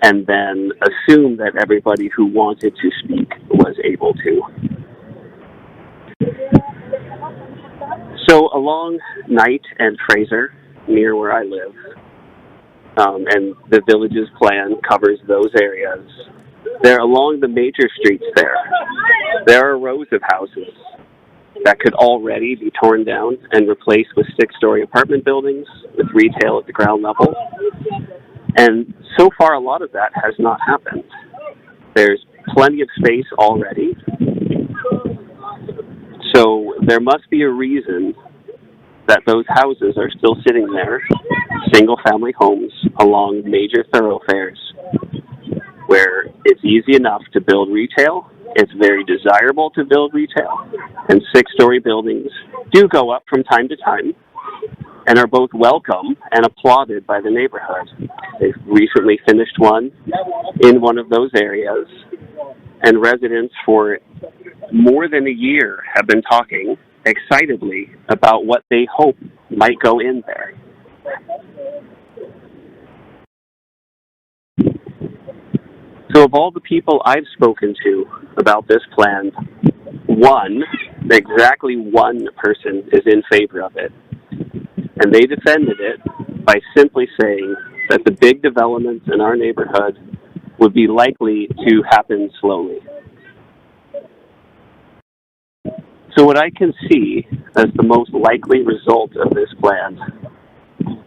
and then assume that everybody who wanted to speak was able to. So along Knight and Fraser, near where I live, and the Village's plan covers those areas, they're along the major streets there. There are rows of houses. that could already be torn down and replaced with 6-story apartment buildings with retail at the ground level. And so far, a lot of that has not happened. There's plenty of space already. So there must be a reason that those houses are still sitting there, single-family homes along major thoroughfares, where it's easy enough to build retail, it's very desirable to build retail, and 6-story buildings do go up from time to time and are both welcome and applauded by the neighborhood. They've recently finished one in one of those areas, and residents for more than a year have been talking excitedly about what they hope might go in there. So of all the people I've spoken to about this plan, exactly one person is in favor of it. And they defended it by simply saying that the big developments in our neighborhood would be likely to happen slowly. So what I can see as the most likely result of this plan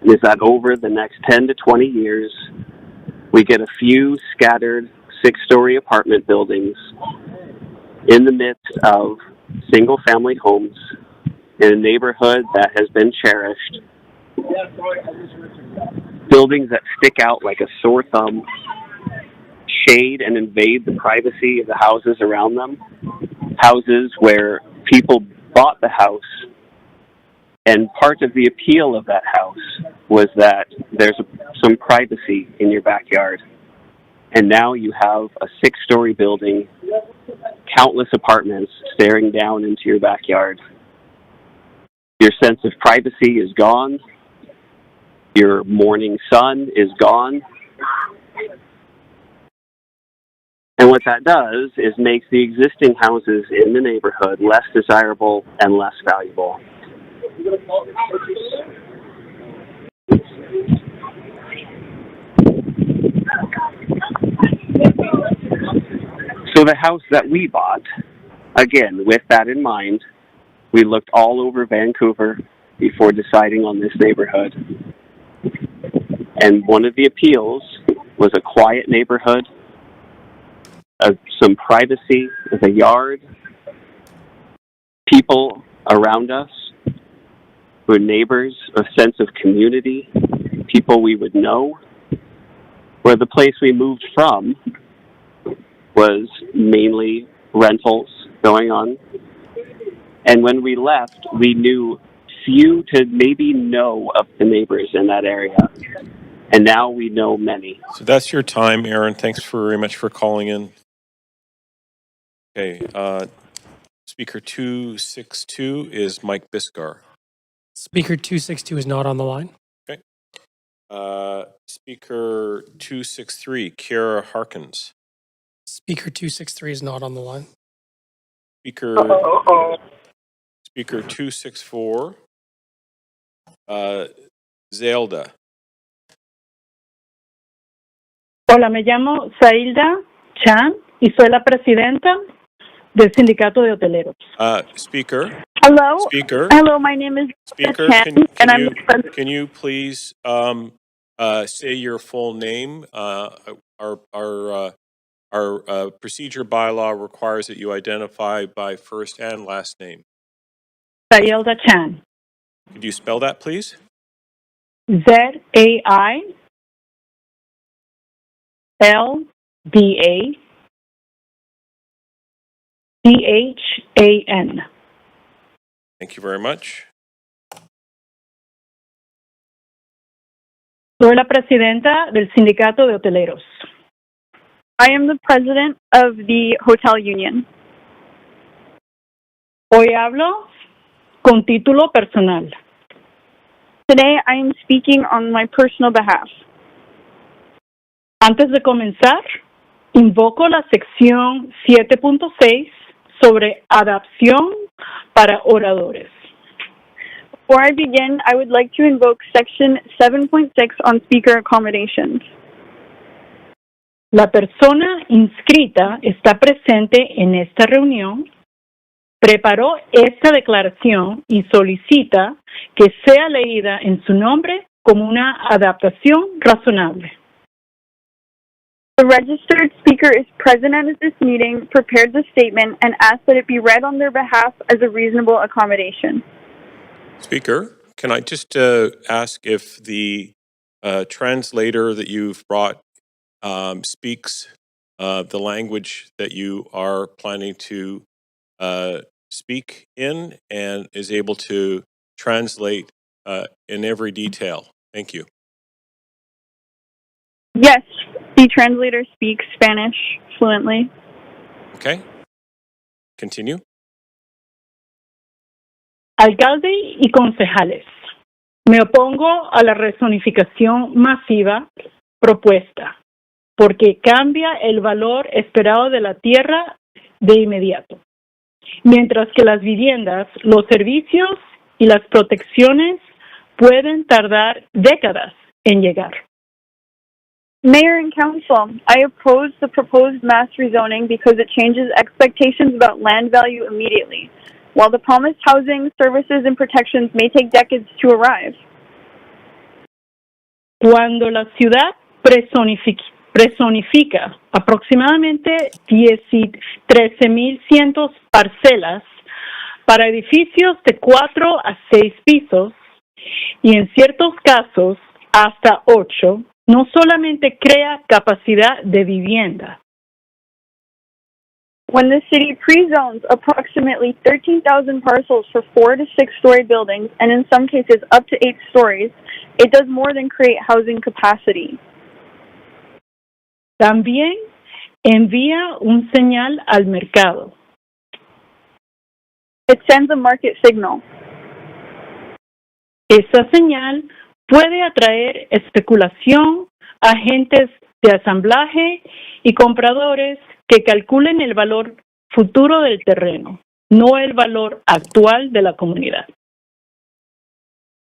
is that over the next 10 to 20 years, we get a few scattered 6-story apartment buildings in the midst of single-family homes in a neighborhood that has been cherished. Buildings that stick out like a sore thumb, shade and invade the privacy of the houses around them. Houses where people bought the house, and part of the appeal of that house was that there's some privacy in your backyard. And now you have a 6-story building, countless apartments staring down into your backyard. Your sense of privacy is gone. Your morning sun is gone. And what that does is makes the existing houses in the neighborhood less desirable and less valuable. So the house that we bought, again, with that in mind, we looked all over Vancouver before deciding on this neighborhood. And one of the appeals was a quiet neighborhood, some privacy with a yard, people around us who are neighbors, a sense of community, people we would know, where the place we moved from was mainly rentals going on. And when we left, we knew few to maybe no of the neighbors in that area. And now we know many.
So that's your time, Aaron. Thanks very much for calling in. Okay, speaker 262 is Mike Biscar.
Speaker 262 is not on the line.
Okay. Speaker 263, Kiara Harkins.
Speaker 263 is not on the line.
Speaker 264, Zelda.
Hola, me llamo Zailda Chan y soy la presidenta del sindicato de hoteleros.
Speaker.
Hello.
Speaker.
Hello, my name is
Speaker.
Chan, and I'm the president.
Can you please say your full name? Our procedure bylaw requires that you identify by first and last name.
Zailda Chan.
Could you spell that, please?
ZAILDA CHAN.
Thank you very much.
Soy la presidenta del sindicato de hoteleros.
I am the president of the hotel union.
Hoy hablo con título personal.
Today I am speaking on my personal behalf.
Antes de comenzar, invoco la sección 7.6 sobre adaptación para oradores.
Before I begin, I would like to invoke section 7.6 on speaker accommodations.
La persona inscrita está presente en esta reunión preparó esta declaración y solicita que sea leída en su nombre como una adaptación razonable.
The registered speaker is present at this meeting, prepared the statement, and asked that it be read on their behalf as a reasonable accommodation.
Speaker, can I just ask if the translator that you've brought speaks the language that you are planning to speak in and is able to translate in every detail? Thank you.
Yes, the translator speaks Spanish fluently.
Okay. Continue.
Alcalde y concejales, me opongo a la rezonificación masiva propuesta porque cambia el valor esperado de la tierra de inmediato, mientras que las viviendas, los servicios y las protecciones pueden tardar décadas en llegar.
Mayor and Council, I oppose the proposed mass rezoning because it changes expectations about land value immediately, while the promised housing, services, and protections may take decades to arrive.
Cuando la ciudad personifica aproximadamente 13,100 parcelas para edificios de 4 a 6 pisos y en ciertos casos hasta 8, no solamente crea capacidad de vivienda.
When the city pre-zones approximately 13,000 parcels for 4 to 6-story buildings, and in some cases up to 8 stories, it does more than create housing capacity.
También envía un señal al mercado.
It sends a market signal.
Esa señal puede atraer especulación, agentes de asamblaje y compradores que calculen el valor futuro del terreno, no el valor actual de la comunidad.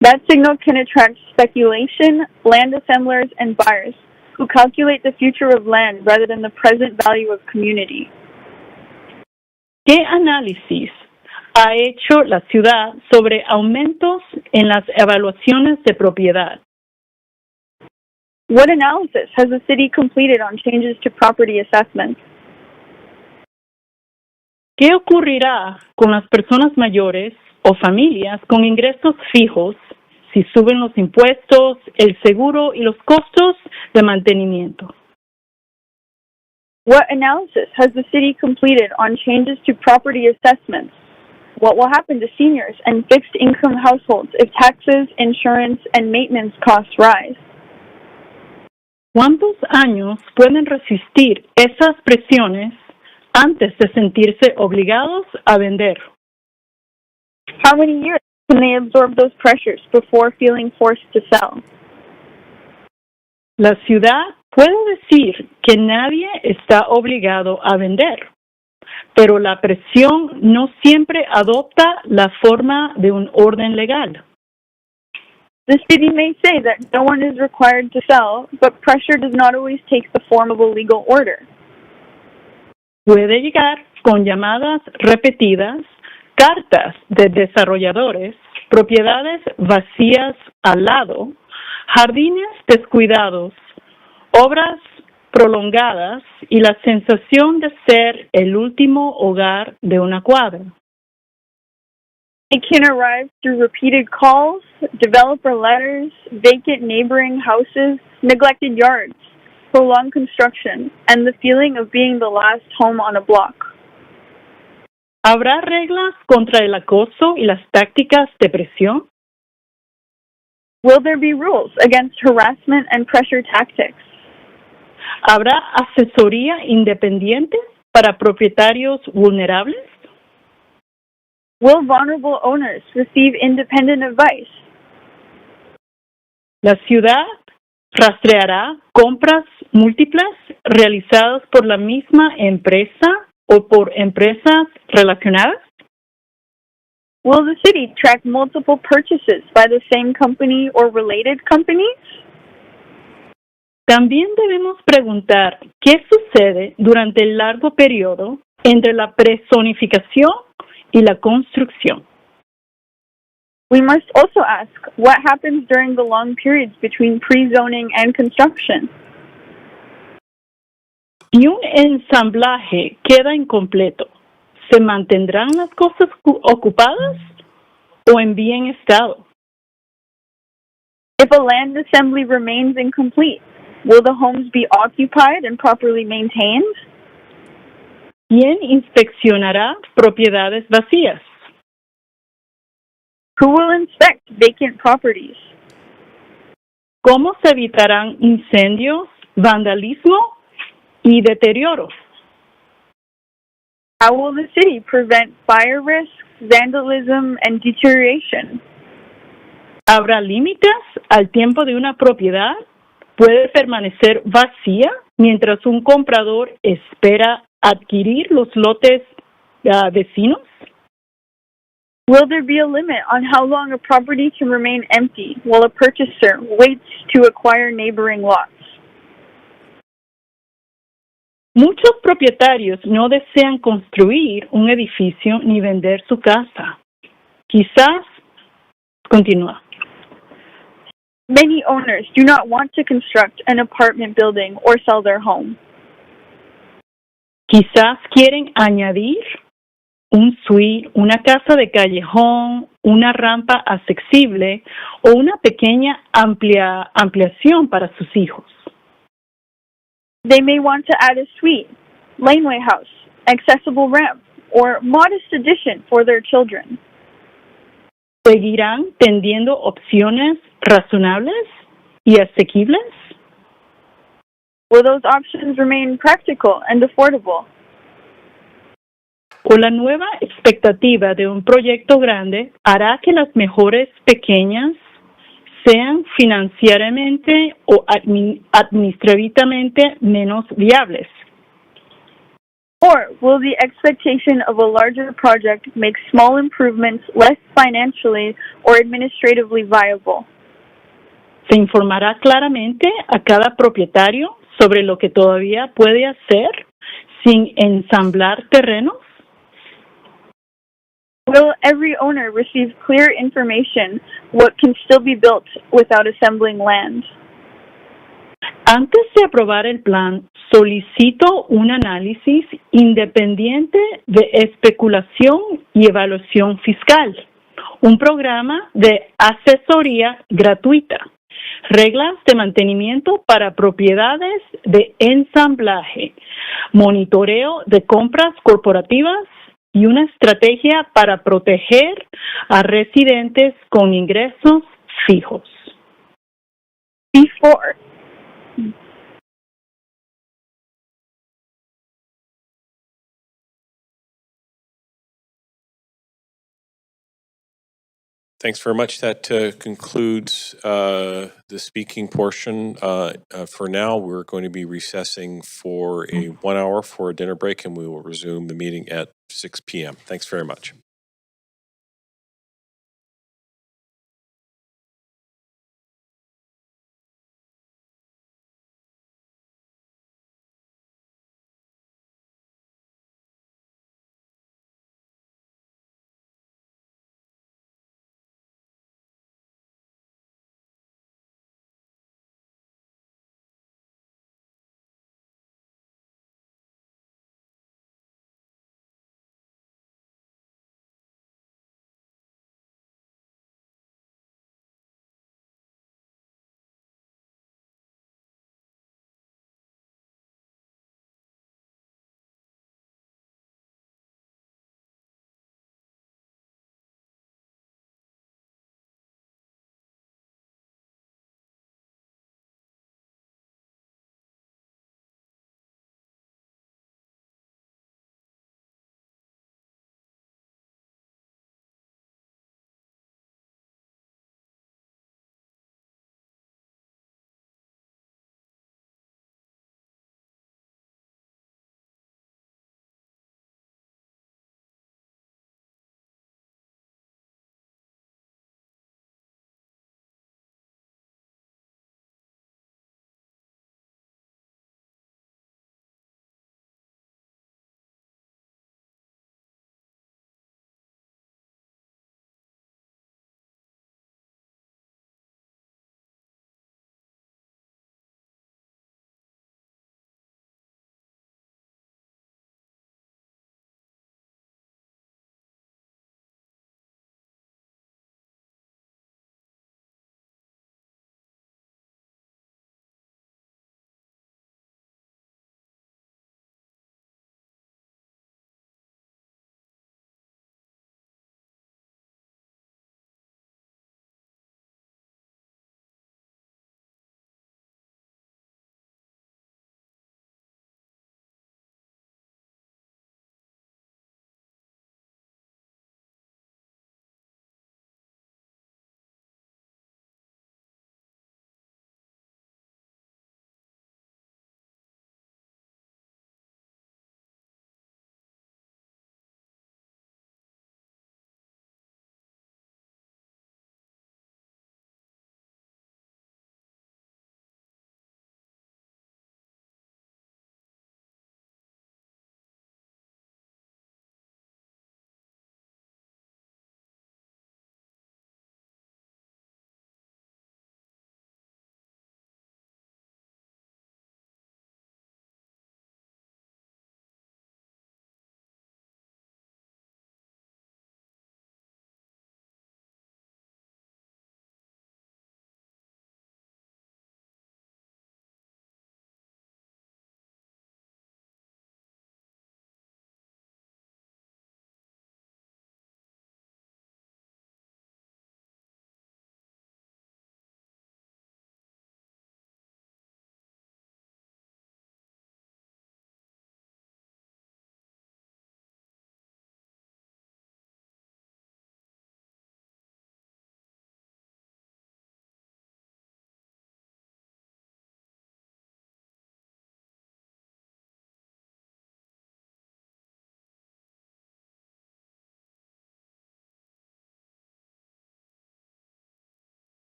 That signal can attract speculation, land assemblers, and buyers who calculate the future of land rather than the present value of community.
¿Qué análisis ha hecho la ciudad sobre aumentos en las evaluaciones de propiedad?
What analysis has the city completed on changes to property assessments?
¿Qué ocurrirá con las personas mayores o familias con ingresos fijos si suben los impuestos, el seguro y los costos de mantenimiento?
What analysis has the city completed on changes to property assessments? What will happen to seniors and fixed income households if taxes, insurance, and maintenance costs rise?
¿Cuántos años pueden resistir esas presiones antes de sentirse obligados a vender?
How many years can they absorb those pressures before feeling forced to sell?
La ciudad puede decir que nadie está obligado a vender, pero la presión no siempre adopta la forma de un orden legal.
The city may say that no one is required to sell, but pressure does not always take the form of a legal order.
Puede llegar con llamadas repetidas, cartas de desarrolladores, propiedades vacías al lado, jardines descuidados, obras prolongadas y la sensación de ser el último hogar de una cuadra.
It can arrive through repeated calls, developer letters, vacant neighboring houses, neglected yards, prolonged construction, and the feeling of being the last home on a block.
¿Habrá reglas contra el acoso y las tácticas de presión?
Will there be rules against harassment and pressure tactics?
¿Habrá asesoría independiente para propietarios vulnerables?
Will vulnerable owners receive independent advice?
La ciudad rastreará compras múltiples realizadas por la misma empresa o por empresas relacionadas?
Will the city track multiple purchases by the same company or related companies?
También debemos preguntar qué sucede durante el largo periodo entre la personificación y la construcción.
We must also ask what happens during the long periods between pre-zoning and construction.
Si un ensamblaje queda incompleto, ¿se mantendrán las cosas ocupadas o en bien estado?
If a land assembly remains incomplete, will the homes be occupied and properly maintained?
¿Quién inspeccionará propiedades vacías?
Who will inspect vacant properties?
¿Cómo se evitarán incendios, vandalismo y deterioro?
How will the city prevent fire risks, vandalism, and deterioration?
¿Habrá límites al tiempo de una propiedad? ¿Puede permanecer vacía mientras un comprador espera adquirir los lotes vecinos?
Will there be a limit on how long a property can remain empty while a purchaser waits to acquire neighboring lots?
Muchos propietarios no desean construir un edificio ni vender su casa. Quizás, continúa.
Many owners do not want to construct an apartment building or sell their home.
Quizás quieren añadir un suite, una casa de callejón, una rampa accesible o una pequeña ampliación para sus hijos.
They may want to add a suite, laneway house, accessible ramp, or modest addition for their children.
¿Seguirán tendiendo opciones razonables y asequibles?
Will those options remain practical and affordable?
¿O la nueva expectativa de un proyecto grande hará que las mejores pequeñas sean financieramente o administrativamente menos viables?
Or will the expectation of a larger project make small improvements less financially or administratively viable?
¿Se informará claramente a cada propietario sobre lo que todavía puede hacer sin ensamblar terrenos?
Will every owner receive clear information what can still be built without assembling land?
Antes de aprobar el plan, solicito un análisis independiente de especulación y evaluación fiscal, un programa de asesoría gratuita, reglas de mantenimiento para propiedades de ensamblaje, monitoreo de compras corporativas y una estrategia para proteger a residentes con ingresos fijos.
Before
Thanks very much. That concludes the speaking portion. For now, we're going to be recessing for a 1 hour for a dinner break, and we will resume the meeting at 6 p.m. Thanks very much.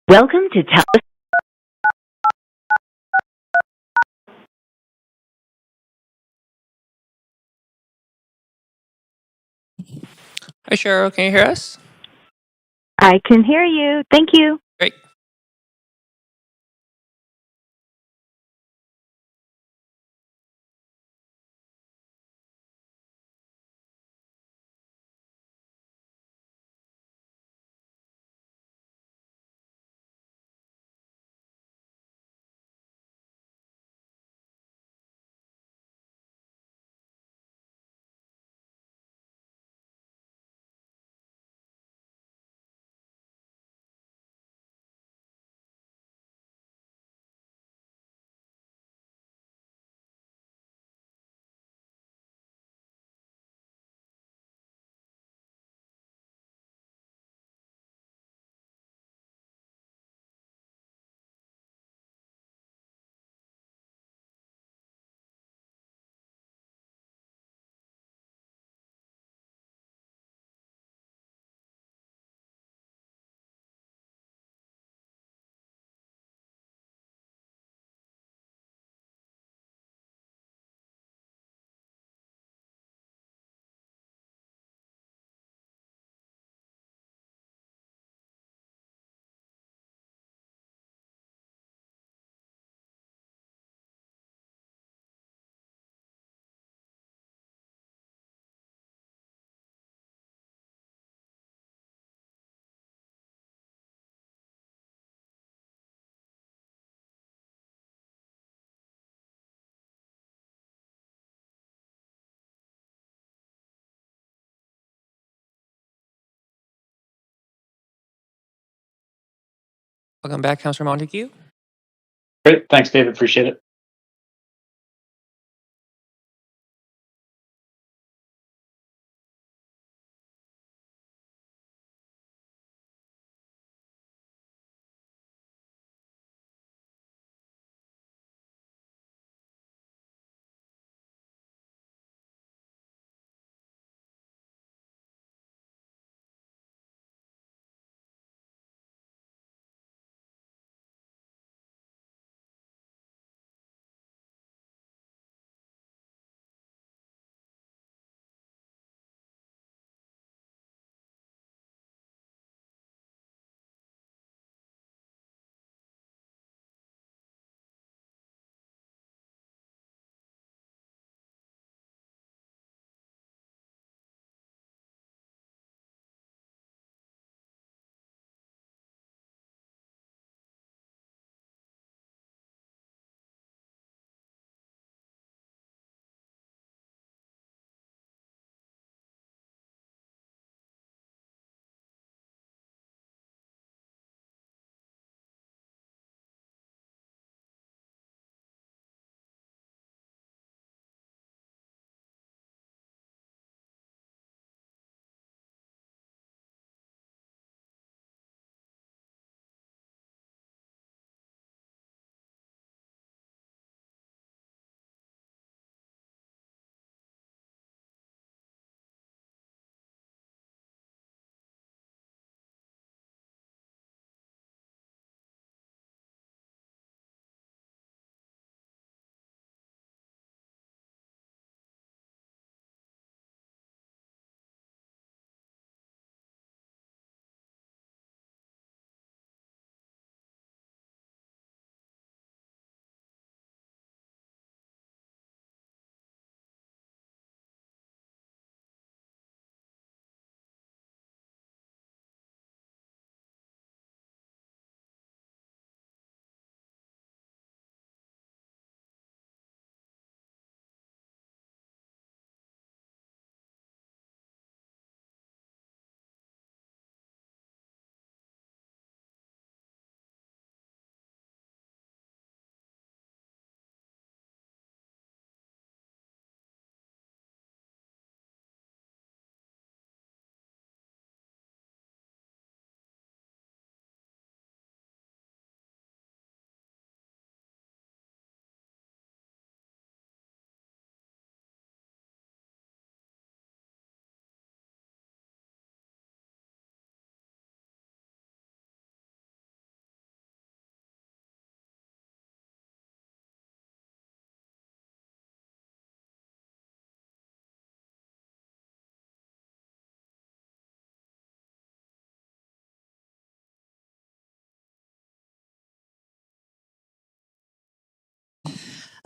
Welcome to Tell.
Hi, Cheryl. Can you hear us?
I can hear you. Thank you.
Great. Welcome back, Councilor Montague.
Great. Thanks, David. Appreciate it.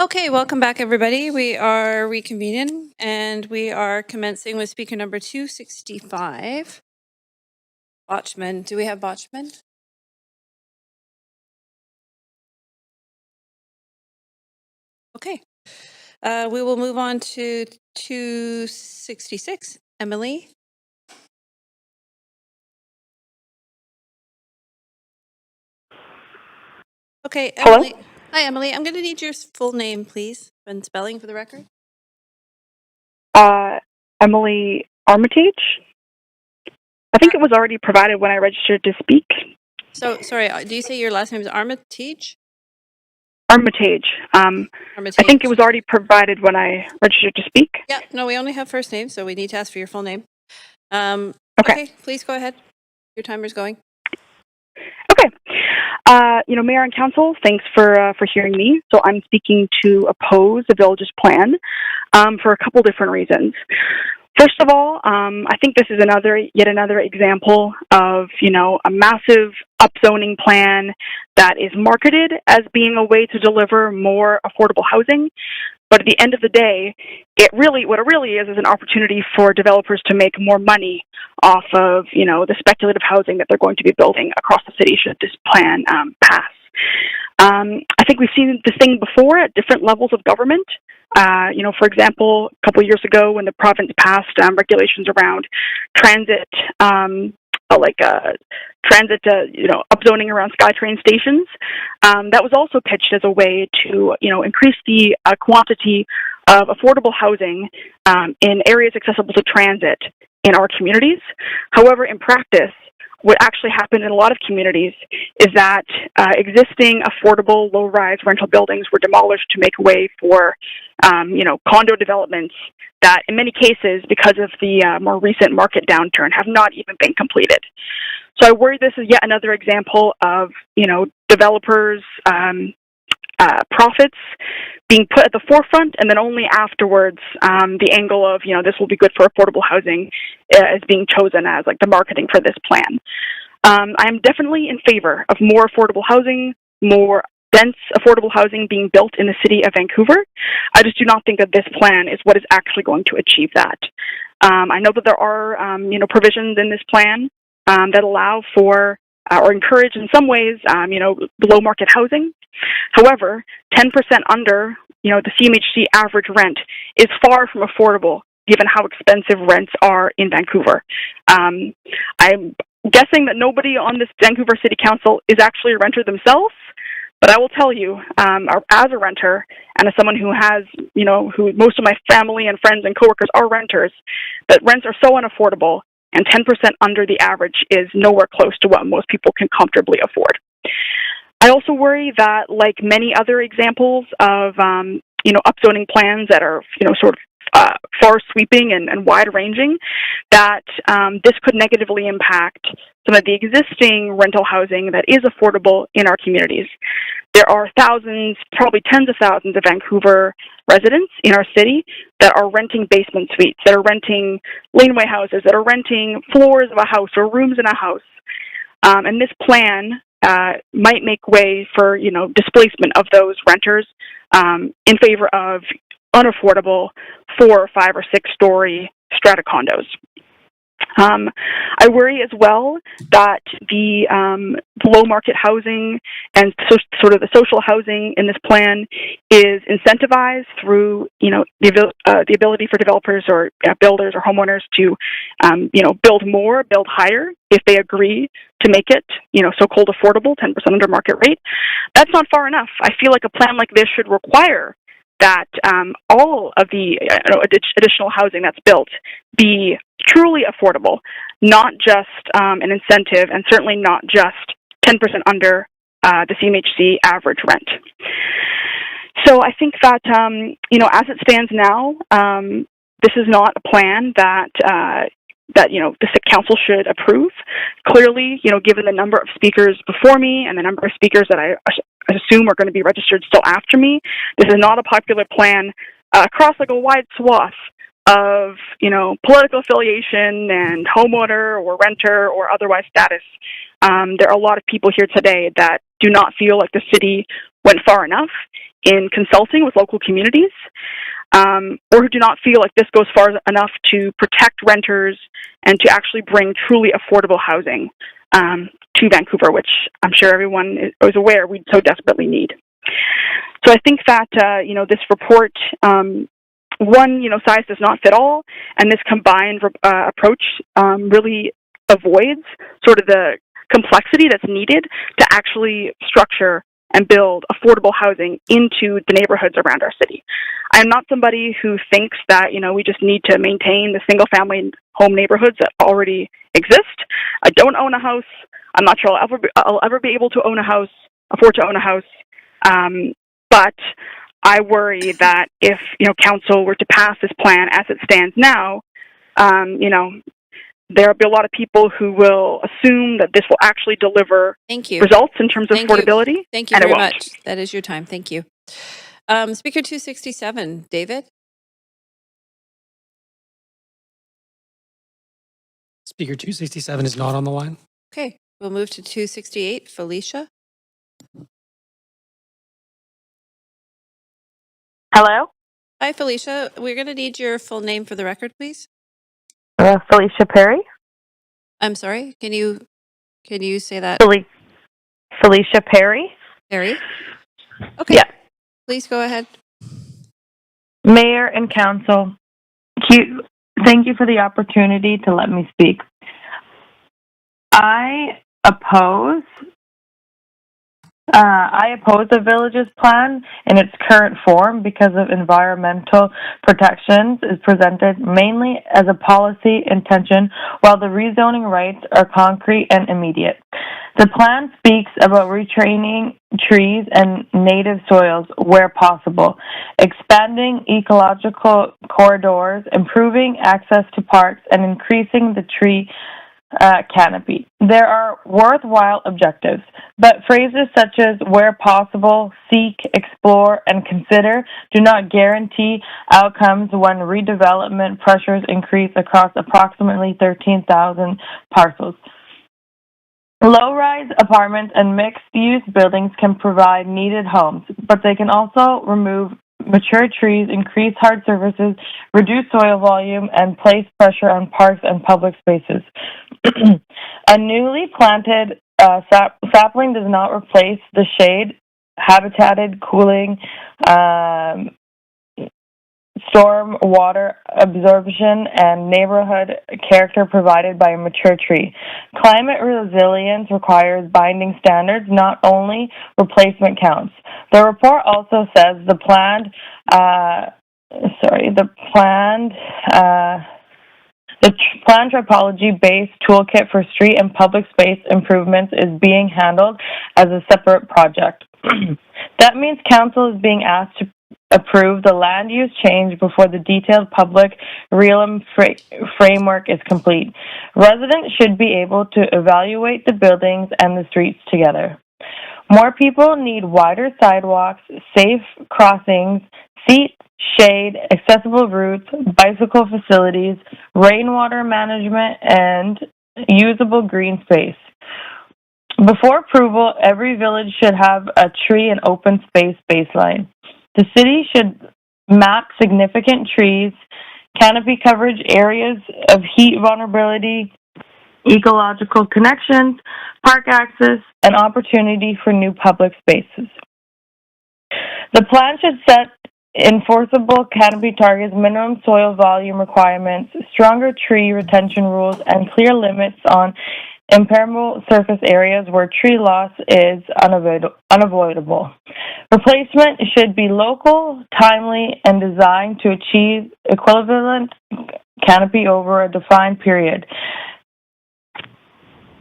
Okay, welcome back, everybody. We are reconvening and we are commencing with speaker number 265. Botchman. Do we have Botchman? Okay. We will move on to 266. Emily. Okay,
Hello?
Emily. Hi, Emily. I'm going to need your full name, please, and spelling for the record.
Emily Armitage. I think it was already provided when I registered to speak.
So, sorry, do you say your last name is Armitage?
Armitage. I think it was already provided when I registered to speak.
Yeah, no, we only have first name, so we need to ask for your full name.
Okay.
Please go ahead. Your timer's going.
Okay. Mayor and council, thanks for hearing me. So I'm speaking to oppose the village's plan for a couple different reasons. First of all, I think this is yet another example of, a massive upzoning plan that is marketed as being a way to deliver more affordable housing. But at the end of the day, what it really is an opportunity for developers to make more money off of, the speculative housing that they're going to be building across the city should this plan pass. I think we've seen this thing before at different levels of government. For example, a couple of years ago when the province passed regulations around transit, upzoning around SkyTrain stations, that was also pitched as a way to, increase the quantity of affordable housing in areas accessible to transit in our communities. However, in practice, what actually happened in a lot of communities is that existing affordable low-rise rental buildings were demolished to make way for, condo developments that in many cases, because of the more recent market downturn, have not even been completed. So I worry this is yet another example of, developers' profits being put at the forefront, and then only afterwards the angle of, this will be good for affordable housing is being chosen as like the marketing for this plan. I am definitely in favor of more affordable housing, more dense affordable housing being built in the city of Vancouver. I just do not think that this plan is what is actually going to achieve that. I know that there are, provisions in this plan that allow for or encourage in some ways, below market housing. However, 10% under, the CMHC average rent is far from affordable given how expensive rents are in Vancouver. I'm guessing that nobody on this Vancouver City Council is actually a renter themselves, but I will tell you, as a renter and as someone who has, who most of my family and friends and coworkers are renters, that rents are so unaffordable and 10% under the average is nowhere close to what most people can comfortably afford. I also worry that, like many other examples of, upzoning plans that are, far sweeping and wide ranging, that this could negatively impact some of the existing rental housing that is affordable in our communities. There are thousands, probably tens of thousands of Vancouver residents in our city that are renting basement suites, that are renting laneway houses, that are renting floors of a house or rooms in a house. And this plan might make way for, displacement of those renters in favor of unaffordable 4, 5, or 6-story strata condos. I worry as well that the below market housing and sort of the social housing in this plan is incentivized through, the ability for developers or builders or homeowners to, build more, build higher if they agree to make it, so-called affordable, 10% under market rate. That's not far enough. I feel like a plan like this should require that all of the additional housing that's built be truly affordable, not just an incentive, and certainly not just 10% under the CMHC average rent. So I think that, as it stands now, this is not a plan that the council should approve. Clearly, given the number of speakers before me and the number of speakers that I assume are going to be registered still after me, this is not a popular plan across like a wide swath of, political affiliation and homeowner or renter or otherwise status. There are a lot of people here today that do not feel like the city went far enough in consulting with local communities, or who do not feel like this goes far enough to protect renters and to actually bring truly affordable housing to Vancouver, which I'm sure everyone is aware we so desperately need. So I think that, this report, one, size does not fit all, and this combined approach really avoids sort of the complexity that's needed to actually structure and build affordable housing into the neighborhoods around our city. I'm not somebody who thinks that, we just need to maintain the single-family home neighborhoods that already exist. I don't own a house. I'm not sure I'll ever be able to afford to own a house. But I worry that if, council were to pass this plan as it stands now, there'll be a lot of people who will assume that this will actually deliver results in terms of affordability.
Thank you very much. That is your time. Thank you. Speaker 267, David.
Speaker 267 is not on the line.
Okay, we'll move to 268, Felicia.
Hello?
Hi, Felicia. We're going to need your full name for the record, please.
Felicia Perry?
I'm sorry. Can you say that?
Felicia Perry?
Perry? Okay.
Yeah.
Please go ahead.
Mayor and council, thank you for the opportunity to let me speak. I oppose the village's plan in its current form because of environmental protections is presented mainly as a policy intention, while the rezoning rights are concrete and immediate. The plan speaks about retraining trees and native soils where possible, expanding ecological corridors, improving access to parks, and increasing the tree canopy. There are worthwhile objectives, but phrases such as where possible, seek, explore, and consider do not guarantee outcomes when redevelopment pressures increase across approximately 13,000 parcels. Low-rise apartments and mixed-use buildings can provide needed homes, but they can also remove mature trees, increase hard surfaces, reduce soil volume, and place pressure on parks and public spaces. A newly planted sapling does not replace the shade, habitated cooling, storm water absorption, and neighborhood character provided by a mature tree. Climate resilience requires binding standards, not only replacement counts. The report also says the planned typology-based toolkit for street and public space improvements is being handled as a separate project. That means council is being asked to approve the land use change before the detailed public realm framework is complete. Residents should be able to evaluate the buildings and the streets together. More people need wider sidewalks, safe crossings, seat, shade, accessible routes, bicycle facilities, rainwater management, and usable green space. Before approval, every village should have a tree and open space baseline. The city should map significant trees, canopy coverage, areas of heat vulnerability, ecological connections, park access, and opportunity for new public spaces. The plan should set enforceable canopy targets, minimum soil volume requirements, stronger tree retention rules, and clear limits on impermeable surface areas where tree loss is unavoidable. Replacement should be local, timely, and designed to achieve equivalent canopy over a defined period.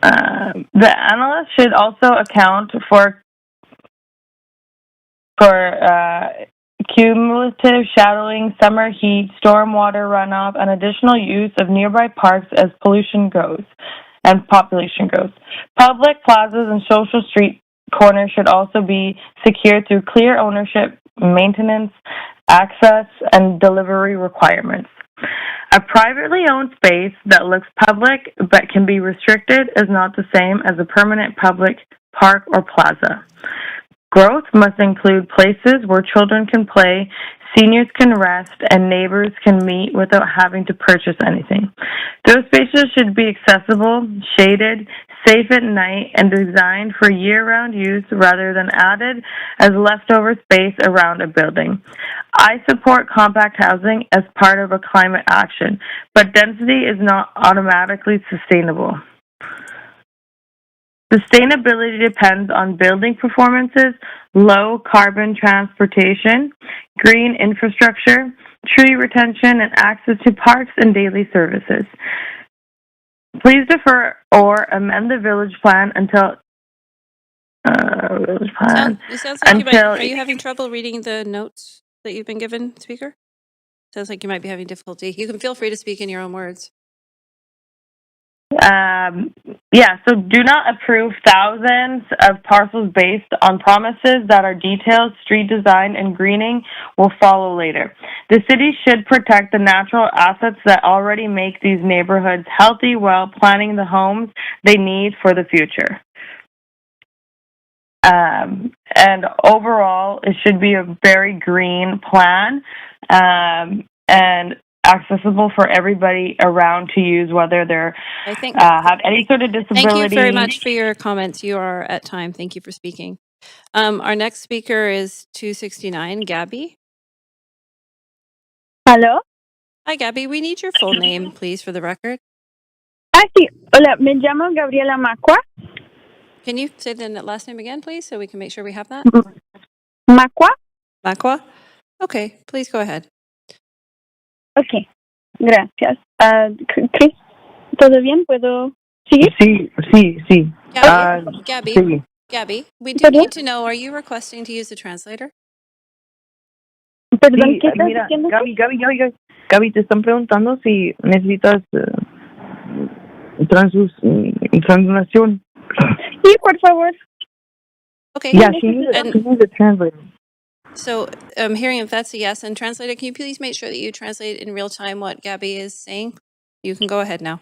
The analyst should also account for cumulative shadowing, summer heat, stormwater runoff, and additional use of nearby parks as pollution grows and population grows. Public plazas and social street corners should also be secured through clear ownership, maintenance, access, and delivery requirements. A privately owned space that looks public but can be restricted is not the same as a permanent public park or plaza. Growth must include places where children can play, seniors can rest, and neighbors can meet without having to purchase anything. Those spaces should be accessible, shaded, safe at night, and designed for year-round use rather than added as leftover space around a building. I support compact housing as part of a climate action, but density is not automatically sustainable. Sustainability depends on building performances, low carbon transportation, green infrastructure, tree retention, and access to parks and daily services. Please defer or amend the village plan until
It sounds like you might. Are you having trouble reading the notes that you've been given, Speaker? Sounds like you might be having difficulty. You can feel free to speak in your own words.
So do not approve thousands of parcels based on promises that are detailed, street design, and greening will follow later. The city should protect the natural assets that already make these neighborhoods healthy while planning the homes they need for the future. And overall, it should be a very green plan, and accessible for everybody around to use, whether they're have any sort of disability.
Thank you very much for your comments. You are at time. Thank you for speaking. Our next speaker is 269, Gabby.
¿Aló?
Hi, Gabby. We need your full name, please, for the record.
Sí. Hola, me llamo Gabriela Macua.
Can you say the last name again, please, so we can make sure we have that?
Macua.
Macua? Okay, please go ahead.
Ok, gracias. Chris, ¿todo bien? ¿Puedo seguir?
Sí.
Gabby, we do need to know, are you requesting to use the translator?
Perdón, ¿qué estás diciendo?
Gaby, te están preguntando si necesitas translación.
Sí, por favor.
Okay.
Yeah, she needs a translator.
So I'm hearing if that's a yes. And translator, can you please make sure that you translate in real time what Gabby is saying? You can go ahead now.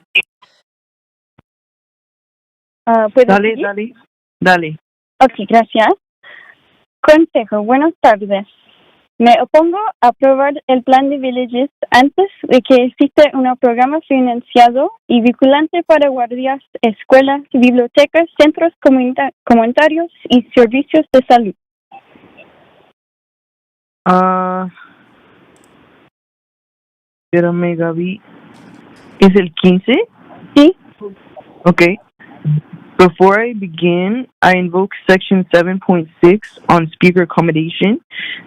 Dale.
Ok, gracias. Consejo, buenas tardes. Me opongo a aprobar el plan de Villages antes de que exista un programa financiado y vinculante para guardias, escuelas, bibliotecas, centros comunitarios y servicios de salud.
Espérame, Gaby. ¿Es el 15?
Sí.
Okay. Before I begin, I invoke Section 7.6 on speaker accommodation.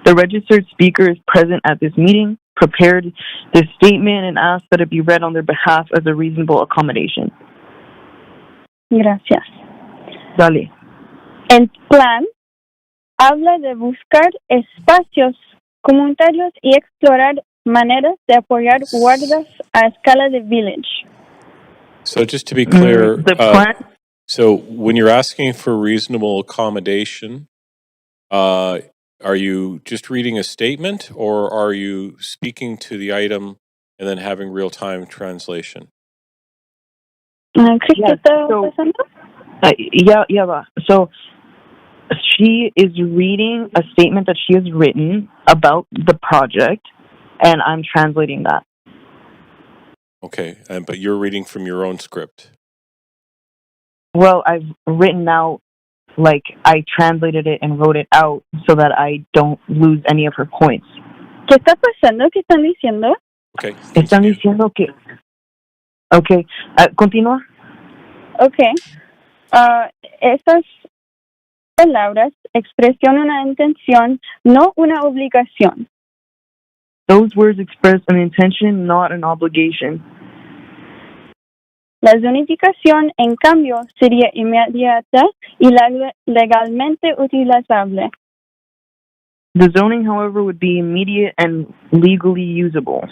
The registered speaker is present at this meeting, prepared this statement, and asked that it be read on their behalf as a reasonable accommodation.
Gracias.
Dale.
El plan habla de buscar espacios comunitarios y explorar maneras de apoyar guardas a escala de village.
So just to be clear,
the plan.
So when you're asking for reasonable accommodation, are you just reading a statement, or are you speaking to the item and then having real-time translation?
So she is reading a statement that she has written about the project, and I'm translating that.
Okay, but you're reading from your own script.
Well, I've written out, like, I translated it and wrote it out so that I don't lose any of her points.
¿Qué está pasando? ¿Qué están diciendo?
Okay.
Están diciendo que... Okay, continúa.
Okay. Estas palabras expresan una intención, no una obligación.
Those words express an intention, not an obligation.
La zonificación, en cambio, sería inmediata y legalmente utilizable.
The zoning, however, would be immediate and legally usable.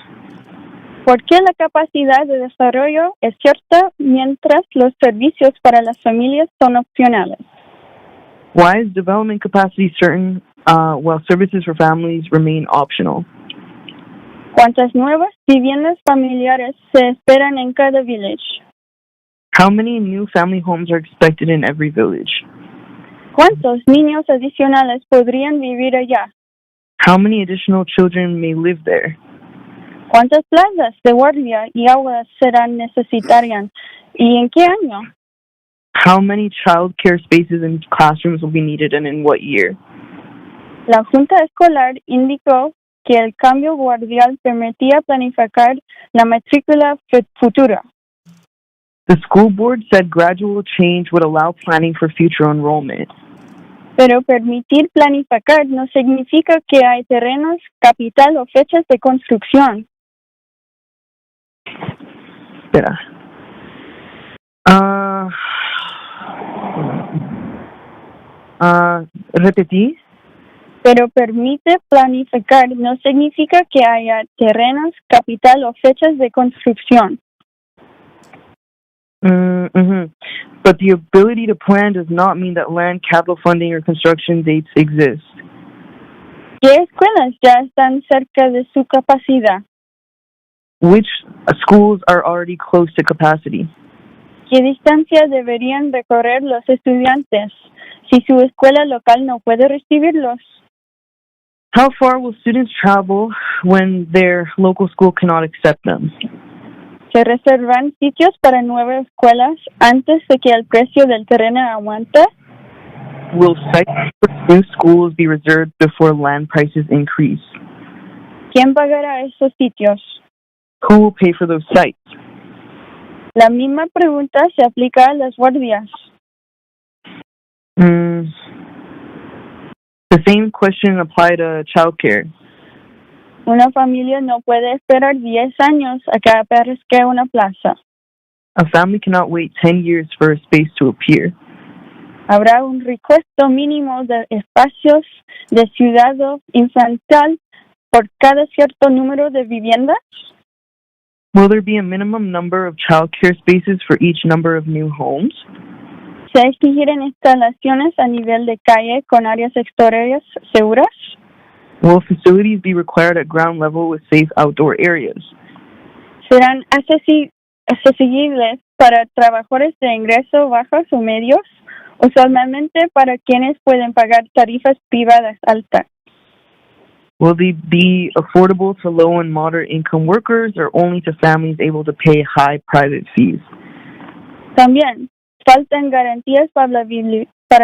Porque la capacidad de desarrollo es cierta mientras los servicios para las familias son opcionales.
Why is development capacity certain while services for families remain optional?
¿Cuántas nuevas viviendas familiares se esperan en cada village?
How many new family homes are expected in every village?
¿Cuántos niños adicionales podrían vivir allá?
How many additional children may live there?
¿Cuántas plazas de guardia y aulas serán necesarias? ¿Y en qué año?
How many child care spaces and classrooms will be needed and in what year?
La Junta Escolar indicó que el cambio guardial permitía planificar la matrícula futura.
The school board said gradual change would allow planning for future enrollment.
Pero permitir planificar no significa que hay terrenos, capital o fechas de construcción.
Espera. Repetí.
Pero permite planificar no significa que haya terrenos, capital o fechas de construcción.
But the ability to plan does not mean that land, capital funding, or construction dates exist.
¿Qué escuelas ya están cerca de su capacidad?
Which schools are already close to capacity?
¿Qué distancia deberían recorrer los estudiantes si su escuela local no puede recibirlos?
How far will students travel when their local school cannot accept them?
¿Se reservan sitios para nuevas escuelas antes de que el precio del terreno aguante?
Will sites for new schools be reserved before land prices increase?
¿Quién pagará esos sitios?
Who will pay for those sites?
La misma pregunta se aplica a las guardias.
The same question applied to childcare.
Una familia no puede esperar 10 años a que aparezca una plaza.
A family cannot wait 10 years for a space to appear.
¿Habrá un requisito mínimo de espacios de ciudad infantil por cada cierto número de viviendas?
Will there be a minimum number of child care spaces for each number of new homes?
¿Se exigirán instalaciones a nivel de calle con áreas exteriores seguras?
Will facilities be required at ground level with safe outdoor areas?
¿Serán accesibles para trabajadores de ingreso bajos o medios? Usualmente para quienes pueden pagar tarifas privadas altas.
Will they be affordable to low and moderate income workers or only to families able to pay high private fees?
También faltan garantías para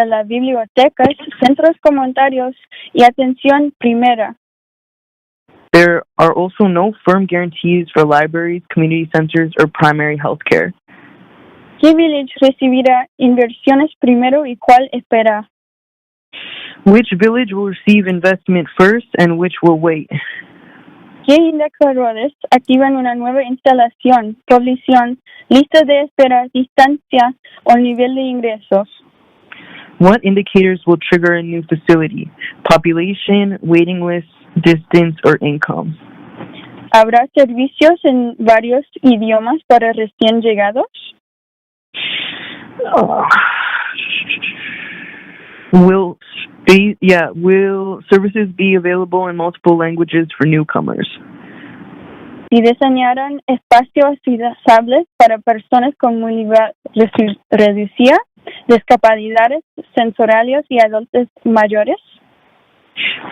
las bibliotecas, centros comunitarios y atención primera.
There are also no firm guarantees for libraries, community centers, or primary health care.
¿Qué village recibirá inversiones primero y cuál espera?
Which village will receive investment first and which will wait?
¿Qué indicadores activan una nueva instalación, provisión, lista de espera, distancia o nivel de ingresos?
What indicators will trigger a new facility? Population, waiting list, distance, or income?
¿Habrá servicios en varios idiomas para recién llegados?
Will services be available in multiple languages for newcomers?
Si diseñaran espacios accesibles para personas con movilidad reducida, discapacidades sensoriales y adultos mayores?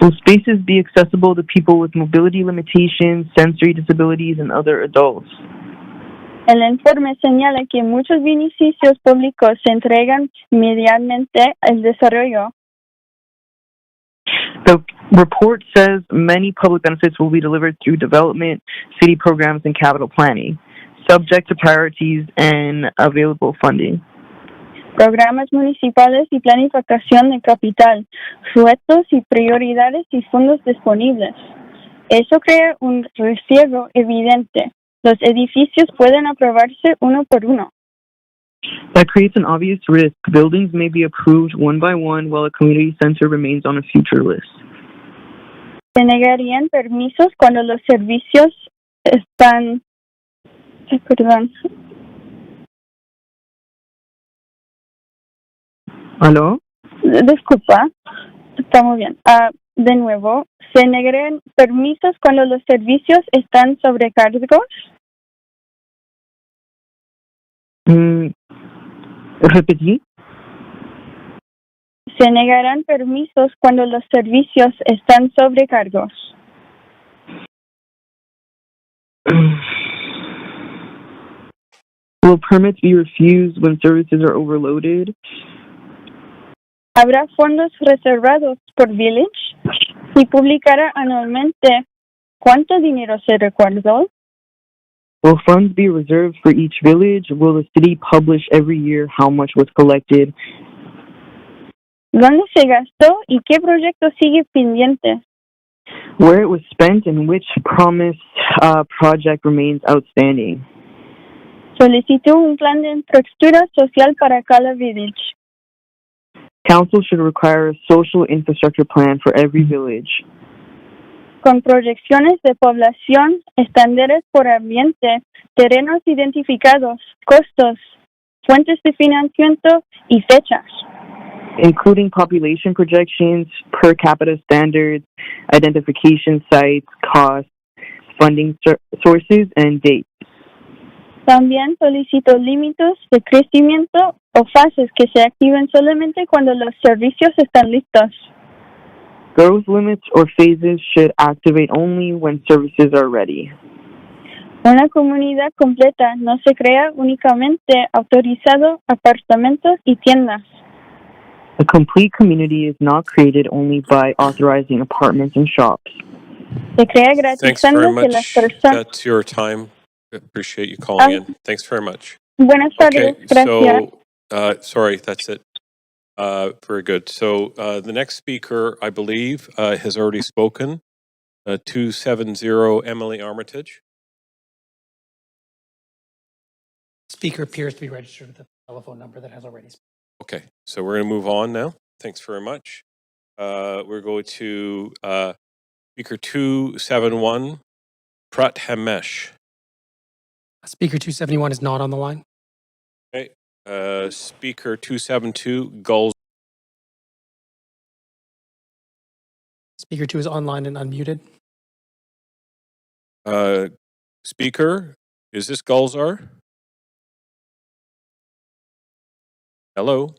Will spaces be accessible to people with mobility limitations, sensory disabilities, and other adults?
El informe señala que muchos beneficios públicos se entregan mediante el desarrollo.
The report says many public benefits will be delivered through development, city programs, and capital planning, subject to priorities and available funding.
Programas municipales y planificación de capital, sujetos y prioridades y fondos disponibles. Eso crea un riesgo evidente. Los edificios pueden aprobarse uno por uno.
That creates an obvious risk. Buildings may be approved one by one while a community center remains on a future list.
Se negarían permisos cuando los servicios están...
¿Aló?
Disculpa, está muy bien. De nuevo, ¿se negarían permisos cuando los servicios están sobrecargados?
Repetí.
Se negarán permisos cuando los servicios están sobrecargos.
Will permits be refused when services are overloaded?
Habrá fondos reservados por village. Se publicará anualmente cuánto dinero se recuerdó.
Will funds be reserved for each village? Will the city publish every year how much was collected?
¿Dónde se gastó y qué proyecto sigue pendiente?
Where it was spent and which promised project remains outstanding?
Solicitó un plan de infraestructura social para cada village.
Council should require a social infrastructure plan for every village.
Con proyecciones de población, estándares por ambiente, terrenos identificados, costos, fuentes de financiamiento y fechas.
Including population projections, per capita standards, identification sites, costs, funding sources, and dates.
También solicitó límites de crecimiento o fases que se activen solamente cuando los servicios están listos.
Growth limits or phases should activate only when services are ready.
Una comunidad completa no se crea únicamente autorizando apartamentos y tiendas.
A complete community is not created only by authorizing apartments and shops.
Se crea
Thanks very
garantizando que las
much.
personas...
That's your time. Appreciate you calling in. Thanks very much.
Buenas tardes,
Okay,
gracias.
so, sorry, that's it. Very good. So the next speaker, I believe, has already spoken. 270 Emily Armitage.
Speaker appears to be registered with a telephone number that has already spoken.
Okay, so we're going to move on now. Thanks very much. We're going to speaker 271, Prat Hamesh.
Speaker 271 is not on the line.
Okay, speaker 272, Gulls.
Speaker 2 is online and unmuted.
Speaker, is this Gulzar? Hello?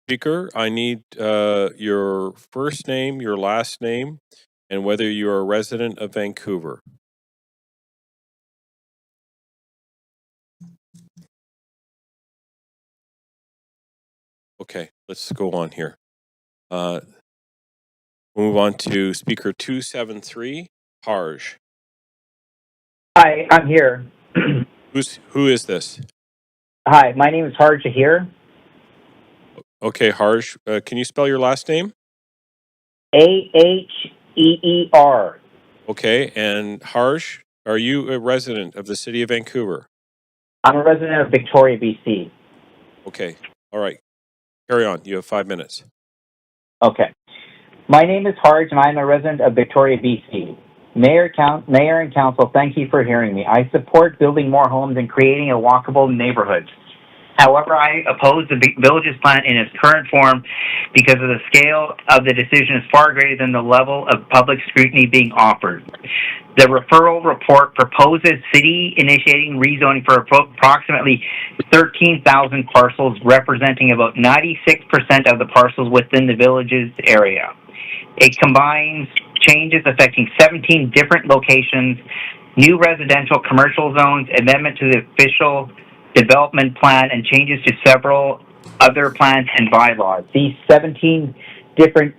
Speaker, I need your first name, your last name, and whether you are a resident of Vancouver. Okay, let's go on here. We'll move on to speaker 273, Harj.
Hi, I'm here.
Who is this?
Hi, my name is Harj Ahir.
Okay, Harj, can you spell your last name?
Aheer.
Okay, and Harj, are you a resident of the city of Vancouver?
I'm a resident of Victoria, BC.
Okay, all right. Carry on. You have 5 minutes.
Okay. My name is Harj, and I'm a resident of Victoria, BC. Mayor and Council, thank you for hearing me. I support building more homes and creating a walkable neighborhood. However, I oppose the Villages Plan in its current form because of the scale of the decision is far greater than the level of public scrutiny being offered. The referral report proposes city initiating rezoning for approximately 13,000 parcels, representing about 96% of the parcels within the Villages area. It combines changes affecting 17 different locations, new residential commercial zones, amendment to the official development plan, and changes to several other plans and bylaws. These 17 different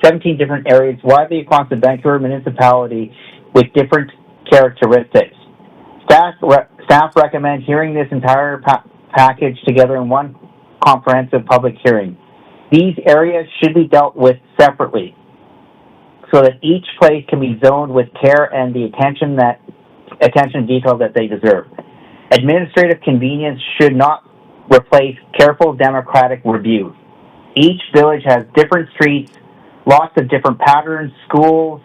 17 different areas widely across the Vancouver municipality with different characteristics. Staff recommend hearing this entire package together in one comprehensive public hearing. These areas should be dealt with separately, so that each place can be zoned with care and the attention and detail that they deserve. Administrative convenience should not replace careful democratic review. Each village has different streets, lots of different patterns, schools,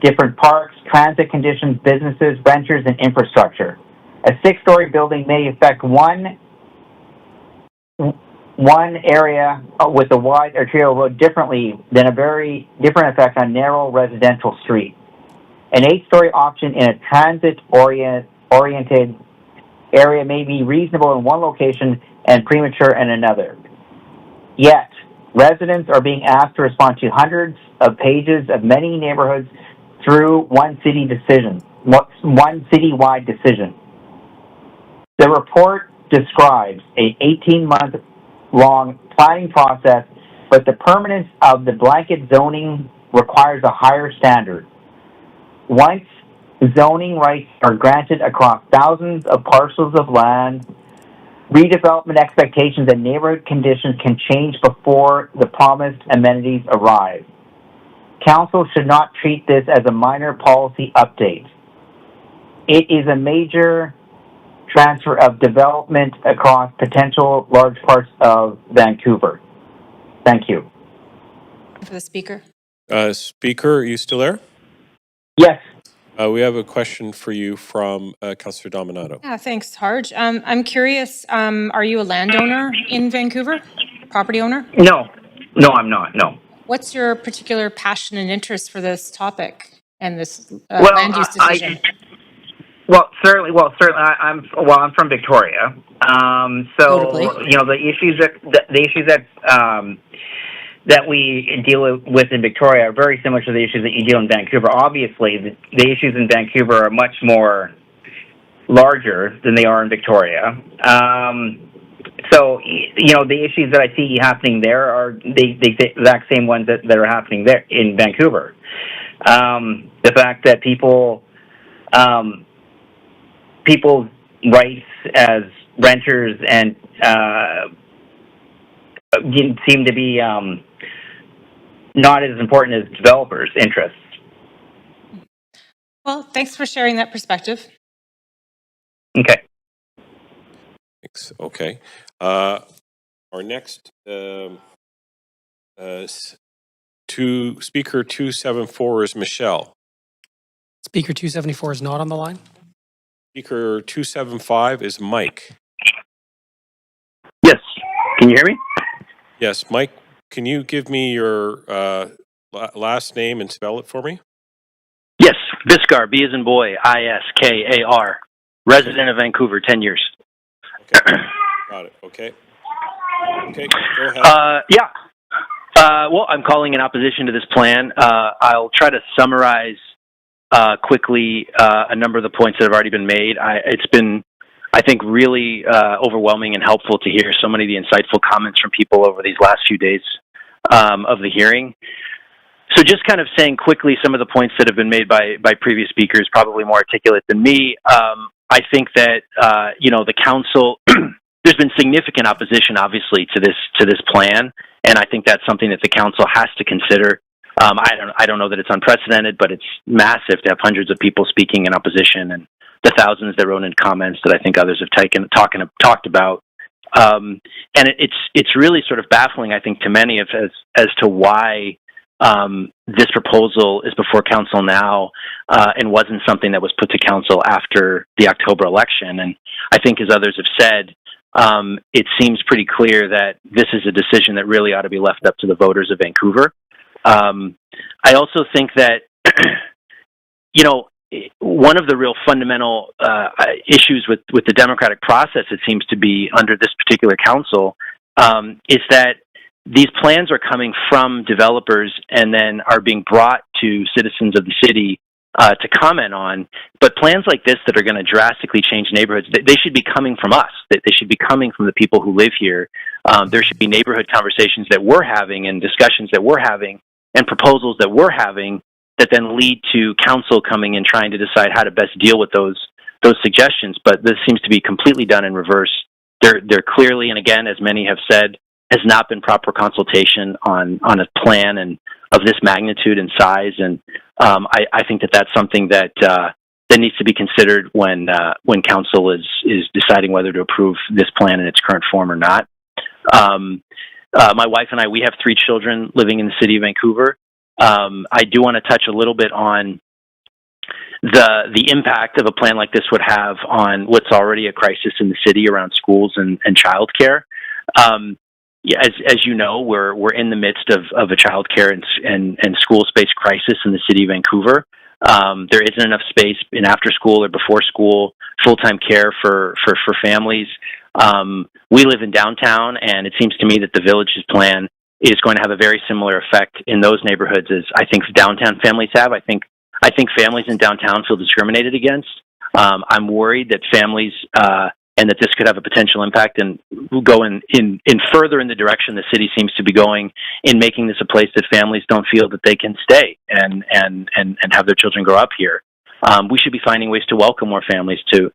different parks, transit conditions, businesses, renters, and infrastructure. A 6-story building may affect one area with a wide arterial road differently than a very different effect on narrow residential street. An 8-story option in a transit-oriented area may be reasonable in one location and premature in another. Yet, residents are being asked to respond to hundreds of pages of many neighborhoods through one citywide decision. The report describes a 18-month-long planning process, but the permanence of the blanket zoning requires a higher standard. Once zoning rights are granted across thousands of parcels of land, redevelopment expectations and neighborhood conditions can change before the promised amenities arrive. Council should not treat this as a minor policy update. It is a major transfer of development across potential large parts of Vancouver. Thank you.
For the speaker.
Speaker, are you still there?
Yes.
We have a question for you from Councillor Dominato.
Yeah, thanks, Harj. I'm curious, are you a landowner in Vancouver? Property owner?
No, I'm not. No.
What's your particular passion and interest for this topic and this land use decision?
Certainly. I'm from Victoria.
Notably.
The issues that we deal with in Victoria are very similar to the issues that you deal in Vancouver. Obviously, the issues in Vancouver are much more larger than they are in Victoria. The issues that I see happening there are the exact same ones that are happening there in Vancouver. The fact that people's rights as renters and seem to be not as important as developers' interests.
Well, thanks for sharing that perspective.
Okay.
Thanks. Okay. Our next speaker 274 is Michelle.
Speaker 274 is not on the line.
Speaker 275 is Mike.
Yes. Can you hear me?
Yes, Mike, can you give me your last name and spell it for me?
Yes. Viskar, B as in boy, I-S-K-A-R. Resident of Vancouver, 10 years.
Okay. Got it. Okay. Okay, go ahead.
Well, I'm calling in opposition to this plan. I'll try to summarize quickly a number of the points that have already been made. It's been, I think, really overwhelming and helpful to hear so many of the insightful comments from people over these last few days of the hearing. So just kind of saying quickly some of the points that have been made by previous speakers, probably more articulate than me. I think that, the council, there's been significant opposition, obviously, to this plan, and I think that's something that the council has to consider. I don't know that it's unprecedented, but it's massive to have hundreds of people speaking in opposition and the thousands that wrote in comments that I think others have talked about. And it's really sort of baffling, I think, to many as to why this proposal is before council now and wasn't something that was put to council after the October election. And I think, as others have said, it seems pretty clear that this is a decision that really ought to be left up to the voters of Vancouver. I also think that, one of the real fundamental issues with the democratic process, it seems to be under this particular council, is that these plans are coming from developers and then are being brought to citizens of the city to comment on. But plans like this that are going to drastically change neighborhoods, they should be coming from us. They should be coming from the people who live here. There should be neighborhood conversations that we're having and discussions that we're having and proposals that we're having that then lead to council coming and trying to decide how to best deal with those suggestions. But this seems to be completely done in reverse. There clearly, and again, as many have said, has not been proper consultation on a plan and of this magnitude and size. And I think that that's something that needs to be considered when council is deciding whether to approve this plan in its current form or not. My wife and I, we have 3 children living in the city of Vancouver. I do want to touch a little bit on the impact of a plan like this would have on what's already a crisis in the city around schools and childcare. As you know, we're in the midst of a childcare and school space crisis in the city of Vancouver. There isn't enough space in after school or before school, full-time care for families. We live in downtown, and it seems to me that the Villages plan is going to have a very similar effect in those neighborhoods as I think downtown families have. I think families in downtown feel discriminated against. I'm worried that families and that this could have a potential impact and go in further in the direction the city seems to be going in making this a place that families don't feel that they can stay and have their children grow up here. We should be finding ways to welcome more families to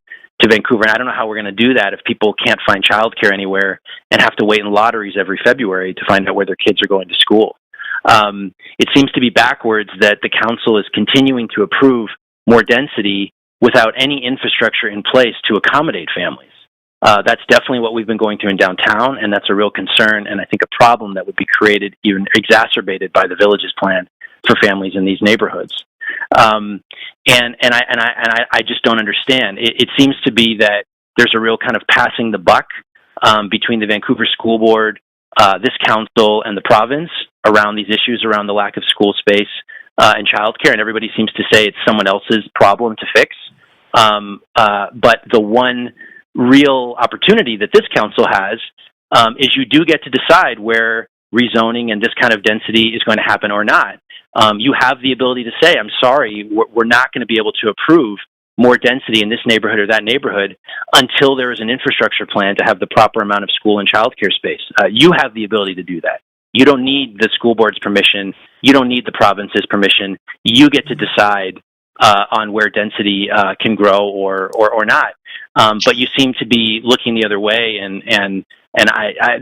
Vancouver. And I don't know how we're going to do that if people can't find childcare anywhere and have to wait in lotteries every February to find out where their kids are going to school. It seems to be backwards that the council is continuing to approve more density without any infrastructure in place to accommodate families. That's definitely what we've been going through in downtown, and that's a real concern, and I think a problem that would be created, even exacerbated by the Villages plan for families in these neighborhoods. I just don't understand. It seems to be that there's a real kind of passing the buck between the Vancouver School Board, this council, and the province around these issues around the lack of school space and childcare, and everybody seems to say it's someone else's problem to fix. But the one real opportunity that this council has is you do get to decide where rezoning and this kind of density is going to happen or not. You have the ability to say, I'm sorry, we're not going to be able to approve more density in this neighborhood or that neighborhood until there is an infrastructure plan to have the proper amount of school and childcare space. You have the ability to do that. You don't need the school board's permission. You don't need the province's permission. You get to decide on where density can grow or not. But you seem to be looking the other way, and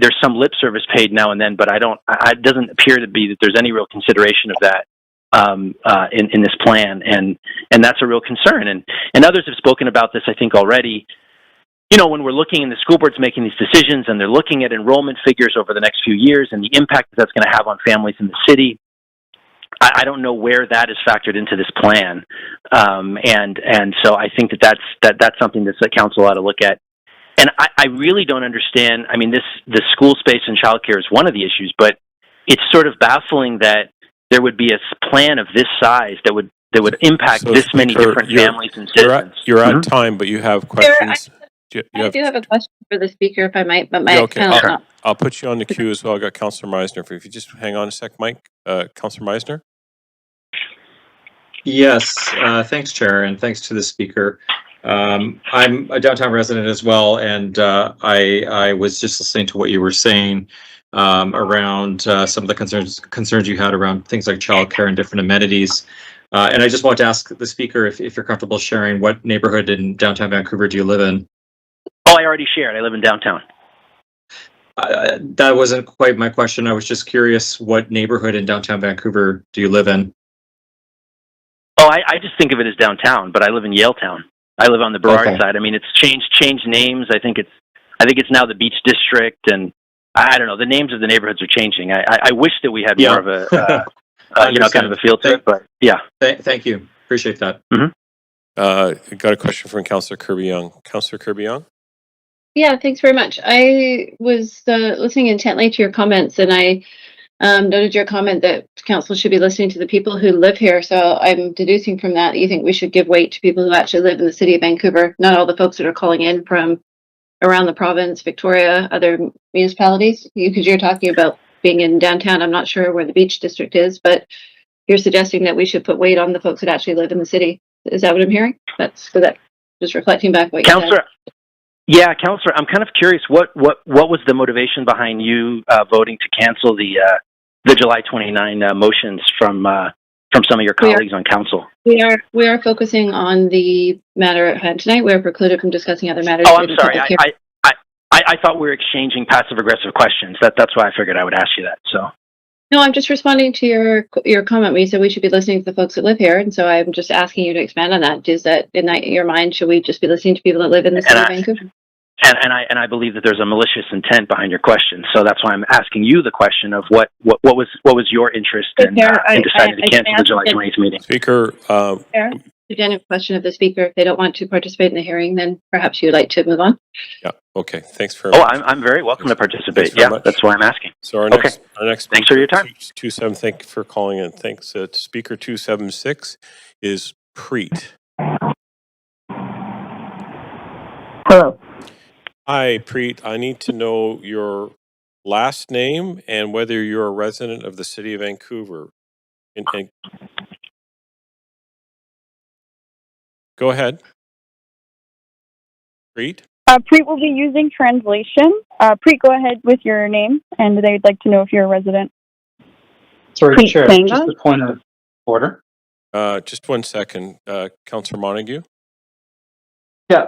there's some lip service paid now and then, but it doesn't appear to be that there's any real consideration of that in this plan, and that's a real concern. And others have spoken about this, I think, already. You know, when we're looking and the school board's making these decisions and they're looking at enrollment figures over the next few years and the impact that that's going to have on families in the city, I don't know where that is factored into this plan. And so I think that's something that the council ought to look at. And I really don't understand. I mean, the school space and childcare is one of the issues, but it's sort of baffling that there would be a plan of this size that would impact this many different families and citizens.
You're at time, but you have questions.
I do have a question for the speaker, if I might, but my
I'll put you on the queue as well. I got Councillor Meisner. If you just hang on a sec, Mike. Councillor Meisner.
Yes, thanks, Chair, and thanks to the speaker. I'm a downtown resident as well, and I was just listening to what you were saying around some of the concerns you had around things like childcare and different amenities. And I just want to ask the speaker if you're comfortable sharing what neighborhood in downtown Vancouver do you live in?
Oh, I already shared. I live in downtown.
That wasn't quite my question. I was just curious, what neighborhood in downtown Vancouver do you live in?
Oh, I just think of it as downtown, but I live in Yaletown. I live on the Burrard side. I mean, it's changed names. I think it's now the Beach District, and I don't know. The names of the neighborhoods are changing. I wish that we had more of a kind of a feel to it, but yeah.
Thank you. Appreciate that.
Mm-hmm.
Got a question from Councillor Kirby-Young. Councillor Kirby-Young.
Yeah, thanks very much. I was listening intently to your comments, and I noted your comment that council should be listening to the people who live here. So I'm deducing from that you think we should give weight to people who actually live in the city of Vancouver, not all the folks that are calling in from around the province, Victoria, other municipalities. Because you're talking about being in downtown. I'm not sure where the Beach District is, but you're suggesting that we should put weight on the folks that actually live in the city. Is that what I'm hearing? That's just reflecting back what you said.
Yeah, Councillor, I'm kind of curious. What was the motivation behind you voting to cancel the July 29 motions from some of your colleagues on council?
We are focusing on the matter at hand tonight. We are precluded from discussing other matters.
Oh, I'm sorry. I thought we were exchanging passive aggressive questions. That's why I figured I would ask you that. So.
No, I'm just responding to your comment where you said we should be listening to the folks that live here, and so I'm just asking you to expand on that. Is that in your mind, should we just be listening to people that live in the city of Vancouver?
And I believe that there's a malicious intent behind your question, so that's why I'm asking you the question of what was your interest in deciding to cancel the July 28th meeting.
Speaker,
Again, a question of the speaker. If they don't want to participate in the hearing, then perhaps you'd like to move on.
Yeah. Okay. Thanks very
Oh,
much.
I'm very welcome to participate.
Thanks very
Yeah,
much.
that's why I'm asking.
So our
Okay.
next
Thanks for your time.
27. Thank you for calling in. Thanks. Speaker 276 is Preet.
Hello.
Hi, Preet. I need to know your last name and whether you're a resident of the city of Vancouver. And go ahead. Preet?
Preet will be using translation. Preet, go ahead with your name, and they'd like to know if you're a resident.
Sorry,
Preet
Chair,
Sangha?
just a point of order.
Just 1 second. Councillor Montague?
Yeah,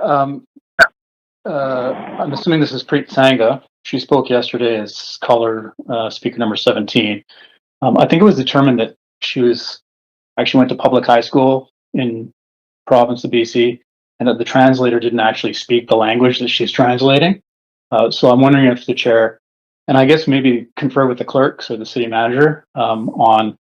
I'm assuming this is Preet Sangha. She spoke yesterday as caller speaker number 17. I think it was determined that she actually went to public high school in province of BC, and that the translator didn't actually speak the language that she's translating. So I'm wondering if the chair, and I guess maybe confer with the clerks or the city manager on,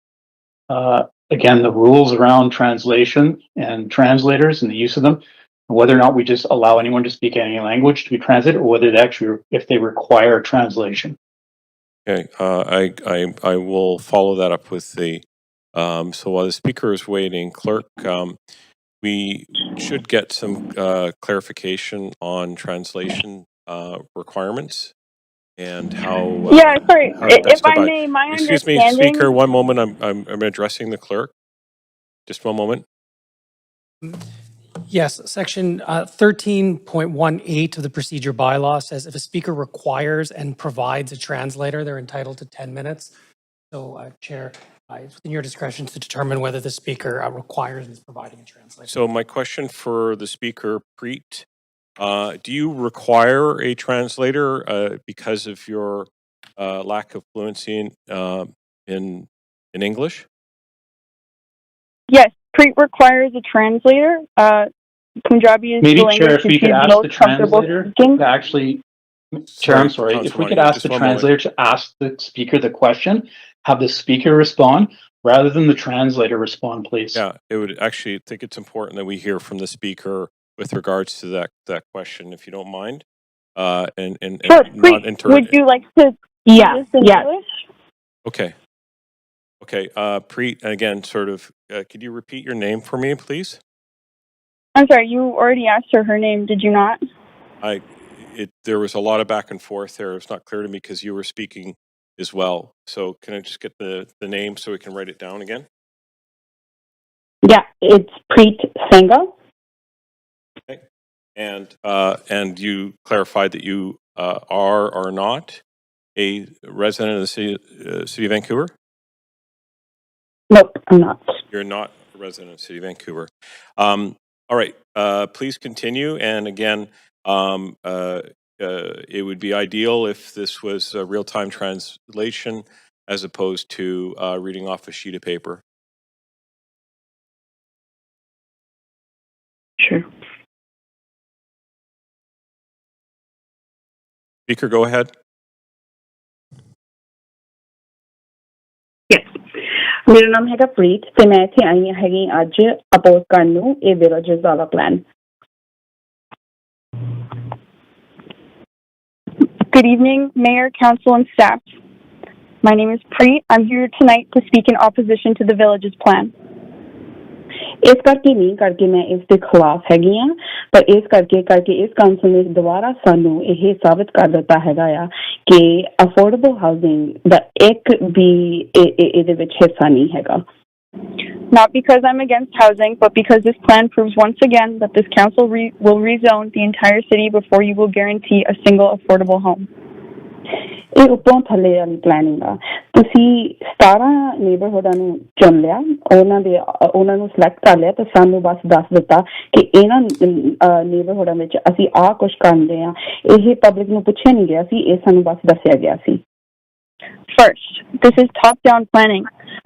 again, the rules around translation and translators and the use of them, and whether or not we just allow anyone to speak any language to be translated, or whether they actually, if they require translation.
Okay. I will follow that up with the, so while the speaker is waiting, Clerk, we should get some clarification on translation requirements and how.
Yeah, sorry.
How to best
If I
go by.
may, my
Excuse me,
understanding.
Speaker. 1 moment. I'm addressing the clerk. Just 1 moment.
Yes, section 13.18 of the procedure bylaw says if a speaker requires and provides a translator, they're entitled to 10 minutes. So, Chair, it's within your discretion to determine whether the speaker requires and is providing a translator.
So my question for the speaker, Preet, do you require a translator because of your lack of fluency in English?
Yes, Preet requires a translator. Punjabi is
Maybe,
the
Chair,
language
if we
that
could
she's
ask the
most comfortable
translator
speaking.
to actually, Chair, I'm sorry, if we could ask the translator to ask the speaker the question, have the speaker respond rather than the translator respond, please.
Yeah, it would actually. I think it's important that we hear from the speaker with regards to that question, if you don't mind. And
Sure,
not
Preet, would you like to do
Yeah,
this in
yeah.
English?
Okay. Okay. Preet, again, sort of. Could you repeat your name for me, please?
I'm sorry, you already asked her name, did you not?
There was a lot of back and forth there. It's not clear to me because you were speaking as well. So can I just get the name so we can write it down again?
Yeah, it's Preet Sangha.
Okay. And you clarified that you are or not a resident of the city of Vancouver?
Nope, I'm not.
You're not a resident of the city of Vancouver. All right. Please continue. And again, it would be ideal if this was a real-time translation as opposed to reading off a sheet of paper.
Sure.
Speaker, go ahead.
ਮੇਰਾ ਨਾਮ ਹੈਗਾ ਪ੍ਰੀਤ ਤੇ ਮੈਂ ਇੱਥੇ ਆਈ ਹੈਗੀ ਅੱਜ oppose ਕਰਨ ਨੂੰ ਇਹ ਵਿਲੇजेस ਵਾਲਾ plan.
Good evening, Mayor, Council, and staff. My name is Preet. I'm here tonight to speak in opposition to the Villages Plan.
ਇਸ ਕਰਕੇ ਨਹੀਂ ਕਰਕੇ ਮੈਂ ਇਸ ਦੇ ਖਿਲਾਫ ਹੈਗੀ ਆ ਪਰ ਇਸ ਕਰਕੇ ਇਸ ਕਾਉਂਸਲ ਨੇ ਦੁਬਾਰਾ ਸਾਨੂੰ ਇਹ ਸਾਬਤ ਕਰ ਦਿੱਤਾ ਹੈਗਾ ਆ ਕਿ ਅਫੋਰਡੇਬਲ ਹਾਊਸਿੰਗ ਦਾ ਇੱਕ ਵੀ ਇਹਦੇ ਵਿੱਚ ਹਿੱਸਾ ਨਹੀਂ ਹੈਗਾ।
Not because I'm against housing, but because this plan proves once again that this council will rezone the entire city before you will guarantee a single affordable home.
ਇਹ ਉੱਪਰੋਂ ਥੱਲੇ ਵਾਲੀ ਪਲੈਨਿੰਗ ਆ। ਤੁਸੀਂ 17 ਨੇਬਰਹੁਡਾਂ ਨੂੰ ਚੁਣ ਲਿਆ, ਉਹਨਾਂ ਨੂੰ ਸਿਲੈਕਟ ਕਰ ਲਿਆ ਤੇ ਸਾਨੂੰ ਬਸ ਦੱਸ ਦਿੱਤਾ ਕਿ ਇਹਨਾਂ ਨੇਬਰਹੁਡਾਂ ਵਿੱਚ ਅਸੀਂ ਆਹ ਕੁਛ ਕਰਦੇ ਆ। ਇਹ ਪਬਲਿਕ ਨੂੰ ਪੁੱਛਿਆ ਨਹੀਂ ਗਿਆ ਸੀ, ਇਹ ਸਾਨੂੰ ਬਸ ਦੱਸਿਆ ਗਿਆ ਸੀ।
First, this is top-down planning.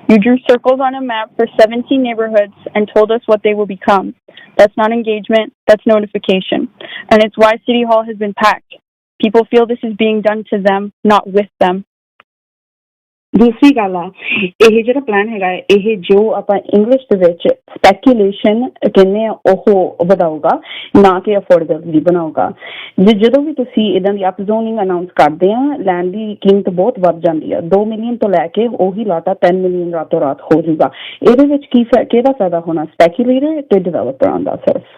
You drew circles on a map for 17 neighborhoods and told us what they will become. That's not engagement, that's notification. And it's why City Hall has been packed. People feel this is being done to them, not with them.
ਦੂਸਰੀ ਗੱਲ ਆ ਇਹ ਜਿਹੜਾ plan ਹੈਗਾ ਇਹ ਜੋ ਆਪਾਂ English ਦੇ ਵਿੱਚ ਸਪੈਕੂਲੇਸ਼ਨ ਕਹਿੰਦੇ ਆ ਉਹ ਵਧਾਊਗਾ ਨਾ ਕਿ ਅਫੋਰਡੇਬਿਲਿਟੀ ਬਣਾਊਗਾ ਜਦੋਂ ਵੀ ਤੁਸੀਂ ਇਦਾਂ ਦੀ ਅਪਜ਼ੋਨਿੰਗ ਅਨਾਉਂਸ ਕਰਦੇ ਆ ਲੈਂਡ ਦੀ ਕੀਮਤ ਬਹੁਤ ਵੱਧ ਜਾਂਦੀ ਆ 2 ਮਿਲੀਅਨ ਤੋਂ ਲੈ ਕੇ ਉਹੀ ਲਾਟਾ 10 ਮਿਲੀਅਨ ਰਾਤੋਂ ਰਾਤ ਹੋ ਜਾਊਗਾ ਇਹਦੇ ਵਿੱਚ ਕਿਹਦਾ ਫਾਇਦਾ ਹੋਣਾ ਸਪੈਕੂਲੇਟਰ ਤੇ ਡਿਵੈਲਪਰਾਂ ਦਾ ਸਿਰਫ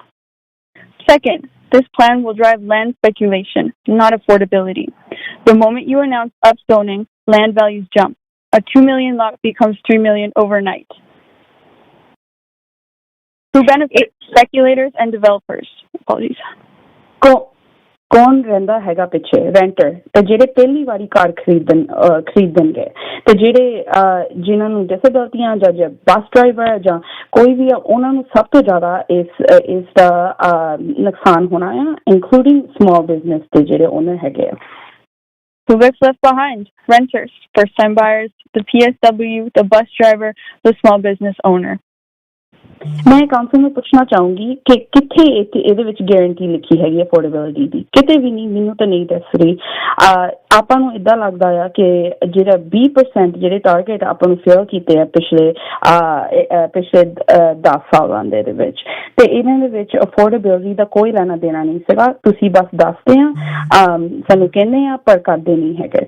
Second, this plan will drive land speculation, not affordability. The moment you announce upzoning, land values jump. A 2 million lot becomes 3 million overnight. Who benefits? Speculators and developers. Apologies.
ਕੌਣ ਰਹਿੰਦਾ ਹੈਗਾ ਪਿੱਛੇ ਰੈਂਟਰ ਤੇ ਜਿਹੜੇ ਪਹਿਲੀ ਵਾਰੀ ਘਰ ਖਰੀਦਣਗੇ ਤੇ ਜਿਹੜੇ ਜਿਨ੍ਹਾਂ ਨੂੰ ਡਿਸੇਬਿਲਟੀਆਂ ਜਾਂ ਬੱਸ ਡਰਾਈਵਰ ਜਾਂ ਕੋਈ ਵੀ ਆ ਉਹਨਾਂ ਨੂੰ ਸਭ ਤੋਂ ਜ਼ਿਆਦਾ ਇਸ ਦਾ ਨੁਕਸਾਨ ਹੋਣਾ ਆ ਇਨਕਲੂਡਿੰਗ ਸਮਾਲ ਬਿਜ਼ਨਸ ਦੇ ਜਿਹੜੇ ਓਨਰ ਹੈਗੇ ਆ
Who gets left behind? Renters, first-time buyers, the PSW, the bus driver, the small business owner.
ਮੈਂ ਕਾਉਂਸਲ ਨੂੰ ਪੁੱਛਣਾ ਚਾਹੂੰਗੀ ਕਿ ਕਿੱਥੇ ਇਹਦੇ ਵਿੱਚ ਗਾਰੰਟੀ ਲਿਖੀ ਹੈਗੀ ਅਫੋਰਡੇਬਿਲਿਟੀ ਦੀ ਕਿਤੇ ਵੀ ਨਹੀਂ ਮੈਨੂੰ ਤਾਂ ਨਹੀਂ ਦੱਸ ਰਹੀ ਆਪਾਂ ਨੂੰ ਇਦਾਂ ਲੱਗਦਾ ਆ ਕਿ ਜਿਹੜਾ 20% ਜਿਹੜੇ ਟਾਰਗੇਟ ਆਪਾਂ ਨੂੰ ਫੇਲ ਕੀਤੇ ਆ ਪਿਛਲੇ 10 ਸਾਲਾਂ ਦੇ ਵਿੱਚ ਤੇ ਇਹਨਾਂ ਦੇ ਵਿੱਚ ਅਫੋਰਡੇਬਿਲਿਟੀ ਦਾ ਕੋਈ ਲੈਣਾ ਦੇਣਾ ਨਹੀਂ ਸੀਗਾ ਤੁਸੀਂ ਬਸ ਦੱਸਦੇ ਆ ਸਾਨੂੰ ਕਹਿੰਦੇ ਆ ਪਰ ਕਰਦੇ ਨਹੀਂ ਹੈਗੇ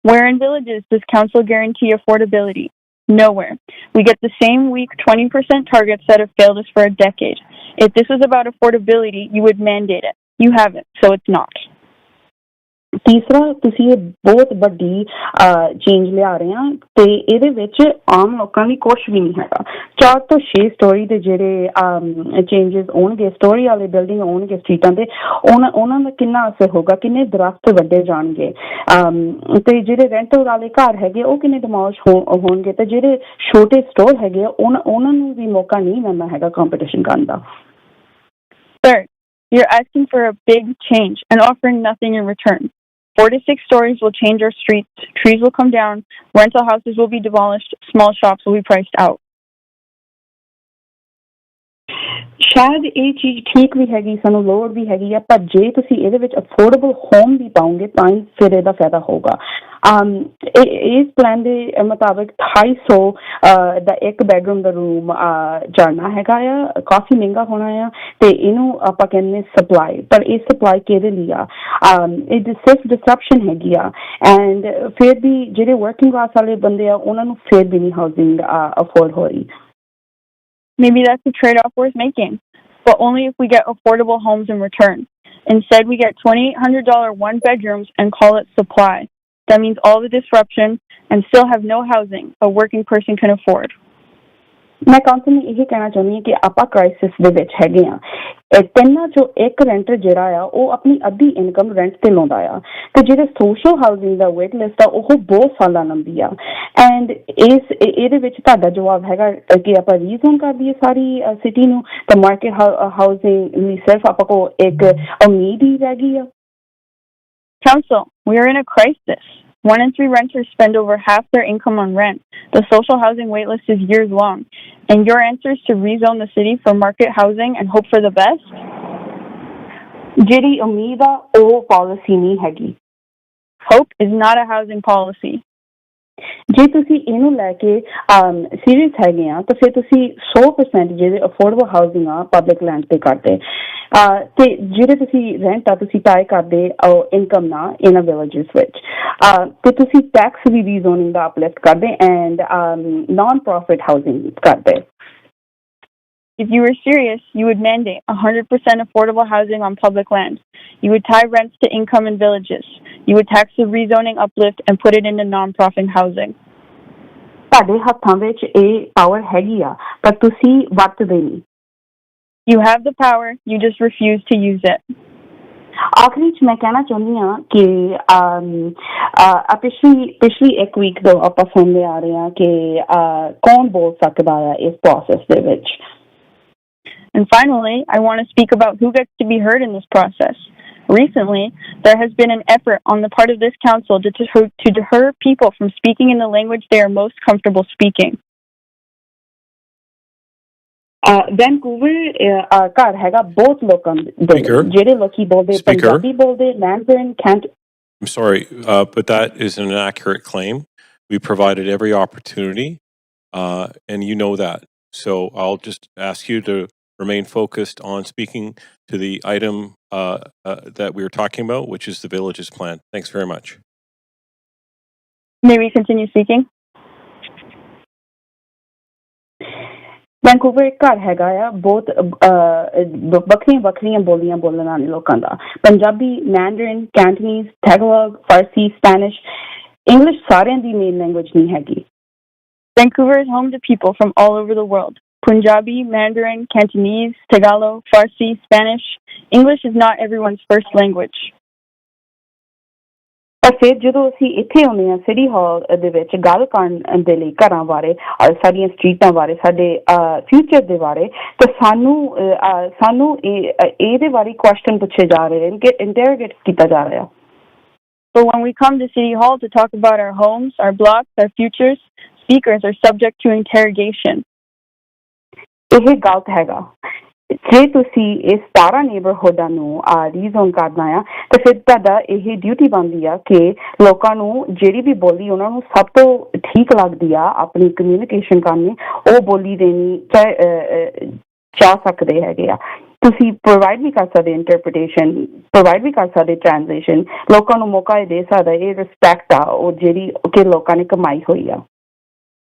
Where in villages does council guarantee affordability? Nowhere. We get the same weak 20% targets that have failed us for a decade. If this was about affordability, you would mandate it. You haven't, so it's not.
ਤੀਸਰਾ ਤੁਸੀਂ ਇਹ ਬਹੁਤ ਵੱਡੀ change ਲਿਆ ਰਹੇ ਆ ਤੇ ਇਹਦੇ ਵਿੱਚ ਆਮ ਲੋਕਾਂ ਲਈ ਕੁਛ ਵੀ ਨਹੀਂ ਹੈਗਾ 4 ਤੋਂ 6 ਸਟੋਰੀ ਦੇ ਜਿਹੜੇ ਚੇਂਜਸ ਹੋਣਗੇ ਸਟੋਰੀ ਵਾਲੇ ਬਿਲਡਿੰਗ ਹੋਣਗੇ ਸਟਰੀਟਾਂ ਤੇ ਉਹਨਾਂ ਦਾ ਕਿੰਨਾ ਅਸਰ ਹੋਗਾ ਕਿੰਨੇ ਦਰਖਤ ਵੱਡੇ ਜਾਣਗੇ ਤੇ ਜਿਹੜੇ ਰੈਂਟਲ ਵਾਲੇ ਘਰ ਹੈਗੇ ਉਹ ਕਿੰਨੇ ਡਿਮੋਲਿਸ਼ ਹੋਣਗੇ ਤੇ ਜਿਹੜੇ ਛੋਟੇ ਸਟੋਰ ਹੈਗੇ ਉਹਨਾਂ ਨੂੰ ਵੀ ਮੌਕਾ ਨਹੀਂ ਮਿਲਣਾ ਹੈਗਾ ਕੰਪੀਟੀਸ਼ਨ ਕਰਨ ਦਾ
Third, you're asking for a big change and offering nothing in return. 4 to 6 stories will change our streets, trees will come down, rental houses will be demolished, small shops will be priced out.
ਸ਼ਾਇਦ ਇਹ ਚੀਜ਼ ਠੀਕ ਵੀ ਹੈਗੀ ਸਾਨੂੰ ਲੋੜ ਵੀ ਹੈਗੀ ਆ ਪਰ ਜੇ ਤੁਸੀਂ ਇਹਦੇ ਵਿੱਚ ਅਫੋਰਡੇਬਲ ਹੋਮ ਵੀ ਪਾਉਂਗੇ ਤਾਂ ਹੀ ਫਿਰ ਇਹਦਾ ਫਾਇਦਾ ਹੋਊਗਾ ਇਸ ਪਲਾਨ ਦੇ ਮੁਤਾਬਕ 250 ਦਾ ਇੱਕ ਬੈਡਰੂਮ ਦਾ ਰੂਮ ਜਾਣਾ ਹੈਗਾ ਆ ਕਾਫੀ ਮਹਿੰਗਾ ਹੋਣਾ ਆ ਤੇ ਇਹਨੂੰ ਆਪਾਂ ਕਹਿੰਦੇ ਸਪਲਾਈ ਪਰ ਇਹ ਸਪਲਾਈ ਕਿਹਦੇ ਲਈ ਆ ਇਹ ਸਿਰਫ ਡਿਸਰਪਸ਼ਨ ਹੈਗੀ ਆ ਐਂਡ ਫਿਰ ਵੀ ਜਿਹੜੇ ਵਰਕਿੰਗ ਕਲਾਸ ਵਾਲੇ ਬੰਦੇ ਆ ਉਹਨਾਂ ਨੂੰ ਫਿਰ ਵੀ ਨਹੀਂ ਹਾਊਸਿੰਗ ਅਫੋਰਡ ਹੋ ਰਹੀ
Maybe that's the trade-off worth making, but only if we get affordable homes in return. Instead, we get $2,800 one-bedrooms and call it supply. That means all the disruption and still have no housing a working person can afford.
ਮੈਂ council ਨੂੰ ਇਹ ਕਹਿਣਾ ਚਾਹੁੰਦੀ ਹਾਂ ਕਿ ਆਪਾਂ crisis ਦੇ ਵਿੱਚ ਹੈਗੇ ਆ ਤਿੰਨਾਂ ਚੋਂ ਇੱਕ ਰੈਂਟਰ ਜਿਹੜਾ ਆ ਉਹ ਆਪਣੀ ਅੱਧੀ ਇਨਕਮ ਰੈਂਟ ਤੇ ਲਾਉਂਦਾ ਆ ਤੇ ਜਿਹੜੇ ਸੋਸ਼ਲ ਹਾਊਸਿੰਗ ਦਾ ਵੇਟ ਲਿਸਟ ਆ ਉਹ ਬਹੁਤ ਸਾਲਾਂ ਲੰਬੀ ਆ ਐਂਡ ਇਹਦੇ ਵਿੱਚ ਤੁਹਾਡਾ ਜਵਾਬ ਹੈਗਾ ਕਿ ਆਪਾਂ ਰੀਜ਼ਨ ਕਰ ਦਈਏ ਸਾਰੀ ਸਿਟੀ ਨੂੰ ਤੇ ਮਾਰਕੀਟ ਹਾਊਸਿੰਗ ਲਈ ਸਿਰਫ ਆਪਾਂ ਕੋਲ ਇੱਕ ਉਮੀਦ ਹੀ ਰਹਿ ਗਈ ਆ
Council, we are in a crisis. 1 in 3 renters spend over half their income on rent. The social housing waitlist is years long. And your answer is to rezone the city for market housing and hope for the best?
ਜਿਹੜੀ ਉਮੀਦ ਆ ਉਹ policy ਨਹੀਂ ਹੈਗੀ
Hope is not a housing policy.
ਜੇ ਤੁਸੀਂ ਇਹਨੂੰ ਲੈ ਕੇ ਸੀਰੀਅਸ ਹੈਗੇ ਆ ਤਾਂ ਫਿਰ ਤੁਸੀਂ 100% ਜਿਹੜੇ ਅਫੋਰਡੇਬਲ ਹਾਊਸਿੰਗ ਆ ਪਬਲਿਕ ਲੈਂਡ ਤੇ ਕਰਦੇ ਤੇ ਜਿਹੜੇ ਤੁਸੀਂ ਰੈਂਟ ਆ ਤੁਸੀਂ ਟਾਈ ਕਰਦੇ ਇਨਕਮ ਨਾਲ ਇਹਨਾਂ ਵਿਲੇਜਸ ਵਿੱਚ ਤੇ ਤੁਸੀਂ ਟੈਕਸ ਵੀ ਰੀਜ਼ੋਨਿੰਗ ਦਾ ਅਪਲਿਫਟ ਕਰਦੇ ਐਂਡ ਨਾਨ ਪ੍ਰੋਫਿਟ ਹਾਊਸਿੰਗ ਕਰਦੇ
If you were serious, you would mandate 100% affordable housing on public land. You would tie rents to income in villages. You would tax the rezoning uplift and put it into non-profit housing.
ਤੁਹਾਡੇ ਹੱਥਾਂ ਵਿੱਚ ਇਹ power ਹੈਗੀ ਆ ਪਰ ਤੁਸੀਂ ਵਰਤਦੇ ਨਹੀਂ
You have the power, you just refuse to use it.
ਆਖਰੀ ਚ ਮੈਂ ਕਹਿਣਾ ਚਾਹੁੰਦੀ ਹਾਂ ਕਿ ਪਿਛਲੀ ਇੱਕ ਵੀਕ ਤੋਂ ਆਪਾਂ ਸੁਣਦੇ ਆ ਰਹੇ ਹਾਂ ਕਿ ਕੌਣ ਬੋਲ ਸਕਦਾ ਆ ਇਸ ਪ੍ਰੋਸੈਸ ਦੇ ਵਿੱਚ
And finally, I want to speak about who gets to be heard in this process. Recently, there has been an effort on the part of this council to deter people from speaking in the language they are most comfortable speaking.
Vancouver ਘਰ ਹੈਗਾ ਬਹੁਤ ਲੋਕਾਂ ਦੇ ਜਿਹੜੇ ਲੋਕੀ ਬੋਲਦੇ ਪੰਜਾਬੀ ਬੋਲਦੇ Mandarin cantt
I'm sorry, but that is an inaccurate claim. We provided every opportunity, and you know that. So I'll just ask you to remain focused on speaking to the item that we were talking about, which is the village's plan. Thanks very much.
May we continue speaking?
Vancouver ਇੱਕ ਘਰ ਹੈਗਾ ਆ ਬਹੁਤ ਵੱਖਰੀਆਂ ਵੱਖਰੀਆਂ ਬੋਲੀਆਂ ਬੋਲਣ ਵਾਲੇ ਲੋਕਾਂ ਦਾ ਪੰਜਾਬੀ ਮੈਂਡਰਿਨ ਕੈਂਟਨੀਜ਼ ਟੈਗਲੌਗ ਫਾਰਸੀ ਸਪੈਨਿਸ਼ ਇੰਗਲਿਸ਼ ਸਾਰਿਆਂ ਦੀ ਮੇਨ ਲੈਂਗੁਏਜ ਨਹੀਂ ਹੈਗੀ
Vancouver is home to people from all over the world. Punjabi, Mandarin, Cantonese, Tagalog, Farsi, Spanish. English is not everyone's first language.
ਪਰ ਫਿਰ ਜਦੋਂ ਅਸੀਂ ਇੱਥੇ ਆਉਂਦੇ ਹਾਂ ਸਿਟੀ ਹਾਲ ਦੇ ਵਿੱਚ ਗੱਲ ਕਰਨ ਦੇ ਲਈ ਘਰਾਂ ਬਾਰੇ ਸਾਡੀਆਂ ਸਟਰੀਟਾਂ ਬਾਰੇ ਸਾਡੇ ਫਿਊਚਰ ਦੇ ਬਾਰੇ ਤਾਂ ਸਾਨੂੰ ਇਹਦੇ ਬਾਰੇ ਕੁਐਸਚਨ ਪੁੱਛੇ ਜਾ ਰਹੇ ਨੇ ਕਿ ਇੰਟਰੋਗੇਟ ਕੀਤਾ ਜਾ ਰਿਹਾ
So when we come to City Hall to talk about our homes, our blocks, our futures, speakers are subject to interrogation.
ਇਹ ਗਲਤ ਹੈਗਾ ਜੇ ਤੁਸੀਂ ਇਹ 17 ਨੇਬਰਹੁੱਡਾਂ ਨੂੰ ਰੀਜ਼ੋਨ ਕਰਨਾ ਆ ਤਾਂ ਫਿਰ ਤੁਹਾਡਾ ਇਹ ਡਿਊਟੀ ਬਣਦੀ ਆ ਕਿ ਲੋਕਾਂ ਨੂੰ ਜਿਹੜੀ ਵੀ ਬੋਲੀ ਉਹਨਾਂ ਨੂੰ ਸਭ ਤੋਂ ਠੀਕ ਲੱਗਦੀ ਆ ਆਪਣੀ ਕਮਿਊਨੀਕੇਸ਼ਨ ਕਰਨੀ ਉਹ ਬੋਲੀ ਦੇਣੀ ਚਾਹ ਸਕਦੇ ਹੈਗੇ ਆ ਤੁਸੀਂ ਪ੍ਰੋਵਾਈਡ ਵੀ ਕਰ ਸਕਦੇ ਇੰਟਰਪ੍ਰੀਟੇਸ਼ਨ ਪ੍ਰੋਵਾਈਡ ਵੀ ਕਰ ਸਕਦੇ ਟ੍ਰਾਂਸਲੇਸ਼ਨ ਲੋਕਾਂ ਨੂੰ ਮੌਕਾ ਦੇ ਸਕਦਾ ਇਹ ਰਿਸਪੈਕਟ ਆ ਉਹ ਜਿਹੜੀ ਕਿ ਲੋਕਾਂ ਨੇ ਕਮਾਈ ਹੋਈ ਆ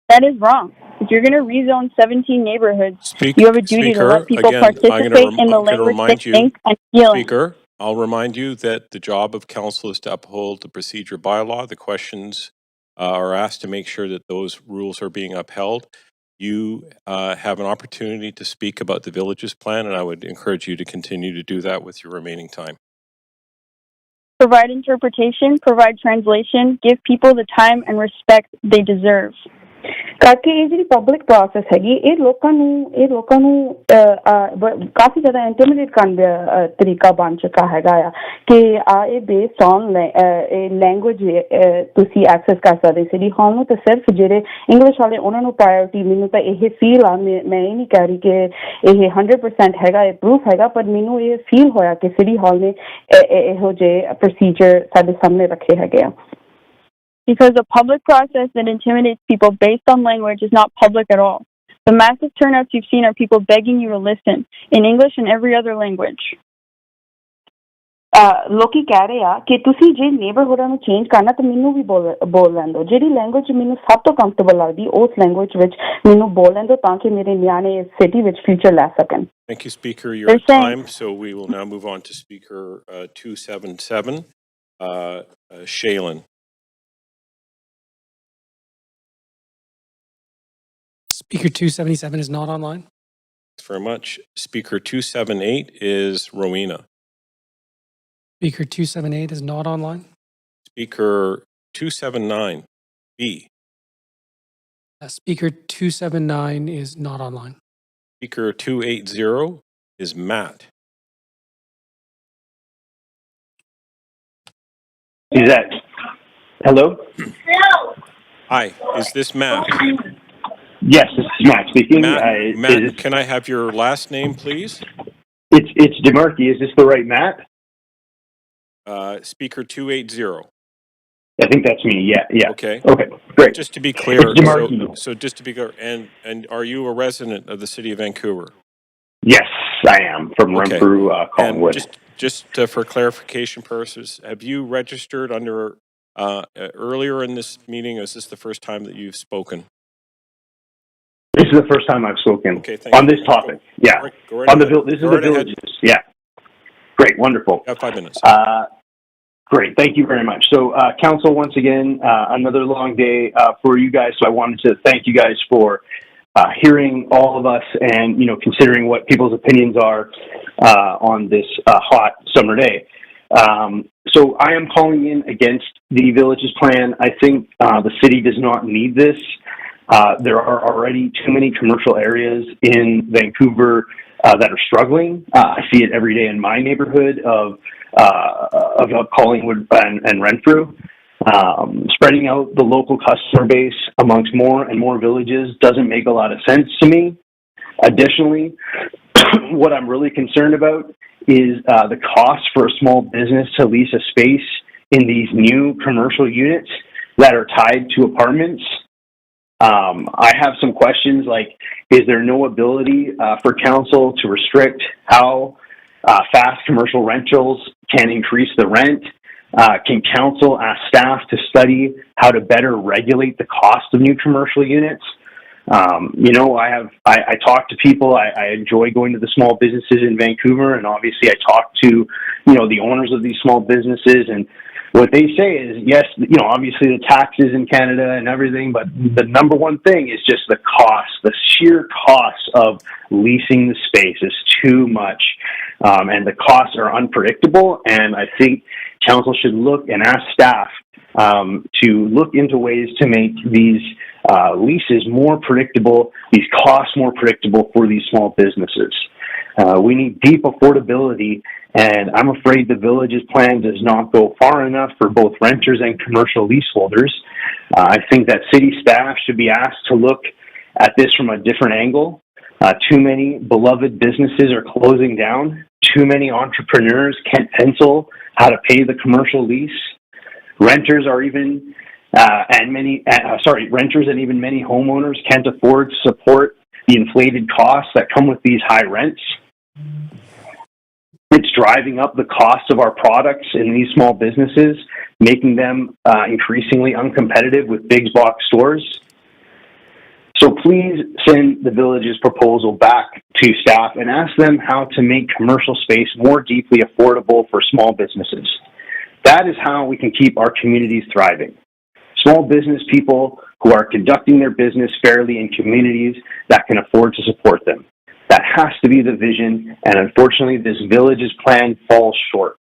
That is wrong. If you're going to rezone 17 neighborhoods, you have a duty to let people participate in the language they think and feel.
Speaker, I'll remind you that the job of council is to uphold the procedure bylaw. The questions are asked to make sure that those rules are being upheld. You have an opportunity to speak about the village's plan, and I would encourage you to continue to do that with your remaining time.
Provide interpretation, provide translation, give people the time and respect they deserve.
ਕਰਕੇ ਇਹ ਜਿਹੜੀ public process ਹੈਗੀ ਇਹ ਲੋਕਾਂ ਨੂੰ ਕਾਫੀ ਜ਼ਿਆਦਾ ਇੰਟੀਮੀਡੇਟ ਕਰਨ ਦਾ ਤਰੀਕਾ ਬਣ ਚੁੱਕਾ ਹੈਗਾ ਆ ਕਿ ਇਹ ਬੇਸਡ ਔਨ ਲੈਂਗੁਏਜ ਤੁਸੀਂ ਐਕਸੈਸ ਕਰ ਸਕਦੇ ਸਿਟੀ ਹਾਲ ਨੂੰ ਤੇ ਸਿਰਫ ਜਿਹੜੇ ਇੰਗਲਿਸ਼ ਵਾਲੇ ਉਹਨਾਂ ਨੂੰ ਪ੍ਰਾਇਓਰਿਟੀ ਮੈਨੂੰ ਤਾਂ ਇਹ ਫੀਲ ਆ ਮੈਂ ਇਹ ਨਹੀਂ ਕਹਿ ਰਹੀ ਕਿ ਇਹ 100% ਹੈਗਾ ਇਹ ਪ੍ਰੂਫ ਹੈਗਾ ਪਰ ਮੈਨੂੰ ਇਹ ਫੀਲ ਹੋਇਆ ਕਿ ਸਿਟੀ ਹਾਲ ਨੇ ਇਹੋ ਜਿਹੇ ਪ੍ਰੋਸੀਜਰ ਸਾਡੇ ਸਾਹਮਣੇ ਰੱਖੇ ਹੈਗੇ ਆ
Because a public process that intimidates people based on language is not public at all. The massive turnouts you've seen are people begging you to listen, in English and every other language.
ਲੋਕੀ ਕਹਿ ਰਹੇ ਆ ਕਿ ਤੁਸੀਂ ਜੇ ਨੇਬਰਹੁੱਡਾਂ ਨੂੰ change ਕਰਨਾ ਤਾਂ ਮੈਨੂੰ ਵੀ ਬੋਲ ਲੈਣ ਦਿਓ ਜਿਹੜੀ ਲੈਂਗੁਏਜ ਮੈਨੂੰ ਸਭ ਤੋਂ ਕੰਫਰਟੇਬਲ ਲੱਗਦੀ ਉਸ ਲੈਂਗੁਏਜ ਵਿੱਚ ਮੈਨੂੰ ਬੋਲ ਲੈਣ ਦਿਓ ਤਾਂ ਕਿ ਮੇਰੇ ਨਿਆਣੇ ਸਿਟੀ ਵਿੱਚ ਫਿਊਚਰ ਲੈ ਸਕਣ
Thank you, Speaker. Your time. So we will now move on to Speaker 277, Shaylin.
Speaker 277 is not online.
Thanks very much. Speaker 278 is Rowena.
Speaker 278 is not online.
Speaker 279, B.
Speaker 279 is not online.
Speaker 280 is Matt.
Is that, hello?
Hi, is this Matt?
Yes, this is Matt speaking.
Matt, can I have your last name, please?
It's DeMurkey. Is this the right Matt?
Speaker 280.
I think that's me. Yeah.
Okay.
Okay, great.
Just to be clear,
It's DeMurkey.
so just to be clear, and are you a resident of the city of Vancouver?
Yes, I am from Renfrew, Collingwood.
And just for clarification purposes, have you registered under earlier in this meeting? Or is this the first time that you've spoken?
This is the first time I've spoken on this topic. Yeah. This is the villages. Yeah. Great. Wonderful.
You have 5 minutes.
Great. Thank you very much. So, council, once again, another long day for you guys. So I wanted to thank you guys for hearing all of us and, considering what people's opinions are on this hot summer day. So I am calling in against the villages plan. I think the city does not need this. There are already too many commercial areas in Vancouver that are struggling. I see it every day in my neighborhood of Collingwood and Renfrew. Spreading out the local customer base amongst more and more villages doesn't make a lot of sense to me. Additionally, what I'm really concerned about is the cost for a small business to lease a space in these new commercial units that are tied to apartments. I have some questions like, is there no ability for council to restrict how fast commercial rentals can increase the rent? Can council ask staff to study how to better regulate the cost of new commercial units? I talk to people. I enjoy going to the small businesses in Vancouver, and obviously I talk to, the owners of these small businesses, and what they say is, yes, obviously the taxes in Canada and everything, but the number one thing is just the cost. The sheer cost of leasing the space is too much, and the costs are unpredictable, and I think council should look and ask staff to look into ways to make these leases more predictable, these costs more predictable for these small businesses. We need deep affordability, and I'm afraid the Village's plan does not go far enough for both renters and commercial leaseholders. I think that city staff should be asked to look at this from a different angle. Too many beloved businesses are closing down. Too many entrepreneurs can't pencil how to pay the commercial lease. Renters and even many homeowners can't afford to support the inflated costs that come with these high rents. It's driving up the cost of our products in these small businesses, making them increasingly uncompetitive with big box stores. So please send the Village's proposal back to staff and ask them how to make commercial space more deeply affordable for small businesses. That is how we can keep our communities thriving. Small business people who are conducting their business fairly in communities that can afford to support them. That has to be the vision, and unfortunately this Village's plan falls short.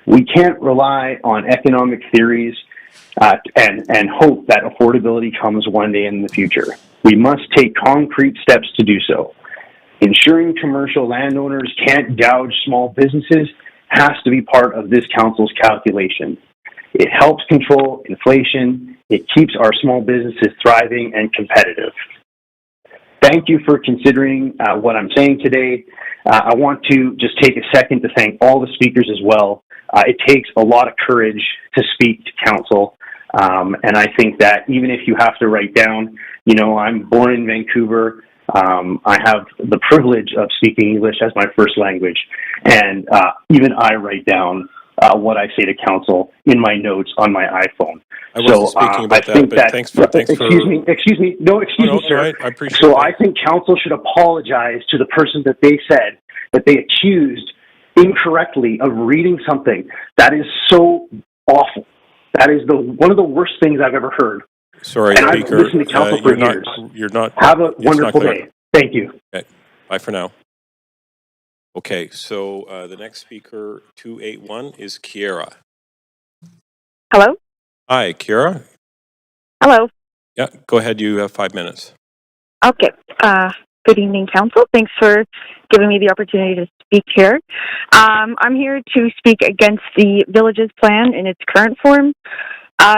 We can't rely on economic theories and hope that affordability comes one day in the future. We must take concrete steps to do so. Ensuring commercial landowners can't gouge small businesses has to be part of this council's calculation. It helps control inflation. It keeps our small businesses thriving and competitive. Thank you for considering what I'm saying today. I want to just take a second to thank all the speakers as well. It takes a lot of courage to speak to council. And I think that even if you have to write down, I'm born in Vancouver. I have the privilege of speaking English as my first language. And even I write down what I say to council in my notes on my iPhone.
I wasn't speaking about that, but thanks for...
Excuse me. No, excuse me, sir.
I appreciate
so
that.
I think council should apologize to the person that they said, that they accused incorrectly of reading something. That is so awful. That is one of the worst things I've ever heard.
Sorry,
and
Speaker.
I've listened to council for years.
You're not...
Have a wonderful day. Thank you.
Okay. Bye for now. Okay, so the next speaker, 281, is Kiera.
Hello?
Hi, Kiera.
Hello.
Yeah, go ahead. You have 5 minutes.
Okay. Good evening, Council. Thanks for giving me the opportunity to speak here. I'm here to speak against the Village's plan in its current form.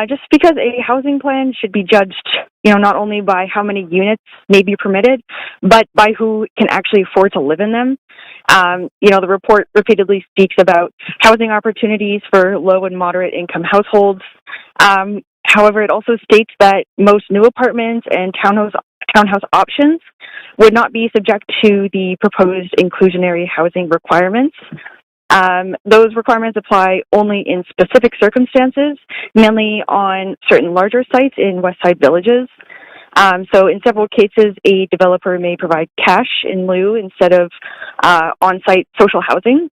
Just because a housing plan should be judged, not only by how many units may be permitted, but by who can actually afford to live in them. The report repeatedly speaks about housing opportunities for low and moderate income households. However, it also states that most new apartments and townhouse options would not be subject to the proposed inclusionary housing requirements. Those requirements apply only in specific circumstances, mainly on certain larger sites in Westside villages. So in several cases, a developer may provide cash in lieu instead of on-site social housing.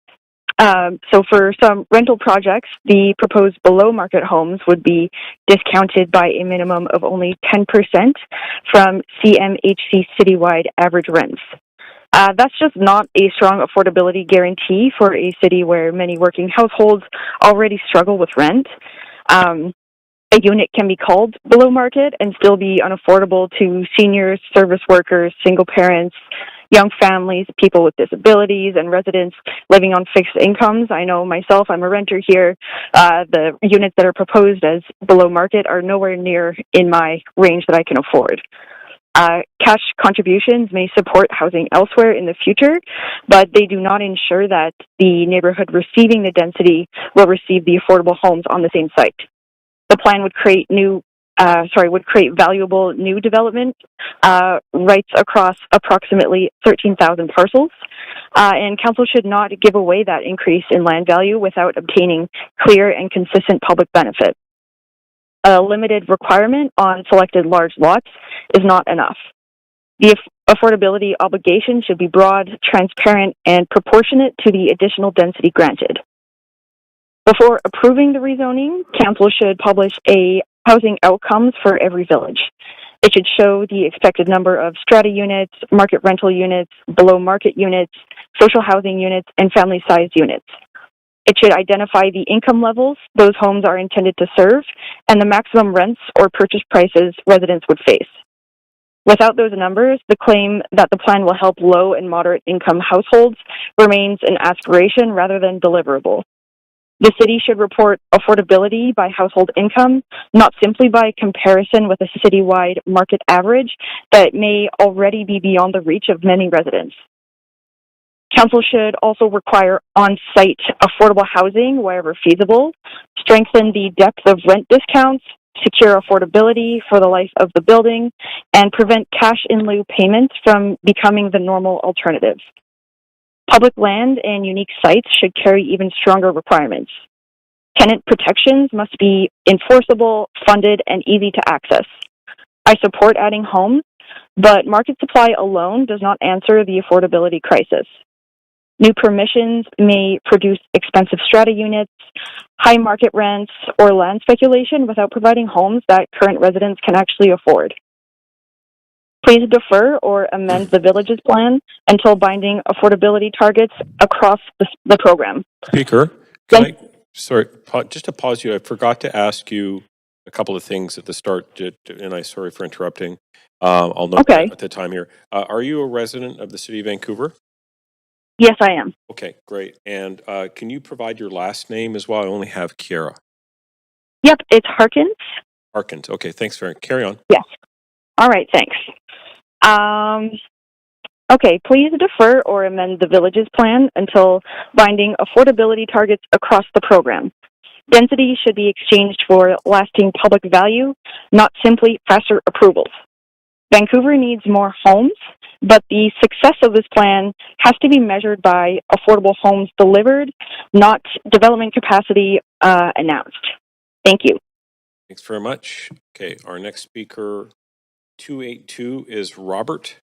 So for some rental projects, the proposed below-market homes would be discounted by a minimum of only 10% from CMHC citywide average rents. That's just not a strong affordability guarantee for a city where many working households already struggle with rent. A unit can be called below market and still be unaffordable to seniors, service workers, single parents, young families, people with disabilities, and residents living on fixed incomes. I know myself, I'm a renter here. The units that are proposed as below market are nowhere near in my range that I can afford. Cash contributions may support housing elsewhere in the future, but they do not ensure that the neighborhood receiving the density will receive the affordable homes on the same site. the plan would create valuable new development rights across approximately 13,000 parcels. And council should not give away that increase in land value without obtaining clear and consistent public benefit. A limited requirement on selected large lots is not enough. The affordability obligation should be broad, transparent, and proportionate to the additional density granted. Before approving the rezoning, council should publish a housing outcomes for every village. It should show the expected number of strata units, market rental units, below market units, social housing units, and family-sized units. It should identify the income levels those homes are intended to serve and the maximum rents or purchase prices residents would face. Without those numbers, the claim that the plan will help low and moderate income households remains an aspiration rather than deliverable. The city should report affordability by household income, not simply by comparison with a citywide market average that may already be beyond the reach of many residents. Council should also require on-site affordable housing wherever feasible, strengthen the depth of rent discounts, secure affordability for the life of the building, and prevent cash in lieu payments from becoming the normal alternative. Public land and unique sites should carry even stronger requirements. Tenant protections must be enforceable, funded, and easy to access. I support adding homes, but market supply alone does not answer the affordability crisis. New permissions may produce expensive strata units, high market rents, or land speculation without providing homes that current residents can actually afford. Please defer or amend the village's plan until binding affordability targets across the program.
Speaker, just to pause you, I forgot to ask you a couple of things at the start, and I'm sorry for interrupting. I'll note that at the time here. Are you a resident of the city of Vancouver?
Yes, I am.
Okay, great. And can you provide your last name as well? I only have Kiera.
Yep, it's Harkins.
Harkins. Okay, thanks for carry on.
Yes. All right, thanks. Okay, please defer or amend the village's plan until binding affordability targets across the program. Density should be exchanged for lasting public value, not simply faster approvals. Vancouver needs more homes, but the success of this plan has to be measured by affordable homes delivered, not development capacity announced. Thank you.
Thanks very much. Okay, our next speaker, 282, is Robert.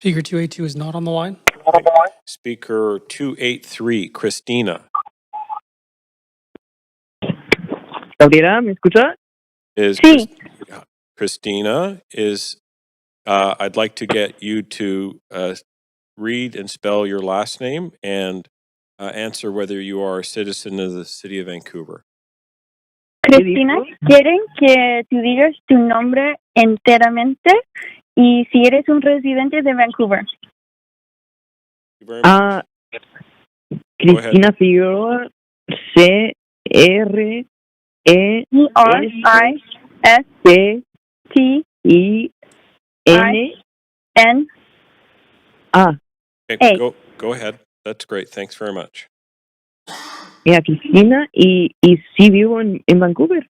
Speaker 282 is not on the line.
Speaker 283, Christina.
Gabriela, ¿me escucha?
Christina is, I'd like to get you to read and spell your last name and answer whether you are a citizen of the city of Vancouver.
Cristina, quieren que tú digas tu nombre enteramente y si eres un residente de Vancouver.
Cristina Figueroa, C-R-E-S-T-I-N-A.
Okay, go ahead. That's great. Thanks very much.
Cristina, y sí vivo en Vancouver.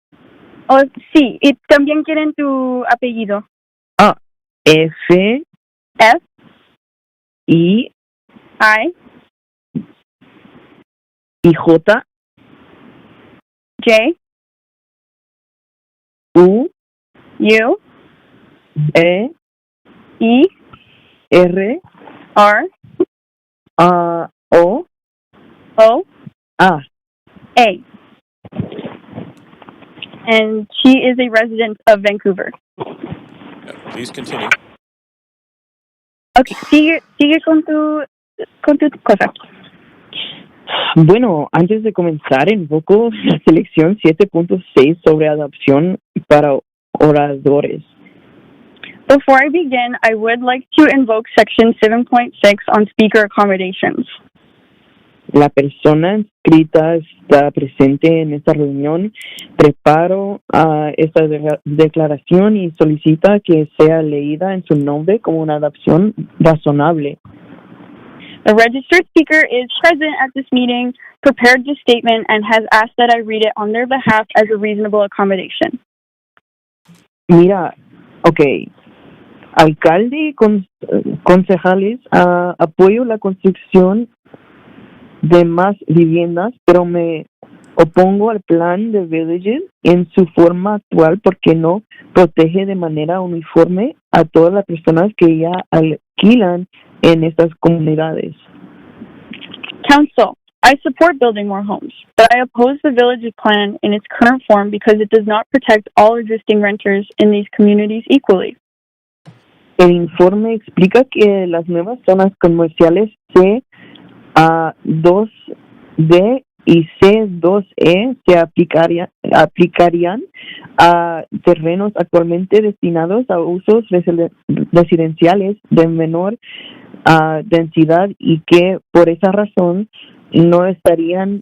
Oh, sí, y también quieren tu apellido.
F I J
J
U
U
E R O A.
And she is a resident of Vancouver.
Yeah, please continue.
Okay, sigue con tu cosa.
Bueno, antes de comenzar, invoco la selección 7.6 sobre adopción para oradores.
Before I begin, I would like to invoke Section 7.6 on speaker accommodations.
La persona inscrita está presente en esta reunión. Preparo esta declaración y solicita que sea leída en su nombre como una adopción razonable.
The registered speaker is present at this meeting, prepared this statement, and has asked that I read it on their behalf as a reasonable accommodation.
Mira, ok. Alcalde y concejales, apoyo la construcción de más viviendas, pero me opongo al plan de Villages en su forma actual porque no protege de manera uniforme a todas las personas que ya alquilan en estas comunidades.
Council, I support building more homes, but I oppose the Villages plan in its current form because it does not protect all existing renters in these communities equally.
El informe explica que las nuevas zonas comerciales C2D y C2E se aplicarían a terrenos actualmente destinados a usos residenciales de menor densidad y que por esa razón no estarían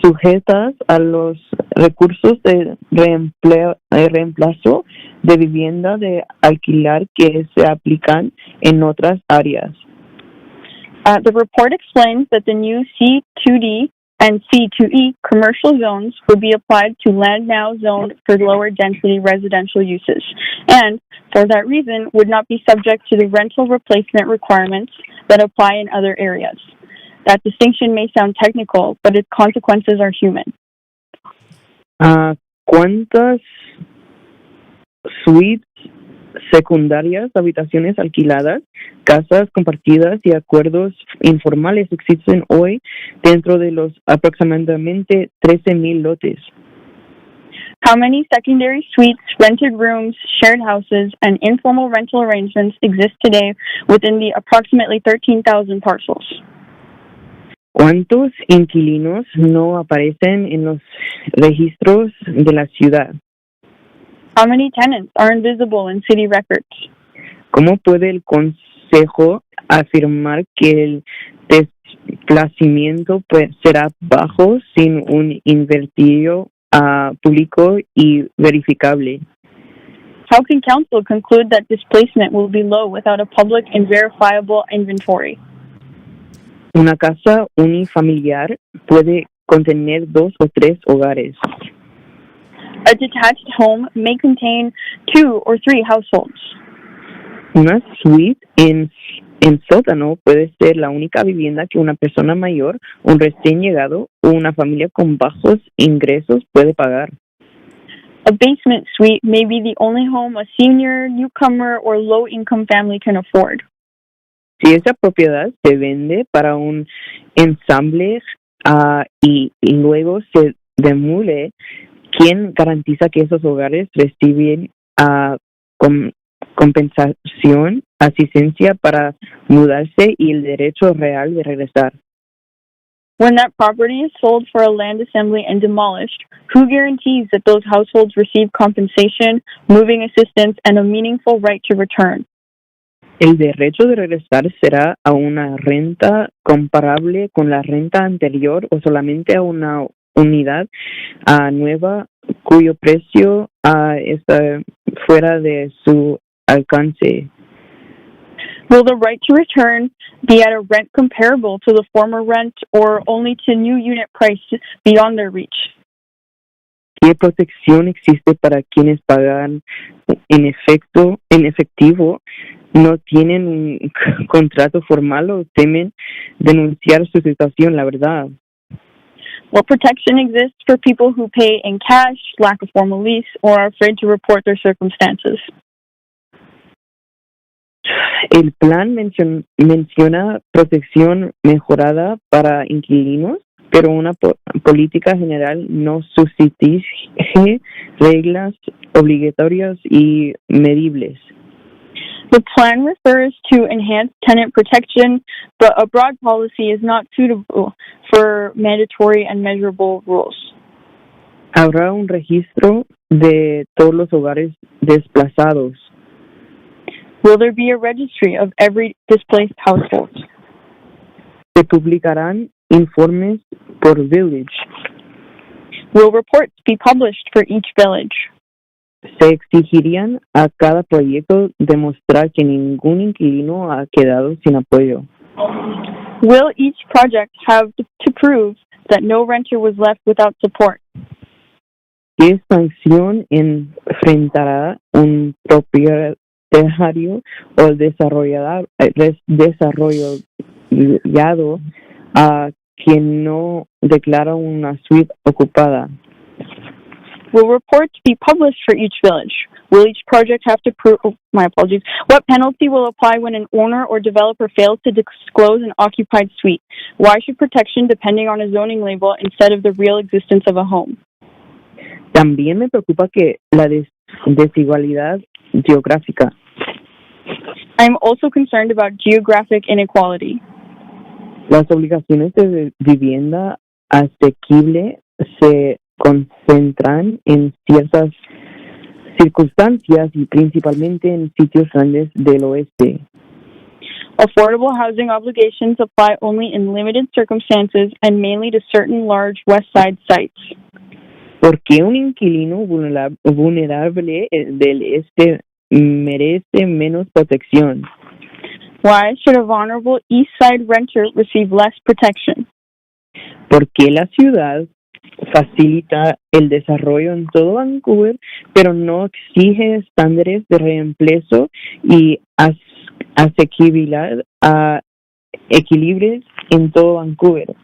sujetas a los recursos de reemplazo de vivienda de alquilar que se aplican en otras áreas.
The report explains that the new C2D and C2E commercial zones will be applied to land now zoned for lower density residential uses, and for that reason would not be subject to the rental replacement requirements that apply in other areas. That distinction may sound technical, but its consequences are human.
¿Cuántas suites secundarias, habitaciones alquiladas, casas compartidas y acuerdos informales existen hoy dentro de los aproximadamente 13,000 lotes?
How many secondary suites, rented rooms, shared houses, and informal rental arrangements exist today within the approximately 13,000 parcels?
¿Cuántos inquilinos no aparecen en los registros de la ciudad?
How many tenants are invisible in city records?
¿Cómo puede el Consejo afirmar que el desplazamiento será bajo sin un inventario público y verificable?
How can council conclude that displacement will be low without a public and verifiable inventory?
Una casa unifamiliar puede contener 2 o 3 hogares.
A detached home may contain 2 or 3 households.
Una suite en sótano puede ser la única vivienda que una persona mayor, un recién llegado o una familia con bajos ingresos puede pagar.
A basement suite may be the only home a senior, newcomer, or low-income family can afford.
Si esa propiedad se vende para un ensamble y luego se demole, ¿quién garantiza que esos hogares reciben compensación, asistencia para mudarse y el derecho real de regresar?
When that property is sold for a land assembly and demolished, who guarantees that those households receive compensation, moving assistance, and a meaningful right to return?
El derecho de regresar será a una renta comparable con la renta anterior o solamente a una unidad nueva cuyo precio está fuera de su alcance.
Will the right to return be at a rent comparable to the former rent or only to new unit price beyond their reach?
¿Qué protección existe para quienes pagan en efectivo, no tienen un contrato formal o temen denunciar su situación, la verdad?
What protection exists for people who pay in cash, lack a formal lease, or are afraid to report their circumstances?
El plan menciona protección mejorada para inquilinos, pero una política general no sustituye reglas obligatorias y medibles.
The plan refers to enhanced tenant protection, but a broad policy is not suitable for mandatory and measurable rules.
Habrá un registro de todos los hogares desplazados.
Will there be a registry of every displaced household?
Se publicarán informes por village.
Will reports be published for each village?
Se exigirían a cada proyecto demostrar que ningún inquilino ha quedado sin apoyo.
Will each project have to prove that no renter was left without support?
¿Qué sanción enfrentará un propietario o desarrollado a quien no declara una suite ocupada?
Will reports be published for each village? Will each project have to prove, my apologies, what penalty will apply when an owner or developer fails to disclose an occupied suite? Why should protection depending on a zoning label instead of the real existence of a home?
También me preocupa que la desigualdad geográfica.
I'm also concerned about geographic inequality.
Las obligaciones de vivienda asequible se concentran en ciertas circunstancias y principalmente en sitios grandes del oeste.
Affordable housing obligations apply only in limited circumstances and mainly to certain large west side sites.
¿Por qué un inquilino vulnerable del este merece menos protección?
Why should a vulnerable east side renter receive less protection?
¿Por qué la ciudad facilita el desarrollo en todo Vancouver, pero no exige estándares de reemplazo y asequibilidad a equilibrios en todo Vancouver?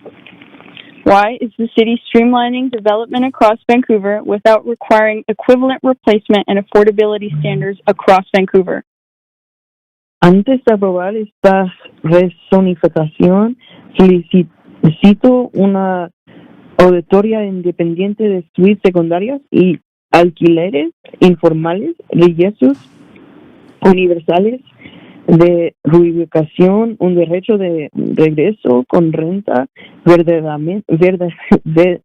Why is the city streamlining development across Vancouver without requiring equivalent replacement and affordability standards across Vancouver?
Antes de aprobar esta rezonificación, solicito una auditoría independiente de suites secundarias y alquileres informales, riesgos universales de reubicación, un derecho de regreso con renta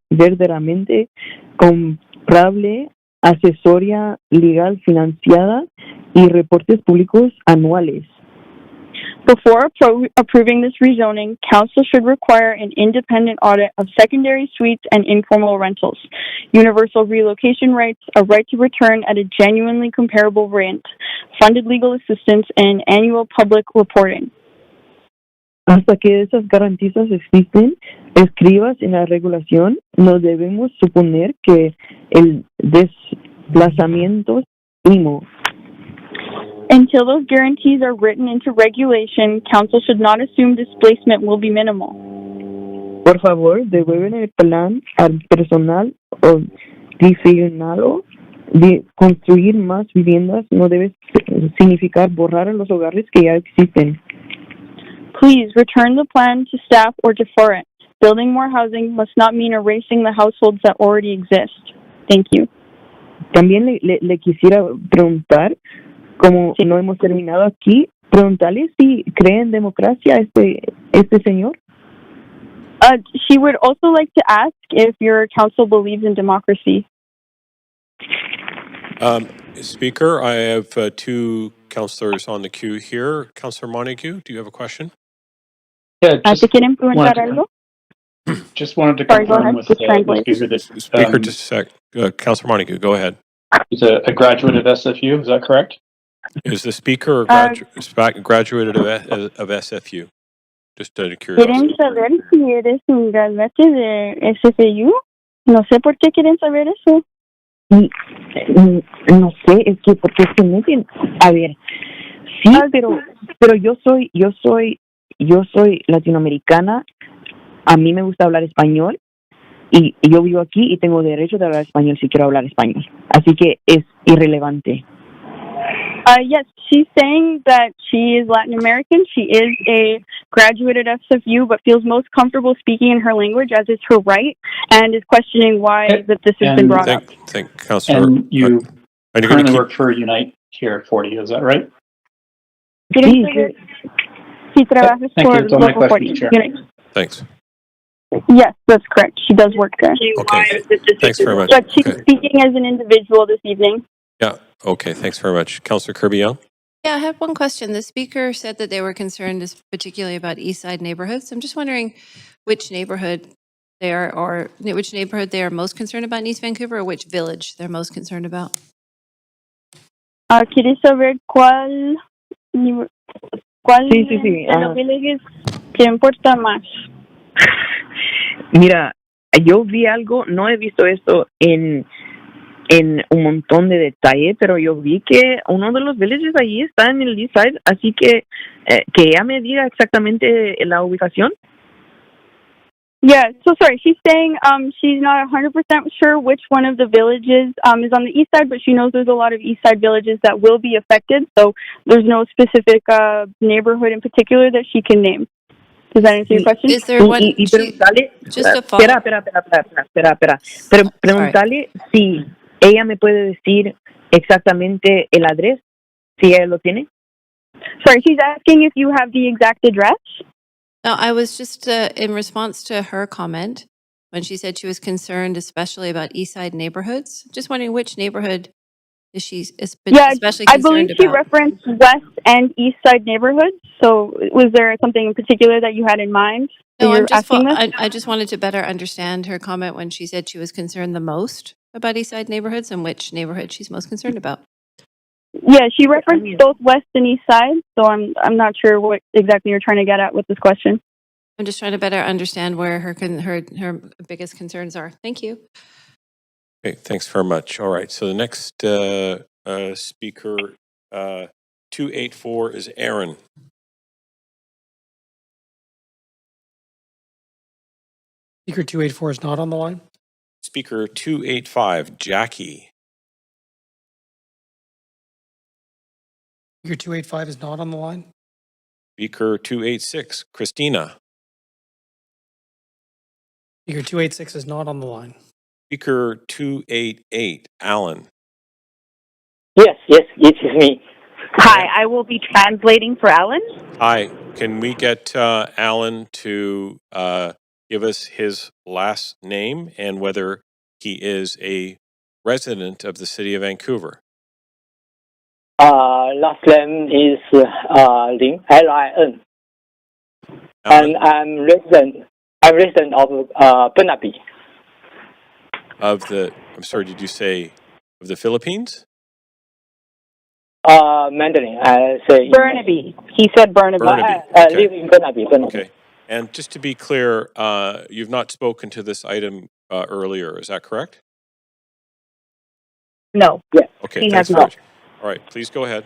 verdaderamente comprable, asesoría legal financiada y reportes públicos anuales.
Before approving this rezoning, council should require an independent audit of secondary suites and informal rentals, universal relocation rights, a right to return at a genuinely comparable rent, funded legal assistance, and annual public reporting.
Hasta que esas garantías existen, escritas en la regulación, no debemos suponer que el desplazamiento es mínimo.
Until those guarantees are written into regulation, council should not assume displacement will be minimal.
Por favor, devuelven el plan al personal o diseñarlo. De construir más viviendas no debe significar borrar a los hogares que ya existen.
Please return the plan to staff or defer it. Building more housing must not mean erasing the households that already exist. Thank you.
También le quisiera preguntar, como no hemos terminado aquí, preguntarle si cree en democracia este señor.
She would also like to ask if your council believes in democracy.
Speaker, I have two councillors on the queue here. Councillor Montague, do you have a question?
Yeah,
¿Te quieren preguntar algo?
just wanted to
Sorry, go
confirm
ahead.
with
Just
the
translate.
speaker that
Speaker, just a sec. Councillor Montague, go ahead.
he's a graduate of SFU. Is that correct?
Is the speaker a graduate of SFU? Just out of curiosity.
¿Quieren saber si eres un graduate de SFU? No sé por qué quieren saber eso.
No sé, es que porque se meten. A ver, sí, pero yo soy latinoamericana. A mí me gusta hablar español y yo vivo aquí y tengo derecho de hablar español si quiero hablar español. Así que es irrelevante.
Yes, she's saying that she is Latin American. She is a graduate at SFU, but feels most comfortable speaking in her language, as is her right, and is questioning why that this has been brought up.
Thank Councillor.
And you currently work for Unite here at 40, is that right?
Sí, trabajas
Thank
por
you. That's all my
Local 40.
questions, Chair.
Thanks.
Yes, that's correct. She does work there.
Okay. Thanks very much.
But she's
Okay.
speaking as an individual this evening.
Yeah. Okay. Thanks very much. Councillor Kirby-Young?
Yeah, I had one question. The speaker said that they were concerned particularly about East Side neighborhoods. I'm just wondering which neighborhood they are, or which neighborhood they are most concerned about in East Vancouver, or which village they're most concerned about.
¿Quieres saber cuál
Sí.
de los villages ¿Qué importa más?
Mira, yo vi algo, no he visto esto en un montón de detalle, pero yo vi que uno de los villages allí está en el east side, así que ella me diga exactamente la ubicación.
Yeah, so sorry, she's saying she's not 100% sure which one of the villages is on the east side, but she knows there's a lot of east side villages that will be affected, so there's no specific neighborhood in particular that she can name. Does that answer your question?
Is there one?
Y preguntarle,
Just a follow.
espera. Preguntarle si ella me puede decir exactamente el address, si ella lo tiene.
Sorry, she's asking if you have the exact address.
No, I was just in response to her comment when she said she was concerned especially about east side neighborhoods. Just wondering which neighborhood is she especially
I
concerned
believe she
about?
referenced west and east side neighborhoods. So was there something in particular that you had in mind?
No,
You're asking this?
I just wanted to better understand her comment when she said she was concerned the most about east side neighborhoods and which neighborhood she's most concerned about.
Yeah, she referenced both west and east side, so I'm not sure what exactly you're trying to get at with this question.
I'm just trying to better understand where her biggest concerns are. Thank you.
Okay, thanks very much. All right, so the next speaker, 284, is Aaron.
Speaker 284 is not on the line.
Speaker 285, Jackie.
Speaker 285 is not on the line.
Speaker 286, Christina.
Speaker 286 is not on the line.
Speaker 288, Alan.
Yes, it is me.
Hi, I will be translating for Alan.
Hi, can we get Alan to give us his last name and whether he is a resident of the city of Vancouver?
Last name is Lin, Lin. And I'm resident of Burnaby.
I'm sorry, did you say of the Philippines?
Mandarin, I say.
Burnaby. He said Burnaby.
Okay.
Live in Burnaby.
Okay. And just to be clear, you've not spoken to this item earlier, is that correct?
No.
Yes.
Okay,
he
thanks
has
very
not.
much. All right, please go ahead.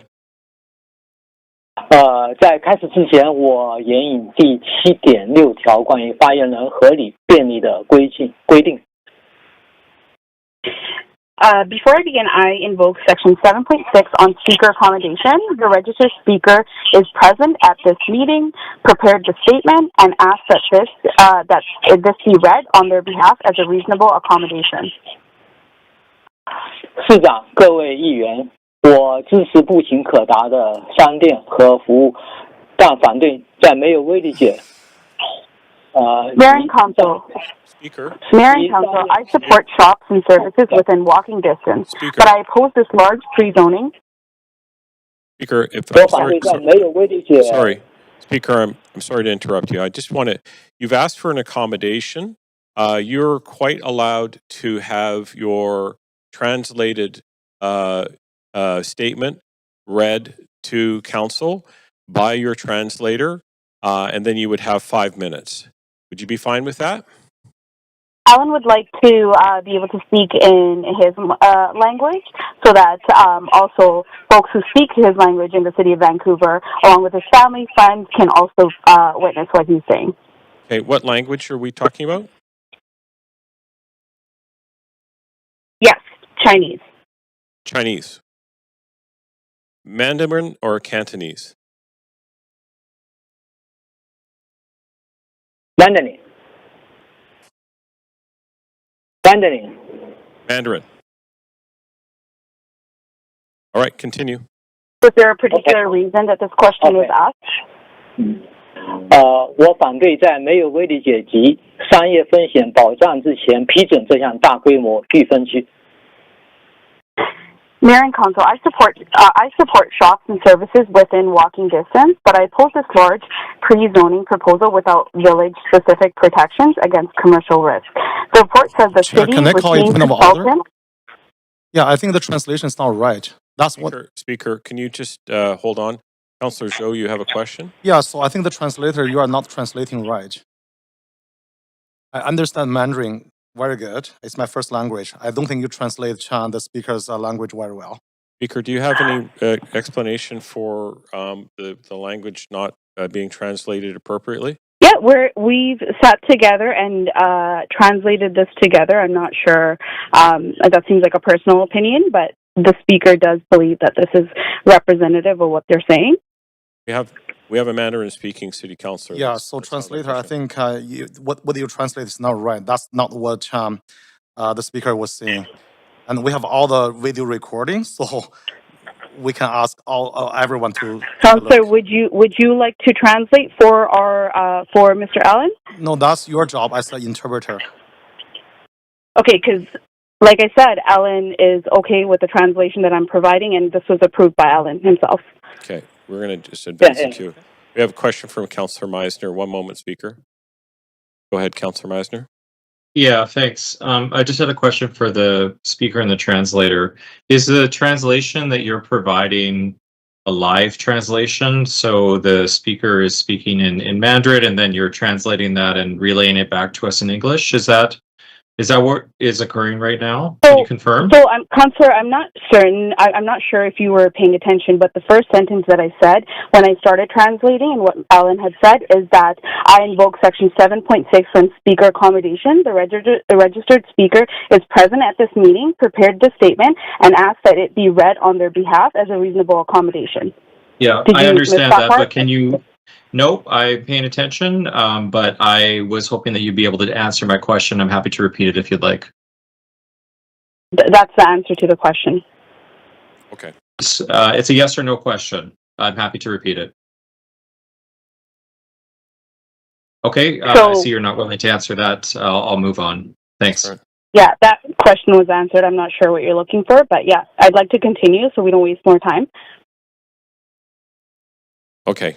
在开始之前，我援引第7.6条关于发言人合理便利的规定。
Before I begin, I invoke Section 7.6 on speaker accommodation. The registered speaker is present at this meeting, prepared the statement, and asks that this be read on their behalf as a reasonable accommodation.
市长、各位议员，我支持步行可达的商店和服务，但反对在没有威力解。
Mayor and Council, I support shops and services within walking distance, but I oppose this large pre-zoning.
Speaker, Speaker, I'm sorry to interrupt you. I just want to, you've asked for an accommodation. You're quite allowed to have your translated statement read to council by your translator, and then you would have 5 minutes. Would you be fine with that?
Alan would like to be able to speak in his language so that also folks who speak his language in the city of Vancouver, along with his family, friends, can also witness what he's saying.
Okay, what language are we talking about?
Yes, Chinese.
Chinese. Mandarin or Cantonese?
Mandarin.
Mandarin. All right, continue.
Was there a particular reason that this question was asked?
我反对在没有威力解及商业风险保障之前批准这项大规模预分区。
Mayor and Council, I support shops and services within walking distance, but I oppose this large pre-zoning proposal without village-specific protections against commercial risk. The report says the city retains consultants.
Yeah, I think the translation is not right. That's what.
Speaker, can you just hold on? Councillor Zhou, you have a question?
Yeah, so I think the translator, you are not translating right. I understand Mandarin very good. It's my first language. I don't think you translate Chan, the speaker's language very well.
Speaker, do you have any explanation for the language not being translated appropriately?
Yeah, we've sat together and translated this together. I'm not sure. That seems like a personal opinion, but the speaker does believe that this is representative of what they're saying.
We have a Mandarin-speaking city councillor.
Yeah, so translator, I think what you translate is not right. That's not what the speaker was saying. And we have all the video recordings, so we can ask everyone to.
Councillor, would you like to translate for for Mr. Allen?
No, that's your job as an interpreter.
Okay, because like I said, Allen is okay with the translation that I'm providing, and this was approved by Allen himself.
Okay, we're going to just advance the queue. We have a question from Councillor Meisner. 1 moment, Speaker. Go ahead, Councillor Meisner.
Yeah, thanks. I just had a question for the speaker and the translator. Is the translation that you're providing a live translation? So the speaker is speaking in Mandarin and then you're translating that and relaying it back to us in English? Is that what is occurring right now? Can you confirm?
So, Councillor, I'm not certain. I'm not sure if you were paying attention, but the first sentence that I said when I started translating and what Alan had said is that I invoke Section 7.6 on speaker accommodation. The registered speaker is present at this meeting, prepared the statement, and asked that it be read on their behalf as a reasonable accommodation.
Yeah, I understand that, but can you... Nope, I'm paying attention, but I was hoping that you'd be able to answer my question. I'm happy to repeat it if you'd like.
That's the answer to the question.
Okay.
It's a yes or no question. I'm happy to repeat it. Okay, I see you're not willing to answer that. I'll move on. Thanks.
Yeah, that question was answered. I'm not sure what you're looking for, but yeah, I'd like to continue so we don't waste more time.
Okay.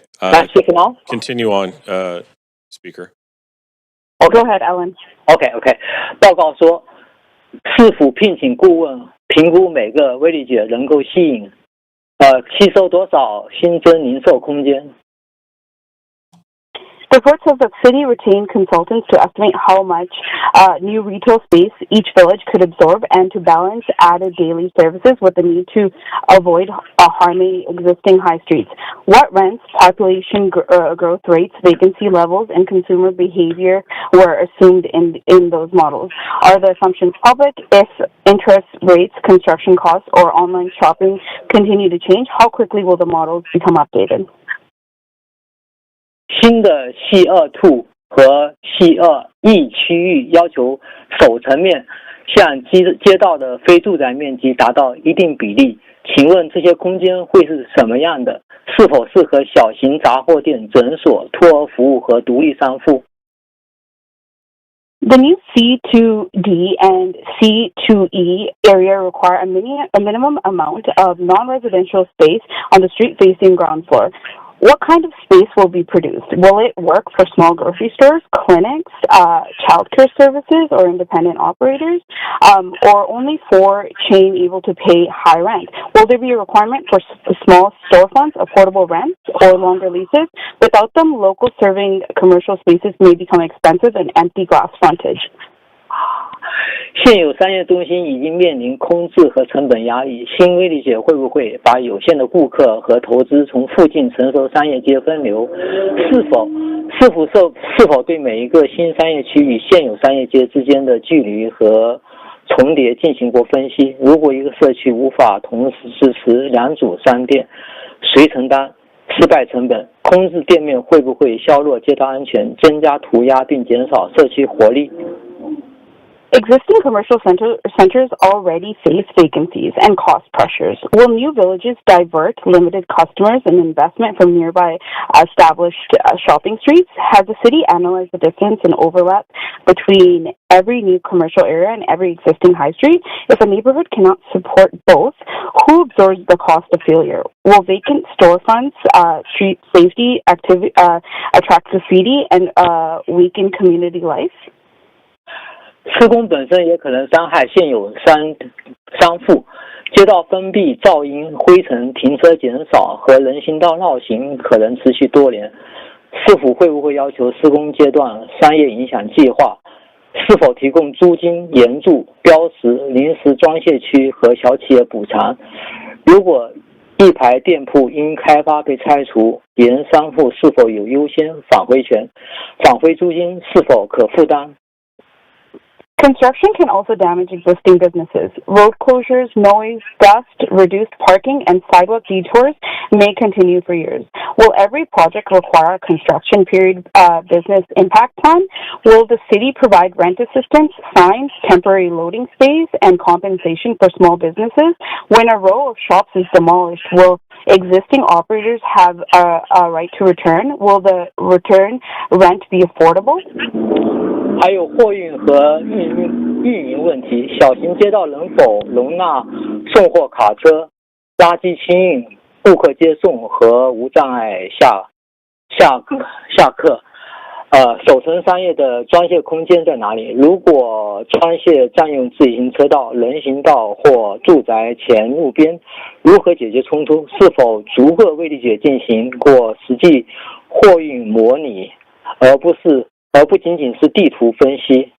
Continue on, Speaker.
Go ahead, Ellen.
OK， 报告说，市府聘请顾问评估每个威力姐能够吸收多少新增零售空间。
The report says that city retained consultants to estimate how much new retail space each village could absorb and to balance added daily services with the need to avoid harming existing high streets. What rents, population growth rates, vacancy levels, and consumer behavior were assumed in those models? Are the assumptions public? If interest rates, construction costs, or online shopping continue to change, how quickly will the models become updated?
新的系2 和系2 E 区域要求首层面向街道的非住宅面积达到一定比例，请问这些空间会是什么样的？是否适合小型杂货店、诊所、托儿服务和独立商户？
The new C2D and C2E area require a minimum amount of non-residential space on the street-facing ground floor. What kind of space will be produced? Will it work for small grocery stores, clinics, childcare services, or independent operators, or only for chain able to pay high rent? Will there be a requirement for small storefronts, affordable rents, or longer leases? Without them, local serving commercial spaces may become expensive and empty glass frontage.
现有商业中心已经面临空置和成本压力，新威力姐会不会把有限的顾客和投资从附近成熟商业街分流？是否对每一个新商业区与现有商业街之间的距离和重叠进行过分析？如果一个社区无法同时支持2组商店，谁承担失败成本？空置店面会不会削弱街道安全，增加涂鸦并减少社区活力？
Existing commercial centers already face vacancies and cost pressures. Will new villages divert limited customers and investment from nearby established shopping streets? Has the city analyzed the difference and overlap between every new commercial area and every existing high street? If a neighborhood cannot support both, who absorbs the cost of failure? Will vacant storefronts, street safety, attract graffiti, and weaken community life?
施工本身也可能伤害现有商户。街道封闭、噪音、灰尘、停车减少和人行道绕行可能持续多年。市府会不会要求施工阶段商业影响计划？是否提供租金、援助、标识、临时装卸区和小企业补偿？如果一排店铺因开发被拆除，别人商户是否有优先返回权？返回租金是否可负担？
Construction can also damage existing businesses. Road closures, noise, dust, reduced parking, and sidewalk detours may continue for years. Will every project require a construction period business impact plan? Will the city provide rent assistance, signs, temporary loading space, and compensation for small businesses? When a row of shops is demolished, will existing operators have a right to return? Will the return rent be affordable?
还有货运和运营问题，小型街道能否容纳送货卡车、垃圾清运、顾客接送和无障碍下客？首层商业的装卸空间在哪里？如果装卸占用自行车道、人行道或住宅前路边，如何解决冲突？是否逐个为理解进行过实际货运模拟，而不仅仅是地图分析。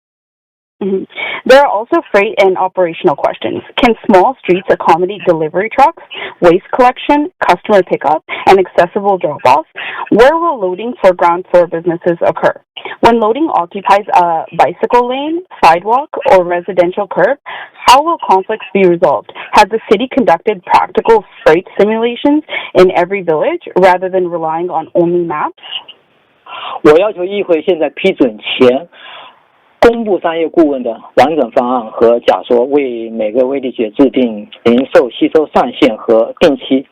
There are also freight and operational questions. Can small streets accommodate delivery trucks, waste collection, customer pickup, and accessible drop-off? Where will loading for ground floor businesses occur? When loading occupies a bicycle lane, sidewalk, or residential curb, how will conflicts be resolved? Has the city conducted practical freight simulations in every village rather than relying on only maps?
我要求议会现在批准前公布商业顾问的完整方案和假说，为每个微利节制定零售吸收上限和定期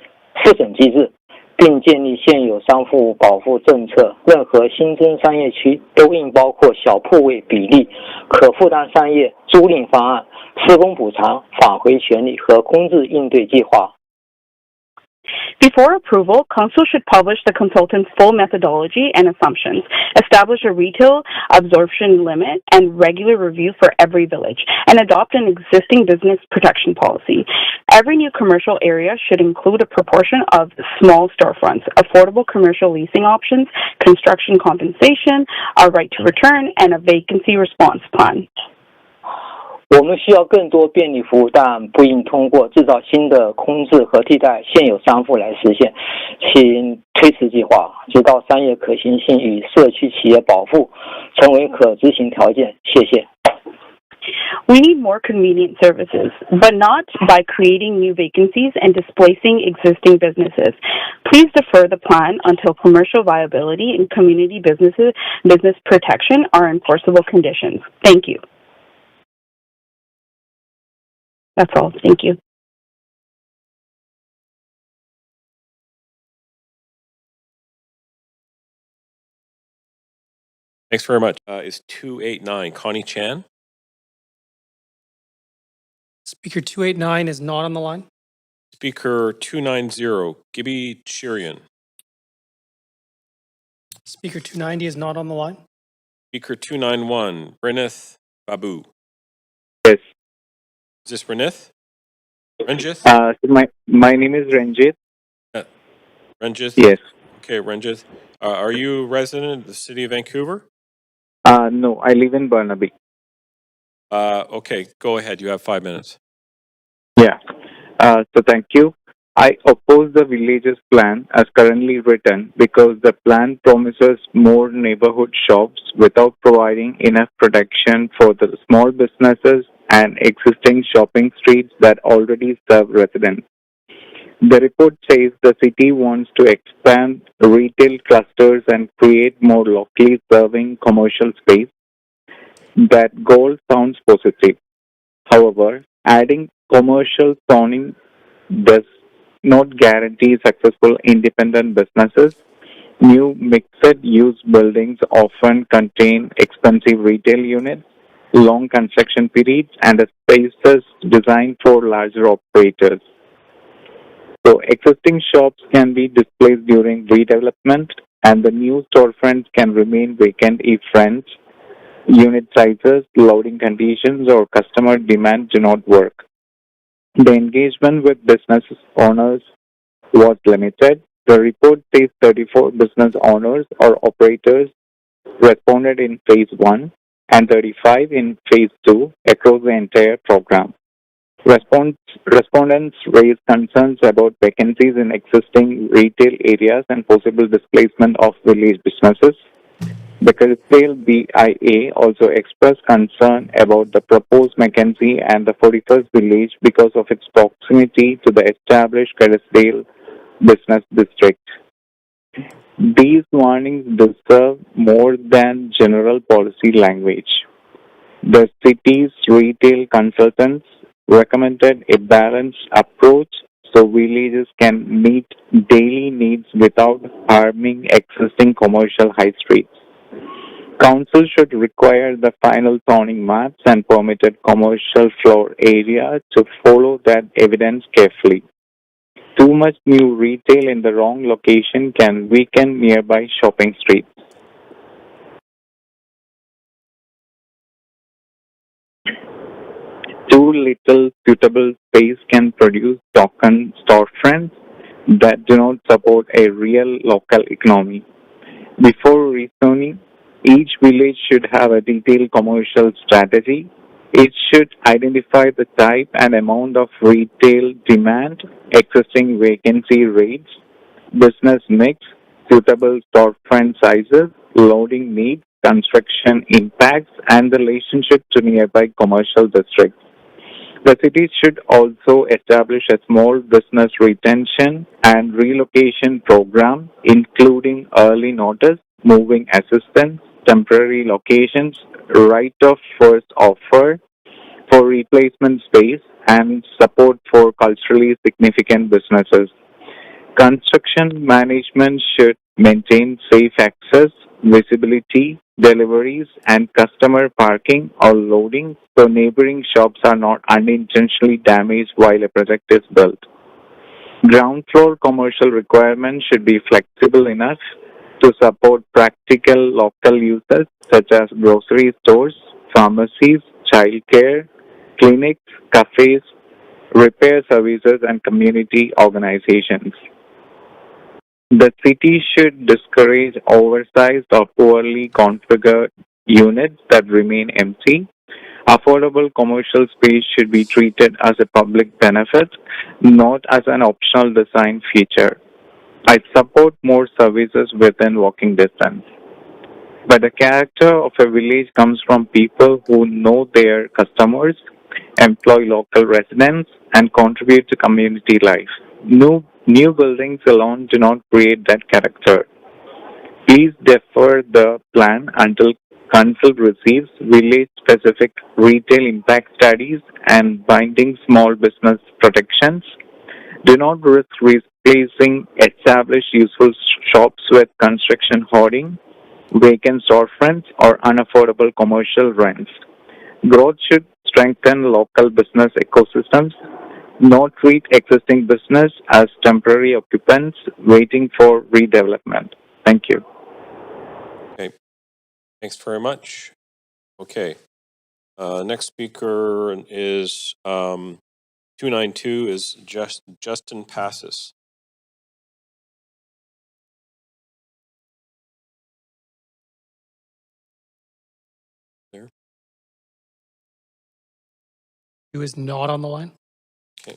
复审机制，并建立现有商户保护政策。任何新增商业区都应包括小铺位比例、可负担商业租赁方案、施工补偿、返回权利和空置应对计划。
Before approval, Council should publish the consultant's full methodology and assumptions, establish a retail absorption limit and regular review for every village, and adopt an existing business protection policy. Every new commercial area should include a proportion of small storefronts, affordable commercial leasing options, construction compensation, a right to return, and a vacancy response plan.
我们需要更多便利服务，但不应通过制造新的空置和替代现有商户来实现。请推迟计划，直到商业可行性与社区企业保护成为可执行条件。谢谢。
We need more convenient services, but not by creating new vacancies and displacing existing businesses. Please defer the plan until commercial viability and community business protection are enforceable conditions. Thank you. That's all. Thank you.
Thanks very much. Is 289 Connie Chan?
Speaker 289 is not on the line.
Speaker 290 Gibby Shirian.
Speaker 290 is not on the line.
Speaker 291 Bryneth Babu.
Yes.
Is this Renith? Renjith?
My name is Ranjit.
Renjith?
Yes.
Okay, Renjith. Are you a resident of the city of Vancouver?
No, I live in Burnaby.
Okay, go ahead. You have 5 minutes.
Yeah. So thank you. I oppose the village's plan as currently written because the plan promises more neighborhood shops without providing enough protection for the small businesses and existing shopping streets that already serve residents. The report says the city wants to expand retail clusters and create more locally serving commercial space. That goal sounds positive. However, adding commercial zoning does not guarantee successful independent businesses. New mixed-use buildings often contain expensive retail units, long construction periods, and spaces designed for larger operators. So existing shops can be displaced during redevelopment, and the new storefronts can remain vacant if rents unit sizes, loading conditions, or customer demand do not work. The engagement with business owners was limited. The report says 34 business owners or operators responded in phase 1 and 35 in phase 2 across the entire program. Respondents raised concerns about vacancies in existing retail areas and possible displacement of village businesses. The Kerrisdale BIA also expressed concern about the proposed vacancy and the 41st village because of its proximity to the established Kerrisdale business district. These warnings deserve more than general policy language. The city's retail consultants recommended a balanced approach so villages can meet daily needs without harming existing commercial high streets. Council should require the final zoning maps and permitted commercial floor area to follow that evidence carefully. Too much new retail in the wrong location can weaken nearby shopping streets. Too little suitable space can produce token storefronts that do not support a real local economy. Before rezoning, each village should have a detailed commercial strategy. It should identify the type and amount of retail demand, existing vacancy rates, business mix, suitable storefront sizes, loading needs, construction impacts, and the relationship to nearby commercial districts. The city should also establish a small business retention and relocation program, including early notice, moving assistance, temporary locations, right of first offer for replacement space, and support for culturally significant businesses. Construction management should maintain safe access, visibility, deliveries, and customer parking or loading so neighboring shops are not unintentionally damaged while a project is built. Ground floor commercial requirements should be flexible enough to support practical local uses such as grocery stores, pharmacies, childcare, clinics, cafes, repair services, and community organizations. The city should discourage oversized or poorly configured units that remain empty. Affordable commercial space should be treated as a public benefit, not as an optional design feature. I support more services within walking distance. But the character of a village comes from people who know their customers, employ local residents, and contribute to community life. New buildings alone do not create that character. Please defer the plan until Council receives village-specific retail impact studies and binding small business protections. Do not risk replacing established useful shops with construction hoarding, vacant storefronts, or unaffordable commercial rents. Growth should strengthen local business ecosystems, not treat existing business as temporary occupants waiting for redevelopment. Thank you.
Okay, thanks very much. Okay, next speaker is 292 is Justin Passes. There.
Who is not on the line?
Okay.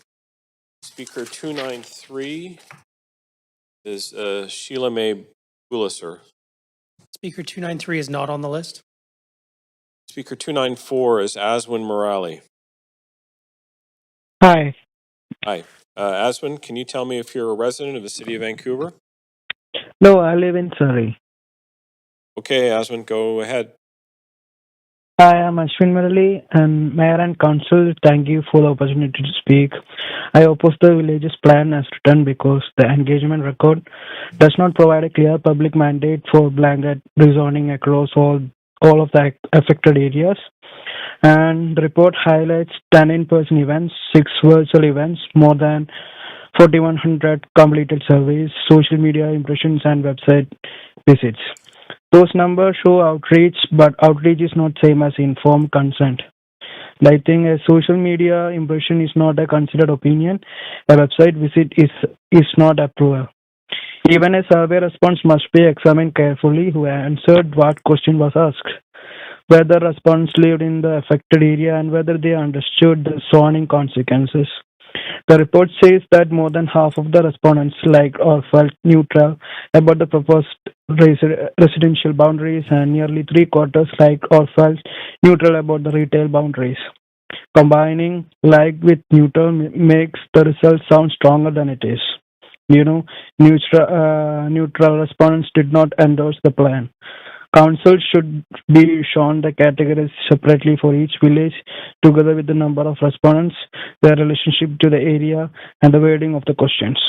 Speaker 293 is Sheila May Bulisser.
Speaker 293 is not on the list.
Speaker 294 is Aswin Morali.
Hi.
Hi. Aswin, can you tell me if you're a resident of the city of Vancouver?
No, I live in Surrey.
Okay, Aswin, go ahead.
Hi, I'm Ashwin Murali, and Mayor and Council, thank you for the opportunity to speak. I oppose the village's plan as written because the engagement record does not provide a clear public mandate for blanket rezoning across all of the affected areas. And the report highlights 10 in-person events, 6 virtual events, more than 4,100 completed surveys, social media impressions, and website visits. Those numbers show outreach, but outreach is not same as informed consent. I think a social media impression is not a considered opinion. A website visit is not approval. Even a survey response must be examined carefully who answered what question was asked, whether response lived in the affected area and whether they understood the zoning consequences. The report says that more than half of the respondents liked or felt neutral about the proposed residential boundaries, and nearly 3/4 liked or felt neutral about the retail boundaries. Combining like with neutral makes the result sound stronger than it is. Neutral respondents did not endorse the plan. Council should be shown the categories separately for each village, together with the number of respondents, their relationship to the area, and the wording of the questions.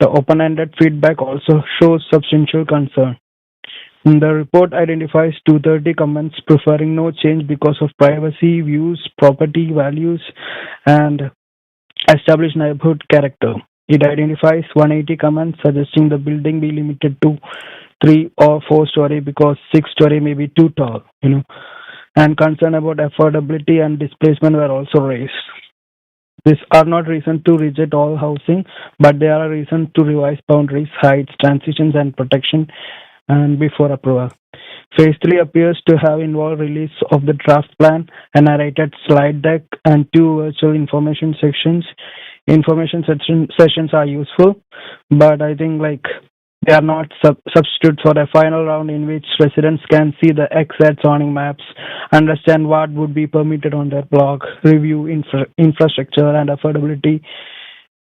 The open-ended feedback also shows substantial concern. The report identifies 230 comments preferring no change because of privacy, views, property values, and established neighborhood character. It identifies 180 comments suggesting the building be limited to 3 or 4-story because 6-story may be too tall, and concern about affordability and displacement were also raised. These are not reasons to reject all housing, but they are a reason to revise boundaries, heights, transitions, and protection and before approval. Phase 3 appears to have involved release of the draft plan, a narrated slide deck, and 2 virtual information sections. Information sessions are useful, but I think they are not substitute for a final round in which residents can see the exact zoning maps, understand what would be permitted on their block, review infrastructure and affordability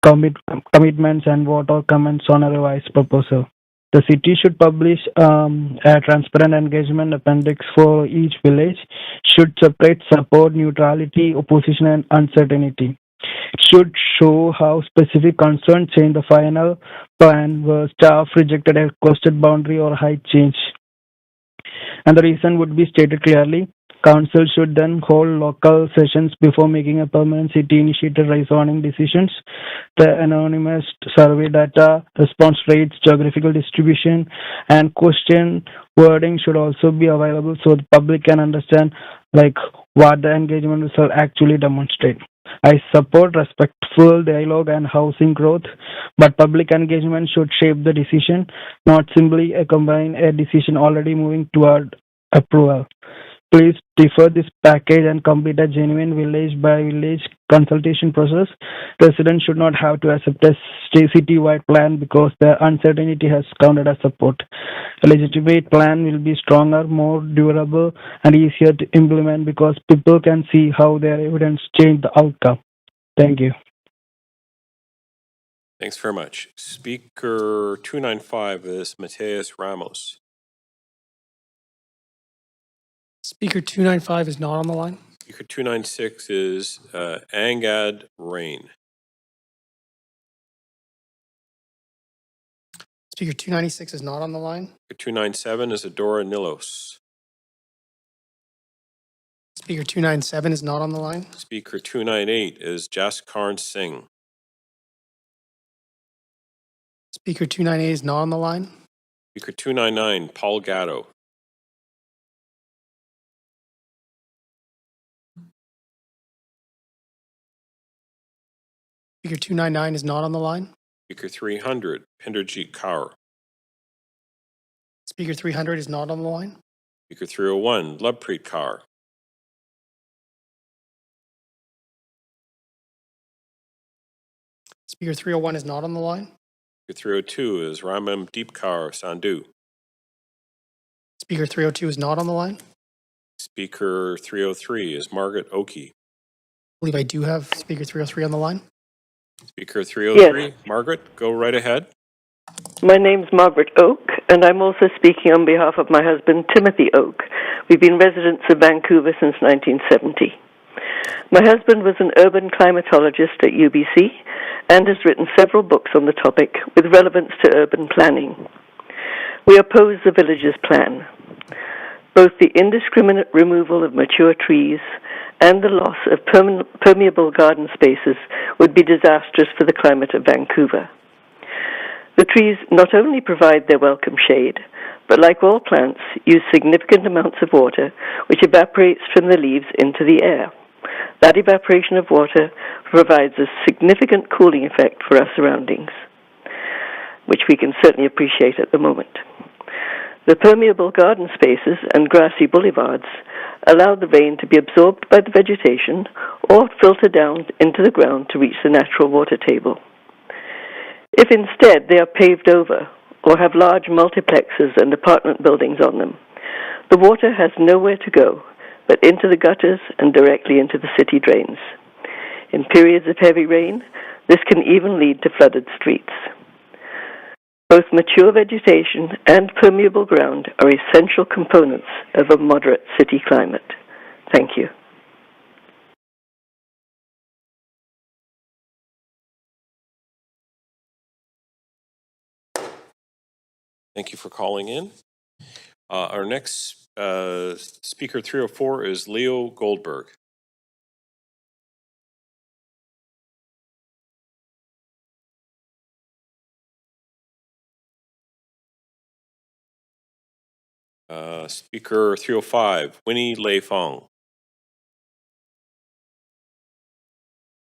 commitments, and vote or comments on a revised proposal. The city should publish a transparent engagement appendix for each village, should separate support, neutrality, opposition, and uncertainty. It should show how specific concerns change the final plan where staff rejected a requested boundary or height change. And the reason would be stated clearly. Council should then hold local sessions before making a permanent city-initiated rezoning decisions. The anonymous survey data, response rates, geographical distribution, and question wording should also be available so the public can understand what the engagement result actually demonstrate. I support respectful dialogue and housing growth, but public engagement should shape the decision, not simply accompany a decision already moving toward approval. Please defer this package and complete a genuine village-by-village consultation process. Residents should not have to accept a city-wide plan because their uncertainty has counted as support. A legitimate plan will be stronger, more durable, and easier to implement because people can see how their evidence changed the outcome. Thank you.
Thanks very much. Speaker 295 is Mateus Ramos.
Speaker 295 is not on the line.
Speaker 296 is Angad Rain.
Speaker 296 is not on the line.
Speaker 297 is Adora Nilos.
Speaker 297 is not on the line.
Speaker 298 is Jaskarn Singh.
Speaker 298 is not on the line.
Speaker 299, Paul Gatto.
Speaker 299 is not on the line.
Speaker 300, Pinderjeet Kaur.
Speaker 300 is not on the line.
Speaker 301, Lovepreet Kaur.
Speaker 301 is not on the line.
Speaker 302 is Ramamdeep Kaur Sandhu.
Speaker 302 is not on the line.
Speaker 303 is Margaret Oakey.
I believe I do have Speaker 303 on the line.
Speaker 303, Margaret, go right ahead.
My name's Margaret Oak, and I'm also speaking on behalf of my husband, Timothy Oak. We've been residents of Vancouver since 1970. My husband was an urban climatologist at UBC and has written several books on the topic with relevance to urban planning. We oppose the village's plan. Both the indiscriminate removal of mature trees and the loss of permeable garden spaces would be disastrous for the climate of Vancouver. The trees not only provide their welcome shade, but like all plants, use significant amounts of water, which evaporates from the leaves into the air. That evaporation of water provides a significant cooling effect for our surroundings, which we can certainly appreciate at the moment. The permeable garden spaces and grassy boulevards allow the rain to be absorbed by the vegetation or filter down into the ground to reach the natural water table. If instead they are paved over or have large multiplexes and apartment buildings on them, the water has nowhere to go but into the gutters and directly into the city drains. In periods of heavy rain, this can even lead to flooded streets. Both mature vegetation and permeable ground are essential components of a moderate city climate. Thank you.
Thank you for calling in. Our next speaker 304 is Leo Goldberg. Speaker 305, Winnie Lei Fong.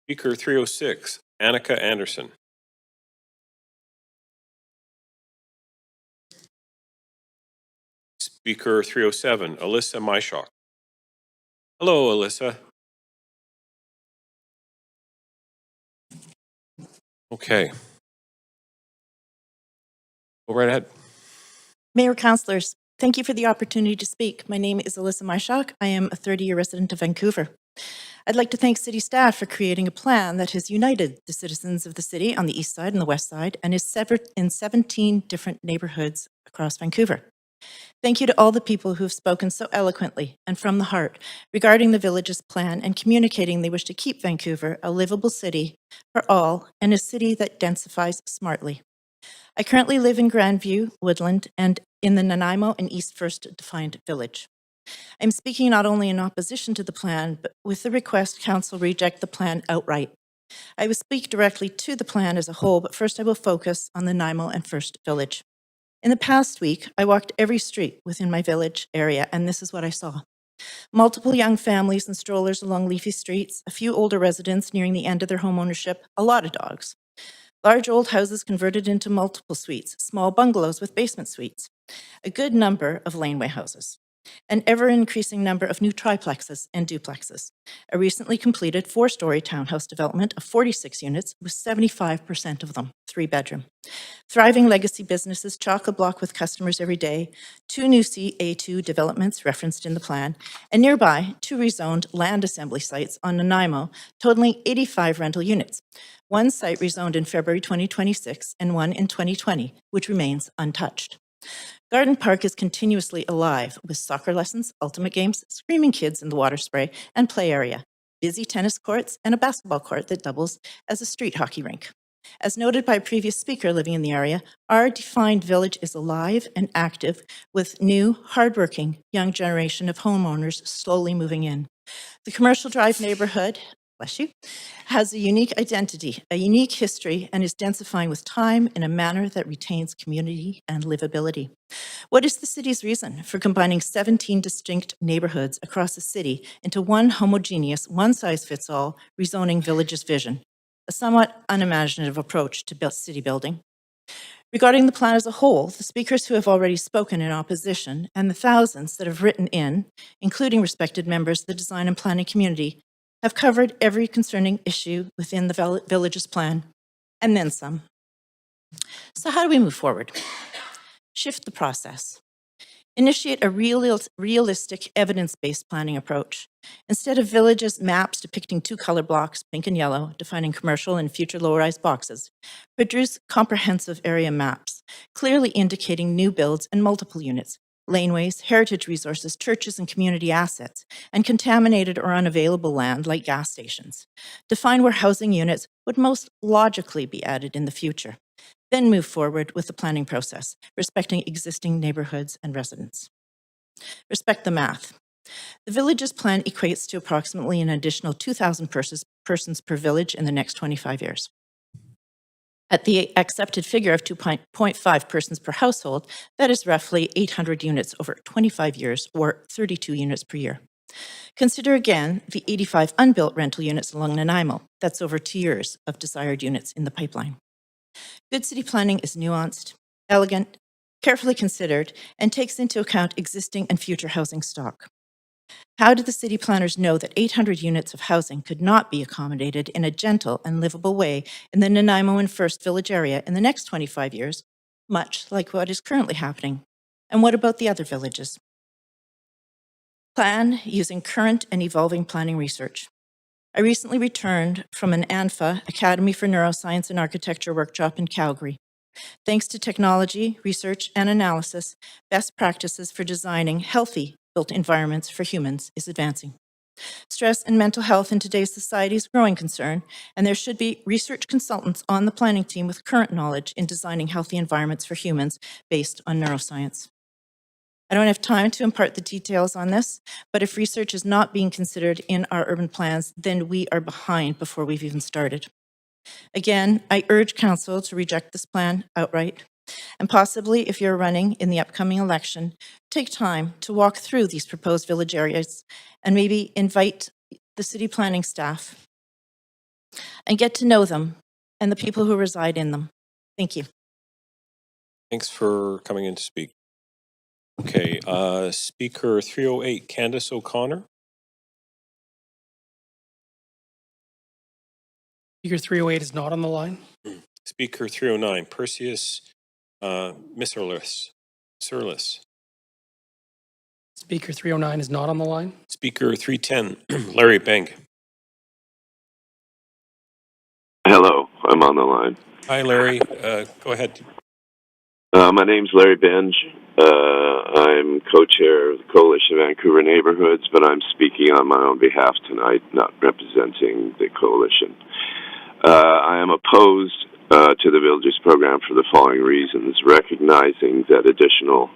Speaker 306, Annika Anderson. Speaker 307, Alyssa Myshok. Hello, Alyssa. Okay. Go right ahead.
Mayor, councillors, thank you for the opportunity to speak. My name is Alyssa Myshok. I am a 30-year resident of Vancouver. I'd like to thank city staff for creating a plan that has united the citizens of the city on the east side and the west side and is severed in 17 different neighborhoods across Vancouver. Thank you to all the people who have spoken so eloquently and from the heart regarding the village's plan and communicating they wish to keep Vancouver a livable city for all and a city that densifies smartly. I currently live in Grandview, Woodland, and in the Nanaimo and East First Defined Village. I'm speaking not only in opposition to the plan, but with the request Council reject the plan outright. I will speak directly to the plan as a whole, but first I will focus on the Nanaimo and First Village. In the past week, I walked every street within my village area, and this is what I saw. Multiple young families and strollers along leafy streets, a few older residents nearing the end of their home ownership, a lot of dogs. Large old houses converted into multiple suites, small bungalows with basement suites, a good number of laneway houses, an ever-increasing number of new triplexes and duplexes, a recently completed 4-story townhouse development of 46 units with 75% of them 3-bedroom. Thriving legacy businesses chock-a-block with customers every day, 2 new CA2 developments referenced in the plan, and nearby 2 rezoned land assembly sites on Nanaimo, totaling 85 rental units. 1 site rezoned in February 2026 and 1 in 2020, which remains untouched. Garden Park is continuously alive with soccer lessons, ultimate games, screaming kids in the water spray and play area, busy tennis courts, and a basketball court that doubles as a street hockey rink. As noted by a previous speaker living in the area, our defined village is alive and active with new, hardworking, young generation of homeowners slowly moving in. The Commercial Drive neighborhood, bless you, has a unique identity, a unique history, and is densifying with time in a manner that retains community and livability. What is the city's reason for combining 17 distinct neighborhoods across the city into one homogeneous, one-size-fits-all rezoning village's vision? A somewhat unimaginative approach to city building. Regarding the plan as a whole, the speakers who have already spoken in opposition and the thousands that have written in, including respected members of the design and planning community, have covered every concerning issue within the village's plan, and then some. So how do we move forward? Shift the process. Initiate a realistic, evidence-based planning approach. Instead of villages' maps depicting 2 color blocks, pink and yellow, defining commercial and future low-rise boxes, produce comprehensive area maps, clearly indicating new builds and multiple units, laneways, heritage resources, churches, and community assets, and contaminated or unavailable land like gas stations. Define where housing units would most logically be added in the future. Then move forward with the planning process, respecting existing neighborhoods and residents. Respect the math. The village's plan equates to approximately an additional 2,000 persons per village in the next 25 years. At the accepted figure of 2.5 persons per household, that is roughly 800 units over 25 years, or 32 units per year. Consider again the 85 unbuilt rental units along Nanaimo. That's over 2 years of desired units in the pipeline. Good city planning is nuanced, elegant, carefully considered, and takes into account existing and future housing stock. How did the city planners know that 800 units of housing could not be accommodated in a gentle and livable way in the Nanaimo and First Village area in the next 25 years, much like what is currently happening? And what about the other villages? Plan using current and evolving planning research. I recently returned from an ANFA, Academy for Neuroscience and Architecture workshop in Calgary. Thanks to technology, research, and analysis, best practices for designing healthy built environments for humans is advancing. Stress and mental health in today's society is a growing concern, and there should be research consultants on the planning team with current knowledge in designing healthy environments for humans based on neuroscience. I don't have time to impart the details on this, but if research is not being considered in our urban plans, then we are behind before we've even started. Again, I urge Council to reject this plan outright, and possibly, if you're running in the upcoming election, take time to walk through these proposed village areas and maybe invite the city planning staff and get to know them and the people who reside in them. Thank you.
Thanks for coming in to speak. Okay, Speaker 308, Candace O'Connor.
Speaker 308 is not on the line.
Speaker 309, Perseus Misserlis.
Speaker 309 is not on the line.
Speaker 310, Larry Beng.
Hello, I'm on the line.
Hi, Larry. Go ahead.
My name's Larry Benge. I'm co-chair of the Coalition of Vancouver Neighborhoods, but I'm speaking on my own behalf tonight, not representing the coalition. I am opposed to the Villages program for the following reasons, recognizing that additional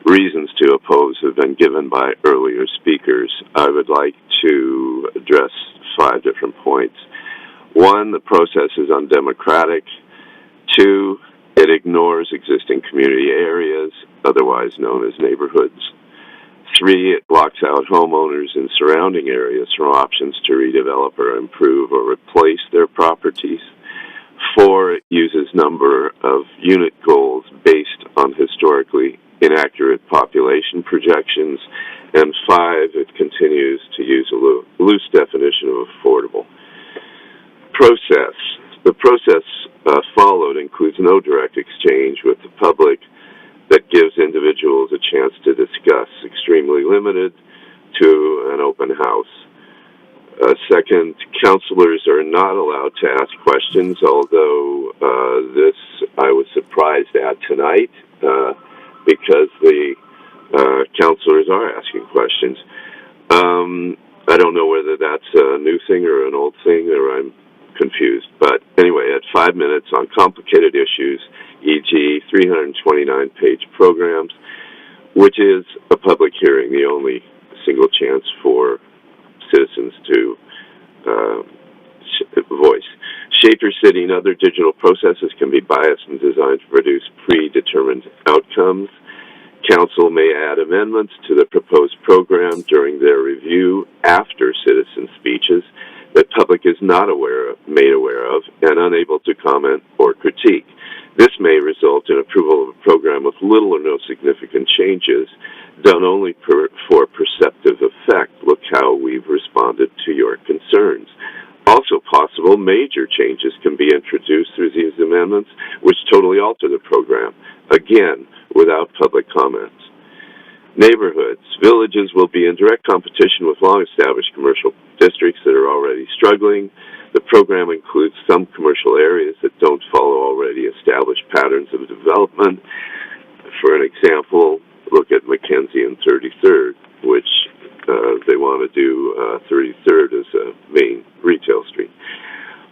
reasons to oppose have been given by earlier speakers. I would like to address 5 different points. 1, the process is undemocratic. 2, it ignores existing community areas, otherwise known as neighborhoods. 3, it blocks out homeowners in surrounding areas from options to redevelop or improve or replace their properties. 4, it uses number of unit goals based on historically inaccurate population projections. And 5, it continues to use a loose definition of affordable. Process. The process followed includes no direct exchange with the public that gives individuals a chance to discuss, extremely limited to an open house. Second, councilors are not allowed to ask questions, although this I was surprised at tonight because the councilors are asking questions. I don't know whether that's a new thing or an old thing, or I'm confused. But anyway, at 5 minutes on complicated issues, e.g. 329-page programs, which is a public hearing, the only single chance for citizens to voice. Shaper City and other digital processes can be biased and designed to produce predetermined outcomes. Council may add amendments to the proposed program during their review after citizen speeches that public is not made aware of and unable to comment or critique. This may result in approval of a program with little or no significant changes, done only for perceptive effect. Look how we've responded to your concerns. Also possible, major changes can be introduced through these amendments, which totally alter the program, again, without public comments. Neighborhoods. Villages will be in direct competition with long-established commercial districts that are already struggling. The program includes some commercial areas that don't follow already established patterns of development. For an example, look at Mackenzie and 33rd, which they want to do 33rd as a main retail street.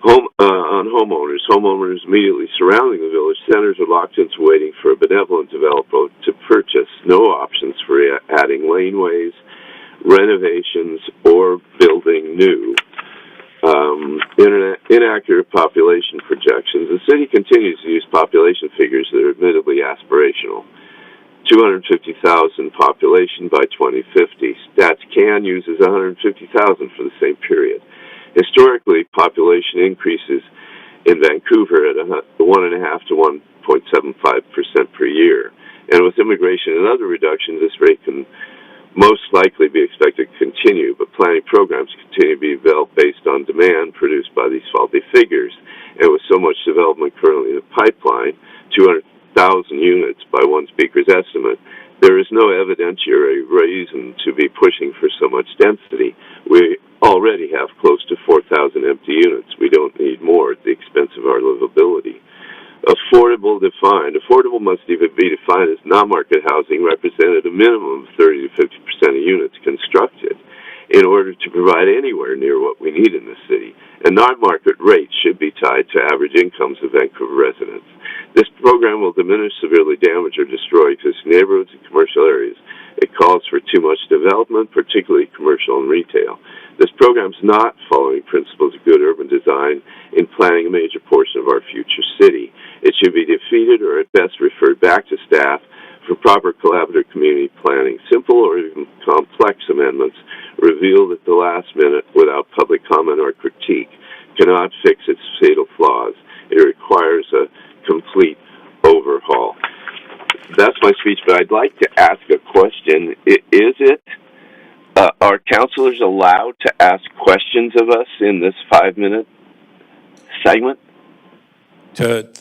On homeowners immediately surrounding the village centers are locked into waiting for a benevolent developer to purchase. No options for adding laneways, renovations, or building new. Inaccurate population projections projections, the city continues to use population figures that are admittedly aspirational. 250,000 population by 2050. Stats Can uses 150,000 for the same period. Historically, population increases in Vancouver at 1.5 to 1.75% per year. And with immigration and other reductions, this rate can most likely be expected to continue, but planning programs continue to be developed based on demand produced by these faulty figures. And with so much development currently in the pipeline, 200,000 units by one speaker's estimate, there is no evidentiary reason to be pushing for so much density. We already have close to 4,000 empty units. We don't need more at the expense of our livability. Affordable defined. Affordable must even be defined as non-market housing represented a minimum of 30 to 50% of units constructed in order to provide anywhere near what we need in the city. And non-market rates should be tied to average incomes of Vancouver residents. This program will diminish, severely damage, or destroy existing neighborhoods and commercial areas. It calls for too much development, particularly commercial and retail. This program is not following principles of good urban design in planning a major portion of our future city. It should be defeated or at best referred back to staff for proper collaborative community planning. Simple or even complex amendments revealed at the last minute without public comment or critique cannot fix its fatal flaws. It requires a complete overhaul. That's my speech, but I'd like to ask a question. Are councilors allowed to ask questions of us in this 5-minute segment?
It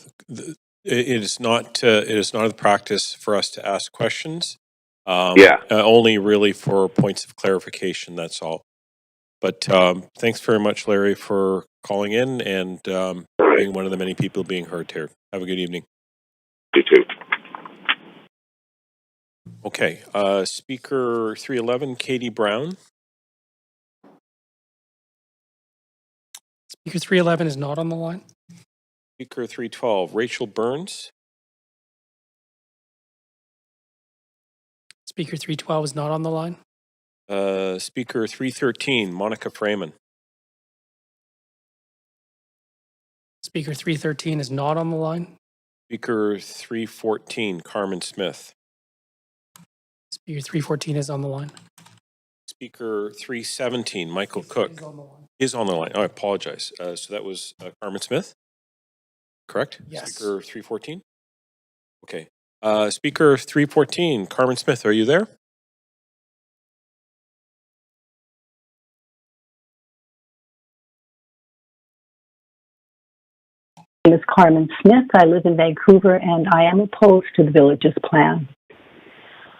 is not the practice for us to ask questions. Only really for points of clarification, that's all. But thanks very much, Larry, for calling in and being one of the many people being heard here. Have a good evening.
You too.
Okay, Speaker 311, Katie Brown.
Speaker 311 is not on the line.
Speaker 312, Rachel Burns.
Speaker 312 is not on the line.
Speaker 313, Monica Freeman.
Speaker 313 is not on the line.
Speaker 314, Carmen Smith.
Speaker 314 is on the line.
Speaker 317, Michael Cook. Is on the line. Oh, I apologize. So that was Carmen Smith, correct?
Yes.
Speaker 314? Okay. Speaker 314, Carmen Smith, are you there?
My name is Carmen Smith. I live in Vancouver and I am opposed to the village's plan.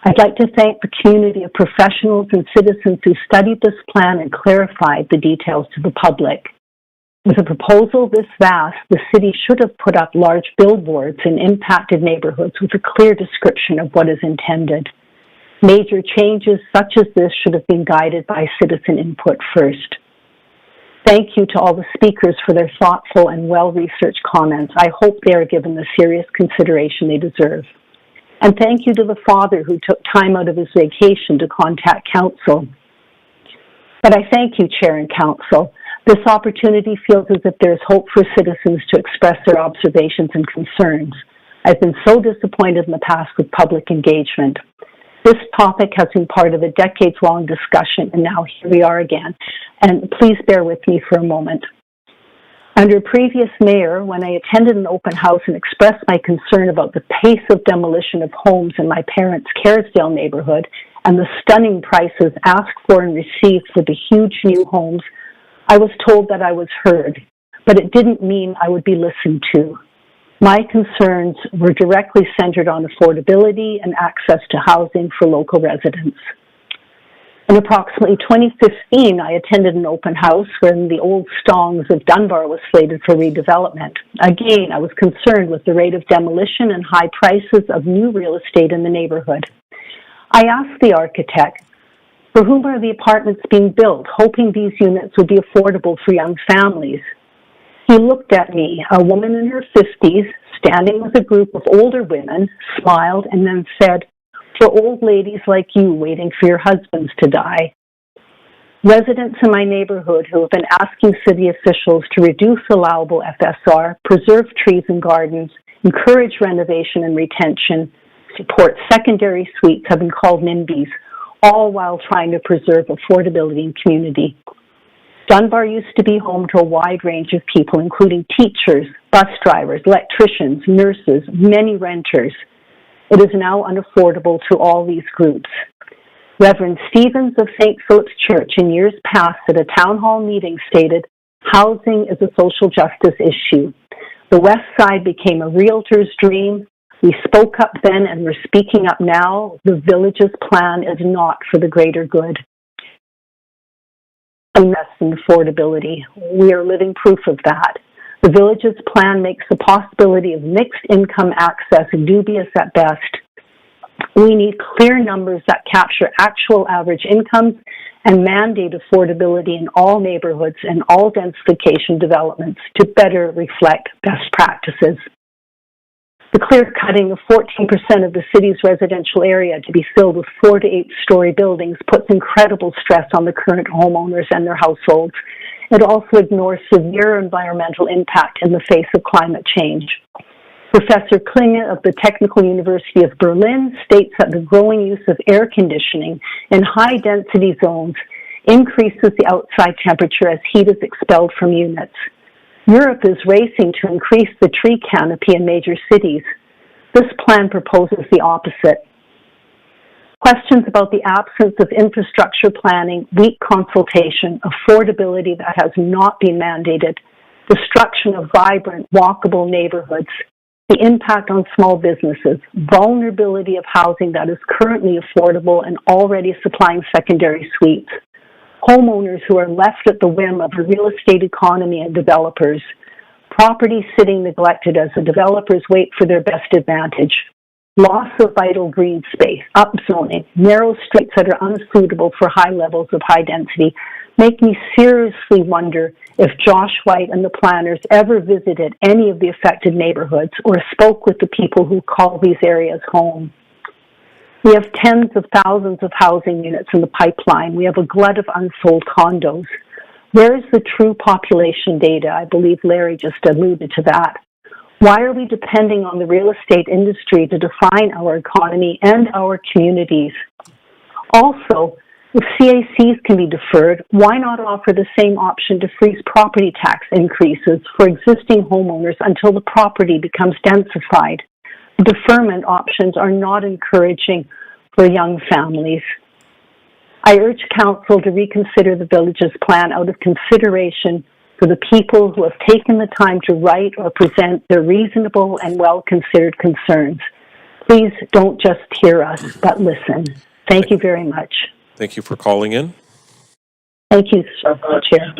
I'd like to thank the community of professionals and citizens who studied this plan and clarified the details to the public. With a proposal this vast, the city should have put up large billboards in impacted neighborhoods with a clear description of what is intended. Major changes such as this should have been guided by citizen input first. Thank you to all the speakers for their thoughtful and well-researched comments. I hope they are given the serious consideration they deserve. And thank you to the father who took time out of his vacation to contact council. But I thank you, Chair and Council. This opportunity feels as if there is hope for citizens to express their observations and concerns. I've been so disappointed in the past with public engagement. This topic has been part of a decades-long discussion, and now here we are again. And please bear with me for a moment. Under a previous mayor, when I attended an open house and expressed my concern about the pace of demolition of homes in my parents' Kerrisdale neighborhood and the stunning prices asked for and received for the huge new homes, I was told that I was heard, but it didn't mean I would be listened to. My concerns were directly centered on affordability and access to housing for local residents. In approximately 2015, I attended an open house when the old Stongs of Dunbar was slated for redevelopment. Again, I was concerned with the rate of demolition and high prices of new real estate in the neighborhood. I asked the architect, for whom are the apartments being built, hoping these units would be affordable for young families? He looked at me, a woman in her 50s, standing with a group of older women, smiled, and then said, for old ladies like you waiting for your husbands to die. Residents in my neighborhood who have been asking city officials to reduce allowable FSR, preserve trees and gardens, encourage renovation and retention, support secondary suites have been called NIMBYs, all while trying to preserve affordability and community. Dunbar used to be home to a wide range of people, including teachers, bus drivers, electricians, nurses, many renters. It is now unaffordable to all these groups. Reverend Stevens of St. Philip's Church in years past at a town hall meeting stated, "Housing is a social justice issue. The West Side became a realtor's dream. We spoke up then and we're speaking up now. The village's plan is not for the greater good." Invest in affordability. We are living proof of that. The village's plan makes the possibility of mixed income access dubious at best. We need clear numbers that capture actual average incomes and mandate affordability in all neighborhoods and all densification developments to better reflect best practices. The clear cutting of 14% of the city's residential area to be filled with 4 to 8 story buildings puts incredible stress on the current homeowners and their households. It also ignores severe environmental impact in the face of climate change. Professor Klinge of the Technical University of Berlin states that the growing use of air conditioning in high-density zones increases the outside temperature as heat is expelled from units. Europe is racing to increase the tree canopy in major cities. This plan proposes the opposite. Questions about the absence of infrastructure planning, weak consultation, affordability that has not been mandated, destruction of vibrant, walkable neighborhoods, the impact on small businesses, vulnerability of housing that is currently affordable and already supplying secondary suites, homeowners who are left at the whim of a real estate economy and developers, property sitting neglected as the developers wait for their best advantage, loss of vital green space, upzoning, narrow streets that are unsuitable for high levels of high density, make me seriously wonder if Josh White and the planners ever visited any of the affected neighborhoods or spoke with the people who call these areas home. We have tens of thousands of housing units in the pipeline. We have a glut of unsold condos. Where is the true population data? I believe Larry just alluded to that. Why are we depending on the real estate industry to define our economy and our communities? Also, if CACs can be deferred, why not offer the same option to freeze property tax increases for existing homeowners until the property becomes densified? Deferment options are not encouraging for young families. I urge Council to reconsider the village's plan out of consideration for the people who have taken the time to write or present their reasonable and well-considered concerns. Please don't just hear us, but listen. Thank you very much.
Thank you for calling in.
Thank you, Chair.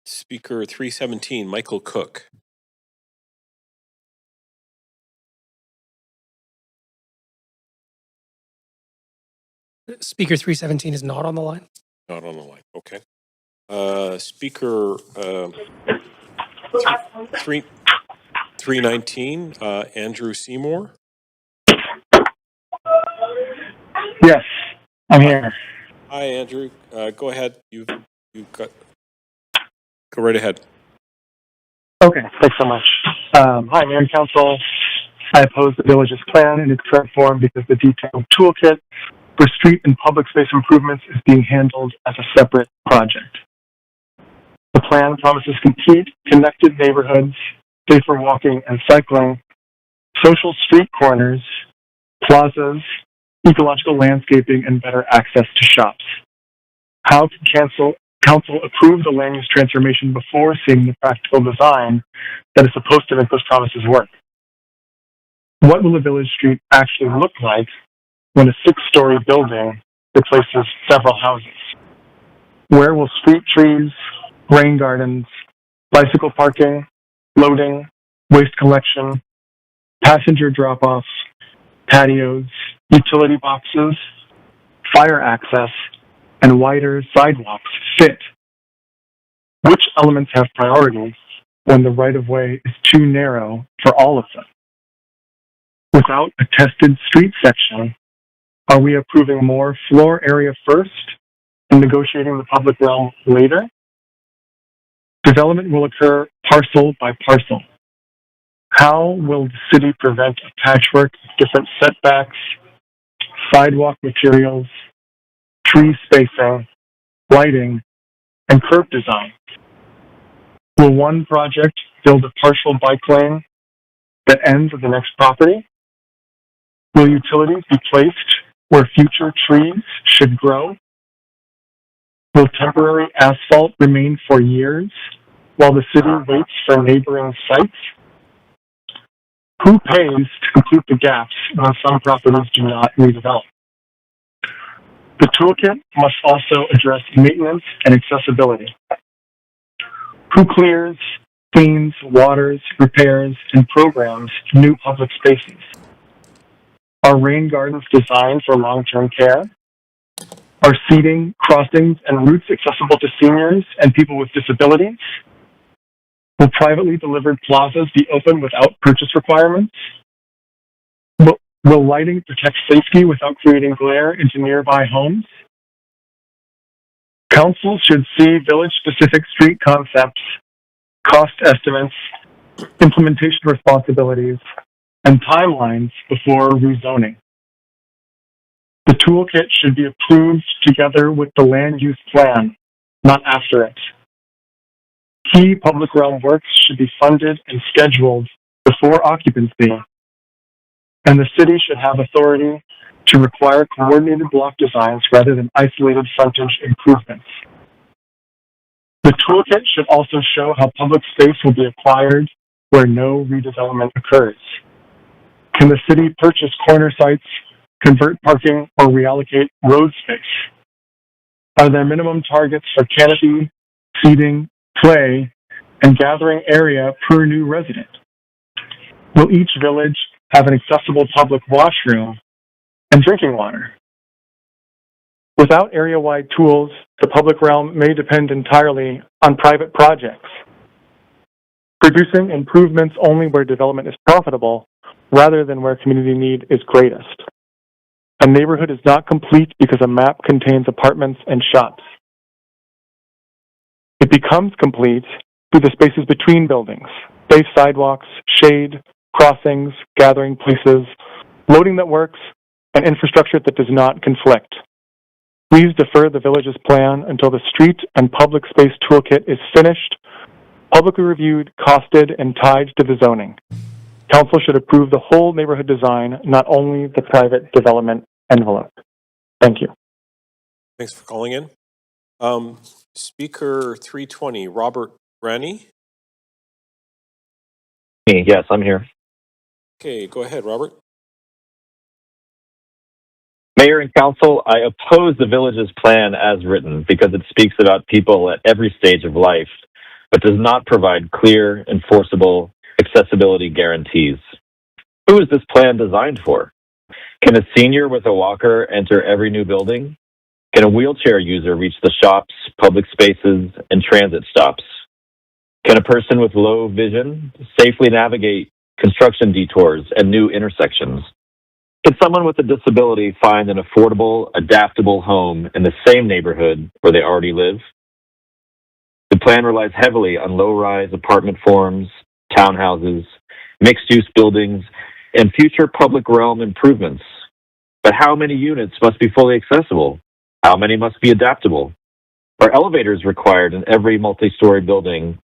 Speaker 317, Michael Cook.
Speaker 317 is not on the line.
Not on the line. Okay. Speaker 319, Andrew Seymour.
Yes, I'm here.
Hi, Andrew. Go ahead. You've got. Go right ahead.
Okay, thanks so much. Hi, Mayor and Council. I oppose the village's plan in its current form because the detailed toolkit for street and public space improvements is being handled as a separate project. The plan promises complete, connected neighborhoods, safer walking and cycling, social street corners, plazas, ecological landscaping, and better access to shops. How can council approve the land use transformation before seeing the practical design that is supposed to make those promises work? What will a village street actually look like when a 6-story building replaces several houses? Where will street trees, rain gardens, bicycle parking, loading, waste collection, passenger drop-offs, patios, utility boxes, fire access, and wider sidewalks fit? Which elements have priority when the right-of-way is too narrow for all of them? Without a tested street section, Are we approving more floor area first and negotiating the public realm later? Development will occur parcel by parcel. How will the city prevent a patchwork of different setbacks, sidewalk materials, tree spacing, lighting, and curb design? Will one project build a partial bike lane that ends at the next property? Will utilities be placed where future trees should grow? Will temporary asphalt remain for years while the city waits for neighboring sites? Who pays to complete the gaps when some properties do not redevelop? The toolkit must also address maintenance and accessibility. Who clears, cleans, waters, repairs, and programs new public spaces? Are rain gardens designed for long-term care? Are seating, crossings, and routes accessible to seniors and people with disabilities? Will privately delivered plazas be open without purchase requirements? Will lighting protect safety without creating glare into nearby homes? Council should see village-specific street concepts, cost estimates, implementation responsibilities, and timelines before rezoning. The toolkit should be approved together with the land use plan, not after it. Key public realm works should be funded and scheduled before occupancy, and the city should have authority to require coordinated block designs rather than isolated frontage improvements. The toolkit should also show how public space will be acquired where no redevelopment occurs. Can the city purchase corner sites, convert parking, or reallocate road space? Are there minimum targets for canopy, seating, play, and gathering area per new resident? Will each village have an accessible public washroom and drinking water? Without area-wide tools, the public realm may depend entirely on private projects, producing improvements only where development is profitable rather than where community need is greatest. A neighborhood is not complete because a map contains apartments and shops. It becomes complete through the spaces between buildings, safe sidewalks, shade, crossings, gathering places, loading that works, and infrastructure that does not conflict. Please defer the village's plan until the street and public space toolkit is finished, publicly reviewed, costed, and tied to the zoning. Council should approve the whole neighborhood design, not only the private development envelope. Thank you.
Thanks for calling in. Speaker 320, Robert Rennie.
Yes, I'm here.
Okay, go ahead, Robert.
Mayor and Council, I oppose the village's plan as written because it speaks about people at every stage of life, but does not provide clear, enforceable accessibility guarantees. Who is this plan designed for? Can a senior with a walker enter every new building? Can a wheelchair user reach the shops, public spaces, and transit stops? Can a person with low vision safely navigate construction detours and new intersections? Can someone with a disability find an affordable, adaptable home in the same neighborhood where they already live? The plan relies heavily on low-rise apartment forms, townhouses, mixed-use buildings, and future public realm improvements. But how many units must be fully accessible? How many must be adaptable? Are elevators required in every multi-story building?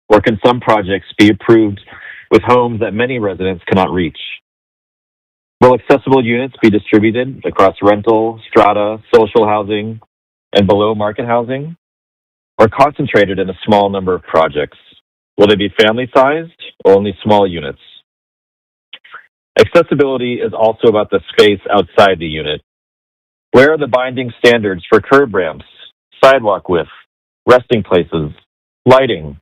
Or can some projects be approved with homes that many residents cannot reach? Will accessible units be distributed across rental, strata, social housing, and below-market housing? Or concentrated in a small number of projects? Will they be family-sized or only small units? Accessibility is also about the space outside the unit. Where are the binding standards for curb ramps, sidewalk width, resting places, lighting,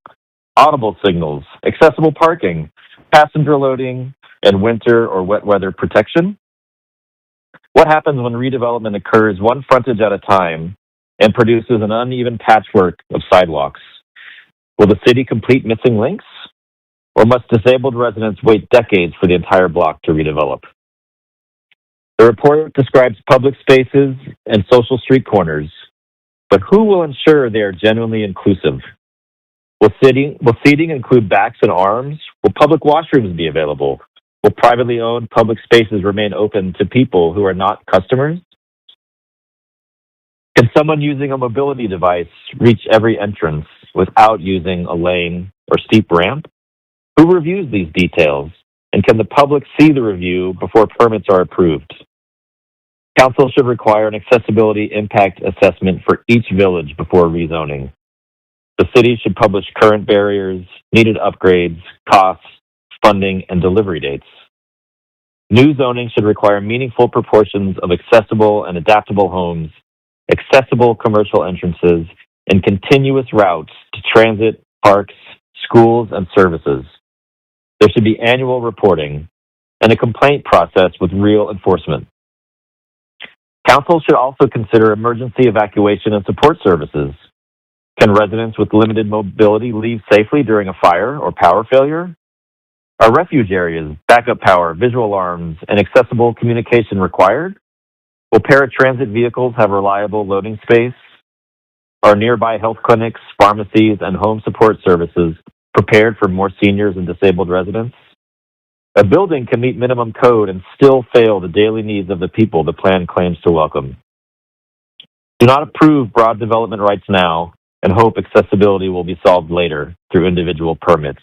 audible signals, accessible parking, passenger loading, and winter or wet weather protection? What happens when redevelopment occurs one frontage at a time and produces an uneven patchwork of sidewalks? Will the city complete missing links? Or must disabled residents wait decades for the entire block to redevelop? The report describes public spaces and social street corners, but who will ensure they are genuinely inclusive? Will seating include backs and arms? Will public washrooms be available? Will privately owned public spaces remain open to people who are not customers? Can someone using a mobility device reach every entrance without using a lane or steep ramp? Who reviews these details? And can the public see the review before permits are approved? Council should require an accessibility impact assessment for each village before rezoning. The city should publish current barriers, needed upgrades, costs, funding, and delivery dates. New zoning should require meaningful proportions of accessible and adaptable homes, accessible commercial entrances, and continuous routes to transit, parks, schools, and services. There should be annual reporting and a complaint process with real enforcement. Council should also consider emergency evacuation and support services. Can residents with limited mobility leave safely during a fire or power failure? Are refuge areas, backup power, visual alarms, and accessible communication required? Will paratransit vehicles have reliable loading space? Are nearby health clinics, pharmacies, and home support services prepared for more seniors and disabled residents? A building can meet minimum code and still fail the daily needs of the people the plan claims to welcome. Do not approve broad development rights now and hope accessibility will be solved later through individual permits.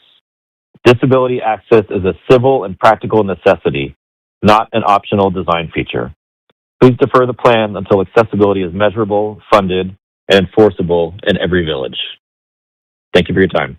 Disability access is a civil and practical necessity, not an optional design feature. Please defer the plan until accessibility is measurable, funded, and enforceable in every village. Thank you for your time.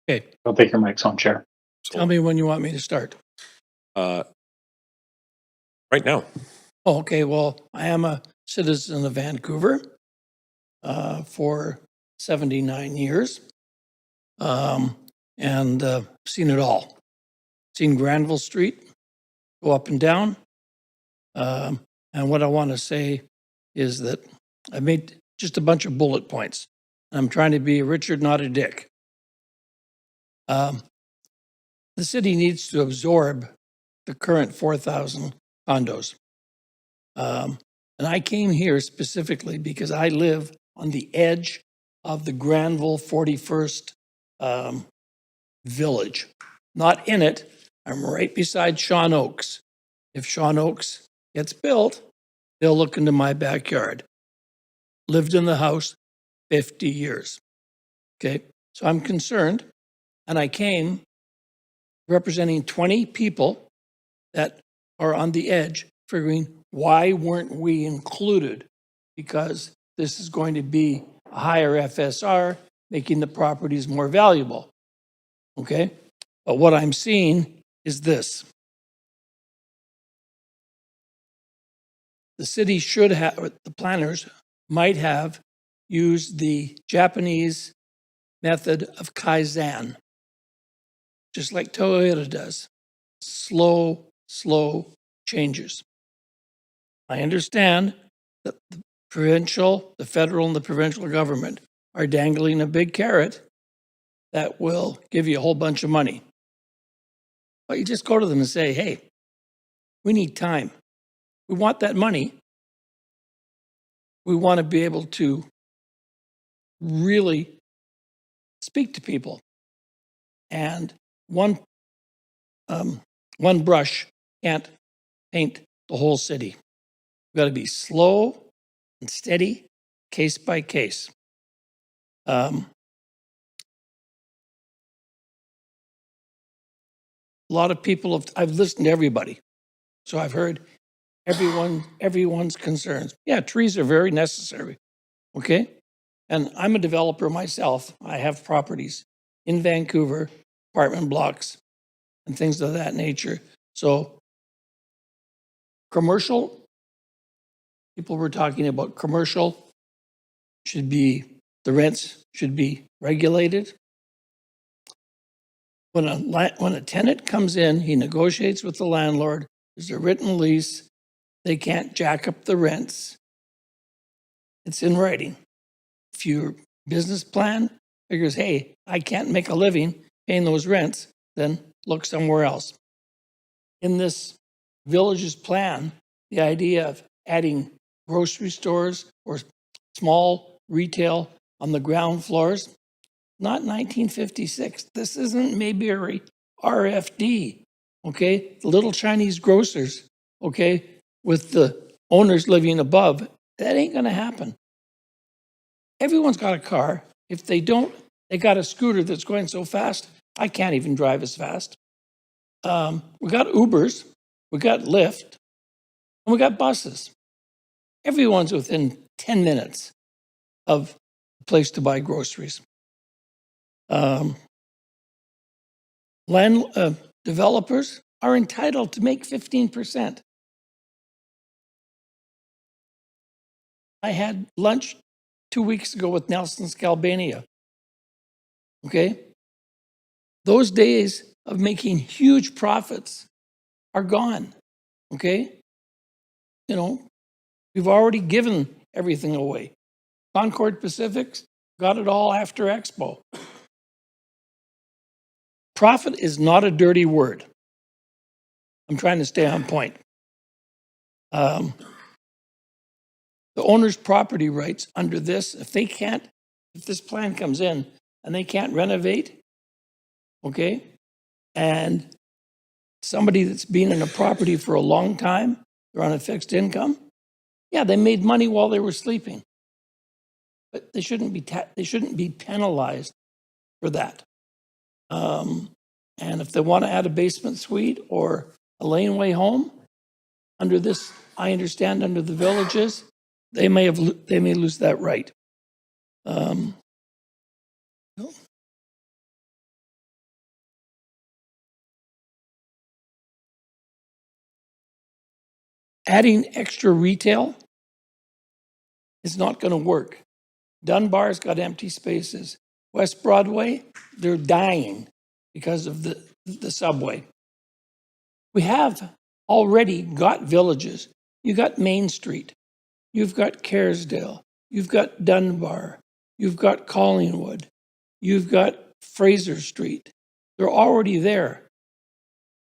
Okay. Don't take your mics on, Chair.
Tell me when you want me to start.
Right now.
Oh, okay, well, I am a citizen of Vancouver for 79 years and seen it all. Seen Granville Street go up and down. And what I want to say is that I made just a bunch of bullet points. I'm trying to be a Richard, not a Dick. The city needs to absorb the current 4,000 condos. And I came here specifically because I live on the edge of the Granville 41st village. Not in it. I'm right beside Sean Oaks. If Sean Oaks gets built, they'll look into my backyard. Lived in the house 50 years. Okay, so I'm concerned, and I came representing 20 people that are on the edge, figuring, why weren't we included? Because this is going to be a higher FSR, making the properties more valuable. Okay? But what I'm seeing is this. The city should have, or the planners might have used the Japanese method of Kaizen, just like Toyota does. Slow changes. I understand that the federal and the provincial government are dangling a big carrot that will give you a whole bunch of money. But you just go to them and say, hey, we need time. We want that money. We want to be able to really speak to people. And one brush can't paint the whole city. We've got to be slow and steady, case by case. A lot of people I've listened to everybody. So I've heard everyone's concerns. Yeah, trees are very necessary. Okay? And I'm a developer myself. I have properties in Vancouver, apartment blocks, and things of that nature. So commercial, people were talking about commercial should be, the rents should be regulated. When a tenant comes in, he negotiates with the landlord, there's a written lease, they can't jack up the rents. It's in writing. If your business plan figures, hey, I can't make a living paying those rents, then look somewhere else. In this village's plan, the idea of adding grocery stores or small retail on the ground floors, not 1956. This isn't Mayberry RFD, okay? The little Chinese grocers, okay, with the owners living above. That ain't gonna happen. Everyone's got a car. If they don't, they got a scooter that's going so fast, I can't even drive as fast. We got Ubers, we got Lyft, and we got buses. Everyone's within 10 minutes of a place to buy groceries. Developers are entitled to make 15%. I had lunch 2 weeks ago with Nelson Scalbania. Okay? Those days of making huge profits are gone. Okay? You know, we've already given everything away. Concord Pacifics got it all after Expo. Profit is not a dirty word. I'm trying to stay on point. The owner's property rights under this, if this plan comes in and they can't renovate, okay, and somebody that's been in a property for a long time, they're on a fixed income, yeah, they made money while they were sleeping, but they shouldn't be penalized for that. And if they want to add a basement suite or a laneway home under this, I understand under the villages, they may lose that right. Adding extra retail is not going to work. Dunbar's got empty spaces. West Broadway, they're dying because of the subway. We have already got villages. You got Main Street. You've got Kerrisdale. You've got Dunbar. You've got Collingwood. You've got Fraser Street. They're already there.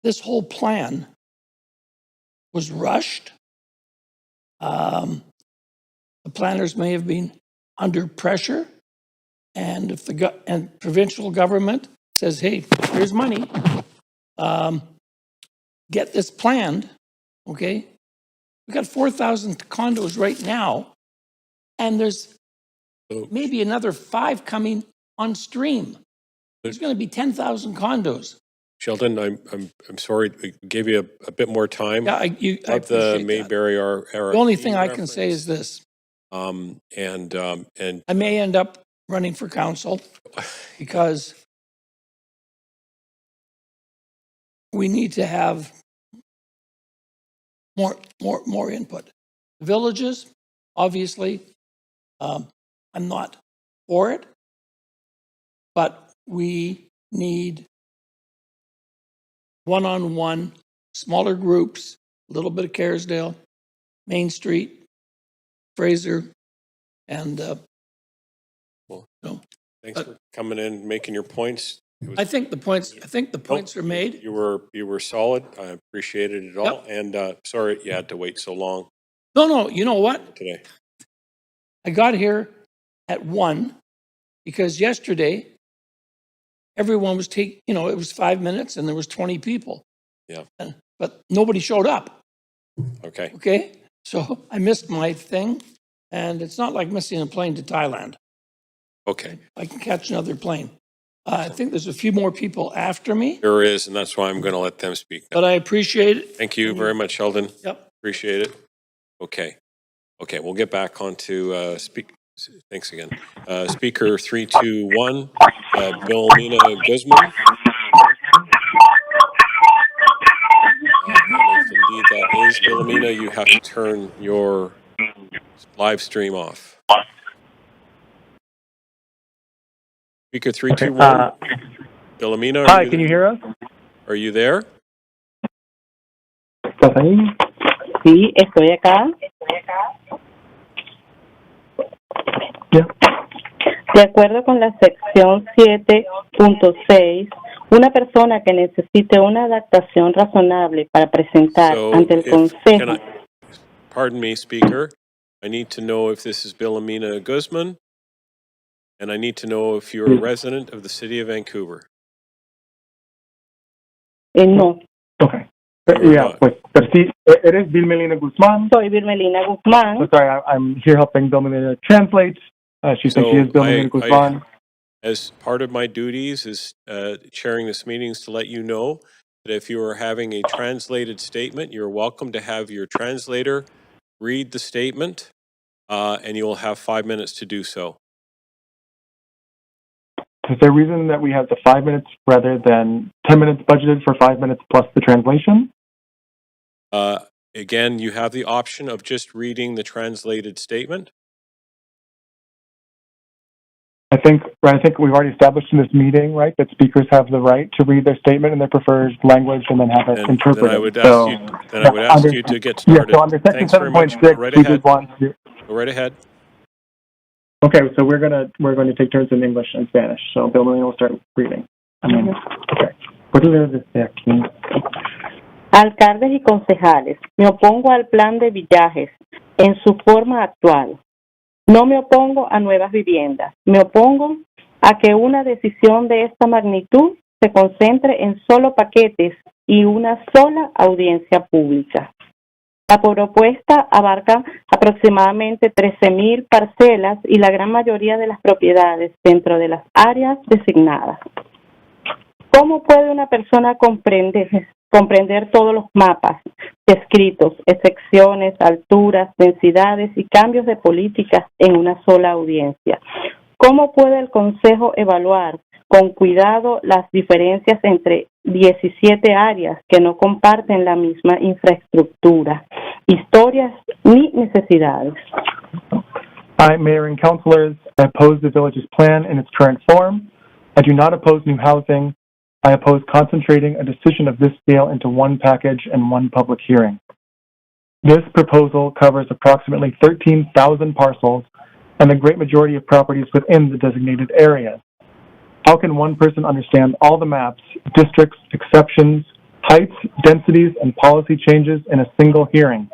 This whole plan was rushed. The planners may have been under pressure, and if the provincial government says, "Hey, here's money, get this planned," okay? We got 4,000 condos right now, and there's maybe another 5 coming on stream. There's going to be 10,000 condos.
Sheldon, I'm sorry, I gave you a bit more time.
Yeah, I
Of the Mayberry era.
The only thing I can say is this.
And
I may end up running for council because we need to have more input. The villages, obviously, I'm not for it, but we need one-on-one, smaller groups, a little bit of Kerrisdale, Main Street, Fraser, and
thanks for coming in, making your points.
I think the points are made.
You were solid. I appreciated it all. And sorry you had to wait so long
No, you know what?
today.
I got here at 1 because yesterday everyone was it was 5 minutes and there was 20 people.
Yeah.
But nobody showed up.
Okay.
Okay. So I missed my thing, and it's not like missing a plane to Thailand.
Okay.
I can catch another plane. I think there's a few more people after me,
There is, and that's why I'm going to let them speak.
but I appreciate it.
Thank you very much, Sheldon.
Yep.
Appreciate it. Okay, we'll get back on to thanks again. Speaker 321, Vilhelmina Guzman. If indeed that is Vilhelmina. Wilhelmina, you have to turn your live stream off. Speaker 321. Wilhelmina,
Hi, can you hear us?
Are you there?
¿Estás ahí?
Sí, estoy acá. De acuerdo con la sección 7.6, una persona que necesite una adaptación razonable para presentar ante el Consejo.
Pardon me, Speaker. I need to know if this is Wilhelmina Guzman, and I need to know if you're a resident of the city of Vancouver.
No.
Okay.
You're
Yeah,
not.
pues, pero sí, eres Vilmelina Guzmán.
Soy Vilmelina Guzmán.
So sorry, I'm here helping Vilmelina translate. She said she is Vilmelina Guzmán.
As part of my duties is chairing this meeting is to let you know that if you are having a translated statement, you're welcome to have your translator read the statement, and you will have 5 minutes to do so.
Is there a reason that we have the 5 minutes rather than 10 minutes budgeted for 5 minutes plus the translation?
Again, you have the option of just reading the translated statement.
I think we've already established in this meeting, right, that speakers have the right to read their statement in their preferred language and then have it interpreted.
Then I would ask you to get started.
Yeah, so under section
Thanks very much.
7.6,
Right
we
ahead.
did want to.
Go right ahead.
Okay, so we're going to take turns in English and Spanish. So Bill Molina will start reading. Okay. ¿Puedo leer desde aquí?
Alcaldes y concejales, me opongo al plan de villajes en su forma actual. No me opongo a nuevas viviendas. Me opongo a que una decisión de esta magnitud se concentre en solo paquetes y una sola audiencia pública. La propuesta abarca aproximadamente 13,000 parcelas y la gran mayoría de las propiedades dentro de las áreas designadas. ¿Cómo puede una persona comprender todos los mapas descritos, secciones, alturas, densidades y cambios de políticas en una sola audiencia? ¿Cómo puede el Consejo evaluar con cuidado las diferencias entre 17 áreas que no comparten la misma infraestructura, historias ni necesidades?
Hi, Mayor and Councilors. I oppose the village's plan in its current form. I do not oppose new housing. I oppose concentrating a decision of this scale into one package and one public hearing. This proposal covers approximately 13,000 parcels and the great majority of properties within the designated areas. How can one person understand all the maps, districts, exceptions, heights, densities, and policy changes in a single hearing?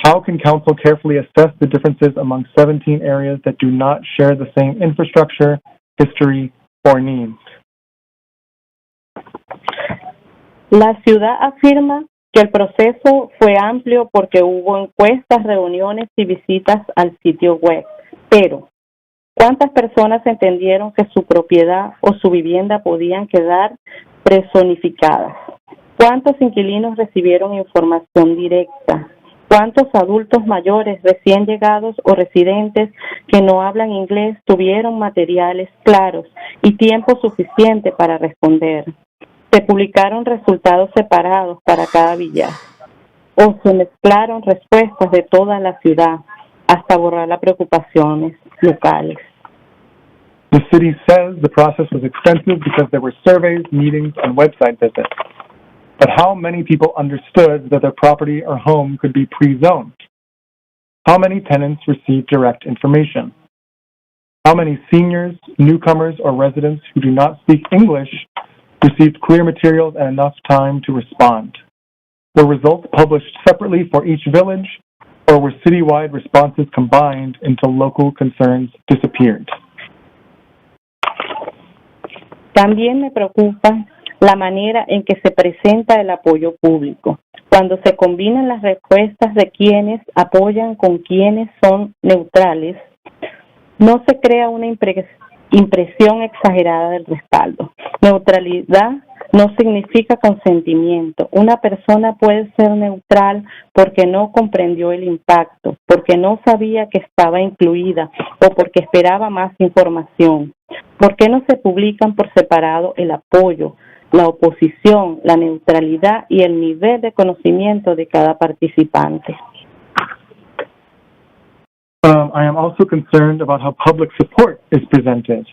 How can council carefully assess the differences among 17 areas that do not share the same infrastructure, history, or needs?
La ciudad afirma que el proceso fue amplio porque hubo encuestas, reuniones y visitas al sitio web. Pero, ¿cuántas personas entendieron que su propiedad o su vivienda podían quedar personificadas? ¿Cuántos inquilinos recibieron información directa? ¿Cuántos adultos mayores recién llegados o residentes que no hablan inglés tuvieron materiales claros y tiempo suficiente para responder? ¿Se publicaron resultados separados para cada villa? ¿O se mezclaron respuestas de toda la ciudad hasta borrar las preocupaciones locales?
The city says the process was extensive because there were surveys, meetings, and website visits. But how many people understood that their property or home could be pre-zoned? How many tenants received direct information? How many seniors, newcomers, or residents who do not speak English received clear materials and enough time to respond? Were results published separately for each village, or were citywide responses combined until local concerns disappeared?
También me preocupa la manera en que se presenta el apoyo público. Cuando se combinan las respuestas de quienes apoyan con quienes son neutrales, no se crea una impresión exagerada del respaldo. Neutralidad no significa consentimiento. Una persona puede ser neutral porque no comprendió el impacto, porque no sabía que estaba incluida o porque esperaba más información. ¿Por qué no se publican por separado el apoyo,
la oposición, la neutralidad y el nivel de conocimiento de cada participante.
I am also concerned about how public support is presented.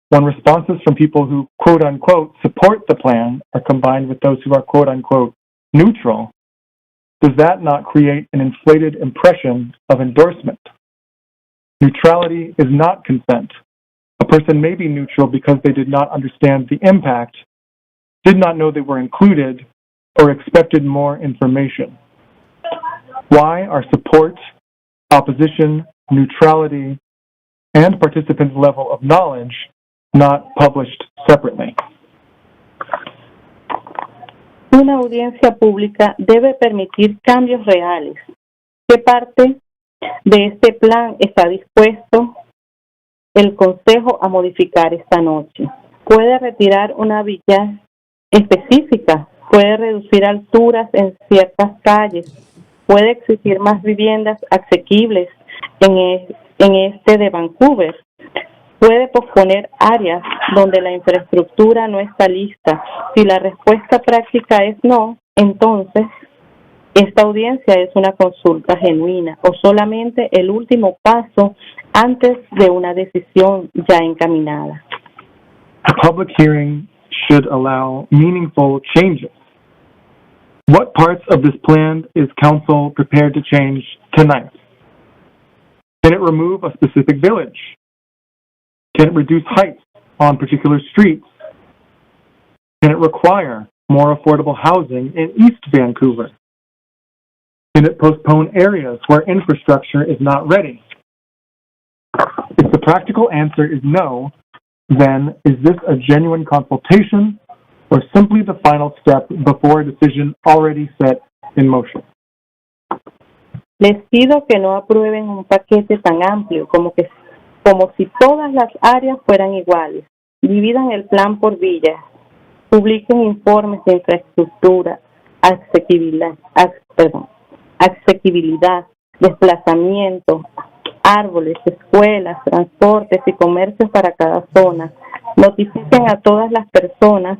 When responses from people who, quote unquote, support the plan are combined with those who are, quote unquote, neutral, does that not create an inflated impression of endorsement? Neutrality is not consent. A person may be neutral because they did not understand the impact, did not know they were included, or expected more information. Why are support, opposition, neutrality, and participants' level of knowledge not published separately?
Una audiencia pública debe permitir cambios reales. ¿Qué parte de este plan está dispuesto el Consejo a modificar esta noche? ¿Puede retirar una villa específica? ¿Puede reducir alturas en ciertas calles? ¿Puede exigir más viviendas asequibles en este de Vancouver? ¿Puede posponer áreas donde la infraestructura no está lista? Si la respuesta práctica es no, entonces esta audiencia es una consulta genuina o solamente el último paso antes de una decisión ya encaminada.
A public hearing should allow meaningful changes. What parts of this plan is Council prepared to change tonight? Can it remove a specific village? Can it reduce heights on particular streets? Can it require more affordable housing in East Vancouver? Can it postpone areas where infrastructure is not ready? If the practical answer is no, then is this a genuine consultation or simply the final step before a decision already set in motion?
Les pido que no aprueben un paquete tan amplio como si todas las áreas fueran iguales. Dividan el plan por villas. Publiquen informes de infraestructura, asequibilidad, desplazamiento, árboles, escuelas, transportes y comercios para cada zona. Notifiquen a todas las personas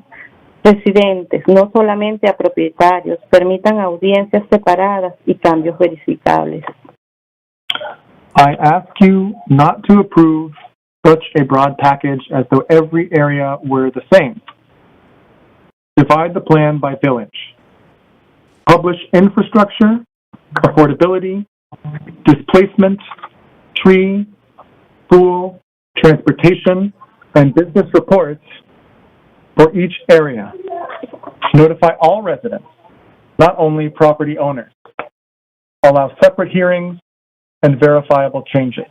residentes, no solamente a propietarios. Permitan audiencias separadas y cambios verificables.
I ask you not to approve such a broad package as though every area were the same. Divide the plan by village. Publish infrastructure, affordability, displacement, tree, school, transportation, and business reports for each area. Notify all residents, not only property owners. Allow separate hearings and verifiable changes.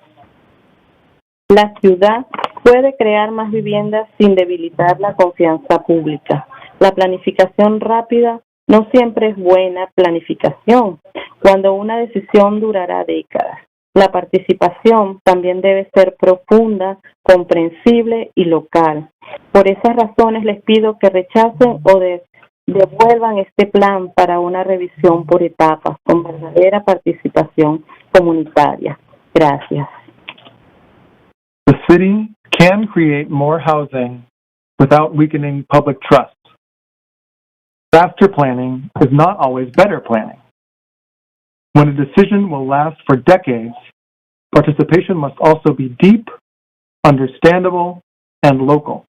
La ciudad puede crear más viviendas sin debilitar la confianza pública. La planificación rápida no siempre es buena planificación, cuando una decisión durará décadas. La participación también debe ser profunda, comprensible y local. Por esas razones les pido que rechacen o devuelvan este plan para una revisión por etapas, con verdadera participación comunitaria. Gracias.
The city can create more housing without weakening public trust. Faster planning is not always better planning. When a decision will last for decades, participation must also be deep, understandable, and local.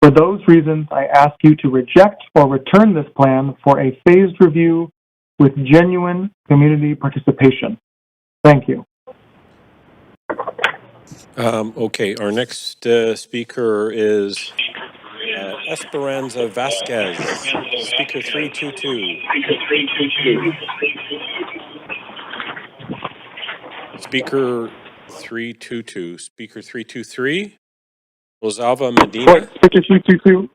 For those reasons, I ask you to reject or return this plan for a phased review with genuine community participation. Thank you.
Okay, our next speaker is Esperanza Vasquez, speaker 322. Speaker 322. Speaker 323. Rosalva Medina.
Wait, speaker 322.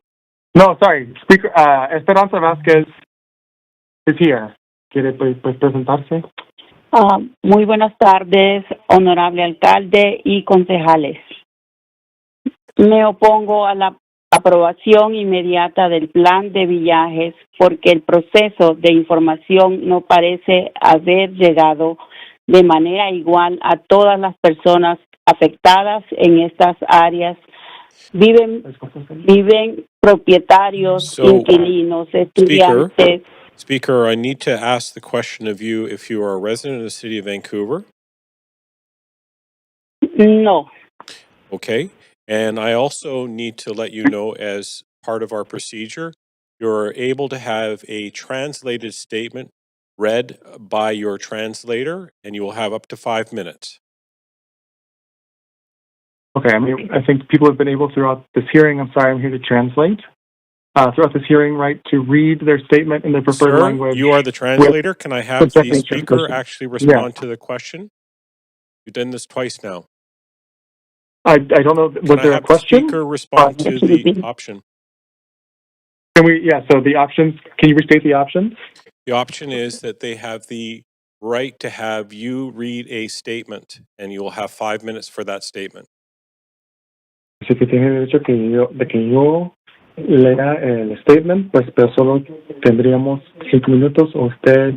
No, sorry. Speaker Esperanza Vasquez is here. ¿Quiere presentarse?
Muy buenas tardes, honorable alcalde y concejales. Me opongo a la aprobación inmediata del plan de villajes porque el proceso de información no parece haber llegado de manera igual a todas las personas afectadas en estas áreas. Viven propietarios,
So,
inquilinos,
Speaker,
estudiantes.
Speaker, I need to ask the question of you if you are a resident of the city of Vancouver.
No.
Okay. And I also need to let you know, as part of our procedure, you're able to have a translated statement read by your translator, and you will have up to 5 minutes.
Okay, I think people have been able throughout this hearing, I'm sorry, I'm here to translate, throughout this hearing, right, to read their statement in their preferred
Sir,
language.
you are the translator. Can I have the
consecutive
speaker
translation.
actually respond to the question? You've done this twice now.
I don't know, was
Can I
there a
have the
question?
speaker respond to the option?
So the options, can you restate the options?
The option is that they have the right to have you read a statement, and you will have 5 minutes for that statement.
Así que tiene derecho de que yo lea el statement, pues pero solo tendríamos 5 minutos, o usted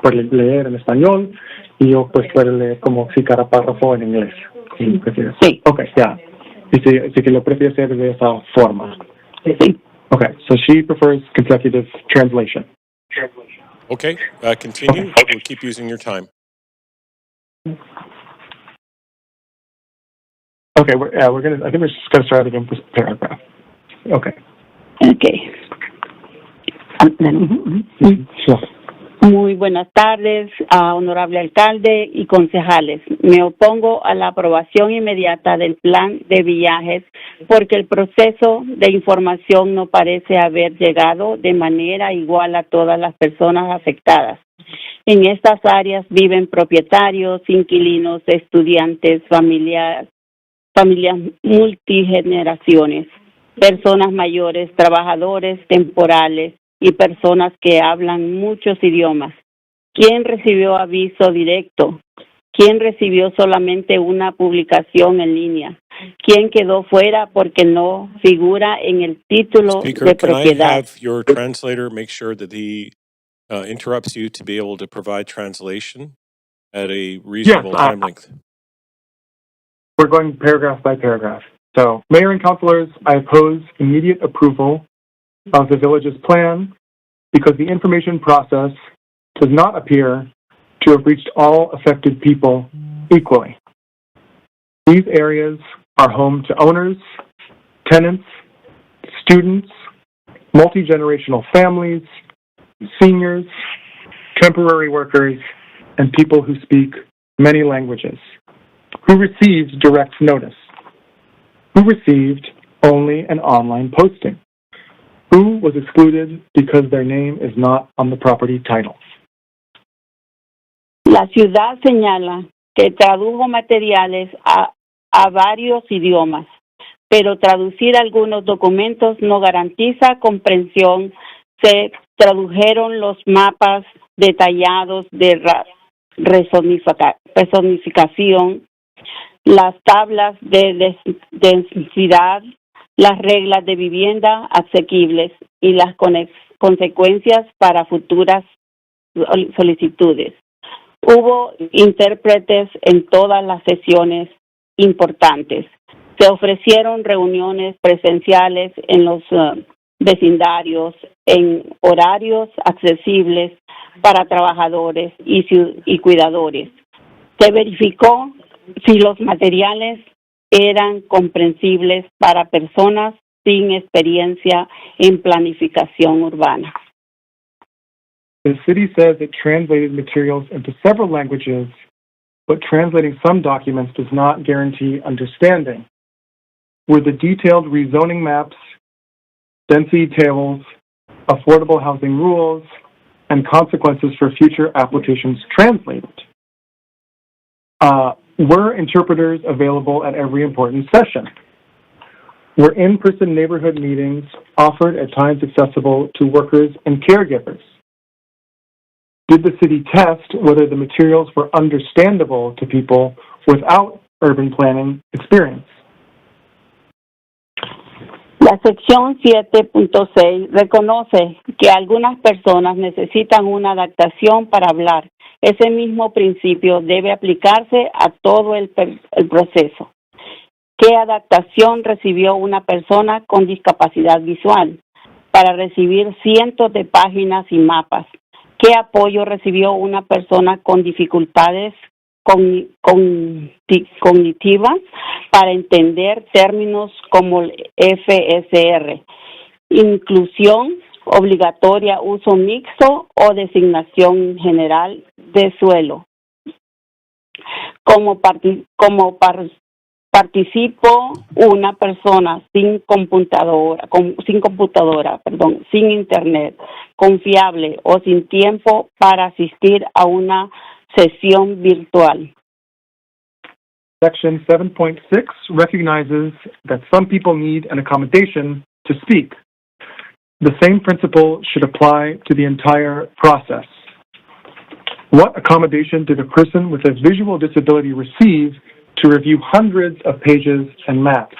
puede leer en español y yo pues puedo leer como si cada párrafo en inglés. Si prefiere.
Sí.
Okay, yeah. Así que lo prefiere hacer de esa forma.
Sí.
Okay, so she prefers consecutive translation.
Okay, continue. We'll keep using your time.
Okay, I think we're just gonna start again with this paragraph. Okay.
Okay.
Sure.
Muy buenas tardes, honorable alcalde y concejales. Me opongo a la aprobación inmediata del plan de viajes porque el proceso de información no parece haber llegado de manera igual a todas las personas afectadas. En estas áreas viven propietarios, inquilinos, estudiantes, familias multigeneraciones, personas mayores, trabajadores temporales y personas que hablan muchos idiomas. ¿Quién recibió aviso directo? ¿Quién recibió solamente una publicación en línea? ¿Quién quedó fuera porque no figura en el título
Speaker,
de
can I
propiedad?
have your translator make sure that he interrupts you to be able to provide translation at a reasonable time length?
We're going paragraph by paragraph. So, Mayor and councilors, I oppose immediate approval of the village's plan because the information process does not appear to have reached all affected people equally. These areas are home to owners, tenants, students, multi-generational families, seniors, temporary workers, and people who speak many languages. Who received direct notice? Who received only an online posting? Who was excluded because their name is not on the property title?
La ciudad señala que tradujo materiales a varios idiomas, pero traducir algunos documentos no garantiza comprensión. Se tradujeron los mapas detallados de rezonificación, las tablas de densidad, las reglas de vivienda asequibles y las consecuencias para futuras solicitudes. Hubo intérpretes en todas las sesiones importantes. Se ofrecieron reuniones presenciales en los vecindarios en horarios accesibles para trabajadores y cuidadores. Se verificó si los materiales eran comprensibles para personas sin experiencia en planificación urbana.
The city says it translated materials into several languages, but translating some documents does not guarantee understanding. Were the detailed rezoning maps, density tables, affordable housing rules, and consequences for future applications translated? Were interpreters available at every important session? Were in-person neighborhood meetings offered at times accessible to workers and caregivers? Did the city test whether the materials were understandable to people without urban planning experience?
La sección 7.6 reconoce que algunas personas necesitan una adaptación para hablar. Ese mismo principio debe aplicarse a todo el proceso. ¿Qué adaptación recibió una persona con discapacidad visual para recibir cientos de páginas y mapas? ¿Qué apoyo recibió una persona con dificultades cognitivas para entender términos como el FSR? Inclusión obligatoria, uso mixto o designación general de suelo. Como participó una persona sin computadora, sin internet, confiable o sin tiempo para asistir a una sesión virtual.
Section 7.6 recognizes that some people need an accommodation to speak. The same principle should apply to the entire process. What accommodation did a person with a visual disability receive to review hundreds of pages and maps?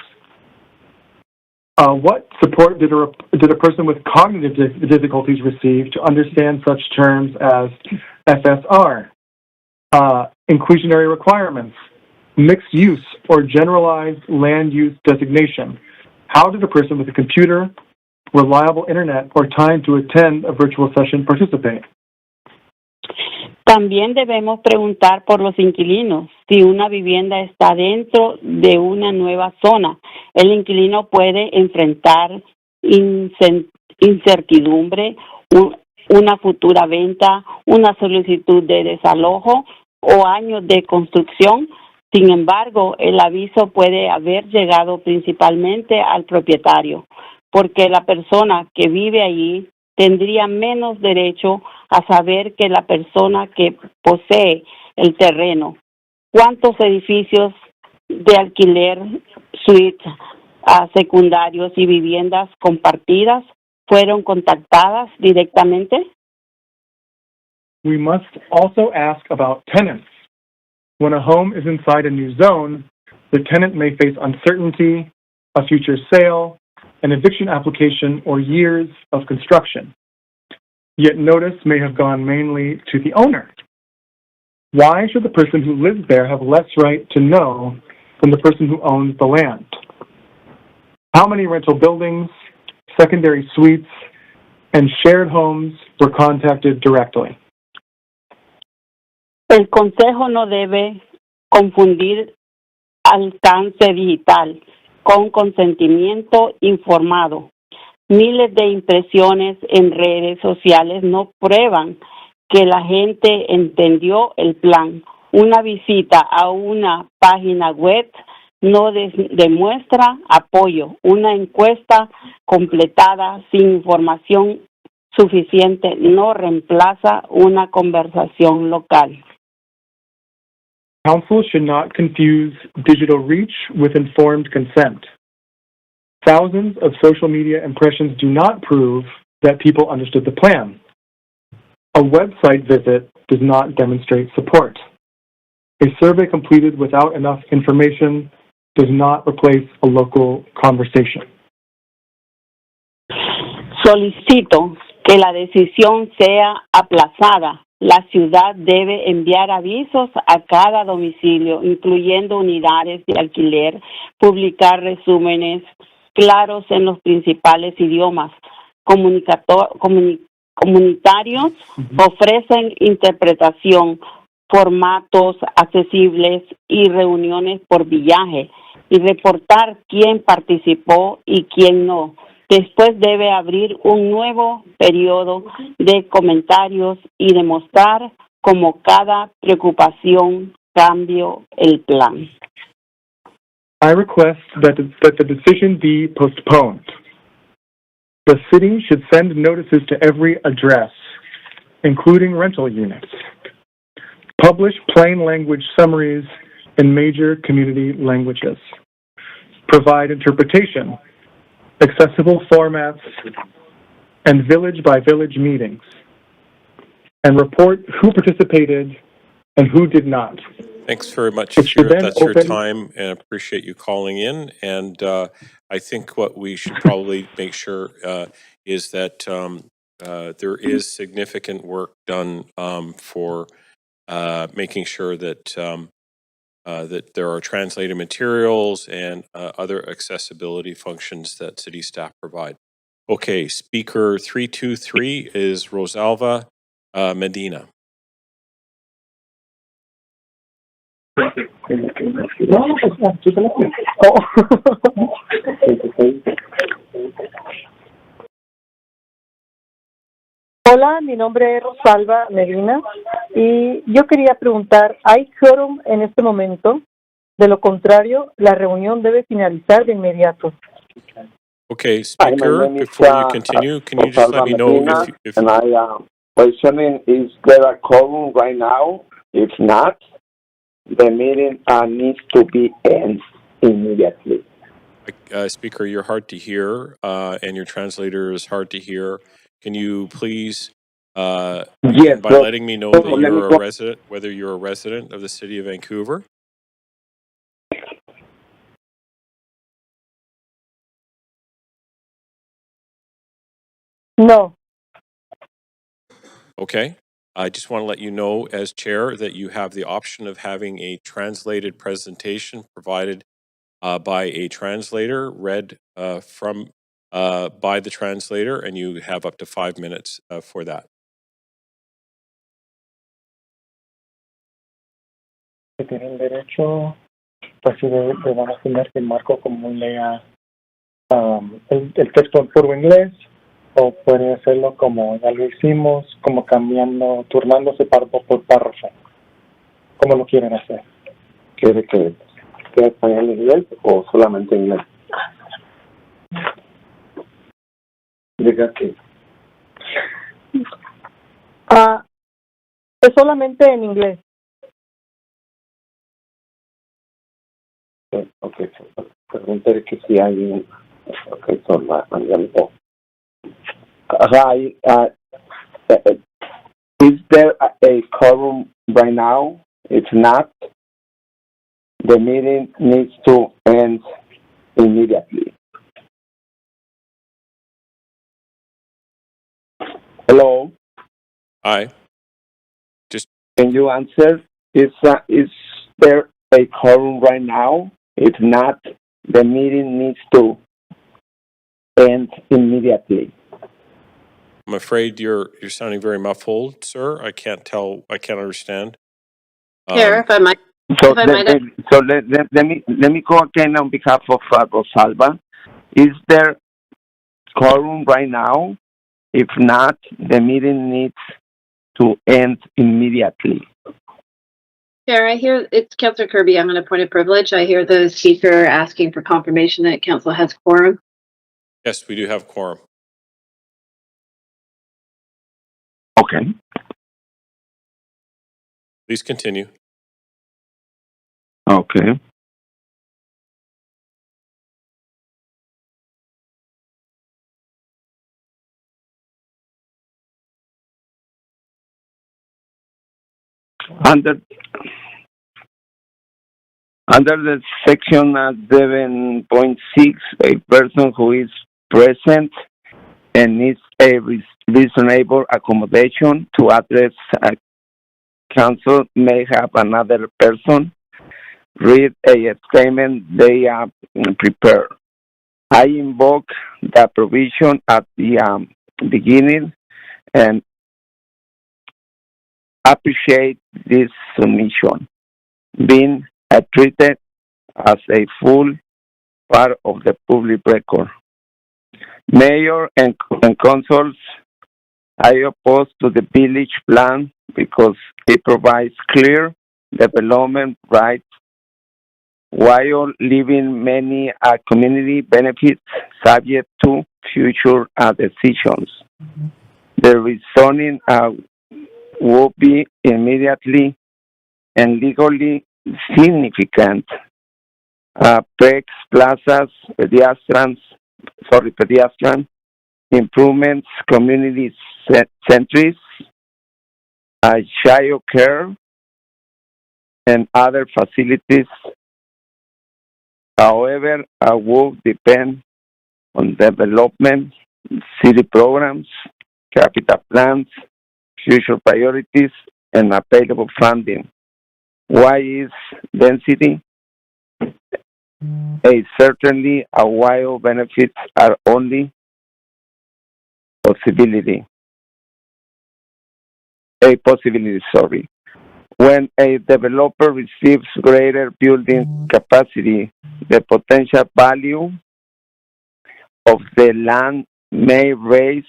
What support did a person with cognitive difficulties receive to understand such terms as FSR, inclusionary requirements, mixed use, or generalized land use designation? How did a person with a computer, reliable internet, or time to attend a virtual session participate?
También debemos preguntar por los inquilinos. Si una vivienda está dentro de una nueva zona, el inquilino puede enfrentar incertidumbre, una futura venta, una solicitud de desalojo o años de construcción. Sin embargo, el aviso puede haber llegado principalmente al propietario, porque la persona que vive allí tendría menos derecho a saber que la persona que posee el terreno. ¿Cuántos edificios de alquiler, suites, secundarios y viviendas compartidas fueron contactadas directamente?
We must also ask about tenants. When a home is inside a new zone, the tenant may face uncertainty, a future sale, an eviction application, or years of construction. Yet notice may have gone mainly to the owner. Why should the person who lives there have less right to know than the person who owns the land? How many rental buildings, secondary suites, and shared homes were contacted directly?
El Consejo no debe confundir alcance digital con consentimiento informado. Miles de impresiones en redes sociales no prueban que la gente entendió el plan. Una visita a una página web no demuestra apoyo. Una encuesta completada sin información suficiente no reemplaza una conversación local.
Council should not confuse digital reach with informed consent. Thousands of social media impressions do not prove that people understood the plan. A website visit does not demonstrate support. A survey completed without enough information does not replace a local conversation.
Solicito que la decisión sea aplazada. La ciudad debe enviar avisos a cada domicilio, incluyendo unidades de alquiler, publicar resúmenes claros en los principales idiomas. Comunitarios ofrecen interpretación, formatos accesibles y reuniones por viaje, y reportar quién participó y quién no. Después debe abrir un nuevo periodo de comentarios y demostrar cómo cada preocupación cambió el plan.
I request that the decision be postponed. The city should send notices to every address, including rental units. Publish plain language summaries in major community languages. Provide interpretation, accessible formats, and village-by-village meetings. And report who participated and who did not.
Thanks very much,
It should
Sheriff.
then
That's your
open-
time, and appreciate you calling in. And I think what we should probably make sure is that there is significant work done for making sure that that there are translated materials and other accessibility functions that city staff provide. Okay, speaker 323 is Rosalva Medina.
Hola, mi nombre es Rosalva Medina y yo quería preguntar, ¿hay quórum en este momento? De lo contrario, la reunión debe finalizar de inmediato.
Okay,
Hi, my
speaker,
name is
before you continue, can you just let
Rosalva
me know
Medina,
if
and I questioning is there a quorum right now? If not, the meeting needs to be end immediately.
speaker, you're hard to hear, and your translator is hard to hear. Can you please
Yes,
begin by
so,
letting me know
so
that
let me
you're a
go.
resident, whether you're a resident of the city of Vancouver?
No.
Okay. I just want to let you know as chair that you have the option of having a translated presentation provided by a translator, read from by the translator, and you have up to 5 minutes for that.
Que tienen derecho, pues sí, van a tener que Marco como lea el texto en puro inglés, o puede hacerlo como ya lo hicimos, como cambiando, turnándose párrafo por párrafo. ¿Cómo lo quieren hacer?
¿Quiere que español en inglés o solamente inglés? Diga que
Es solamente en inglés.
okay, preguntaré que si hay un okay, so hi, is there a quorum right now? If not, the meeting needs to end immediately. Hello?
Hi.
Can you answer? Is there a quorum right now? If not, the meeting needs to end immediately.
I'm afraid you're sounding very muffled, sir. I can't understand.
Chair, if I might.
So,
If I might,
let me go again on behalf of Rosalba. Is there quorum right now? If not, the meeting needs to end immediately.
Chair, I hear it's Councillor Kirby. I'm on a point of privilege. I hear the speaker asking for confirmation that council has quorum.
Yes, we do have quorum.
Okay.
Please continue.
Okay. Under the section 7.6, a person who is present and needs a reasonable accommodation to address a council may have another person read a statement they prepare. I invoke the provision at the beginning and appreciate this submission being treated as a full part of the public record. Mayor and councils, I oppose to the village plan because it provides clear development rights while leaving many community benefits subject to future decisions. The rezoning will be immediately and legally significant. Parks, plazas, pedestrian improvements, community centers, child care, and other facilities. However, will depend on development, city programs, capital plans, future priorities, and available funding. Why is density? Certainly, a while benefits are only possibility. A possibility, sorry. When a developer receives greater building capacity, the potential value of the land may rise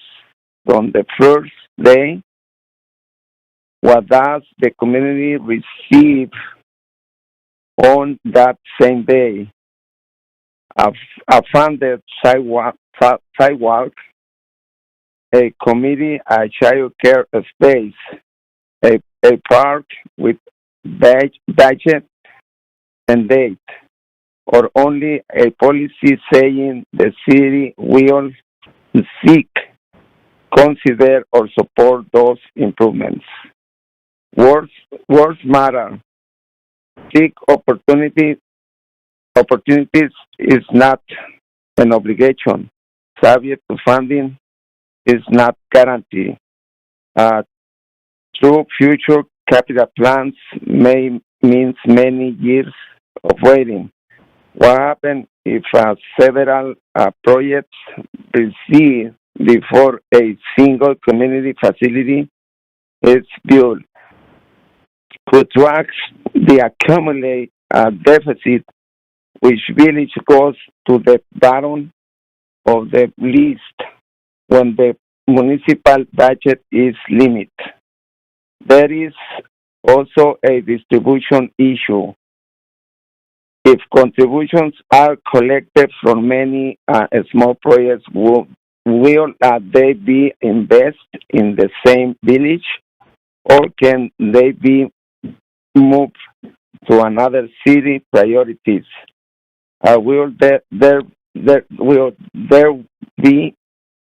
from the first day. What does the community receive on that same day? A funded sidewalk, a committee, a child care space, a park with budget and date, or only a policy saying the city will seek, consider, or support those improvements. Words matter. Seek opportunities is not an obligation. Subject to funding is not guaranteed. True future capital plans may mean many years of waiting. What happens if several projects proceed before a single community facility is built? Could tracks the accumulate deficit, which village goes to the bottom of the list when the municipal budget is limited? There is also a distribution issue. If contributions are collected from many small projects, will they be invested in the same village, or can they be moved to another city priorities? Will there be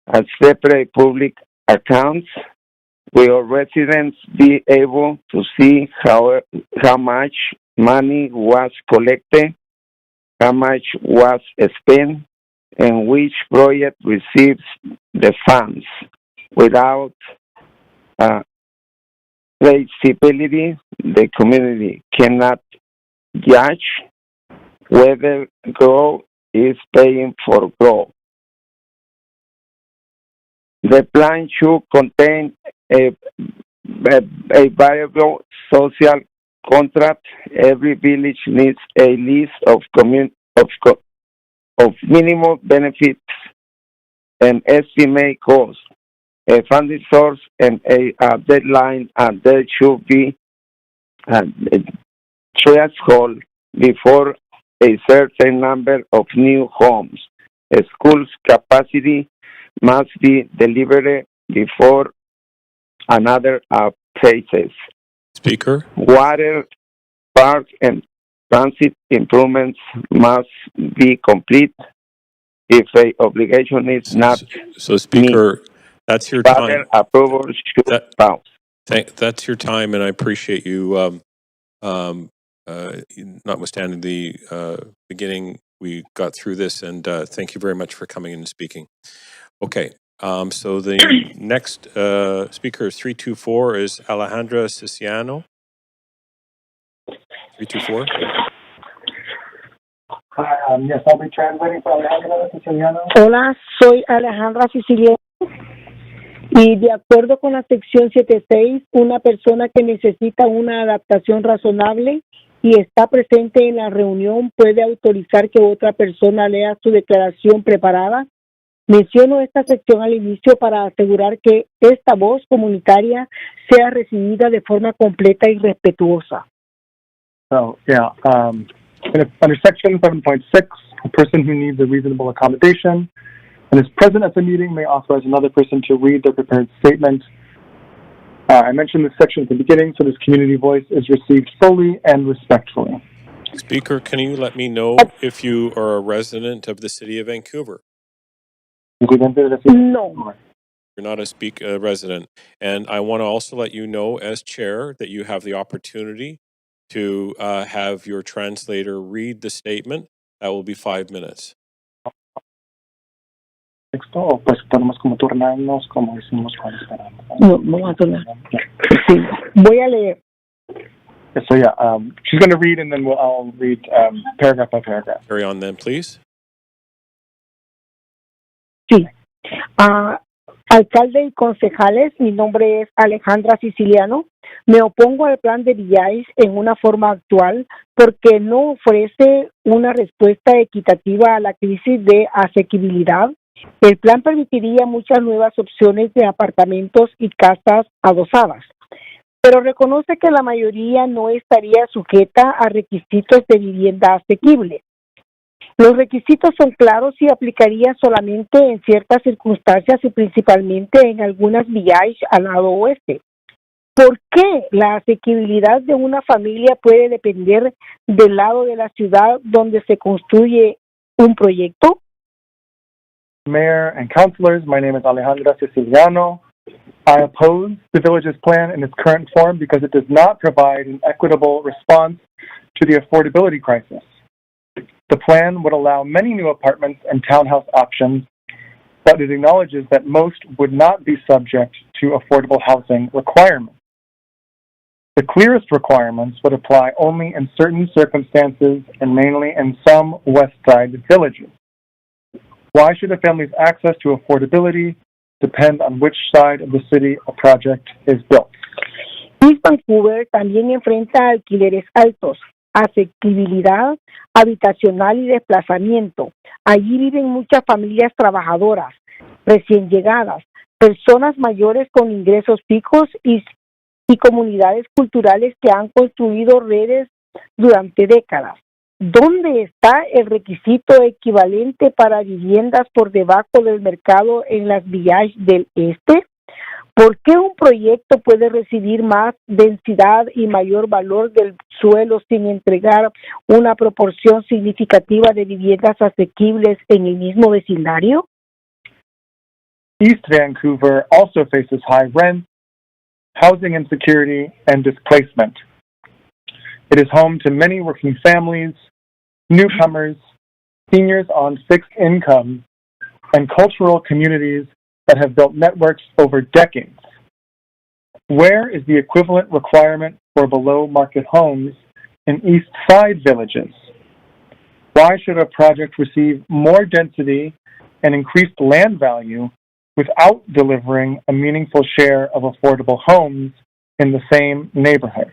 a separate public accounts? Will residents be able to see how much money was collected, how much was spent, and which project receives the funds? Without traceability, the community cannot judge whether growth is paying for growth. The plan should contain a viable social contract. Every village needs a list of minimum benefits and estimate costs, a funding source, and a deadline. And there should be a threshold before a certain number of new homes. A school's capacity must be delivered before another phases.
Speaker?
Water, park, and transit improvements must be complete. If a obligation is not
So, Speaker, that's your
further
time.
approval should pass.
That's your time, and I appreciate you. Notwithstanding the beginning, we got through this, and thank you very much for coming in and speaking. Okay, so the next speaker is 324 is Alejandra Siciliano. 324.
Yes, I'll be translating for Alejandra Siciliano.
Hola, soy Alejandra Siciliano y de acuerdo con la sección 76, una persona que necesita una adaptación razonable y está presente en la reunión puede autorizar que otra persona lea su declaración preparada. Menciono esta sección al inicio para asegurar que esta voz comunitaria sea recibida de forma completa y respetuosa.
So, yeah, under section 7.6, a person who needs a reasonable accommodation and is present at the meeting may authorize another person to read their prepared statement. I mentioned this section at the beginning, so this community voice is received fully and respectfully.
Speaker, can you let me know if you are a resident of the city of Vancouver?
No.
You're not a resident. And I want to also let you know, as chair, that you have the opportunity to have your translator read the statement. That will be 5 minutes.
¿O pues podemos como turnarnos como hicimos cuando esperamos?
No, vamos a turnar. Sí, voy a leer.
So yeah, she's going to read, and then I'll read paragraph by paragraph.
Carry on then, please.
Sí. Alcalde y concejales, mi nombre es Alejandra Siciliano. Me opongo al plan de Villais en una forma actual porque no ofrece una respuesta equitativa a la crisis de asequibilidad. El plan permitiría muchas nuevas opciones de apartamentos y casas adosadas, pero reconoce que la mayoría no estaría sujeta a requisitos de vivienda asequible. Los requisitos son claros y aplicarían solamente en ciertas circunstancias y principalmente en algunas villas al lado oeste. ¿Por qué la asequibilidad de una familia puede depender del lado de la ciudad donde se construye un proyecto?
Mayor and councilors, my name is Alejandra Siciliano. I oppose the village's plan in its current form because it does not provide an equitable response to the affordability crisis. The plan would allow many new apartments and townhouse options, but it acknowledges that most would not be subject to affordable housing requirements. The clearest requirements would apply only in certain circumstances and mainly in some West Side villages. Why should a family's access to affordability depend on which side of the city a project is built?
East Vancouver también enfrenta alquileres altos, asequibilidad habitacional y desplazamiento. Allí viven muchas familias trabajadoras, recién llegadas, personas mayores con ingresos fijos y comunidades culturales que han construido redes durante décadas. ¿Dónde está el requisito equivalente para viviendas por debajo del mercado en las villas del este? ¿Por qué un proyecto puede recibir más densidad y mayor valor del suelo sin entregar una proporción significativa de viviendas asequibles en el mismo vecindario?
East Vancouver also faces high rent, housing insecurity, and displacement. It is home to many working families, newcomers, seniors on fixed incomes, and cultural communities that have built networks over decades. Where is the equivalent requirement for below-market homes in East Side villages? Why should a project receive more density and increased land value without delivering a meaningful share of affordable homes in the same neighborhood?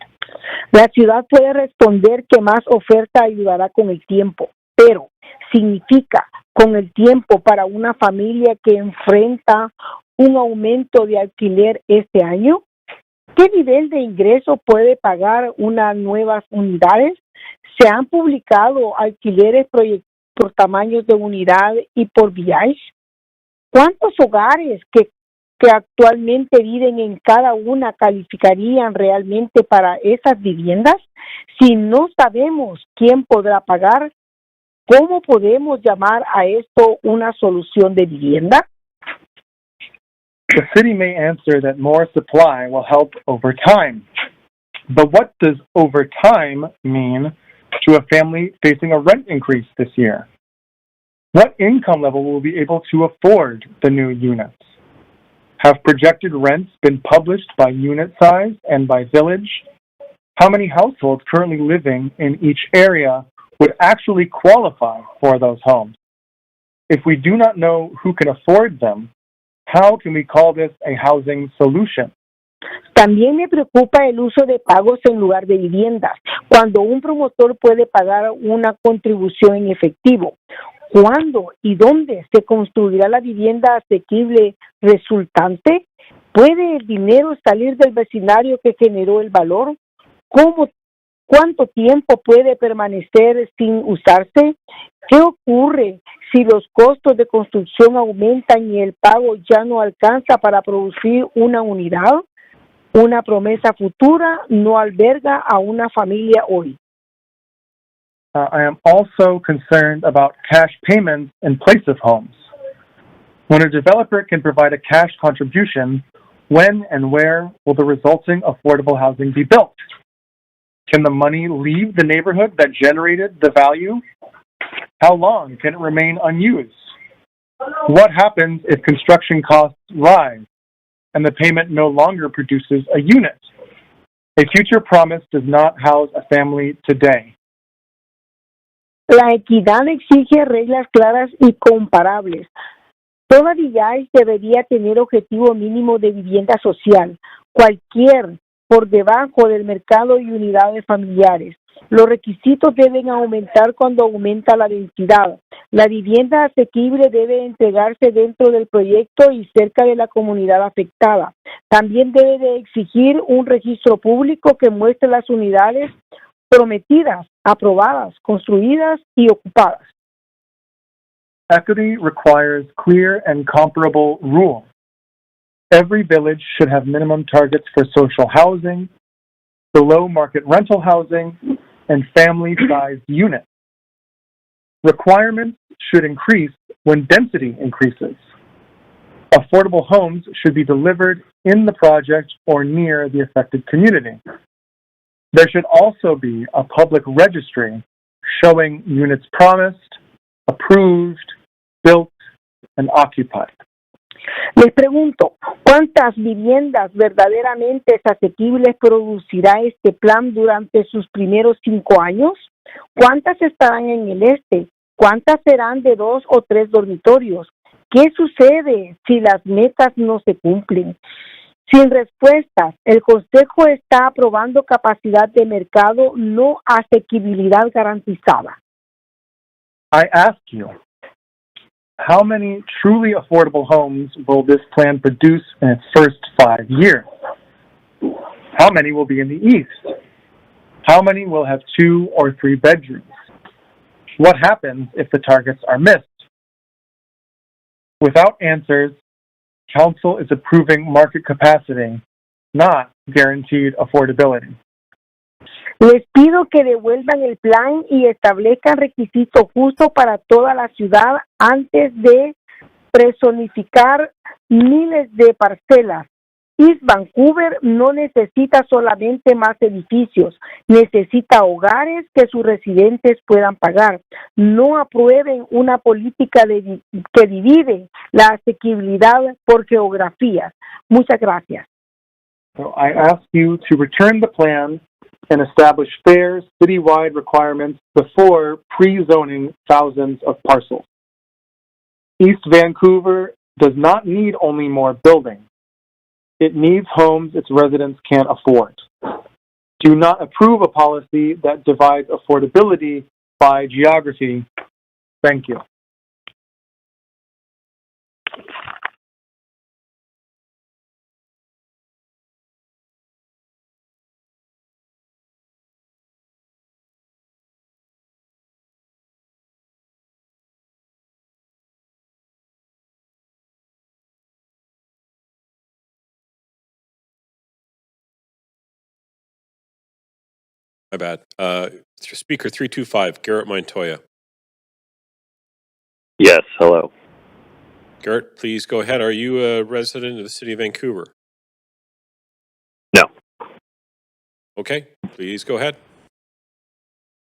La ciudad puede responder que más oferta ayudará con el tiempo, pero significa con el tiempo para una familia que enfrenta un aumento de alquiler este año. ¿Qué nivel de ingreso puede pagar unas nuevas unidades? ¿Se han publicado alquileres por tamaños de unidad y por villas? ¿Cuántos hogares que actualmente viven en cada una calificarían realmente para esas viviendas? Si no sabemos quién podrá pagar, ¿cómo podemos llamar a esto una solución de vivienda?
The city may answer that more supply will help over time. But what does over time mean to a family facing a rent increase this year? What income level will be able to afford the new units? Have projected rents been published by unit size and by village? How many households currently living in each area would actually qualify for those homes? If we do not know who can afford them, how can we call this a housing solution?
También me preocupa el uso de pagos en lugar de viviendas, cuando un promotor puede pagar una contribución en efectivo. ¿Cuándo y dónde se construirá la vivienda asequible resultante? ¿Puede el dinero salir del vecindario que generó el valor? ¿Cuánto tiempo puede permanecer sin usarse? ¿Qué ocurre si los costos de construcción aumentan y el pago ya no alcanza para producir una unidad? Una promesa futura no alberga a una familia hoy.
I am also concerned about cash payments in place of homes. When a developer can provide a cash contribution, when and where will the resulting affordable housing be built? Can the money leave the neighborhood that generated the value? How long can it remain unused? What happens if construction costs rise and the payment no longer produces a unit? A future promise does not house a family today.
La equidad exige reglas claras y comparables. Toda VIAIS debería tener objetivo mínimo de vivienda social, cualquier por debajo del mercado y unidades familiares. Los requisitos deben aumentar cuando aumenta la densidad. La vivienda asequible debe entregarse dentro del proyecto y cerca de la comunidad afectada. También debe de exigir un registro público que muestre las unidades prometidas, aprobadas, construidas y ocupadas.
Equity requires clear and comparable rules. Every village should have minimum targets for social housing, below market rental housing, and family-sized units. Requirements should increase when density increases. Affordable homes should be delivered in the project or near the affected community. There should also be a public registry showing units promised, approved, built, and occupied.
Les pregunto, ¿cuántas viviendas verdaderamente asequibles producirá este plan durante sus primeros 5 años? ¿Cuántas estarán en el este? ¿Cuántas serán de 2 o 3 dormitorios? ¿Qué sucede si las metas no se cumplen? Sin respuestas, el Consejo está aprobando capacidad de mercado, no asequibilidad garantizada.
I ask you, how many truly affordable homes will this plan produce in its first 5 years? How many will be in the east? How many will have 2 or 3 bedrooms? What happens if the targets are missed? Without answers, Council is approving market capacity, not guaranteed affordability.
Les pido que devuelvan el plan y establezcan requisitos justos para toda la ciudad antes de personificar miles de parcelas. East Vancouver no necesita solamente más edificios, necesita hogares que sus residentes puedan pagar. No aprueben una política que divide la asequibilidad por geografías. Muchas gracias.
So I ask you to return the plan and establish fair citywide requirements before pre-zoning thousands of parcels. East Vancouver does not need only more buildings. It needs homes its residents can't afford. Do not approve a policy that divides affordability by geography. Thank you.
My bad. Speaker 325, Garrett Montoya.
Yes, hello.
Garrett, please go ahead. Are you a resident of the city of Vancouver?
No.
Okay, please go ahead.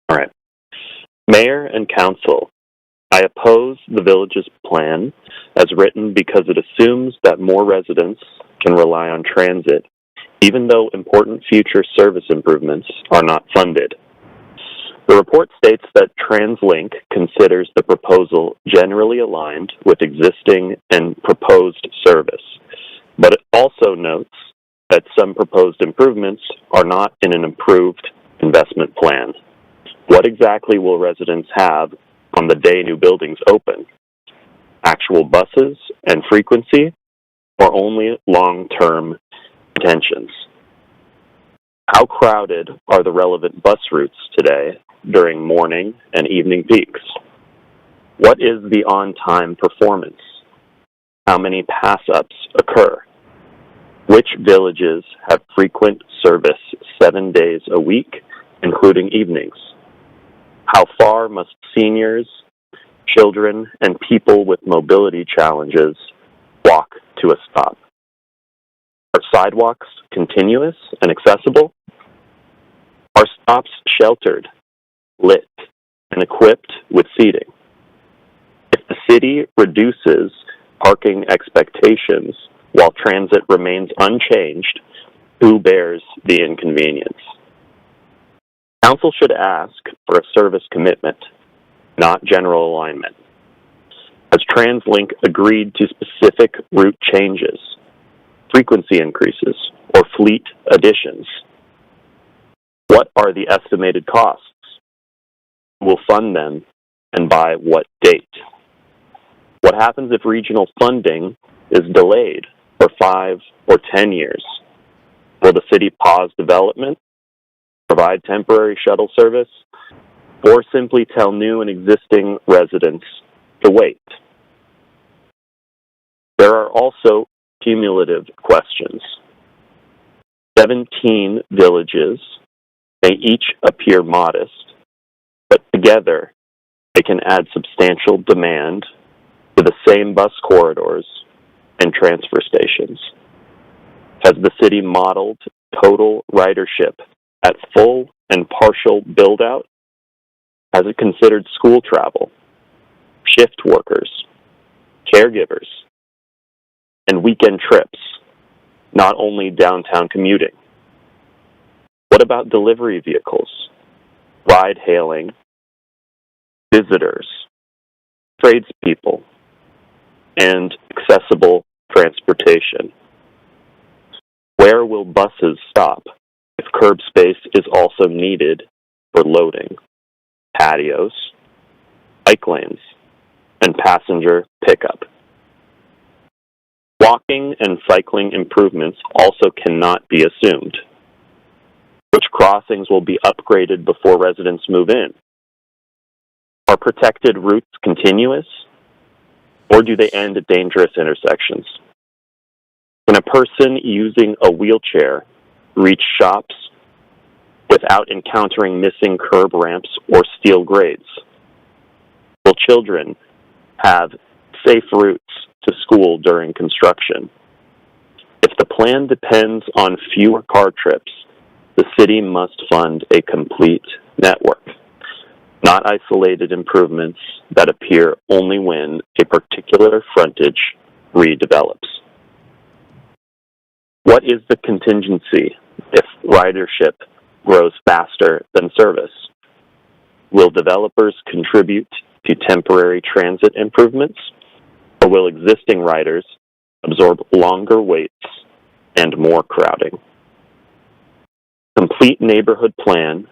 All right. Mayor and Council, I oppose the village's plan as written because it assumes that more residents can rely on transit, even though important future service improvements are not funded. The report states that TransLink considers the proposal generally aligned with existing and proposed service, but it also notes that some proposed improvements are not in an approved investment plan. What exactly will residents have on the day new buildings open? Actual buses and frequency, or only long-term intentions? How crowded are the relevant bus routes today during morning and evening peaks? What is the on-time performance? How many pass-ups occur? Which villages have frequent service 7 days a week, including evenings? How far must seniors, children, and people with mobility challenges walk to a stop? Are sidewalks continuous and accessible? Are stops sheltered, lit, and equipped with seating? If the city reduces parking expectations while transit remains unchanged, who bears the inconvenience? Council should ask for a service commitment, not general alignment. Has TransLink agreed to specific route changes, frequency increases, or fleet additions? What are the estimated costs? Who will fund them, and by what date? What happens if regional funding is delayed for 5 or 10 years? Will the city pause development, provide temporary shuttle service, or simply tell new and existing residents to wait? There are also cumulative questions. 17 villages may each appear modest, but together they can add substantial demand to the same bus corridors and transfer stations. Has the city modeled total ridership at full and partial build-out? Has it considered school travel, shift workers, caregivers, and weekend trips, not only downtown commuting? What about delivery vehicles, ride-hailing, visitors, tradespeople, and accessible transportation? Where will buses stop if curb space is also needed for loading, patios, bike lanes, and passenger pickup? Walking and cycling improvements also cannot be assumed. Which crossings will be upgraded before residents move in? Are protected routes continuous, or do they end at dangerous intersections? Can a person using a wheelchair reach shops without encountering missing curb ramps or steel grades? Will children have safe routes to school during construction? If the plan depends on fewer car trips, the city must fund a complete network, not isolated improvements that appear only when a particular frontage redevelops. What is the contingency if ridership grows faster than service? Will developers contribute to temporary transit improvements, or will existing riders absorb longer waits and more crowding? Complete neighborhood plan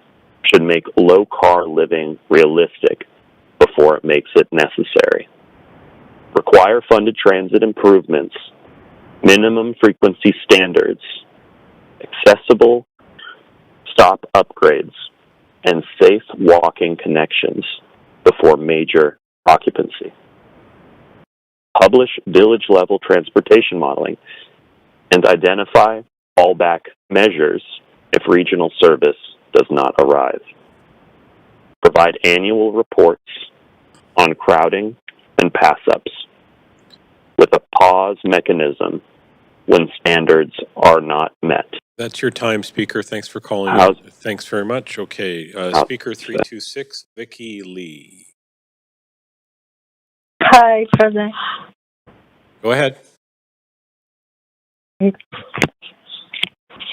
should make low-car living realistic before it makes it necessary. Require funded transit improvements, minimum frequency standards, accessible stop upgrades, and safe walking connections before major occupancy. Publish village-level transportation modeling and identify fallback measures if regional service does not arrive. Provide annual reports on crowding and pass-ups with a pause mechanism when standards are not met.
That's your time, Speaker. Thanks for calling in. Thanks very much. Okay, Speaker 326, Vicky Lee.
Hi, President.
Go ahead.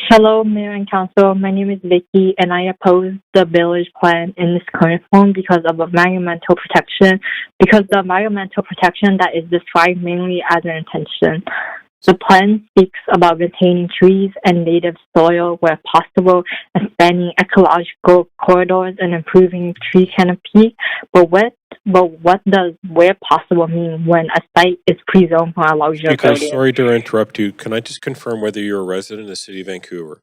Hello, Mayor and Council. My name is Vicky, and I oppose the village plan in this current form because of environmental protection. Because the environmental protection that is described mainly as an intention. The plan speaks about maintaining trees and native soil where possible, expanding ecological corridors, and improving tree canopy. But what does where possible mean when a site is pre-zoned for a larger
Speaker,
building?
sorry to interrupt you. Can I just confirm whether you're a resident of the City of Vancouver?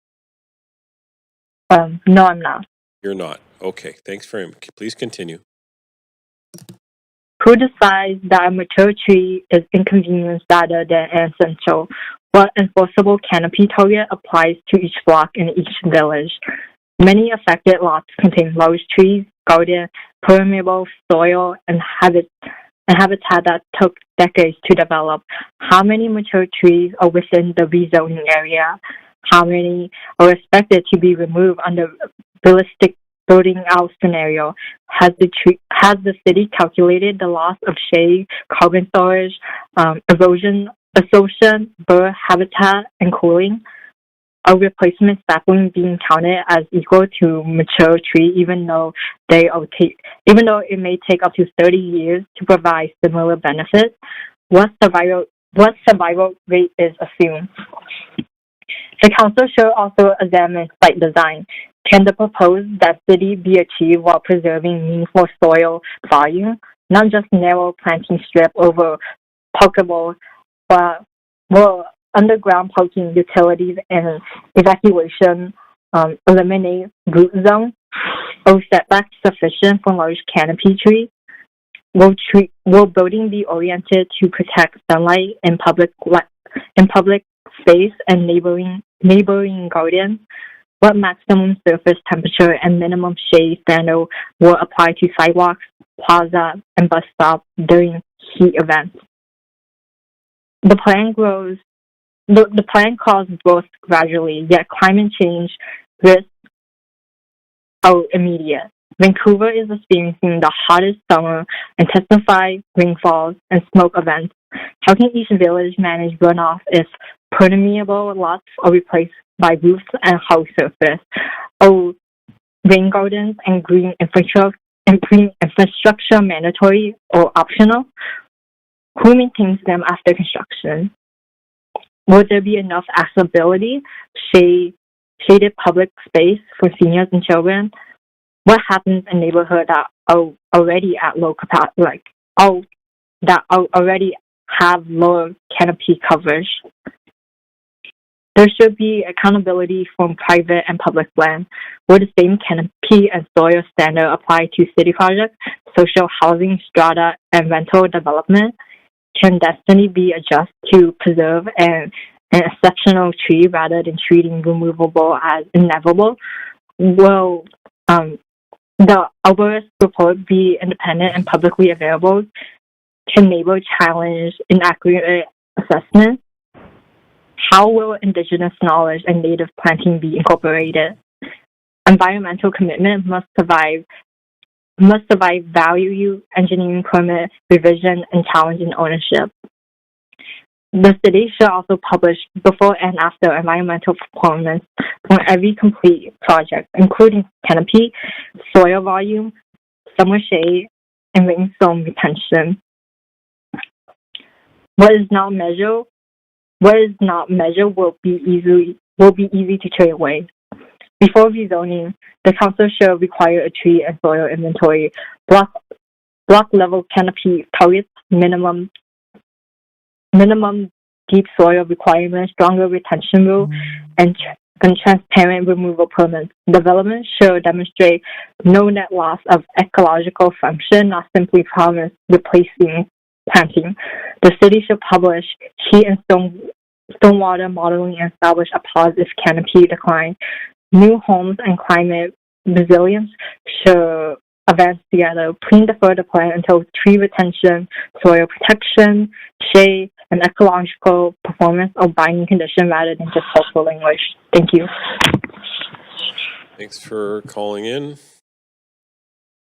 No, I'm not.
You're not. Okay, thanks very much. Please continue.
Who decides that a mature tree is inconvenience rather than essential? What enforceable canopy target applies to each block in each village? Many affected lots contain large trees, guarded, permeable soil, and habitat that took decades to develop. How many mature trees are within the rezoning area? How many are expected to be removed under realistic building out scenario? Has the city calculated the loss of shade, carbon storage, erosion, absorption, bird habitat, and cooling? are replacement sapling being counted as equal to mature tree, even though it may take up to 30 years to provide similar benefits? What survival rate is assumed? The council should also examine site design. Can the proposed density be achieved while preserving meaningful soil volume, not just narrow planting strip over parkable, but more underground parking, utilities, and evacuation eliminate root zone or setbacks sufficient for large canopy trees? Will building be oriented to protect sunlight in public space and neighboring gardens? What maximum surface temperature and minimum shade standard will apply to sidewalks, plaza, and bus stops during heat events? The plan calls growth gradually, yet climate change risks are immediate. Vancouver is experiencing the hottest summer, intensified rainfalls, and smoke events. How can each village manage runoff if permeable lots are replaced by roofs and house surface? Are rain gardens and green infrastructure mandatory or optional? Who maintains them after construction? Will there be enough accessibility, shaded public space for seniors and children? What happens in neighborhoods that are already at low capacity, already have lower canopy coverage? There should be accountability from private and public land. Will the same canopy and soil standard apply to city projects, social housing strata, and rental development? Can density be adjusted to preserve an exceptional tree rather than treating removable as inevitable? Will the arborist report be independent and publicly available? Can neighbors challenge inaccurate assessment? How will indigenous knowledge and native planting be incorporated? Environmental commitment must survive value engineering permit revision and challenging ownership. The city should also publish before and after environmental performance for every complete project, including canopy, soil volume, summer shade, and rainstorm retention. What is not measured will be easy to trade away. Before rezoning, the council should require a tree and soil inventory, block level canopy targets, minimum deep soil requirements, stronger retention rule, and transparent removal permits. Development should demonstrate no net loss of ecological function, not simply promise replacing planting. The city should publish heat and stormwater modeling and establish a pause if canopy decline. New homes and climate resilience should advance together. Please defer the plan until tree retention, soil protection, shade, and ecological performance are binding condition rather than just helpful language. Thank you.
Thanks for calling in.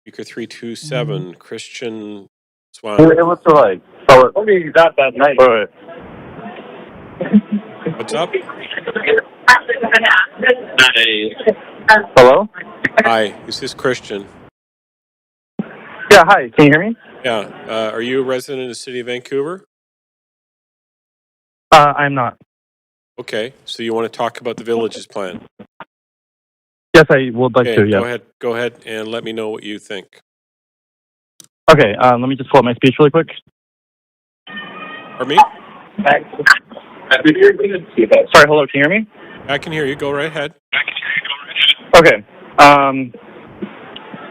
Speaker 327, Christian Swan.
What's it like? Oh, only not that night.
What's up?
Hello?
Hi, is this Christian?
Yeah, hi. Can you hear me?
Yeah. Are you a resident of the city of Vancouver?
I'm not.
Okay, so you want to talk about the village's plan?
Yes, I would like to, yes.
Go ahead and let me know what you think.
Okay, let me just pull up my speech really quick.
Pardon me?
Sorry, hello, can you hear me?
I can hear you. Go right ahead.
Okay.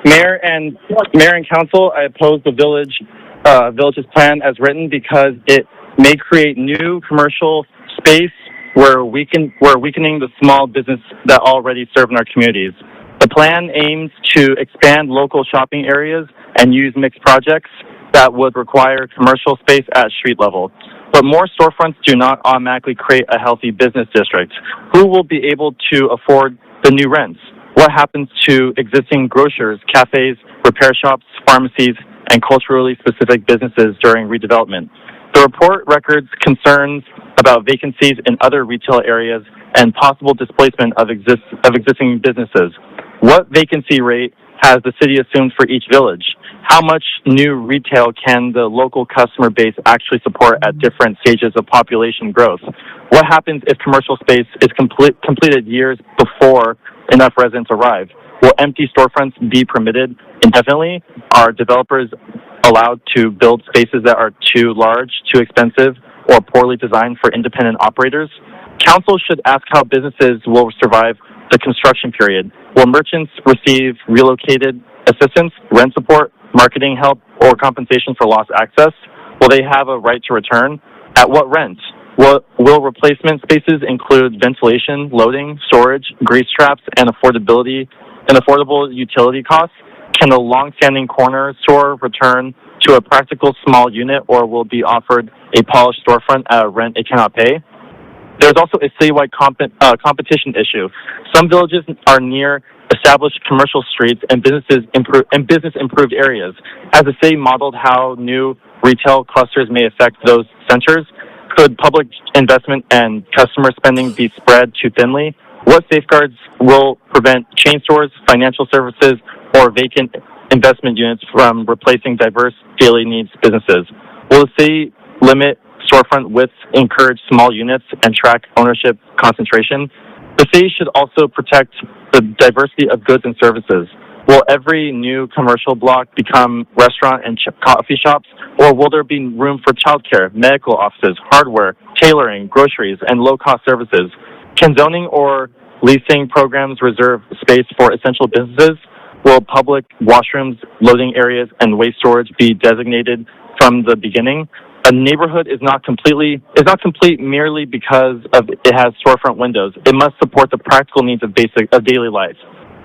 Mayor and council, I oppose the village's plan as written because it may create new commercial space where weakening the small business that already serve in our communities. The plan aims to expand local shopping areas and use mixed projects that would require commercial space at street level. But more storefronts do not automatically create a healthy business district. Who will be able to afford the new rents? What happens to existing grocers, cafes, repair shops, pharmacies, and culturally specific businesses during redevelopment? The report records concerns about vacancies in other retail areas and possible displacement of existing businesses? What vacancy rate has the city assumed for each village? How much new retail can the local customer base actually support at different stages of population growth? What happens if commercial space is completed years before enough residents arrive? Will empty storefronts be permitted indefinitely? Are developers allowed to build spaces that are too large, too expensive, or poorly designed for independent operators? Council should ask how businesses will survive the construction period. Will merchants receive relocated assistance, rent support, marketing help, or compensation for lost access? Will they have a right to return? At what rent? Will replacement spaces include ventilation, loading, storage, grease traps, and affordable utility costs? Can the long-standing corner store return to a practical small unit, or will be offered a polished storefront at a rent it cannot pay? There's also a citywide competition issue. Some villages are near established commercial streets and business improved areas. Has the city modeled how new retail clusters may affect those centers? Could public investment and customer spending be spread too thinly? What safeguards will prevent chain stores, financial services, or vacant investment units from replacing diverse daily needs businesses? Will the city limit storefront widths, encourage small units, and track ownership concentration? The city should also protect the diversity of goods and services. Will every new commercial block become restaurant and coffee shops, or will there be room for childcare, medical offices, hardware, tailoring, groceries, and low-cost services? Can zoning or leasing programs reserve space for essential businesses? Will public washrooms, loading areas, and waste storage be designated from the beginning? A neighborhood is not complete merely because it has storefront windows. It must support the practical needs of daily life.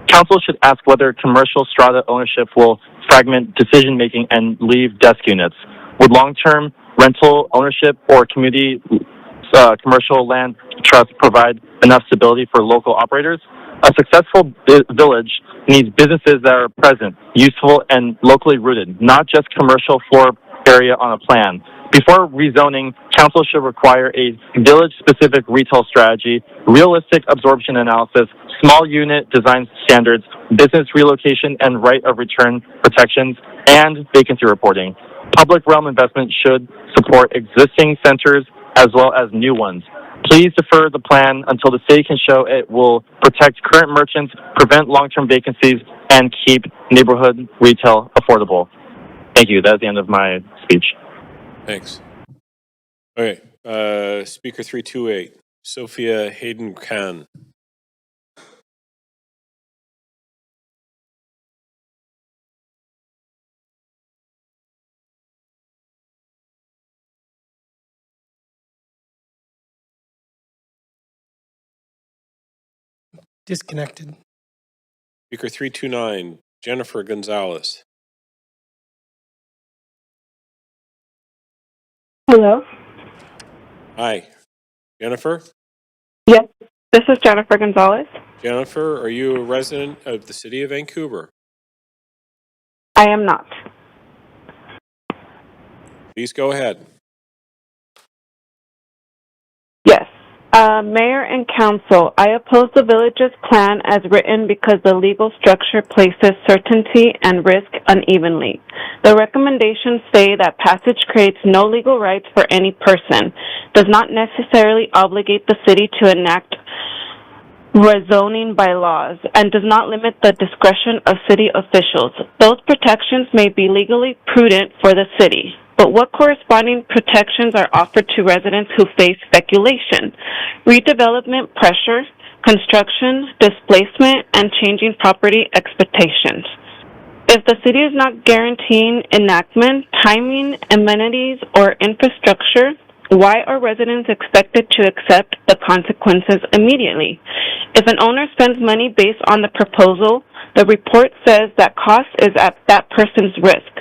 Council should ask whether commercial strata ownership will fragment decision-making and leave desk units. Would long-term rental ownership or community commercial land trust provide enough stability for local operators? A successful village needs businesses that are present, useful, and locally rooted, not just commercial floor area on a plan. Before rezoning, council should require a village-specific retail strategy, realistic absorption analysis, small unit design standards, business relocation and right of return protections, and vacancy reporting. Public realm investment should support existing centers as well as new ones. Please defer the plan until the city can show it will protect current merchants, prevent long-term vacancies, and keep neighborhood retail affordable. Thank you. That's the end of my speech.
Thanks. Okay, Speaker 328, Sophia Hayden-Khan.
Disconnected.
Speaker 329, Jennifer Gonzalez.
Hello.
Hi. Jennifer?
Yes, this is Jennifer Gonzalez.
Jennifer, are you a resident of the city of Vancouver?
I am not.
Please go ahead.
Yes. Mayor and Council, I oppose the village's plan as written because the legal structure places certainty and risk unevenly. The recommendations say that passage creates no legal rights for any person, does not necessarily obligate the city to enact rezoning bylaws, and does not limit the discretion of city officials. Those protections may be legally prudent for the city. But what corresponding protections are offered to residents who face speculation, redevelopment pressure, construction, displacement, and changing property expectations? If the city is not guaranteeing enactment, timing, amenities, or infrastructure, why are residents expected to accept the consequences immediately? If an owner spends money based on the proposal, the report says that cost is at that person's risk.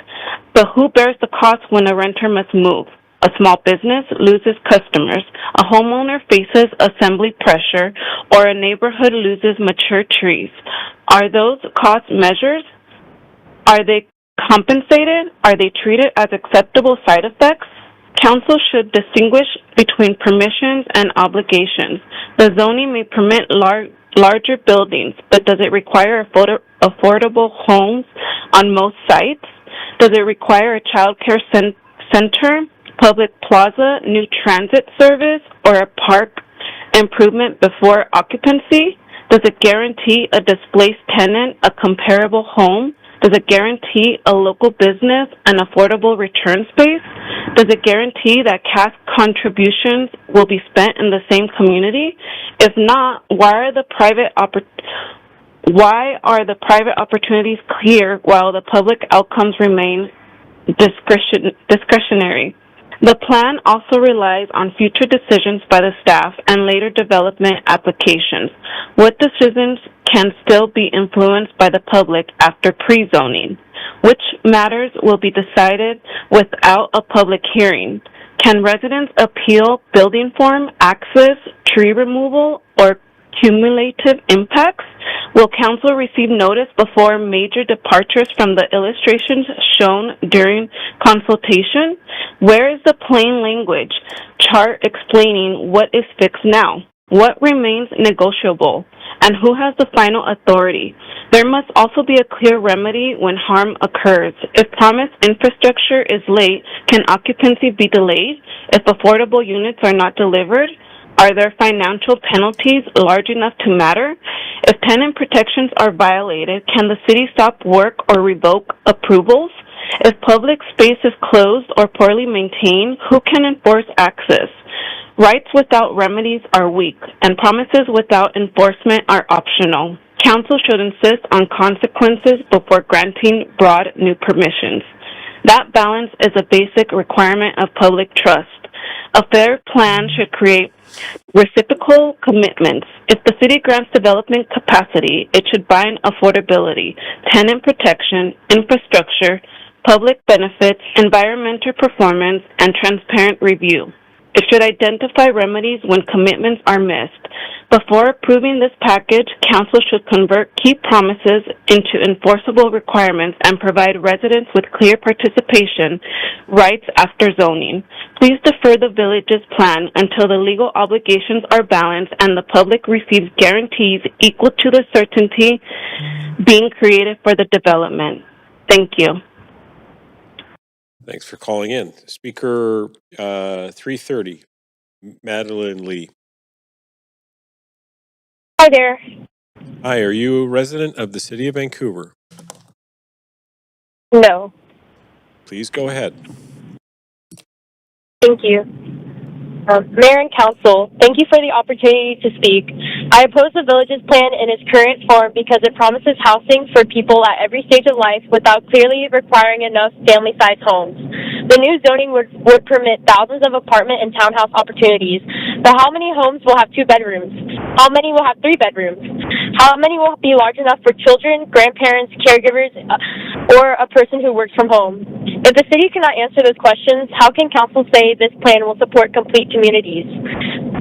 But who bears the cost when a renter must move? A small business loses customers, a homeowner faces assembly pressure, or a neighborhood loses mature trees. Are those cost measures? Are they compensated? Are they treated as acceptable side effects?
Council should distinguish between permissions and obligations. The zoning may permit larger buildings, but does it require affordable homes on most sites? Does it require a child care center, public plaza, new transit service, or a park improvement before occupancy? Does it guarantee a displaced tenant a comparable home? Does it guarantee a local business an affordable return space? Does it guarantee that cash contributions will be spent in the same community? If not, why are the private opportunities clear while the public outcomes remain discretionary? The plan also relies on future decisions by the staff and later development applications. What decisions can still be influenced by the public after pre-zoning? Which matters will be decided without a public hearing? Can residents appeal building form, access, tree removal, or cumulative impacts? Will council receive notice before major departures from the illustrations shown during consultation? Where is the plain language chart explaining what is fixed now? What remains negotiable? And who has the final authority? There must also be a clear remedy when harm occurs. If promised infrastructure is late, can occupancy be delayed? If affordable units are not delivered, are there financial penalties large enough to matter? If tenant protections are violated, can the city stop work or revoke approvals? If public space is closed or poorly maintained, who can enforce access? Rights without remedies are weak, and promises without enforcement are optional. Council should insist on consequences before granting broad new permissions. That balance is a basic requirement of public trust. A fair plan should create reciprocal commitments. If the city grants development capacity, it should bind affordability, tenant protection, infrastructure, public benefits, environmental performance, and transparent review. It should identify remedies when commitments are missed. Before approving this package, Council should convert key promises into enforceable requirements and provide residents with clear participation rights after zoning. Please defer the village's plan until the legal obligations are balanced and the public receives guarantees equal to the certainty being created for the development. Thank you.
Thanks for calling in. Speaker 330, Madeline Lee.
Hi there.
Hi, are you a resident of the City of Vancouver?
No,
Please go ahead.
thank you. Mayor and Council, thank you for the opportunity to speak. I oppose the village's plan in its current form because it promises housing for people at every stage of life without clearly requiring enough family-sized homes. The new zoning would permit thousands of apartment and townhouse opportunities, but how many homes will have 2 bedrooms? How many will have 3 bedrooms? How many will be large enough for children, grandparents, caregivers, or a person who works from home? If the city cannot answer those questions, how can council say this plan will support complete communities?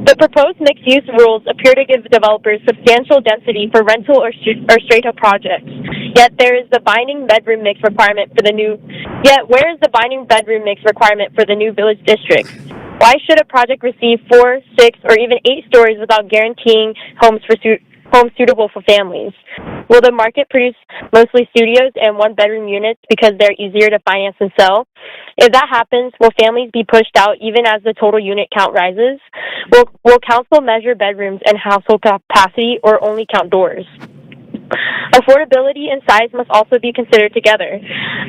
The proposed mixed-use rules appear to give developers substantial density for rental or straight-up projects. Yet there is the binding bedroom mix requirement for the new. Yet where is the binding bedroom mix requirement for the new village district? Why should a project receive 4, 6, or even 8 stories without guaranteeing homes suitable for families? Will the market produce mostly studios and 1-bedroom units because they're easier to finance and sell? If that happens, will families be pushed out even as the total unit count rises? Will council measure bedrooms and household capacity or only count doors? Affordability and size must also be considered together.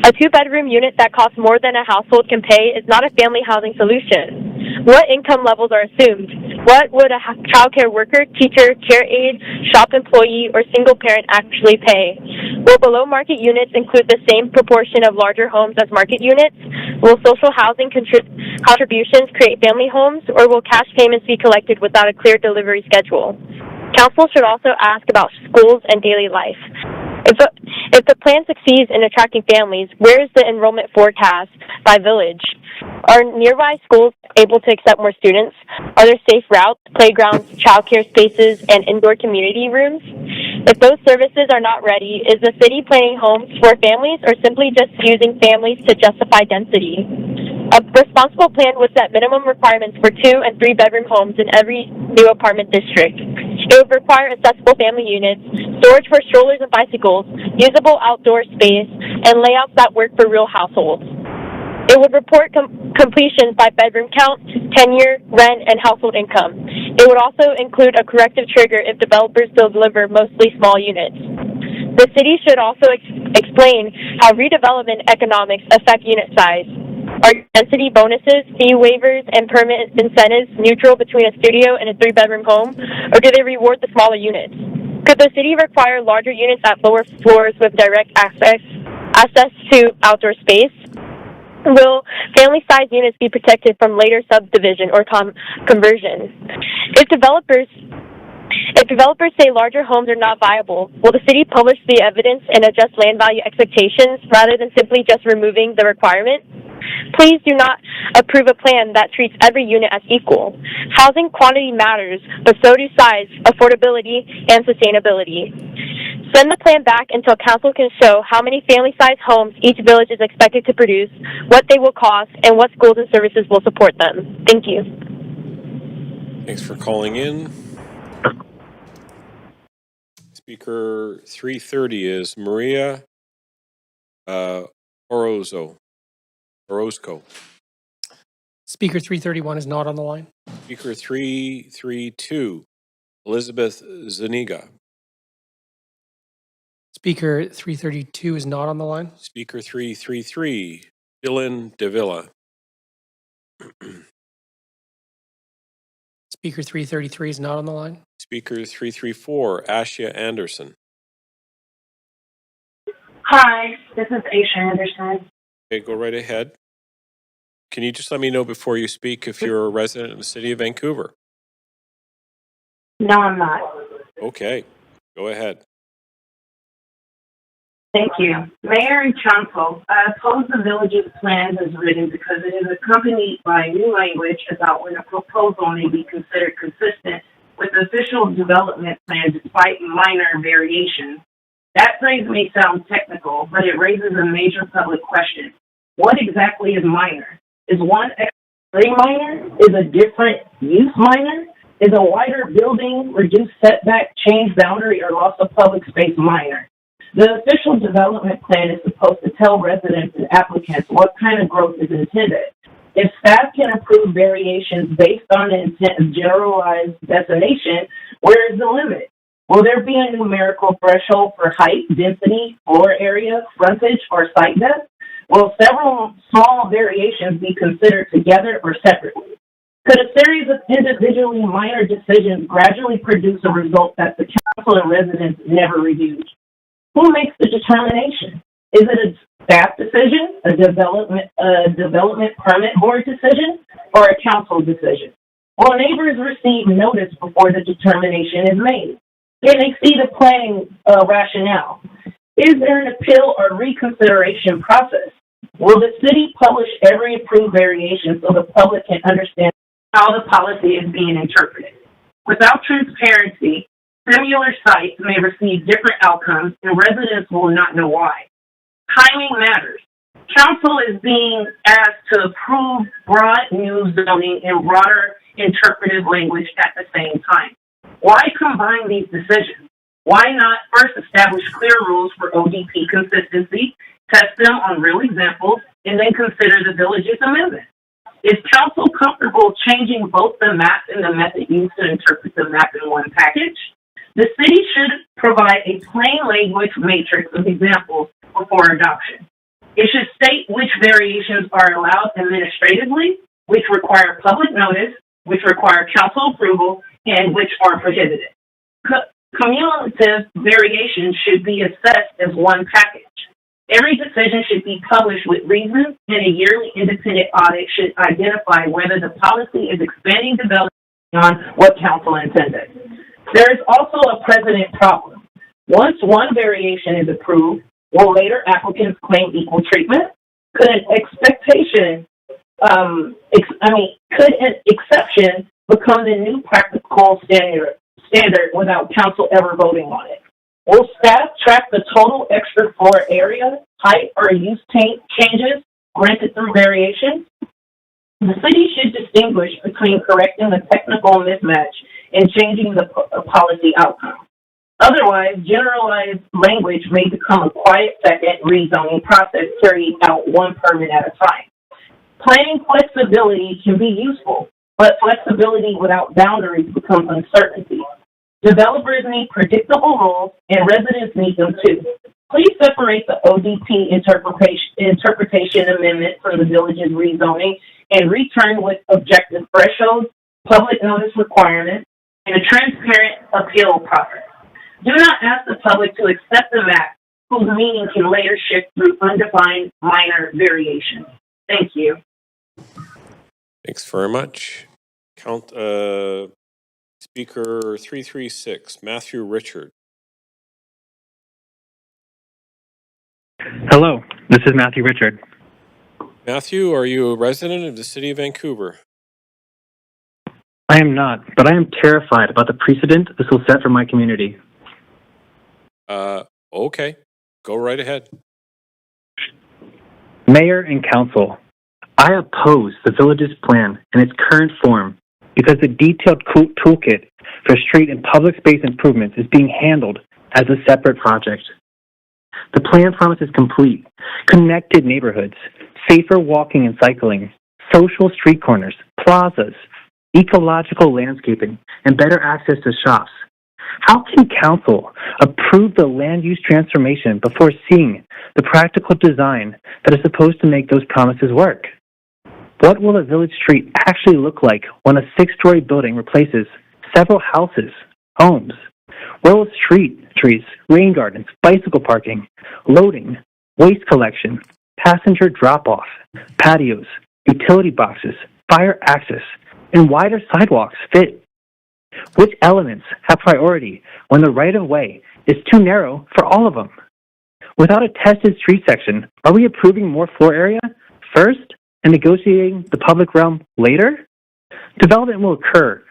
A 2-bedroom unit that costs more than a household can pay is not a family housing solution. What income levels are assumed? What would a childcare worker, teacher, care aide, shop employee, or single parent actually pay? Will below-market units include the same proportion of larger homes as market units? Will social housing contributions create family homes, or will cash payments be collected without a clear delivery schedule? Council should also ask about schools and daily life. If the plan succeeds in attracting families, where is the enrollment forecast by village? Are nearby schools able to accept more students? Are there safe routes, playgrounds, childcare spaces, and indoor community rooms? If those services are not ready, is the city planning homes for families or simply just using families to justify density? A responsible plan would set minimum requirements for 2 and 3 bedroom homes in every new apartment district. It would require accessible family units, storage for strollers and bicycles, usable outdoor space, and layouts that work for real households. It would report completions by bedroom count, tenure, rent, and household income. It would also include a corrective trigger if developers deliver mostly small units. The city should also explain how redevelopment economics affect unit size. Are density bonuses, fee waivers, and permit incentives neutral between a studio and a 3-bedroom home, or do they reward the smaller units? Could the city require larger units at lower floors with direct access to outdoor space? Will family-sized units be protected from later subdivision or conversion? If developers say larger homes are not viable, will the city publish the evidence and adjust land value expectations rather than simply just removing the requirement? Please do not approve a plan that treats every unit as equal. Housing quantity matters, but so do size, affordability, and sustainability. Send the plan back until council can show how many family-sized homes each village is expected to produce, what they will cost, and what schools and services will support them. Thank you.
Thanks for calling in. Speaker 330 is Maria Orozco.
Speaker 331 is not on the line.
Speaker 332, Elizabeth Zuniga.
Speaker 332 is not on the line.
Speaker 333, Dylan Davila.
Speaker 333 is not on the line.
Speaker 334, Ashia Anderson.
Hi, this is Aisha Anderson.
Okay, go right ahead. Can you just let me know before you speak if you're a resident of the city of Vancouver?
No, I'm not.
Okay, go ahead.
Thank you. Mayor and Council, I oppose the village's plans as written because it is accompanied by new language about when a proposal may be considered consistent with the official development plan despite minor variations. That phrase may sound technical, but it raises a major public question. What exactly is minor? Is one extra minor? Is a different use minor? Is a wider building, reduced setback, change boundary, or loss of public space minor? The official development plan is supposed to tell residents and applicants what kind of growth is intended. If staff can approve variations based on the intent of generalized designation, where is the limit? Will there be a numerical threshold for height, density, floor area, frontage, or site depth? Will several small variations be considered together or separately? Could a series of individually minor decisions gradually produce a result that the council and residents never reviewed? Who makes the determination? Is it a staff decision, a development permit board decision, or a council decision? Will neighbors receive notice before the determination is made? Can they see the planning rationale? Is there an appeal or reconsideration process? Will the city publish every approved variation so the public can understand how the policy is being interpreted? Without transparency, similar sites may receive different outcomes and residents will not know why. Timing matters. Council is being asked to approve broad new zoning and broader interpretive language at the same time. Why combine these decisions? Why not first establish clear rules for ODP consistency, test them on real examples, and then consider the village's amendment? Is council comfortable changing both the map and the method used to interpret the map in one package? The city should provide a plain language matrix of examples before adoption. It should state which variations are allowed administratively, which require public notice, which require council approval, and which are prohibited. Cumulative variations should be assessed as one package. Every decision should be published with reasons, and a yearly independent audit should identify whether the policy is expanding development beyond what council intended. There is also a precedent problem. Once one variation is approved, will later applicants claim equal treatment? Could an exception become the new practical standard without council ever voting on it? Will staff track the total extra floor area, height, or use changes granted through variations? The city should distinguish between correcting the technical mismatch and changing the policy outcome. Otherwise, generalized language may become a quiet second rezoning process carried out one permit at a time. Planning flexibility can be useful, but flexibility without boundaries becomes uncertainty. Developers need predictable rules, and residents need them too. Please separate the ODP interpretation amendment from the village's rezoning and return with objective thresholds, public notice requirements, and a transparent appeal process. Do not ask the public to accept the map whose meaning can later shift through undefined minor variations. Thank you.
Thanks very much. Speaker 336, Matthew Richard.
Hello, this is Matthew Richard.
Matthew, are you a resident of the city of Vancouver?
I am not, but I am terrified about the precedent this will set for my community.
Okay, go right ahead.
Mayor and Council, I oppose the village's plan in its current form because the detailed toolkit for street and public space improvements is being handled as a separate project. The plan promises complete, connected neighborhoods, safer walking and cycling, social street corners, plazas, ecological landscaping, and better access to shops. How can Council approve the land use transformation before seeing the practical design that is supposed to make those promises work? What will a village street actually look like when a 6-story building replaces several houses, homes? Where will street trees, rain gardens, bicycle parking, loading, waste collection, passenger drop-off, patios, utility boxes, fire access, and wider sidewalks fit? Which elements have priority when the right-of-way is too narrow for all of them? Without a tested street section, are we approving more floor area first and negotiating the public realm later? Development will occur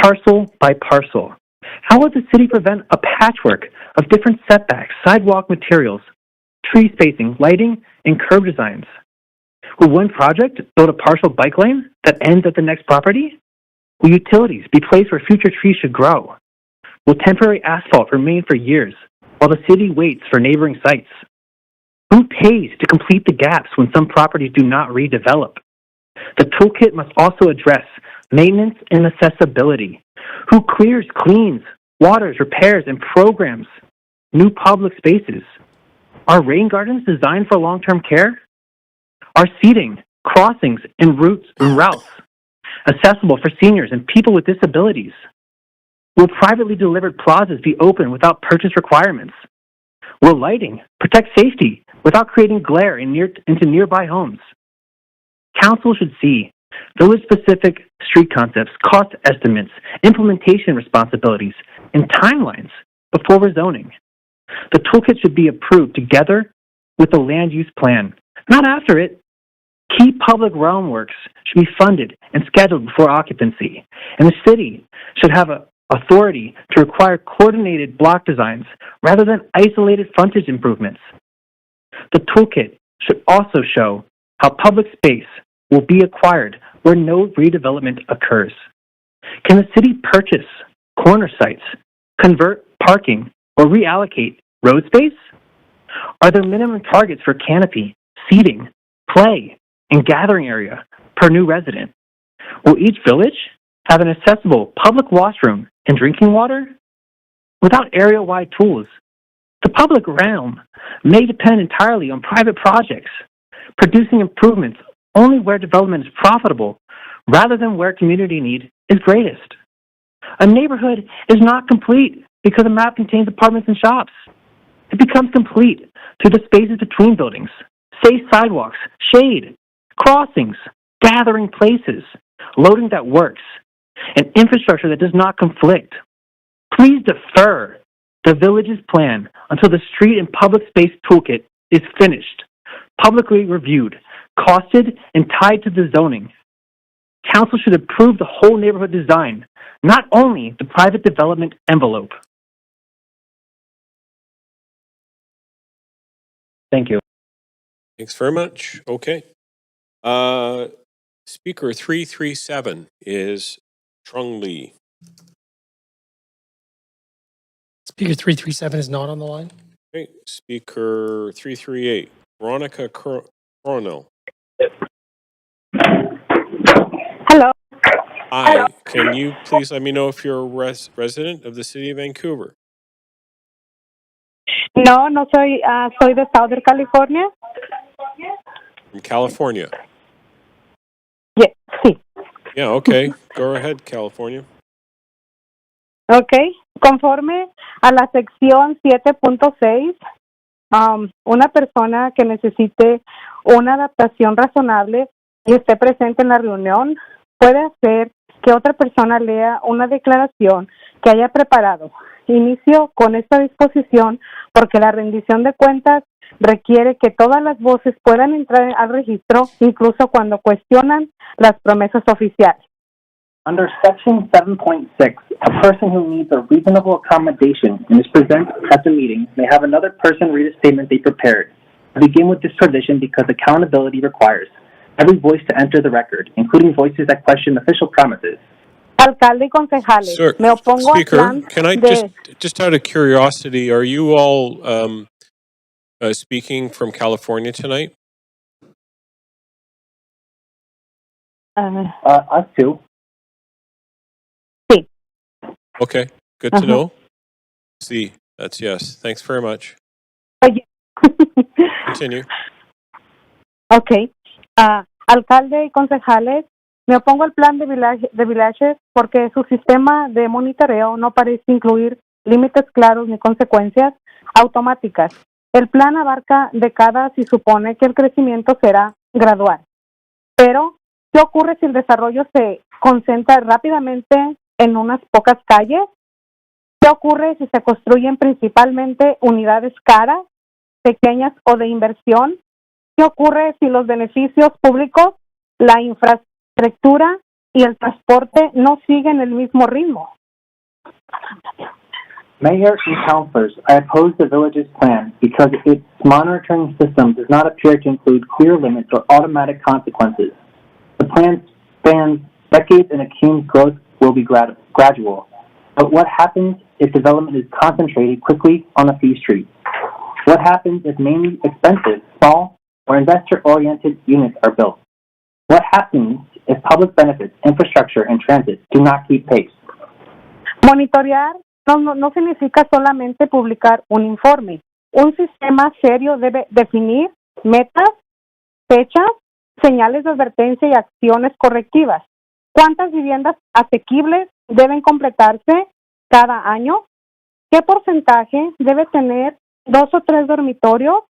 parcel by parcel. How will the city prevent a patchwork of different setbacks, sidewalk materials, tree spacing, lighting, and curb designs? Will one project build a partial bike lane that ends at the next property? Will utilities be placed where future trees should grow? Will temporary asphalt remain for years while the city waits for neighboring sites? Who pays to complete the gaps when some properties do not redevelop? The toolkit must also address maintenance and accessibility. Who clears, cleans, waters, repairs, and programs new public spaces? Are rain gardens designed for long-term care? Are seating, crossings, and routes accessible for seniors and people with disabilities? Will privately delivered plazas be open without purchase requirements? Will lighting protect safety without creating glare into nearby homes? Council should see village-specific street concepts, cost estimates, implementation responsibilities, and timelines before rezoning. The toolkit should be approved together with the land use plan, not after it. Key public realm works should be funded and scheduled before occupancy, and the city should have authority to require coordinated block designs rather than isolated frontage improvements. The toolkit should also show how public space will be acquired where no redevelopment occurs. Can the city purchase corner sites, convert parking, or reallocate road space? Are there minimum targets for canopy, seating, play, and gathering area per new resident? Will each village have an accessible public washroom and drinking water? Without area-wide tools, the public realm may depend entirely on private projects, producing improvements only where development is profitable rather than where community need is greatest. A neighborhood is not complete because a map contains apartments and shops. It becomes complete through the spaces between buildings, safe sidewalks, shade, crossings, gathering places, loading that works, and infrastructure that does not conflict. Please defer the village's plan until the street and public space toolkit is finished, publicly reviewed, costed, and tied to the zoning. Council should approve the whole neighborhood design, not only the private development envelope. Thank you.
Thanks very much. Okay. Speaker 337 is Trung Lee.
Speaker 337 is not on the line.
Okay. Speaker 338, Veronica Coronel.
Hello.
Hi. Can you please let me know if you're a resident of the city of Vancouver?
No, no soy, soy de Southern California.
From California?
Yes, sí.
Yeah, okay. Go ahead, California.
Ok. Conforme a la sección 7.6, una persona que necesite una adaptación razonable y esté presente en la reunión puede hacer que otra persona lea una declaración que haya preparado. Inicio con esta disposición porque la rendición de cuentas requiere que todas las voces puedan entrar al registro, incluso cuando cuestionan las promesas oficiales.
Under Section 7.6, a person who needs a reasonable accommodation and is present at the meeting may have another person read a statement they prepared. I begin with this provision because accountability requires every voice to enter the record, including voices that question official promises.
Alcalde y concejales,
Sir,
me opongo
Speaker,
al plan
can I
de...
just out of curiosity, are you all speaking from California tonight?
Us too.
Sí.
Okay, good to know. See, that's yes. Thanks very much.
Oye.
Continue.
Ok. Alcalde y concejales, me opongo al plan de villages porque su sistema de monitoreo no parece incluir límites claros ni consecuencias automáticas. El plan abarca décadas y supone que el crecimiento será gradual. Pero, ¿qué ocurre si el desarrollo se concentra rápidamente en unas pocas calles? ¿Qué ocurre si se construyen principalmente unidades caras, pequeñas o de inversión? ¿Qué ocurre si los beneficios públicos, la infraestructura y el transporte no siguen el mismo ritmo?
Mayor and councilors, I oppose the village's plan because its monitoring system does not appear to include clear limits or automatic consequences. The plan spans decades and assumes growth will be gradual. But what happens if development is concentrated quickly on a few streets? What happens if mainly expensive, small, or investor-oriented units are built? What happens if public benefits, infrastructure, and transit do not keep pace?
Monitorear no significa solamente publicar un informe. Un sistema serio debe definir metas, fechas, señales de advertencia y acciones correctivas. ¿Cuántas viviendas asequibles deben completarse cada año? ¿Qué porcentaje debe tener 2 o 3 dormitorios?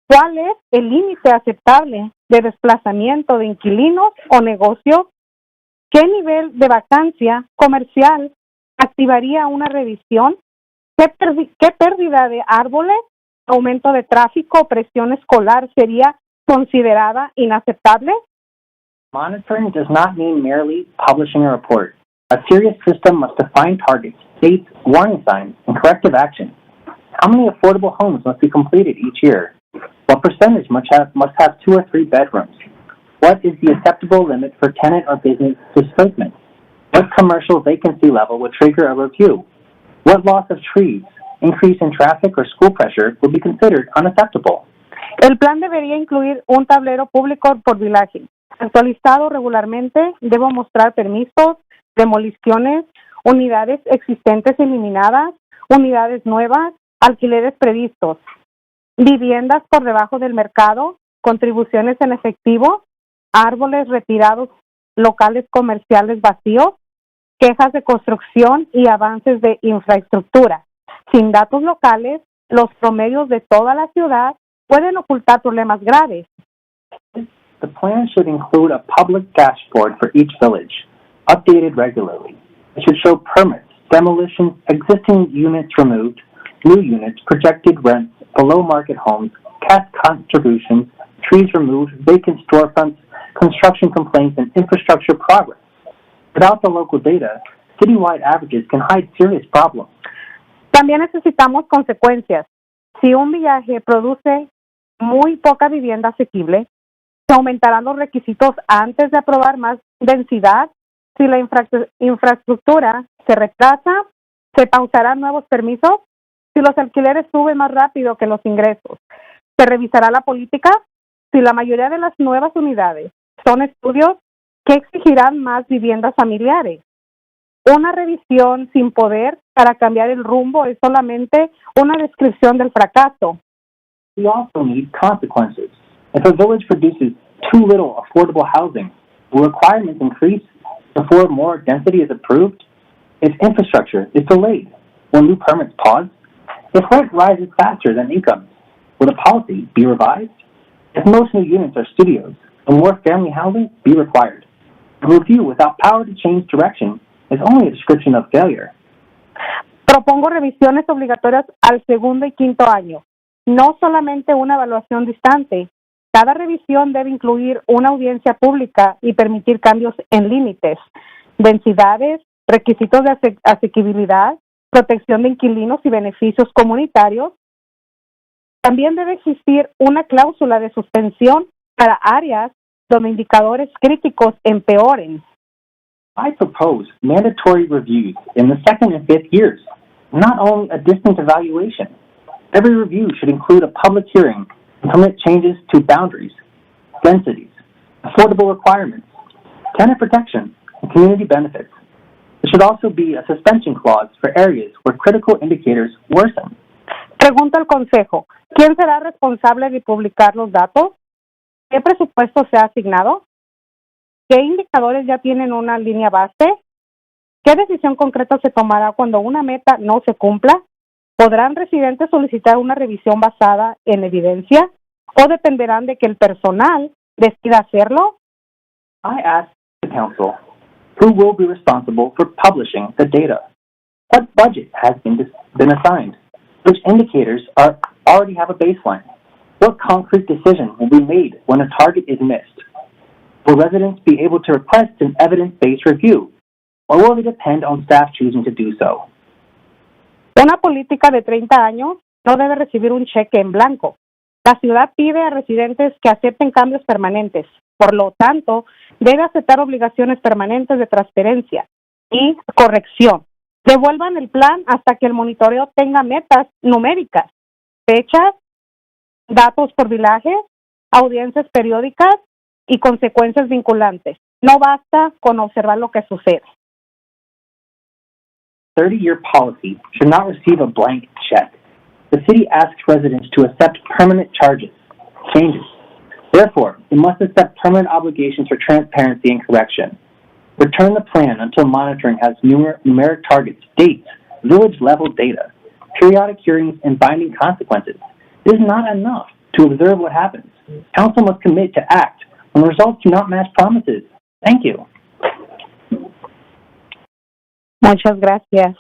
¿Cuál es el límite aceptable de desplazamiento de inquilinos o negocios? ¿Qué nivel de vacancia comercial activaría una revisión? ¿Qué pérdida de árboles, aumento de tráfico o presión escolar sería considerada inaceptable?
Monitoring does not mean merely publishing a report. A serious system must define targets, dates, warning signs, and corrective actions. How many affordable homes must be completed each year? What percentage must have 2 or 3 bedrooms? What is the acceptable limit for tenant or business displacement? What commercial vacancy level would trigger a review? What loss of trees, increase in traffic, or school pressure would be considered unacceptable?
El plan debería incluir un tablero público por villaje. Actualizado regularmente, debo mostrar permisos, demoliciones, unidades existentes eliminadas, unidades nuevas, alquileres previstos, viviendas por debajo del mercado, contribuciones en efectivo, árboles retirados, locales comerciales vacíos, quejas de construcción y avances de infraestructura. Sin datos locales, los promedios de toda la ciudad pueden ocultar problemas graves.
The plan should include a public dashboard for each village, updated regularly. It should show permits, demolitions, existing units removed, new units, projected rents, below market homes, cash contributions, trees removed, vacant storefronts, construction complaints, and infrastructure progress. Without the local data, citywide averages can hide serious problems.
También necesitamos consecuencias. Si un villaje produce muy poca vivienda asequible,
Se aumentarán los requisitos antes de aprobar más densidad. Si la infraestructura se retrasa, se pausarán nuevos permisos. Si los alquileres suben más rápido que los ingresos, se revisará la política. Si la mayoría de las nuevas unidades son estudios, que exigirán más viviendas familiares. Una revisión sin poder para cambiar el rumbo es solamente una descripción del fracaso.
We also need consequences. If a village produces too little affordable housing, will requirements increase before more density is approved? If infrastructure is delayed, will new permits pause? If rent rises faster than income, will the policy be revised? If most new units are studios, will more family housing be required? A review without power to change direction is only a description of failure.
Propongo revisiones obligatorias al segundo y quinto año, no solamente una evaluación distante. Cada revisión debe incluir una audiencia pública y permitir cambios en límites, densidades, requisitos de asequibilidad, protección de inquilinos y beneficios comunitarios. También debe existir una cláusula de suspensión para áreas donde indicadores críticos empeoren.
I propose mandatory reviews in the second and fifth years, not only a distant evaluation. Every review should include a public hearing and permit changes to boundaries, densities, affordable requirements, tenant protection, and community benefits. There should also be a suspension clause for areas where critical indicators worsen.
Pregunta al Consejo, ¿quién será responsable de publicar los datos? ¿Qué presupuesto se ha asignado? ¿Qué indicadores ya tienen una línea base? ¿Qué decisión concreta se tomará cuando una meta no se cumpla? ¿Podrán residentes solicitar una revisión basada en evidencia o dependerán de que el personal decida hacerlo?
I ask the Council, who will be responsible for publishing the data? What budget has been assigned? Which indicators already have a baseline? What concrete decision will be made when a target is missed? Will residents be able to request an evidence-based review, or will they depend on staff choosing to do so?
Una política de 30 años no debe recibir un cheque en blanco. La ciudad pide a residentes que acepten cambios permanentes. Por lo tanto, debe aceptar obligaciones permanentes de transparencia y corrección. Devuelvan el plan hasta que el monitoreo tenga metas numéricas, fechas, datos por villajes, audiencias periódicas y consecuencias vinculantes. No basta con observar lo que sucede.
30-year policy should not receive a blank check. The city asks residents to accept permanent changes. Therefore, it must accept permanent obligations for transparency and correction. Return the plan until monitoring has numeric targets, dates, village-level data, periodic hearings, and binding consequences. It is not enough to observe what happens. Council must commit to act when results do not match promises. Thank you.
Muchas gracias.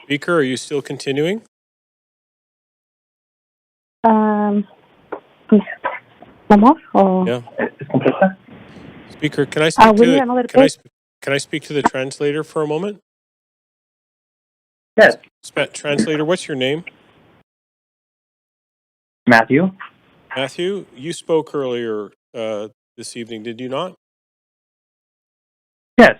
Speaker, are you still continuing?
¿Vamos? O...
Yeah. Speaker, can I can I speak to the translator for a moment?
Yes.
Translator, what's your name?
Matthew.
Matthew, you spoke earlier this evening, did you not?
Yes.